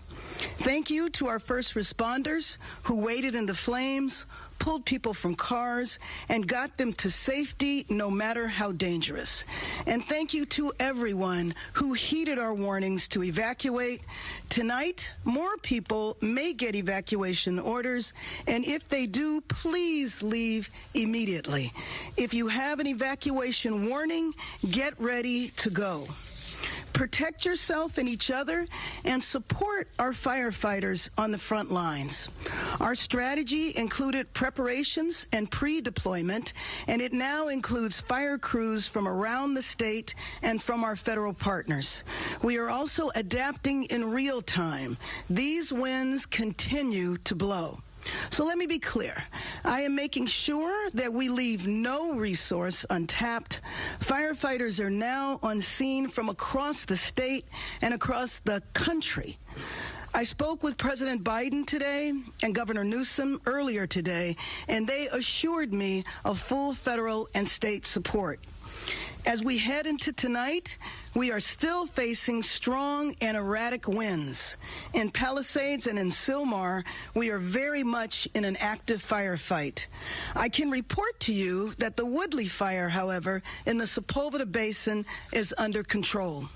Thank you to our first responders who waded in the flames, pulled people from cars, and got them to safety no matter how dangerous. And thank you to everyone who heeded our warnings to evacuate. Tonight, more people may get evacuation orders, and if they do, please leave immediately. If you have an evacuation warning, get ready to go. Protect yourself and each other, and support our firefighters on the front lines. Our strategy included preparations and pre-deployment, and it now includes fire crews from around the state and from our federal partners. We are also adapting in real time. These winds continue to blow. So let me be clear. I am making sure that we leave no resource untapped. Firefighters are now on scene from across the state and across the country. I spoke with President Biden today and Governor Newsom earlier today, and they assured me of full federal and state support. As we head into tonight, we are still facing strong and erratic winds. In Palisades and in Sylmar, we are very much in an active firefight. I can report to you that the Woodley fire, however, in the Sepulveda Basin is under control.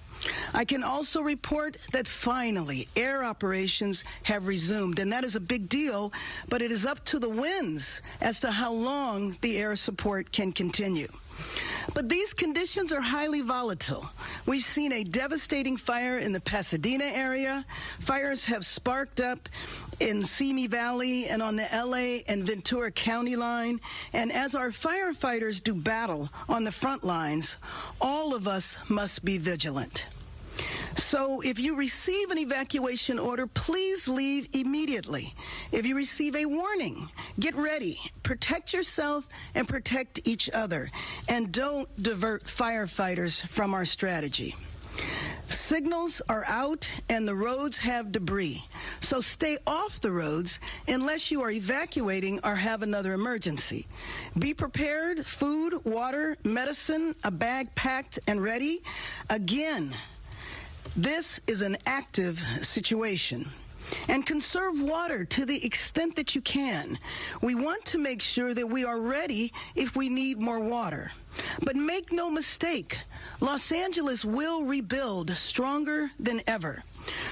I can also report that finally air operations have resumed, and that is a big deal, but it is up to the winds as to how long the air support can continue. But these conditions are highly volatile. We've seen a devastating fire in the Pasadena area. Fires have sparked up in Simi Valley and on the LA and Ventura County line. And as our firefighters do battle on the front lines, all of us must be vigilant. So if you receive an evacuation order, please leave immediately. If you receive a warning, get ready. Protect yourself and protect each other. And don't divert firefighters from our strategy. Signals are out and the roads have debris. So stay off the roads unless you are evacuating or have another emergency. Be prepared, food, water, medicine, a bag packed and ready. Again, this is an active situation. and conserve water to the extent that you can. We want to make sure that we are ready if we need more water. But make no mistake, Los Angeles will rebuild stronger than ever.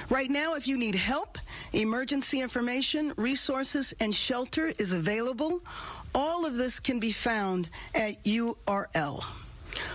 Right now, if you need help, emergency information, resources, and shelter is available. All of this can be found at URL.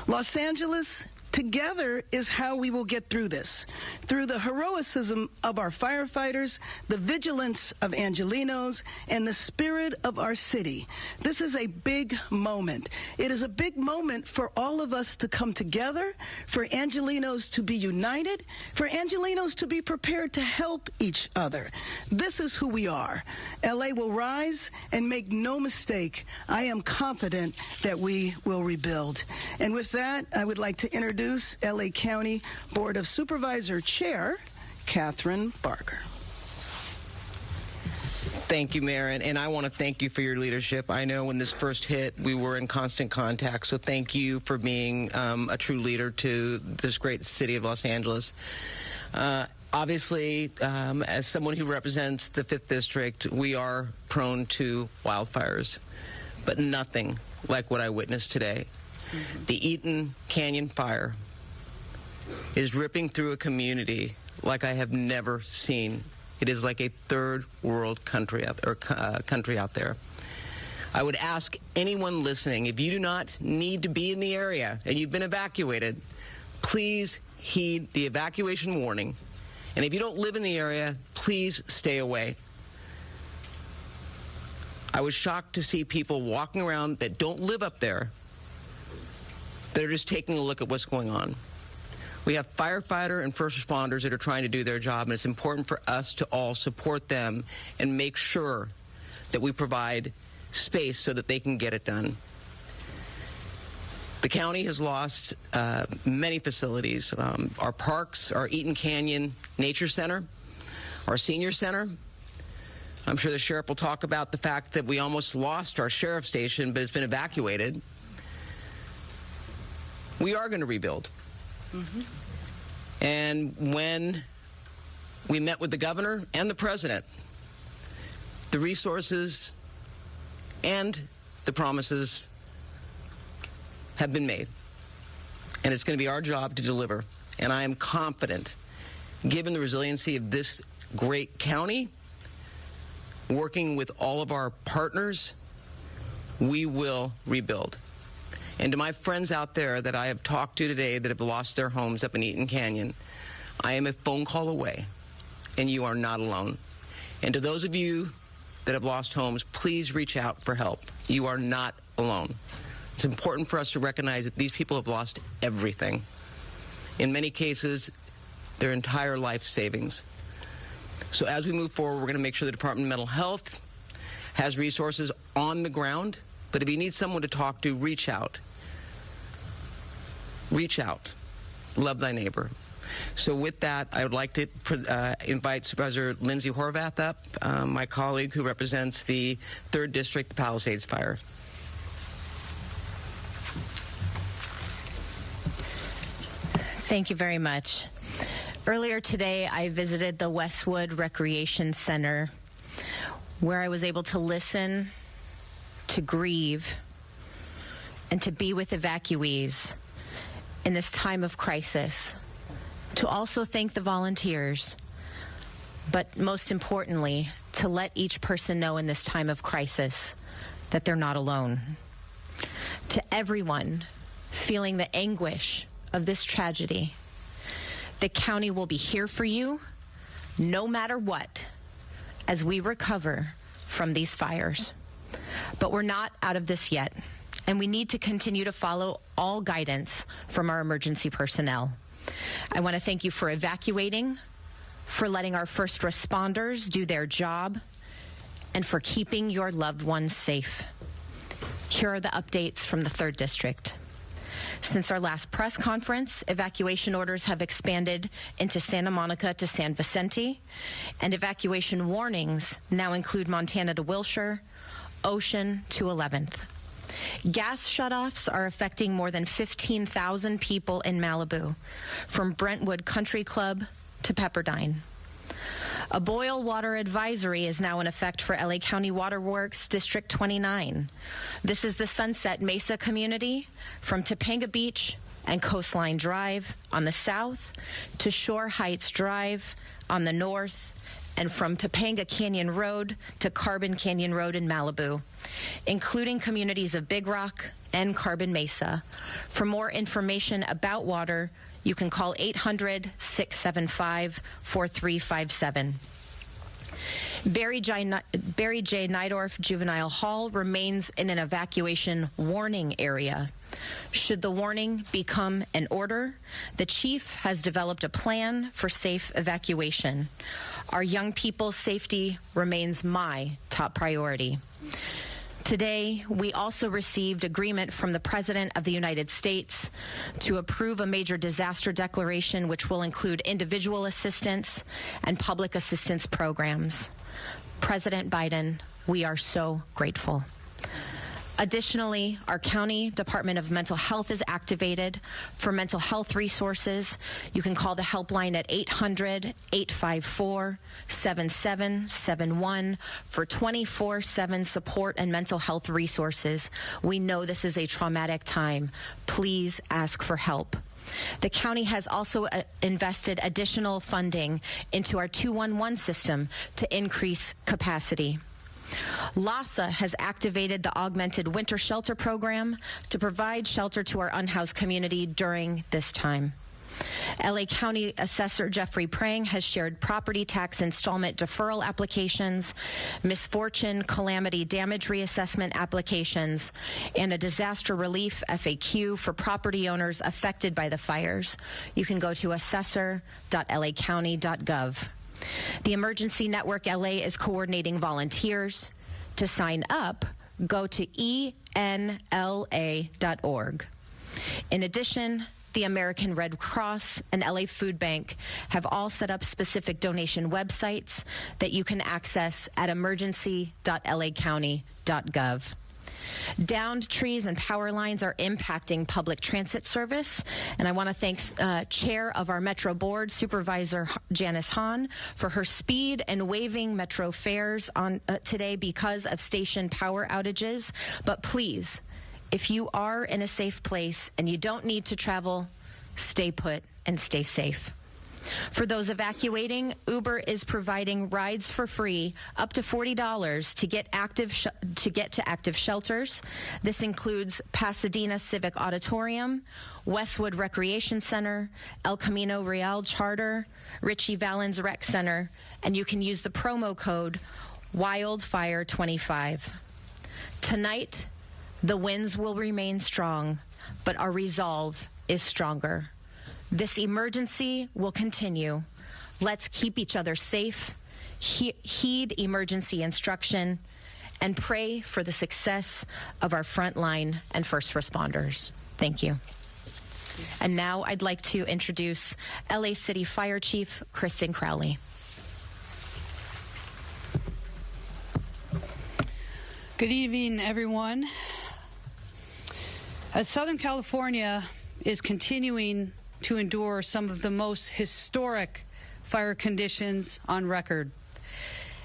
Los Angeles, together is how we will get through this. Through the heroism of our firefighters, the vigilance of Angelenos, and the spirit of our city. This is a big moment. It is a big moment for all of us to come together, for Angelenos to be united, for Angelenos to be prepared to help each other. This is who we are. LA will rise, and make no mistake, I am confident that we will rebuild. And with that, I would like to introduce LA County Board of Supervisor Chair, Catherine Barker. Thank you, Mayor, and I want to thank you for your leadership. I know when this first hit, we were in constant contact, so thank you for being a true leader to this great city of Los Angeles. Obviously, as someone who represents the 5th District, we are prone to wildfires, but nothing like what I witnessed today. The Eaton Canyon fire is ripping through a community like I have never seen. It is like a third world country out there. I would ask anyone listening, if you do not need to be in the area and you've been evacuated, please heed the evacuation warning. And if you don't live in the area, please stay away. I was shocked to see people walking around that don't live up there, that are just taking a look at what's going on. We have firefighter and first responders that are trying to do their job, and it's important for us to all support them and make sure that we provide space so that they can get it done. The county has lost many facilities. Our parks, our Eaton Canyon Nature Center, our senior center. I'm sure the sheriff will talk about the fact that we almost lost our sheriff's station, but it's been evacuated. We are going to rebuild. And when we met with the governor and the president, the resources and the promises have been made. And it's going to be our job to deliver. And I am confident, given the resiliency of this great county, working with all of our partners, we will rebuild. And to my friends out there that I have talked to today that have lost their homes up in Eaton Canyon, I am a phone call away, and you are not alone. And to those of you that have lost homes, please reach out for help. You are not alone. It's important for us to recognize that these people have lost everything. In many cases, their entire life savings. So as we move forward, we're going to make sure the Department of Mental Health has resources on the ground. But if you need someone to talk to, reach out. Reach out. Love thy neighbor. So with that, I would like to invite Supervisor Lindsay Horvath up, my colleague who represents the 3rd District Palisades Fire. Thank you very much. Earlier today, I visited the Westwood Recreation Center, where I was able to listen, to grieve, and to be with evacuees in this time of crisis, to also thank the volunteers, but most importantly, to let each person know in this time of crisis that they're not alone. To everyone feeling the anguish of this tragedy, the county will be here for you no matter what as we recover from these fires. But we're not out of this yet, and we need to continue to follow all guidance from our emergency personnel. I want to thank you for evacuating, for letting our first responders do their job, and for keeping your loved ones safe. Here are the updates from the 3rd District. Since our last press conference, evacuation orders have expanded into Santa Monica to San Vicente, and evacuation warnings now include Montana to Wilshire, Ocean to 11th. Gas shutoffs are affecting more than 15,000 people in Malibu, from Brentwood Country Club to Pepperdine. A boil water advisory is now in effect for LA County Water Works District 29. This is the Sunset Mesa community from Topanga Beach and Coastline Drive on the south to Shore Heights Drive on the north, and from Topanga Canyon Road to Carbon Canyon Road in Malibu, including communities of Big Rock and Carbon Mesa. For more information about water, you can call 800-675-4357. Barry J. Nydorf Juvenile Hall remains in an evacuation warning area. Should the warning become an order, the chief has developed a plan for safe evacuation. Our young people's safety remains my top priority. Today, we also received agreement from the President of the United States to approve a major disaster declaration, which will include individual assistance and public assistance programs. President Biden, we are so grateful. Additionally, our County Department of Mental Health is activated for mental health resources. You can call the helpline at 800-854-7771 for 24/7 support and mental health resources. We know this is a traumatic time. Please ask for help. The county has also invested additional funding into our 211 system to increase capacity. LASA has activated the Augmented Winter Shelter Program to provide shelter to our unhoused community during this time. LA County Assessor Jeffrey Prang has shared property tax installment deferral applications, misfortune calamity damage reassessment applications, and a disaster relief FAQ for property owners affected by the fires. You can go to assessor.lacounty.gov. The Emergency Network LA is coordinating volunteers. To sign up, go to enla.org. In addition, the American Red Cross and LA Food Bank have all set up specific donation websites that you can access at emergency.lacounty.gov. Downed trees and power lines are impacting public transit service, and I want to thank Chair of our Metro Board, Supervisor Janice Hahn, for her speed and waiving Metro fares on today because of station power outages. But please, if you are in a safe place and you don't need to travel, stay put and stay safe. For those evacuating, Uber is providing rides for free up to $40 to get to active shelters. This includes Pasadena Civic Auditorium, Westwood Recreation Center, El Camino Real Charter, Richie Valens Rec Center, and you can use the promo code WILDFIRE25. Tonight, the winds will remain strong, but our resolve is stronger. This emergency will continue. Let's keep each other safe, heed emergency instruction, and pray for the success of our frontline and first responders. Thank you. And now I'd like to introduce LA City Fire Chief Kristen Crowley. Good evening, everyone. As Southern California is continuing to endure some of the most historic fire conditions on record,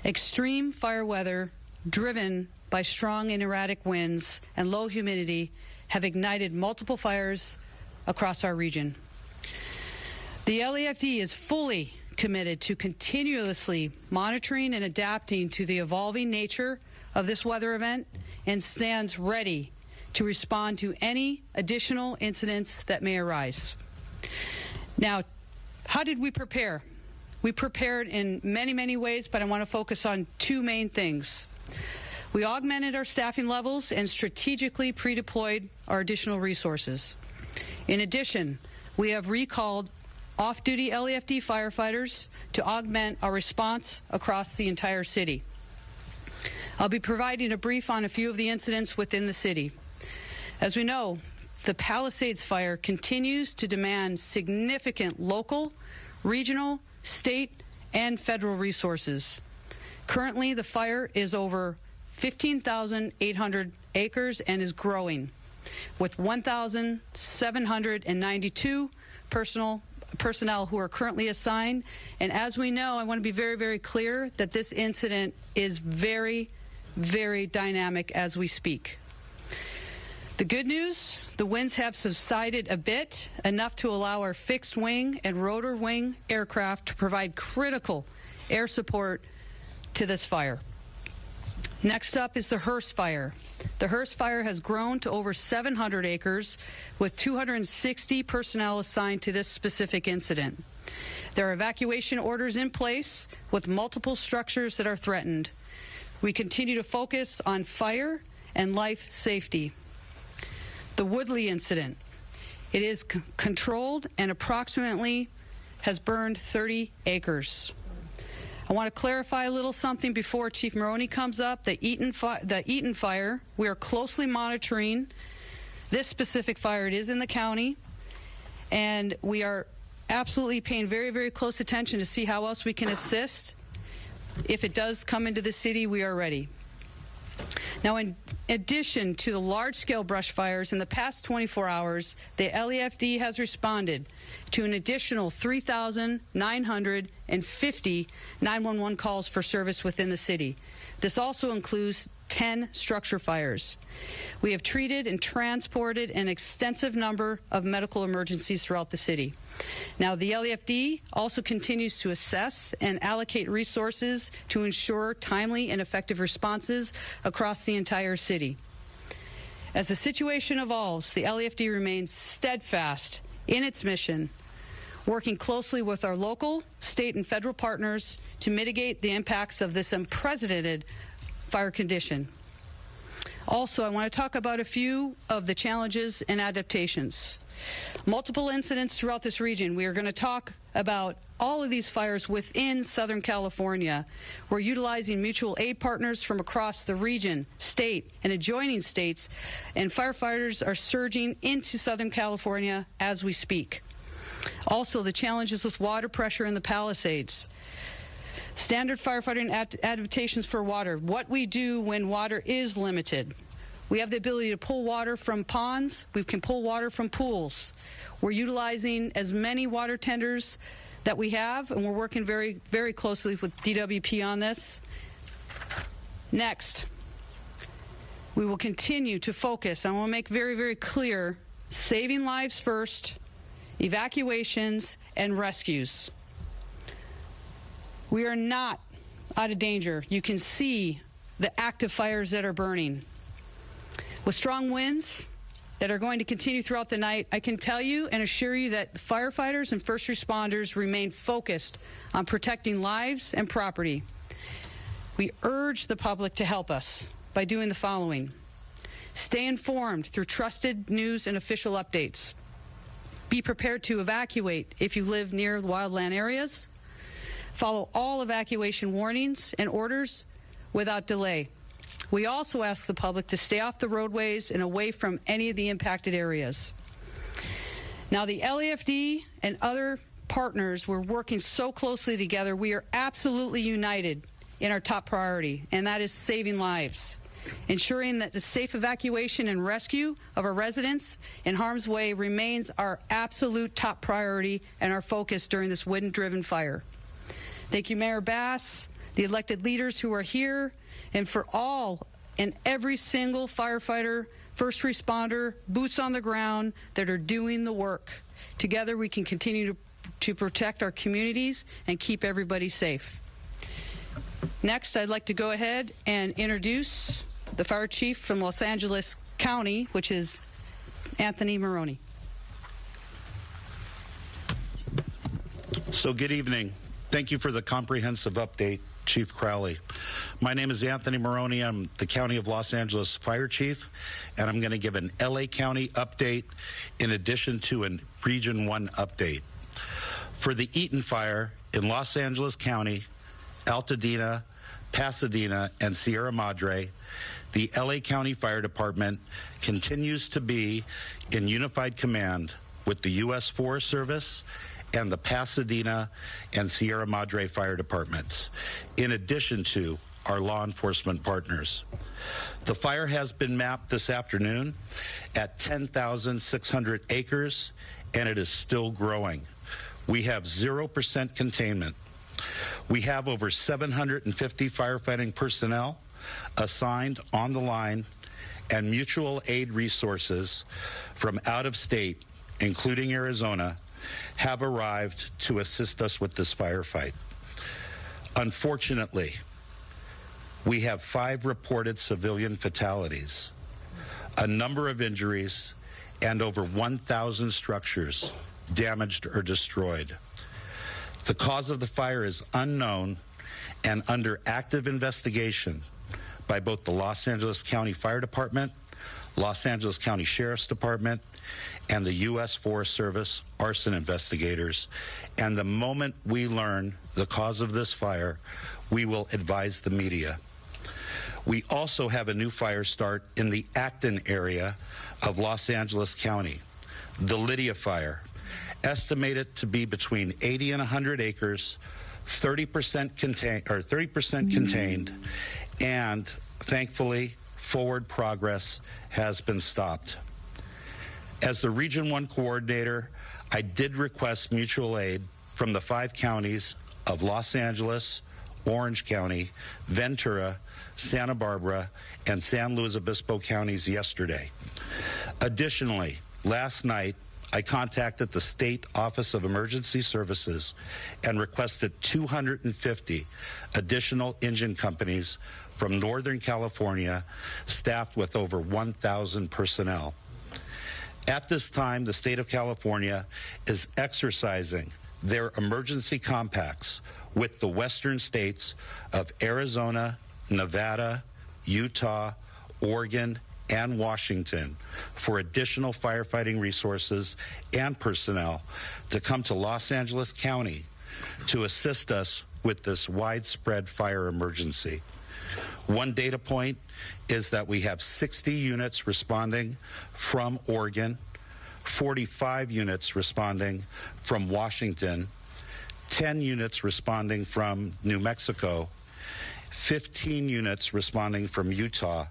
extreme fire weather driven by strong and erratic winds and low humidity have ignited multiple fires across our region. The LAFD is fully committed to continuously monitoring and adapting to the evolving nature of this weather event and stands ready to respond to any additional incidents that may arise. Now, how did we prepare? We prepared in many, many ways, but I want to focus on two main things. We augmented our staffing levels and strategically pre-deployed our additional resources. In addition, we have recalled off-duty LAFD firefighters to augment our response across the entire city. I'll be providing a brief on a few of the incidents within the city. As we know, the Palisades fire continues to demand significant local, regional, state, and federal resources. Currently, the fire is over 15,800 acres and is growing, with 1,792 personal personnel who are currently assigned. And as we know, I want to be very, very clear that this incident is very, very dynamic as we speak. The good news, the winds have subsided a bit, enough to allow our fixed wing and rotor wing aircraft to provide critical air support to this fire. Next up is the Hearst fire. The Hearst fire has grown to over 700 acres with 260 personnel assigned to this specific incident. There are evacuation orders in place with multiple structures that are threatened. We continue to focus on fire and life safety. The Woodley incident. It is controlled and approximately has burned 30 acres. I want to clarify a little something before Chief Maroney comes up. The Eaton fire, we are closely monitoring this specific fire. It is in the county, and we are absolutely paying very, very close attention to see how else we can assist. If it does come into the city, we are ready. Now, in addition to the large-scale brush fires, in the past 24 hours, the LAFD has responded to an additional 3,950 911 calls for service within the city. This also includes 10 structure fires. We have treated and transported an extensive number of medical emergencies throughout the city. Now, the LAFD also continues to assess and allocate resources to ensure timely and effective responses across the entire city. As the situation evolves, the LAFD remains steadfast in its mission, working closely with our local, state, and federal partners to mitigate the impacts of this unprecedented fire condition. Also, I want to talk about a few of the challenges and adaptations. Multiple incidents throughout this region. We are going to talk about all of these fires within Southern California. We're utilizing mutual aid partners from across the region, state, and adjoining states, and firefighters are surging into Southern California as we speak. Also, the challenges with water pressure in the Palisades. Standard firefighting adaptations for water. What we do when water is limited. We have the ability to pull water from ponds. We can pull water from pools. We're utilizing as many water tenders that we have, and we're working very, very closely with DWP on this. Next, we will continue to focus. I want to make very, very clear, saving lives first, evacuations, and rescues. We are not out of danger. You can see the active fires that are burning. With strong winds that are going to continue throughout the night, I can tell you and assure you that firefighters and first responders remain focused on protecting lives and property. We urge the public to help us by doing the following. Stay informed through trusted news and official updates. Be prepared to evacuate if you live near wildland areas. Follow all evacuation warnings and orders without delay. We also ask the public to stay off the roadways and away from any of the impacted areas. Now, the LAFD and other partners, we're working so closely together. We are absolutely united in our top priority, and that is saving lives. Ensuring that the safe evacuation and rescue of our residents in harm's way remains our absolute top priority and our focus during this wind-driven fire. Thank you, Mayor Bass, the elected leaders who are here, and for all and every single firefighter, first responder, boots on the ground that are doing the work. Together we can continue to protect our communities and keep everybody safe. Next, I'd like to go ahead and introduce the fire chief from Los Angeles County, which is Anthony Maroney. So good evening. Thank you for the comprehensive update, Chief Crowley. My name is Anthony Maroney. I'm the County of Los Angeles Fire Chief, and I'm going to give an LA County update in addition to a Region 1 update. For the Eaton fire in Los Angeles County, Altadena, Pasadena, and Sierra Madre, the LA County Fire Department continues to be in unified command with the U.S. Forest Service and the Pasadena and Sierra Madre Fire Departments, in addition to our law enforcement partners. The fire has been mapped this afternoon at 10,600 acres, and it is still growing. We have 0% containment. We have over 750 firefighting personnel assigned on the line, and mutual aid resources from out of state, including Arizona, have arrived to assist us with this firefight. Unfortunately, we have 5 reported civilian fatalities, a number of injuries, and over 1,000 structures damaged or destroyed. The cause of the fire is unknown and under active investigation by both the Los Angeles County Fire Department, Los Angeles County Sheriff's Department, and the U.S. Forest Service arson investigators. And the moment we learn the cause of this fire, we will advise the media. We also have a new fire start in the Acton area of Los Angeles County, the Lydia Fire, estimated to be between 80 and 100 acres, 30% contained, and thankfully, forward progress has been stopped. As the Region 1 coordinator, I did request mutual aid from the 5 counties of Los Angeles, Orange County, Ventura, Santa Barbara, and San Luis Obispo counties yesterday. Additionally, last night, I contacted the State Office of Emergency Services and requested 250 additional engine companies from Northern California, staffed with over 1,000 personnel. At this time, the state of California is exercising their emergency compacts with the western states of Arizona, Nevada, Utah, Oregon, and Washington for additional firefighting resources and personnel to come to Los Angeles County to assist us with this widespread fire emergency. One data point is that we have 60 units responding from Oregon, 45 units responding from Washington, 10 units responding from New Mexico, 15 units responding from Utah,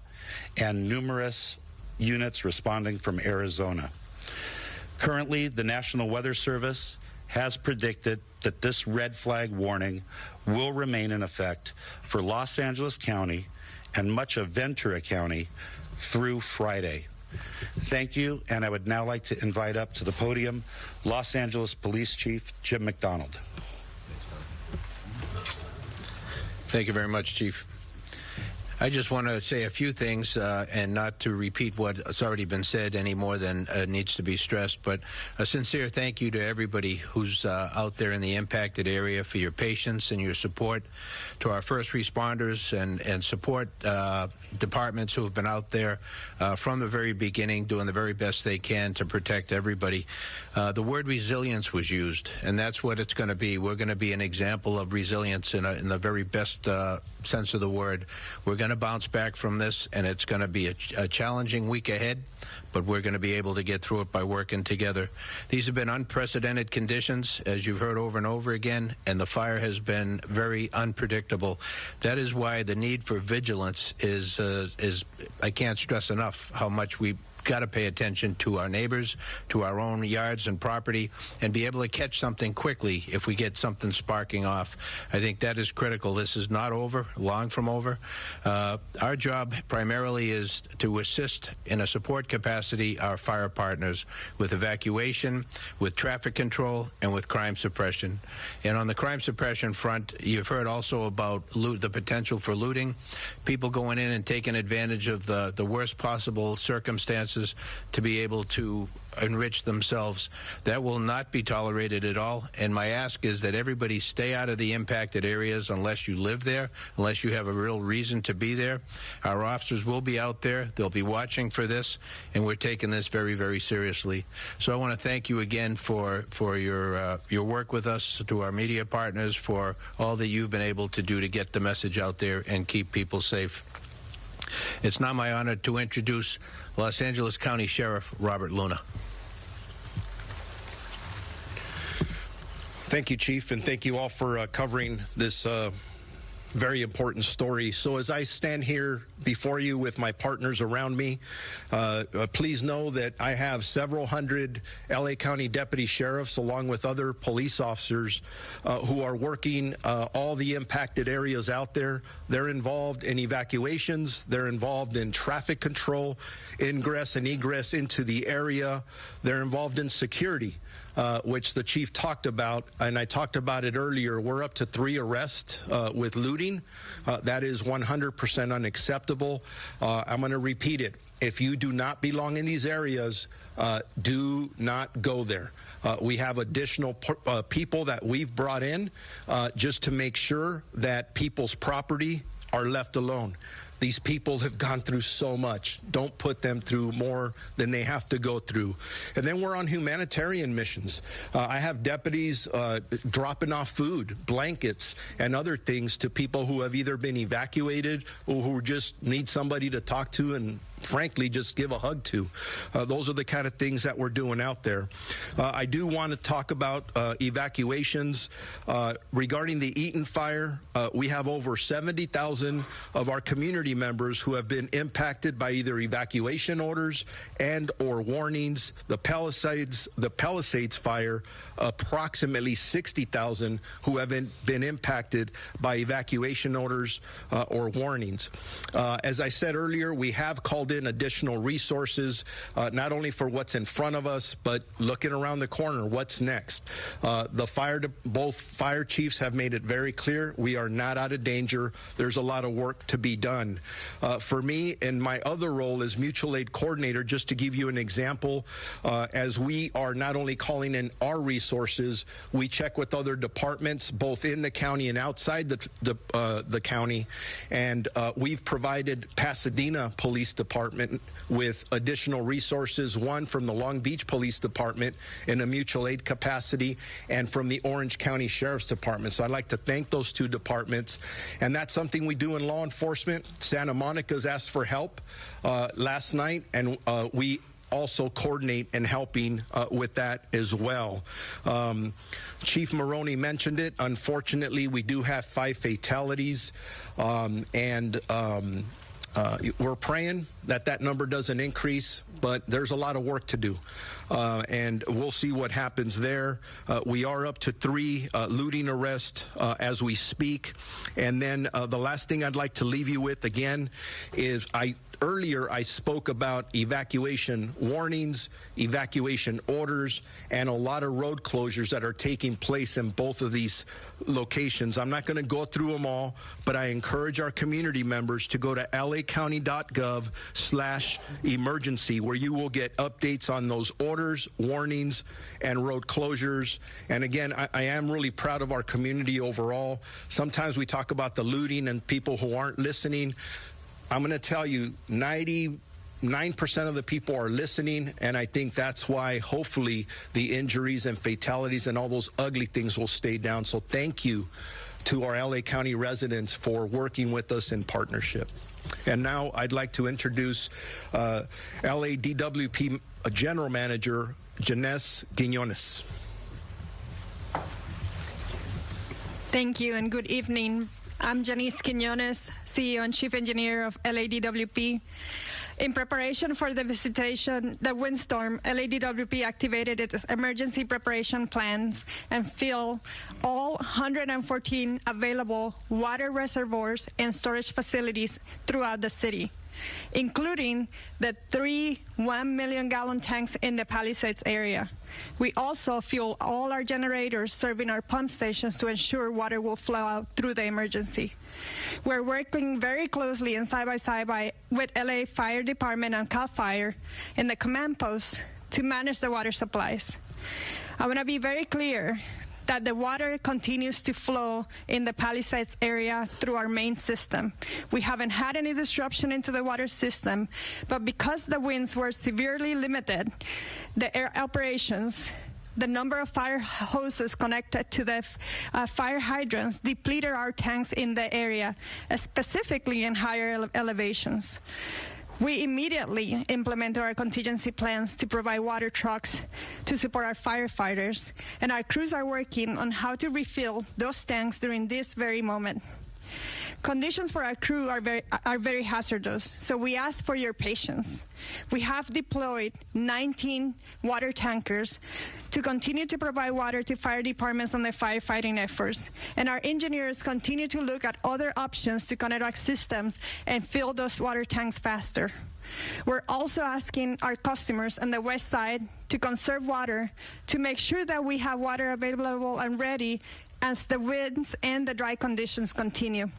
and numerous units responding from Arizona. Currently, the National Weather Service has predicted that this red flag warning will remain in effect for Los Angeles County and much of Ventura County through Friday. Thank you, and I would now like to invite up to the podium Los Angeles Police Chief Jim McDonald. Thank you very much, Chief. I just want to say a few things and not to repeat what's already been said any more than needs to be stressed, but a sincere thank you to everybody who's out there in the impacted area for your patience and your support, to our first responders and support departments who have been out there from the very beginning doing the very best they can to protect everybody. The word resilience was used, and that's what it's going to be. We're going to be an example of resilience in the very best sense of the word. We're going to bounce back from this, and it's going to be a challenging week ahead, but we're going to be able to get through it by working together. These have been unprecedented conditions, as you've heard over and over again, and the fire has been very unpredictable. That is why the need for vigilance is I can't stress enough how much we got to pay attention to our neighbors, to our own yards and property, and be able to catch something quickly if we get something sparking off. I think that is critical. This is not over, long from over. Our job primarily is to assist in a support capacity our fire partners with evacuation, with traffic control, and with crime suppression. And on the crime suppression front, you've heard also about the potential for looting, people going in and taking advantage of the worst possible circumstances to be able to enrich themselves. That will not be tolerated at all, and my ask is that everybody stay out of the impacted areas unless you live there, unless you have a real reason to be there. Our officers will be out there. They'll be watching for this, and we're taking this very, very seriously. So I want to thank you again for your work with us, to our media partners, for all that you've been able to do to get the message out there and keep people safe. It's now my honor to introduce Los Angeles County Sheriff Robert Luna. Thank you, Chief, and thank you all for covering this very important story. So as I stand here before you with my partners around me, please know that I have several hundred LA County deputy sheriffs along with other police officers who are working all the impacted areas out there. They're involved in evacuations. They're involved in traffic control, ingress and egress into the area. They're involved in security. Which the chief talked about, and I talked about it earlier. We're up to 3 arrests with looting. That is 100% unacceptable. I'm going to repeat it. If you do not belong in these areas, do not go there. We have additional people that we've brought in just to make sure that people's property are left alone. These people have gone through so much. Don't put them through more than they have to go through. And then we're on humanitarian missions. I have deputies dropping off food, blankets, and other things to people who have either been evacuated or who just need somebody to talk to and frankly just give a hug to. Those are the kind of things that we're doing out there. I do want to talk about evacuations. Regarding the Eaton fire, we have over 70,000 of our community members who have been impacted by either evacuation orders and or warnings. The Palisades fire, approximately 60,000 who have been impacted by evacuation orders or warnings. As I said earlier, we have called in additional resources, not only for what's in front of us, but looking around the corner, what's next. Both fire chiefs have made it very clear we are not out of danger. There's a lot of work to be done. For me, in my other role as mutual aid coordinator, just to give you an example, as we are not only calling in our resources, we check with other departments, both in the county and outside the county, and we've provided Pasadena Police Department with additional resources, one from the Long Beach Police Department in a mutual aid capacity, and from the Orange County Sheriff's Department. So I'd like to thank those 2 departments, and that's something we do in law enforcement. Santa Monica's asked for help last night, and we also coordinate and helping with that as well. Chief Maroney mentioned it. Unfortunately, we do have 5 fatalities, we're praying that number doesn't increase, but there's a lot of work to do, and we'll see what happens there. We are up to 3 looting arrests as we speak, and then the last thing I'd like to leave you with again is earlier I spoke about evacuation warnings, evacuation orders, and a lot of road closures that are taking place in both of these locations. I'm not going to go through them all, but I encourage our community members to go to lacounty.gov/emergency, where you will get updates on those orders, warnings, and road closures. And again, I am really proud of our community overall. Sometimes we talk about the looting and people who aren't listening. I'm going to tell you, 99% of the people are listening, and I think that's why hopefully the injuries and fatalities and all those ugly things will stay down. So thank you to our LA County residents for working with us in partnership. And now I'd like to introduce LADWP General Manager Janice Quiñones. Thank you and good evening. I'm Janice Quiñones, CEO and Chief Engineer of LADWP. In preparation for the windstorm, LADWP activated its emergency preparation plans and filled all 114 available water reservoirs and storage facilities throughout the city, including the 3 1-million-gallon tanks in the Palisades area. We also fuel all our generators serving our pump stations to ensure water will flow out through the emergency. We're working very closely and side by side with LA Fire Department and CAL FIRE in the command post to manage the water supplies. I want to be very clear that the water continues to flow in the Palisades area through our main system. We haven't had any disruption into the water system, but because the winds were severely limited, the air operations, the number of fire hoses connected to the fire hydrants depleted our tanks in the area, specifically in higher elevations. We immediately implemented our contingency plans to provide water trucks to support our firefighters, and our crews are working on how to refill those tanks during this very moment. Conditions for our crew are very hazardous, so we ask for your patience. We have deployed 19 water tankers to continue to provide water to fire departments on their firefighting efforts, and our engineers continue to look at other options to connect our systems and fill those water tanks faster. We're also asking our customers on the west side to conserve water to make sure that we have water available and ready as the winds and the dry conditions continue.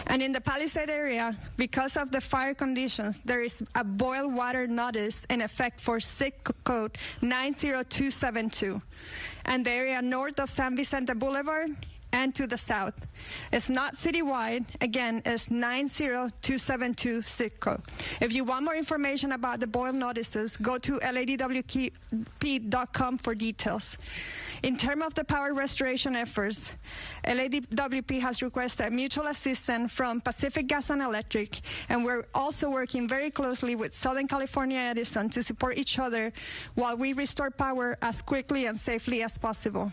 And in the Palisades area, because of the fire conditions, there is a boil water notice in effect for SIC code 90272. And the area north of San Vicente Boulevard and to the south. It's not citywide. Again, it's 90272 SIC code. If you want more information about the boil notices, go to ladwp.com for details. In terms of the power restoration efforts, LADWP has requested mutual assistance from Pacific Gas and Electric, and we're also working very closely with Southern California Edison to support each other while we restore power as quickly and safely as possible.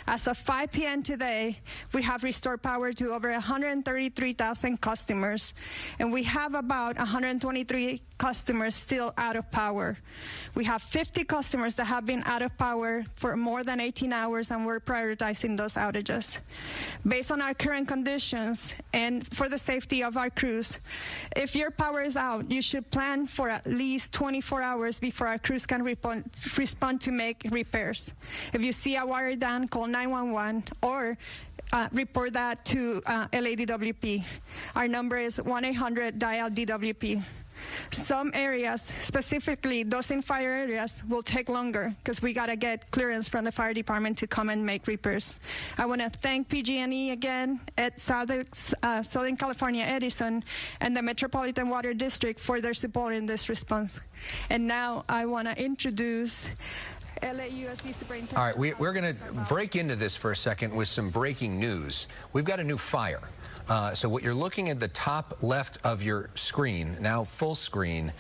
As of 5 p.m. today, we have restored power to over 133,000 customers, and we have about 123 customers still out of power. We have 50 customers that have been out of power for more than 18 hours, and we're prioritizing those outages. Based on our current conditions and for the safety of our crews, if your power is out, you should plan for at least 24 hours before our crews can respond to make repairs. If you see a wire down, call 911 or report that to LADWP. Our number is 1-800-DIAL-DWP. Some areas, specifically those in fire areas, will take longer because we got to get clearance from the fire department to come and make repairs. I want to thank PG&E again at Southern California Edison and the Metropolitan Water District for their support in this response. And now I want to introduce LAUSD Superintendent. All right, we're going to break into this for a second with some breaking news. We've got a new fire. So what you're looking at the top left of your screen, now full screen,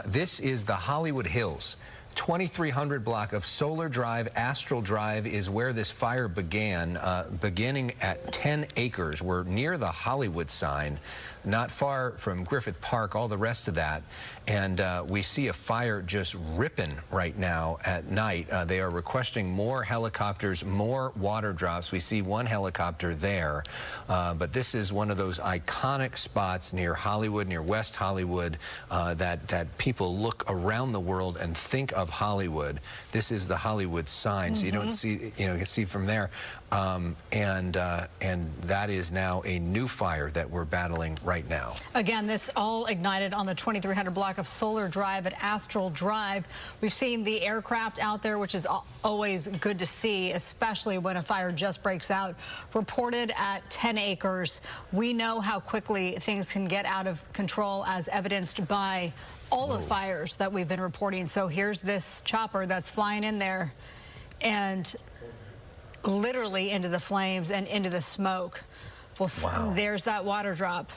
this is the Hollywood Hills. 2300 block of Solar Drive, Astral Drive is where this fire began, beginning at 10 acres. We're near the Hollywood sign, not far from Griffith Park, all the rest of that. And we see a fire just ripping right now at night. They are requesting more helicopters, more water drops. We see one helicopter there. But this is one of those iconic spots near Hollywood, near West Hollywood, that people look around the world and think of Hollywood. This is the Hollywood sign, so you don't see, you can see from there. And that is now a new fire that we're battling right now. Again, this all ignited on the 2300 block of Solar Drive at Astral Drive. We've seen the aircraft out there, which is always good to see, especially when a fire just breaks out. Reported at 10 acres. We know how quickly things can get out of control, as evidenced by all the fires that we've been reporting. So here's this chopper that's flying in there and literally into the flames and into the smoke. Well, there's that water drop.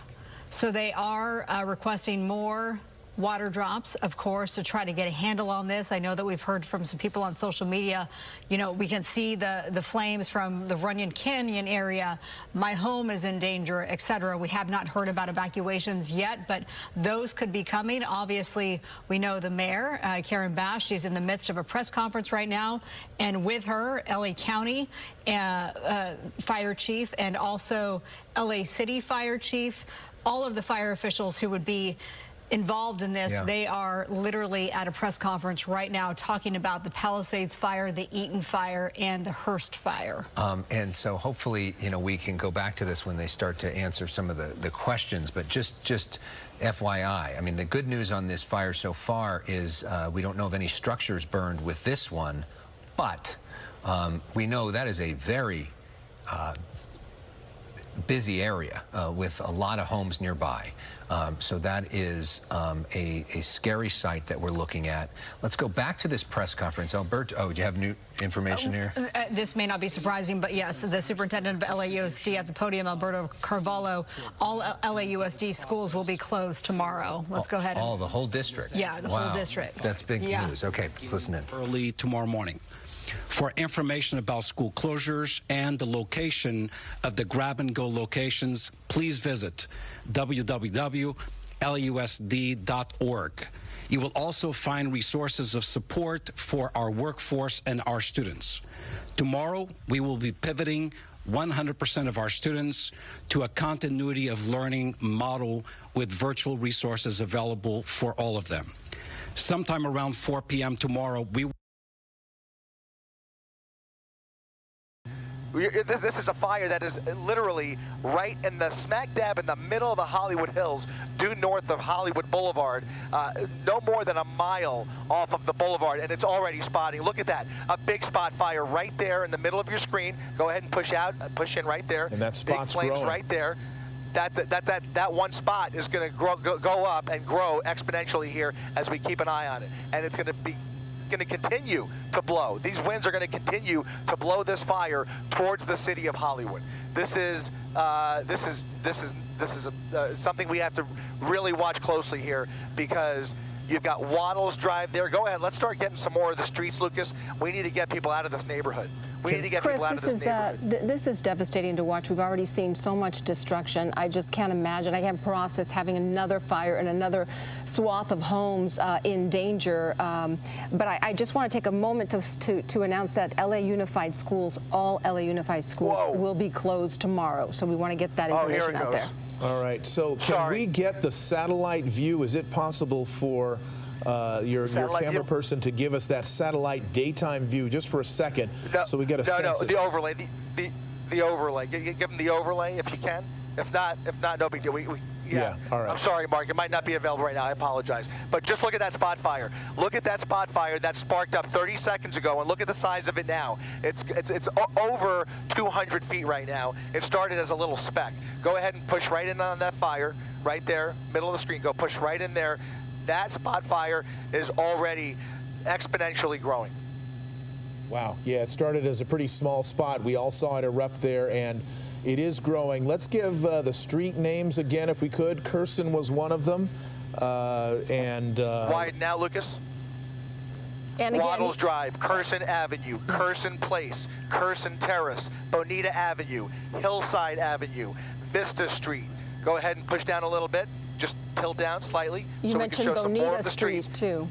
So they are requesting more water drops, of course, to try to get a handle on this. I know that we've heard from some people on social media. We can see the flames from the Runyon Canyon area. My home is in danger, etc. We have not heard about evacuations yet, but those could be coming. Obviously, we know the mayor, Karen Bash, she's in the midst of a press conference right now, and with her, LA County Fire Chief and also LA City Fire Chief, all of the fire officials who would be involved in this. They are literally at a press conference right now talking about the Palisades fire, the Eaton fire, and the Hearst fire. And so hopefully, we can go back to this when they start to answer some of the questions, but just FYI, I mean, the good news on this fire so far is we don't know of any structures burned with this one, but we know that is a very busy area with a lot of homes nearby. So that is a scary sight that we're looking at. Let's go back to this press conference. Alberto, do you have new information here? This may not be surprising, but yes, the superintendent of LAUSD at the podium, Alberto Carvalho, all LAUSD schools will be closed tomorrow. Let's go ahead. The whole district? Yeah, the whole district. That's big news. Okay, let's listen in. Early tomorrow morning. For information about school closures and the location of the grab-and-go locations, please visit www.lusd.org. You will also find resources of support for our workforce and our students. Tomorrow, we will be pivoting 100% of our students to a continuity of learning model with virtual resources available for all of them. Sometime around 4 p.m. tomorrow, This is a fire that is literally right in the smack dab in the middle of the Hollywood Hills, due north of Hollywood Boulevard, no more than a mile off of the boulevard, and it's already spotting. Look at that, a big spot fire right there in the middle of your screen. Go ahead and push in right there. And that spot's big flames growing right there. That one spot is going to go up and grow exponentially here as we keep an eye on it, and it's going to continue to blow. These winds are going to continue to blow this fire towards the city of Hollywood. This is something we have to really watch closely here, because you've got Waddles Drive there. Go ahead, let's start getting some more of the streets, Lucas. We need to get people out of this neighborhood. We need to get people out of this neighborhood. This is devastating to watch. We've already seen so much destruction. I just can't imagine. I can't process having another fire and another swath of homes in danger. But I just want to take a moment to announce that LA Unified Schools, all LA Unified Schools, will be closed tomorrow. So we want to get that information out there. All right, so can we get the satellite view? Is it possible for your camera person to give us that satellite daytime view just for a second, so we get a sense of the overlay, the overlay. Give them the overlay if you can. If not, no big deal. Yeah, all right. I'm sorry, Mark. It might not be available right now. I apologize. But just look at that spot fire. Look at that spot fire that sparked up 30 seconds ago, and look at the size of it now. It's over 200 feet right now. It started as a little speck. Go ahead and push right in on that fire, right there, middle of the screen. Go push right in there. That spot fire is already exponentially growing. Wow. Yeah, it started as a pretty small spot. We all saw it erupt there, and it is growing. Let's give the street names again, if we could. Curson was one of them. Wide now, Lucas. And again, Waddles Drive, Curson Avenue, Curson Place, Curson Terrace, Bonita Avenue, Hillside Avenue, Vista Street. Go ahead and push down a little bit. Just tilt down slightly. You mentioned Bonita Street, too.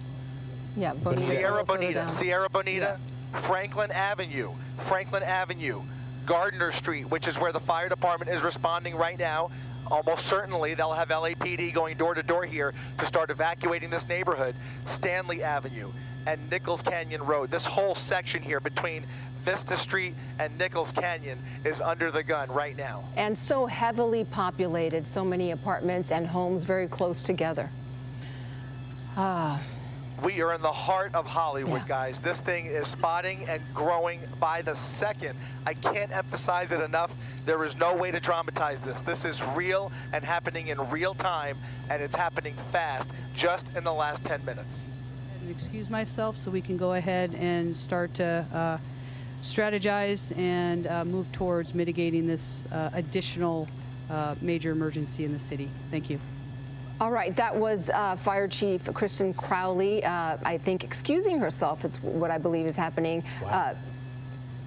Yeah, Bonita. Sierra Bonita, yeah. Franklin Avenue, Gardner Street, which is where the fire department is responding right now. Almost certainly they'll have LAPD going door to door here to start evacuating this neighborhood. Stanley Avenue and Nichols Canyon Road. This whole section here between Vista Street and Nichols Canyon is under the gun right now. And so heavily populated, so many apartments and homes very close together. We are in the heart of Hollywood, guys. This thing is spotting and growing by the second. I can't emphasize it enough. There is no way to dramatize this. This is real and happening in real time, and it's happening fast, just in the last 10 minutes. Excuse myself so we can go ahead and start to strategize and move towards mitigating this additional major emergency in the city. Thank you. All right, that was Fire Chief Kristen Crowley, I think, excusing herself. It's what I believe is happening.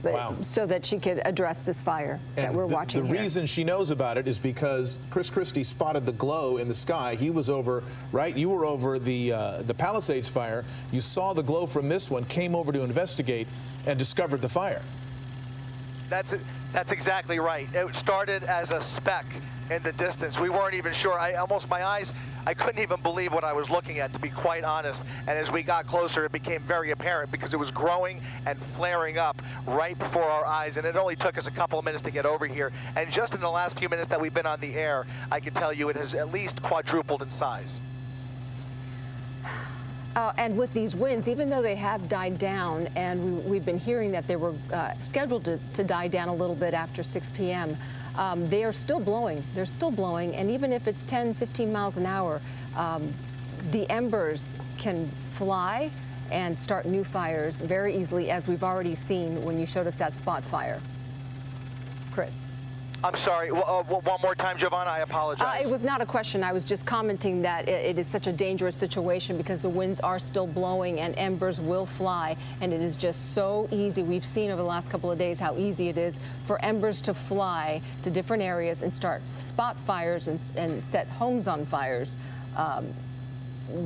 Wow. So that she could address this fire that we're watching here. The reason she knows about it is because Chris Christie spotted the glow in the sky. He was over, right? You were over the Palisades fire. You saw the glow from this one, came over to investigate, and discovered the fire. That's exactly right. It started as a speck in the distance. We weren't even sure. I couldn't even believe what I was looking at, to be quite honest. And as we got closer, it became very apparent because it was growing and flaring up right before our eyes. And it only took us a couple of minutes to get over here. And just in the last few minutes that we've been on the air, I can tell you it has at least quadrupled in size. And with these winds, even though they have died down, and we've been hearing that they were scheduled to die down a little bit after 6 p.m., they are still blowing. They're still blowing. And even if it's 10, 15 miles an hour, the embers can fly and start new fires very easily, as we've already seen when you showed us that spot fire. Chris. I'm sorry. One more time, Giovanna. I apologize. It was not a question. I was just commenting that it is such a dangerous situation because the winds are still blowing and embers will fly, and it is just so easy. We've seen over the last couple of days how easy it is for embers to fly to different areas and start spot fires and set homes on fires.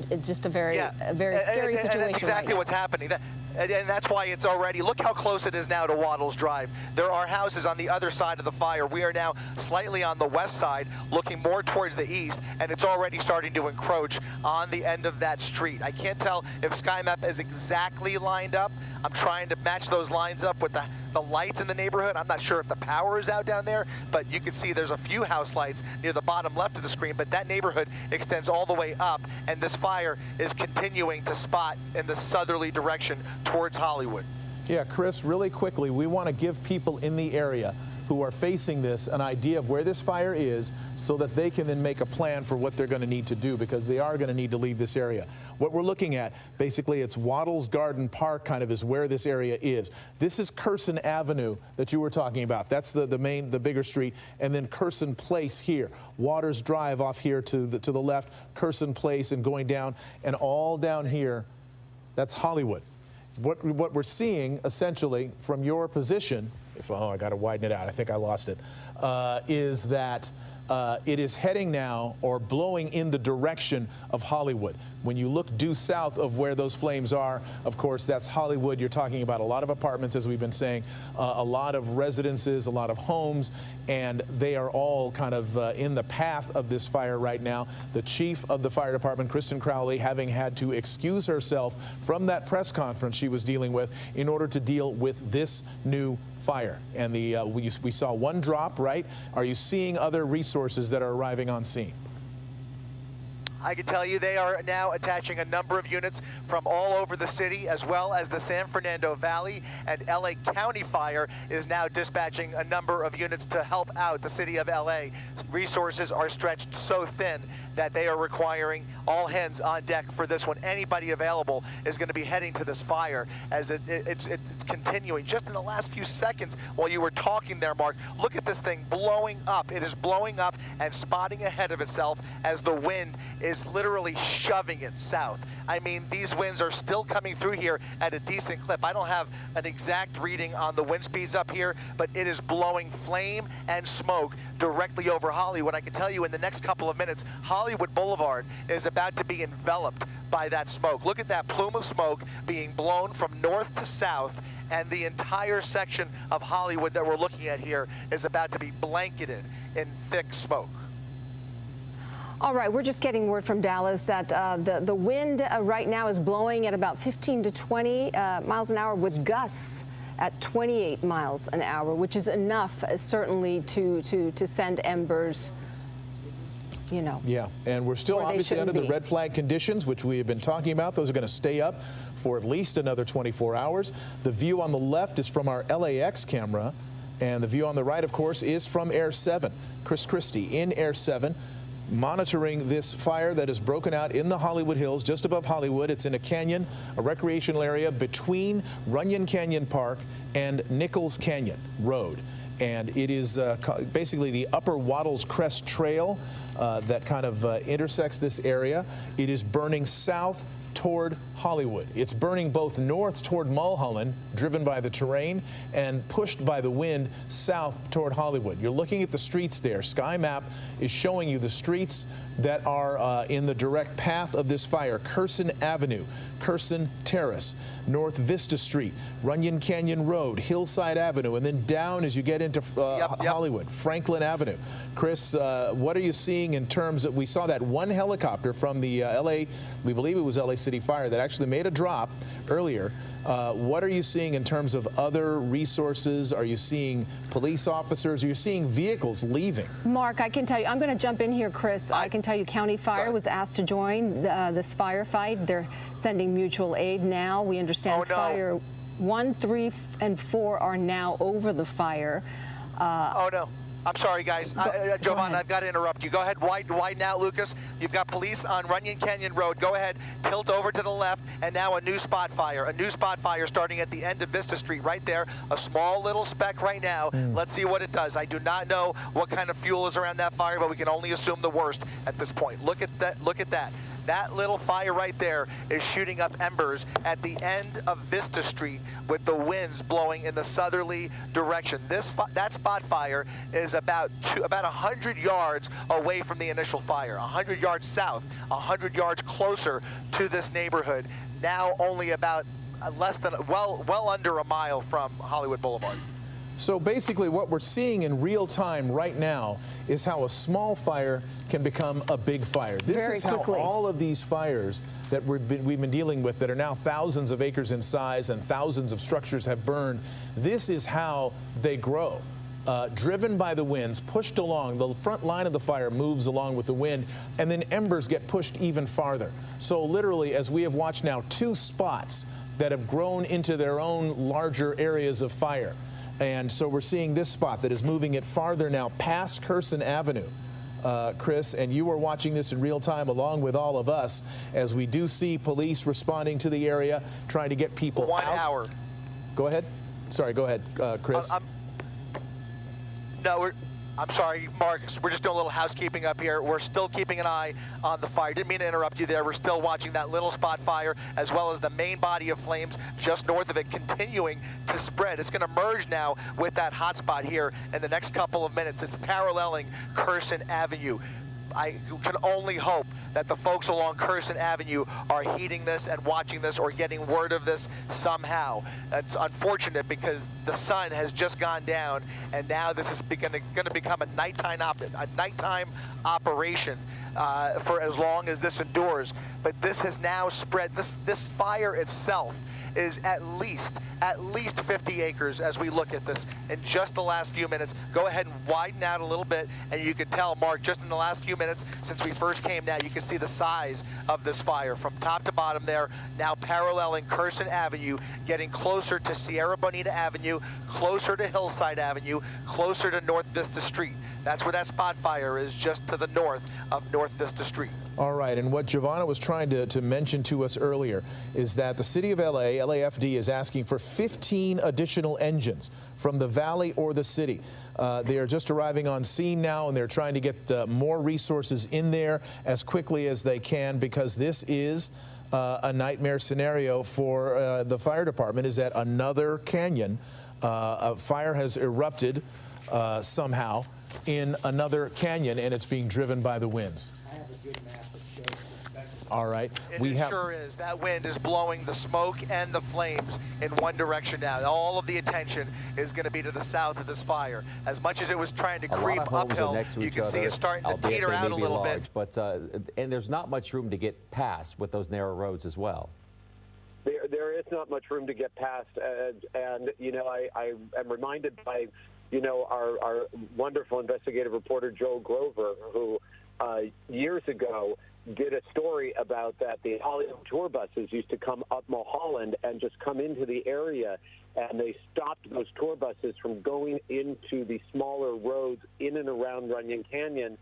It's just a very scary situation. And that's exactly what's happening. And that's why it's already, look how close it is now to Waddles Drive. There are houses on the other side of the fire. We are now slightly on the west side, looking more towards the east, and it's already starting to encroach on the end of that street. I can't tell if SkyMap is exactly lined up. I'm trying to match those lines up with the lights in the neighborhood. I'm not sure if the power is out down there, but you can see there's a few house lights near the bottom left of the screen, but that neighborhood extends all the way up, and this fire is continuing to spot in the southerly direction towards Hollywood. Yeah, Chris, really quickly, we want to give people in the area who are facing this an idea of where this fire is so that they can then make a plan for what they're going to need to do, because they are going to need to leave this area. What we're looking at, basically, it's Waddles Garden Park kind of is where this area is. This is Curson Avenue that you were talking about. That's the bigger street, and then Curson Place here. Waters Drive off here to the left, Curson Place, and going down, and all down here, that's Hollywood. What we're seeing, essentially, from your position, I got to widen it out, I think I lost it, is that it is heading now or blowing in the direction of Hollywood. When you look due south of where those flames are, of course, that's Hollywood. You're talking about a lot of apartments, as we've been saying, a lot of residences, a lot of homes, and they are all kind of in the path of this fire right now. The chief of the fire department, Kristen Crowley, having had to excuse herself from that press conference she was dealing with in order to deal with this new fire. And we saw one drop, right? Are you seeing other resources that are arriving on scene? I can tell you they are now attaching a number of units from all over the city, as well as the San Fernando Valley, and LA County Fire is now dispatching a number of units to help out the city of LA. Resources are stretched so thin that they are requiring all hands on deck for this one. Anybody available is going to be heading to this fire as it's continuing. Just in the last few seconds while you were talking there, Mark, look at this thing blowing up. It is blowing up and spotting ahead of itself as the wind is literally shoving it south. I mean, these winds are still coming through here at a decent clip. I don't have an exact reading on the wind speeds up here, but it is blowing flame and smoke directly over Hollywood. I can tell you in the next couple of minutes, Hollywood Boulevard is about to be enveloped by that smoke. Look at that plume of smoke being blown from north to south, and the entire section of Hollywood that we're looking at here is about to be blanketed in thick smoke. All right, we're just getting word from Dallas that the wind right now is blowing at about 15 to 20 miles an hour with gusts at 28 miles an hour, which is enough, certainly, to send embers, you know. Yeah, and we're still obviously under the red flag conditions, which we have been talking about. Those are going to stay up for at least another 24 hours. The view on the left is from our LAX camera, and the view on the right, of course, is from Air 7. Chris Christie in Air 7. Monitoring this fire that has broken out in the Hollywood Hills, just above Hollywood. It's in a canyon, a recreational area between Runyon Canyon Park and Nichols Canyon Road. And it is basically the Upper Waddles Crest Trail that kind of intersects this area. It is burning south toward Hollywood. It's burning both north toward Mulholland, driven by the terrain, and pushed by the wind south toward Hollywood. You're looking at the streets there. SkyMap is showing you the streets that are in the direct path of this fire. Curson Avenue, Curson Terrace, North Vista Street, Runyon Canyon Road, Hillside Avenue, and then down as you get into Hollywood, Franklin Avenue. Chris, what are you seeing in terms of, we saw that one helicopter from the LA, we believe it was LA City Fire, that actually made a drop earlier. What are you seeing in terms of other resources? Are you seeing police officers? Are you seeing vehicles leaving? Mark, I can tell you, I'm going to jump in here, Chris. I can tell you County Fire was asked to join this firefight. They're sending mutual aid now. We understand Fire 1, 3, and 4 are now over the fire. Oh, no. I'm sorry, guys. Giovanna, I've got to interrupt you. Go ahead, widen out, Lucas. You've got police on Runyon Canyon Road. Go ahead, tilt over to the left, and now a new spot fire. A new spot fire starting at the end of Vista Street right there. A small little speck right now. Let's see what it does. I do not know what kind of fuel is around that fire, but we can only assume the worst at this point. Look at that. Look at that. That little fire right there is shooting up embers at the end of Vista Street with the winds blowing in the southerly direction. That spot fire is about 100 yards away from the initial fire, 100 yards south, 100 yards closer to this neighborhood. Now only about well under a mile from Hollywood Boulevard. So basically what we're seeing in real time right now is how a small fire can become a big fire. This is how all of these fires that we've been dealing with that are now thousands of acres in size and thousands of structures have burned. This is how they grow. Driven by the winds, pushed along, the front line of the fire moves along with the wind, and then embers get pushed even farther. So literally, as we have watched now, 2 spots that have grown into their own larger areas of fire. And so we're seeing this spot that is moving it farther now past Curson Avenue, Chris, and you are watching this in real time along with all of us as we do see police responding to the area, trying to get people out. 1 hour. Go ahead. Sorry, go ahead, Chris. I'm sorry, Marcus. We're just doing a little housekeeping up here. We're still keeping an eye on the fire. Didn't mean to interrupt you there. We're still watching that little spot fire as well as the main body of flames just north of it continuing to spread. It's going to merge now with that hot spot here in the next couple of minutes. It's paralleling Curson Avenue. I can only hope that the folks along Curson Avenue are heeding this and watching this or getting word of this somehow. It's unfortunate because the sun has just gone down and now this is going to become a nighttime operation for as long as this endures. But this has now spread. This fire itself is at least 50 acres as we look at this in just the last few minutes. Go ahead and widen out a little bit, and you can tell, Mark, just in the last few minutes since we first came down, you can see the size of this fire from top to bottom there, now paralleling Curson Avenue, getting closer to Sierra Bonita Avenue, closer to Hillside Avenue, closer to North Vista Street. That's where that spot fire is, just to the north of North Vista Street. All right, and what Giovanna was trying to mention to us earlier is that the City of LA, LAFD, is asking for 15 additional engines from the valley or the city. They are just arriving on scene now, and they're trying to get more resources in there as quickly as they can, because this is a nightmare scenario for the fire department. Is that another canyon? A fire has erupted somehow in another canyon, and it's being driven by the winds. All right. It sure is. That wind is blowing the smoke and the flames in one direction now. All of the attention is going to be to the south of this fire. As much as it was trying to creep uphill, you can see it starting to teeter out a little bit. But and there's not much room to get past with those narrow roads as well. There is not much room to get past, and you know, I am reminded by, you know, our wonderful investigative reporter Joe Grover, who years ago did a story about that the Hollywood tour buses used to come up Mulholland and just come into the area, and they stopped those tour buses from going into the smaller roads in and around Runyon Canyon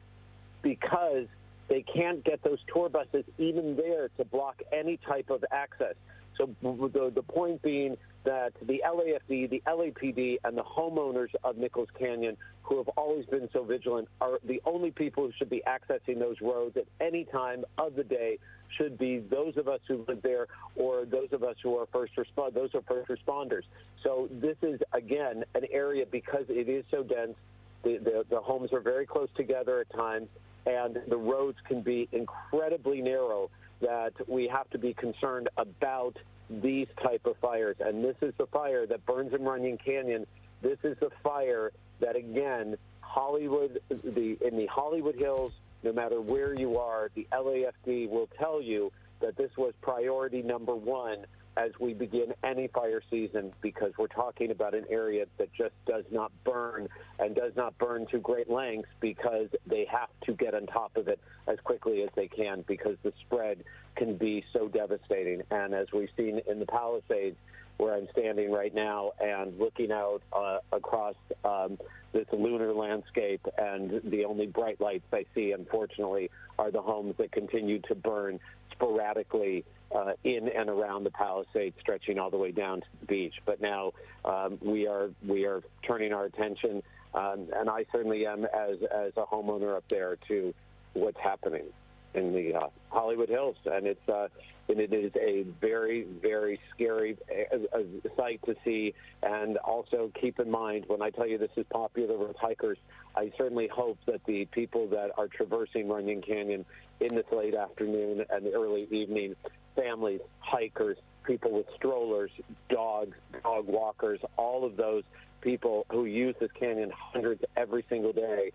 because they can't get those tour buses even there to block any type of access. So the point being that the LAFD, the LAPD, and the homeowners of Nichols Canyon, who have always been so vigilant, are the only people who should be accessing those roads at any time of the day. Should be those of us who live there, or those of us who are first responders. So this is, again, an area, because it is so dense, the homes are very close together at times, and the roads can be incredibly narrow, that we have to be concerned about these type of fires. And this is the fire that burns in Runyon Canyon. This is the fire that, again, Hollywood, in the Hollywood Hills, no matter where you are, the LAFD will tell you that this was priority number one as we begin any fire season, because we're talking about an area that just does not burn, and does not burn to great lengths, because they have to get on top of it as quickly as they can, because the spread can be so devastating. And as we've seen in the Palisades, where I'm standing right now and looking out across this lunar landscape, and the only bright lights I see, unfortunately, are the homes that continue to burn sporadically in and around the Palisades, stretching all the way down to the beach. But now we are turning our attention, and I certainly am as a homeowner up there, to what's happening in the Hollywood Hills, and it is a very, very scary sight to see. And also keep in mind, when I tell you this is popular with hikers, I certainly hope that the people that are traversing Runyon Canyon in this late afternoon and the early evening, families, hikers, people with strollers, dogs, dog walkers, all of those people who use this canyon hundreds every single day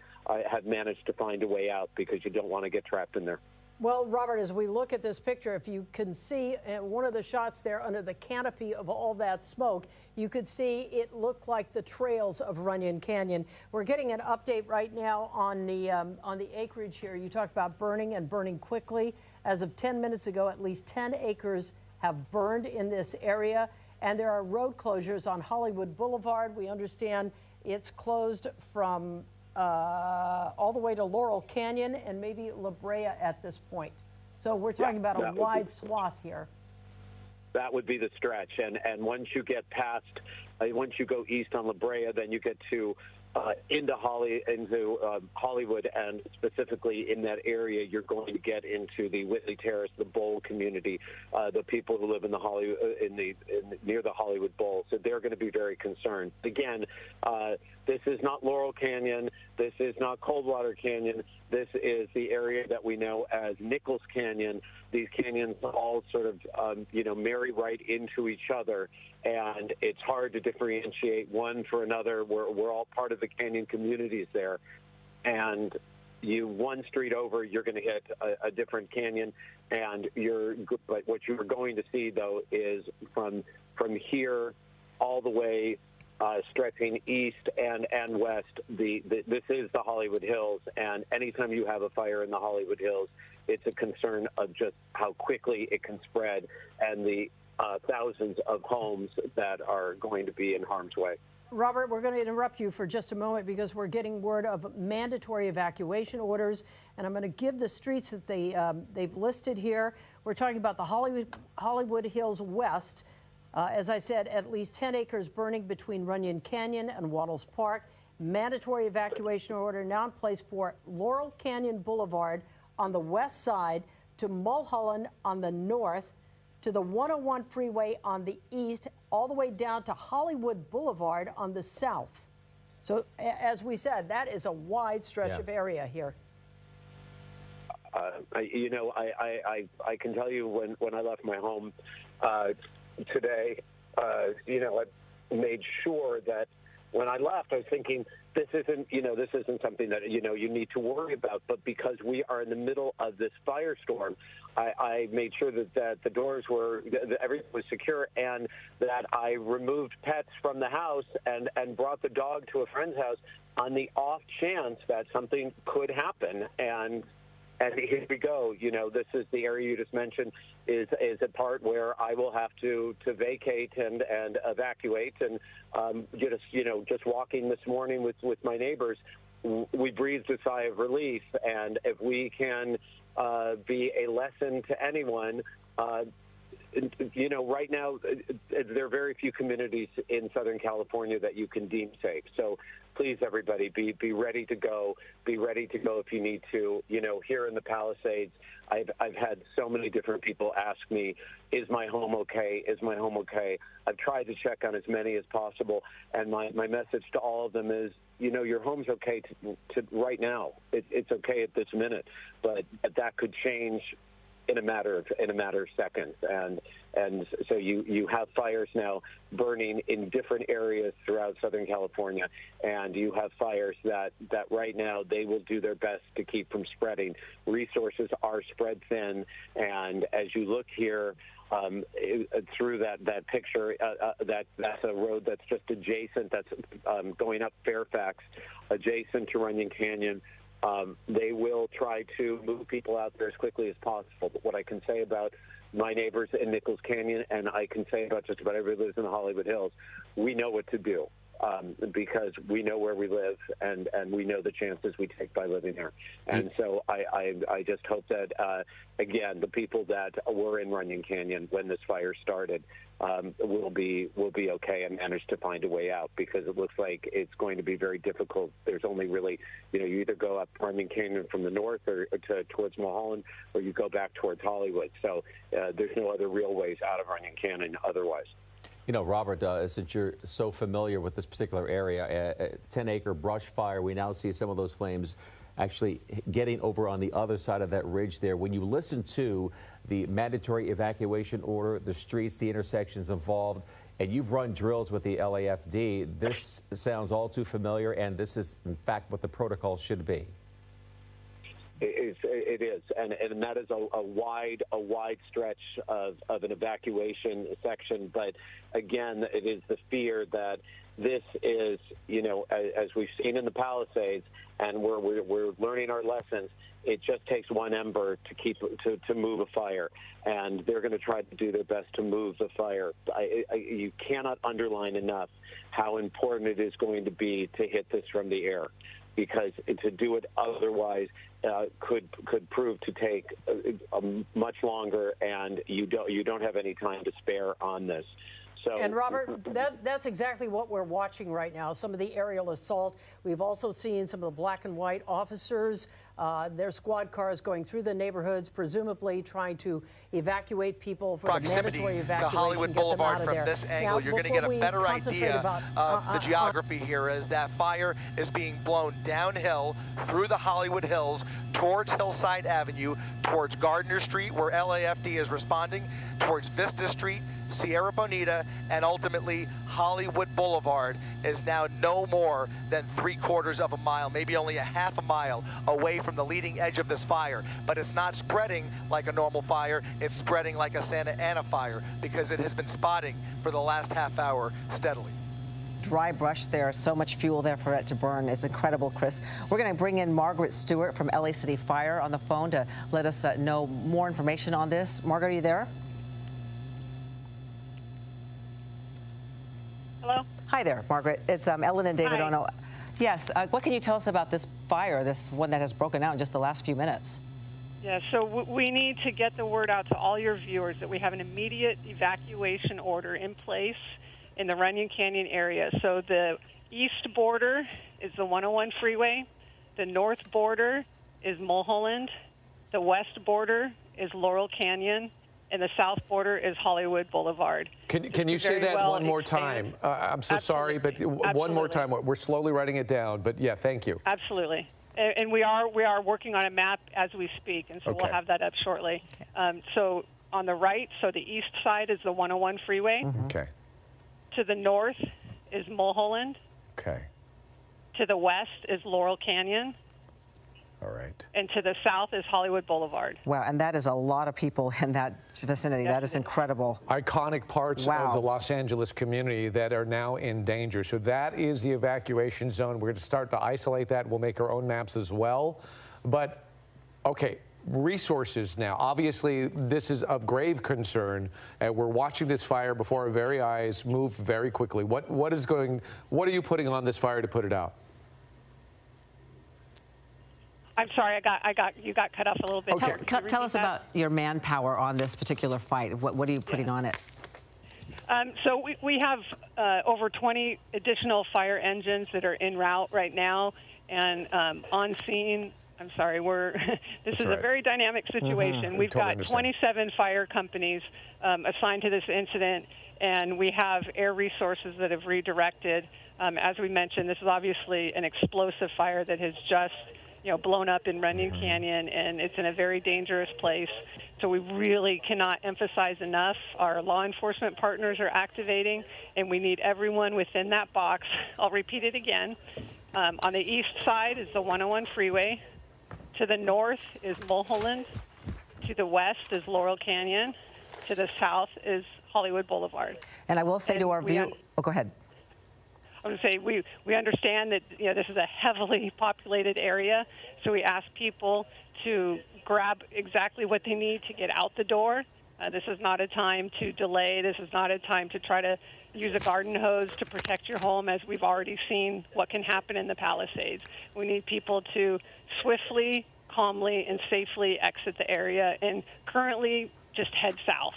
have managed to find a way out, because you don't want to get trapped in there. Well, Robert, as we look at this picture, if you can see one of the shots there under the canopy of all that smoke, you could see it looked like the trails of Runyon Canyon. We're getting an update right now on the acreage here. You talked about burning and burning quickly. As of 10 minutes ago, at least 10 acres have burned in this area, and there are road closures on Hollywood Boulevard. We understand it's closed from all the way to Laurel Canyon and maybe La Brea at this point. So we're talking about a wide swath here. That would be the stretch. And once you get past, once you go east on La Brea, then you get to into Hollywood, and specifically in that area, you're going to get into the Whitley Terrace, the Bowl community, the people who live in the near the Hollywood Bowl. So they're going to be very concerned. Again, this is not Laurel Canyon. This is not Coldwater Canyon. This is the area that we know as Nichols Canyon. These canyons all sort of, marry right into each other, and it's hard to differentiate one for another. We're all part of the canyon communities there, and one street over, you're going to hit a different canyon, and but what you're going to see, though, is from here all the way stretching east and west, this is the Hollywood Hills, and anytime you have a fire in the Hollywood Hills, it's a concern of just how quickly it can spread, and the thousands of homes that are going to be in harm's way. Robert, we're going to interrupt you for just a moment because we're getting word of mandatory evacuation orders, and I'm going to give the streets that they've listed here. We're talking about the Hollywood Hills West. As I said, at least 10 acres burning between Runyon Canyon and Wattles Park. Mandatory evacuation order now in place for Laurel Canyon Boulevard on the west side, to Mulholland on the north, to the 101 freeway on the east, all the way down to Hollywood Boulevard on the south. So, as we said, that is a wide stretch of area here. I can tell you when I left my home today, I made sure that when I left, I was thinking, this isn't something that, you need to worry about. But because we are in the middle of this firestorm, I made sure that the doors that everything was secure, and that I removed pets from the house and brought the dog to a friend's house on the off chance that something could happen. And here we go. This is the area you just mentioned is a part where I will have to vacate and evacuate. And just walking this morning with my neighbors, we breathed a sigh of relief. And if we can be a lesson to anyone, right now, there are very few communities in Southern California that you can deem safe. So please, everybody, be ready to go. Be ready to go if you need to. Here in the Palisades, I've had so many different people ask me, is my home okay? Is my home okay? I've tried to check on as many as possible, and my message to all of them is, your home's okay to right now. It's okay at this minute, but that could change in a matter of seconds, and so you have fires now burning in different areas throughout Southern California, and you have fires that right now they will do their best to keep from spreading. Resources are spread thin, and as you look here through that picture, that's a road that's just adjacent. That's going up Fairfax, adjacent to Runyon Canyon. They will try to move people out there as quickly as possible. But what I can say about my neighbors in Nichols Canyon, and I can say about just about everybody who lives in the Hollywood Hills, we know what to do. Because we know where we live and we know the chances we take by living there. And so I just hope that, again, the people that were in Runyon Canyon when this fire started will be okay and manage to find a way out, because it looks like it's going to be very difficult. There's only really, you either go up Runyon Canyon from the north or towards Mulholland, or you go back towards Hollywood. So there's no other real ways out of Runyon Canyon otherwise. Robert, since you're so familiar with this particular area, a 10-acre brush fire, we now see some of those flames actually getting over on the other side of that ridge there. When you listen to the mandatory evacuation order, the streets, the intersections involved, and you've run drills with the LAFD, this sounds all too familiar, and this is, in fact, what the protocol should be. It is, and that is a wide stretch of an evacuation section. But again, it is the fear that this is, as we've seen in the Palisades, and we're learning our lessons. It just takes one ember to move a fire, and they're going to try to do their best to move the fire. You cannot underline enough how important it is going to be to hit this from the air, because to do it otherwise could prove to take much longer, and you don't have any time to spare on this. So, and Robert, that's exactly what we're watching right now, some of the aerial assault. We've also seen some of the black and white officers, their squad cars going through the neighborhoods, presumably trying to evacuate people for the mandatory evacuation. To Hollywood Boulevard from this angle, you're going to get a better idea of the geography here, as that fire is being blown downhill through the Hollywood Hills towards Hillside Avenue, towards Gardner Street, where LAFD is responding, towards Vista Street, Sierra Bonita, and ultimately Hollywood Boulevard is now no more than 3/4 of a mile, maybe only a half a mile away from the leading edge of this fire. But it's not spreading like a normal fire, it's spreading like a Santa Ana fire, because it has been spotting for the last half hour steadily. Dry brush there, so much fuel there for it to burn. It's incredible, Chris. We're going to bring in Margaret Stewart from LA City Fire on the phone to let us know more information on this. Margaret, are you there? Hello? Hi there, Margaret. It's Ellen and David. Hi. Yes, what can you tell us about this fire, this one that has broken out in just the last few minutes? Yeah, so we need to get the word out to all your viewers that we have an immediate evacuation order in place in the Runyon Canyon area. So the east border is the 101 freeway, the north border is Mulholland, the west border is Laurel Canyon, and the south border is Hollywood Boulevard. Can you say that one more time? I'm so sorry, but one more time. We're slowly writing it down, but yeah, thank you. Absolutely. And we are working on a map as we speak, and so we'll have that up shortly. So on the right, so the east side is the 101 freeway. Okay. To the north is Mulholland. Okay. To the west is Laurel Canyon. All right. And to the south is Hollywood Boulevard. Wow, and that is a lot of people in that vicinity. Yes, that is incredible. Iconic parts of the Los Angeles community that are now in danger. So that is the evacuation zone. We're going to start to isolate that. We'll make our own maps as well. But, okay, resources now. Obviously, this is of grave concern. We're watching this fire before our very eyes move very quickly. What are you putting on this fire to put it out? I'm sorry, you got cut off a little bit. Okay. Tell us about your manpower on this particular fight. What are you putting on it? So we have over 20 additional fire engines that are en route right now and on scene. I'm sorry, this is a very dynamic situation. We've got 27 fire companies assigned to this incident, and we have air resources that have redirected. As we mentioned, this is obviously an explosive fire that has just blown up in Runyon Canyon, and it's in a very dangerous place. So we really cannot emphasize enough. Our law enforcement partners are activating, and we need everyone within that box. I'll repeat it again. On the east side is the 101 freeway. To the north is Mulholland. To the west is Laurel Canyon. To the south is Hollywood Boulevard. And I will say to our view, go ahead. I would say we understand that this is a heavily populated area, so we ask people to grab exactly what they need to get out the door This is not a time to delay. This is not a time to try to use a garden hose to protect your home, as we've already seen what can happen in the Palisades. We need people to swiftly, calmly, and safely exit the area, and currently just head south.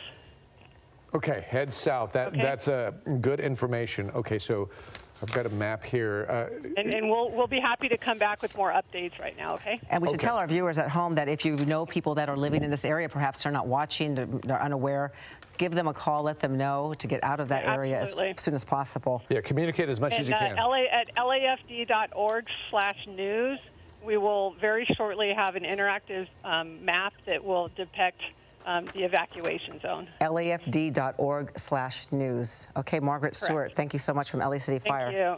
Okay, head south. That's good information. Okay, so I've got a map here. And we'll be happy to come back with more updates right now, okay? And we should tell our viewers at home that if you know people that are living in this area, perhaps they're not watching, they're unaware, give them a call, let them know to get out of that area as soon as possible. Yeah, communicate as much as you can. At lafd.org/news, we will very shortly have an interactive map that will depict the evacuation zone. lafd.org/news. Okay, Margaret Stewart, thank you so much from LA City Fire. Thank you.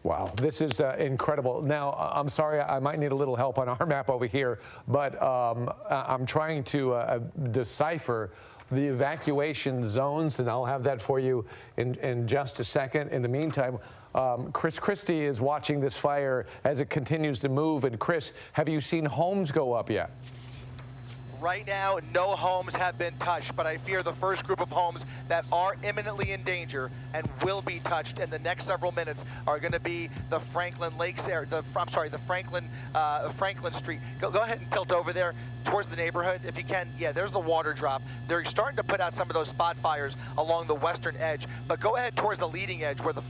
Wow, this is incredible. Now, I'm sorry, I might need a little help on our map over here, but I'm trying to decipher the evacuation zones, and I'll have that for you in just a second. In the meantime, Chris Christie is watching this fire as it continues to move. And Chris, have you seen homes go up yet? Right now, no homes have been touched, but I fear the first group of homes that are imminently in danger and will be touched in the next several minutes are going to be the Franklin Lakes area. The Franklin Street. Go ahead and tilt over there towards the neighborhood if you can. Yeah, there's the water drop. They're starting to put out some of those spot fires along the western edge, but go ahead towards the leading edge where the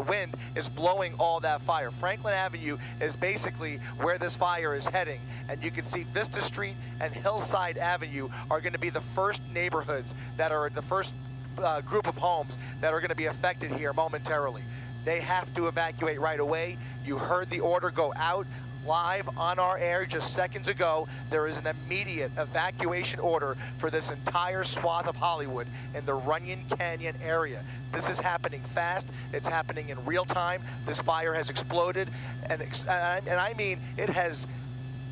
wind is blowing all that fire. Franklin Avenue is basically where this fire is heading, and you can see Vista Street and Hillside Avenue are going to be the first neighborhoods that are the first group of homes that are going to be affected here momentarily. They have to evacuate right away. You heard the order go out live on our air just seconds ago. There is an immediate evacuation order for this entire swath of Hollywood in the Runyon Canyon area. This is happening fast. It's happening in real time. This fire has exploded, and I mean it has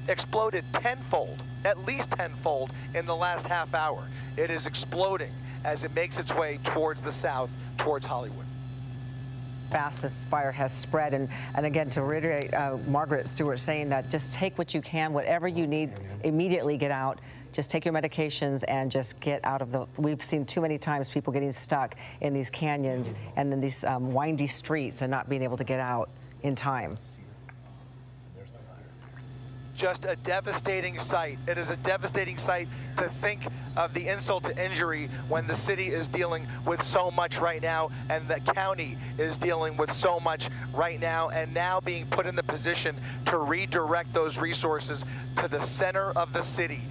exploded tenfold, at least tenfold in the last half hour. It is exploding as it makes its way towards the south, towards Hollywood. Fast this fire has spread, and again, to reiterate Margaret Stewart saying that just take what you can, whatever you need, immediately get out. Just take your medications and just get out of the. We've seen too many times people getting stuck in these canyons and in these windy streets and not being able to get out in time. Just a devastating sight. It is a devastating sight to think of the insult to injury when the city is dealing with so much right now, and the county is dealing with so much right now, and now being put in the position to redirect those resources to the center of the city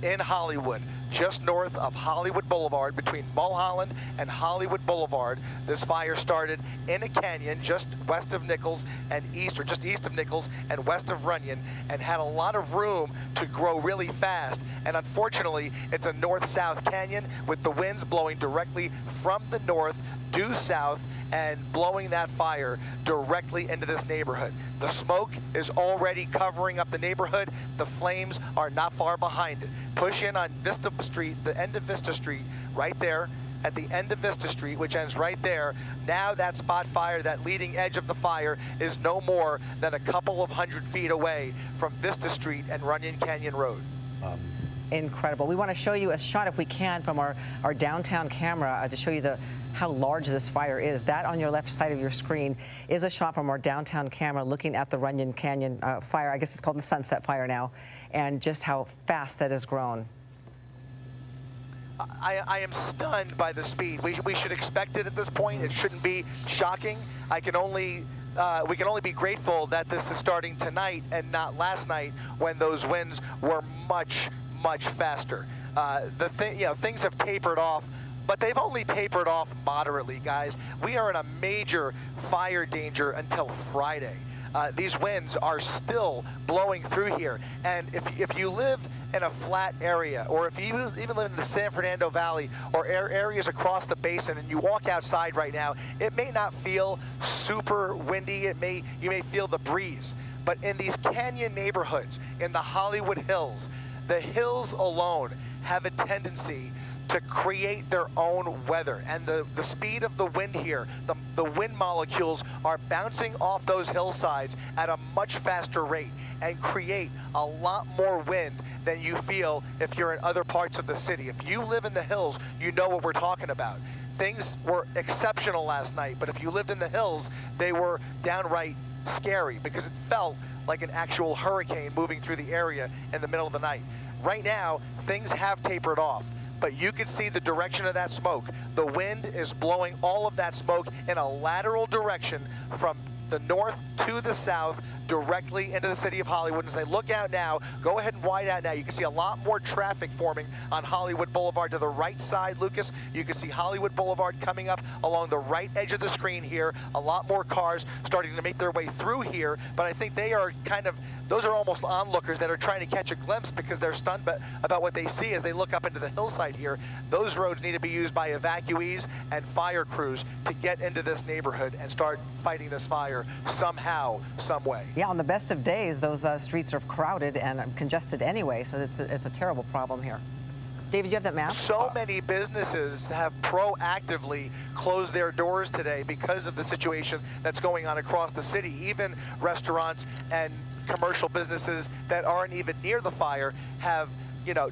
in Hollywood, just north of Hollywood Boulevard, between Mulholland and Hollywood Boulevard. This fire started in a canyon just west of Nichols and east, or just east of Nichols and west of Runyon, and had a lot of room to grow really fast. And unfortunately, it's a north-south canyon with the winds blowing directly from the north due south and blowing that fire directly into this neighborhood. The smoke is already covering up the neighborhood. The flames are not far behind it. Push in on Vista Street, the end of Vista Street, right there at the end of Vista Street, which ends right there. Now that spot fire, that leading edge of the fire, is no more than a couple of 100 feet away from Vista Street and Runyon Canyon Road. Incredible. We want to show you a shot, if we can, from our downtown camera to show you how large this fire is. That on your left side of your screen is a shot from our downtown camera looking at the Runyon Canyon fire. I guess it's called the Sunset Fire now, and just how fast that has grown. I am stunned by the speed. We should expect it at this point. It shouldn't be shocking. We can only be grateful that this is starting tonight and not last night when those winds were much faster. Things have tapered off, but they've only tapered off moderately, guys. We are in a major fire danger until Friday. These winds are still blowing through here, and if you live in a flat area, or if you even live in the San Fernando Valley or areas across the basin, and you walk outside right now, it may not feel super windy. You may feel the breeze, but in these canyon neighborhoods, in the Hollywood Hills, the hills alone have a tendency to create their own weather. And the speed of the wind here, the wind molecules are bouncing off those hillsides at a much faster rate and create a lot more wind than you feel if you're in other parts of the city. If you live in the hills, you know what we're talking about. Things were exceptional last night, but if you lived in the hills, they were downright scary because it felt like an actual hurricane moving through the area in the middle of the night. Right now, things have tapered off, but you can see the direction of that smoke. The wind is blowing all of that smoke in a lateral direction from the north to the south, directly into the city of Hollywood. And as I look out now, go ahead and wide out now, you can see a lot more traffic forming on Hollywood Boulevard. To the right side, Lucas, you can see Hollywood Boulevard coming up along the right edge of the screen here. A lot more cars starting to make their way through here, but I think they are those are almost onlookers that are trying to catch a glimpse because they're stunned about what they see as they look up into the hillside here. Those roads need to be used by evacuees and fire crews to get into this neighborhood and start fighting this fire somehow, some way. Yeah, on the best of days, those streets are crowded and congested anyway, so it's a terrible problem here. David, you have that map? So many businesses have proactively closed their doors today because of the situation that's going on across the city. Even restaurants and commercial businesses that aren't even near the fire have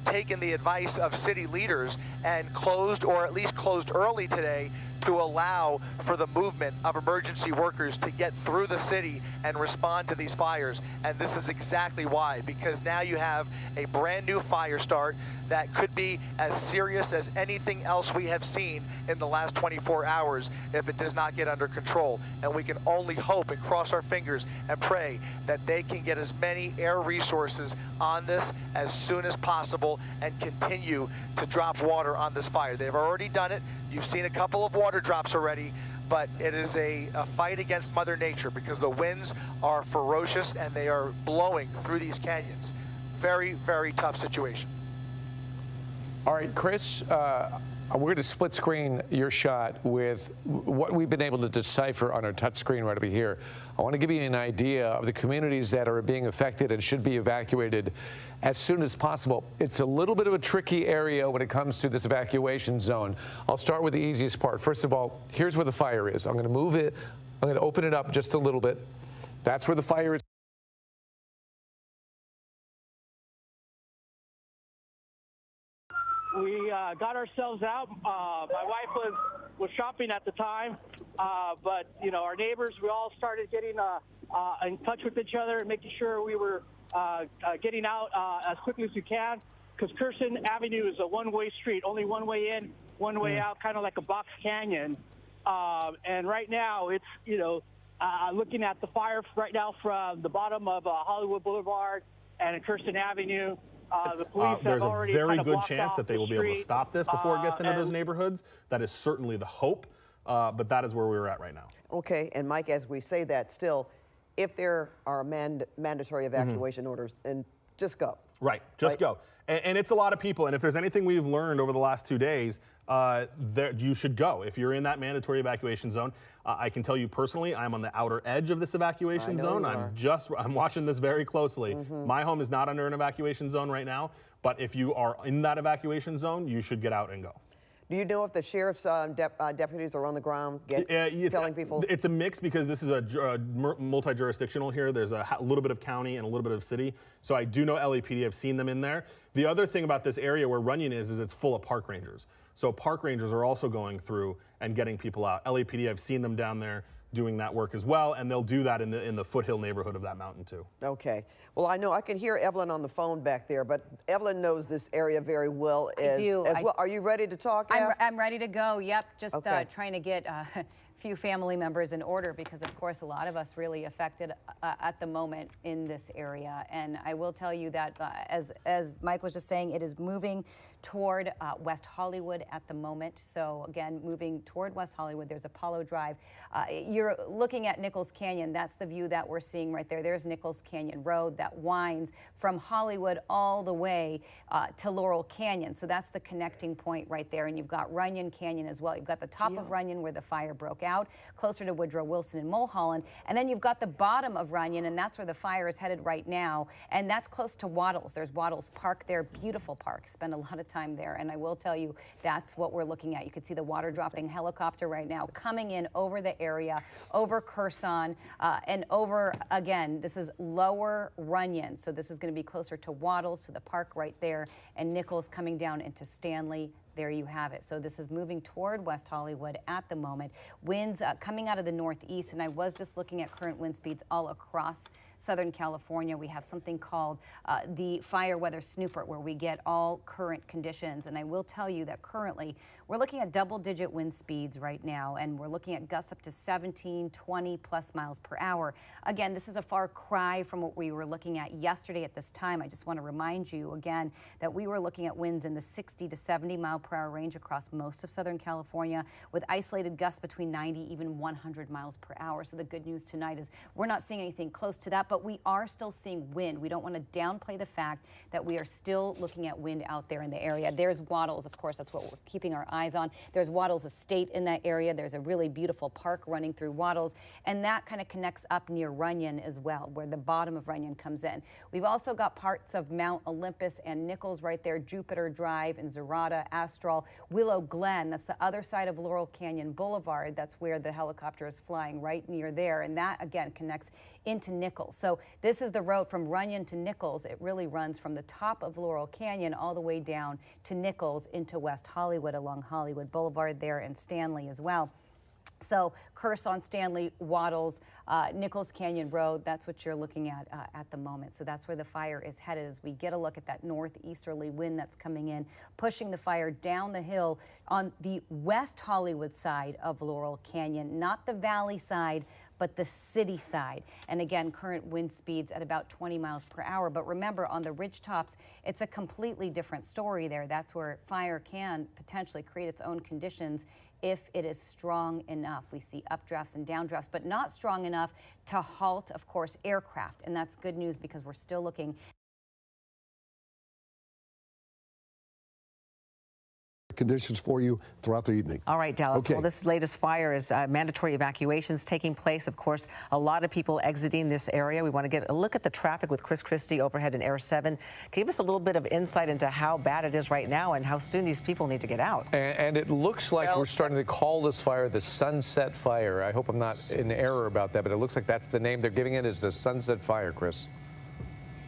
taken the advice of city leaders and closed, or at least closed early today, to allow for the movement of emergency workers to get through the city and respond to these fires. And this is exactly why, because now you have a brand new fire start that could be as serious as anything else we have seen in the last 24 hours if it does not get under control. And we can only hope and cross our fingers and pray that they can get as many air resources on this as soon as possible and continue to drop water on this fire. They've already done it. You've seen a couple of water drops already, but it is a fight against Mother Nature because the winds are ferocious and they are blowing through these canyons. Very, very tough situation. All right, Chris, we're going to split screen your shot with what we've been able to decipher on our touch screen right over here. I want to give you an idea of the communities that are being affected and should be evacuated as soon as possible. It's a little bit of a tricky area when it comes to this evacuation zone. I'll start with the easiest part. First of all, here's where the fire is. I'm going to move it. I'm going to open it up just a little bit. That's where the fire is. We got ourselves out. My wife was shopping at the time, but our neighbors, we all started getting in touch with each other and making sure we were getting out as quickly as we can, because Kirsten Avenue is a one-way street, only one way in, one way out, kind of like a box canyon. And right now, it's looking at the fire right now from the bottom of Hollywood Boulevard and Kirsten Avenue. The police there's have already a very good blocked chance off that they will be able to stop this before it gets into those neighborhoods. That is certainly the hope, but that is where we're at right now. Okay, and Mike, as we say that, still, if there are mandatory evacuation orders, then just go. Right, just go. And it's a lot of people, and if there's anything we've learned over the last 2 days, you should go. If you're in that mandatory evacuation zone, I can tell you personally, I'm on the outer edge of this evacuation zone. I'm watching this very closely. My home is not under an evacuation zone right now, but if you are in that evacuation zone, you should get out and go. Do you know if the sheriff's deputies are on the ground telling people? It's a mix because this is a multi-jurisdictional here. There's a little bit of county and a little bit of city. So I do know LAPD. I've seen them in there. The other thing about this area where Runyon is it's full of park rangers. So park rangers are also going through and getting people out. LAPD, I've seen them down there doing that work as well, and they'll do that in the foothill neighborhood of that mountain too. Okay. Well, I know I can hear Evelyn on the phone back there, but Evelyn knows this area very well as well. Are you ready to talk? I'm ready to go. Yep. Just trying to get a few family members in order because, of course, a lot of us really affected at the moment in this area. And I will tell you that, as Mike was just saying, it is moving toward West Hollywood at the moment. So again, moving toward West Hollywood, there's Apollo Drive. You're looking at Nichols Canyon. That's the view that we're seeing right there. There's Nichols Canyon Road that winds from Hollywood all the way to Laurel Canyon. So that's the connecting point right there. And you've got Runyon Canyon as well. You've got the top of Runyon where the fire broke out, closer to Woodrow Wilson and Mulholland. And then you've got the bottom of Runyon, and that's where the fire is headed right now. And that's close to Wattles. There's Wattles Park there, beautiful park. Spend a lot of time there. And I will tell you, that's what we're looking at. You can see the water dropping helicopter right now coming in over the area, over Kherson, and over, again, this is lower Runyon. So this is going to be closer to Wattles, to the park right there, and Nichols coming down into Stanley. There you have it. So this is moving toward West Hollywood at the moment. Winds coming out of the northeast, and I was just looking at current wind speeds all across Southern California. We have something called the Fire Weather Snooper, where we get all current conditions. And I will tell you that currently we're looking at double-digit wind speeds right now, and we're looking at gusts up to 17, 20 plus miles per hour. Again, this is a far cry from what we were looking at yesterday at this time. I just want to remind you again that we were looking at winds in the 60 to 70 mile per hour range across most of Southern California, with isolated gusts between 90, even 100 miles per hour. So the good news tonight is we're not seeing anything close to that, but we are still seeing wind. We don't want to downplay the fact that we are still looking at wind out there in the area. There's Wattles, of course, that's what we're keeping our eyes on. There's Wattles Estate in that area. There's a really beautiful park running through Wattles, and that kind of connects up near Runyon as well, where the bottom of Runyon comes in. We've also got parts of Mount Olympus and Nichols right there, Jupiter Drive and Zerata, Astral, Willow Glen. That's the other side of Laurel Canyon Boulevard. That's where the helicopter is flying, right near there, and that again connects into Nichols. So this is the road from Runyon to Nichols. It really runs from the top of Laurel Canyon all the way down to Nichols into West Hollywood along Hollywood Boulevard there, and Stanley as well. So Kherson, Stanley, Wattles, Nichols Canyon Road, that's what you're looking at the moment. So that's where the fire is headed as we get a look at that northeasterly wind that's coming in, pushing the fire down the hill on the West Hollywood side of Laurel Canyon, not the valley side, but the city side. And again, current wind speeds at about 20 miles per hour. But remember, on the ridge tops, it's a completely different story there. That's where fire can potentially create its own conditions if it is strong enough. We see updrafts and downdrafts, but not strong enough to halt, of course, aircraft. And that's good news because we're still looking conditions for you throughout the evening. All right, Dallas. Okay. Well, this latest fire is mandatory evacuations taking place. Of course, a lot of people exiting this area. We want to get a look at the traffic with Chris Christie overhead in Air 7. Give us a little bit of insight into how bad it is right now and how soon these people need to get out. And it looks like we're starting to call this fire the Sunset Fire. I hope I'm not in error about that, but it looks like that's the name they're giving it, is the Sunset Fire, Chris.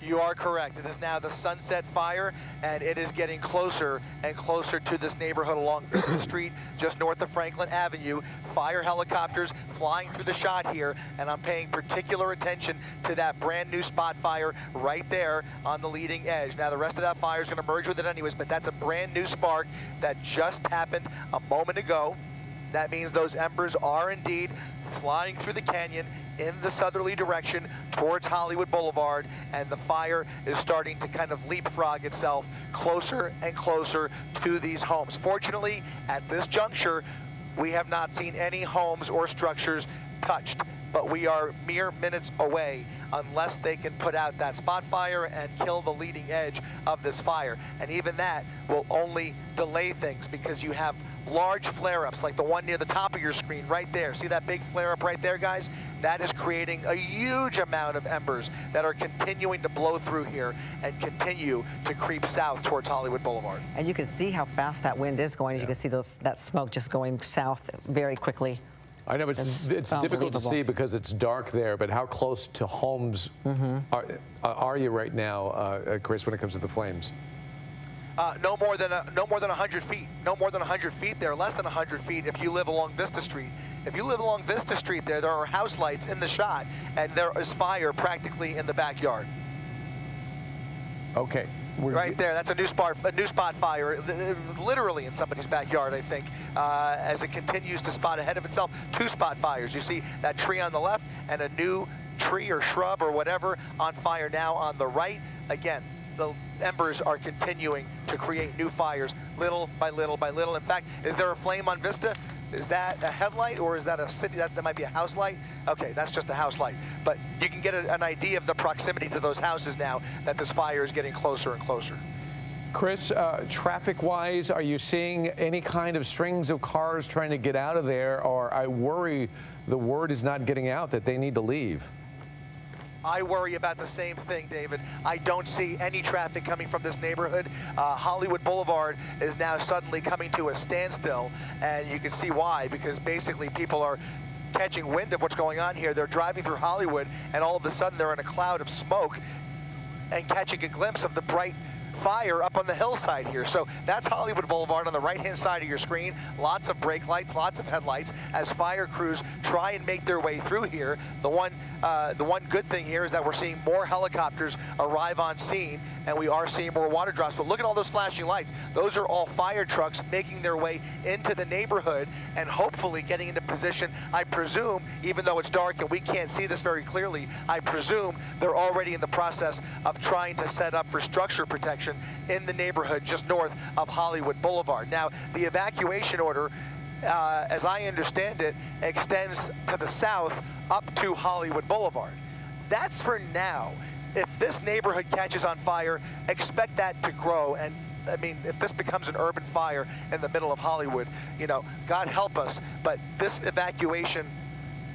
You are correct. It is now the Sunset Fire, and it is getting closer and closer to this neighborhood along Vista Street, just north of Franklin Avenue. Fire helicopters flying through the shot here, and I'm paying particular attention to that brand new spot fire right there on the leading edge. Now, the rest of that fire is going to merge with it anyways, but that's a brand new spark that just happened a moment ago. That means those embers are indeed flying through the canyon in the southerly direction towards Hollywood Boulevard, and the fire is starting to kind of leapfrog itself closer and closer to these homes. Fortunately, at this juncture, we have not seen any homes or structures touched, but we are mere minutes away unless they can put out that spot fire and kill the leading edge of this fire. And even that will only delay things because you have large flare-ups like the one near the top of your screen right there. See that big flare-up right there, guys? That is creating a huge amount of embers that are continuing to blow through here and continue to creep south towards Hollywood Boulevard. And you can see how fast that wind is going. As you can see that smoke just going south very quickly. I know it's difficult to see because it's dark there, but how close to homes are you right now, Chris, when it comes to the flames? No more than 100 feet. No more than 100 feet there. Less than 100 feet if you live along Vista Street. If you live along Vista Street, there are house lights in the shot, and there is fire practically in the backyard. Okay. Right there, that's a new spot fire, literally in somebody's backyard, I think, as it continues to spot ahead of itself. 2 spot fires. You see that tree on the left and a new tree or shrub or whatever on fire now on the right. Again, the embers are continuing to create new fires little by little by little. In fact, is there a flame on Vista? Is that a headlight or is that a city? That might be a house light. Okay, that's just a house light. But you can get an idea of the proximity to those houses now that this fire is getting closer and closer. Chris, traffic-wise, are you seeing any kind of strings of cars trying to get out of there, or I worry the word is not getting out that they need to leave? I worry about the same thing, David. I don't see any traffic coming from this neighborhood. Hollywood Boulevard is now suddenly coming to a standstill, and you can see why, because basically people are catching wind of what's going on here. They're driving through Hollywood, and all of a sudden they're in a cloud of smoke and catching a glimpse of the bright fire up on the hillside here. So that's Hollywood Boulevard on the right-hand side of your screen. Lots of brake lights, lots of headlights as fire crews try and make their way through here. The one good thing here is that we're seeing more helicopters arrive on scene, and we are seeing more water drops. But look at all those flashing lights. Those are all fire trucks making their way into the neighborhood and hopefully getting into position. I presume, even though it's dark and we can't see this very clearly, I presume they're already in the process of trying to set up for structure protection in the neighborhood just north of Hollywood Boulevard. Now, the evacuation order, as I understand it, extends to the south up to Hollywood Boulevard. That's for now. If this neighborhood catches on fire, expect that to grow. And I mean, if this becomes an urban fire in the middle of Hollywood, you know, God help us, but this evacuation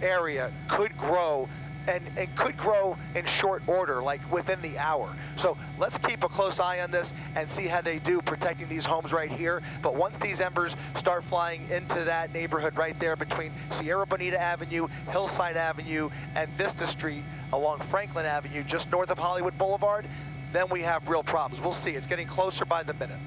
area could grow and could grow in short order, like within the hour. So let's keep a close eye on this and see how they do protecting these homes right here. But once these embers start flying into that neighborhood right there between Sierra Bonita Avenue, Hillside Avenue, and Vista Street along Franklin Avenue, just north of Hollywood Boulevard, then we have real problems. We'll see. It's getting closer by the minute.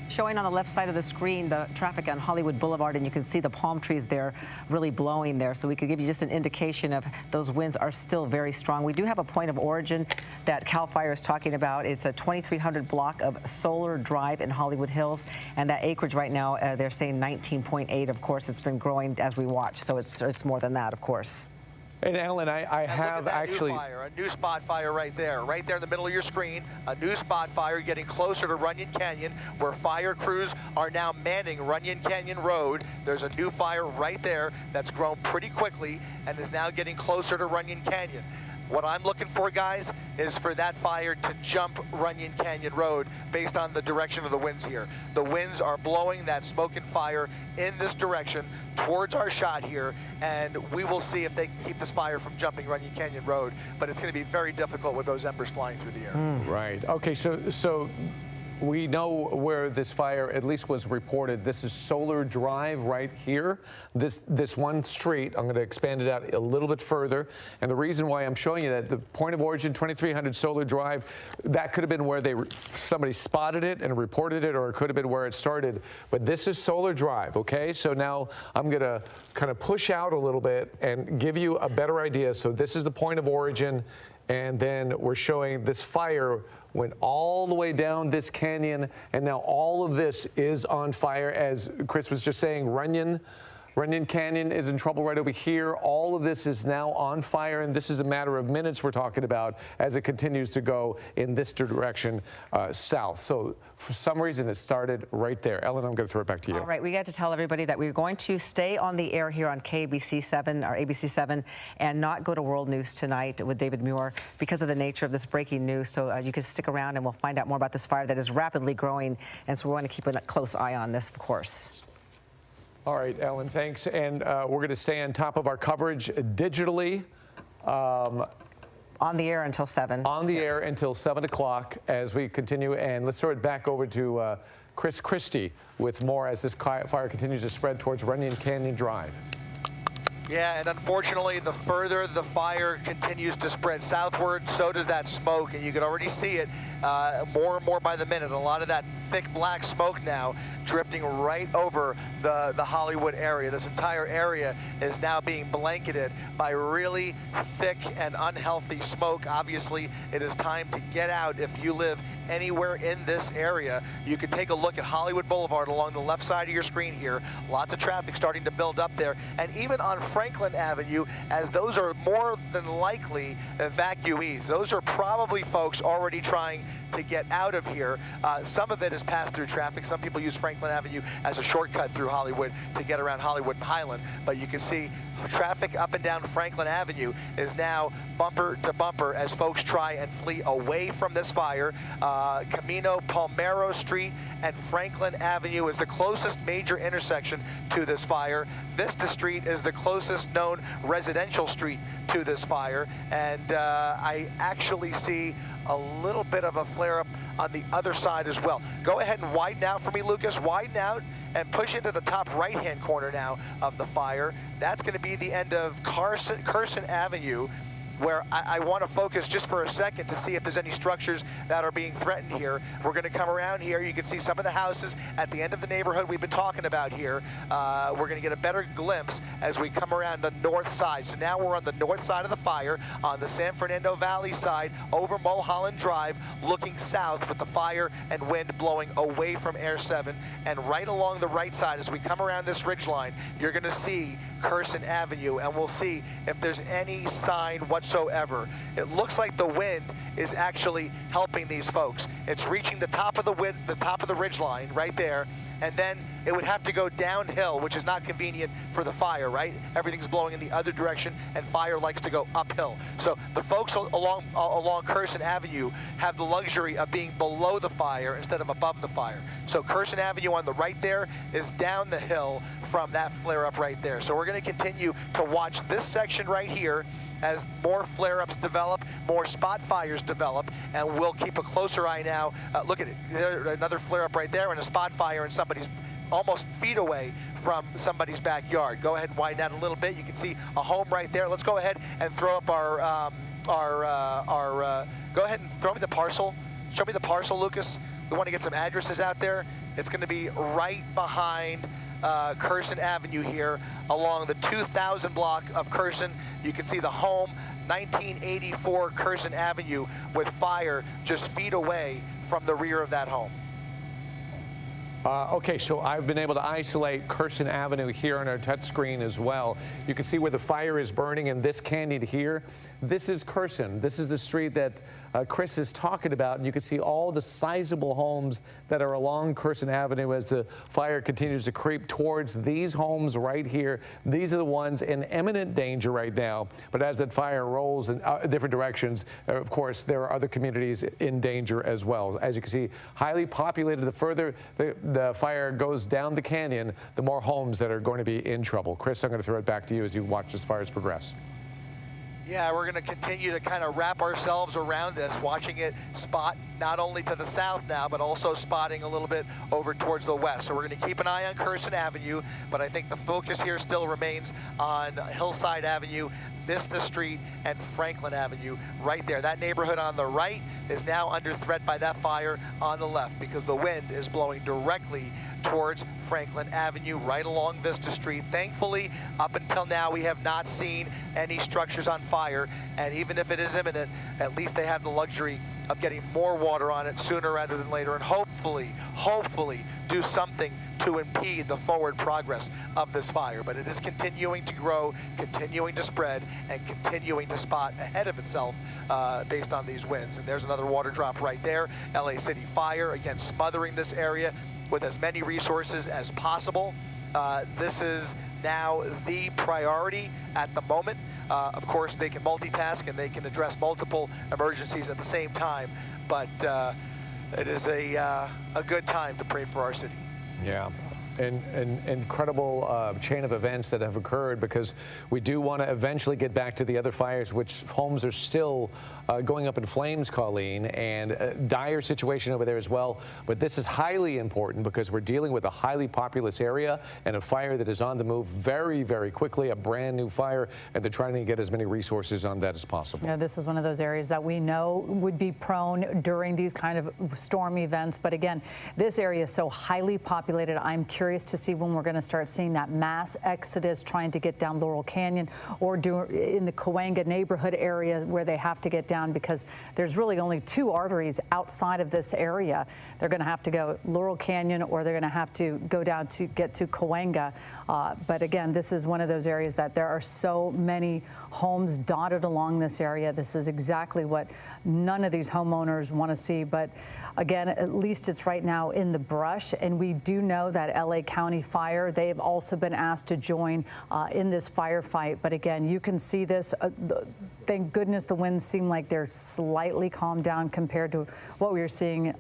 Showing on the left side of the screen the traffic on Hollywood Boulevard, and you can see the palm trees there really blowing there. So we could give you just an indication of those winds are still very strong. We do have a point of origin that CAL FIRE is talking about. It's a 2300 block of Solar Drive in Hollywood Hills, and that acreage right now, they're saying 19.8. Of course, it's been growing as we watch, so it's more than that, of course. And Alan, I have actually... A new spot fire right there in the middle of your screen. A new spot fire getting closer to Runyon Canyon, where fire crews are now manning Runyon Canyon Road. There's a new fire right there that's grown pretty quickly and is now getting closer to Runyon Canyon. What I'm looking for, guys, is for that fire to jump Runyon Canyon Road based on the direction of the winds here. The winds are blowing that smoke and fire in this direction towards our shot here, and we will see if they can keep this fire from jumping Runyon Canyon Road, but it's going to be very difficult with those embers flying through the air. Right. Okay, so we know where this fire at least was reported. This is Solar Drive right here. This one street, I'm going to expand it out a little bit further. And the reason why I'm showing you that, the point of origin, 2300 Solar Drive, that could have been where somebody spotted it and reported it, or it could have been where it started. But this is Solar Drive, okay? So now I'm going to kind of push out a little bit and give you a better idea. So this is the point of origin. And then we're showing this fire went all the way down this canyon, and now all of this is on fire. As Chris was just saying, Runyon Canyon is in trouble right over here. All of this is now on fire, and this is a matter of minutes we're talking about as it continues to go in this direction south. So for some reason, it started right there. Ellen, I'm going to throw it back to you. All right, we got to tell everybody that we're going to stay on the air here on KBC7 or ABC7 and not go to World News tonight with David Muir because of the nature of this breaking news. So you can stick around and we'll find out more about this fire that is rapidly growing. And so we want to keep a close eye on this, of course. All right, Ellen, thanks. And we're going to stay on top of our coverage digitally. On the air until 7. On the air until 7 o'clock as we continue. And let's throw it back over to Chris Christie with more as this fire continues to spread towards Runyon Canyon Drive. Yeah, and unfortunately, the further the fire continues to spread southward, so does that smoke, and you can already see it more and more by the minute. A lot of that thick black smoke now drifting right over the Hollywood area. This entire area is now being blanketed by really thick and unhealthy smoke. Obviously, it is time to get out if you live anywhere in this area. You can take a look at Hollywood Boulevard along the left side of your screen here. Lots of traffic starting to build up there, and even on Franklin Avenue, as those are more than likely evacuees. Those are probably folks already trying to get out of here. Some of it is pass-through traffic. Some people use Franklin Avenue as a shortcut through Hollywood to get around Hollywood and Highland. But you can see traffic up and down Franklin Avenue is now bumper to bumper as folks try and flee away from this fire. Camino Palmero Street and Franklin Avenue is the closest major intersection to this fire. Vista Street is the closest known residential street to this fire. And I actually see a little bit of a flare-up on the other side as well. Go ahead and widen out for me, Lucas. Widen out and push into the top right-hand corner now of the fire. That's going to be the end of Carson Avenue, where I want to focus just for a second to see if there's any structures that are being threatened here. We're going to come around here. You can see some of the houses at the end of the neighborhood we've been talking about here. We're going to get a better glimpse as we come around the north side. So now we're on the north side of the fire, on the San Fernando Valley side, over Mulholland Drive, looking south with the fire and wind blowing away from Air 7. And right along the right side, as we come around this ridgeline, you're going to see Carson Avenue, and we'll see if there's any sign whatsoever. It looks like the wind is actually helping these folks. It's reaching the top of the ridgeline right there, and then it would have to go downhill, which is not convenient for the fire, right? Everything's blowing in the other direction, and fire likes to go uphill. So the folks along Carson Avenue have the luxury of being below the fire instead of above the fire. So Carson Avenue on the right there is down the hill from that flare-up right there. So we're going to continue to watch this section right here as more flare-ups develop, more spot fires develop, and we'll keep a closer eye now. Look at it, there's another flare-up right there and a spot fire in somebody's almost feet away from somebody's backyard. Go ahead and widen out a little bit. You can see a home right there. Let's go ahead and throw up go ahead and throw me the parcel. Show me the parcel, Lucas. We want to get some addresses out there. It's going to be right behind Carson Avenue here along the 2000 block of Carson. You can see the home, 1984 Carson Avenue, with fire just feet away from the rear of that home. Okay, so I've been able to isolate Carson Avenue here on our touch screen as well. You can see where the fire is burning in this canyon here. This is Carson. This is the street that Chris is talking about, and you can see all the sizable homes that are along Carson Avenue as the fire continues to creep towards these homes right here. These are the ones in imminent danger right now, but as that fire rolls in different directions, of course, there are other communities in danger as well. As you can see, highly populated. The further the fire goes down the canyon, the more homes that are going to be in trouble. Chris, I'm going to throw it back to you as you watch this fires progress. Yeah, we're going to continue to kind of wrap ourselves around this, watching it spot not only to the south now, but also spotting a little bit over towards the west. So we're going to keep an eye on Carson Avenue, but I think the focus here still remains on Hillside Avenue, Vista Street, and Franklin Avenue right there. That neighborhood on the right is now under threat by that fire on the left because the wind is blowing directly towards Franklin Avenue right along Vista Street. Thankfully, up until now, we have not seen any structures on fire, and even if it is imminent, at least they have the luxury of getting more water on it sooner rather than later, and hopefully do something to impede the forward progress of this fire. But it is continuing to grow, continuing to spread, and continuing to spot ahead of itself based on these winds. And there's another water drop right there. LA City Fire, again, smothering this area with as many resources as possible. This is now the priority at the moment. Of course, they can multitask and they can address multiple emergencies at the same time, but it is a good time to pray for our city. Yeah. An incredible chain of events that have occurred, because we do want to eventually get back to the other fires, which homes are still going up in flames, Colleen, and a dire situation over there as well. But this is highly important because we're dealing with a highly populous area and a fire that is on the move very, very quickly, a brand new fire, and they're trying to get as many resources on that as possible. Yeah, this is one of those areas that we know would be prone during these kind of storm events. But again, this area is so highly populated. I'm curious curious to see when we're going to start seeing that mass exodus trying to get down Laurel Canyon or in the Cahuenga neighborhood area where they have to get down, because there's really only 2 arteries outside of this area. They're going to have to go Laurel Canyon, or they're going to have to go down to get to Cahuenga. But again, this is one of those areas that there are so many homes dotted along this area. This is exactly what none of these homeowners want to see. But again, at least it's right now in the brush. And we do know that LA County Fire, they've also been asked to join in this firefight. But again, you can see this. Thank goodness the winds seem like they're slightly calmed down compared to what we were seeing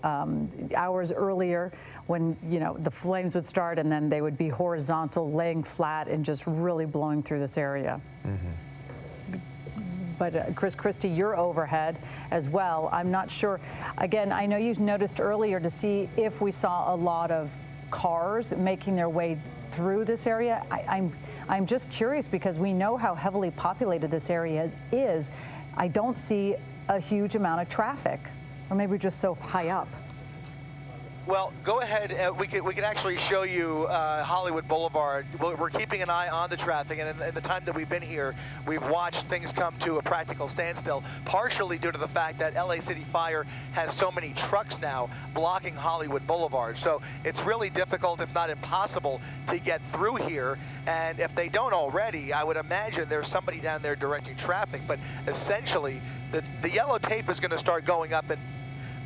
hours earlier, when, you know, the flames would start and then they would be horizontal, laying flat and just really blowing through this area. But Chris Christie, you're overhead as well. I'm not sure. Again, I know you noticed earlier to see if we saw a lot of cars making their way through this area. I'm just curious, because we know how heavily populated this area is. I don't see a huge amount of traffic, or maybe we're just so high up. Well, go ahead. We can actually show you Hollywood Boulevard. We're keeping an eye on the traffic, and in the time that we've been here, we've watched things come to a practical standstill, partially due to the fact that LA City Fire has so many trucks now blocking Hollywood Boulevard. So it's really difficult, if not impossible, to get through here. And if they don't already, I would imagine there's somebody down there directing traffic. But essentially, the yellow tape is going to start going up and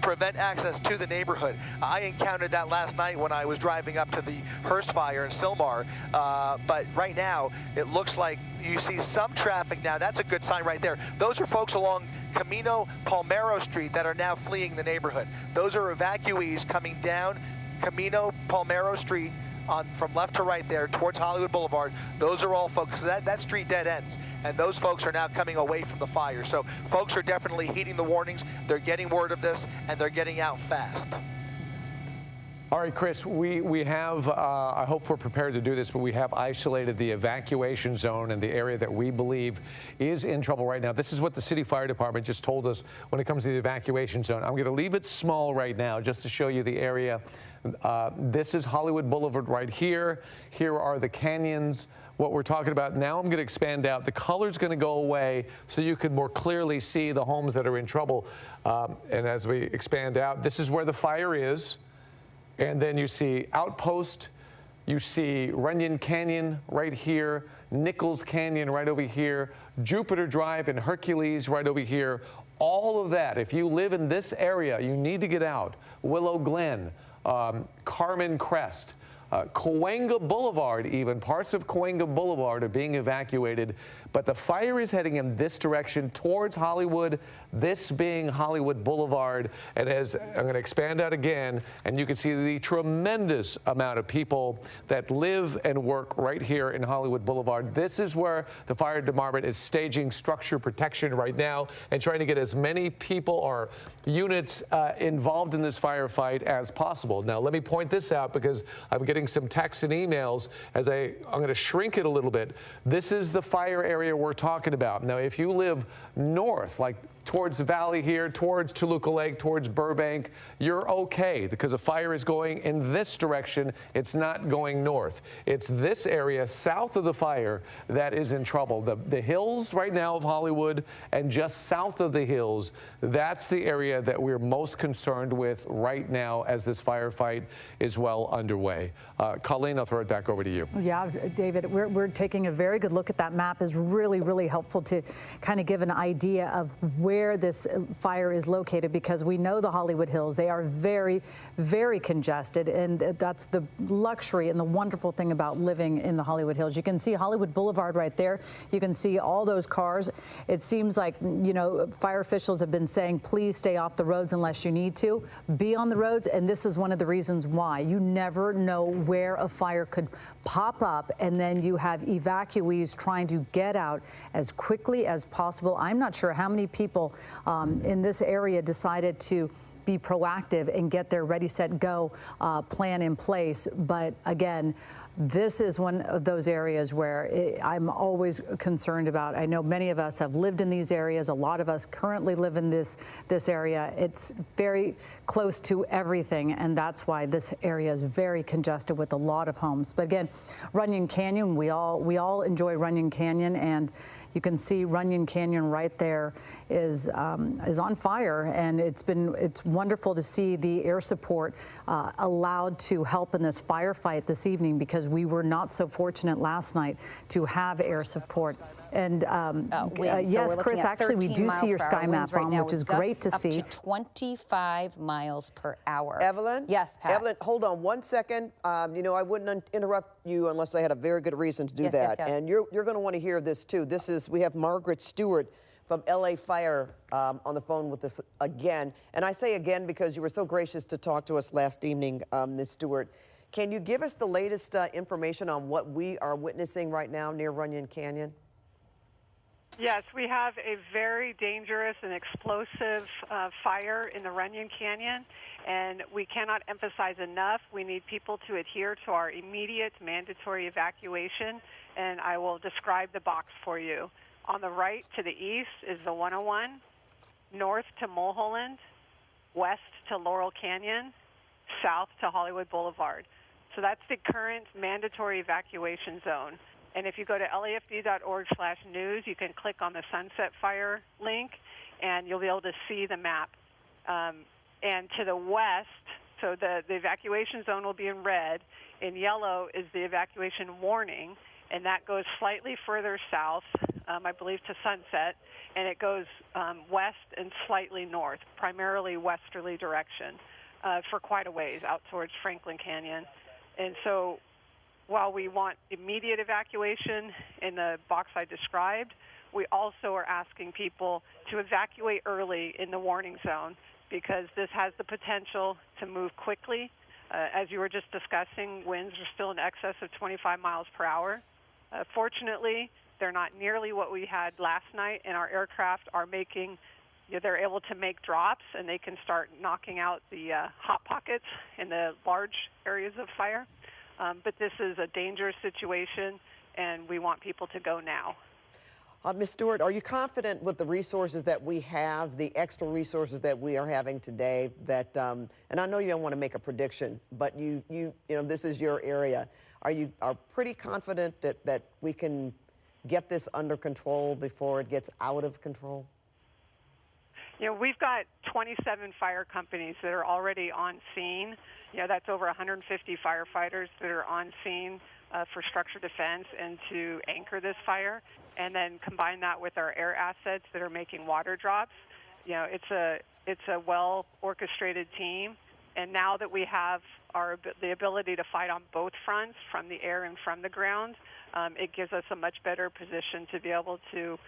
prevent access to the neighborhood. I encountered that last night when I was driving up to the Hearst fire in Sylmar, but right now it looks like you see some traffic now. That's a good sign right there. Those are folks along Camino Palmero Street that are now fleeing the neighborhood. Those are evacuees coming down Camino Palmero Street from left to right there towards Hollywood Boulevard. Those are all folks. That street dead ends, and those folks are now coming away from the fire. So folks are definitely heeding the warnings. They're getting word of this, and they're getting out fast. All right, Chris, we have, I hope we're prepared to do this, but we have isolated the evacuation zone and the area that we believe is in trouble right now. This is what the city fire department just told us when it comes to the evacuation zone. I'm going to leave it small right now just to show you the area. This is Hollywood Boulevard right here. Here are the canyons, what we're talking about. Now I'm going to expand out. The color's going to go away so you can more clearly see the homes that are in trouble. And as we expand out, this is where the fire is. And then you see Outpost, you see Runyon Canyon right here, Nichols Canyon right over here, Jupiter Drive and Hercules right over here. All of that, if you live in this area, you need to get out. Willow Glen, Carmen Crest, Cahuenga Boulevard, even parts of Cahuenga Boulevard are being evacuated, but the fire is heading in this direction towards Hollywood, this being Hollywood Boulevard. And as I'm going to expand out again, and you can see the tremendous amount of people that live and work right here in Hollywood Boulevard. This is where the fire department is staging structure protection right now and trying to get as many people or units involved in this firefight as possible. Now, let me point this out because I'm getting some texts and emails as I'm going to shrink it a little bit. This is the fire area we're talking about. Now, if you live north, like towards the valley here, towards Toluca Lake, towards Burbank, you're okay because the fire is going in this direction. It's not going north. It's this area south of the fire that is in trouble. The hills right now of Hollywood and just south of the hills, that's the area that we're most concerned with right now as this firefight is well underway. Colleen, I'll throw it back over to you. Yeah, David, we're taking a very good look at that map. Is really, really helpful to kind of give an idea of where this fire is located, because we know the Hollywood Hills, they are very, very congested, and that's the luxury and the wonderful thing about living in the Hollywood Hills. You can see Hollywood Boulevard right there. You can see all those cars. It seems like, you know, fire officials have been saying, please stay off the roads unless you need to. Be on the roads, and this is one of the reasons why. You never know where a fire could pop up, and then you have evacuees trying to get out as quickly as possible. I'm not sure how many people in this area decided to be proactive and get their ready, set, go plan in place. But again, this is one of those areas where I'm always concerned about. I know many of us have lived in these areas. A lot of us currently live in this area. It's very close to everything, and that's why this area is very congested with a lot of homes. But again, Runyon Canyon, we all enjoy Runyon Canyon, and you can see Runyon Canyon right there is on fire, and it's wonderful to see the air support allowed to help in this firefight this evening, because we were not so fortunate last night to have air support. And yes, Chris, actually, we do see your sky map on, which is great to see. Up to 25 miles per hour. Evelyn? Yes, Pat. Evelyn, hold on one second. You know, I wouldn't interrupt you unless I had a very good reason to do that. Yes. And you're going to want to hear this, too. We have Margaret Stewart from LA Fire on the phone with us again. And I say again because you were so gracious to talk to us last evening, Ms. Stewart. Can you give us the latest information on what we are witnessing right now near Runyon Canyon? Yes, we have a very dangerous and explosive fire in the Runyon Canyon, and we cannot emphasize enough, we need people to adhere to our immediate mandatory evacuation, and I will describe the box for you. On the right to the east is the 101, north to Mulholland, west to Laurel Canyon, south to Hollywood Boulevard. So that's the current mandatory evacuation zone. And if you go to lafd.org/news, you can click on the Sunset Fire link, and you'll be able to see the map. And to the west, so the evacuation zone will be in red. In yellow is the evacuation warning, and that goes slightly further south, I believe to Sunset, and it goes west and slightly north, primarily westerly direction, for quite a ways out towards Franklin Canyon. And so while we want immediate evacuation in the box I described, we also are asking people to evacuate early in the warning zone, because this has the potential to move quickly. As you were just discussing, winds are still in excess of 25 miles per hour. Fortunately, they're not nearly what we had last night, and our aircraft are making, they're able to make drops, and they can start knocking out the hot pockets in the large areas of fire. But this is a dangerous situation, and we want people to go now. Ms. Stewart, are you confident with the resources that we have, the extra resources that we are having today, that, and I know you don't want to make a prediction, but you know, this is your area. Are you pretty confident that we can get this under control before it gets out of control? You know, we've got 27 fire companies that are already on scene. You know, that's over 150 firefighters that are on scene for structure defense and to anchor this fire, and then combine that with our air assets that are making water drops. You know, it's a well-orchestrated team, and now that we have the ability to fight on both fronts, from the air and from the ground, it gives us a much better position to be able to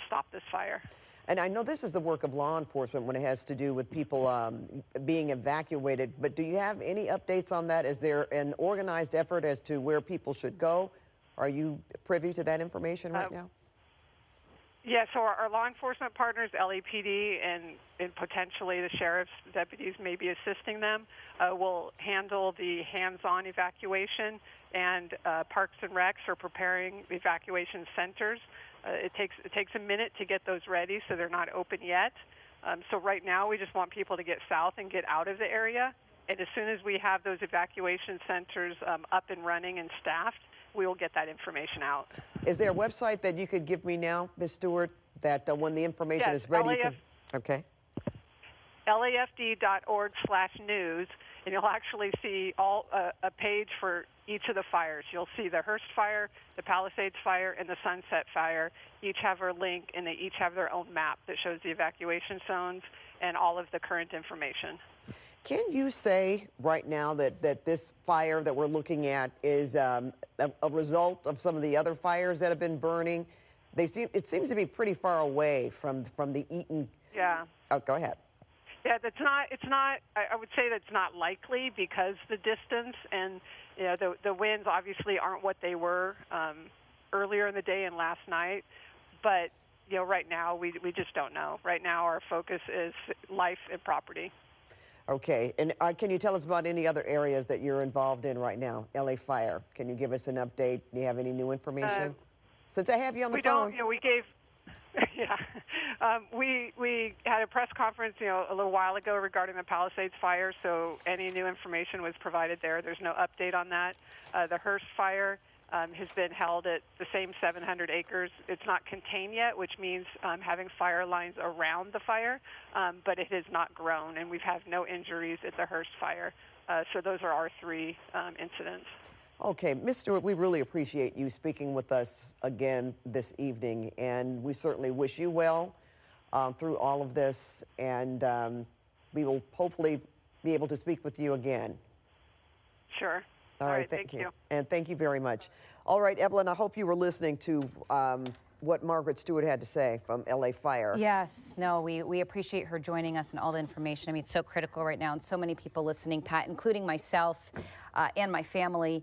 stop this fire. And I know this is the work of law enforcement when it has to do with people being evacuated, but do you have any updates on that? Is there an organized effort as to where people should go? Are you privy to that information right now? Yeah, so our law enforcement partners, LAPD, and potentially the sheriff's deputies may be assisting them, will handle the hands-on evacuation, and Parks and Recs are preparing evacuation centers. It takes a minute to get those ready, so they're not open yet. So right now we just want people to get south and get out of the area. And as soon as we have those evacuation centers up and running and staffed, we will get that information out. Is there a website that you could give me now, Ms. Stewart, that when the information is ready, you can... Okay. LAFD.org/news, and you'll actually see a page for each of the fires. You'll see the Hearst Fire, the Palisades Fire, and the Sunset Fire. Each have a link, and they each have their own map that shows the evacuation zones and all of the current information. Can you say right now that this fire that we're looking at is a result of some of the other fires that have been burning? It seems to be pretty far away from the Eaton. Yeah. Oh, go ahead. Yeah, it's not, I would say that's not likely, because the distance and, you know, the winds obviously aren't what they were earlier in the day and last night. But, you know, right now we just don't know. Right now our focus is life and property. Okay, and can you tell us about any other areas that you're involved in right now? LA Fire, can you give us an update? Do you have any new information? Since I have you on the phone. We don't, we gave, yeah. We had a press conference, a little while ago regarding the Palisades fire, so any new information was provided there. There's no update on that. The Hearst fire has been held at the same 700 acres. It's not contained yet, which means having fire lines around the fire, but it has not grown, and we've had no injuries at the Hearst fire. So those are our 3 incidents. Okay, Ms. Stewart, we really appreciate you speaking with us again this evening, and we certainly wish you well through all of this, and we will hopefully be able to speak with you again. Sure. All right, thank you. And thank you very much. All right, Evelyn, I hope you were listening to what Margaret Stewart had to say from LA Fire. Yes, no, we appreciate her joining us and all the information. I mean, it's so critical right now, and so many people listening, Pat, including myself and my family,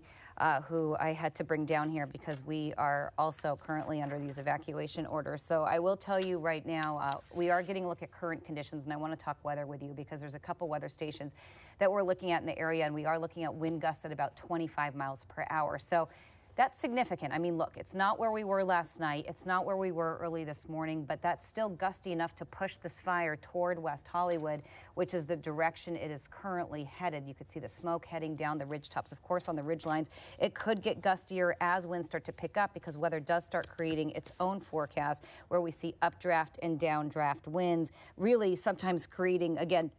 who I had to bring down here because we are also currently under these evacuation orders. So I will tell you right now, we are getting a look at current conditions, and I want to talk weather with you because there's a couple weather stations that we're looking at in the area, and we are looking at wind gusts at about 25 miles per hour. So that's significant. I mean, look, it's not where we were last night. It's not where we were early this morning, but that's still gusty enough to push this fire toward West Hollywood, which is the direction it is currently headed. You could see the smoke heading down the ridge tops. Of course, on the ridge lines, it could get gustier as winds start to pick up because weather does start creating its own forecast where we see updraft and downdraft winds, really sometimes creating, again,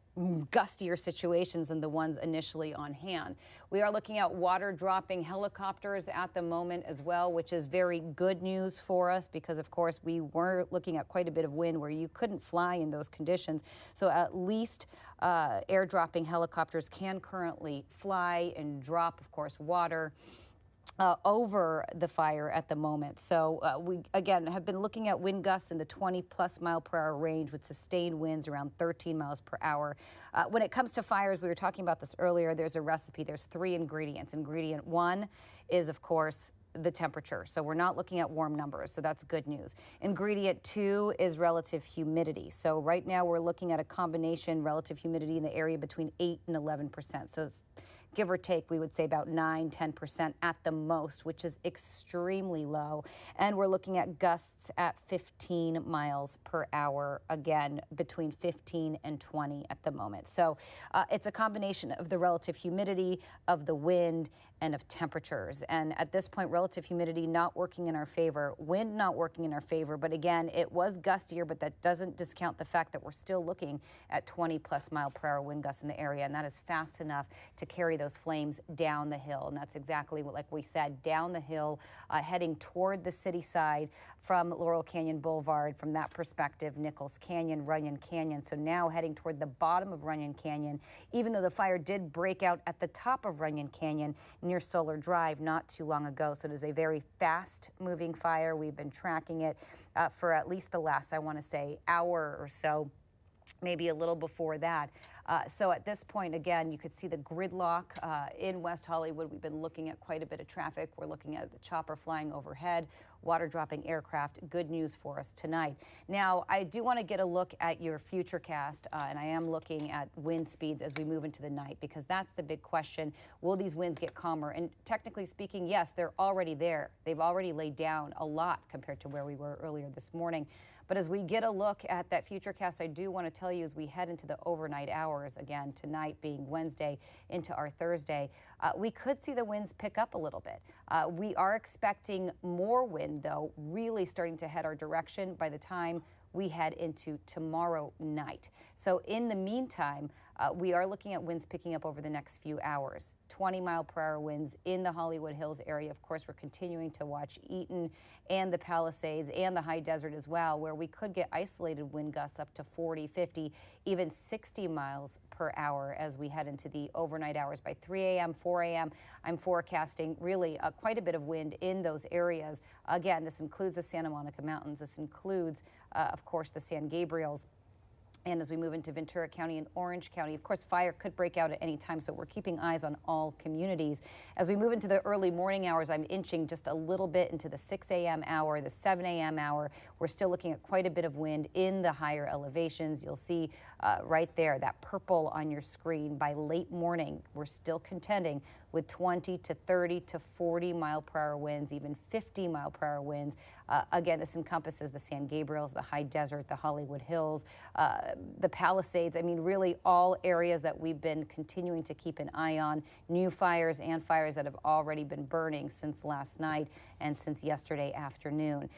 gustier situations than the ones initially on hand. We are looking at water dropping helicopters at the moment as well, which is very good news for us because, of course, we were looking at quite a bit of wind where you couldn't fly in those conditions. So at least air dropping helicopters can currently fly and drop, of course, water over the fire at the moment. So we, again, have been looking at wind gusts in the 20+ mile per hour range with sustained winds around 13 miles per hour. When it comes to fires, we were talking about this earlier, there's a recipe. There's 3 ingredients. Ingredient 1 is, of course, the temperature. So we're not looking at warm numbers, so that's good news. Ingredient 2 is relative humidity. So right now we're looking at a combination relative humidity in the area between 8 and 11%. So it's, give or take, we would say about 9–10% at the most, which is extremely low. And we're looking at gusts at 15 miles per hour, again, between 15 and 20 at the moment. So it's a combination of the relative humidity, of the wind, and of temperatures. And at this point, relative humidity not working in our favor, wind not working in our favor. But again, it was gustier, but that doesn't discount the fact that we're still looking at 20+ mile per hour wind gusts in the area. And that is fast enough to carry those flames down the hill. And that's exactly what, like we said, down the hill, heading toward the city side from Laurel Canyon Boulevard, from that perspective, Nichols Canyon, Runyon Canyon. So now heading toward the bottom of Runyon Canyon, even though the fire did break out at the top of Runyon Canyon near Solar Drive not too long ago. So it is a very fast moving fire. We've been tracking it for at least the last, I want to say, hour or so, maybe a little before that. So at this point, again, you could see the gridlock in West Hollywood. We've been looking at quite a bit of traffic. We're looking at the chopper flying overhead, water dropping aircraft. Good news for us tonight. Now, I do want to get a look at your futurecast, and I am looking at wind speeds as we move into the night, because that's the big question. Will these winds get calmer? And technically speaking, yes, they're already there. They've already laid down a lot compared to where we were earlier this morning. But as we get a look at that futurecast, I do want to tell you, as we head into the overnight hours, again, tonight being Wednesday into our Thursday, we could see the winds pick up a little bit. We are expecting more wind, though, really starting to head our direction by the time we head into tomorrow night. So in the meantime, we are looking at winds picking up over the next few hours. 20 mile per hour winds in the Hollywood Hills area. Of course, we're continuing to watch Eaton and the Palisades and the high desert as well, where we could get isolated wind gusts up to 40, 50, even 60 miles per hour as we head into the overnight hours. By 3 a.m., 4 a.m., I'm forecasting really quite a bit of wind in those areas. Again, this includes the Santa Monica Mountains. This includes, of course, the San Gabriels. And as we move into Ventura County and Orange County, of course, fire could break out at any time, so we're keeping eyes on all communities. As we move into the early morning hours, I'm inching just a little bit into the 6 a.m. hour, the 7 a.m. hour. We're still looking at quite a bit of wind in the higher elevations. You'll see right there, that purple on your screen. By late morning, we're still contending with 20 to 30 to 40 mile per hour winds, even 50 mile per hour winds. Again, this encompasses the San Gabriels, the high desert, the Hollywood Hills, the Palisades. I mean, really all areas that we've been continuing to keep an eye on. New fires and fires that have already been burning since last night and since yesterday afternoon.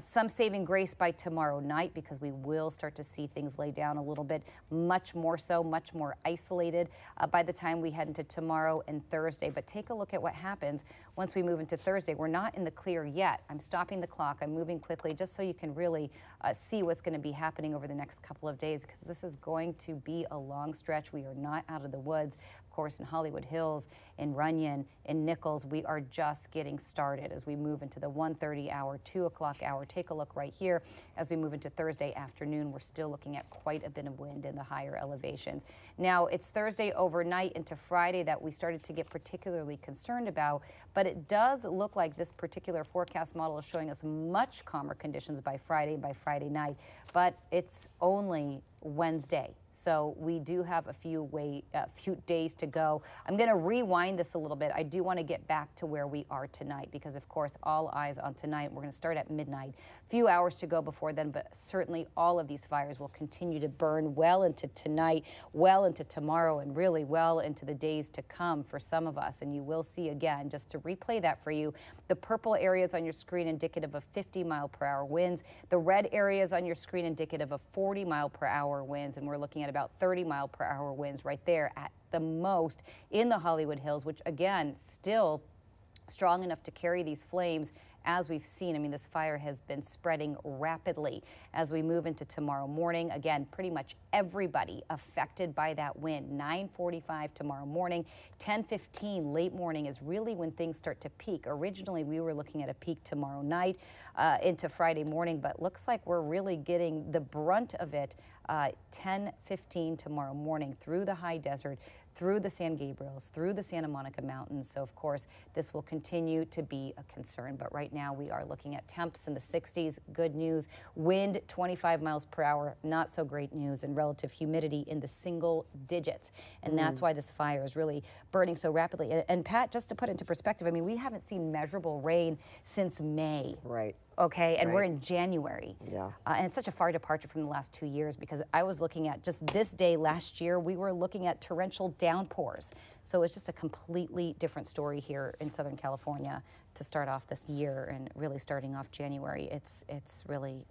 Some saving grace by tomorrow night, because we will start to see things lay down a little bit, much more so, much more isolated by the time we head into tomorrow and Thursday. But take a look at what happens once we move into Thursday. We're not in the clear yet. I'm stopping the clock. I'm moving quickly just so you can really see what's going to be happening over the next couple of days, because this is going to be a long stretch. We are not out of the woods. Of course, in Hollywood Hills, in Runyon, in Nichols, we are just getting started as we move into the 1:30 hour, 2 o'clock hour. Take a look right here. As we move into Thursday afternoon, we're still looking at quite a bit of wind in the higher elevations. Now, it's Thursday overnight into Friday that we started to get particularly concerned about, but it does look like this particular forecast model is showing us much calmer conditions by Friday night, but it's only Wednesday. So we do have a few days to go. I'm going to rewind this a little bit. I do want to get back to where we are tonight, because of course all eyes on tonight. We're going to start at midnight. Few hours to go before then, but certainly all of these fires will continue to burn well into tonight, well into tomorrow, and really well into the days to come for some of us. And you will see, again, just to replay that for you, the purple areas on your screen indicative of 50 mile per hour winds, the red areas on your screen indicative of 40 mile per hour winds, and we're looking at about 30 mile per hour winds right there at the most in the Hollywood Hills, which again, still strong enough to carry these flames as we've seen. I mean, this fire has been spreading rapidly as we move into tomorrow morning. Again, pretty much everybody affected by that wind. 9:45 tomorrow morning, 10:15 late morning is really when things start to peak. Originally, we were looking at a peak tomorrow night into Friday morning, but looks like we're really getting the brunt of it 10:15 tomorrow morning through the high desert, through the San Gabriels, through the Santa Monica Mountains. So, of course, this will continue to be a concern. But right now, we are looking at temps in the 60s. Good news. Wind 25 miles per hour. Not so great news. And relative humidity in the single digits. And that's why this fire is really burning so rapidly. And Pat, just to put it into perspective, I mean, we haven't seen measurable rain since May. Right. Okay, and we're in January. Yeah. And it's such a far departure from the last 2 years, because I was looking at just this day last year, we were looking at torrential downpours. So it's just a completely different story here in Southern California to start off this year, and really starting off January. It's really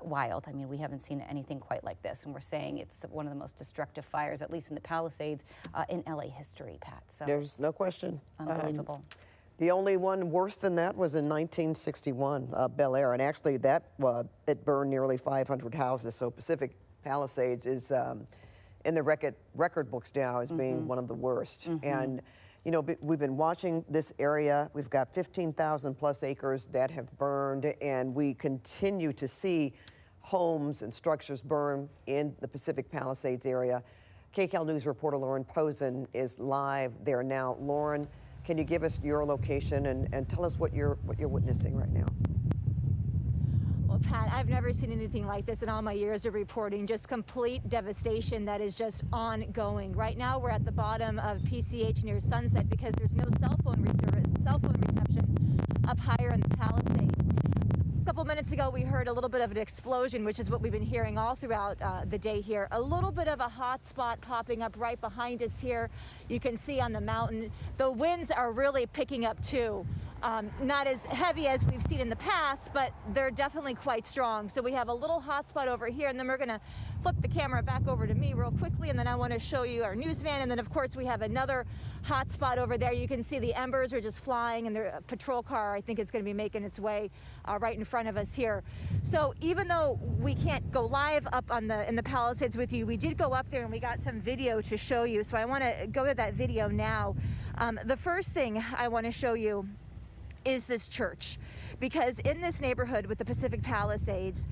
wild. I mean, we haven't seen anything quite like this, and we're saying it's one of the most destructive fires, at least in the Palisades, in LA history, Pat. So there's no question. Unbelievable. The only one worse than that was in 1961, Bel Air, and actually that it burned nearly 500 houses. So Pacific Palisades is in the record books now as being one of the worst. And you know, we've been watching this area. We've got 15,000 plus acres that have burned, and we continue to see homes and structures burn in the Pacific Palisades area. KCAL News reporter Lauren Posen is live there now. Lauren, can you give us your location and tell us what you're witnessing right now? Well, Pat, I've never seen anything like this in all my years of reporting. Just complete devastation that is just ongoing. Right now, we're at the bottom of PCH near Sunset because there's no cell phone reception up higher in the Palisades. A couple minutes ago, we heard a little bit of an explosion, which is what we've been hearing all throughout the day here. A little bit of a hot spot popping up right behind us here. You can see on the mountain. The winds are really picking up too. Not as heavy as we've seen in the past, but they're definitely quite strong. So we have a little hot spot over here, and then we're going to flip the camera back over to me real quickly, and then I want to show you our news van. And then, of course, we have another hot spot over there. You can see the embers are just flying, and the patrol car, I think, is going to be making its way right in front of us here. So even though we can't go live up on in the Palisades with you, we did go up there, and we got some video to show you. So I want to go to that video now. The first thing I want to show you is this church. Because in this neighborhood with the Pacific Palisades,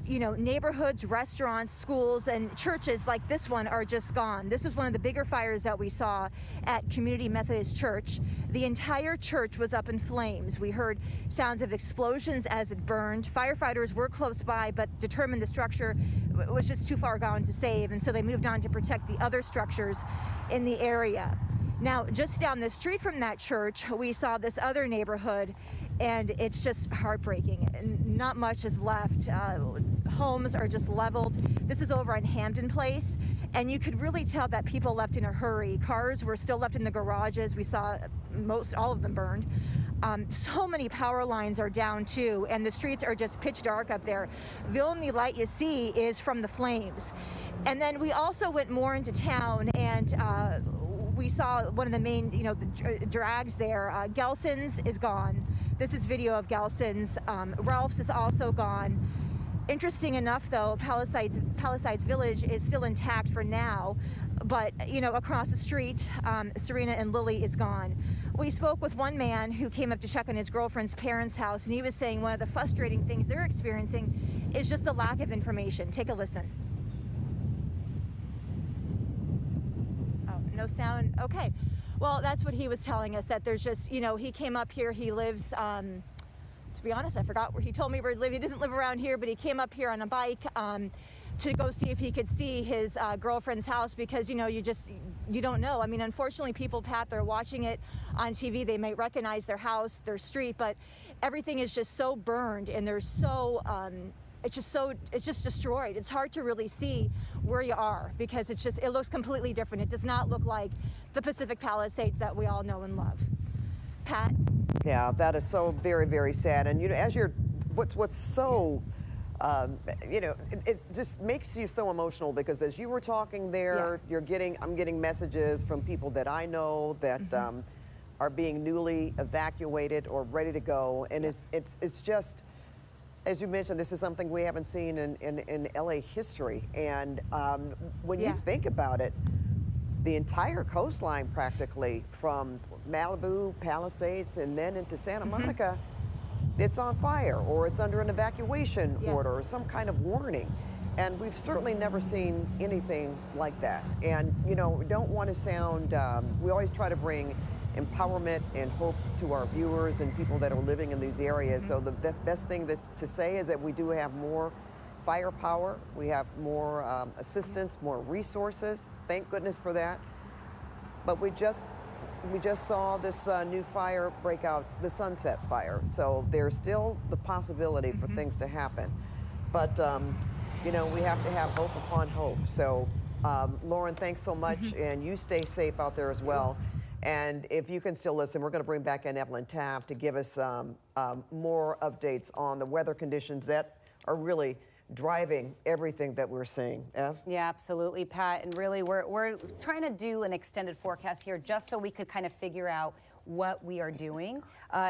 you know, neighborhoods, restaurants, schools, and churches like this one are just gone. This was one of the bigger fires that we saw at Community Methodist Church. The entire church was up in flames. We heard sounds of explosions as it burned. Firefighters were close by, but determined the structure was just too far gone to save, and so they moved on to protect the other structures in the area. Now, just down the street from that church, we saw this other neighborhood, and it's just heartbreaking. Not much is left. Homes are just leveled. This is over on Hampton Place, and you could really tell that people left in a hurry. Cars were still left in the garages. We saw all of them burned. So many power lines are down too, and the streets are just pitch dark up there. The only light you see is from the flames. And then we also went more into town, and we saw one of the main, you know, the drags there. Gelson's is gone. This is video of Gelson's. Ralph's is also gone. Interesting enough, though, Palisades Village is still intact for now, but, you know, across the street, Serena and Lily is gone. We spoke with one man who came up to check on his girlfriend's parents' house, and he was saying one of the frustrating things they're experiencing is just the lack of information. Take a listen. No sound. Okay. Well, that's what he was telling us, that there's just, you know, he came up here. He lives, to be honest, I forgot where he told me where he lived. He doesn't live around here, but he came up here on a bike to go see if he could see his girlfriend's house, because, you know, you don't know. I mean, unfortunately, people, Pat, they're watching it on TV. They may recognize their house, their street, but everything is just so burned, and there's so, it's just destroyed. It's hard to really see where you are, because it looks completely different. It does not look like the Pacific Palisades that we all know and love. Pat? Yeah, that is so very, very sad. And, you know, as what's so, you know, it just makes you so emotional, because as you were talking there, I'm getting messages from people that I know that are being newly evacuated or ready to go. And it's just, as you mentioned, this is something we haven't seen in LA history. And when you think about it, the entire coastline practically from Malibu, Palisades, and then into Santa Monica, it's on fire, or it's under an evacuation order, or some kind of warning. And we've certainly never seen anything like that. And, you know, we don't want to sound, we always try to bring empowerment and hope to our viewers and people that are living in these areas. So the best thing to say is that we do have more firepower, we have more assistance, more resources. Thank goodness for that. But we just saw this new fire break out, the Sunset Fire. So there's still the possibility for things to happen. But you know, we have to have hope upon hope. So Lauren, thanks so much, and you stay safe out there as well. And if you can still listen, we're going to bring back in Evelyn Taft to give us more updates on the weather conditions that are really driving everything that we're seeing. Ev? Yeah, absolutely, Pat. And really, we're trying to do an extended forecast here just so we could kind of figure out what we are doing,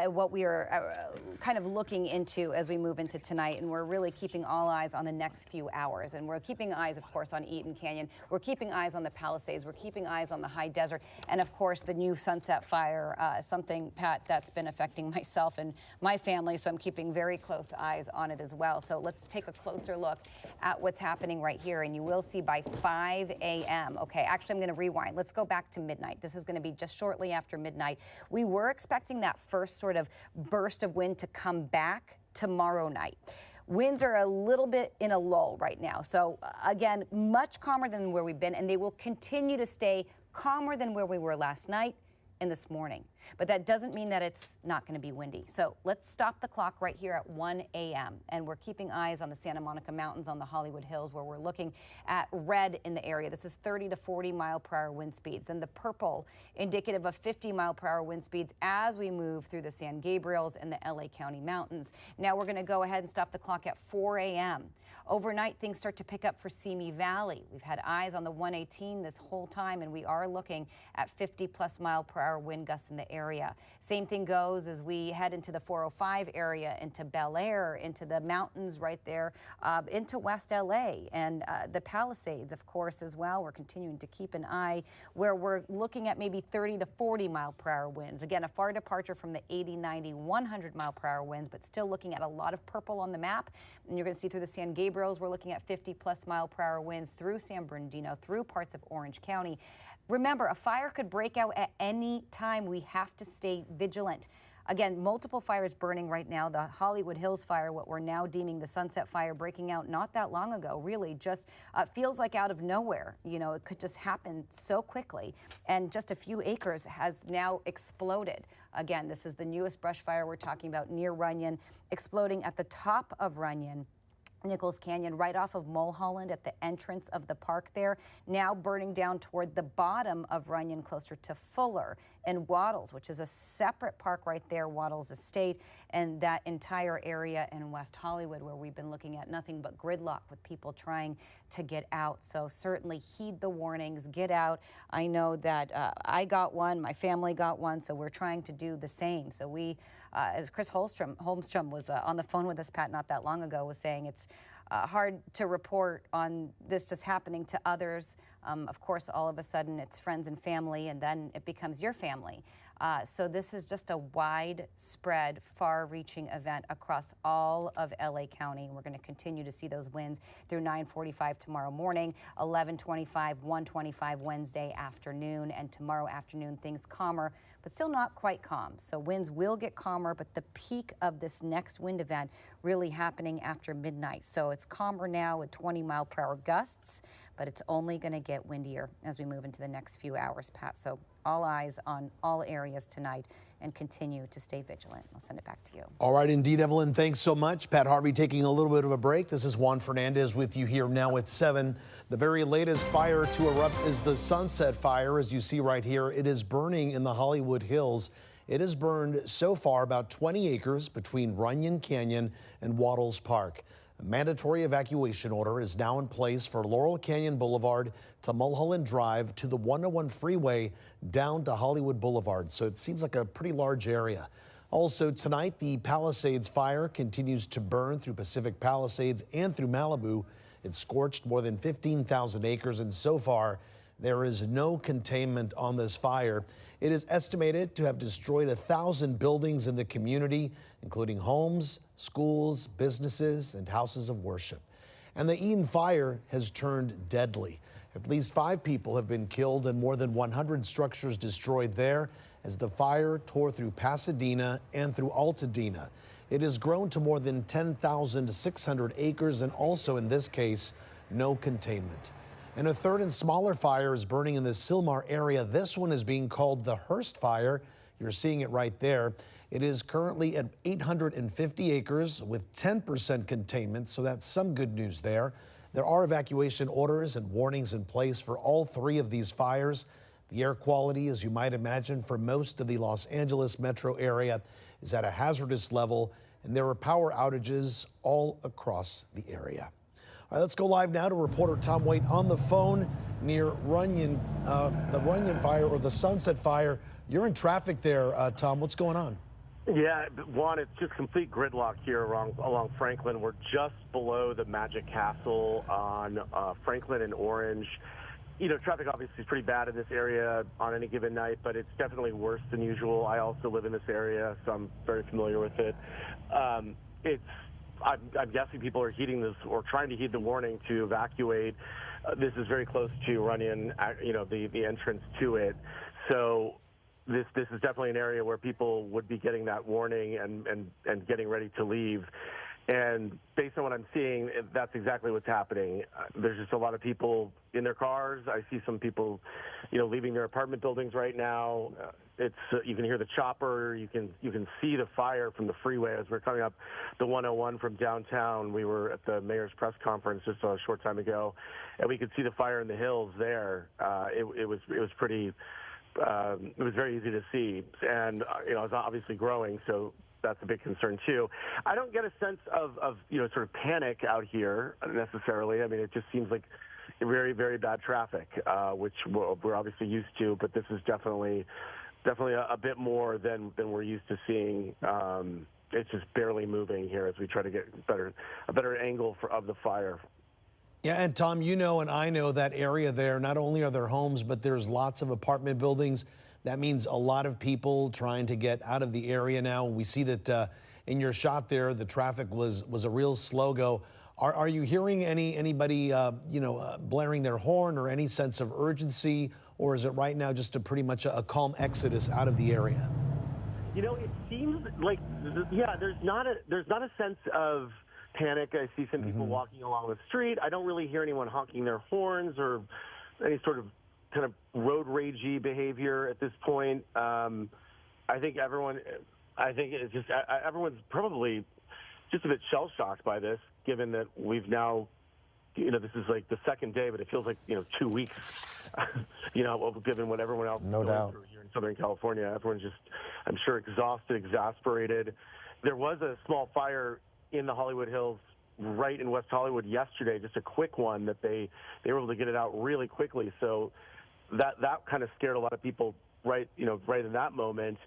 what we are kind of looking into as we move into tonight. And we're really keeping all eyes on the next few hours. And we're keeping eyes, of course, on Eaton Canyon. We're keeping eyes on the Palisades. We're keeping eyes on the high desert. And of course, the new Sunset Fire, something, Pat, that's been affecting myself and my family. So I'm keeping very close eyes on it as well. So let's take a closer look at what's happening right here. And you will see by 5 a.m. Okay, actually, I'm going to rewind. Let's go back to midnight. This is going to be just shortly after midnight. We were expecting that first sort of burst of wind to come back tomorrow night. Winds are a little bit in a lull right now. So again, much calmer than where we've been, and they will continue to stay calmer than where we were last night and this morning. But that doesn't mean that it's not going to be windy. So let's stop the clock right here at 1 a.m. And we're keeping eyes on the Santa Monica Mountains, on the Hollywood Hills, where we're looking at red in the area. This is 30 to 40 mile per hour wind speeds. And the purple indicative of 50 mile per hour wind speeds as we move through the San Gabriels and the LA County Mountains. Now we're going to go ahead and stop the clock at 4 a.m. Overnight, things start to pick up for Simi Valley. We've had eyes on the 118 this whole time, and we are looking at 50 plus mile per hour wind gusts in the area. Same thing goes as we head into the 405 area, into Bel Air, into the mountains right there, into West LA and the Palisades, of course, as well. We're continuing to keep an eye where we're looking at maybe 30 to 40 mile per hour winds. Again, a far departure from the 80, 90, 100 mile per hour winds, but still looking at a lot of purple on the map. And you're going to see through the San Gabriels, we're looking at 50 plus mile per hour winds through San Bernardino, through parts of Orange County. Remember, a fire could break out at any time. We have to stay vigilant. Again, multiple fires burning right now. The Hollywood Hills fire, what we're now deeming the Sunset Fire, breaking out not that long ago, really just feels like out of nowhere. You know, it could just happen so quickly. And just a few acres has now exploded. Again, this is the newest brush fire we're talking about near Runyon, exploding at the top of Runyon. Nichols Canyon, right off of Mulholland at the entrance of the park there, now burning down toward the bottom of Runyon, closer to Fuller and Wattles, which is a separate park right there, Wattles Estate, and that entire area in West Hollywood where we've been looking at nothing but gridlock with people trying to get out. So certainly heed the warnings, get out. I know that I got one, my family got one, so we're trying to do the same. So we, as Chris Holmstrom was on the phone with us, Pat, not that long ago, was saying it's hard to report on this just happening to others. Of course, all of a sudden it's friends and family, and then it becomes your family. So this is just a widespread, far-reaching event across all of LA County. We're going to continue to see those winds through 9:45 tomorrow morning, 11:25, 1:25 Wednesday afternoon, and tomorrow afternoon things calmer, but still not quite calm. So winds will get calmer, but the peak of this next wind event really happening after midnight. So it's calmer now with 20-mile-per-hour gusts, but it's only going to get windier as we move into the next few hours, Pat. So all eyes on all areas tonight and continue to stay vigilant. I'll send it back to you. All right, indeed, Evelyn. Thanks so much. Pat Harvey taking a little bit of a break. This is Juan Fernandez with you here now at 7. The very latest fire to erupt is the Sunset Fire. As you see right here, it is burning in the Hollywood Hills. It has burned so far about 20 acres between Runyon Canyon and Wattles Park. A mandatory evacuation order is now in place for Laurel Canyon Boulevard to Mulholland Drive to the 101 freeway down to Hollywood Boulevard. So it seems like a pretty large area. Also tonight, the Palisades fire continues to burn through Pacific Palisades and through Malibu. It scorched more than 15,000 acres, and so far there is no containment on this fire. It is estimated to have destroyed 1,000 buildings in the community, including homes, schools, businesses, and houses of worship. And the Eaton fire has turned deadly. At least 5 people have been killed and more than 100 structures destroyed there as the fire tore through Pasadena and through Altadena. It has grown to more than 10,600 acres and also, in this case, no containment. And a third and smaller fire is burning in the Sylmar area. This one is being called the Hearst Fire. You're seeing it right there. It is currently at 850 acres with 10% containment, so that's some good news there. There are evacuation orders and warnings in place for all 3 of these fires. The air quality, as you might imagine, for most of the Los Angeles metro area is at a hazardous level, and there are power outages all across the area. All right, let's go live now to reporter Tom Waite on the phone near Runyon, the Runyon fire or the Sunset Fire. You're in traffic there, Tom. What's going on? Yeah, Juan, it's just complete gridlock here along Franklin. We're just below the Magic Castle on Franklin and Orange. You know, traffic obviously is pretty bad in this area on any given night, but it's definitely worse than usual. I also live in this area, so I'm very familiar with it. I'm guessing people are heeding this or trying to heed the warning to evacuate. This is very close to Runyon, you know, the entrance to it. So this is definitely an area where people would be getting that warning and getting ready to leave. And based on what I'm seeing, that's exactly what's happening. There's just a lot of people in their cars. I see some people, you know, leaving their apartment buildings right now. You can hear the chopper. You can see the fire from the freeway as we're coming up the 101 from downtown. We were at the mayor's press conference just a short time ago, and we could see the fire in the hills there. It was pretty. It was very easy to see, and you know, it's obviously growing, so that's a big concern too. I don't get a sense of you know, sort of panic out here necessarily. I mean, it just seems like very, very bad traffic, which we're obviously used to, but this is definitely definitely a bit more than we're used to seeing. It's just barely moving here as we try to get a better angle of the fire. Yeah, and Tom, you know and I know that area there, not only are there homes, but there's lots of apartment buildings. That means a lot of people trying to get out of the area now. We see that in your shot there, the traffic was a real slow go. Are you hearing anybody blaring their horn or any sense of urgency, or is it right now just pretty much a calm exodus out of the area? You know, it seems like, yeah, there's not a sense of panic. I see some people walking along the street. I don't really hear anyone honking their horns or any sort of kind of road ragey behavior at this point. I think everyone's probably just a bit shell-shocked by this, given that we've now, this is like the second day, but it feels like, 2 weeks, given what everyone else is going through here in Southern California. Everyone's just, I'm sure, exhausted, exasperated. There was a small fire in the Hollywood Hills right in West Hollywood yesterday, just a quick one that they were able to get it out really quickly. So that kind of scared a lot of people right in that moment.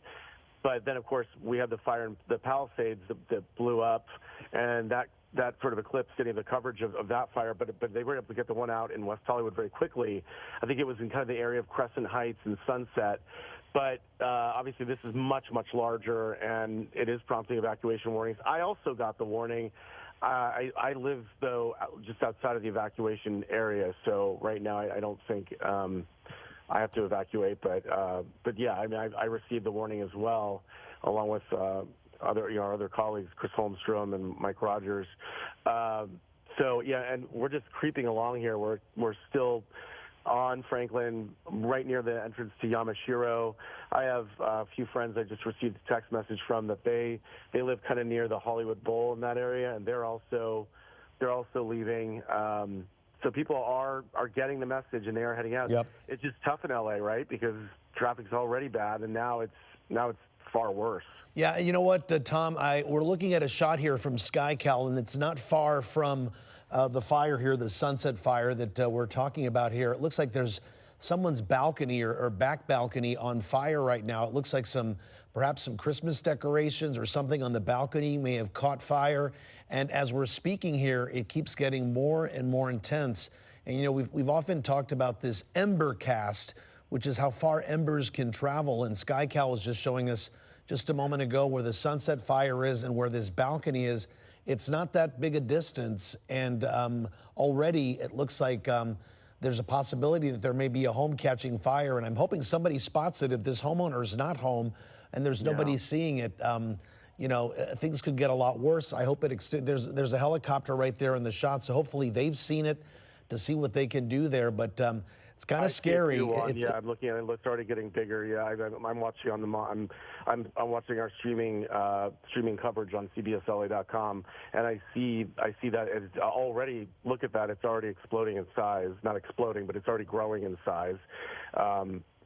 But then, of course, we had the fire in the Palisades that blew up, and that sort of eclipsed any of the coverage of that fire. But they were able to get the one out in West Hollywood very quickly. I think it was in kind of the area of Crescent Heights and Sunset. But obviously, this is much, much larger, and it is prompting evacuation warnings. I also got the warning. I live, though, just outside of the evacuation area, so right now I don't think I have to evacuate. But yeah, I mean, I received the warning as well, along with other colleagues, Chris Holmstrom and Mike Rogers. So yeah, and we're just creeping along here. We're still on Franklin, right near the entrance to Yamashiro. I have a few friends I just received a text message from that they live kind of near the Hollywood Bowl in that area, and they're also leaving. So people are getting the message and they are heading out. Yep. It's just tough in LA, right? Because traffic's already bad, and now it's far worse. Yeah, you know what, Tom? We're looking at a shot here from SkyCal, and it's not far from the fire here, the Sunset Fire that we're talking about here. It looks like there's someone's balcony or back balcony on fire right now. It looks like perhaps some Christmas decorations or something on the balcony may have caught fire. And as we're speaking here, it keeps getting more and more intense. And we've often talked about this ember cast, which is how far embers can travel. And SkyCal was just showing us just a moment ago where the Sunset Fire is and where this balcony is. It's not that big a distance, and already it looks like there's a possibility that there may be a home catching fire, and I'm hoping somebody spots it if this homeowner is not home and there's nobody seeing it. Things could get a lot worse. I hope there's a helicopter right there in the shot, so hopefully they've seen it to see what they can do there, but it's kind of scary. Yeah, I'm looking at it. It's already getting bigger. Yeah, I'm watching I'm watching our streaming coverage on CBSLA.com, and I see that it's already. Look at that. It's already exploding in size. Not exploding, but it's already growing in size.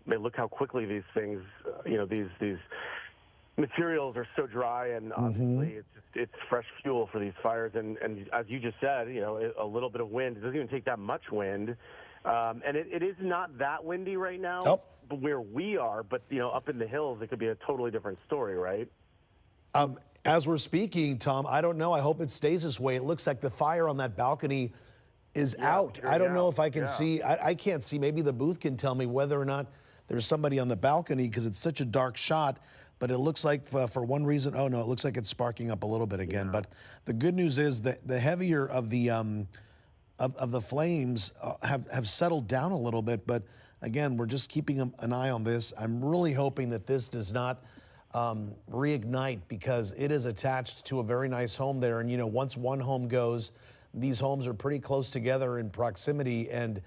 Look how quickly these things, these materials are so dry, and obviously it's fresh fuel for these fires. And as you just said, a little bit of wind. It doesn't even take that much wind. And it is not that windy right now where we are, but up in the hills, it could be a totally different story, right? As we're speaking, Tom, I don't know. I hope it stays this way. It looks like the fire on that balcony is out. I don't know if I can see. I can't see. Maybe the booth can tell me whether or not there's somebody on the balcony because it's such a dark shot. But it looks like for one reason, it looks like it's sparking up a little bit again. But the good news is that the heavier of the flames have settled down a little bit, but again, we're just keeping an eye on this. I'm really hoping that this does not reignite because it is attached to a very nice home there. And once one home goes, these homes are pretty close together in proximity, and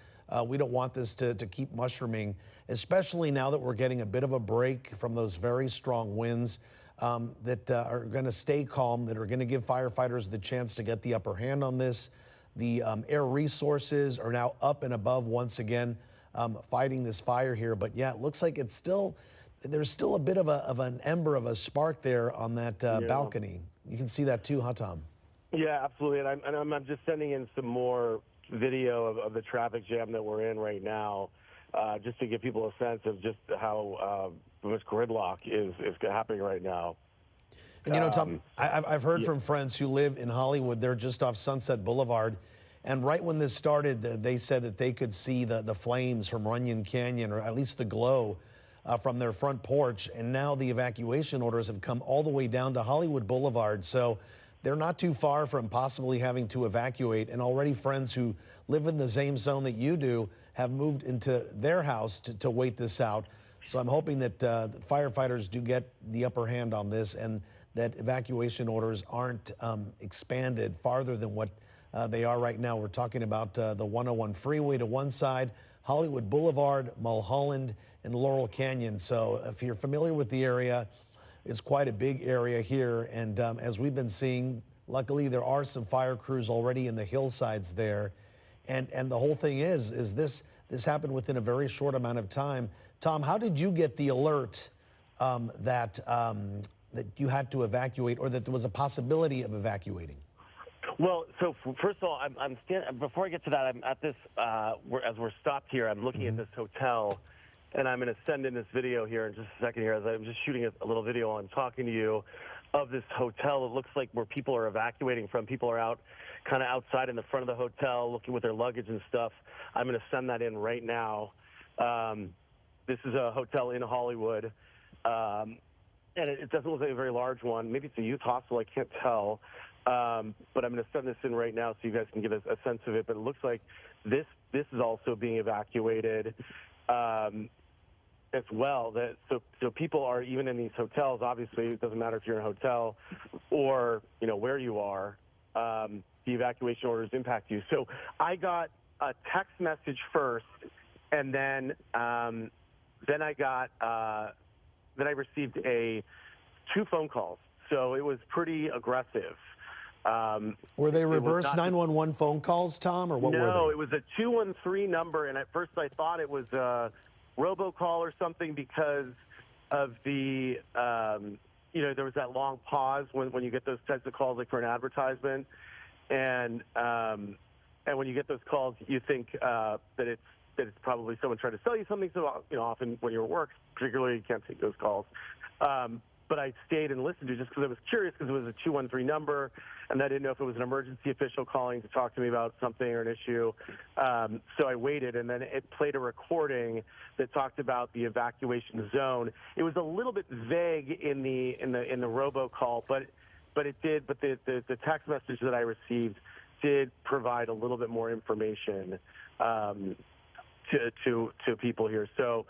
we don't want this to keep mushrooming, especially now that we're getting a bit of a break from those very strong winds that are going to stay calm, that are going to give firefighters the chance to get the upper hand on this. The air resources are now up and above once again, fighting this fire here. But yeah, it looks like there's still a bit of an ember of a spark there on that balcony. You can see that too, huh, Tom? Yeah, absolutely. And I'm just sending in some more video of the traffic jam that we're in right now, just to give people a sense of just how gridlock is happening right now. And Tom, I've heard from friends who live in Hollywood. They're just off Sunset Boulevard. And right when this started, they said that they could see the flames from Runyon Canyon, or at least the glow from their front porch. And now the evacuation orders have come all the way down to Hollywood Boulevard. So they're not too far from possibly having to evacuate. And already friends who live in the same zone that you do have moved into their house to wait this out. So I'm hoping that the firefighters do get the upper hand on this, and that evacuation orders aren't expanded farther than what they are right now. We're talking about the 101 freeway to one side, Hollywood Boulevard, Mulholland, and Laurel Canyon. So if you're familiar with the area, it's quite a big area here. And as we've been seeing, luckily there are some fire crews already in the hillsides there. And the whole thing is this happened within a very short amount of time. Tom, how did you get the alert that you had to evacuate, or that there was a possibility of evacuating? Well, so first of all, before I get to that, I'm at this, as we're stopped here, I'm looking at this hotel, and I'm going to send in this video here in just a second here, as I'm just shooting a little video while I'm talking to you of this hotel. It looks like where people are evacuating from. People are out, kind of outside in the front of the hotel, looking with their luggage and stuff. I'm going to send that in right now. This is a hotel in Hollywood, and it doesn't look like a very large one. Maybe it's a youth hostel, I can't tell. But I'm going to send this in right now so you guys can get a sense of it. But it looks like this is also being evacuated as well. So people are even in these hotels. Obviously, it doesn't matter if you're in a hotel or where you are. The evacuation orders impact you. So I got a text message first, and then I got then I received two phone calls. So it was pretty aggressive. Were they reverse 911 phone calls, Tom, or what were they? No, it was a 213 number, and at first I thought it was a robocall or something because of the, there was that long pause when you get those types of calls, like for an advertisement, and when you get those calls, you think that it's probably someone trying to sell you something. So often when you're at work, particularly, you can't take those calls. But I stayed and listened to it just because I was curious, because it was a 213 number, and I didn't know if it was an emergency official calling to talk to me about something or an issue. So I waited, and then it played a recording that talked about the evacuation zone. It was a little bit vague in the robocall, but it did. But the text message that I received did provide a little bit more information to people here. So.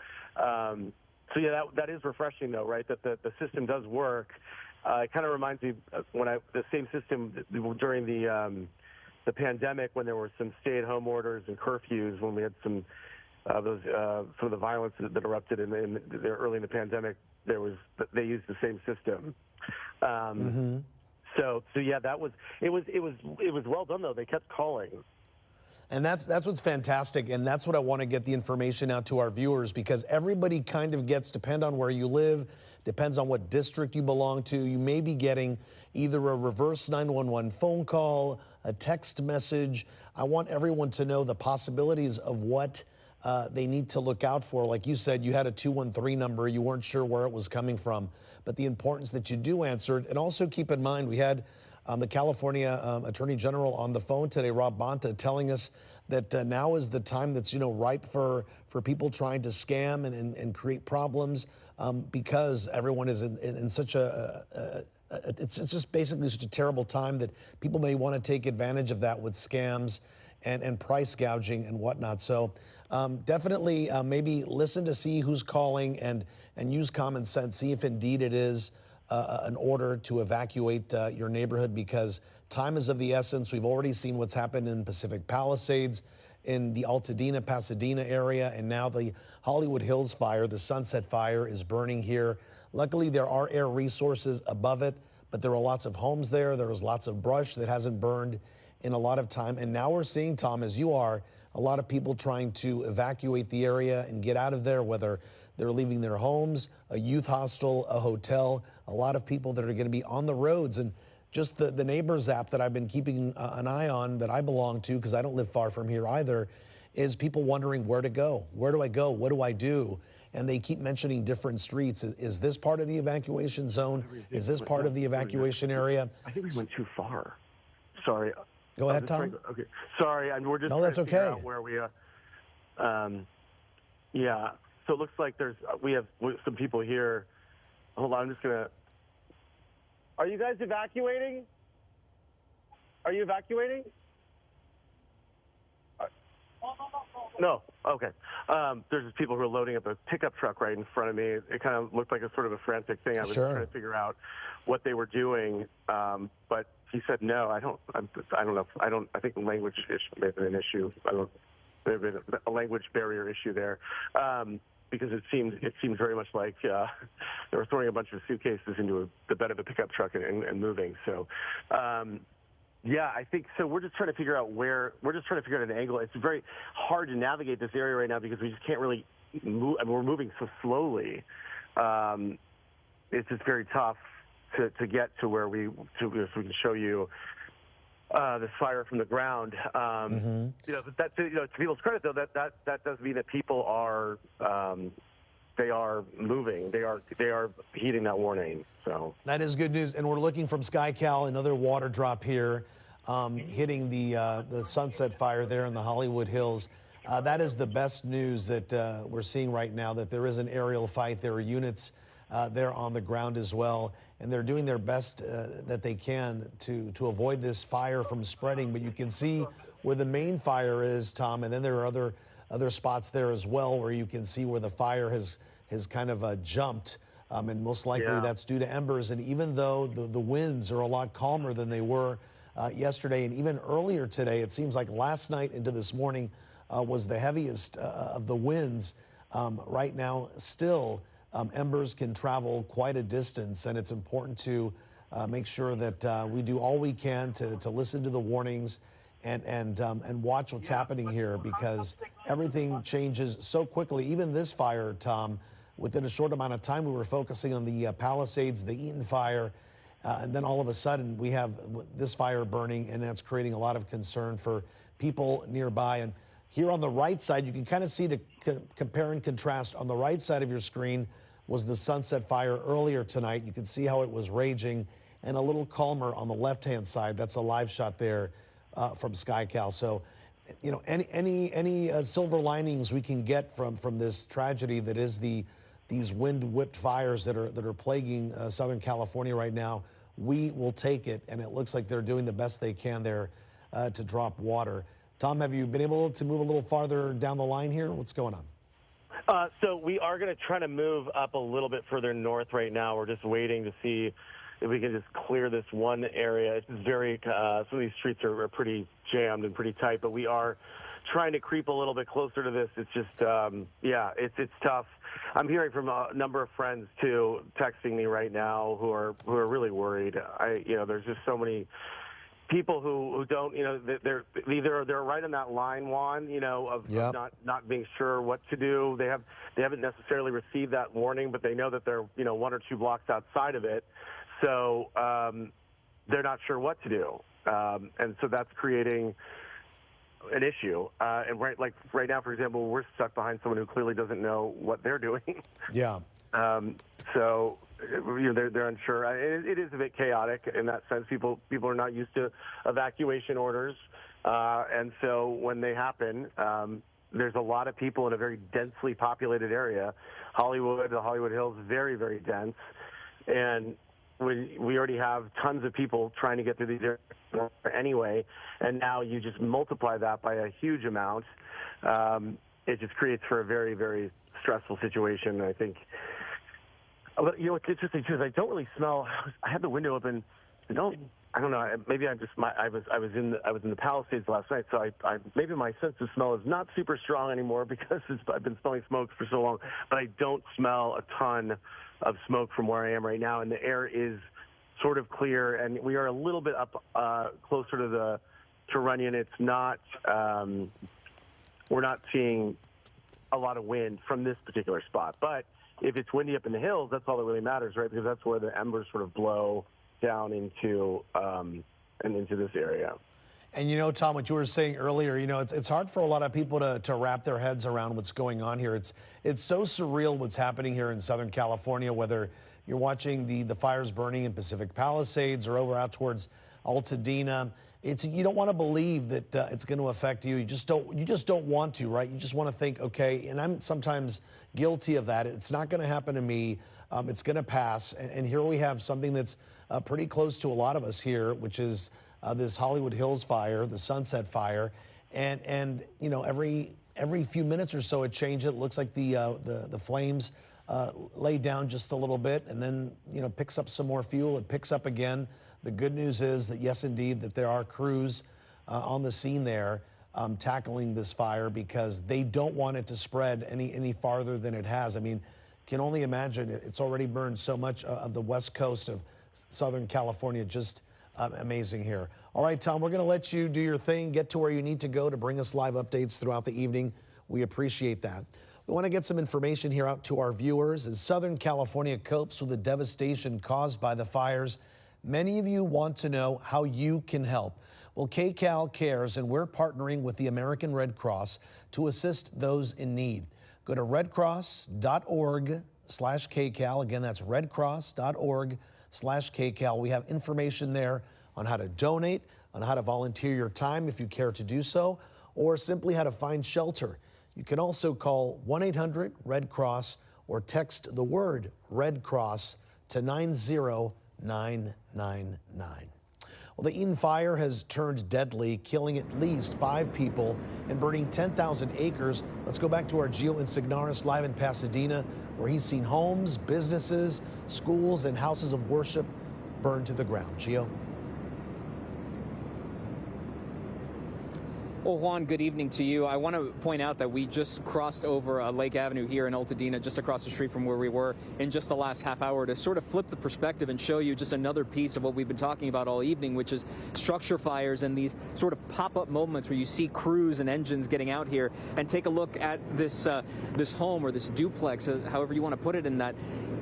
So yeah, that is refreshing though, right? That the system does work. It kind of reminds me of the same system during the pandemic, when there were some stay-at-home orders and curfews, when we had some of the violence that erupted early in the pandemic. They used the same system. So yeah, it was well done though. They kept calling. And that's what's fantastic, and that's what I want to get the information out to our viewers, because everybody kind of depend on where you live, depends on what district you belong to. You may be getting either a reverse 911 phone call, a text message. I want everyone to know the possibilities of what they need to look out for. Like you said, you had a 213 number, you weren't sure where it was coming from, but the importance that you do answer it. And also keep in mind, we had the California Attorney General on the phone today, Rob Bonta, telling us that now is the time that's ripe for people trying to scam and create problems, because everyone is in such it's just basically such a terrible time that people may want to take advantage of that with scams and price gouging and whatnot. So definitely maybe listen to see who's calling and use common sense, see if indeed it is an order to evacuate your neighborhood, because time is of the essence. We've already seen what's happened in Pacific Palisades, in the Altadena, Pasadena area, and now the Hollywood Hills fire, the Sunset fire, is burning here. Luckily, there are air resources above it, but there are lots of homes there. There was lots of brush that hasn't burned in a lot of time. And now we're seeing, Tom, as you are, a lot of people trying to evacuate the area and get out of there, whether they're leaving their homes, a youth hostel, a hotel, a lot of people that are going to be on the roads. And just the Neighbors app that I've been keeping an eye on, that I belong to, because I don't live far from here either, is people wondering where to go. Where do I go? What do I do? and they keep mentioning different streets. Is this part of the evacuation zone? Is this part of the evacuation area? I think we went too far. Sorry. Go ahead, Tom. Okay. Sorry, we're just no, trying that's to figure okay. out where we are. Yeah. So it looks like we have some people here. Hold on, I'm just gonna. Are you guys evacuating? Are you evacuating? No. Okay. There's just people who are loading up a pickup truck right in front of me. It kind of looked like a sort of a frantic thing. I was trying to figure out what they were doing, but he said no. I don't know. I think the language issue may have been an issue. May have been a language barrier issue there. Because it seems very much like they were throwing a bunch of suitcases into the bed of a pickup truck and moving. So, yeah, I think so. We're just trying to figure out we're just trying to figure out an angle. It's very hard to navigate this area right now because we just can't really move. I mean, we're moving so slowly. It's just very tough to get to where so we can show you this fire from the ground. You know, to people's credit, though, that does mean that people are they are moving. They are heeding that warning. So that is good news. And we're looking from SkyCal, another water drop here, hitting the Sunset Fire there in the Hollywood Hills. That is the best news that we're seeing right now. That there is an aerial fight. There are units there on the ground as well. And they're doing their best that they can to avoid this fire from spreading. But you can see where the main fire is, Tom, and then there are other spots there as well where you can see where the fire has kind of jumped. And most likely that's due to embers. And even though the winds are a lot calmer than they were yesterday and even earlier today, it seems like last night into this morning was the heaviest of the winds. Right now, still, embers can travel quite a distance, and it's important to make sure that we do all we can to listen to the warnings and watch what's happening here, because everything changes so quickly. Even this fire, Tom, within a short amount of time, we were focusing on the Palisades, the Eaton fire, and then all of a sudden we have this fire burning, and that's creating a lot of concern for people nearby. And here on the right side, you can kind of see to compare and contrast. On the right side of your screen was the Sunset Fire earlier tonight. You can see how it was raging, and a little calmer on the left-hand side. That's a live shot there from SkyCal. So, you know, any silver linings we can get from this tragedy that is these wind-whipped fires that are plaguing Southern California right now, we will take it. And it looks like they're doing the best they can there to drop water. Tom, have you been able to move a little farther down the line here? What's going on? So we are going to try to move up a little bit further north right now. We're just waiting to see if we can just clear this one area. It's very, some of these streets are pretty jammed and pretty tight, but we are trying to creep a little bit closer to this. It's just, yeah, it's tough. I'm hearing from a number of friends too, texting me right now who are really worried. There's just so many people who don't, they're right on that line, Juan, of not being sure what to do. They haven't necessarily received that warning, but they know that they're, 1 or 2 blocks outside of it. So they're not sure what to do. And so that's creating an issue. And right now, for example, we're stuck behind someone who clearly doesn't know what they're doing. Yeah. So they're unsure. It is a bit chaotic in that sense. People are not used to evacuation orders, and so when they happen, there's a lot of people in a very densely populated area. The Hollywood Hills, very, very dense, and we already have tons of people trying to get through these areas anyway, and now you just multiply that by a huge amount. It just creates for a very, very stressful situation, I think. What's interesting too is I don't really smell. I had the window open. I don't know. Maybe I was in the Palisades last night, so I maybe my sense of smell is not super strong anymore because I've been smelling smoke for so long. But I don't smell a ton of smoke from where I am right now, and the air is sort of clear, and we are a little bit up closer to Runyon. It's not. We're not seeing a lot of wind from this particular spot, but if it's windy up in the hills, that's all that really matters, right? Because that's where the embers sort of blow down into and into this area. And you know, Tom, what you were saying earlier, you know, it's hard for a lot of people to wrap their heads around what's going on here. It's so surreal what's happening here in Southern California, whether you're watching the fires burning in Pacific Palisades or over out towards Altadena. You don't want to believe that it's going to affect you. You just don't want to, right? You just want to think, okay, and I'm sometimes guilty of that. It's not going to happen to me. It's going to pass. And here we have something that's pretty close to a lot of us here, which is this Hollywood Hills fire, the Sunset Fire, and you know, every few minutes or so it changes. It looks like the flames lay down just a little bit, and then you know, picks up some more fuel. It picks up again. The good news is that yes, indeed, that there are crews on the scene there tackling this fire because they don't want it to spread any farther than it has. I mean, can only imagine it's already burned so much of the west coast of Southern California. Just amazing here. All right, Tom, we're going to let you do your thing, get to where you need to go to bring us live updates throughout the evening. We appreciate that. We want to get some information here out to our viewers as Southern California copes with the devastation caused by the fires. Many of you want to know how you can help. Well, KCAL cares, and we're partnering with the American Red Cross to assist those in need. Go to redcross.org/KCAL. Again, that's redcross.org/KCAL. We have information there on how to donate, on how to volunteer your time if you care to do so, or simply how to find shelter. You can also call 1-800-RED-CROSS or text the word Red Cross to 90999. Well, the Eaton fire has turned deadly, killing at least 5 people and burning 10,000 acres. Let's go back to our Gio Insignaris live in Pasadena, where he's seen homes, businesses, schools, and houses of worship burned to the ground. Gio? Well, Juan, good evening to you. I want to point out that we just crossed over Lake Avenue here in Altadena, just across the street from where we were in just the last half hour, to sort of flip the perspective and show you just another piece of what we've been talking about all evening, which is structure fires and these sort of pop-up moments where you see crews and engines getting out here. And take a look at this this home or this duplex, however you want to put it, in that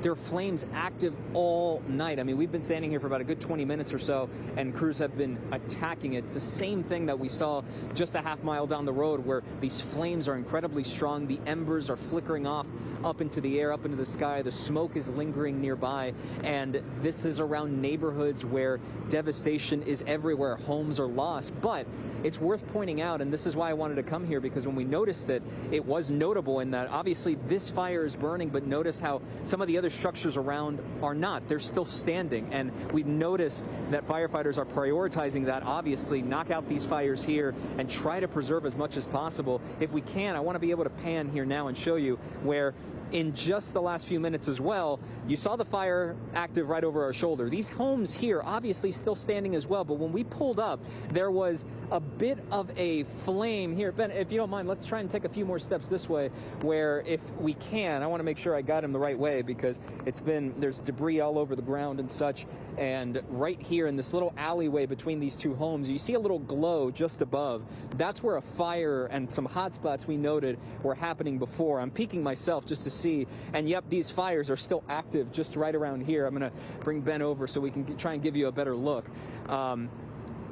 there are flames active all night. I mean, we've been standing here for about a good 20 minutes or so, and crews have been attacking it. It's the same thing that we saw just a half mile down the road, where these flames are incredibly strong. The embers are flickering off up into the air, up into the sky. The smoke is lingering nearby, and this is around neighborhoods where devastation is everywhere. Homes are lost, but it's worth pointing out, and this is why I wanted to come here, because when we noticed it, it was notable in that obviously this fire is burning, but notice how some of the other structures around are not. They're still standing, and we've noticed that firefighters are prioritizing that, obviously, knock out these fires here and try to preserve as much as possible. If we can, I want to be able to pan here now and show you where in just the last few minutes as well, you saw the fire active right over our shoulder. These homes here obviously still standing as well, but when we pulled up, there was a bit of a flame here. Ben, if you don't mind, let's try and take a few more steps this way, where if we can, I want to make sure I got him the right way, because there's debris all over the ground and such, and right here in this little alleyway between these two homes, you see a little glow just above. That's where a fire and some hot spots we noted were happening before. I'm peeking myself just to see, and yep, these fires are still active just right around here. I'm going to bring Ben over so we can try and give you a better look.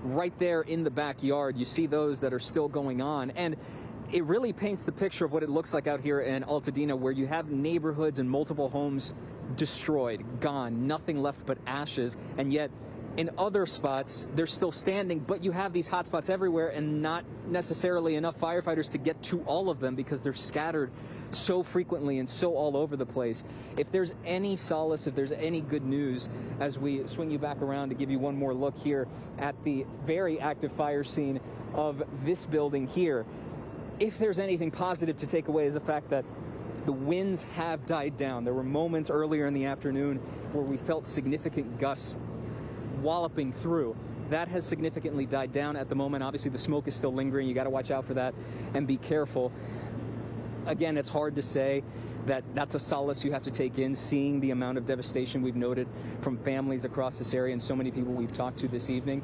Right there in the backyard, you see those that are still going on, and it really paints the picture of what it looks like out here in Altadena, where you have neighborhoods and multiple homes destroyed, gone, nothing left but ashes, and yet in other spots, they're still standing, but you have these hot spots everywhere and not necessarily enough firefighters to get to all of them because they're scattered so frequently and so all over the place. If there's any solace, if there's any good news, as we swing you back around to give you one more look here at the very active fire scene of this building here, if there's anything positive to take away is the fact that the winds have died down. There were moments earlier in the afternoon where we felt significant gusts walloping through. That has significantly died down at the moment. Obviously, the smoke is still lingering. You got to watch out for that and be careful. Again, it's hard to say that that's a solace you have to take in, seeing the amount of devastation we've noted from families across this area and so many people we've talked to this evening.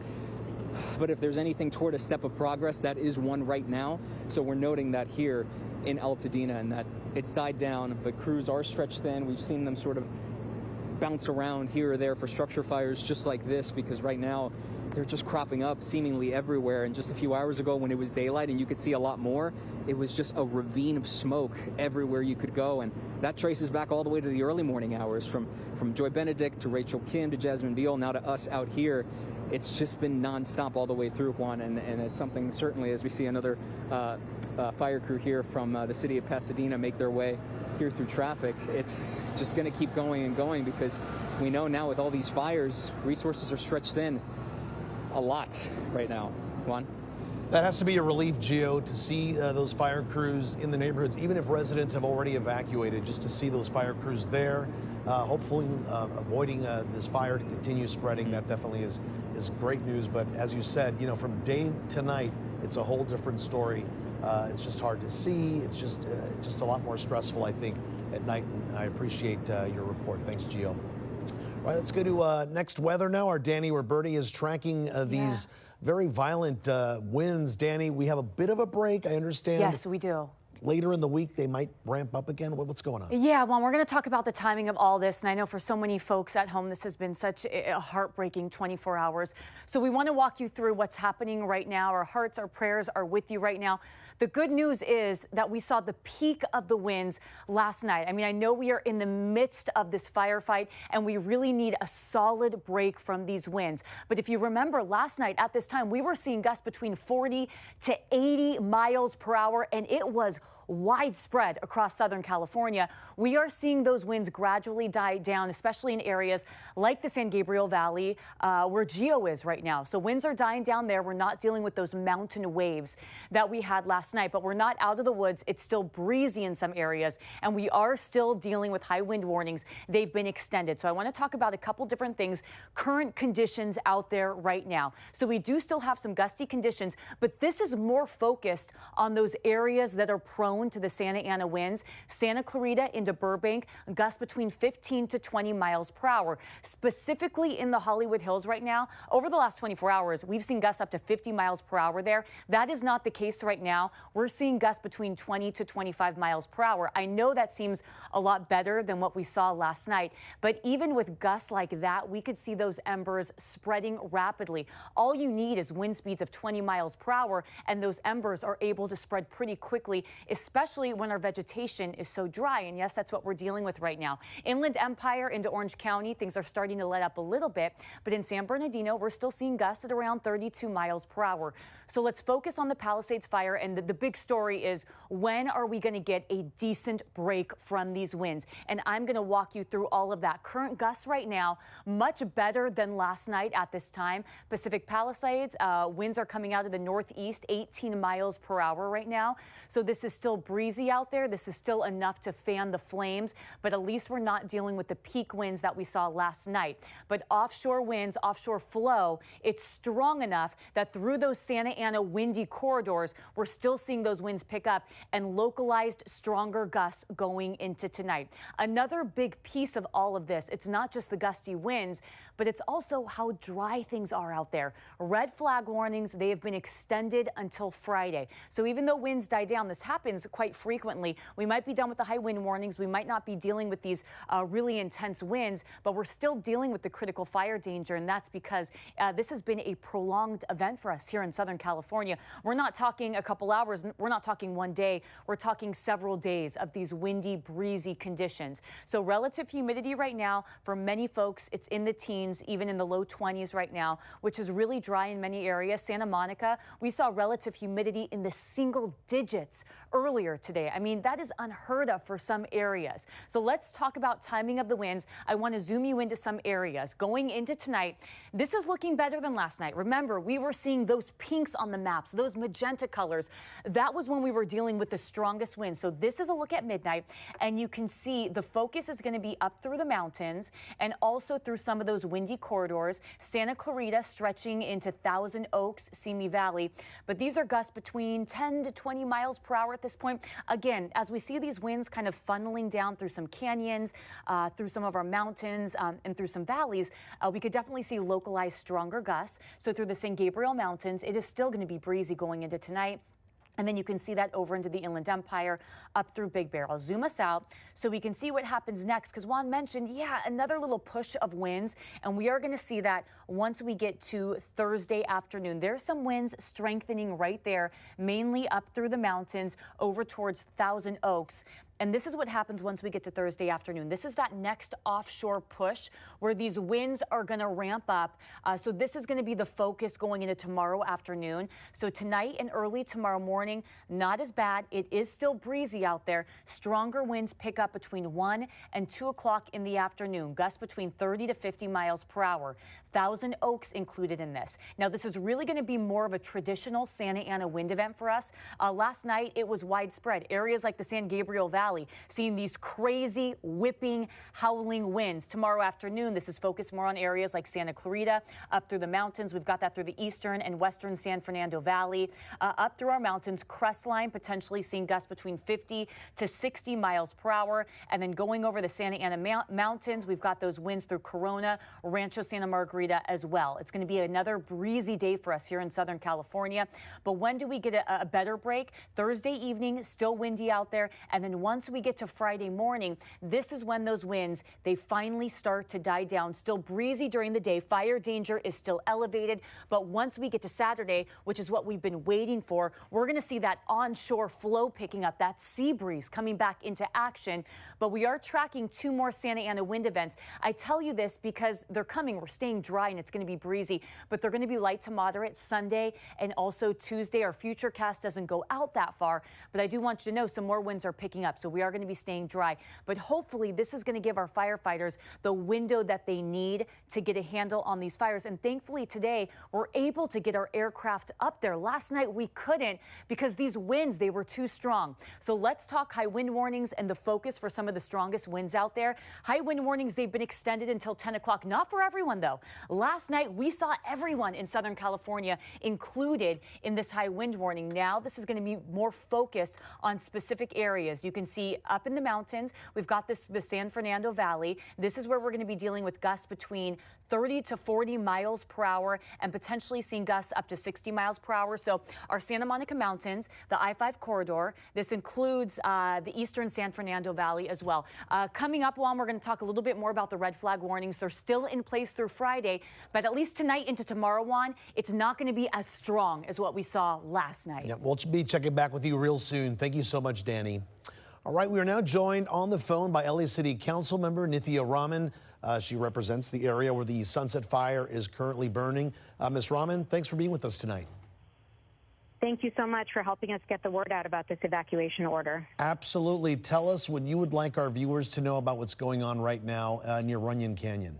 But if there's anything toward a step of progress, that is one right now. So we're noting that here in Altadena, and that it's died down, but crews are stretched thin. We've seen them sort of bounce around here or there for structure fires just like this, because right now they're just cropping up seemingly everywhere. And just a few hours ago when it was daylight and you could see a lot more, it was just a ravine of smoke everywhere you could go. And that traces back all the way to the early morning hours, from Joy Benedict to Rachel Kim to Jasmine Beal, now to us out here. It's just been nonstop all the way through, Juan, and it's something certainly, as we see another fire crew here from the city of Pasadena make their way here through traffic, it's just going to keep going and going, because we know now with all these fires, resources are stretched thin a lot right now. Juan? That has to be a relief, Gio, to see those fire crews in the neighborhoods, even if residents have already evacuated, just to see those fire crews there, hopefully avoiding this fire to continue spreading. That definitely is great news. But as you said, you know, from day to night, it's a whole different story. It's just hard to see. It's just a lot more stressful, I think, at night. And I appreciate your report. Thanks, Gio. All right, let's go to next weather now. Our Danny Roberti is tracking these very violent winds. Danny, we have a bit of a break, I understand. Yes, we do. Later in the week, they might ramp up again. What's going on? Yeah, well, we're going to talk about the timing of all this. And I know for so many folks at home, this has been such a heartbreaking 24 hours. So we want to walk you through what's happening right now. Our hearts, our prayers are with you right now. The good news is that we saw the peak of the winds last night. I mean, I know we are in the midst of this firefight, and we really need a solid break from these winds. But if you remember last night at this time, we were seeing gusts between 40 to 80 miles per hour, and it was widespread across Southern California. We are seeing those winds gradually die down, especially in areas like the San Gabriel Valley, where Gio is right now. So winds are dying down there. We're not dealing with those mountain waves that we had last night, but we're not out of the woods. It's still breezy in some areas, and we are still dealing with high wind warnings. They've been extended. So I want to talk about a couple different things, current conditions out there right now. So we do still have some gusty conditions, but this is more focused on those areas that are prone to the Santa Ana winds. Santa Clarita into Burbank, gusts between 15 to 20 miles per hour. Specifically in the Hollywood Hills right now, over the last 24 hours, we've seen gusts up to 50 miles per hour there. That is not the case right now. We're seeing gusts between 20 to 25 miles per hour. I know that seems a lot better than what we saw last night, but even with gusts like that, we could see those embers spreading rapidly. All you need is wind speeds of 20 miles per hour, and those embers are able to spread pretty quickly, especially when our vegetation is so dry. And yes, that's what we're dealing with right now. Inland Empire into Orange County, things are starting to let up a little bit, but in San Bernardino, we're still seeing gusts at around 32 miles per hour. So let's focus on the Palisades fire. And the big story is, when are we going to get a decent break from these winds? And I'm going to walk you through all of that. Current gusts right now, much better than last night at this time. Pacific Palisades, winds are coming out of the northeast, 18 miles per hour right now. So this is still breezy out there. This is still enough to fan the flames, but at least we're not dealing with the peak winds that we saw last night. But offshore winds, offshore flow, it's strong enough that through those Santa Ana windy corridors, we're still seeing those winds pick up and localized stronger gusts going into tonight. Another big piece of all of this, it's not just the gusty winds, but it's also how dry things are out there. Red flag warnings, they have been extended until Friday. So even though winds die down, this happens quite frequently. We might be done with the high wind warnings. We might not be dealing with these really intense winds, but we're still dealing with the critical fire danger. And that's because this has been a prolonged event for us here in Southern California. We're not talking a couple hours. We're not talking one day. We're talking several days of these windy, breezy conditions. So relative humidity right now, for many folks, it's in the teens, even in the low 20s right now, which is really dry in many areas. Santa Monica, we saw relative humidity in the single digits earlier today. I mean, that is unheard of for some areas. So let's talk about timing of the winds. I want to zoom you into some areas. Going into tonight, this is looking better than last night. Remember, we were seeing those pinks on the maps, those magenta colors. That was when we were dealing with the strongest winds. So this is a look at midnight, and you can see the focus is going to be up through the mountains and also through some of those windy corridors. Santa Clarita stretching into Thousand Oaks, Simi Valley. But these are gusts between 10 to 20 miles per hour at this point. Again, as we see these winds kind of funneling down through some canyons, through some of our mountains, and through some valleys, we could definitely see localized stronger gusts. So through the San Gabriel Mountains, it is still going to be breezy going into tonight. And then you can see that over into the Inland Empire, up through Big Bear. I'll zoom us out so we can see what happens next, because Juan mentioned, yeah, another little push of winds, and we are going to see that once we get to Thursday afternoon. There's some winds strengthening right there, mainly up through the mountains over towards Thousand Oaks. And this is what happens once we get to Thursday afternoon. This is that next offshore push where these winds are going to ramp up. So this is going to be the focus going into tomorrow afternoon. So tonight and early tomorrow morning, not as bad. It is still breezy out there. Stronger winds pick up between 1 and 2 o'clock in the afternoon. Gusts between 30 to 50 miles per hour. Thousand Oaks included in this. Now, this is really going to be more of a traditional Santa Ana wind event for us. Last night, it was widespread. Areas like the San Gabriel Valley seeing these crazy, whipping, howling winds. Tomorrow afternoon, this is focused more on areas like Santa Clarita, up through the mountains. We've got that through the eastern and western San Fernando Valley. Up through our mountains, Crestline potentially seeing gusts between 50 to 60 miles per hour. And then going over the Santa Ana Mountains, we've got those winds through Corona, Rancho Santa Margarita as well. It's going to be another breezy day for us here in Southern California. But when do we get a better break? Thursday evening, still windy out there. And then once we get to Friday morning, this is when those winds, they finally start to die down. Still breezy during the day. Fire danger is still elevated. But once we get to Saturday, which is what we've been waiting for, we're going to see that onshore flow picking up, that sea breeze coming back into action. But we are tracking 2 more Santa Ana wind events. I tell you this because they're coming. We're staying dry and it's going to be breezy, but they're going to be light to moderate Sunday and also Tuesday. Our future cast doesn't go out that far, but I do want you to know some more winds are picking up. So we are going to be staying dry, but hopefully this is going to give our firefighters the window that they need to get a handle on these fires. And thankfully today we're able to get our aircraft up there. Last night we couldn't because these winds, they were too strong. So let's talk high wind warnings and the focus for some of the strongest winds out there. High wind warnings, they've been extended until 10 o'clock. Not for everyone though. Last night we saw everyone in Southern California included in this high wind warning. Now this is going to be more focused on specific areas. You can see up in the mountains, we've got the San Fernando Valley. This is where we're going to be dealing with gusts between 30 to 40 miles per hour and potentially seeing gusts up to 60 miles per hour. So our Santa Monica Mountains, the I-5 corridor, this includes the eastern San Fernando Valley as well. Coming up, Juan, we're going to talk a little bit more about the red flag warnings. They're still in place through Friday, but at least tonight into tomorrow, Juan, it's not going to be as strong as what we saw last night. Yeah, we'll be checking back with you real soon. Thank you so much, Danny. All right, we are now joined on the phone by LA City Council member Nithya Raman. She represents the area where the Sunset Fire is currently burning. Ms. Raman, thanks for being with us tonight. Thank you so much for helping us get the word out about this evacuation order. Absolutely. Tell us what you would like our viewers to know about what's going on right now near Runyon Canyon.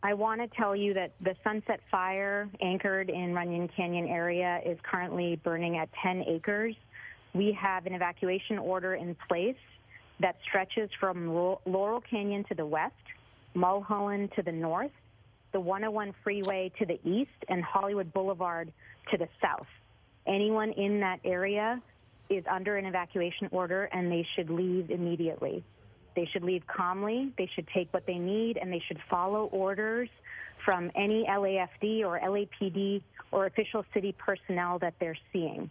I want to tell you that the Sunset Fire anchored in Runyon Canyon area is currently burning at 10 acres. We have an evacuation order in place that stretches from Laurel Canyon to the west, Mulholland to the north, the 101 freeway to the east, and Hollywood Boulevard to the south. Anyone in that area is under an evacuation order, and they should leave immediately. They should leave calmly, they should take what they need, and they should follow orders from any LAFD or LAPD or official city personnel that they're seeing.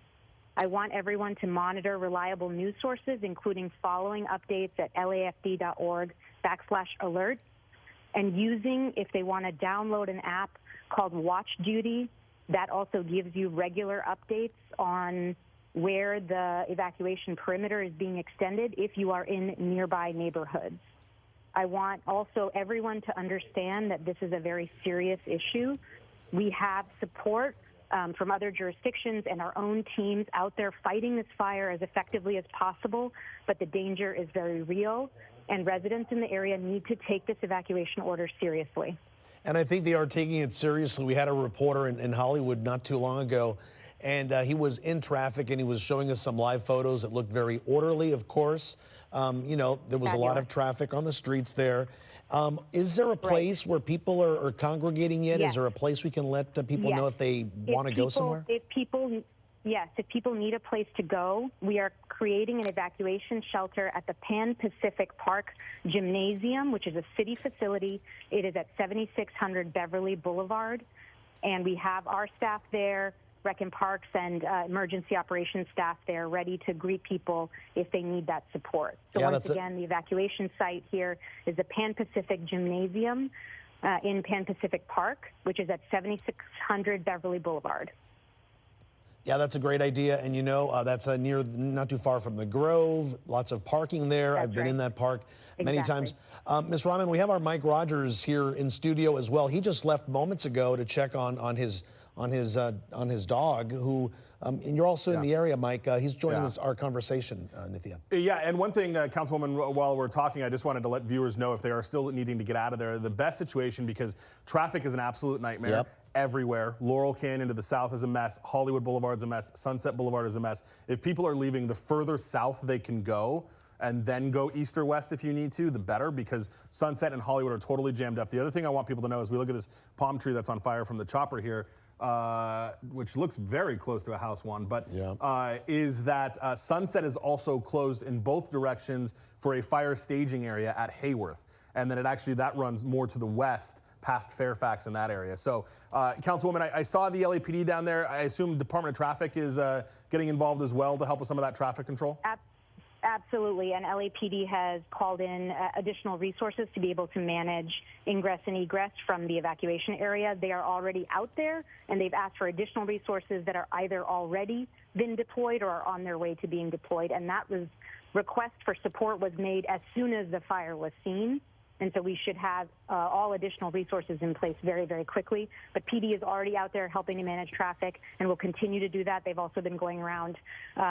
I want everyone to monitor reliable news sources, including following updates at lafd.org/alerts, and using, if they want to download an app called Watch Duty, that also gives you regular updates on where the evacuation perimeter is being extended if you are in nearby neighborhoods. I want also everyone to understand that this is a very serious issue. We have support from other jurisdictions and our own teams out there fighting this fire as effectively as possible, but the danger is very real, and residents in the area need to take this evacuation order seriously. And I think they are taking it seriously. We had a reporter in Hollywood not too long ago, and he was in traffic, and he was showing us some live photos that looked very orderly, of course. You know, there was a lot of traffic on the streets there. Is there a place where people are congregating yet? Yes. Is there a place we can let people know if they want to go somewhere? If people need a place to go, we are creating an evacuation shelter at the Pan Pacific Park Gymnasium, which is a city facility. It is at 7600 Beverly Boulevard, and we have our staff there Rec and Parks and emergency operations staff there ready to greet people if they need that support. So once again, the evacuation site here is the Pan Pacific Gymnasium in Pan Pacific Park, which is at 7600 Beverly Boulevard. Yeah, that's a great idea. And you know, that's not too far from the Grove, lots of parking there. I've been in that park many times. Ms. Rahman, we have our Mike Rogers here in studio as well. He just left moments ago to check on his dog, who, and you're also in the area, Mike. He's joining our conversation, Nithya. Yeah, and one thing, Councilwoman, while we're talking, I just wanted to let viewers know if they are still needing to get out of there, the best situation, because traffic is an absolute nightmare everywhere. Laurel Canyon to the south is a mess. Hollywood Boulevard's a mess. Sunset Boulevard is a mess. If people are leaving, the further south they can go, and then go east or west if you need to, the better, because Sunset and Hollywood are totally jammed up. The other thing I want people to know is we look at this palm tree that's on fire from the chopper here, which looks very close to a house, Juan, but is that Sunset is also closed in both directions for a fire staging area at Hayworth. And then that runs more to the west past Fairfax in that area. So, Councilwoman, I saw the LAPD down there. I assume Department of Traffic is getting involved as well to help with some of that traffic control? Absolutely, and LAPD has called in additional resources to be able to manage ingress and egress from the evacuation area. They are already out there, and they've asked for additional resources that are either already been deployed or are on their way to being deployed. And that request for support was made as soon as the fire was seen. And so we should have all additional resources in place very, very quickly. But PD is already out there helping to manage traffic and will continue to do that. They've also been going around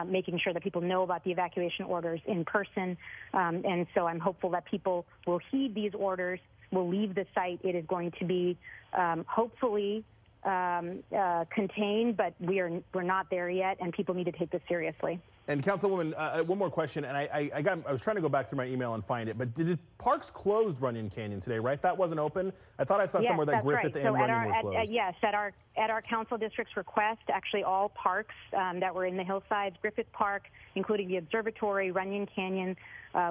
making sure that people know about the evacuation orders in person. And so I'm hopeful that people will heed these orders, will leave the site. It is going to be hopefully contained, but we're not there yet, and people need to take this seriously. And Councilwoman, one more question, and I was trying to go back through my email and find it, but did Parks closed Runyon Canyon today, right? That wasn't open? I thought I saw somewhere that Griffith and Runyon were closed. Yes, at our council district's request, actually all parks that were in the hillsides, Griffith Park, including the Observatory, Runyon Canyon,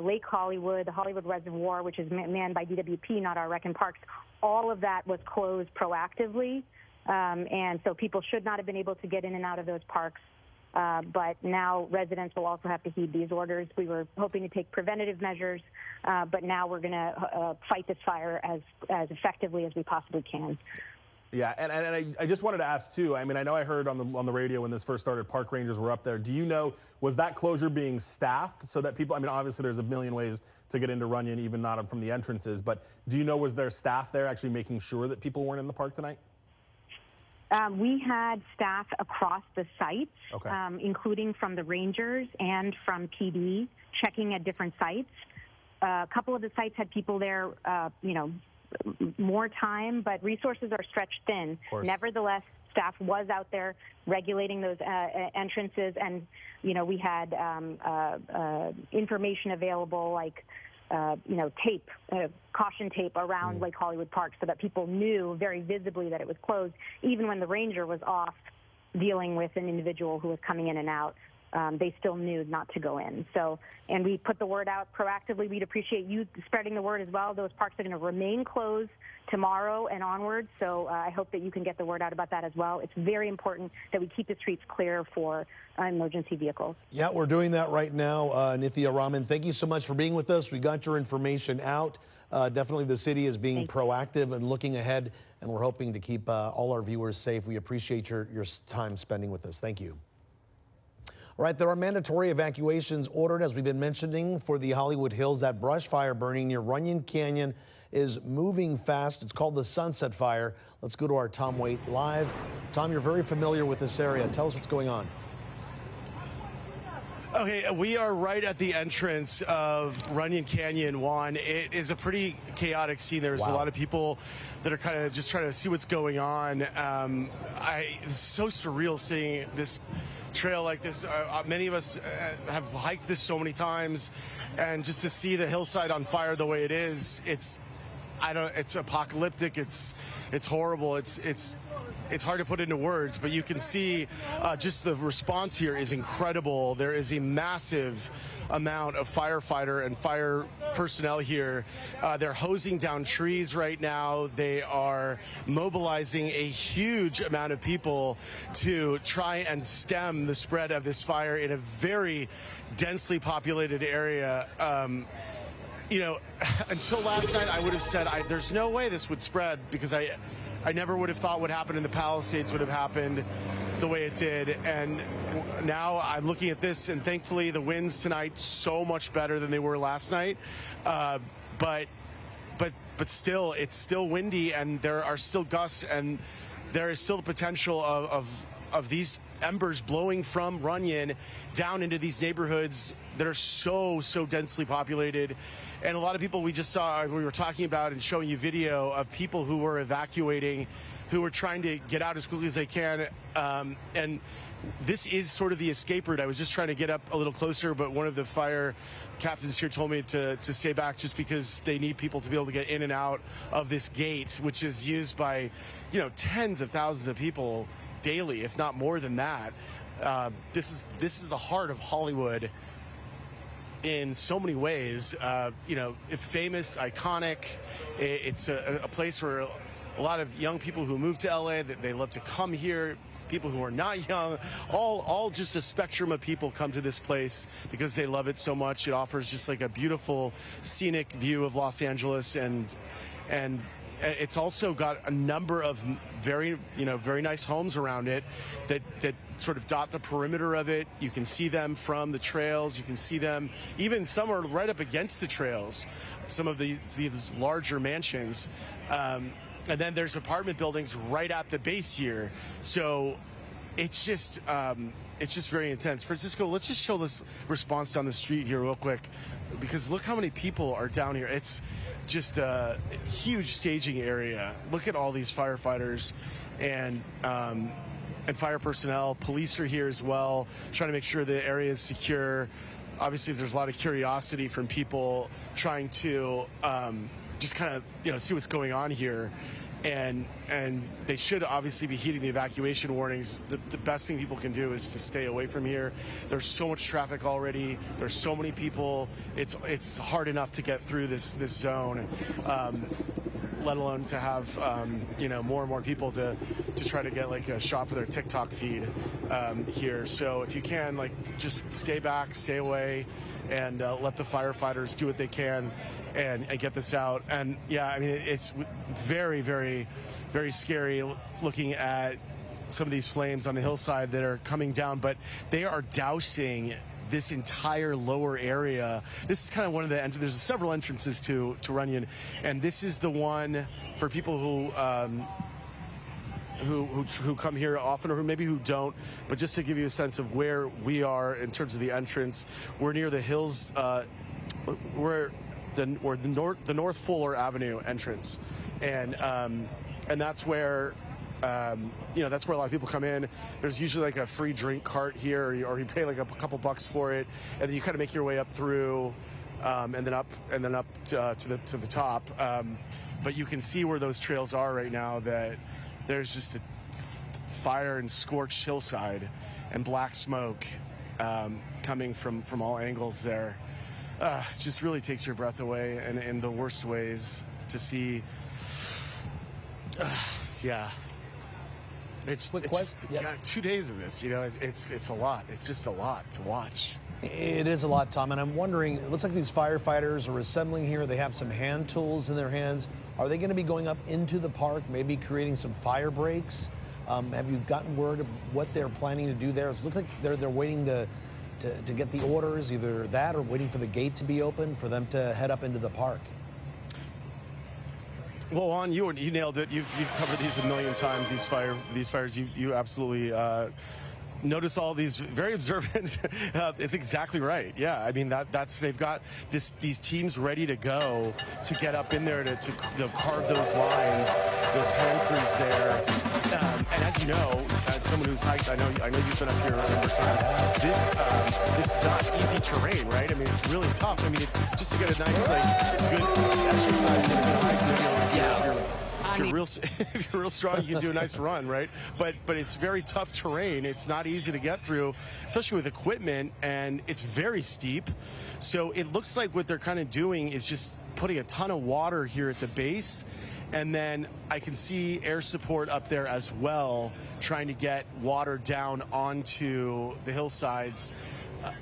Lake Hollywood, the Hollywood Reservoir, which is manned by DWP, not our Rec and Parks, all of that was closed proactively. And so people should not have been able to get in and out of those parks. But now residents will also have to heed these orders. We were hoping to take preventative measures, but now we're going to fight this fire as effectively as we possibly can. Yeah, and I just wanted to ask too. I mean, I know I heard on the radio when this first started, park rangers were up there. Do you know, was that closure being staffed so that people? I mean, obviously there's a million ways to get into Runyon, even not from the entrances. But do you know, was there staff there actually making sure that people weren't in the park tonight? We had staff across the sites, including from the Rangers and from PD, checking at different sites. A couple of the sites had people there, more time, but resources are stretched thin. Nevertheless, staff was out there regulating those entrances, and we had information available like tape, caution tape around Lake Hollywood Park so that people knew very visibly that it was closed, even when the ranger was off dealing with an individual who was coming in and out. They still knew not to go in. So, and we put the word out proactively. We'd appreciate you spreading the word as well. Those parks are going to remain closed tomorrow and onwards. So I hope that you can get the word out about that as well. It's very important that we keep the streets clear for emergency vehicles. Yeah, we're doing that right now. Nithya Rahman, thank you so much for being with us. We got your information out. Definitely the city is being proactive and looking ahead, and we're hoping to keep all our viewers safe. We appreciate your time spending with us. Thank you. All right, there are mandatory evacuations ordered, as we've been mentioning, for the Hollywood Hills. That brush fire burning near Runyon Canyon is moving fast. It's called the Sunset Fire. Let's go to our Tom Waite live. Tom, you're very familiar with this area. Tell us what's going on. Okay, we are right at the entrance of Runyon Canyon, Juan. It is a pretty chaotic scene. There's a lot of people that are kind of just trying to see what's going on. It's so surreal seeing this trail like this. Many of us have hiked this so many times, and just to see the hillside on fire the way it is, it's apocalyptic. It's horrible. It's it's hard to put into words, but you can see just the response here is incredible. There is a massive amount of firefighter and fire personnel here. They're hosing down trees right now. They are mobilizing a huge amount of people to try and stem the spread of this fire in a very densely populated area. You know, until last night, I would have said there's no way this would spread, because I never would have thought what happened in the Palisades would have happened the way it did. And now I'm looking at this, and thankfully the winds tonight so much better than they were last night. But still, it's still windy, and there are still gusts, and there is still the potential of these embers blowing from Runyon down into these neighborhoods that are so densely populated. And a lot of people we were talking about and showing you video of people who were evacuating, who were trying to get out as quickly as they can. And this is sort of the escape route. I was just trying to get up a little closer, but one of the fire captains here told me to stay back, just because they need people to be able to get in and out of this gate, which is used by, you know, tens of thousands of people daily, if not more than that. This is the heart of Hollywood in so many ways. You know, famous, iconic. It's a place where a lot of young people who move to LA, that they love to come here. People who are not young, all just a spectrum of people come to this place because they love it so much. It offers just like a beautiful scenic view of Los Angeles, and it's also got a number of very nice homes around it that sort of dot the perimeter of it. You can see them from the trails. You can see them, even some are right up against the trails, some of these larger mansions. And then there's apartment buildings right at the base here. So it's just very intense. Francisco, let's just show this response down the street here real quick, because look how many people are down here. It's just a huge staging area. Look at all these firefighters and fire personnel. Police are here as well, trying to make sure the area is secure. Obviously, there's a lot of curiosity from people trying to just kind of see what's going on here. And they should obviously be heeding the evacuation warnings. The best thing people can do is to stay away from here. There's so much traffic already. There's so many people. It's hard enough to get through this zone, let alone to have more and more people to try to get like a shot for their TikTok feed here. So if you can, just stay back, stay away, and let the firefighters do what they can and get this out. And yeah, I mean, it's very, very, very scary looking at some of these flames on the hillside that are coming down, but they are dousing this entire lower area. This is kind of one of the there's several entrances to Runyon, and this is the one for people who come here often, or who don't. But just to give you a sense of where we are in terms of the entrance, we're near the hills. We're the North Fuller Avenue entrance, and that's where that's where a lot of people come in. There's usually like a free drink cart here, or you pay like a couple bucks for it, and then you kind of make your way up through, and then up to the top. But you can see where those trails are right now. That there's just a fire and scorched hillside and black smoke coming from all angles there. It just really takes your breath away, and in the worst ways to see. Yeah. It's 2 days of this, it's a lot. It's just a lot to watch. It is a lot, Tom, and I'm wondering, it looks like these firefighters are assembling here. They have some hand tools in their hands. Are they going to be going up into the park, maybe creating some fire breaks? Have you gotten word of what they're planning to do there? It looks like they're waiting to get the orders, either that or waiting for the gate to be open for them to head up into the park. Well, Juan, you nailed it. You've covered these a million times. These fires. You absolutely notice all these very observant. It's exactly right. Yeah, I mean they've got these teams ready to go to get up in there to carve those lines, those hand crews there. And as you know, as someone who's hiked, I know you've been up here a number of times. This is not easy terrain, right? I mean, it's really tough. I mean, just to get a nice good exercise and a good hike. Yeah. if you're real strong, you can do a nice run, right? But it's very tough terrain. It's not easy to get through, especially with equipment, and it's very steep. So it looks like what they're kind of doing is just putting a ton of water here at the base, and then I can see air support up there as well, trying to get water down onto the hillsides.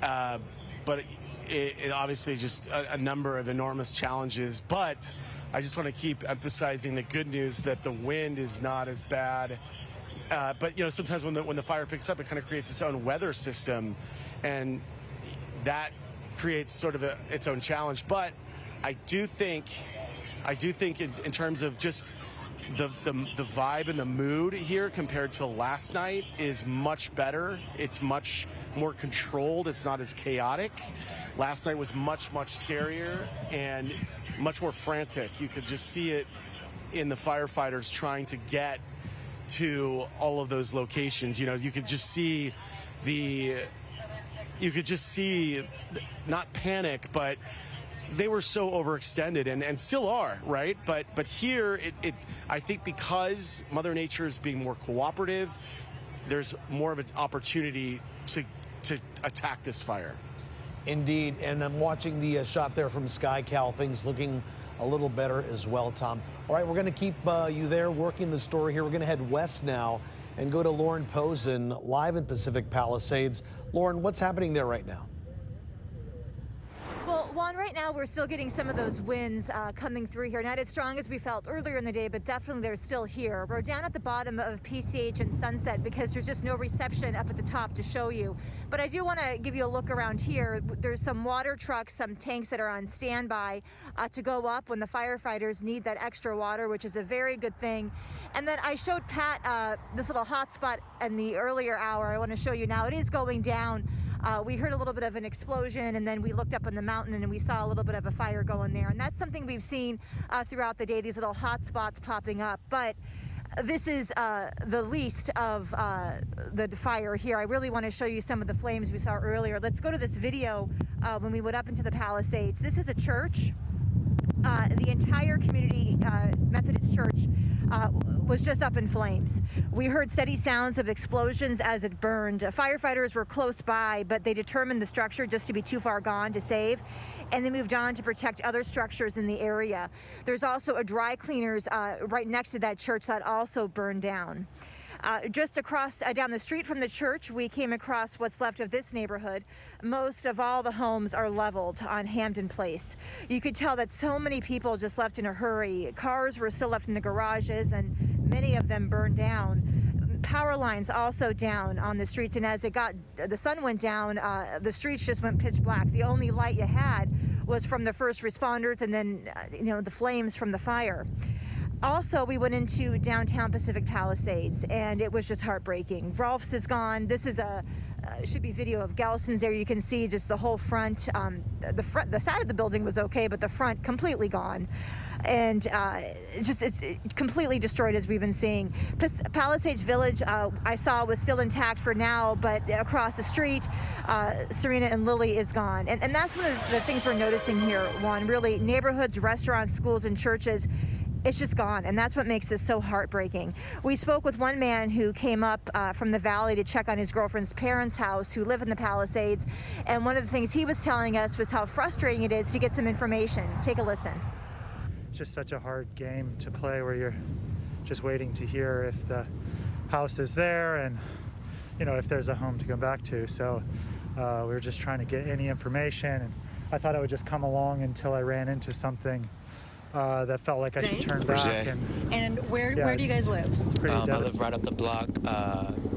But it obviously just a number of enormous challenges. But I just want to keep emphasizing the good news that the wind is not as bad. But sometimes when the fire picks up, it kind of creates its own weather system, and that creates sort of its own challenge. But I do think in terms of just the vibe and the mood here compared to last night is much better. It's much more controlled. It's not as chaotic. Last night was much scarier and much more frantic. You could just see it in the firefighters trying to get to all of those locations. You could just see not panic, but they were so overextended and still are, right? But here, I think because Mother Nature is being more cooperative, there's more of an opportunity to attack this fire. Indeed, and I'm watching the shot there from SkyCal. Things looking a little better as well, Tom. All right, we're going to keep you there working the story here. We're going to head west now and go to Lauren Posen, live in Pacific Palisades. Lauren, what's happening there right now? Well, Juan, right now we're still getting some of those winds coming through here. Not as strong as we felt earlier in the day, but definitely they're still here. We're down at the bottom of PCH and Sunset because there's just no reception up at the top to show you. But I do want to give you a look around here. There's some water trucks, some tanks that are on standby to go up when the firefighters need that extra water, which is a very good thing. And then I showed Pat this little hot spot in the earlier hour. I want to show you now. It is going down. We heard a little bit of an explosion, and then we looked up on the mountain and we saw a little bit of a fire going there. And that's something we've seen throughout the day, these little hot spots popping up. But this is the least of the fire here. I really want to show you some of the flames we saw earlier. Let's go to this video when we went up into the Palisades. This is a church. The entire community Methodist church was just up in flames. We heard steady sounds of explosions as it burned. Firefighters were close by, but they determined the structure just to be too far gone to save, and they moved on to protect other structures in the area. There's also a dry cleaners right next to that church that also burned down. Just across down the street from the church, we came across what's left of this neighborhood. Most of all the homes are leveled on Hamden Place. You could tell that so many people just left in a hurry. Cars were still left in the garages, and many of them burned down. Power lines also down on the streets, and as the sun went down, the streets just went pitch black. The only light you had was from the first responders, and then the flames from the fire. Also, we went into downtown Pacific Palisades, and it was just heartbreaking. Rolf's is gone. This is should be video of Gelson's there. You can see just the whole front. The side of the building was okay, but the front completely gone. And it's completely destroyed, as we've been seeing. Palisades Village, I saw, was still intact for now, but across the street, Serena and Lily is gone. And that's one of the things we're noticing here, Juan. Really, neighborhoods, restaurants, schools, and churches, it's just gone, and that's what makes this so heartbreaking. We spoke with one man who came up from the valley to check on his girlfriend's parents' house, who live in the Palisades, and one of the things he was telling us was how frustrating it is to get some information. Take a listen. It's just such a hard game to play where you're just waiting to hear if the house is there and, if there's a home to go back to. So we were just trying to get any information, and I thought I would just come along until I ran into something that felt like I should turn back. And where do you guys live? It's pretty I live right up the block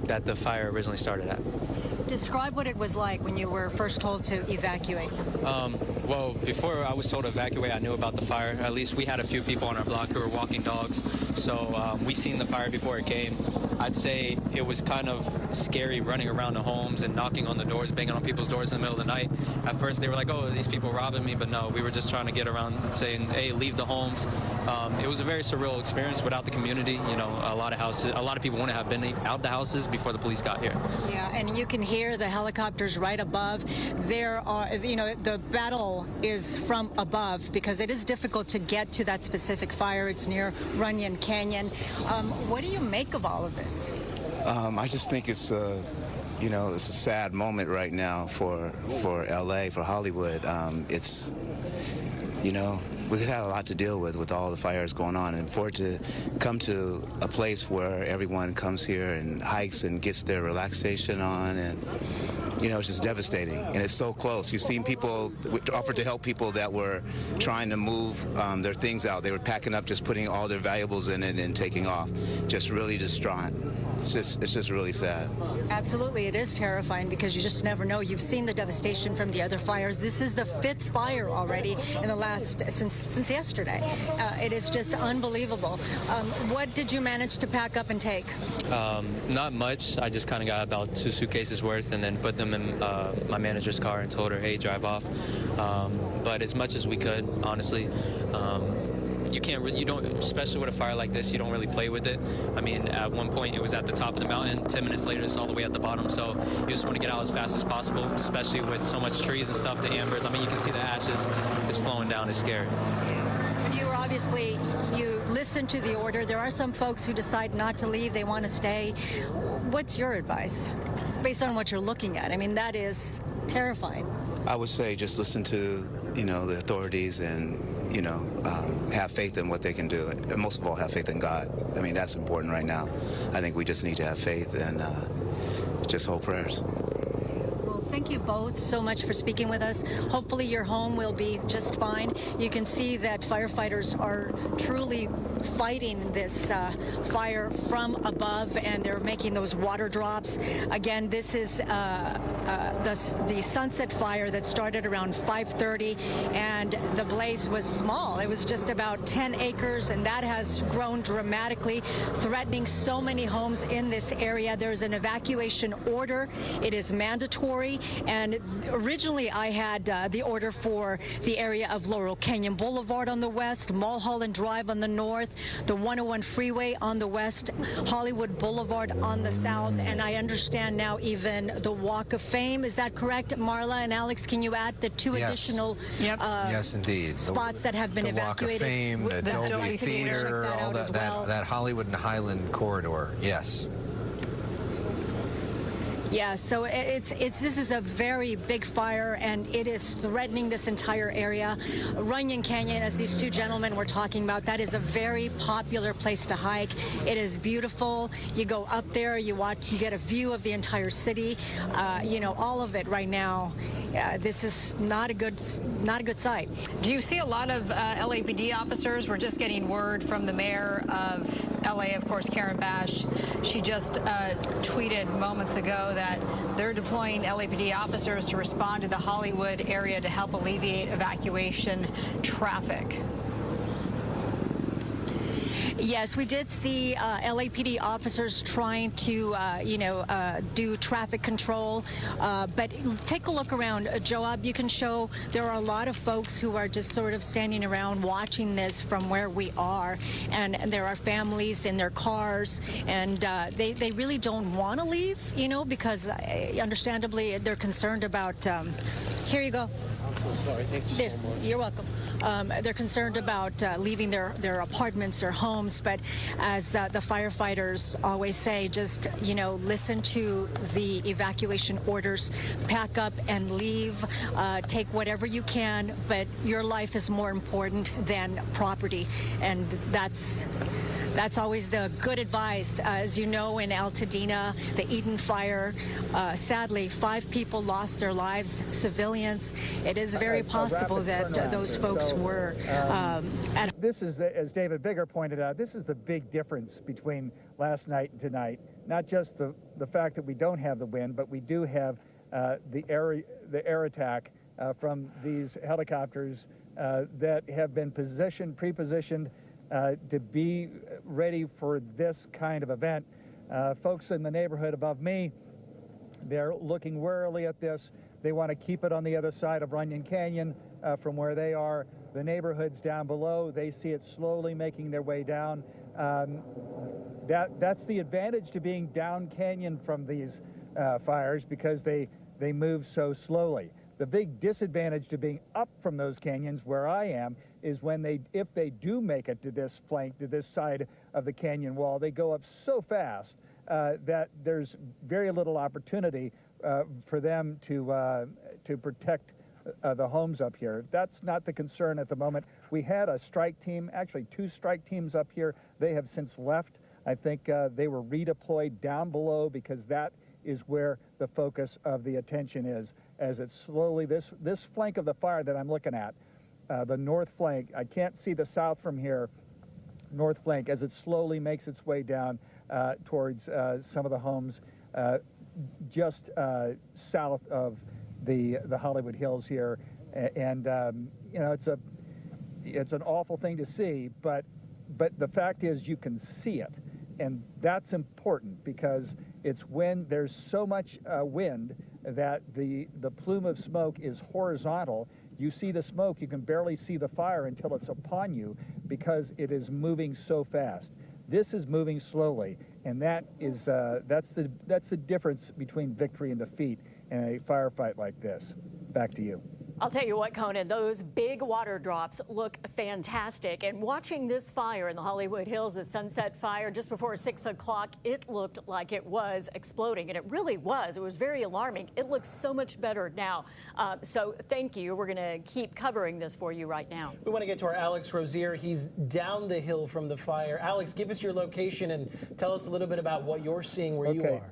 that the fire originally started at. Describe what it was like when you were first told to evacuate. Well, before I was told to evacuate, I knew about the fire. At least we had a few people on our block who were walking dogs, so we seen the fire before it came. I'd say it was kind of scary running around the homes and knocking on the doors, banging on people's doors in the middle of the night. At first they were like, oh, these people robbing me, but no, we were just trying to get around and saying, hey, leave the homes. It was a very surreal experience without the community. You know, a lot of people wouldn't have been out the houses before the police got here. Yeah, and you can hear the helicopters right above. There are, you know, the battle is from above because it is difficult to get to that specific fire. It's near Runyon Canyon. What do you make of all of this? I just think it's you know, it's a sad moment right now for LA, for Hollywood. It's, you know, we've had a lot to deal with all the fires going on, and for it to come to a place where everyone comes here and hikes and gets their relaxation on, and you know, it's just devastating. And it's so close. You've seen people offer to help people that were trying to move their things out. They were packing up, just putting all their valuables in it and taking off. Just really distraught. It's just really sad. Absolutely, it is terrifying because you just never know. You've seen the devastation from the other fires. This is the 5th fire already in the last since yesterday. It is just unbelievable. What did you manage to pack up and take? Not much. I just kind of got about 2 suitcases worth and then put them in my manager's car and told her, hey, drive off. But as much as we could, honestly. You don't, especially with a fire like this, you don't really play with it. I mean, at one point it was at the top of the mountain, 10 minutes later it's all the way at the bottom, so you just want to get out as fast as possible, especially with so much trees and stuff, the embers. I mean, you can see the ashes is flowing down. It's scary. You listen to the order. There are some folks who decide not to leave, they want to stay. What's your advice based on what you're looking at? I mean, that is terrifying. I would say just listen to, you know, the authorities and, you know, have faith in what they can do. And most of all, have faith in God. I mean, that's important right now. I think we just need to have faith and just hold prayers. Well, thank you both so much for speaking with us. Hopefully your home will be just fine. You can see that firefighters are truly fighting this fire from above, and they're making those water drops. Again, this is the Sunset Fire that started around 5:30, and the blaze was small. It was just about 10 acres, and that has grown dramatically, threatening so many homes in this area. There's an evacuation order. It is mandatory, and originally I had the order for the area of Laurel Canyon Boulevard on the west, Mulholland Drive on the north, the 101 freeway on the west, Hollywood Boulevard on the south, and I understand now even the Walk of Fame. Is that correct, Marla and Alex? Can you add the 2 additional yes, indeed. spots that have been evacuated? The Walk of Fame, the Dolby Theater, all that Hollywood and Highland corridor, yes. Yeah, so this is a very big fire, and it is threatening this entire area. Runyon Canyon, as these 2 gentlemen were talking about, that is a very popular place to hike. It is beautiful. You go up there, you get a view of the entire city. You know, all of it right now. This is not a good sight. Do you see a lot of LAPD officers? We're just getting word from the mayor of LA, of course, Karen Bash. She just tweeted moments ago that they're deploying LAPD officers to respond to the Hollywood area to help alleviate evacuation traffic. Yes, we did see LAPD officers trying to, do traffic control. But take a look around. Joab, you can show there are a lot of folks who are just sort of standing around watching this from where we are. And there are families in their cars, and they really don't want to leave, you know, because understandably they're concerned about, here you go. I'm so sorry. Thank you so much. You're welcome. They're concerned about leaving their apartments or homes, but as the firefighters always say, just, you know, listen to the evacuation orders, pack up and leave, take whatever you can, but your life is more important than property, and that's always the good advice. As you know, in Altadena, the Eaton fire, sadly, 5 people lost their lives, civilians. It is very possible that those folks were at... This is, as David Bigger pointed out, this is the big difference between last night and tonight. Not just the fact that we don't have the wind, but we do have the air attack from these helicopters that have been pre-positioned to be ready for this kind of event. Folks in the neighborhood above me, they're looking warily at this. They want to keep it on the other side of Runyon Canyon from where they are. the neighborhoods down below, they see it slowly making their way down. That's the advantage to being down canyon from these fires, because they move so slowly. The big disadvantage to being up from those canyons where I am is if they do make it to this flank, to this side of the canyon wall, they go up so fast that there's very little opportunity for them to protect the homes up here. That's not the concern at the moment. We had a strike team, actually 2 strike teams up here. They have since left. I think they were redeployed down below, because that is where the focus of the attention is, as it slowly, this flank of the fire that I'm looking at, the north flank, I can't see the south from here, north flank, as it slowly makes its way down towards some of the homes just south of the Hollywood Hills here. And you know, it's an awful thing to see, but the fact is you can see it. And that's important, because it's when there's so much wind that the plume of smoke is horizontal. You see the smoke, you can barely see the fire until it's upon you, because it is moving so fast. This is moving slowly, and that is that's the difference between victory and defeat in a firefight like this. Back to you. I'll tell you what, Conan, those big water drops look fantastic. And watching this fire in the Hollywood Hills, the Sunset Fire, just before 6 o'clock, it looked like it was exploding. And it really was. It was very alarming. It looks so much better now. So thank you. We're going to keep covering this for you right now. We want to get to our Alex Rozier. He's down the hill from the fire. Alex, give us your location and tell us a little bit about what you're seeing where you are.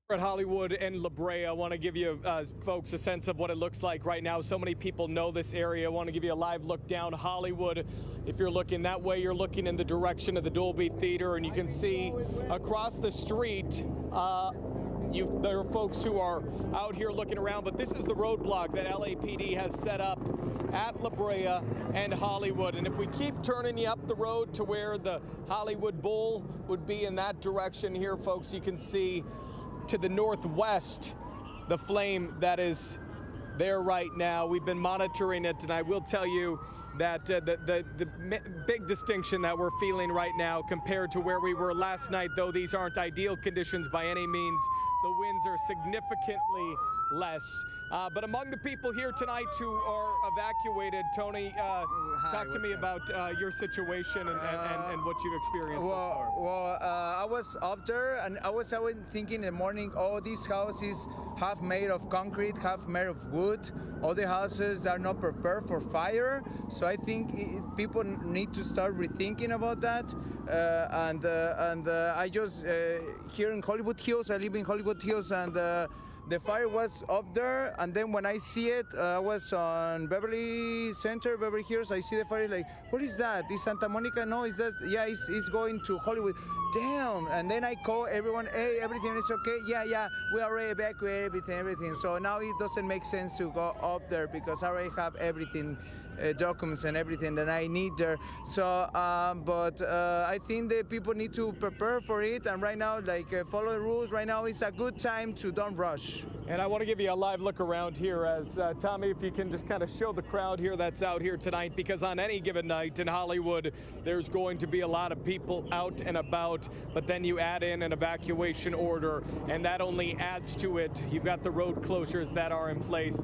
At Hollywood and La Brea, I want to give you folks a sense of what it looks like right now. So many people know this area. I want to give you a live look down Hollywood. If you're looking that way, you're looking in the direction of the Dolby Theater, and you can see across the street there are folks who are out here looking around, but this is the roadblock that LAPD has set up at La Brea and Hollywood. And if we keep turning you up the road to where the Hollywood Bowl would be in that direction here, folks, you can see to the northwest the flame that is there right now. We've been monitoring it, and I will tell you that the big distinction that we're feeling right now compared to where we were last night, though these aren't ideal conditions by any means, the winds are significantly less. But among the people here tonight who are evacuated, Tony, talk to me about your situation and what you've experienced thus far. Well, I was up there, and I was thinking in the morning, oh, these houses half made of concrete, half made of wood. All the houses are not prepared for fire. So I think people need to start rethinking about that. I just, here in Hollywood Hills, I live in Hollywood Hills, and the fire was up there, and then when I see it, I was on Beverly Center, Beverly Hills. I see the fire, like, what is that? Is Santa Monica? No, is that? Yeah, it's going to Hollywood. Damn! And then I call everyone, hey, everything is okay? Yeah, we already evacuated everything. So now it doesn't make sense to go up there, because I already have everything, documents and everything that I need there. So, but I think that people need to prepare for it, and right now, like, follow the rules. Right now is a good time to don't rush. And I want to give you a live look around here as, Tommy, if you can just kind of show the crowd here that's out here tonight, because on any given night in Hollywood, there's going to be a lot of people out and about, but then you add in an evacuation order, and that only adds to it. You've got the road closures that are in place.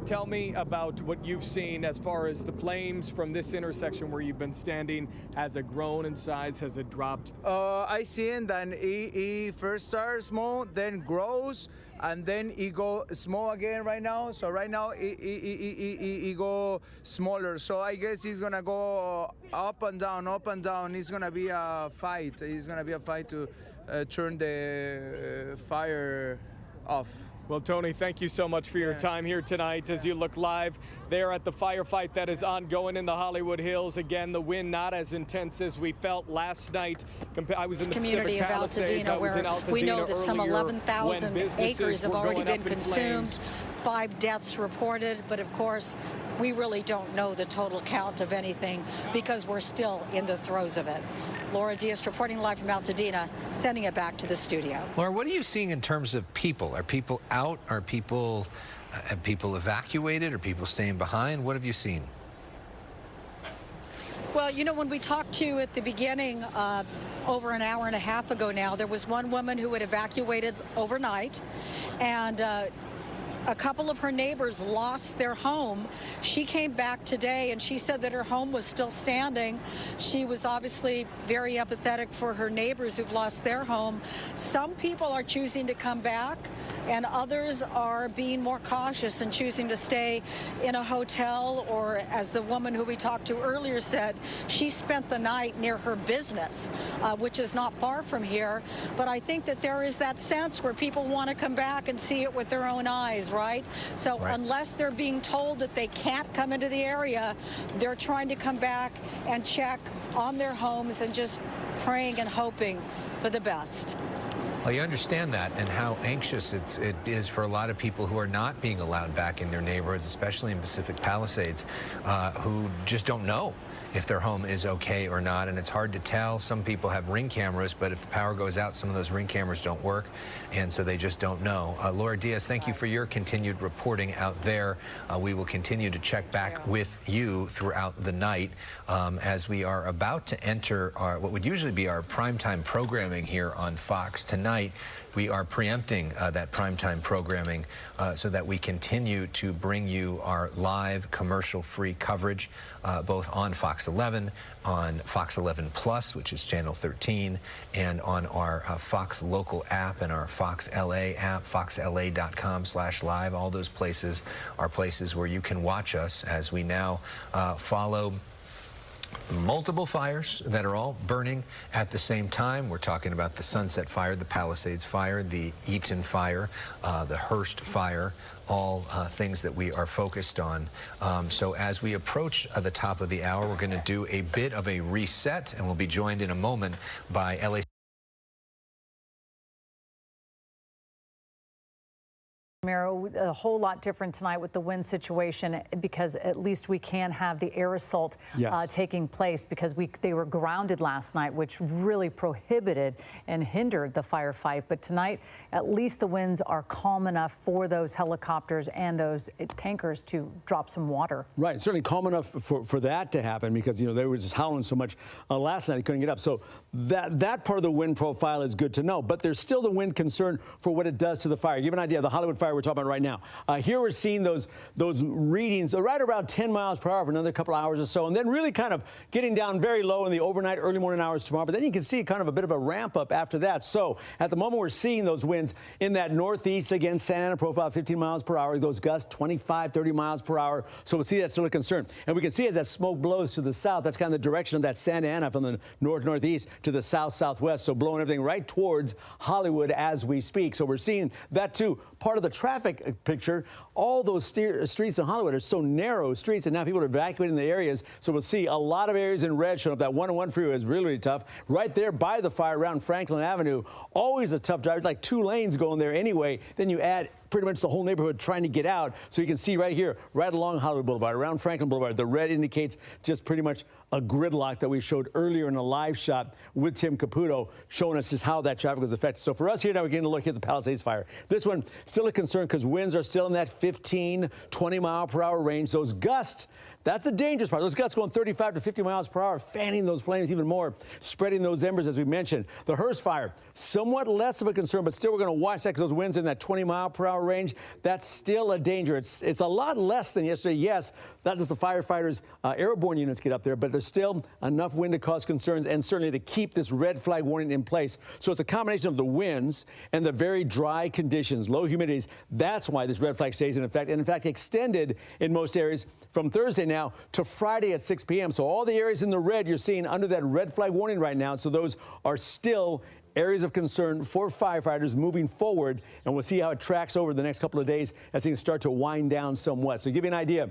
Tell me about what you've seen as far as the flames from this intersection where you've been standing. Has it grown in size? Has it dropped? I see it, and it first starts small, then grows, and then it go small again right now. So right now it go smaller. So I guess it's gonna go up and down, up and down. It's gonna be a fight. It's gonna be a fight to turn the fire off. Well, Tony, thank you so much for your time here tonight as you look live there at the firefight that is ongoing in the Hollywood Hills. Again, the wind not as intense as we felt last night. I was in the community of Palisades. Altadena, where we know that some 11,000 acres have already been consumed. 5 deaths reported, but of course, we really don't know the total count of anything because we're still in the throes of it. Laura Diaz reporting live from Altadena, sending it back to the studio. Laura, what are you seeing in terms of people? Are people out? Are people Have people evacuated? Are people staying behind? What have you seen? Well, you know, when we talked to you at the beginning, over an hour and a half ago now, there was one woman who had evacuated overnight, and a couple of her neighbors lost their home. She came back today and she said that her home was still standing. She was obviously very empathetic for her neighbors who've lost their home. Some people are choosing to come back and others are being more cautious and choosing to stay in a hotel, or as the woman who we talked to earlier said, she spent the night near her business, which is not far from here. But I think that there is that sense where people want to come back and see it with their own eyes, right? So unless they're being told that they can't come into the area, they're trying to come back and check on their homes and just praying and hoping for the best. Well, you understand that and how anxious it is for a lot of people who are not being allowed back in their neighborhoods, especially in Pacific Palisades, who just don't know if their home is okay or not, and it's hard to tell. Some people have Ring cameras, but if the power goes out, some of those Ring cameras don't work, and so they just don't know. Laura Diaz, thank you for your continued reporting out there. We will continue to check back with you throughout the night as we are about to enter what would usually be our primetime programming here on Fox. Tonight, we are preempting that primetime programming so that we continue to bring you our live commercial-free coverage both on Fox 11, on Fox 11 Plus, which is channel 13, and on our Fox local app and our Fox LA app, foxla.com/live. All those places are places where you can watch us as we now follow multiple fires that are all burning at the same time. We're talking about the Sunset Fire, the Palisades Fire, the Eaton Fire, the Hearst Fire, all things that we are focused on. So as we approach the top of the hour, we're going to do a bit of a reset, and we'll be joined in a moment by LA. A whole lot different tonight with the wind situation, because at least we can have the air assault taking place, because they were grounded last night, which really prohibited and hindered the firefight. But tonight, at least the winds are calm enough for those helicopters and those tankers to drop some water. Right, certainly calm enough for that to happen, because, you know, they were just howling so much last night they couldn't get up. So that part of the wind profile is good to know. But there's still the wind concern for what it does to the fire. Give you an idea of the Hollywood fire we're talking about right now. Here we're seeing those readings right around 10 miles per hour for another couple of hours or so, and then really kind of getting down very low in the overnight, early morning hours tomorrow. But then you can see kind of a bit of a ramp up after that. So at the moment, we're seeing those winds in that northeast, again, Santa Ana profile, 15 miles per hour. Those gusts, 25, 30 miles per hour. So we'll see that's still a concern. And we can see as that smoke blows to the south, that's kind of the direction of that Santa Ana from the north-northeast to the south-southwest. So blowing everything right towards Hollywood as we speak. So we're seeing that too. Part of the traffic picture, all those streets in Hollywood are so narrow streets, and now people are evacuating the areas. So we'll see a lot of areas in red showing up. That 101 freeway is really, really tough. Right there by the fire around Franklin Avenue, always a tough drive. It's like 2 lanes going there anyway. Then you add pretty much the whole neighborhood trying to get out. So you can see right here, right along Hollywood Boulevard, around Franklin Boulevard, the red indicates just pretty much a gridlock that we showed earlier in a live shot with Tim Caputo, showing us just how that traffic was affected. So for us here now, we're getting a look at the Palisades fire. This one, still a concern because winds are still in that 15, 20 mile per hour range. Those gusts, that's the dangerous part. Those gusts going 35 to 50 miles per hour, fanning those flames even more, spreading those embers, as we mentioned. The Hearst fire, somewhat less of a concern, but still we're going to watch that because those winds in that 20 mile per hour range, that's still a danger. It's a lot less than yesterday. Yes, not just the firefighters' airborne units get up there, but there's still enough wind to cause concerns and certainly to keep this red flag warning in place. So it's a combination of the winds and the very dry conditions, low humidities. That's why this red flag stays in effect, and in fact extended in most areas from Thursday now to Friday at 6 p.m. So all the areas in the red you're seeing under that red flag warning right now. So those are still areas of concern for firefighters moving forward, and we'll see how it tracks over the next couple of days as things start to wind down somewhat. So to give you an idea,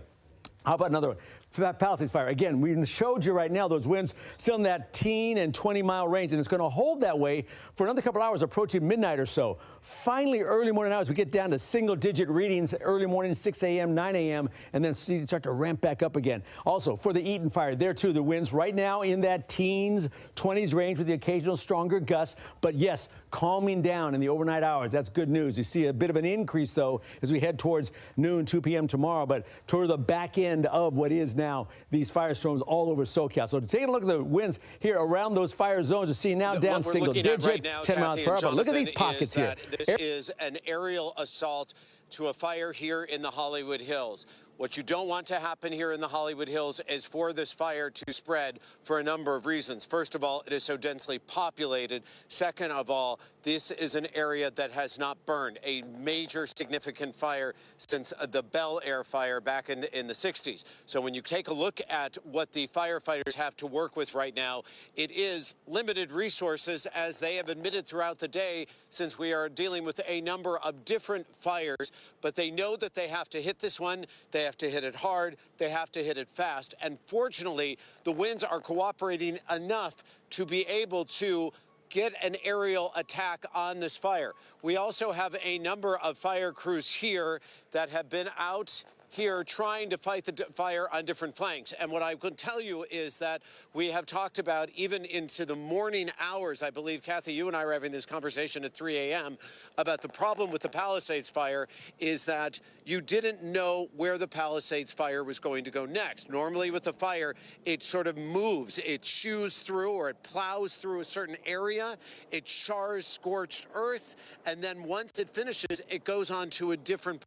how about another one? Palisades fire. Again, we showed you right now those winds still in that 10 and 20-mile range, and it's going to hold that way for another couple hours, approaching midnight or so. Finally, early morning hours, we get down to single-digit readings early morning, 6 a.m., 9 a.m., and then start to ramp back up again. Also, for the Eaton fire, there too, the winds right now in that teens, 20s range with the occasional stronger gusts. But yes, calming down in the overnight hours. That's good news. You see a bit of an increase, though, as we head towards noon, 2 p.m. tomorrow, but toward the back end of what is now these firestorms all over SoCal. So take a look at the winds here around those fire zones. You see now down single digit, right now, 10 miles per hour. But look at these pockets here. This is an aerial assault to a fire here in the Hollywood Hills. What you don't want to happen here in the Hollywood Hills is for this fire to spread for a number of reasons. First of all, it is so densely populated. Second of all, this is an area that has not burned. A major significant fire since the Bel Air fire back in the 60s. So when you take a look at what the firefighters have to work with right now, it is limited resources, as they have admitted throughout the day, since we are dealing with a number of different fires. But they know that they have to hit this one. They have to hit it hard. They have to hit it fast. And fortunately, the winds are cooperating enough to be able to get an aerial attack on this fire. We also have a number of fire crews here that have been out here trying to fight the fire on different flanks. And what I can tell you is that we have talked about, even into the morning hours, I believe, Kathy, you and I were having this conversation at 3 a.m. about the problem with the Palisades fire is that you didn't know where the Palisades fire was going to go next. Normally with the fire, it sort of moves. It chews through, or it plows through a certain area. It chars scorched earth. And then once it finishes, it goes on to a different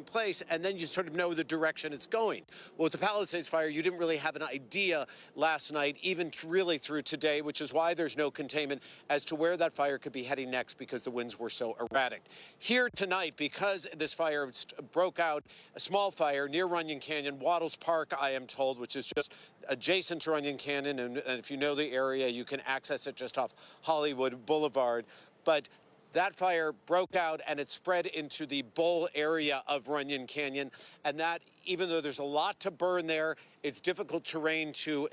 place. And then you sort of know the direction it's going. Well, with the Palisades fire, you didn't really have an idea last night, even really through today, which is why there's no containment as to where that fire could be heading next, because the winds were so erratic. Here tonight, because this fire broke out, a small fire near Runyon Canyon, Waddles Park, I am told, which is just adjacent to Runyon Canyon, and if you know the area, you can access it just off Hollywood Boulevard. But that fire broke out and it spread into the bowl area of Runyon Canyon. And that, even though there's a lot to burn there, it's difficult terrain to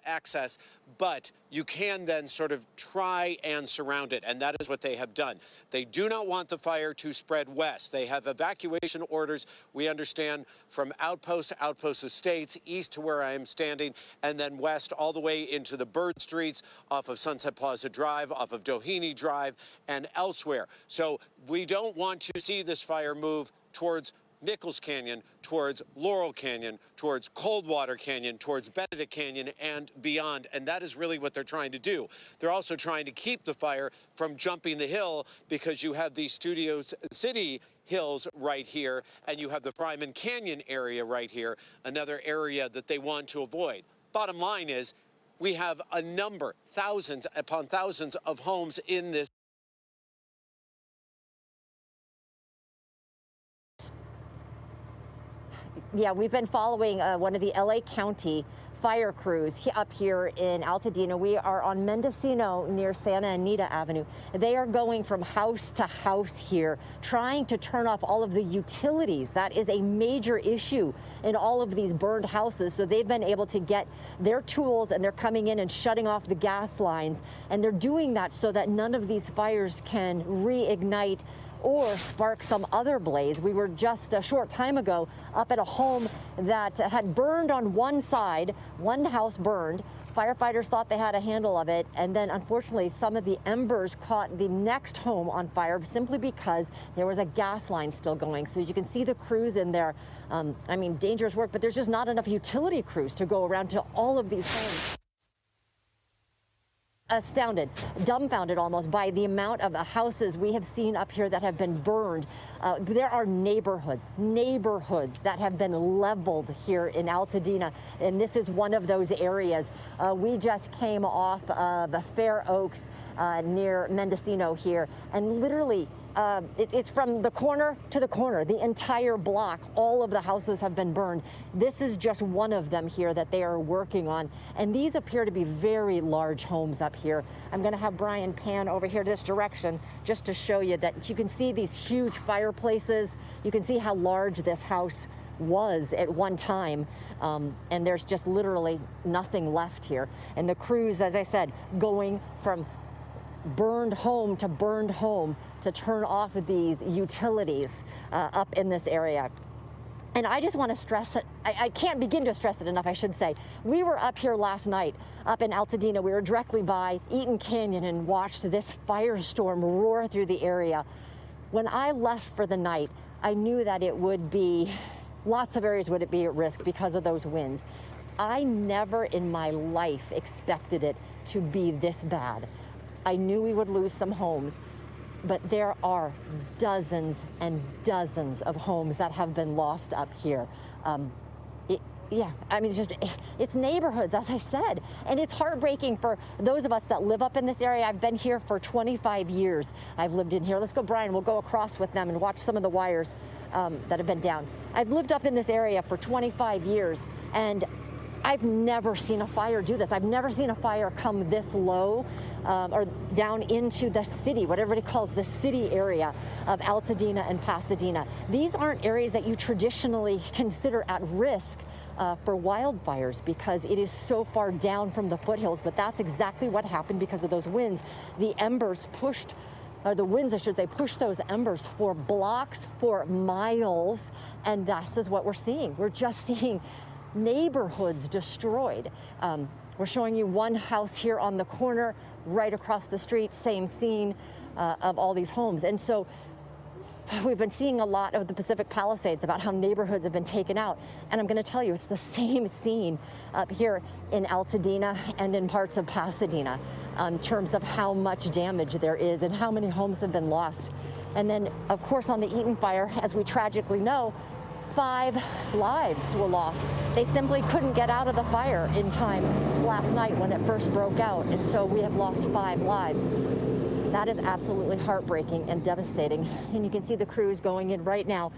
access, but you can then sort of try and surround it. And that is what they have done. They do not want the fire to spread west. They have evacuation orders, we understand, from outpost to outpost estates, east to where I am standing, and then west all the way into the Bird Streets, off of Sunset Plaza Drive, off of Doheny Drive, and elsewhere. So we don't want to see this fire move towards Nichols Canyon, towards Laurel Canyon, towards Coldwater Canyon, towards Benedict Canyon, and beyond. And that is really what they're trying to do. They're also trying to keep the fire from jumping the hill, because you have these Studio City hills right here, and you have the Fryman Canyon area right here, another area that they want to avoid. Bottom line is, we have a number, thousands upon thousands of homes in this. Yeah, we've been following one of the LA County fire crews up here in Altadena. We are on Mendocino near Santa Anita Avenue. They are going from house to house here, trying to turn off all of the utilities. That is a major issue in all of these burned houses. So they've been able to get their tools, and they're coming in and shutting off the gas lines. And they're doing that so that none of these fires can reignite or spark some other blaze. We were just a short time ago up at a home that had burned on one side, one house burned. Firefighters thought they had a handle of it, and then unfortunately some of the embers caught the next home on fire simply because there was a gas line still going. So as you can see, the crews in there, I mean, dangerous work, but there's just not enough utility crews to go around to all of these homes. Astounded, dumbfounded almost by the amount of houses we have seen up here that have been burned. There are neighborhoods that have been leveled here in Altadena, and this is one of those areas. We just came off the Fair Oaks near Mendocino here, and literally it's from the corner to the corner, the entire block. All of the houses have been burned. This is just one of them here that they are working on, and these appear to be very large homes up here. I'm going to have Brian pan over here this direction just to show you that you can see these huge fireplaces. You can see how large this house was at one time, and there's just literally nothing left here. And the crews, as I said, going from burned home to turn off of these utilities up in this area. And I just want to stress it. I can't begin to stress it enough, I should say. We were up here last night, up in Altadena. We were directly by Eaton Canyon and watched this firestorm roar through the area. When I left for the night, I knew that it would be, lots of areas would be at risk because of those winds. I never in my life expected it to be this bad. I knew we would lose some homes, but there are dozens and dozens of homes that have been lost up here. Yeah, I mean, it's neighborhoods, as I said, and it's heartbreaking for those of us that live up in this area. I've been here for 25 years. I've lived in here. Let's go, Brian, we'll go across with them and watch some of the wires that have been down. I've lived up in this area for 25 years, and I've never seen a fire do this. I've never seen a fire come this low or down into the city, what everybody calls the city area of Altadena and Pasadena. These aren't areas that you traditionally consider at risk for wildfires because it is so far down from the foothills, but that's exactly what happened because of those winds. The embers pushed, or the winds, I should say, pushed those embers for blocks, for miles, and this is what we're seeing. We're just seeing neighborhoods destroyed. We're showing you one house here on the corner, right across the street, same scene of all these homes. And so we've been seeing a lot of the Pacific Palisades about how neighborhoods have been taken out. And I'm going to tell you, it's the same scene up here in Altadena and in parts of Pasadena in terms of how much damage there is and how many homes have been lost. And then, of course, on the Eaton fire, as we tragically know, 5 lives were lost. They simply couldn't get out of the fire in time last night when it first broke out, and so we have lost 5 lives. That is absolutely heartbreaking and devastating. And you can see the crews going in right now,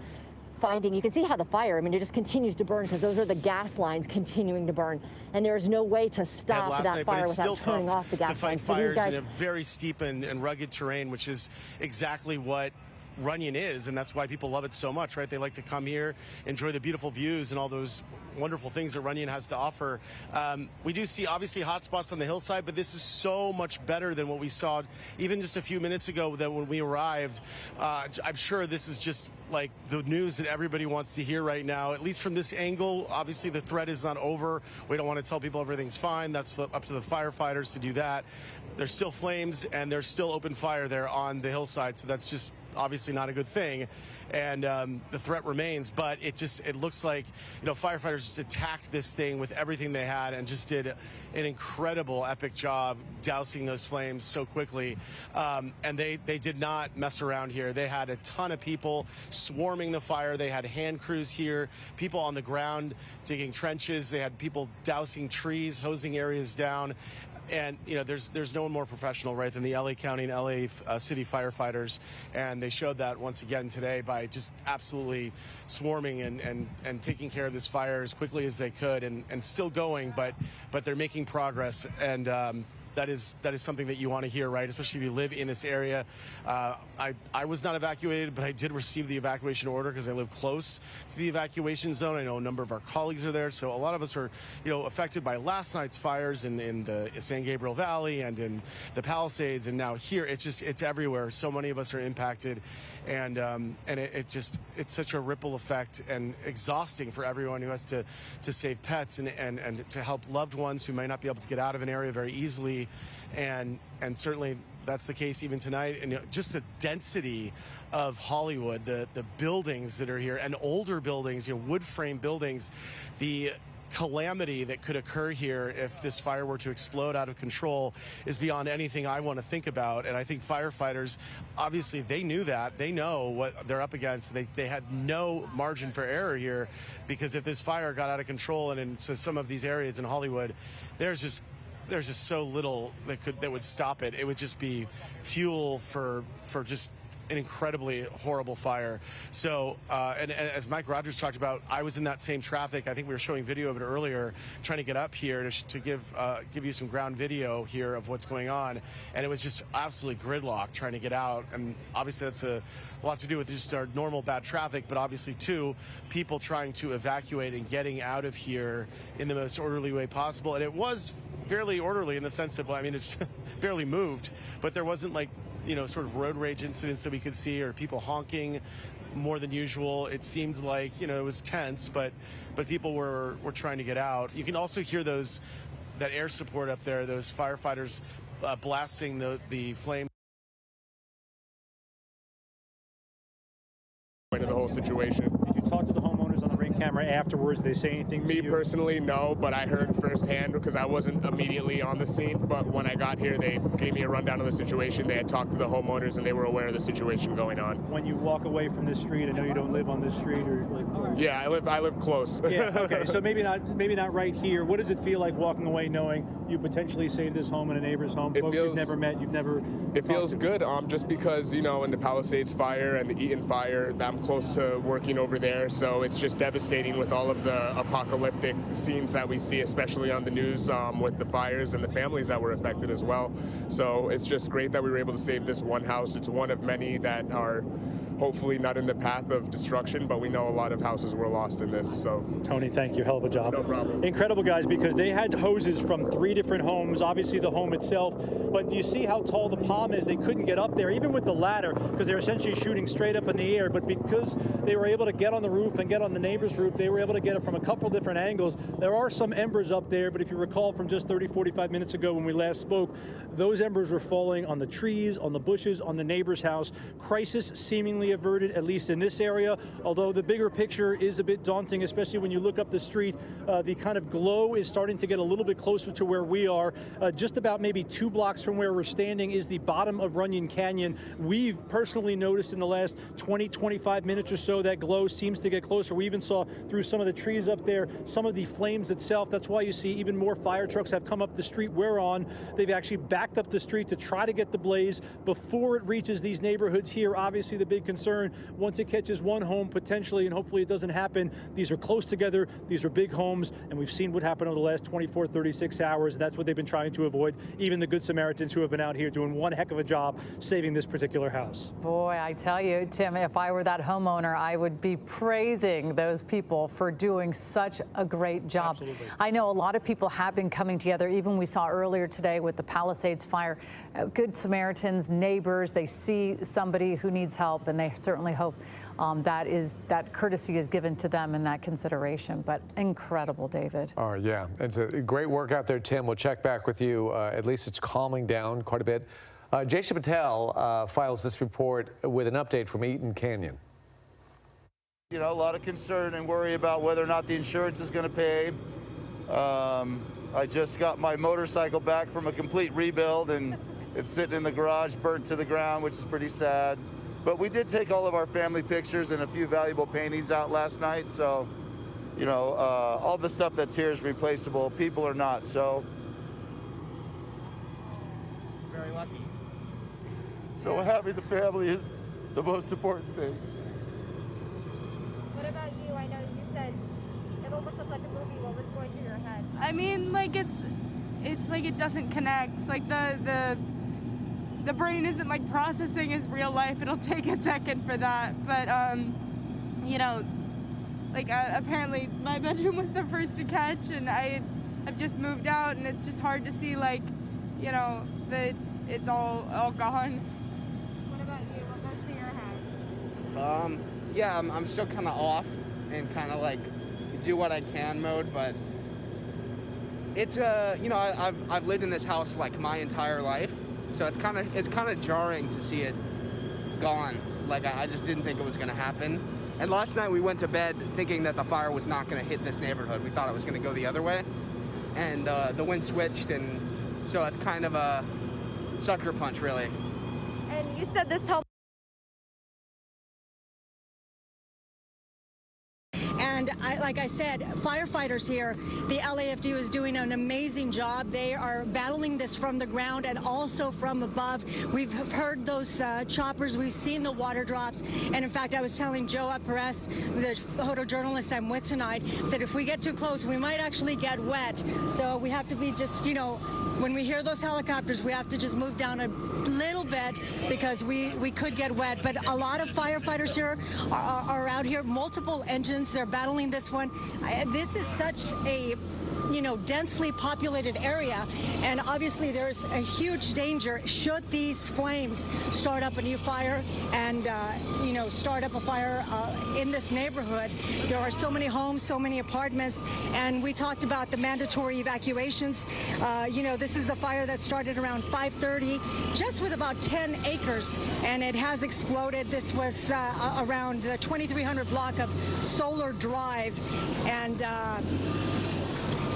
you can see how the fire, I mean, it just continues to burn because those are the gas lines continuing to burn. And there is no way to stop that fire without turning off the gas lines. To fight fires in a very steep and rugged terrain, which is exactly what Runyon is, and that's why people love it so much, right? They like to come here, enjoy the beautiful views and all those wonderful things that Runyon has to offer. We do see obviously hot spots on the hillside, but this is so much better than what we saw even just a few minutes ago that when we arrived. I'm sure this is just like the news that everybody wants to hear right now, at least from this angle. Obviously the threat is not over. We don't want to tell people everything's fine. That's up to the firefighters to do that. There's still flames and there's still open fire there on the hillside, so that's just obviously not a good thing. And the threat remains, but it looks like, you know, firefighters just attacked this thing with everything they had and just did an incredible, epic job dousing those flames so quickly. And they did not mess around here. They had a ton of people swarming the fire. They had hand crews here, people on the ground digging trenches. They had people dousing trees, hosing areas down. And, you know, there's no one more professional, right, than the LA County and LA City firefighters. And they showed that once again today by just absolutely swarming and taking care of this fire as quickly as they could and still going, but they're making progress. And that is something that you want to hear, right? Especially if you live in this area. I was not evacuated, but I did receive the evacuation order because I live close to the evacuation zone. I know a number of our colleagues are there, so a lot of us are, you know, affected by last night's fires in the San Gabriel Valley and in the Palisades, and now here it's everywhere. So many of us are impacted, and it's such a ripple effect and exhausting for everyone who has to save pets and to help loved ones who might not be able to get out of an area very easily. And certainly that's the case even tonight. And, you know, just the density of Hollywood, the buildings that are here, and older buildings, you know, wood frame buildings, the calamity that could occur here if this fire were to explode out of control is beyond anything I want to think about. And I think firefighters, obviously, they knew that. They know what they're up against. They had no margin for error here, because if this fire got out of control and in some of these areas in Hollywood, there's just so little that would stop it. It would just be fuel for just an incredibly horrible fire. So, and as Mike Rogers talked about, I was in that same traffic. I think we were showing video of it earlier, trying to get up here to give you some ground video here of what's going on. And it was just absolutely gridlocked trying to get out. And obviously that's a lot to do with just our normal bad traffic, but obviously too, people trying to evacuate and getting out of here in the most orderly way possible. And it was fairly orderly in the sense that, well, I mean, it's barely moved, but there wasn't like, you know, sort of road rage incidents that we could see or people honking more than usual. It seemed like, you know, it was tense, but people were trying to get out. You can also hear that air support up there, those firefighters blasting the flame. Of the whole situation. Did you talk to the homeowners on the Ring camera afterwards? Did they say anything to you? Me personally, no, but I heard firsthand because I wasn't immediately on the scene. But when I got here, they gave me a rundown of the situation. They had talked to the homeowners and they were aware of the situation going on. When you walk away from this street, I know you don't live on this street, or like. Yeah, I live close. Yeah. Okay. So maybe not right here. What does it feel like walking away knowing you potentially saved this home and a neighbor's home? Folks you've never met, you've never. It feels good. Just because, you know, in the Palisades fire and the Eaton fire, I'm close to working over there, so it's just devastating with all of the apocalyptic scenes that we see, especially on the news with the fires and the families that were affected as well. So it's just great that we were able to save this one house. It's one of many that are hopefully not in the path of destruction, but we know a lot of houses were lost in this. So Tony, thank you. Hell of a job. No problem. Incredible, guys, because they had hoses from 3 different homes, obviously the home itself, but you see how tall the palm is. They couldn't get up there, even with the ladder, because they're essentially shooting straight up in the air. But because they were able to get on the roof and get on the neighbor's roof, they were able to get it from a couple different angles. There are some embers up there, but if you recall from just 45 minutes ago when we last spoke, those embers were falling on the trees, on the bushes, on the neighbor's house. Crisis seemingly averted, at least in this area, although the bigger picture is a bit daunting, especially when you look up the street. The kind of glow is starting to get a little bit closer to where we are. Just about maybe 2 blocks from where we're standing is the bottom of Runyon Canyon. We've personally noticed in the last 20-25 minutes or so that glow seems to get closer. We even saw through some of the trees up there some of the flames itself. That's why you see even more fire trucks have come up the street we're on. They've actually backed up the street to try to get the blaze before it reaches these neighborhoods here. Obviously the big concern, once it catches one home potentially, and hopefully it doesn't happen, these are close together, these are big homes, and we've seen what happened over the last 24, 36 hours. That's what they've been trying to avoid. Even the Good Samaritans who have been out here doing one heck of a job saving this particular house. Boy, I tell you, Tim, if I were that homeowner, I would be praising those people for doing such a great job. Absolutely. I know a lot of people have been coming together. Even we saw earlier today with the Palisades fire, Good Samaritans, neighbors, they see somebody who needs help, and they certainly hope that courtesy is given to them in that consideration. But incredible, David. Oh, yeah. It's a great work out there, Tim. We'll check back with you. At least it's calming down quite a bit. Jason Patel files this report with an update from Eaton Canyon. You know, a lot of concern and worry about whether or not the insurance is going to pay. I just got my motorcycle back from a complete rebuild, and it's sitting in the garage, burnt to the ground, which is pretty sad. But we did take all of our family pictures and a few valuable paintings out last night. So, you know, all the stuff that's here is replaceable. People are not, so. Very lucky. So having the family is the most important thing. What about you? I know you said it almost looked like a movie. What was going through your head? I mean, like it's like it doesn't connect. Like the brain isn't like processing as real life. It'll take a second for that. But you know, like apparently my bedroom was the first to catch, and I've just moved out, and it's just hard to see, like, you know, that it's all gone. What about you? What goes through your head? Yeah, I'm still kind of off and kind of like do what I can mode, but it's you know, I've lived in this house like my entire life, so it's kind of jarring to see it gone. Like I just didn't think it was gonna happen. And last night we went to bed thinking that the fire was not gonna hit this neighborhood. We thought it was gonna go the other way, and the wind switched, and so it's kind of a sucker punch, really. And you said this home. And like I said, firefighters here, the LAFD is doing an amazing job. They are battling this from the ground and also from above. We've heard those choppers. We've seen the water drops. And in fact, I was telling Joe Perez, the photojournalist I'm with tonight, said if we get too close, we might actually get wet. So we have to be just, you know, when we hear those helicopters, we have to just move down a little bit because we could get wet. But a lot of firefighters here are out here, multiple engines. They're battling this one. This is such a, you know, densely populated area, and obviously there's a huge danger should these flames start up a new fire and you know, start up a fire in this neighborhood. There are so many homes, so many apartments, and we talked about the mandatory evacuations. You know, this is the fire that started around 5:30, just with about 10 acres, and it has exploded. This was around the 2300 block of Solar Drive, and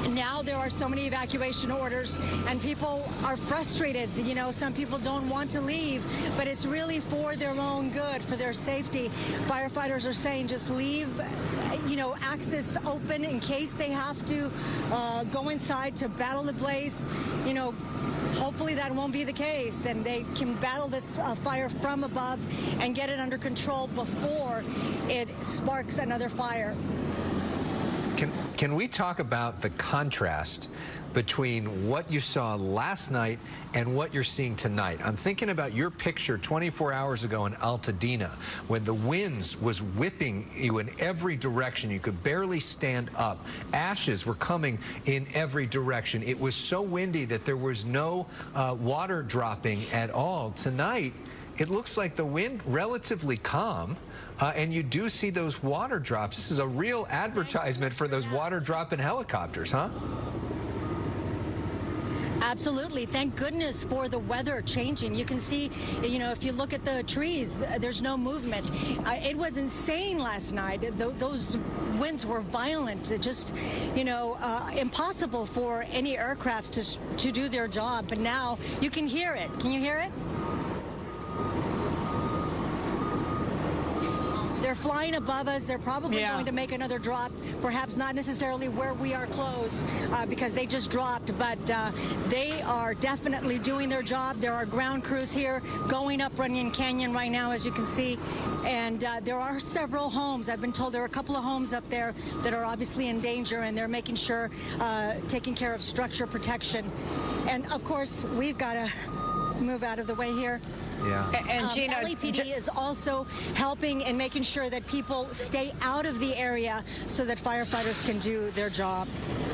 now there are so many evacuation orders, and people are frustrated. You know, some people don't want to leave, but it's really for their own good, for their safety. Firefighters are saying just leave, you know, access open in case they have to go inside to battle the blaze. You know, hopefully that won't be the case, and they can battle this fire from above and get it under control before it sparks another fire. Can we talk about the contrast between what you saw last night and what you're seeing tonight? I'm thinking about your picture 24 hours ago in Altadena when the winds was whipping you in every direction. You could barely stand up. Ashes were coming in every direction. It was so windy that there was no water dropping at all. Tonight, it looks like the wind relatively calm. And you do see those water drops. This is a real advertisement for those water dropping helicopters, huh? Absolutely. Thank goodness for the weather changing. You can see, you know, if you look at the trees, there's no movement. It was insane last night. Those winds were violent. It just, you know, impossible for any aircrafts to do their job. But now you can hear it. Can you hear it? They're flying above us. They're probably going to make another drop, perhaps not necessarily where we are close because they just dropped, but they are definitely doing their job. There are ground crews here going up Runyon Canyon right now, as you can see, and there are several homes. I've been told there are a couple of homes up there that are obviously in danger, and they're making sure, taking care of structure protection. And of course, we've got to move out of the way here. Yeah. And Gina, LAPD is also helping in making sure that people stay out of the area so that firefighters can do their job.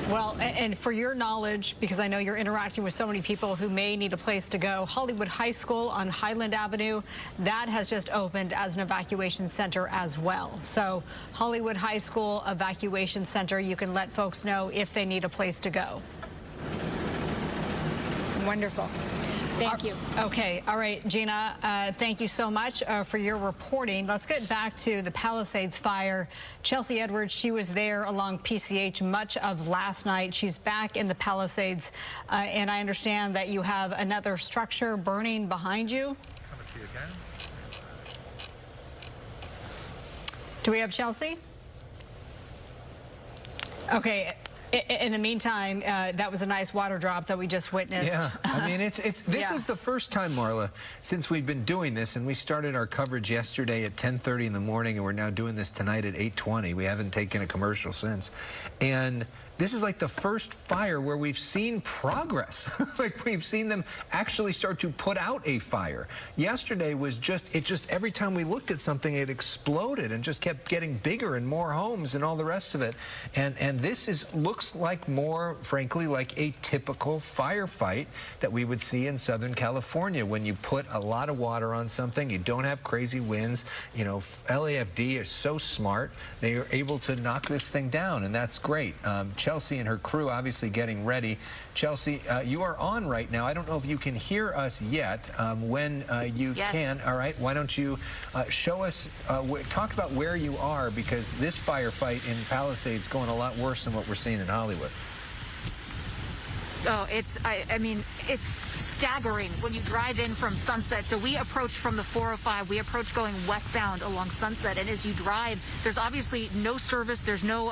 Well, and for your knowledge, because I know you're interacting with so many people who may need a place to go, Hollywood High School on Highland Avenue, that has just opened as an evacuation center as well. So Hollywood High School Evacuation Center, you can let folks know if they need a place to go. Wonderful. Thank you. Okay. All right, Gina, thank you so much for your reporting. Let's get back to the Palisades fire. Chelsea Edwards, she was there along PCH much of last night. She's back in the Palisades, and I understand that you have another structure burning behind you. Do we have Chelsea? Okay. In the meantime, that was a nice water drop that we just witnessed. Yeah, I mean, this is the first time, Marla, since we've been doing this, and we started our coverage yesterday at 10:30 in the morning, and we're now doing this tonight at 8:20. We haven't taken a commercial since. And this is like the first fire where we've seen progress. Like we've seen them actually start to put out a fire. Yesterday was just every time we looked at something, it exploded and just kept getting bigger and more homes and all the rest of it. And this looks like more, frankly, like a typical firefight that we would see in Southern California when you put a lot of water on something, you don't have crazy winds. You know, LAFD is so smart. They are able to knock this thing down, and that's great. Chelsea and her crew obviously getting ready. Chelsea, you are on right now. I don't know if you can hear us yet. When you can, all right, why don't you show us, talk about where you are, because this firefight in Palisades is going a lot worse than what we're seeing in Hollywood. Oh, I mean, it's staggering when you drive in from Sunset. So we approach from the 405. We approach going westbound along Sunset, and as you drive, there's obviously no service. There's no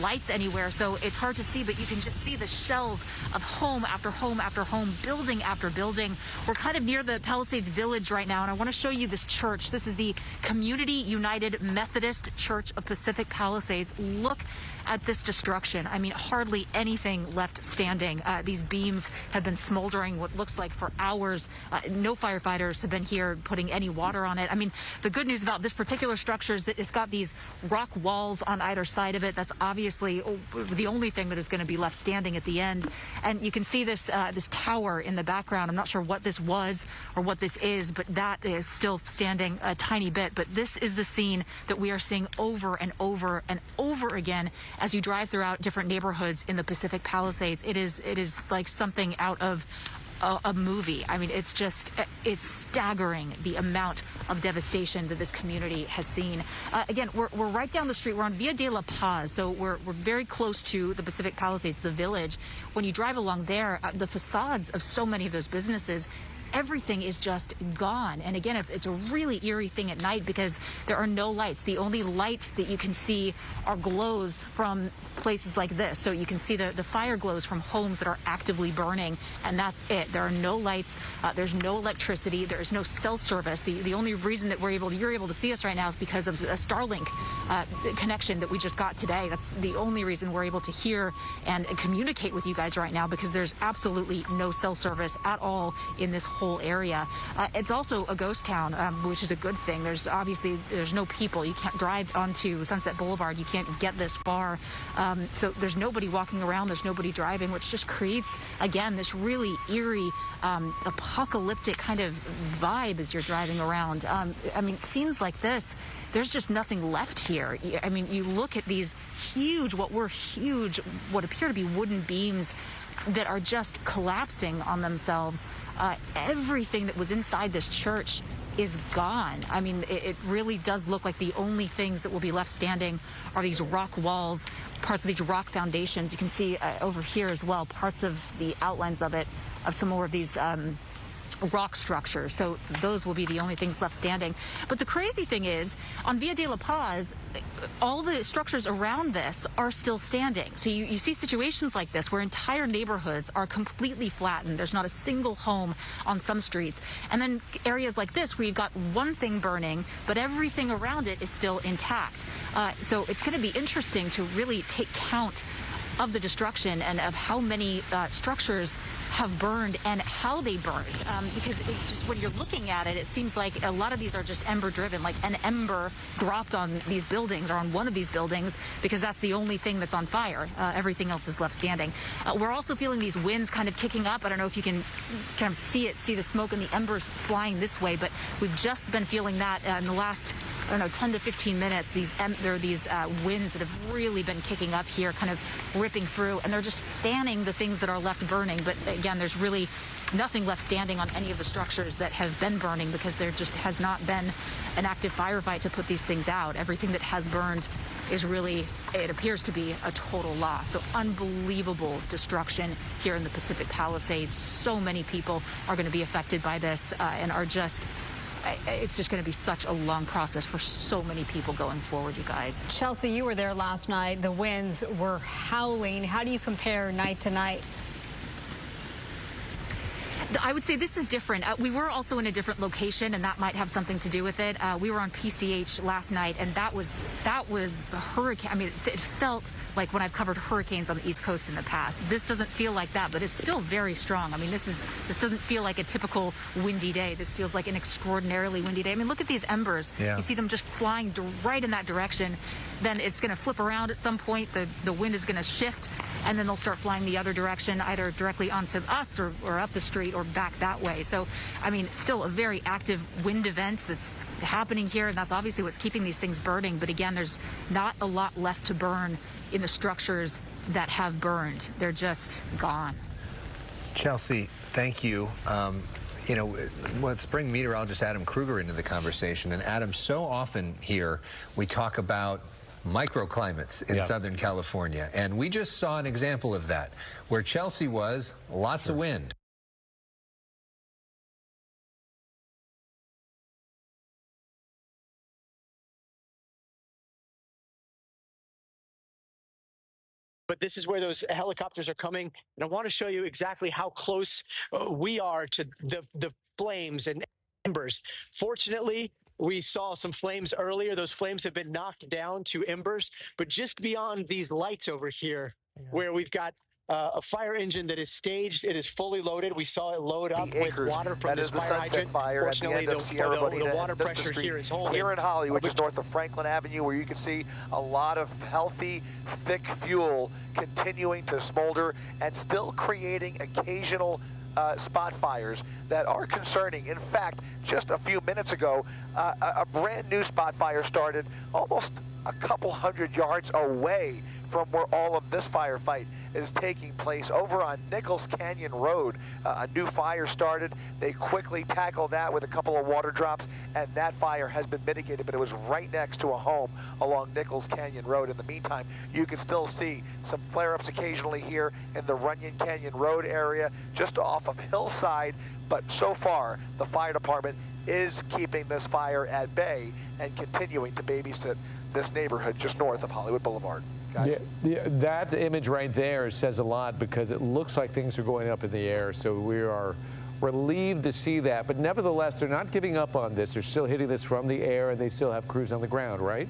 lights anywhere, so it's hard to see. But you can just see the shells of home after home after home, building after building. We're kind of near the Palisades Village right now, and I want to show you this church. This is the Community United Methodist Church of Pacific Palisades. Look at this destruction. I mean, hardly anything left standing. These beams have been smoldering what looks like for hours. No firefighters have been here putting any water on it. I mean, the good news about this particular structure is that it's got these rock walls on either side of it. That's obviously the only thing that is going to be left standing at the end. And you can see this this tower in the background. I'm not sure what this was or what this is, but that is still standing a tiny bit. But this is the scene that we are seeing over and over and over again as you drive throughout different neighborhoods in the Pacific Palisades. It is like something out of a movie. I mean, it's staggering the amount of devastation that this community has seen. Again, we're right down the street. We're on Via de la Paz, so we're very close to the Pacific Palisades, the village. When you drive along there, the facades of so many of those businesses, everything is just gone. And again, it's a really eerie thing at night because there are no lights. The only light that you can see are glows from places like this. So you can see the fire glows from homes that are actively burning, and that's it. There are no lights. There's no electricity. There's no cell service. The only reason that you're able to see us right now is because of a Starlink connection that we just got today. That's the only reason we're able to hear and communicate with you guys right now, because there's absolutely no cell service at all in this whole area. It's also a ghost town, which is a good thing. There's no people. You can't drive onto Sunset Boulevard. You can't get this far. So there's nobody walking around. There's nobody driving, which just creates, again, this really eerie, apocalyptic kind of vibe as you're driving around. I mean, scenes like this, there's just nothing left here. I mean, you look at these what appear to be wooden beams that are just collapsing on themselves. Everything that was inside this church is gone. I mean, it really does look like the only things that will be left standing are these rock walls, parts of these rock foundations. You can see over here as well, parts of the outlines of some more of these rock structures. So those will be the only things left standing. But the crazy thing is, on Via de la Paz, all the structures around this are still standing. So you see situations like this where entire neighborhoods are completely flattened. There's not a single home on some streets. And then areas like this where you've got one thing burning, but everything around it is still intact. So it's going to be interesting to really take count of the destruction and of how many structures have burned and how they burned, because when you're looking at it, it seems like a lot of these are just ember driven, like an ember dropped on these buildings or on one of these buildings, because that's the only thing that's on fire. Everything else is left standing. We're also feeling these winds kind of kicking up. I don't know if you can kind of see the smoke and the embers flying this way, but we've just been feeling that in the last, 10 to 15 minutes. There are these winds that have really been kicking up here, kind of ripping through, and they're just fanning the things that are left burning. But again, there's really nothing left standing on any of the structures that have been burning, because there just has not been an active firefight to put these things out. Everything that has burned is really, it appears to be a total loss. So unbelievable destruction here in the Pacific Palisades. So many people are going to be affected by this and are just, it's just going to be such a long process for so many people going forward, you guys. Chelsea, you were there last night. The winds were howling. How do you compare night to night? I would say this is different. We were also in a different location, and that might have something to do with it. We were on PCH last night, and that was a hurricane. I mean, it felt like when I've covered hurricanes on the East Coast in the past. This doesn't feel like that, but it's still very strong. I mean, this doesn't feel like a typical windy day. This feels like an extraordinarily windy day. I mean, look at these embers. Yeah. You see them just flying right in that direction. Then it's going to flip around at some point. The wind is going to shift, and then they'll start flying the other direction, either directly onto us or up the street or back that way. So, I mean, still a very active wind event that's happening here, and that's obviously what's keeping these things burning. But again, there's not a lot left to burn in the structures that have burned. They're just gone. Chelsea, thank you. Let's bring meteorologist Adam Kruger into the conversation. And Adam, so often here we talk about microclimates in Southern California. And we just saw an example of that. Where Chelsea was, lots of wind. But this is where those helicopters are coming. And I want to show you exactly how close we are to the flames and embers. Fortunately, we saw some flames earlier. Those flames have been knocked down to embers. But just beyond these lights over here, where we've got a fire engine that is staged, it is fully loaded. We saw it load up with water from this fire hydrant. Fire at the end of Sierra Bonita the water and Vista pressure Street here is holding. Here in Hollywood, just north of Franklin Avenue, where you can see a lot of healthy, thick fuel continuing to smolder and still creating occasional spot fires that are concerning. In fact, just a few minutes ago, a brand new spot fire started almost a couple hundred yards away from where all of this firefight is taking place over on Nichols Canyon Road. A new fire started. They quickly tackled that with a couple of water drops, and that fire has been mitigated, but it was right next to a home along Nichols Canyon Road. In the meantime, you can still see some flare-ups occasionally here in the Runyon Canyon Road area, just off of Hillside, but so far, the fire department is keeping this fire at bay and continuing to babysit this neighborhood just north of Hollywood Boulevard. Yeah, that image right there says a lot because it looks like things are going up in the air. So we are relieved to see that. But nevertheless, they're not giving up on this. They're still hitting this from the air, and they still have crews on the ground, right?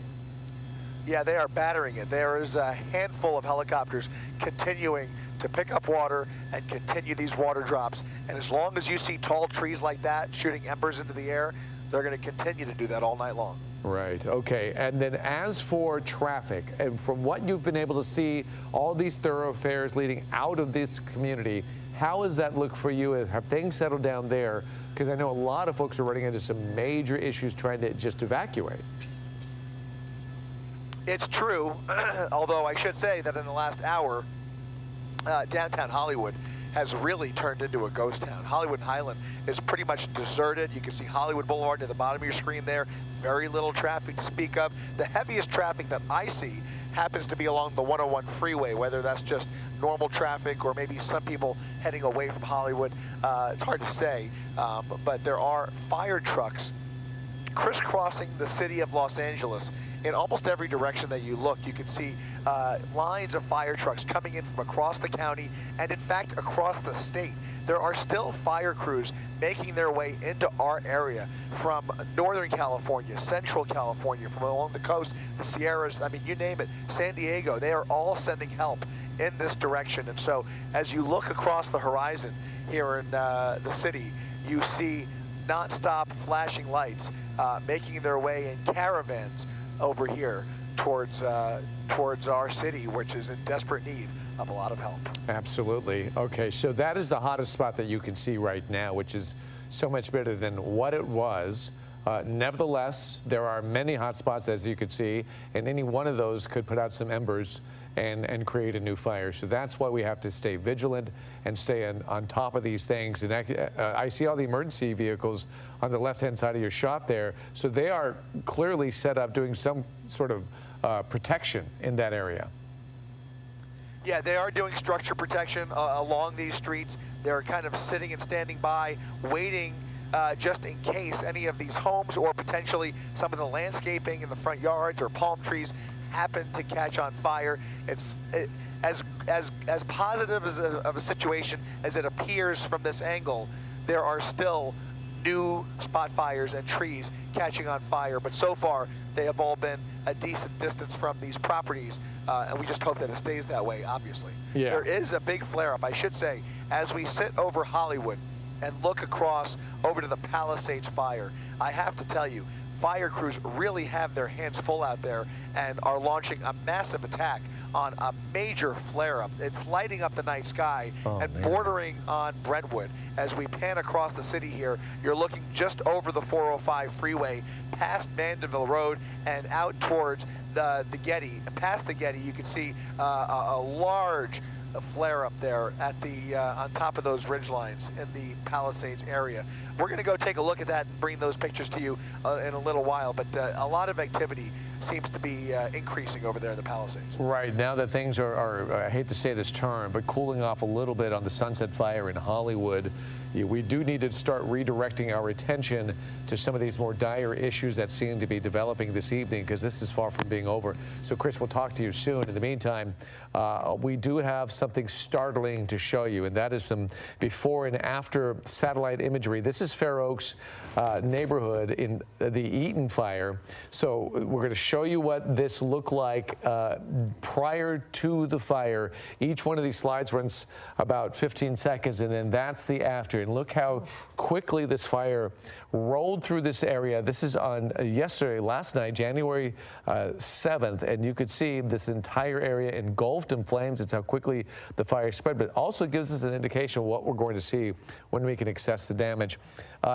Yeah, they are battering it. There is a handful of helicopters continuing to pick up water and continue these water drops. And as long as you see tall trees like that shooting embers into the air, they're going to continue to do that all night long. Right. Okay. And then as for traffic, and from what you've been able to see, all these thoroughfares leading out of this community, how does that look for you? Have things settled down there? Because I know a lot of folks are running into some major issues trying to just evacuate. It's true, although I should say that in the last hour, downtown Hollywood has really turned into a ghost town. Hollywood and Highland is pretty much deserted. You can see Hollywood Boulevard at the bottom of your screen there. Very little traffic to speak of. The heaviest traffic that I see happens to be along the 101 freeway, whether that's just normal traffic or maybe some people heading away from Hollywood. It's hard to say, but there are fire trucks crisscrossing the city of Los Angeles in almost every direction that you look. You can see lines of fire trucks coming in from across the county and in fact across the state. There are still fire crews making their way into our area from Northern California, Central California, from along the coast, the Sierras, I mean, you name it, San Diego. They are all sending help in this direction. And so as you look across the horizon here in the city, you see non-stop flashing lights making their way in caravans over here towards our city, which is in desperate need of a lot of help. Absolutely. Okay, so that is the hottest spot that you can see right now, which is so much better than what it was. Nevertheless, there are many hot spots, as you can see, and any one of those could put out some embers and create a new fire. So that's why we have to stay vigilant and stay on top of these things. And I see all the emergency vehicles on the left-hand side of your shot there. So they are clearly set up doing some sort of protection in that area. Yeah, they are doing structure protection along these streets. They're kind of sitting and standing by, waiting just in case any of these homes or potentially some of the landscaping in the front yards or palm trees happen to catch on fire. It's as positive of a situation as it appears from this angle. There are still new spot fires and trees catching on fire, but so far they have all been a decent distance from these properties, and we just hope that it stays that way, obviously. Yeah. There is a big flare-up, I should say, as we sit over Hollywood and look across over to the Palisades fire. I have to tell you, fire crews really have their hands full out there and are launching a massive attack on a major flare-up. It's lighting up the night sky bordering on Brentwood. As we pan across the city here, you're looking just over the 405 freeway, past Mandeville Road and out towards the Getty. Past the Getty, you can see a large flare up there at the on top of those ridge lines in the Palisades area. We're going to go take a look at that and bring those pictures to you in a little while, but a lot of activity seems to be increasing over there in the Palisades. Right, now that things are, I hate to say this term, but cooling off a little bit on the Sunset Fire in Hollywood, we do need to start redirecting our attention to some of these more dire issues that seem to be developing this evening, because this is far from being over. So, Chris, we'll talk to you soon. In the meantime, we do have something startling to show you, and that is some before and after satellite imagery. This is Fair Oaks neighborhood in the Eaton fire. So we're going to show you what this looked like prior to the fire. Each one of these slides runs about 15 seconds, and then that's the after. And look how quickly this fire rolled through this area. This is on last night, January 7th, and you could see this entire area engulfed in flames. It's how quickly the fire spread, but it also gives us an indication of what we're going to see when we can assess the damage.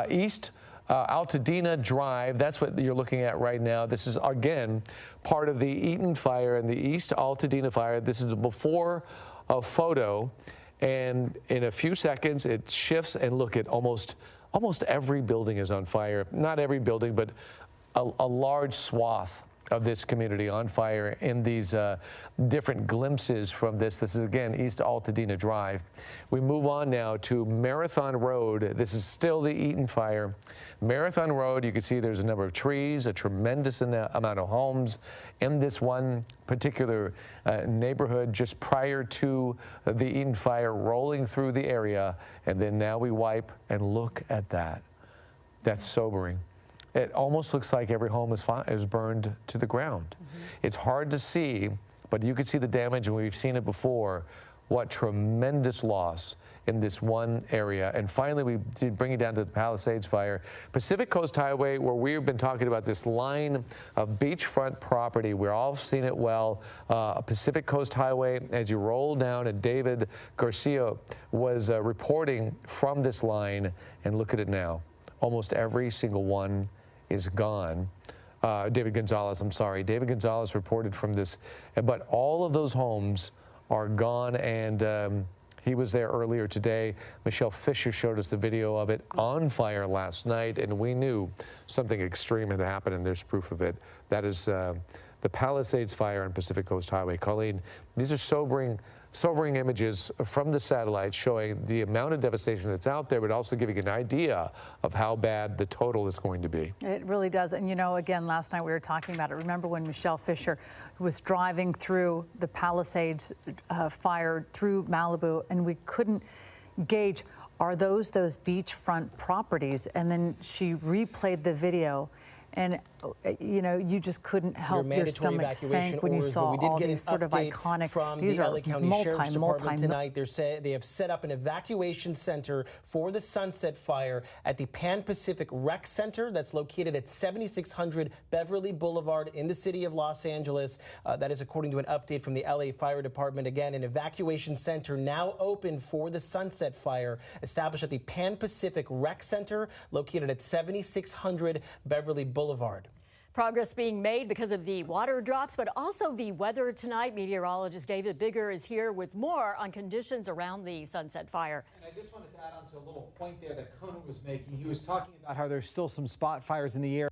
East Altadena Drive, that's what you're looking at right now. This is, again, part of the Eaton fire and the East Altadena fire. This is the before photo, and in a few seconds it shifts, and look at almost every building is on fire. Not every building, but a large swath of this community on fire in these different glimpses from this. This is, again, East Altadena Drive. We move on now to Marathon Road. This is still the Eaton fire. Marathon Road, you can see there's a number of trees, a tremendous amount of homes in this one particular neighborhood just prior to the Eaton fire rolling through the area. And then now we wipe and look at that. That's sobering. It almost looks like every home is burned to the ground. It's hard to see, but you can see the damage, and we've seen it before. What tremendous loss in this one area. And finally, we did bring it down to the Palisades fire. Pacific Coast Highway, where we've been talking about this line of beachfront property. We're all seen it well. Pacific Coast Highway, as you roll down, and David Garcia was reporting from this line, and look at it now. Almost every single one is gone. David Gonzalez reported from this, but all of those homes are gone, and he was there earlier today. Michelle Fisher showed us the video of it on fire last night, and we knew something extreme had happened, and there's proof of it. That is the Palisades fire on Pacific Coast Highway. Colleen, these are sobering images from the satellite showing the amount of devastation that's out there, but also giving an idea of how bad the total is going to be. It really does. And, you know, again, last night we were talking about it. Remember when Michelle Fisher was driving through the Palisades fire through Malibu, and we couldn't gauge, are those beachfront properties? And then she replayed the video. And, you know, you just couldn't help your stomach sank when you saw all these sort of iconic, these are multi tonight. They have set up an evacuation center for the Sunset Fire at the Pan Pacific Rec Center that's located at 7600 Beverly Boulevard in the city of Los Angeles. That is according to an update from the LA Fire Department. Again, an evacuation center now open for the Sunset Fire, established at the Pan Pacific Rec Center located at 7600 Beverly Boulevard. Progress being made because of the water drops, but also the weather tonight. Meteorologist David Bigger is here with more on conditions around the Sunset Fire. And I just wanted to add on to a little point there that Conan was making. He was talking about how there's still some spot fires in the air.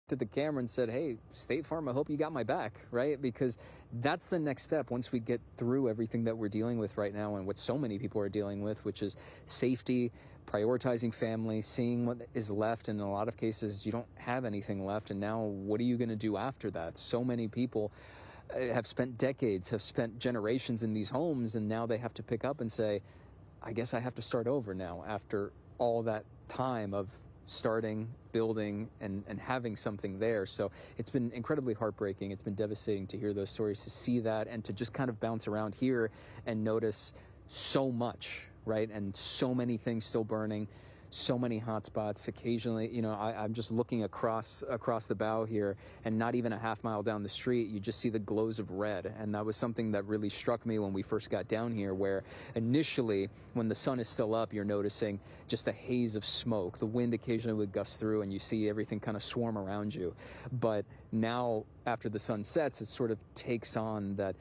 To the camera and said, hey, State Farm, I hope you got my back, right? Because that's the next step once we get through everything that we're dealing with right now and what so many people are dealing with, which is safety, prioritizing family, seeing what is left. And in a lot of cases, you don't have anything left. And now what are you going to do after that? So many people have spent decades, have spent generations in these homes, and now they have to pick up and say, I guess I have to start over now after all that time of starting, building, and having something there. So it's been incredibly heartbreaking. It's been devastating to hear those stories, to see that, and to just kind of bounce around here and notice so much, right? And so many things still burning, so many hot spots. Occasionally, you know, I'm just looking across the bow here, and not even a half mile down the street, you just see the glows of red. And that was something that really struck me when we first got down here, where initially, when the sun is still up, you're noticing just a haze of smoke. The wind occasionally would gust through, and you see everything kind of swarm around you. But now, after the sun sets, it sort of takes on that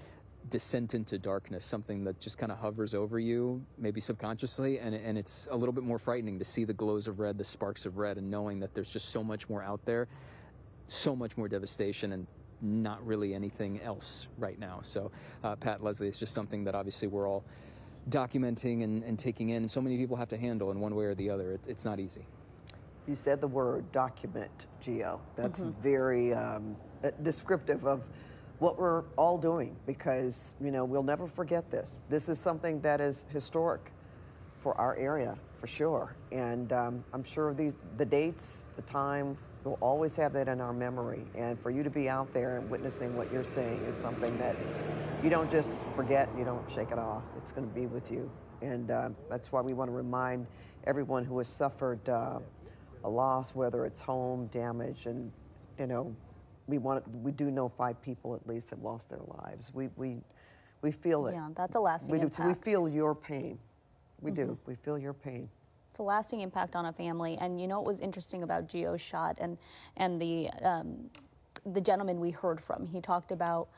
descent into darkness, something that just kind of hovers over you, maybe subconsciously, and it's a little bit more frightening to see the glows of red, the sparks of red, and knowing that there's just so much more out there, so much more devastation, and not really anything else right now. So, Pat, Leslie, it's just something that obviously we're all documenting and taking in. So many people have to handle in one way or the other. It's not easy. You said the word document, Gio. That's very descriptive of what we're all doing, because, you know, we'll never forget this. This is something that is historic for our area, for sure. And I'm sure the dates, the time, we'll always have that in our memory. And for you to be out there and witnessing what you're seeing is something that you don't just forget, you don't shake it off. It's going to be with you. And that's why we want to remind everyone who has suffered a loss, whether it's home damage, and, you know, we do know 5 people at least have lost their lives. We feel it. Yeah, that's a lasting impact. So we feel your pain. We do. We feel your pain. It's a lasting impact on a family. And you know what was interesting about Gio's shot and the gentleman we heard from? He talked about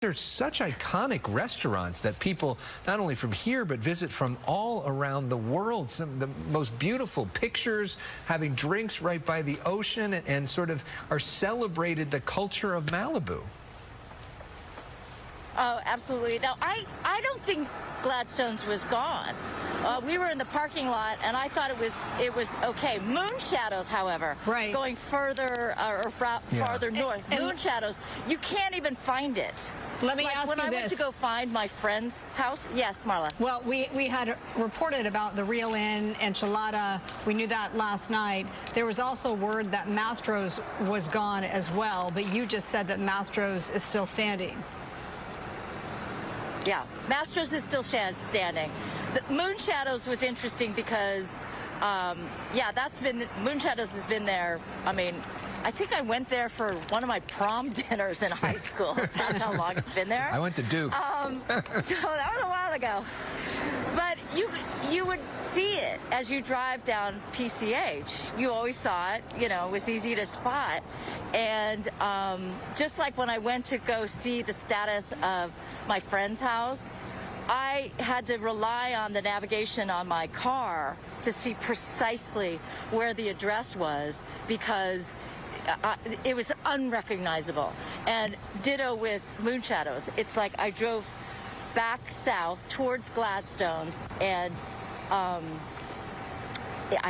They're such iconic restaurants that people not only from here but visit from all around the world. Some of the most beautiful pictures, having drinks right by the ocean, and sort of are celebrated the culture of Malibu. Oh, absolutely. Now, I don't think Gladstone's was gone. We were in the parking lot, and I thought it was okay. Moon shadows, however, going further or farther north. Moon shadows, you can't even find it. Let me ask you this. When I went to go find my friend's house, yes, Marla. Well, we had reported about the Real Inn enchilada. We knew that last night. There was also word that Mastro's was gone as well, but you just said that Mastro's is still standing. Yeah, Mastro's is still standing. The Moon Shadows was interesting because, yeah, Moon Shadows has been there. I mean, I think I went there for one of my prom dinners in high school. That's how long it's been there. I went to Duke's. So that was a while ago. But you would see it as you drive down PCH. You always saw it. You know, it was easy to spot. And just like when I went to go see the status of my friend's house, I had to rely on the navigation on my car to see precisely where the address was, because it was unrecognizable. And ditto with Moon Shadows. It's like I drove back south towards Gladstone's, and I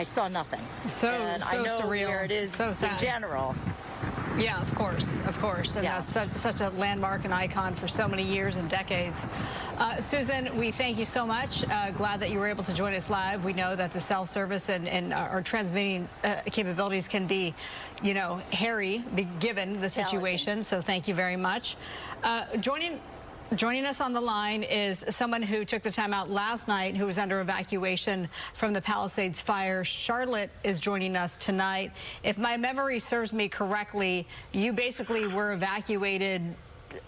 saw nothing. And I know surreal. where it is in general. Yeah, of course. And that's such a landmark and icon for so many years and decades. Susan, we thank you so much. Glad that you were able to join us live. We know that the self-service and our transmitting capabilities can be, you know, hairy given the situation. So thank you very much. Joining us on the line is someone who took the time out last night, who was under evacuation from the Palisades fire. Charlotte is joining us tonight. If my memory serves me correctly, you basically were evacuated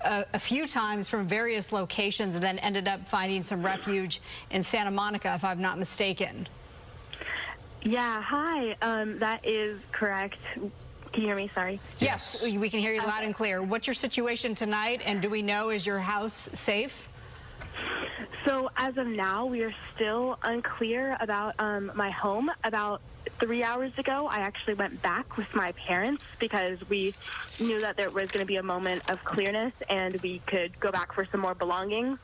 a few times from various locations and then ended up finding some refuge in Santa Monica, if I'm not mistaken. Yeah, hi. That is correct. Can you hear me? Sorry. Yes, we can hear you loud and clear. What's your situation tonight, and do we know, is your house safe? So as of now, we are still unclear about my home. About 3 hours ago, I actually went back with my parents because we knew that there was going to be a moment of clearness and we could go back for some more belongings,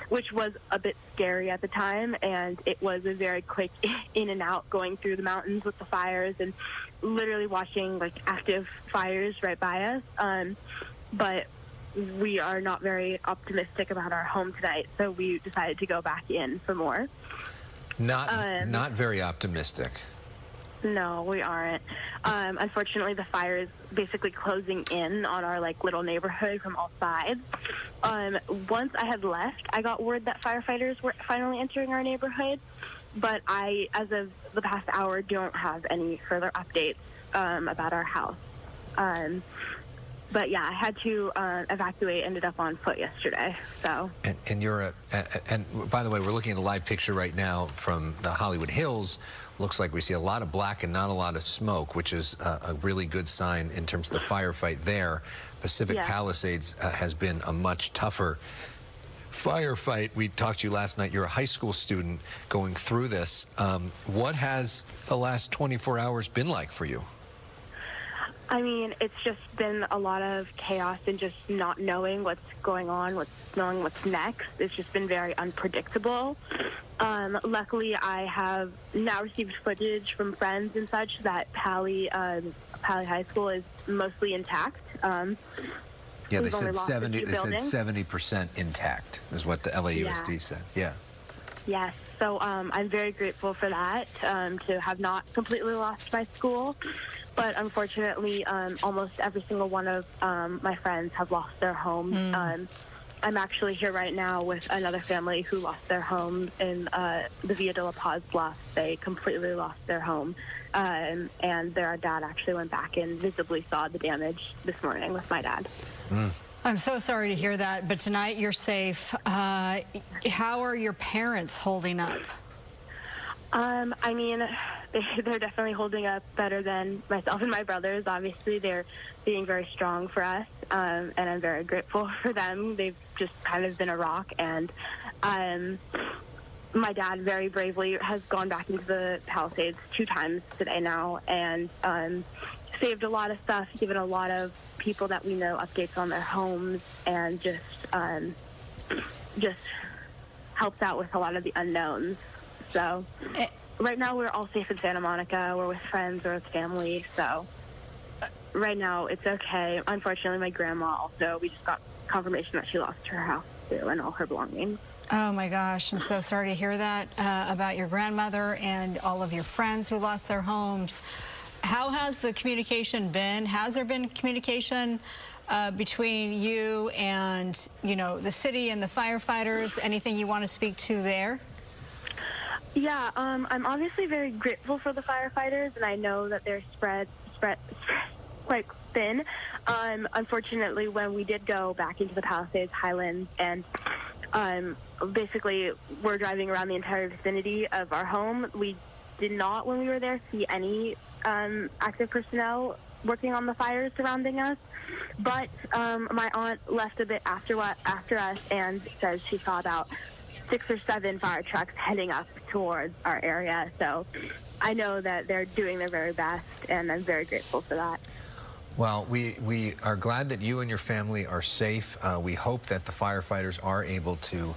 which was a bit scary at the time. And it was a very quick in and out going through the mountains with the fires and literally watching like active fires right by us. But we are not very optimistic about our home tonight, so we decided to go back in for more. Not very optimistic. No, we aren't. Unfortunately, the fire is basically closing in on our like little neighborhood from all sides. Once I had left, I got word that firefighters were finally entering our neighborhood, but I, as of the past hour, don't have any further updates about our house. But yeah, I had to evacuate, ended up on foot yesterday, so. And you're and by the way, we're looking at a live picture right now from the Hollywood Hills. Looks like we see a lot of black and not a lot of smoke, which is a really good sign in terms of the firefight there. Pacific Palisades has been a much tougher firefight. We talked to you last night. You're a high school student going through this. What has the last 24 hours been like for you? I mean, it's just been a lot of chaos and just not knowing what's going on, knowing what's next. It's just been very unpredictable. Luckily, I have now received footage from friends and such that Pali High School is mostly intact. Yeah, they said 70% intact is what the LAUSD said. Yeah. Yes, so I'm very grateful for that, to have not completely lost my school. But unfortunately, almost every single one of my friends have lost their home. I'm actually here right now with another family who lost their home in the Via de la Paz bluff. They completely lost their home. And their dad actually went back and visibly saw the damage this morning with my dad. I'm so sorry to hear that, but tonight you're safe. How are your parents holding up? I mean, they're definitely holding up better than myself and my brothers. Obviously, they're being very strong for us, and I'm very grateful for them. They've just kind of been a rock, and my dad very bravely has gone back into the Palisades 2 times today now, and saved a lot of stuff, given a lot of people that we know updates on their homes, and just helped out with a lot of the unknowns. So right now we're all safe in Santa Monica. We're with friends or with family. So right now it's okay. Unfortunately, my grandma also, we just got confirmation that she lost her house too and all her belongings. Oh my gosh, I'm so sorry to hear that about your grandmother and all of your friends who lost their homes. How has the communication been? Has there been communication between you and, the city and the firefighters? Anything you want to speak to there? Yeah, I'm obviously very grateful for the firefighters, and I know that they're spread quite thin. Unfortunately, when we did go back into the Palisades Highlands, and basically we're driving around the entire vicinity of our home, we did not, when we were there, see any active personnel working on the fires surrounding us. But my aunt left a bit after us and says she saw about 6 or 7 fire trucks heading up towards our area. So I know that they're doing their very best, and I'm very grateful for that. Well, we are glad that you and your family are safe. We hope that the firefighters are able to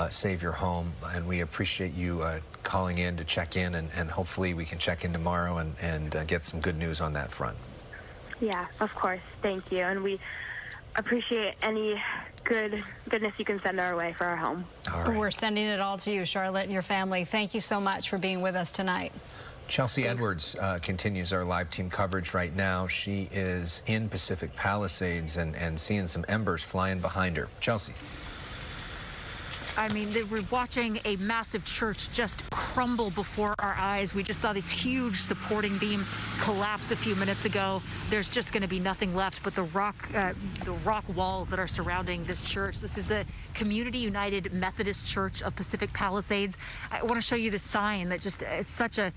save your home, and we appreciate you calling in to check in, and hopefully we can check in tomorrow and get some good news on that front. Yeah, of course. Thank you. And we appreciate any goodness you can send our way for our home. All right. We're sending it all to you, Charlotte, and your family. Thank you so much for being with us tonight. Chelsea Edwards continues our live team coverage right now. She is in Pacific Palisades and seeing some embers flying behind her. Chelsea. I mean, we're watching a massive church just crumble before our eyes. We just saw this huge supporting beam collapse a few minutes ago. There's just going to be nothing left but the rock walls that are surrounding this church. This is the Community United Methodist Church of Pacific Palisades. I want to show you the sign that just, it's such a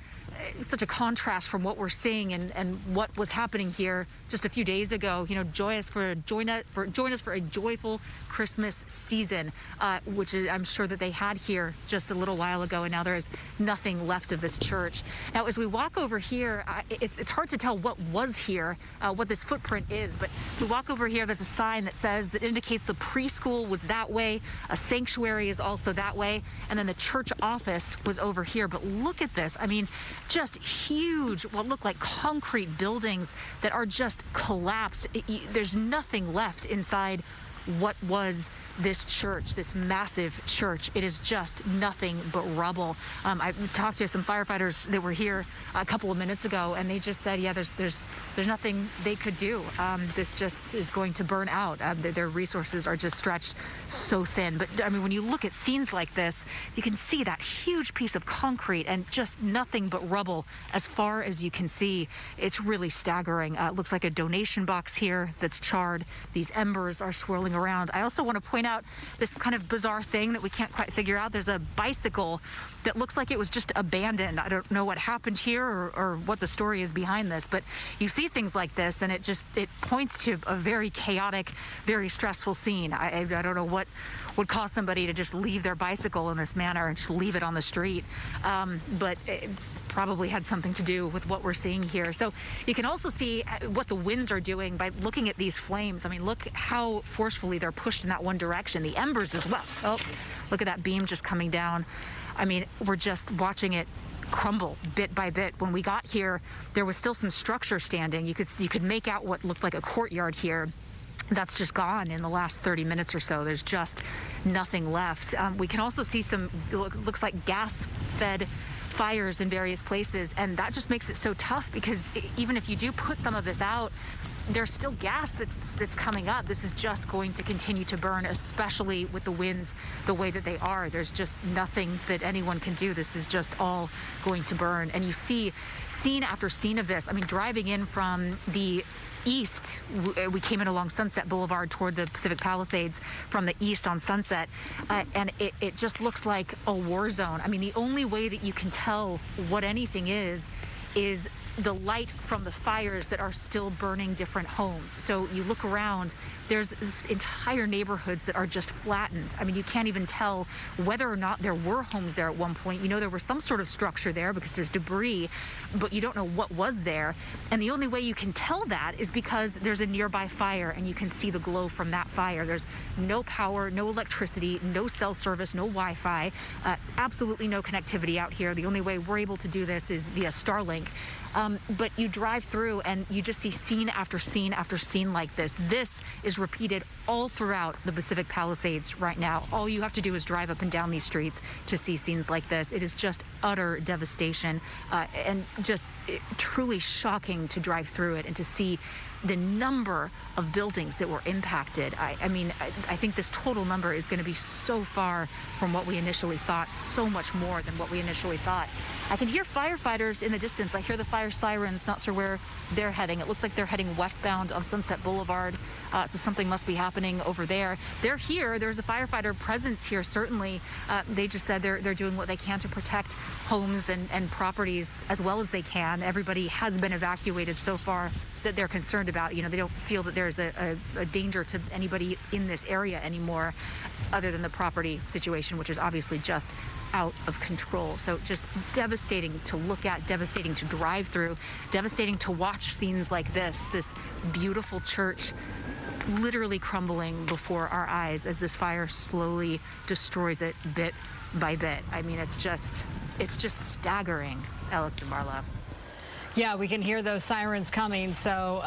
contrast from what we're seeing and what was happening here just a few days ago. Join us for a joyful Christmas season, which is, I'm sure that they had here just a little while ago, and now there is nothing left of this church. Now, as we walk over here, it's hard to tell what was here, what this footprint is, but we walk over here, there's a sign that indicates the preschool was that way, a sanctuary is also that way, and then the church office was over here. But look at this. I mean, just huge, what look like concrete buildings that are just collapsed. There's nothing left inside what was this church, this massive church. It is just nothing but rubble. I talked to some firefighters that were here a couple of minutes ago, and they just said, yeah, there's nothing they could do. This just is going to burn out. Their resources are just stretched so thin. But I mean, when you look at scenes like this, you can see that huge piece of concrete and just nothing but rubble as far as you can see. It's really staggering. It looks like a donation box here that's charred. These embers are swirling around. I also want to point out this kind of bizarre thing that we can't quite figure out. There's a bicycle that looks like it was just abandoned. I don't know what happened here or what the story is behind this, but you see things like this and it points to a very chaotic, very stressful scene. I don't know what would cause somebody to just leave their bicycle in this manner and just leave it on the street, but it probably had something to do with what we're seeing here. So you can also see what the winds are doing by looking at these flames. I mean, look how forcefully they're pushed in that one direction. The embers as well. Oh, look at that beam just coming down. I mean, we're just watching it crumble bit by bit. When we got here, there was still some structure standing. You could make out what looked like a courtyard here. That's just gone in the last 30 minutes or so. There's just nothing left. We can also see some, looks like gas-fed fires in various places, and that just makes it so tough because even if you do put some of this out, there's still gas that's coming up. This is just going to continue to burn, especially with the winds the way that they are. There's just nothing that anyone can do. This is just all going to burn. And you see scene after scene of this. I mean, driving in from the east, we came in along Sunset Boulevard toward the Pacific Palisades from the east on Sunset, and it just looks like a war zone. I mean, the only way that you can tell what anything is the light from the fires that are still burning different homes. So you look around, there's entire neighborhoods that are just flattened. I mean, you can't even tell whether or not there were homes there at one point. You know, there was some sort of structure there because there's debris, but you don't know what was there. And the only way you can tell that is because there's a nearby fire and you can see the glow from that fire. There's no power, no electricity, no cell service, no Wi-Fi, absolutely no connectivity out here. The only way we're able to do this is via Starlink. But you drive through and you just see scene after scene after scene like this. This is repeated all throughout the Pacific Palisades right now. All you have to do is drive up and down these streets to see scenes like this. It is just utter devastation and just truly shocking to drive through it and to see the number of buildings that were impacted. I mean, I think this total number is going to be so far from what we initially thought, so much more than what we initially thought. I can hear firefighters in the distance. I hear the fire sirens, not sure where they're heading. It looks like they're heading westbound on Sunset Boulevard, so something must be happening over there. They're here. There's a firefighter presence here, certainly. They just said they're doing what they can to protect homes and properties as well as they can. Everybody has been evacuated so far that they're concerned about. You know, they don't feel that there's a danger to anybody in this area anymore other than the property situation, which is obviously just out of control. So just devastating to look at, devastating to drive through, devastating to watch scenes like this beautiful church literally crumbling before our eyes as this fire slowly destroys it bit by bit. I mean, it's just staggering, Alex and Marla. Yeah, we can hear those sirens coming, so,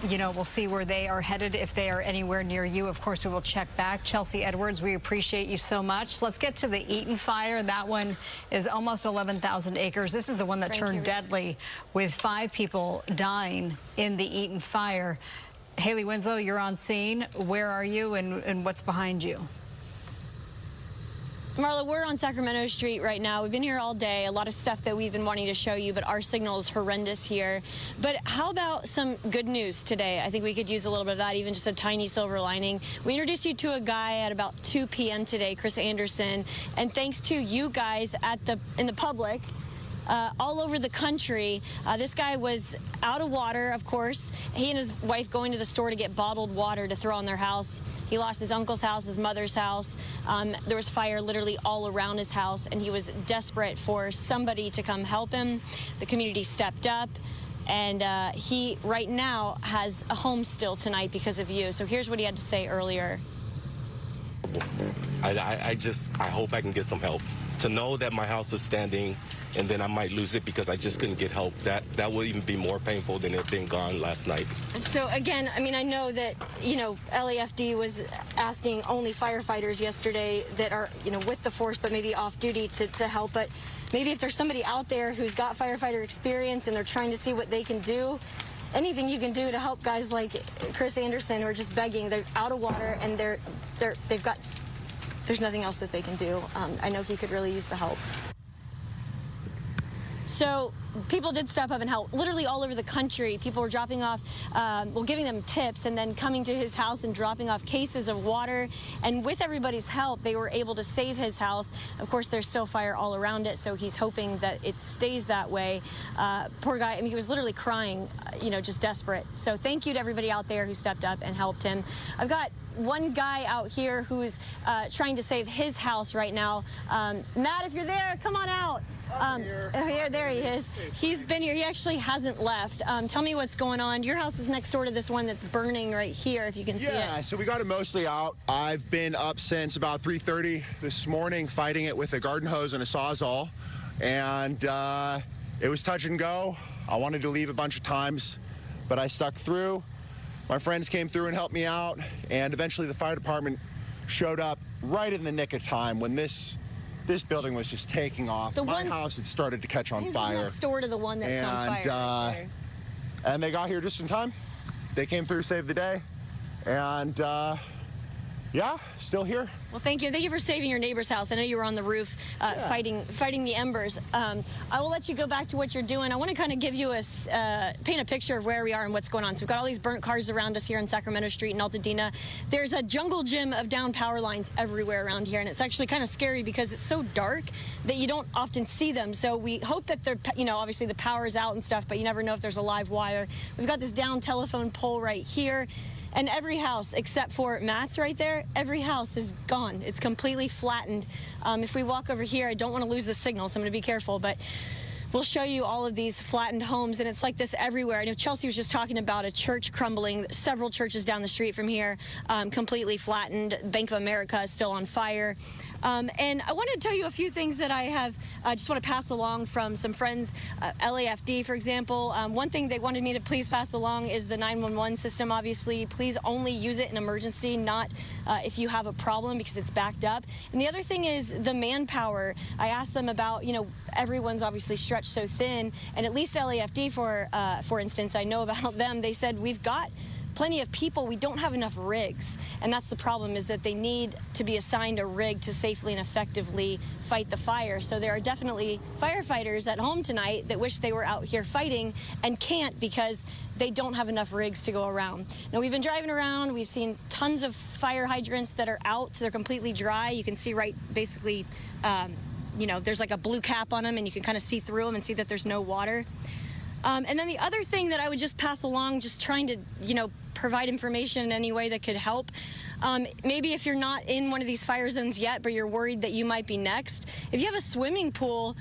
you know, we'll see where they are headed if they are anywhere near you. Of course, we will check back. Chelsea Edwards, we appreciate you so much. Let's get to the Eaton fire. That one is almost 11,000 acres. This is the one that turned deadly with 5 people dying in the Eaton fire. Haley Winslow, you're on scene. Where are you and what's behind you? Marla, we're on Sacramento Street right now. We've been here all day. A lot of stuff that we've been wanting to show you, but our signal is horrendous here. But how about some good news today? I think we could use a little bit of that, even just a tiny silver lining. We introduced you to a guy at about 2 p.m. today, Chris Anderson, and thanks to you guys in the public, all over the country. This guy was out of water, of course. He and his wife going to the store to get bottled water to throw on their house. He lost his uncle's house, his mother's house. There was fire literally all around his house, and he was desperate for somebody to come help him. The community stepped up, and he right now has a home still tonight because of you. So here's what he had to say earlier. I hope I can get some help to know that my house is standing and then I might lose it because I just couldn't get help. That will even be more painful than it being gone last night. So again, I mean, I know that, you know, LAFD was asking only firefighters yesterday that are, you know, with the force but maybe off duty to help. But maybe if there's somebody out there who's got firefighter experience and they're trying to see what they can do, anything you can do to help guys like Chris Anderson who are just begging. They're out of water and there's nothing else that they can do. I know he could really use the help. So people did step up and help. Literally all over the country, people were dropping off, giving them tips and then coming to his house and dropping off cases of water. And with everybody's help, they were able to save his house. Of course, there's still fire all around it, so he's hoping that it stays that way. Poor guy, I mean, he was literally crying, you know, just desperate. So thank you to everybody out there who stepped up and helped him. I've got one guy out here who's trying to save his house right now. Matt, if you're there, come on out. There he is. He's been here. He actually hasn't left. Tell me what's going on. Your house is next door to this one that's burning right here, if you can see it. Yeah, so we got it mostly out. I've been up since about 3:30 this morning fighting it with a garden hose and a Sawzall. And it was touch and go. I wanted to leave a bunch of times, but I stuck through. My friends came through and helped me out, and eventually the fire department showed up right in the nick of time when this building was just taking off. My house had started to catch on fire. Next door to the one that's on fire right there. And they got here just in time. They came through, saved the day, and yeah, still here. Well, thank you. Thank you for saving your neighbor's house. I know you were on the roof fighting the embers. I will let you go back to what you're doing. I want to kind of give you paint a picture of where we are and what's going on. So we've got all these burnt cars around us here on Sacramento Street in Altadena. There's a jungle gym of down power lines everywhere around here, and it's actually kind of scary because it's so dark that you don't often see them. So we hope that they're, you know, obviously the power's out and stuff, but you never know if there's a live wire. We've got this down telephone pole right here. And every house, except for Matt's right there, every house is gone. It's completely flattened. If we walk over here, I don't want to lose the signal, so I'm going to be careful, but we'll show you all of these flattened homes, and it's like this everywhere. I know Chelsea was just talking about a church crumbling, several churches down the street from here, completely flattened. Bank of America is still on fire. And I want to tell you a few things that I have just want to pass along from some friends, LAFD, for example. One thing they wanted me to please pass along is the 911 system, obviously. Please only use it in emergency, not if you have a problem because it's backed up. And the other thing is the manpower. I asked them about, you know, everyone's obviously stretched so thin, and at least LAFD, for instance, I know about them. They said, we've got plenty of people, we don't have enough rigs, and that's the problem, is that they need to be assigned a rig to safely and effectively fight the fire. So there are definitely firefighters at home tonight that wish they were out here fighting and can't because they don't have enough rigs to go around. Now, we've been driving around, we've seen tons of fire hydrants that are out, so they're completely dry. You can see right, basically, you know, there's like a blue cap on them, and you can kind of see through them and see that there's no water. And then the other thing that I would just pass along, just trying to, you know, provide information in any way that could help. Maybe if you're not in one of these fire zones yet, but you're worried that you might be next, if you have a swimming pool,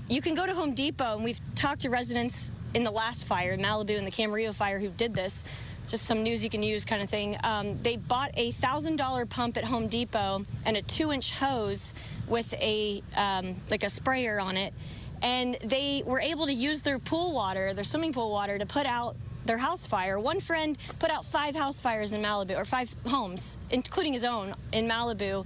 you can go to Home Depot, and we've talked to residents in the last fire, Malibu and the Camarillo fire, who did this. Just some news you can use kind of thing. They bought a $1,000 pump at Home Depot and a 2-inch hose with a like a sprayer on it, and they were able to use their pool water, their swimming pool water, to put out their house fire. One friend put out 5 house fires in Malibu, or 5 homes, including his own, in Malibu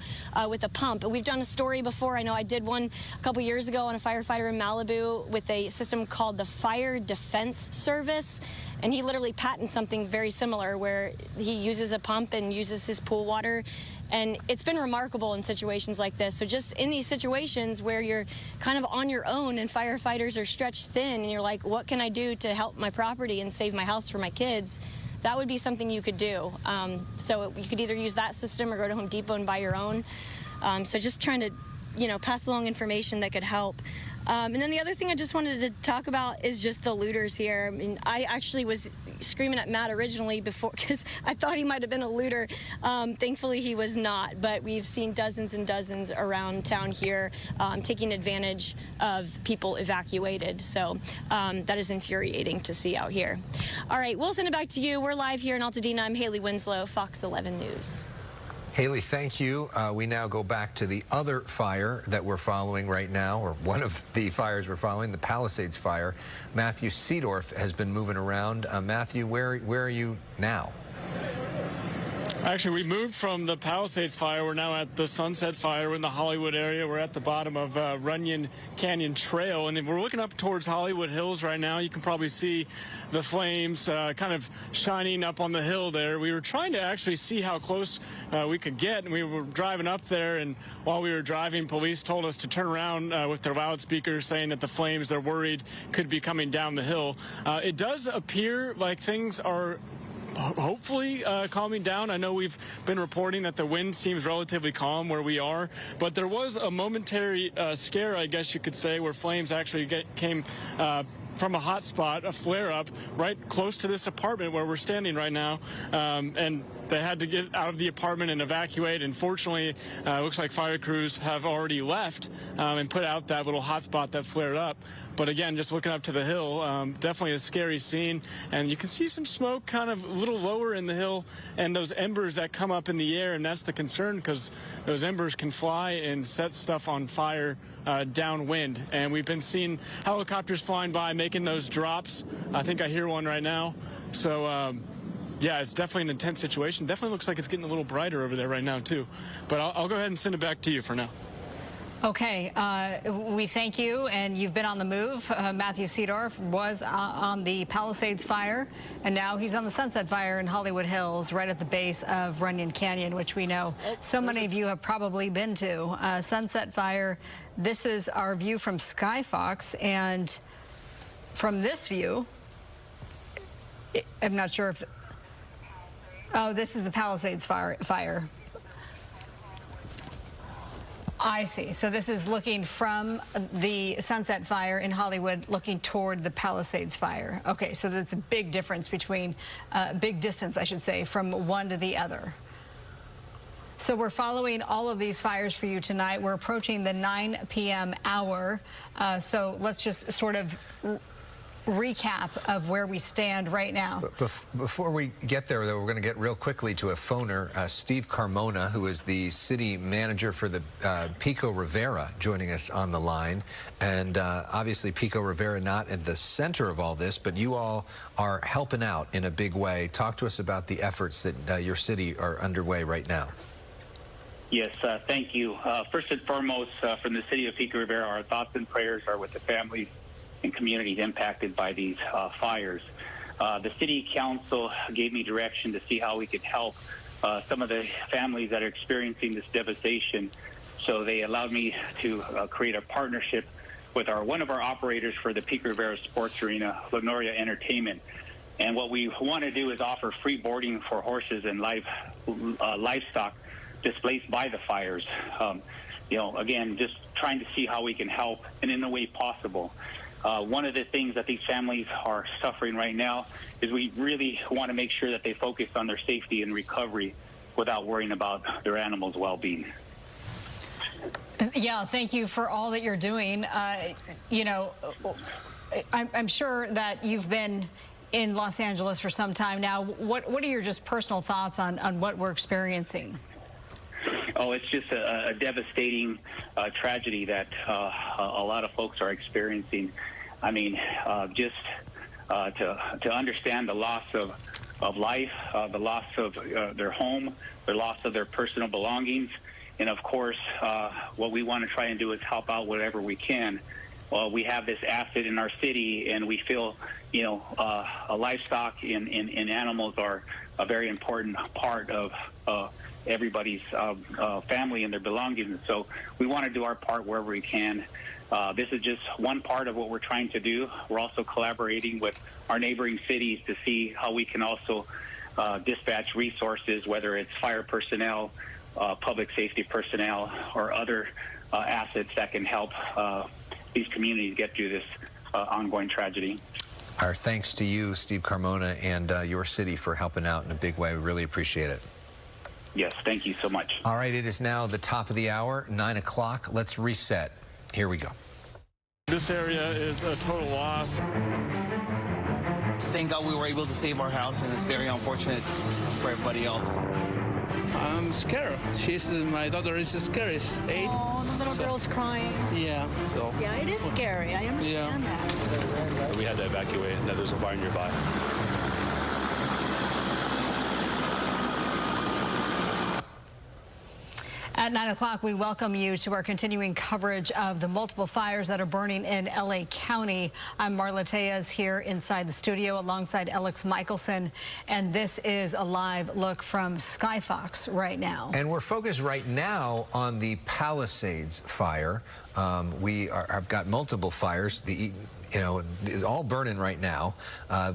with a pump. We've done a story before. I know I did one a couple years ago on a firefighter in Malibu with a system called the Fire Defense Service. And he literally patented something very similar where he uses a pump and uses his pool water. And it's been remarkable in situations like this. So just in these situations where you're kind of on your own and firefighters are stretched thin and you're like, what can I do to help my property and save my house for my kids? That would be something you could do. So you could either use that system or go to Home Depot and buy your own. So just trying to, you know, pass along information that could help. And then the other thing I just wanted to talk about is just the looters here. I mean, I actually was screaming at Matt originally before because I thought he might have been a looter. Thankfully, he was not. But we've seen dozens and dozens around town here taking advantage of people evacuated. So that is infuriating to see out here. All right, we'll send it back to you. We're live here in Altadena. I'm Haley Winslow, Fox 11 News. Haley, thank you. We now go back to the other fire that we're following right now, or one of the fires we're following, the Palisades fire. Matthew Seedorf has been moving around. Matthew, where are you now? Actually, we moved from the Palisades fire. We're now at the Sunset fire. We're in the Hollywood area. We're at the bottom of Runyon Canyon Trail, and we're looking up towards Hollywood Hills right now. You can probably see the flames kind of shining up on the hill there. We were trying to actually see how close we could get, and we were driving up there, and while we were driving, police told us to turn around with their loudspeakers, saying that the flames, they're worried, could be coming down the hill. It does appear like things are hopefully calming down. I know we've been reporting that the wind seems relatively calm where we are, but there was a momentary scare, I guess you could say, where flames actually came from a hot spot, a flare-up, right close to this apartment where we're standing right now, and they had to get out of the apartment and evacuate. And fortunately, it looks like fire crews have already left and put out that little hot spot that flared up. But again, just looking up to the hill, definitely a scary scene. And you can see some smoke kind of a little lower in the hill and those embers that come up in the air. And that's the concern, because those embers can fly and set stuff on fire downwind. And we've been seeing helicopters flying by, making those drops. I think I hear one right now. So, yeah, it's definitely an intense situation. Definitely looks like it's getting a little brighter over there right now, too. But I'll go ahead and send it back to you for now. Okay, we thank you, and you've been on the move. Matthew Seedorf was on the Palisades fire, and now he's on the Sunset fire in Hollywood Hills, right at the base of Runyon Canyon, which we know so many of you have probably been to. Sunset fire, this is our view from Skyfox, and from this view, I'm not sure if... Oh, this is the Palisades fire. I see. So this is looking from the Sunset fire in Hollywood, looking toward the Palisades fire. Okay, so there's a big difference between, big distance, I should say, from one to the other. So we're following all of these fires for you tonight. We're approaching the 9 p.m. hour. So let's just sort of recap of where we stand right now. Before we get there, though, we're going to get real quickly to a phoner, Steve Carmona, who is the city manager for the Pico Rivera, joining us on the line. And obviously, Pico Rivera not at the center of all this, but you all are helping out in a big way. Talk to us about the efforts that your city are underway right now. Yes, thank you. First and foremost, from the city of Pico Rivera, our thoughts and prayers are with the families and communities impacted by these fires. The city council gave me direction to see how we could help some of the families that are experiencing this devastation. So they allowed me to create a partnership with one of our operators for the Pico Rivera Sports Arena, Lenoria Entertainment. And what we want to do is offer free boarding for horses and livestock displaced by the fires. You know, again, just trying to see how we can help and in the way possible. One of the things that these families are suffering right now is we really want to make sure that they focus on their safety and recovery without worrying about their animals' well-being. Yeah, thank you for all that you're doing. You know, I'm sure that you've been in Los Angeles for some time now. What are your just personal thoughts on what we're experiencing? Oh, it's just a devastating tragedy that a lot of folks are experiencing. I mean, just to understand the loss of life, the loss of their home, the loss of their personal belongings, and of course, what we want to try and do is help out whatever we can. Well, we have this asset in our city, and we feel, you know, livestock and animals are a very important part of everybody's family and their belongings. So we want to do our part wherever we can. This is just one part of what we're trying to do. We're also collaborating with our neighboring cities to see how we can also dispatch resources, whether it's fire personnel, public safety personnel, or other assets that can help these communities get through this ongoing tragedy. Our thanks to you, Steve Carmona, and your city for helping out in a big way. We really appreciate it. Yes, thank you so much. All right, it is now the top of the hour, 9 o'clock. Let's reset. Here we go. This area is a total loss. Thank God we were able to save our house, and it's very unfortunate for everybody else. I'm scared. My daughter is scared. She's 8. Oh, the little girl's crying. Yeah, so. Yeah, it is scary. I understand that. We had to evacuate, and there's a fire nearby. At 9 o'clock, we welcome you to our continuing coverage of the multiple fires that are burning in L.A. County. I'm Marla Tejas here inside the studio alongside Alex Michelson, and this is a live look from Skyfox right now. And we're focused right now on the Palisades fire. I've got multiple fires. Is all burning right now.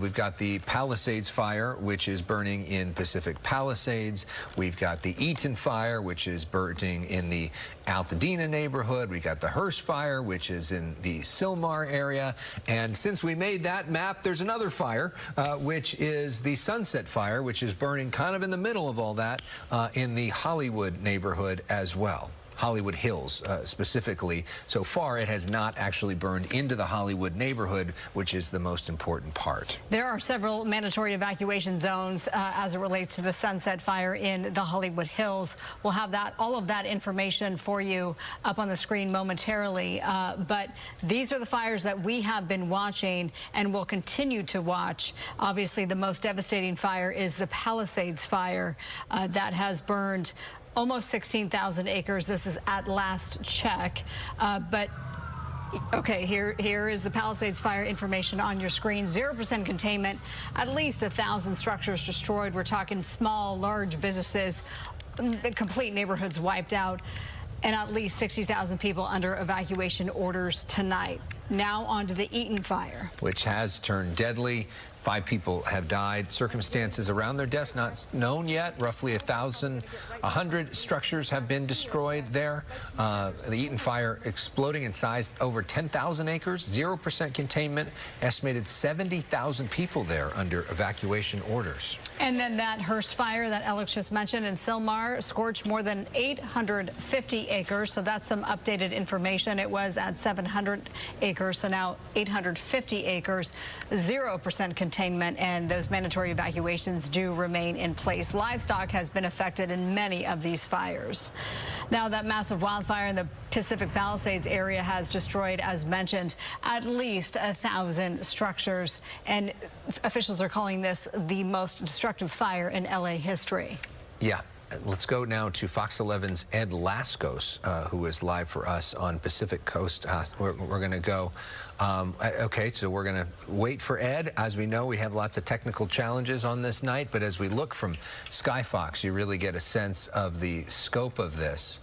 We've got the Palisades fire, which is burning in Pacific Palisades. We've got the Eaton fire, which is burning in the Altadena neighborhood. We got the Hearst fire, which is in the Sylmar area. And since we made that map, there's another fire, which is the Sunset fire, which is burning kind of in the middle of all that in the Hollywood neighborhood as well. Hollywood Hills specifically. So far, it has not actually burned into the Hollywood neighborhood, which is the most important part. There are several mandatory evacuation zones as it relates to the Sunset fire in the Hollywood Hills. We'll have all of that information for you up on the screen momentarily. But these are the fires that we have been watching and will continue to watch. Obviously, the most devastating fire is the Palisades fire that has burned almost 16,000 acres. This is at last check. But okay, here is the Palisades fire information on your screen. 0% containment, at least 1,000 structures destroyed. We're talking small, large businesses, complete neighborhoods wiped out, and at least 60,000 people under evacuation orders tonight. Now on to the Eaton fire, which has turned deadly. 5 people have died. Circumstances around their deaths not known yet. Roughly 100 structures have been destroyed there. The Eaton fire exploding in size over 10,000 acres, 0% containment, estimated 70,000 people there under evacuation orders. And then that Hearst fire that Alex just mentioned in Sylmar scorched more than 850 acres. So that's some updated information. It was at 700 acres, so now 850 acres, 0% containment, and those mandatory evacuations do remain in place. Livestock has been affected in many of these fires. Now, that massive wildfire in the Pacific Palisades area has destroyed, as mentioned, at least 1,000 structures, and officials are calling this the most destructive fire in LA history. Yeah. Let's go now to Fox 11's Ed Laskos, who is live for us on Pacific Coast. We're going to go. Okay, so we're going to wait for Ed. As we know, we have lots of technical challenges on this night, but as we look from Skyfox, you really get a sense of the scope of this.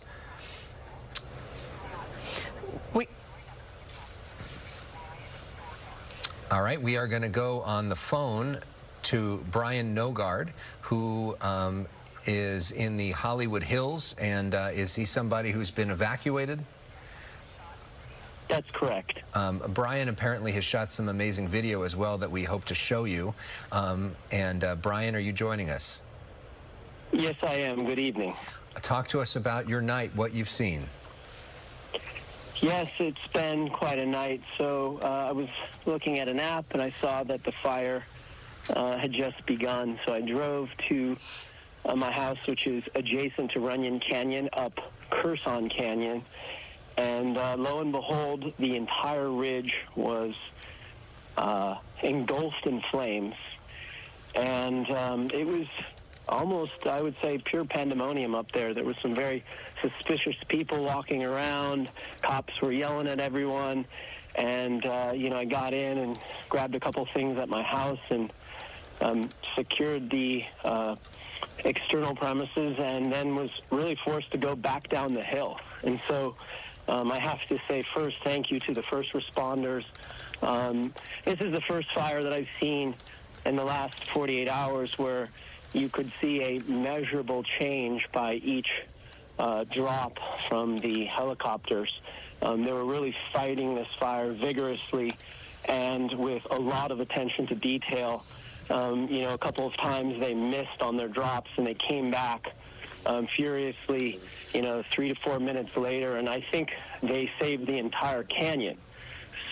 All right, we are going to go on the phone to Brian Nogard, who is in the Hollywood Hills, and is he somebody who's been evacuated? That's correct. Brian apparently has shot some amazing video as well that we hope to show you. Brian, are you joining us? Yes, I am. Good evening. Talk to us about your night, what you've seen. Yes, it's been quite a night. So I was looking at an app, and I saw that the fire had just begun. So I drove to my house, which is adjacent to Runyon Canyon, up Curson Canyon. And lo and behold, the entire ridge was engulfed in flames. And it was almost, I would say, pure pandemonium up there. There was some very suspicious people walking around. Cops were yelling at everyone. And, I got in and grabbed a couple things at my house and secured the external premises, and then was really forced to go back down the hill. And so I have to say first thank you to the first responders. This is the first fire that I've seen in the last 48 hours where you could see a measurable change by each drop from the helicopters. They were really fighting this fire vigorously and with a lot of attention to detail. A couple of times they missed on their drops and they came back furiously, 3 to 4 minutes later, and I think they saved the entire canyon.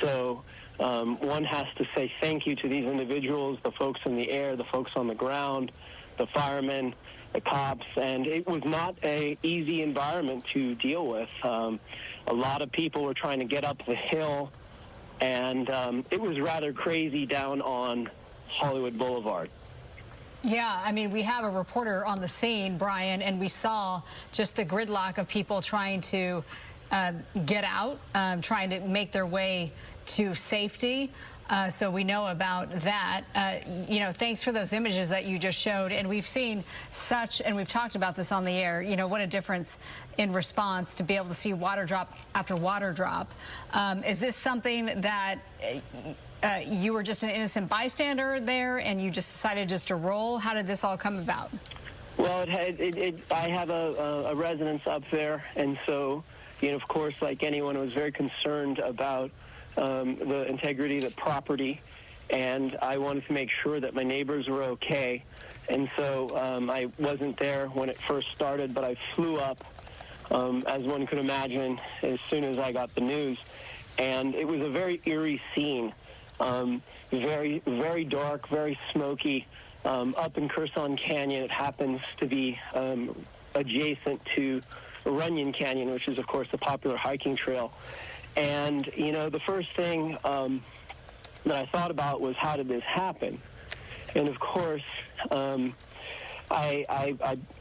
So one has to say thank you to these individuals, the folks in the air, the folks on the ground, the firemen, the cops, and it was not an easy environment to deal with. A lot of people were trying to get up the hill, and it was rather crazy down on Hollywood Boulevard. Yeah, I mean, we have a reporter on the scene, Brian, and we saw just the gridlock of people trying to get out, trying to make their way to safety. So we know about that. You know, thanks for those images that you just showed. And we've seen such, and we've talked about this on the air, you know, what a difference in response to be able to see water drop after water drop. Is this something that you were just an innocent bystander there and you just decided just to roll? How did this all come about? Well, I have a residence up there, and so, you know, of course, like anyone, I was very concerned about the integrity of the property, and I wanted to make sure that my neighbors were okay. And so I wasn't there when it first started, but I flew up, as one could imagine, as soon as I got the news. And it was a very eerie scene, very, very dark, very smoky. Up in Curson Canyon, it happens to be adjacent to Runyon Canyon, which is, of course, a popular hiking trail. And, you know, the first thing that I thought about was, how did this happen? And, of course, I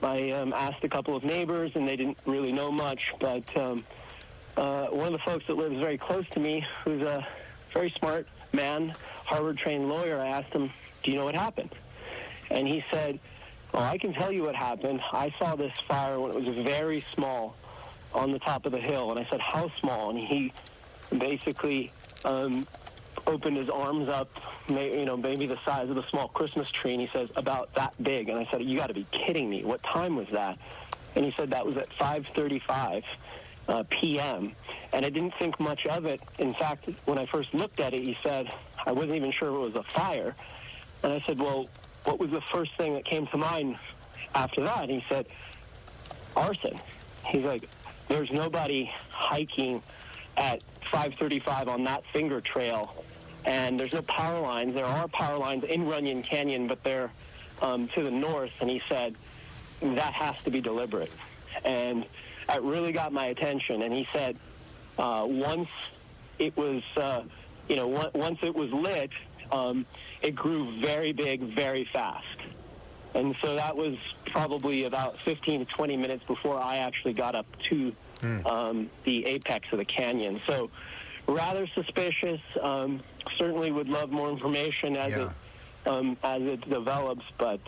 asked a couple of neighbors, and they didn't really know much. But one of the folks that lives very close to me, who's a very smart man, Harvard-trained lawyer, I asked him, do you know what happened? And he said, well, I can tell you what happened. I saw this fire when it was very small on the top of the hill. And I said, how small? And he basically opened his arms up, you know, maybe the size of a small Christmas tree, and he says, about that big. And I said, you got to be kidding me. What time was that? And he said that was at 5:35 p.m. And I didn't think much of it. In fact, when I first looked at it, he said, I wasn't even sure if it was a fire. And I said, well, what was the first thing that came to mind after that? And he said, arson. He's like, there's nobody hiking at 5:35 on that finger trail, and there's no power lines. There are power lines in Runyon Canyon, but they're to the north. And he said, that has to be deliberate. And that really got my attention. And he said, once it was, you know, once it was lit, it grew very big, very fast. And so that was probably about 15 to 20 minutes before I actually got up to the apex of the canyon. So rather suspicious. Certainly would love more information as it develops, but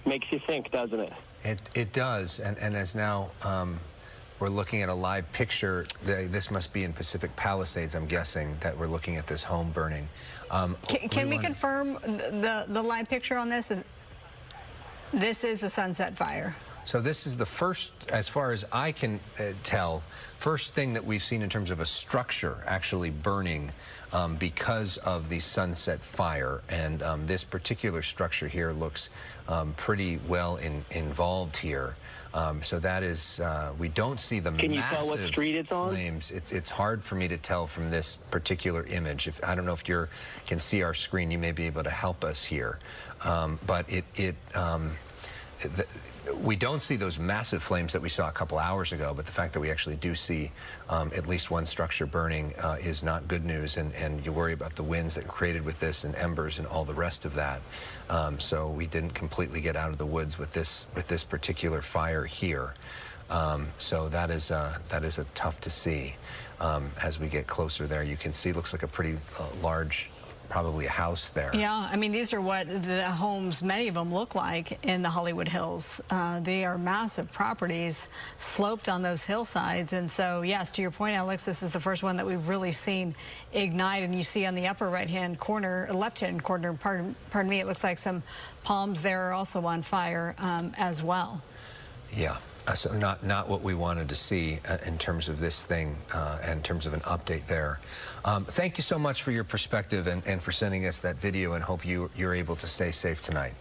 makes you think, doesn't it? It does. And as now we're looking at a live picture, this must be in Pacific Palisades, I'm guessing, that we're looking at this home burning. Can we confirm the live picture on this? This is the Sunset Fire. So this is the first, as far as I can tell, first thing that we've seen in terms of a structure actually burning because of the Sunset Fire. And this particular structure here looks pretty well involved here. So that is, we don't see the Can you tell what street it's on? flames. It's hard for me to tell from this particular image. I don't know if you can see our screen. You may be able to help us here. But we don't see those massive flames that we saw a couple hours ago, but the fact that we actually do see at least one structure burning is not good news, and you worry about the winds that are created with this and embers and all the rest of that. So we didn't completely get out of the woods with this particular fire here. So that is a tough to see. As we get closer there, you can see looks like a pretty large, probably a house there. Yeah, I mean, these are what the homes, many of them look like in the Hollywood Hills. They are massive properties sloped on those hillsides. And so, yes, to your point, Alex, this is the first one that we've really seen ignite. And you see on the upper right-hand corner, left-hand corner, pardon me, it looks like some palms there are also on fire as well. Yeah. So not what we wanted to see in terms of this thing, in terms of an update there. Thank you so much for your perspective and for sending us that video, and hope you're able to stay safe tonight.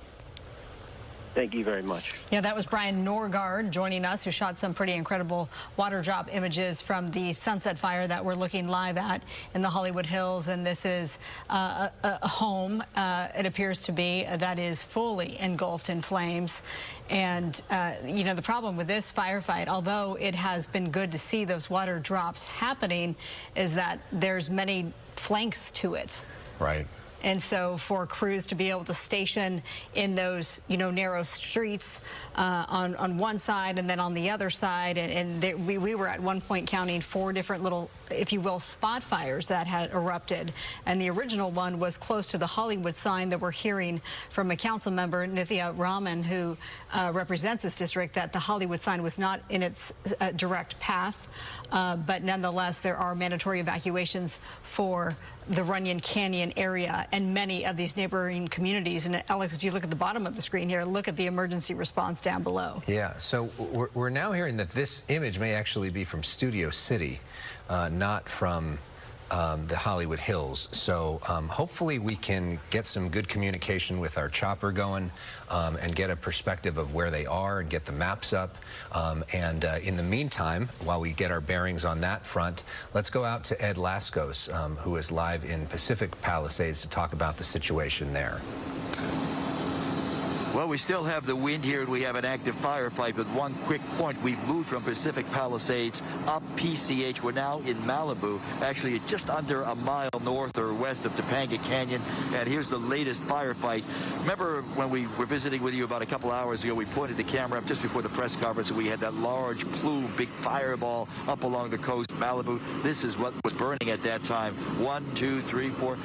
Thank you very much. Yeah, that was Brian Norgard joining us, who shot some pretty incredible water drop images from the Sunset Fire that we're looking live at in the Hollywood Hills. And this is a home, it appears to be, that is fully engulfed in flames. And, you know, the problem with this firefight, although it has been good to see those water drops happening, is that there's many flanks to it. Right. And so for crews to be able to station in those, you know, narrow streets on one side and then on the other side, we were at one point counting 4 different little, if you will, spot fires that had erupted. And the original one was close to the Hollywood sign that we're hearing from a council member, Nithya Raman, who represents this district, that the Hollywood sign was not in its direct path. But nonetheless, there are mandatory evacuations for the Runyon Canyon area and many of these neighboring communities. And Alex, if you look at the bottom of the screen here, look at the emergency response down below. Yeah, so we're now hearing that this image may actually be from Studio City, not from the Hollywood Hills. So hopefully we can get some good communication with our chopper going and get a perspective of where they are and get the maps up. And in the meantime, while we get our bearings on that front, let's go out to Ed Lascos, who is live in Pacific Palisades, to talk about the situation there. Well, we still have the wind here, and we have an active firefight. But one quick point, we've moved from Pacific Palisades up PCH. We're now in Malibu, actually just under a mile north or west of Topanga Canyon. And here's the latest firefight. Remember when we were visiting with you about a couple hours ago, we pointed the camera up just before the press conference, and we had that large plume, big fireball up along the coast, Malibu. This is what was burning at that time. 1, 2, 3, 4,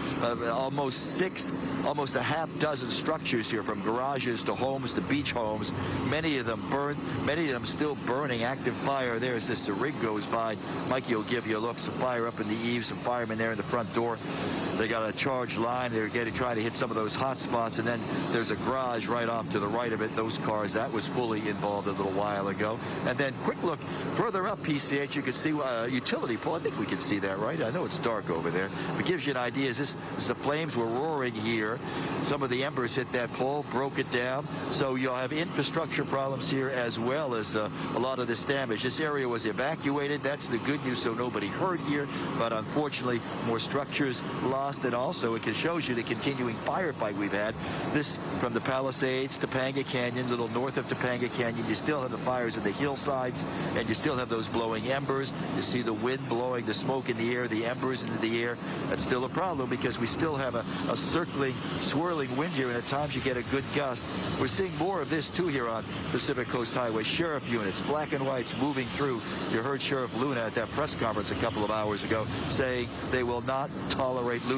almost 6, almost a half dozen structures here, from garages to homes to beach homes. Many of them burned, many of them still burning, active fire. There's this, the rig goes by. Mikey will give you a look. Some fire up in the eaves, some firemen there in the front door. They got a charged line. They're trying to hit some of those hot spots. And then there's a garage right off to the right of it. Those cars, that was fully involved a little while ago. And then quick look further up PCH, you can see a utility pole. I think we can see that, right? I know it's dark over there. But it gives you an idea. As the flames were roaring here, some of the embers hit that pole, broke it down. So you'll have infrastructure problems here as well as a lot of this damage. This area was evacuated. That's the good news, so nobody hurt here. But unfortunately, more structures lost. And also, it shows you the continuing firefight we've had. This from the Palisades, Topanga Canyon, a little north of Topanga Canyon. You still have the fires in the hillsides, and you still have those blowing embers. You see the wind blowing, the smoke in the air, the embers into the air. That's still a problem because we still have a circling, swirling wind here, and at times you get a good gust. We're seeing more of this, too, here on Pacific Coast Highway. Sheriff units, black and whites, moving through. You heard Sheriff Luna at that press conference a couple of hours ago saying they will not tolerate looters.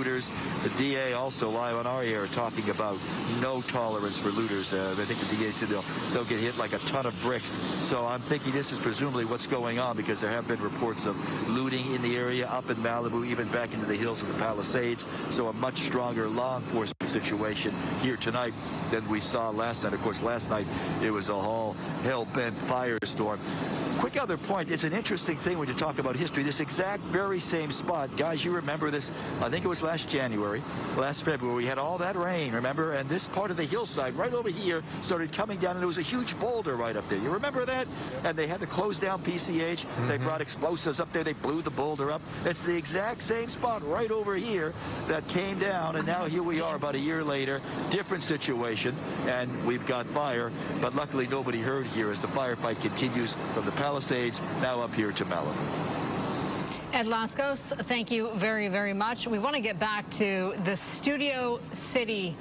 The DA also live on our air talking about no tolerance for looters. I think the DA said they'll get hit like a ton of bricks. So I'm thinking this is presumably what's going on, because there have been reports of looting in the area, up in Malibu, even back into the hills of the Palisades. So a much stronger law enforcement situation here tonight than we saw last night. Of course, last night it was a whole hell-bent firestorm. Quick other point, it's an interesting thing when you talk about history. This exact very same spot, guys, you remember this, I think it was last January, last February, we had all that rain, remember? And this part of the hillside right over here started coming down, and there was a huge boulder right up there. You remember that? And they had to close down PCH. They brought explosives up there. They blew the boulder up. It's the exact same spot right over here that came down, and now here we are about a year later, different situation, and we've got fire, but luckily nobody hurt here as the firefight continues from the Palisades now up here to Malibu. Ed Lascos, thank you very, very much. We want to get back to the Studio City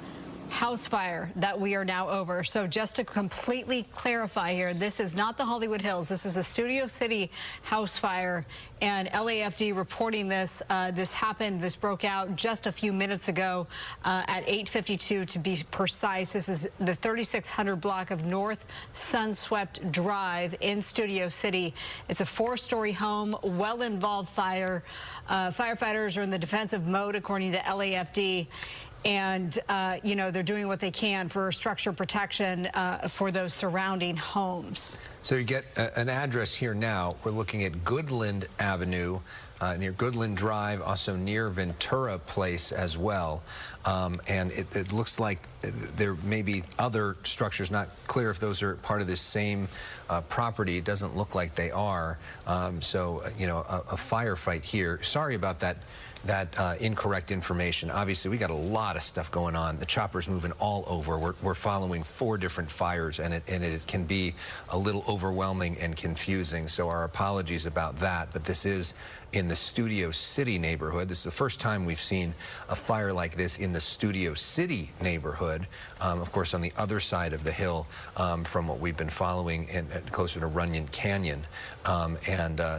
house fire that we are now over. So just to completely clarify here, this is not the Hollywood Hills. This is a Studio City house fire, and LAFD reporting this. This broke out just a few minutes ago at 8:52 to be precise. This is the 3600 block of North Sunswept Drive in Studio City. It's a 4-story home, well-involved fire. Firefighters are in the defensive mode, according to LAFD. And, you know, they're doing what they can for structure protection for those surrounding homes. So you get an address here now. We're looking at Goodland Avenue, near Goodland Drive, also near Ventura Place as well. And it looks like there may be other structures, not clear if those are part of this same property. It doesn't look like they are. So, you know, a firefight here. Sorry about that incorrect information. Obviously, we got a lot of stuff going on. The chopper's moving all over. We're following 4 different fires, and it can be a little overwhelming and confusing. So our apologies about that. But this is in the Studio City neighborhood. This is the first time we've seen a fire like this in the Studio City neighborhood. Of course, on the other side of the hill from what we've been following closer to Runyon Canyon.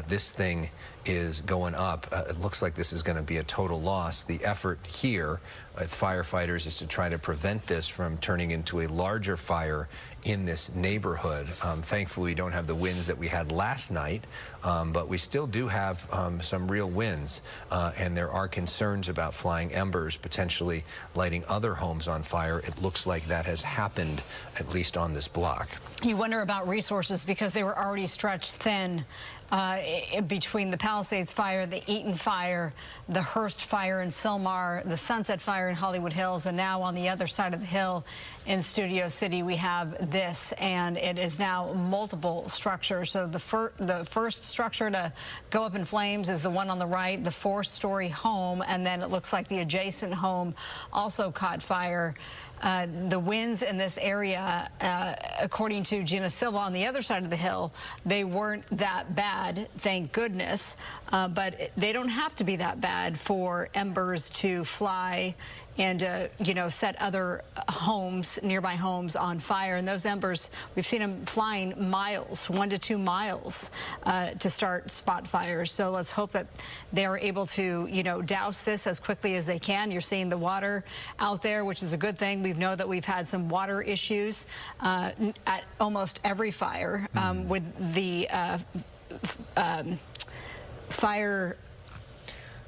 This thing is going up. It looks like this is going to be a total loss. The effort here with firefighters is to try to prevent this from turning into a larger fire in this neighborhood. Thankfully, we don't have the winds that we had last night, but we still do have some real winds, and there are concerns about flying embers potentially lighting other homes on fire. It looks like that has happened, at least on this block. You wonder about resources because they were already stretched thin between the Palisades fire, the Eaton fire, the Hearst fire in Sylmar, the Sunset fire in Hollywood Hills, and now on the other side of the hill in Studio City we have this, and it is now multiple structures. So the first structure to go up in flames is the one on the right, the 4-story home, and then it looks like the adjacent home also caught fire. The winds in this area, according to Gina Silva on the other side of the hill, they weren't that bad, thank goodness, but they don't have to be that bad for embers to fly and, you know, set other homes, nearby homes on fire. And those embers, we've seen them flying miles, 1 to 2 miles to start spot fires. So let's hope that they're able to, you know, douse this as quickly as they can. You're seeing the water out there, which is a good thing. We know that we've had some water issues at almost every fire with the fire.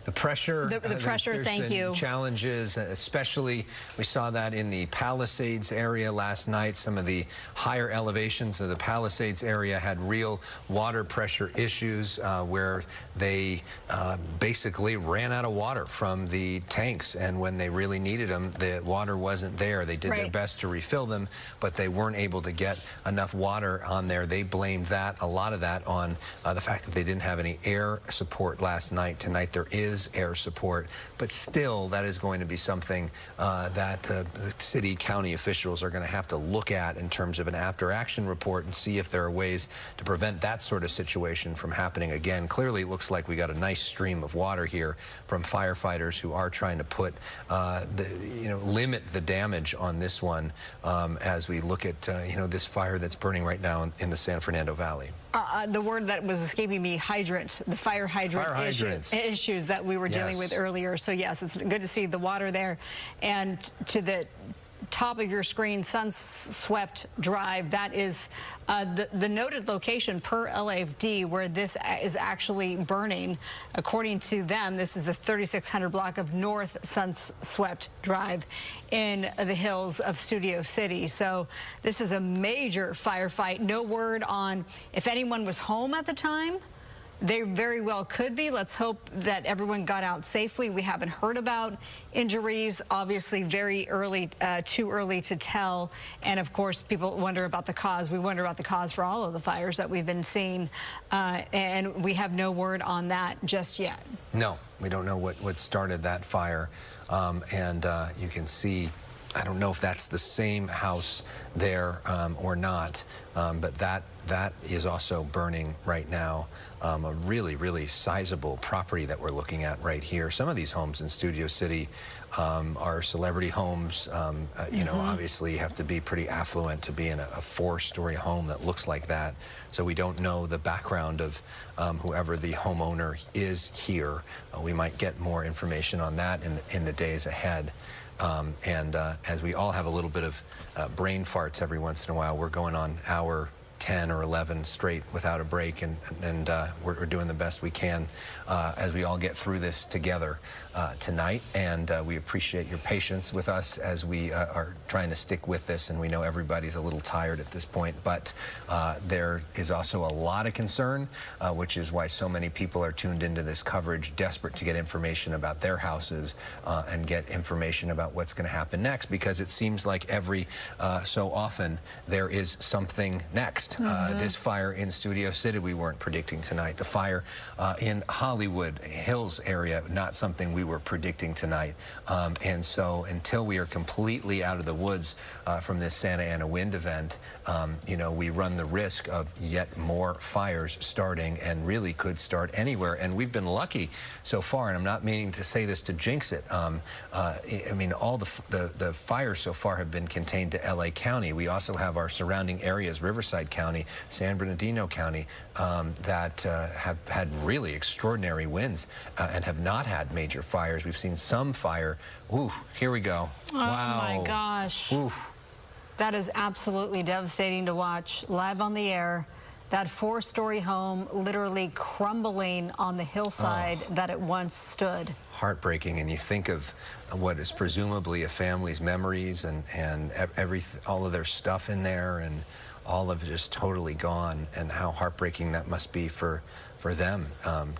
The pressure. The pressure, thank you. Challenges, especially we saw that in the Palisades area last night. Some of the higher elevations of the Palisades area had real water pressure issues where they basically ran out of water from the tanks, and when they really needed them, the water wasn't there. They did their best to refill them, but they weren't able to get enough water on there. They blamed a lot of that on the fact that they didn't have any air support last night. Tonight there is air support, but still that is going to be something that the city, county officials are going to have to look at in terms of an after-action report and see if there are ways to prevent that sort of situation from happening again. Clearly, it looks like we got a nice stream of water here from firefighters who are trying to put, limit the damage on this one as we look at, this fire that's burning right now in the San Fernando Valley. The word that was escaping me, hydrant, the fire hydrant issues that we were dealing with earlier. So yes, it's good to see the water there. And to the top of your screen, Sunswept Drive, that is the noted location per LAFD where this is actually burning. According to them, this is the 3600 block of North Sunswept Drive in the hills of Studio City. So this is a major firefight. No word on if anyone was home at the time. They very well could be. Let's hope that everyone got out safely. We haven't heard about injuries. Obviously, very early, too early to tell. And of course, people wonder about the cause. We wonder about the cause for all of the fires that we've been seeing. And we have no word on that just yet. No, we don't know what started that fire. You can see, I don't know if that's the same house there or not, but that is also burning right now. A really, really sizable property that we're looking at right here. Some of these homes in Studio City are celebrity homes. Obviously you have to be pretty affluent to be in a 4-story home that looks like that. So we don't know the background of whoever the homeowner is here. We might get more information on that in the days ahead. As we all have a little bit of brain farts every once in a while, we're going on hour 10 or 11 straight without a break, and we're doing the best we can as we all get through this together tonight, and we appreciate your patience with us as we are trying to stick with this, and we know everybody's a little tired at this point, but there is also a lot of concern, which is why so many people are tuned into this coverage, desperate to get information about their houses and get information about what's going to happen next, because it seems like every so often there is something next. This fire in Studio City we weren't predicting tonight. The fire in Hollywood Hills area, not something we were predicting tonight. And so until we are completely out of the woods from this Santa Ana wind event, you know, we run the risk of yet more fires starting, and really could start anywhere. And we've been lucky so far, and I'm not meaning to say this to jinx it. I mean, all the fires so far have been contained to LA County. We also have our surrounding areas, Riverside County, San Bernardino County, that have had really extraordinary winds and have not had major fires. We've seen some fire. Ooh, here we go. Wow. Oh my gosh. Oof. That is absolutely devastating to watch live on the air. That 4-story home literally crumbling on the hillside that it once stood. Heartbreaking, and you think of what is presumably a family's memories and all of their stuff in there, and all of it just totally gone, and how heartbreaking that must be for them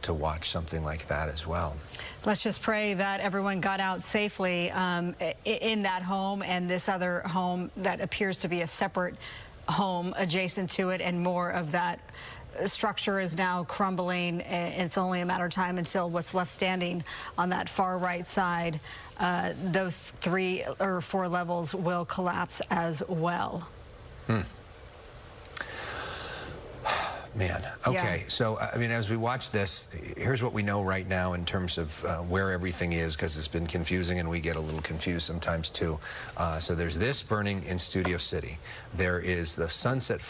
to watch something like that as well. Let's just pray that everyone got out safely in that home and this other home that appears to be a separate home adjacent to it, and more of that structure is now crumbling. It's only a matter of time until what's left standing on that far right side, those 3 or 4 levels will collapse as well. Man, okay, Yeah. So I mean, as we watch this, here's what we know right now in terms of where everything is, because it's been confusing and we get a little confused sometimes too. So there's this burning in Studio City. There is the Sunset Fire